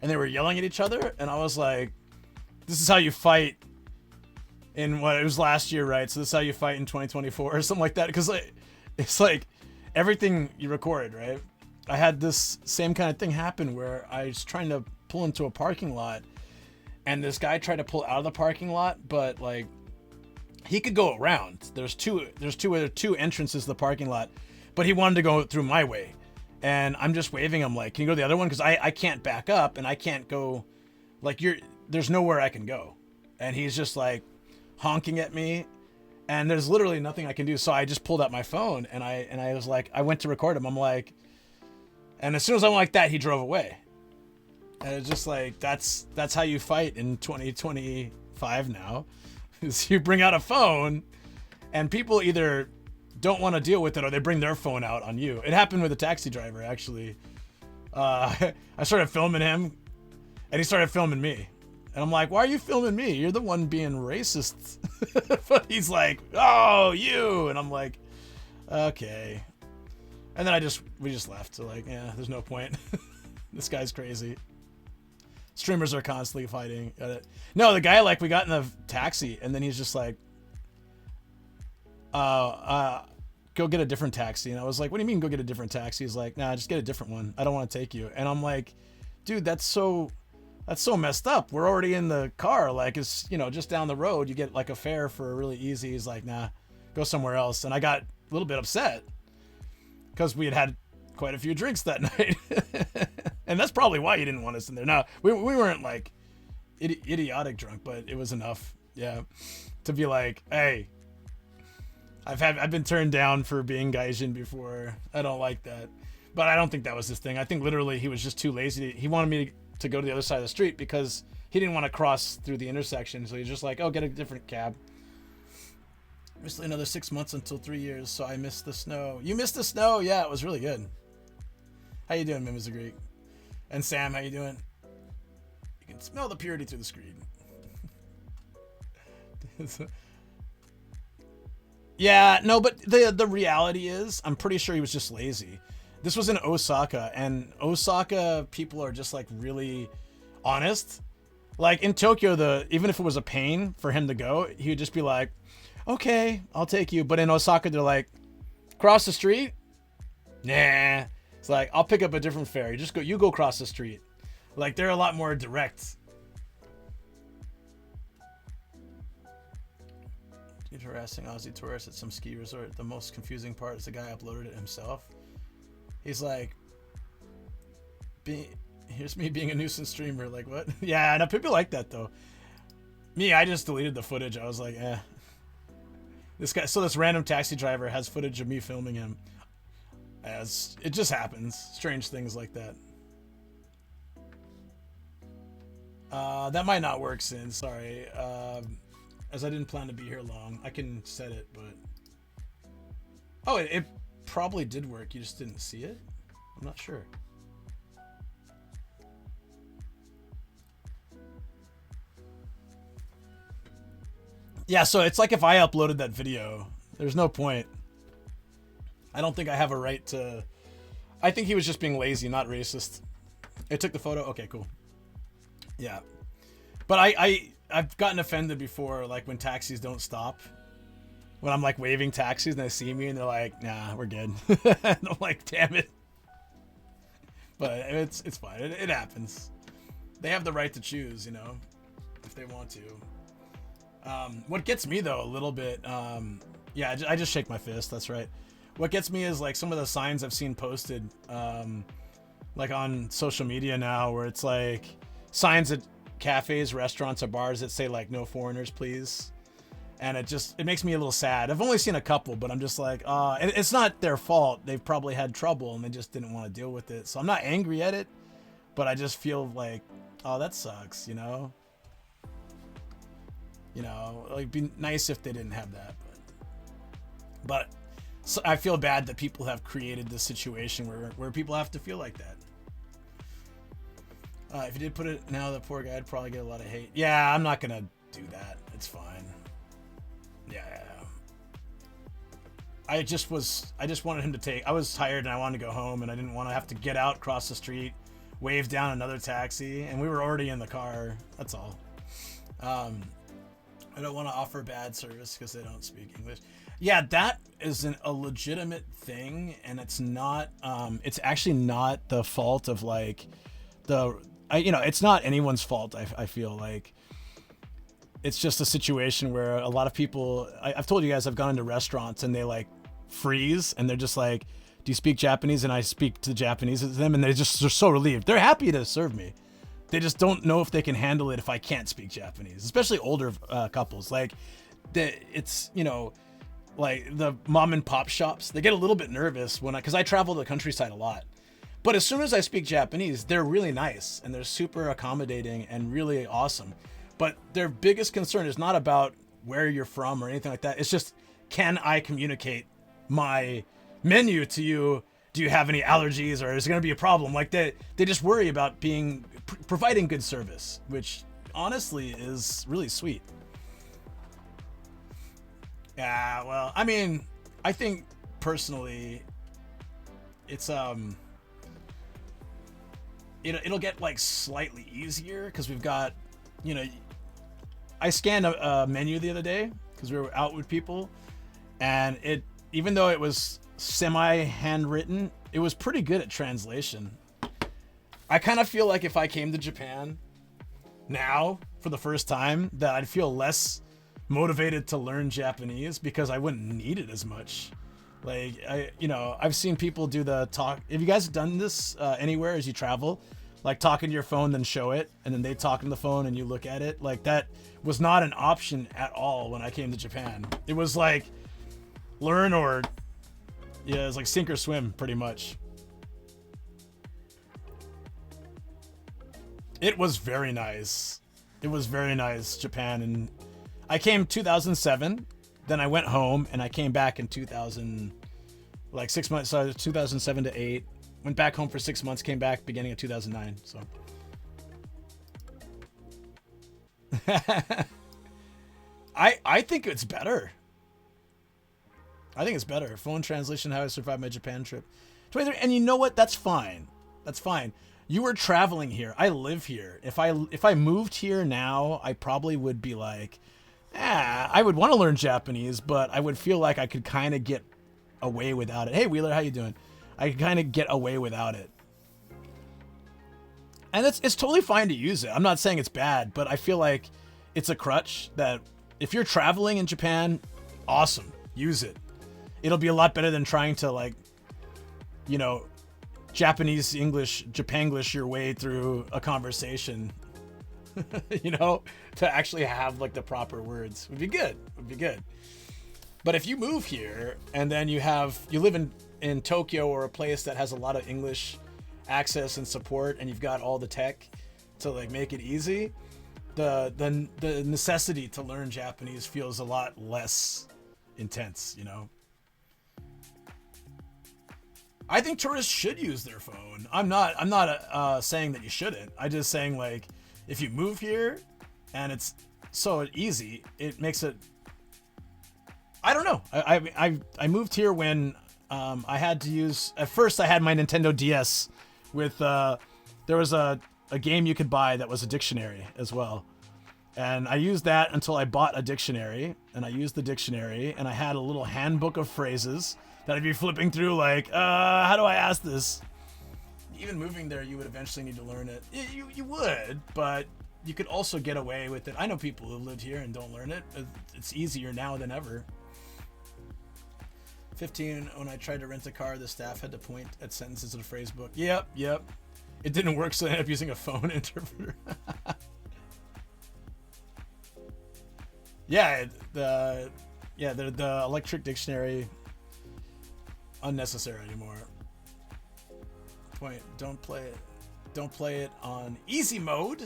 L: and they were yelling at each other, and I was like, "This is how you fight in what it was last year, right? So this is how you fight in 2024 or something like that." Because it's like everything you record, right? I had this same kind of thing happen where I was trying to pull into a parking lot, and this guy tried to pull out of the parking lot, but like. He could go around. There's two entrances to the parking lot, but he wanted to go through my way. And I'm just waving him like, "Can you go to the other one?" Because I can't back up and I can't go, like there's nowhere I can go. And he's just like honking at me, and there's literally nothing I can do. So I just pulled out my phone and I was like, I went to record him. I'm like, and as soon as I'm like that, he drove away. And it's just like, that's how you fight in 2025 now. Is you bring out a phone and people either don't want to deal with it or they bring their phone out on you. It happened with a taxi driver, actually. I started filming him and he started filming me. And I'm like, "Why are you filming me? You're the one being racist." But he's like, "Oh, you." And I'm like, "Okay." And then we just left. So like, yeah, there's no point. This guy's crazy. Streamers are constantly fighting. No, the guy, like, we got in the taxi, and then he's just like, go get a different taxi. And I was like, "What do you mean go get a different taxi?" He's like, "Nah, just get a different one. I don't want to take you." And I'm like, "Dude, that's so messed up. We're already in the car. Like, it's, just down the road. You get, like, a fare for a really easy." He's like, "Nah, go somewhere else." And I got a little bit upset because we had quite a few drinks that night. And that's probably why you didn't want us in there. Now, we weren't like idiotic drunk, but it was enough, yeah, to be like, "Hey, I've been turned down for being Gaijin before. I don't like that." But I don't think that was his thing. I think literally he was just too lazy. He wanted me to go to the other side of the street because he didn't want to cross through the intersection. So he's just like, "Oh, get a different cab." Missed another 6 months until 3 years, so I missed the snow. You missed the snow? Yeah, it was really good. How you doing, Mimi's the Greek? And Sam, how you doing? You can smell the purity through the screen. Yeah, no, but the reality is, I'm pretty sure he was just lazy. This was in Osaka, and Osaka people are just like really honest. Like in Tokyo, even if it was a pain for him to go, he would just be like, "Okay, I'll take you." But in Osaka, they're like, "Cross the street? Nah." It's like, "I'll pick up a different ferry. You go across the street." Like, they're a lot more direct. Dude harassing Aussie tourists at some ski resort. The most confusing part is the guy uploaded it himself. He's like, "Here's me being a nuisance streamer." Like, what? Yeah, no, people like that, though. Me, I just deleted the footage. I was like, eh. This random taxi driver has footage of me filming him. As it just happens, strange things like that. That might not work, Sin. Sorry. As I didn't plan to be here long, I can set it, but oh, it probably did work. You just didn't see it. I'm not sure. Yeah, so it's like if I uploaded that video, there's no point. I don't think I have a right to... I think he was just being lazy, not racist. I took the photo? Okay, cool. Yeah. But I've gotten offended before, like when taxis don't stop. When I'm like waving taxis and they see me and they're like, nah, we're good. And I'm like, damn it. But it's fine. It happens. They have the right to choose, you know, if they want to. What gets me though a little bit, yeah, I just shake my fist. That's right. What gets me is like some of the signs I've seen posted, like on social media now, where it's like signs at cafes, restaurants, or bars that say like "No foreigners, please," and it makes me a little sad. I've only seen a couple, but I'm just like, it's not their fault. They've probably had trouble and they just didn't want to deal with it. So I'm not angry at it, but I just feel like, oh, that sucks, you know. You know, like, it'd be nice if they didn't have that, but so I feel bad that people have created this situation where people have to feel like that. If you did put it now, the poor guy'd probably get a lot of hate. Yeah, I'm not gonna do that. It's fine. Yeah. I just wanted him to take. I was tired and I wanted to go home, and I didn't want to have to get out, cross the street, wave down another taxi, and we were already in the car. That's all. I don't want to offer bad service because they don't speak English. Yeah, that is a legitimate thing, and it's not. It's actually not the fault of like it's not anyone's fault. I feel like it's just a situation where a lot of people. I've told you guys I've gone into restaurants and they like freeze and they're just like, "Do you speak Japanese?" And I speak to Japanese to them, and they're so relieved. They're happy to serve me. They just don't know if they can handle it if I can't speak Japanese, especially older couples. Like, it's, you know, like the mom and pop shops, they get a little bit nervous because I travel the countryside a lot. But as soon as I speak Japanese, they're really nice and they're super accommodating and really awesome. But their biggest concern is not about where you're from or anything like that. It's just, can I communicate my menu to you? Do you have any allergies, or is it going to be a problem? Like they just worry about providing good service, which honestly is really sweet. Yeah, well, I mean, I think personally, it's it'll get like slightly easier because we've got, you know, I scanned a menu the other day because we were out with people, and even though it was semi-handwritten, it was pretty good at translation. I kind of feel like if I came to Japan now for the first time, that I'd feel less motivated to learn Japanese because I wouldn't need it as much. Like, I've seen people do the talk. Have you guys done this anywhere as you travel? Like talking to your phone, then show it, and then they talk on the phone and you look at it? Like, that was not an option at all when I came to Japan. It was like, learn or... Yeah, it's like sink or swim, pretty much. It was very nice. It was very nice, Japan. And I came 2007, then I went home, and I came back in 2000, like 6 months, so 2007 to 8. Went back home for 6 months, came back beginning of 2009, so. I think it's better. I think it's better. Phone translation, how I survived my Japan trip. 23, and you know what? That's fine. That's fine. You were traveling here. I live here. If I moved here now, I probably would be like, I would want to learn Japanese, but I would feel like I could kind of get away without it. Hey, Wheeler, how you doing? I could kind of get away without it. And it's totally fine to use it. I'm not saying it's bad, but I feel like it's a crutch that if you're traveling in Japan, awesome. Use it. It'll be a lot better than trying to, like, you know, Japanese English, Japanglish your way through a conversation, you know, to actually have like the proper words. Would be good. Would be good. But if you move here and then you live in Tokyo or a place that has a lot of English access and support, and you've got all the tech to like make it easy, the necessity to learn Japanese feels a lot less intense, you know. I think tourists should use their phone. I'm not saying that you shouldn't. I'm just saying, like, if you move here and it's so easy, it makes it I don't know. I moved here when I had to use. At first, I had my Nintendo DS with. There was a game you could buy that was a dictionary as well, and I used that until I bought a dictionary, and I used the dictionary, and I had a little handbook of phrases that I'd be flipping through, like, how do I ask this? Even moving there, you would eventually need to learn it. You would, but you could also get away with it. I know people who lived here and don't learn it. It's easier now than ever. 15, when I tried to rent a car, the staff had to point at sentences in the phrase book. Yep. It didn't work, so I ended up using a phone interpreter. The electric dictionary, unnecessary anymore. Point, don't play it on easy mode.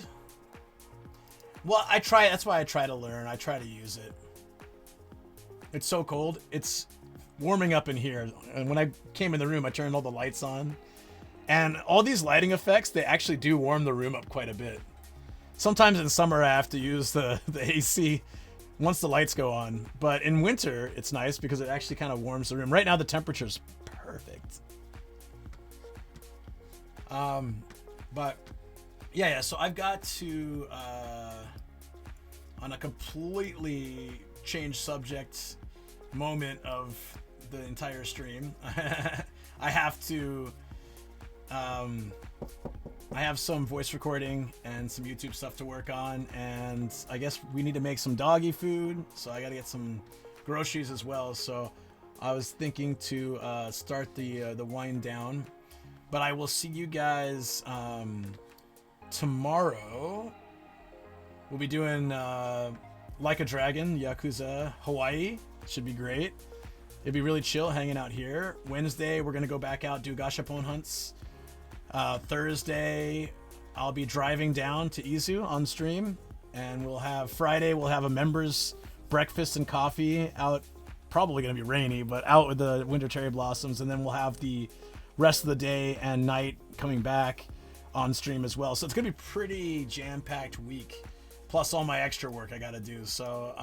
L: Well, that's why I try to learn. I try to use it. It's so cold. It's warming up in here. And when I came in the room, I turned all the lights on. And all these lighting effects, they actually do warm the room up quite a bit. Sometimes in summer, I have to use the AC once the lights go on. But in winter, it's nice because it actually kind of warms the room. Right now, the temperature's perfect. But yeah, so I've got to, on a completely changed subject moment of the entire stream, I have to, I have some voice recording and some YouTube stuff to work on, and I guess we need to make some doggy food, so I gotta get some groceries as well. So I was thinking to start the wind down, but I will see you guys tomorrow. We'll be doing Like a Dragon, Yakuza, Hawaii. Should be great. It'd be really chill hanging out here. Wednesday, we're gonna go back out, do gashapon hunts. Thursday, I'll be driving down to Izu on stream, and Friday, we'll have a members breakfast and coffee out. Probably gonna be rainy, but out with the winter cherry blossoms, and then we'll have the rest of the day and night coming back on stream as well. So it's gonna be pretty jam-packed week, plus all my extra work I gotta do. So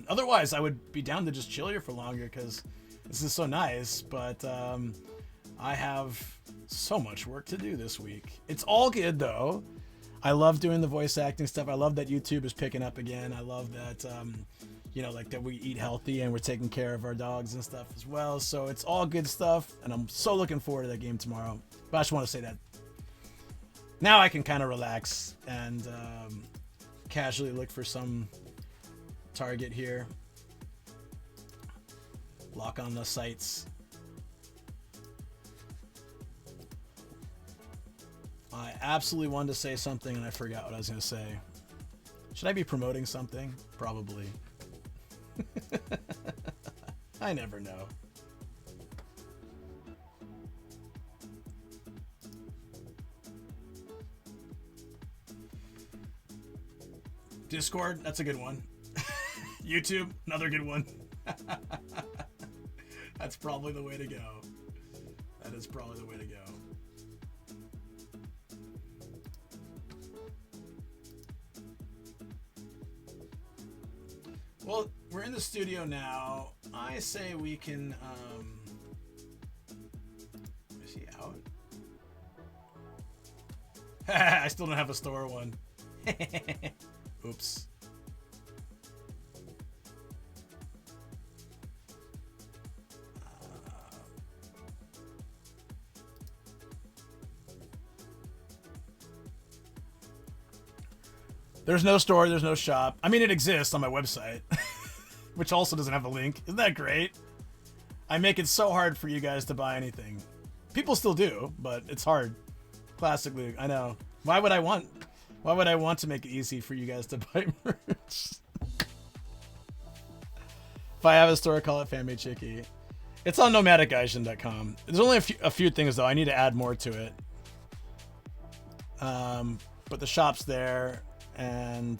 L: otherwise, I would be down to just chill here for longer because this is so nice, but I have so much work to do this week. It's all good though. I love doing the voice acting stuff. I love that YouTube is picking up again. I love that, like that we eat healthy and we're taking care of our dogs and stuff as well. So it's all good stuff, and I'm so looking forward to that game tomorrow. But I just want to say that now I can kind of relax and casually look for some target here. Lock on the sights. I absolutely wanted to say something and I forgot what I was going to say. Should I be promoting something? Probably. I never know. Discord, that's a good one. YouTube, another good one. That's probably the way to go. That is probably the way to go. Well, we're in the studio now. I say we can, is he out? I still don't have a store one. Oops. There's no store, there's no shop. I mean, it exists on my website, which also doesn't have a link. Isn't that great? I make it so hard for you guys to buy anything. People still do, but it's hard. Classically, I know. Why would I want to make it easy for you guys to buy merch? If I have a store, call it Fanmade Chicky. It's on nomadicgaijin.com. There's only a few things though. I need to add more to it. But the shop's there. And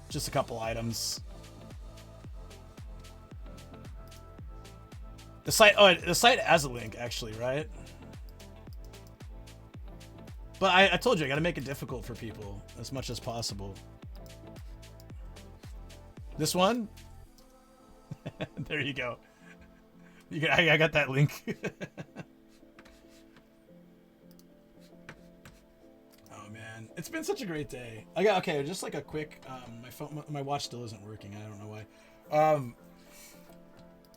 L: just a couple items. The site has a link actually, right? But I told you I gotta make it difficult for people as much as possible. This one? There you go. I got that link. Oh man, it's been such a great day. Okay, just like a quick. My watch still isn't working. I don't know why.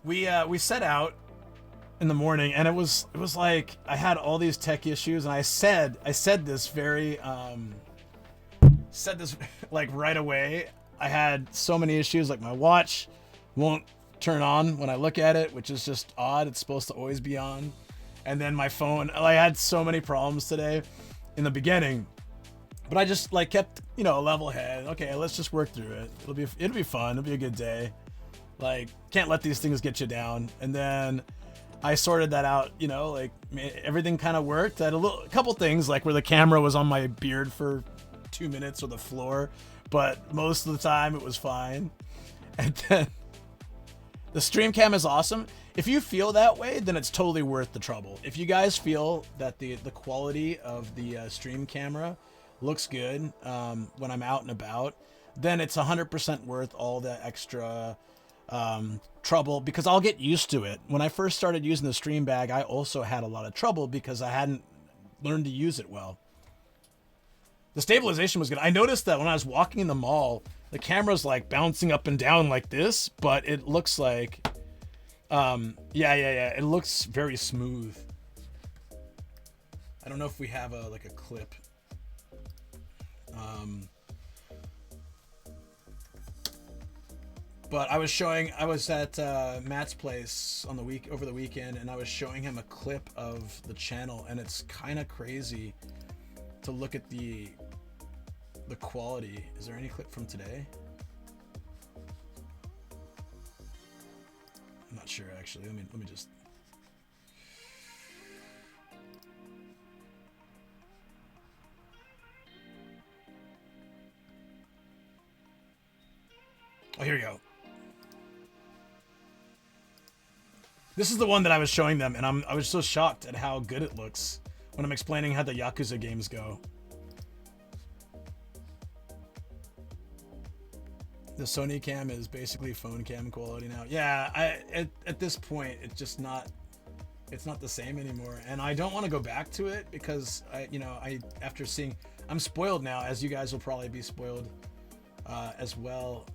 L: We set out in the morning, and it was like I had all these tech issues, and I said this very like right away. I had so many issues, like my watch won't turn on when I look at it, which is just odd. It's supposed to always be on. And then my phone, I had so many problems today in the beginning, but I just like kept, a level head. Okay, let's just work through it. It'll be fun. It'll be a good day. Like, can't let these things get you down. And then I sorted that out, like everything kind of worked. I had a couple things like where the camera was on my beard for 2 minutes or the floor, but most of the time it was fine. And then the stream cam is awesome. If you feel that way, then it's totally worth the trouble. If you guys feel that the quality of the stream camera looks good when I'm out and about, then it's 100% worth all the extra trouble, because I'll get used to it. When I first started using the stream bag, I also had a lot of trouble because I hadn't learned to use it well. The stabilization was good. I noticed that when I was walking in the mall, the camera's like bouncing up and down like this, but it looks like, it looks very smooth. I don't know if we have a clip. But I was at Matt's place over the weekend, and I was showing him a clip of the channel, and it's kind of crazy to look at the quality. Is there any clip from today? I'm not sure actually. Let me just. Oh, here we go. This is the one that I was showing them, and I was so shocked at how good it looks when I'm explaining how the Yakuza games go. The Sony cam is basically phone cam quality now. Yeah, at this point, it's not the same anymore, and I don't want to go back to it because after seeing, I'm spoiled now, as you guys will probably be spoiled as well.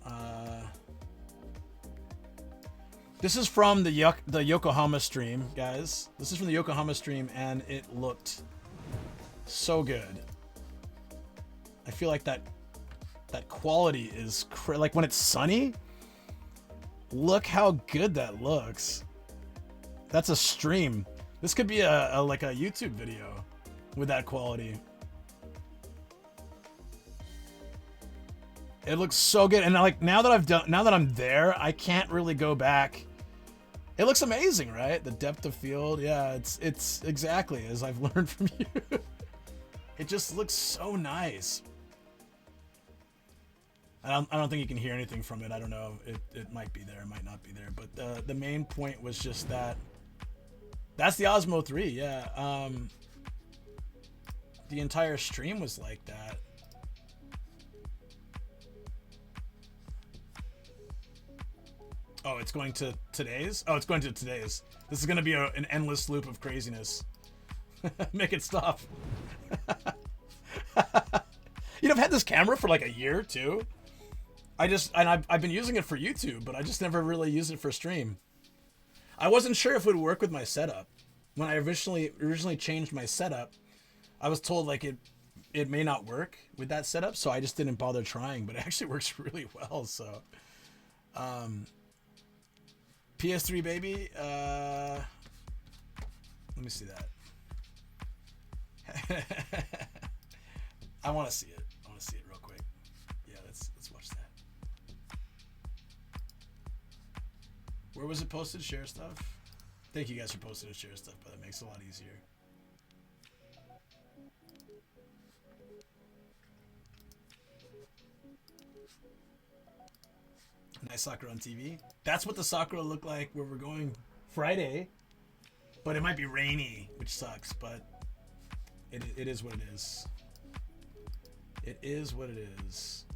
L: This is from the Yokohama stream, guys. This is from the Yokohama stream, and it looked so good. I feel like that quality is like when it's sunny. Look how good that looks. That's a stream. This could be a YouTube video with that quality. It looks so good, and like now that I'm there, I can't really go back. It looks amazing, right? The depth of field, yeah, it's exactly as I've learned from you. It just looks so nice. I don't think you can hear anything from it. I don't know. It might be there, it might not be there. But the main point was just that's the Osmo 3, yeah. The entire stream was like that. Oh, it's going to today's? Oh, it's going to today's. This is going to be an endless loop of craziness. Make it stop. I've had this camera for like a year too. I've been using it for YouTube, but I just never really used it for stream. I wasn't sure if it would work with my setup. When I originally changed my setup, I was told like it may not work with that setup, so I just didn't bother trying, but it actually works really well, so. PS3 baby, let me see that. I want to see it. I want to see it real quick. Yeah, let's watch that. Where was it posted? Share stuff. Thank you guys for posting and share stuff, but that makes it a lot easier. Nice soccer on TV. That's what the soccer will look like where we're going Friday, but it might be rainy, which sucks, but it is what it is. It is what it is.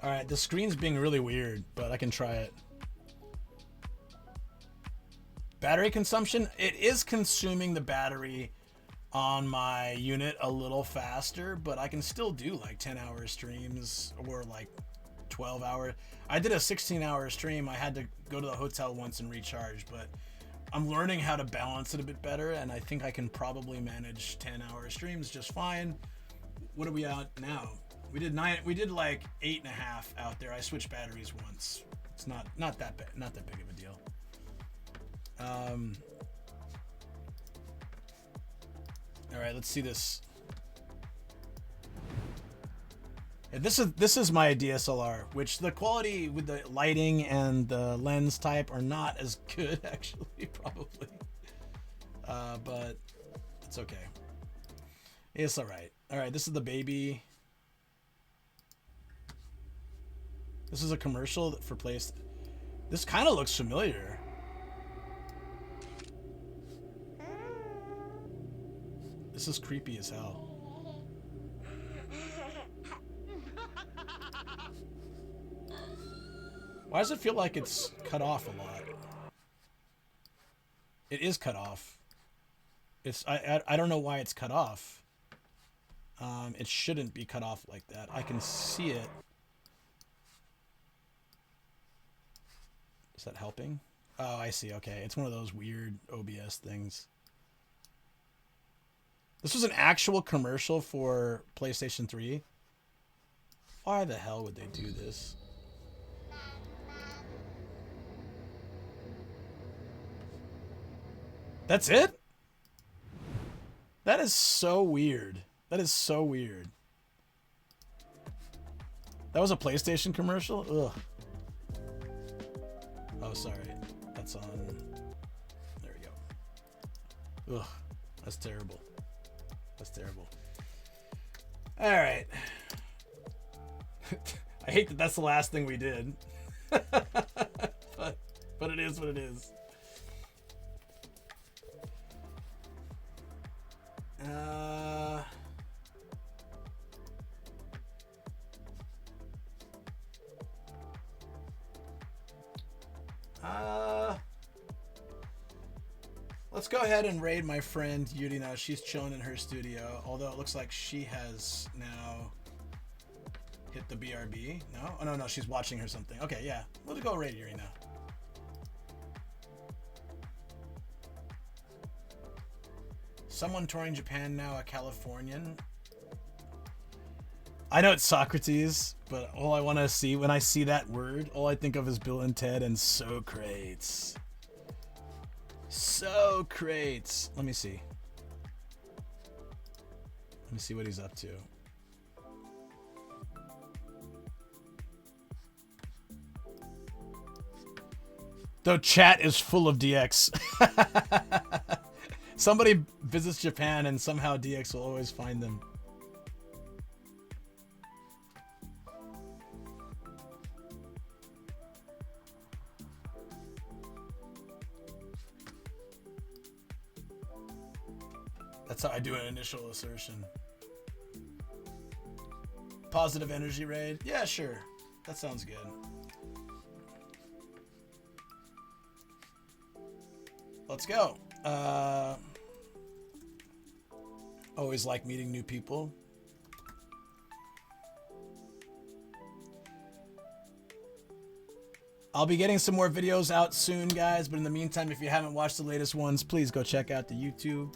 L: All right, the screen's being really weird, but I can try it. Battery consumption, it is consuming the battery on my unit a little faster, but I can still do like 10-hour streams or like 12-hour. I did a 16-hour stream. I had to go to the hotel once and recharge, but I'm learning how to balance it a bit better, and I think I can probably manage 10-hour streams just fine. What are we at now? We did like 8.5 out there. I switched batteries once. It's not that bad, not that big of a deal. All right, let's see this. Yeah, this is my DSLR, which the quality with the lighting and the lens type are not as good, actually, probably. But it's okay. It's all right. All right, this is the baby. This is a commercial for place. This kind of looks familiar. This is creepy as hell. Why does it feel like it's cut off a lot? It is cut off. It's I don't know why it's cut off. It shouldn't be cut off like that. I can see it. Is that helping? Oh, I see. Okay. It's one of those weird OBS things. This was an actual commercial for PlayStation 3. Why the hell would they do this? That's it? That is so weird. That is so weird. That was a PlayStation commercial? Ugh. Oh, sorry. That's on. There we go. Ugh. That's terrible. That's terrible. All right. I hate that that's the last thing we did. but it is what it is. Let's go ahead and raid my friend Yuri now. She's chilling in her studio, although it looks like she has now hit the BRB. No? Oh, no, she's watching her something. Okay, yeah. We'll go raid Yuri now. Someone touring Japan now, a Californian. I know it's Socrates, but all I want to see, when I see that word, all I think of is Bill and Ted and Socrates. Socrates. Let me see. Let me see what he's up to. Though chat is full of DX. Somebody visits Japan and somehow DX will always find them. That's how I do an initial assertion. Positive energy raid? Yeah, sure. That sounds good. Let's go. Always like meeting new people. I'll be getting some more videos out soon, guys, but in the meantime, if you haven't watched the latest ones, please go check out the YouTube.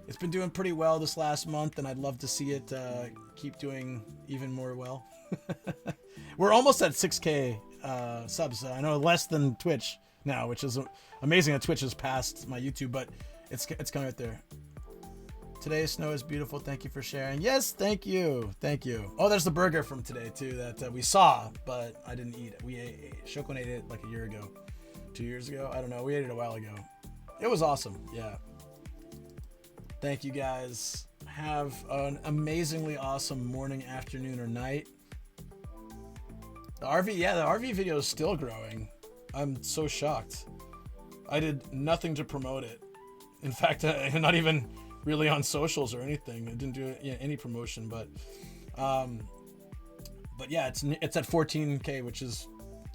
L: It's been doing pretty well this last month, and I'd love to see it keep doing even more well. We're almost at 6K subs. I know less than Twitch now, which is amazing that Twitch has passed my YouTube, but it's coming right there. Today's snow is beautiful. Thank you for sharing. Yes, thank you. Thank you. Oh, there's the burger from today, too, that we saw, but I didn't eat it. We ate Shokon ate it like a year ago. 2 years ago? I don't know. We ate it a while ago. It was awesome. Yeah. Thank you, guys. Have an amazingly awesome morning, afternoon, or night. The RV video is still growing. I'm so shocked. I did nothing to promote it. In fact, not even really on socials or anything. I didn't do any promotion, but But yeah, it's at 14K, which is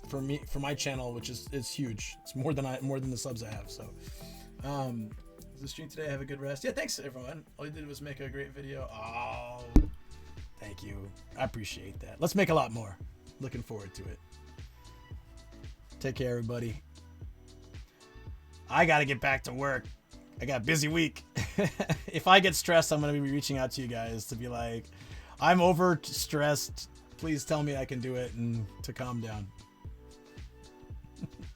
L: for me, for my channel, which is huge. It's more than the subs I have. So, the stream today. Have a good rest. Yeah, thanks everyone. All you did was make a great video. Oh, thank you. I appreciate that. Let's make a lot more. Looking forward to it. Take care, everybody. I gotta get back to work. I got a busy week. If I get stressed, I'm gonna be reaching out to you guys to be like, I'm over stressed. Please tell me I can do it and to calm down.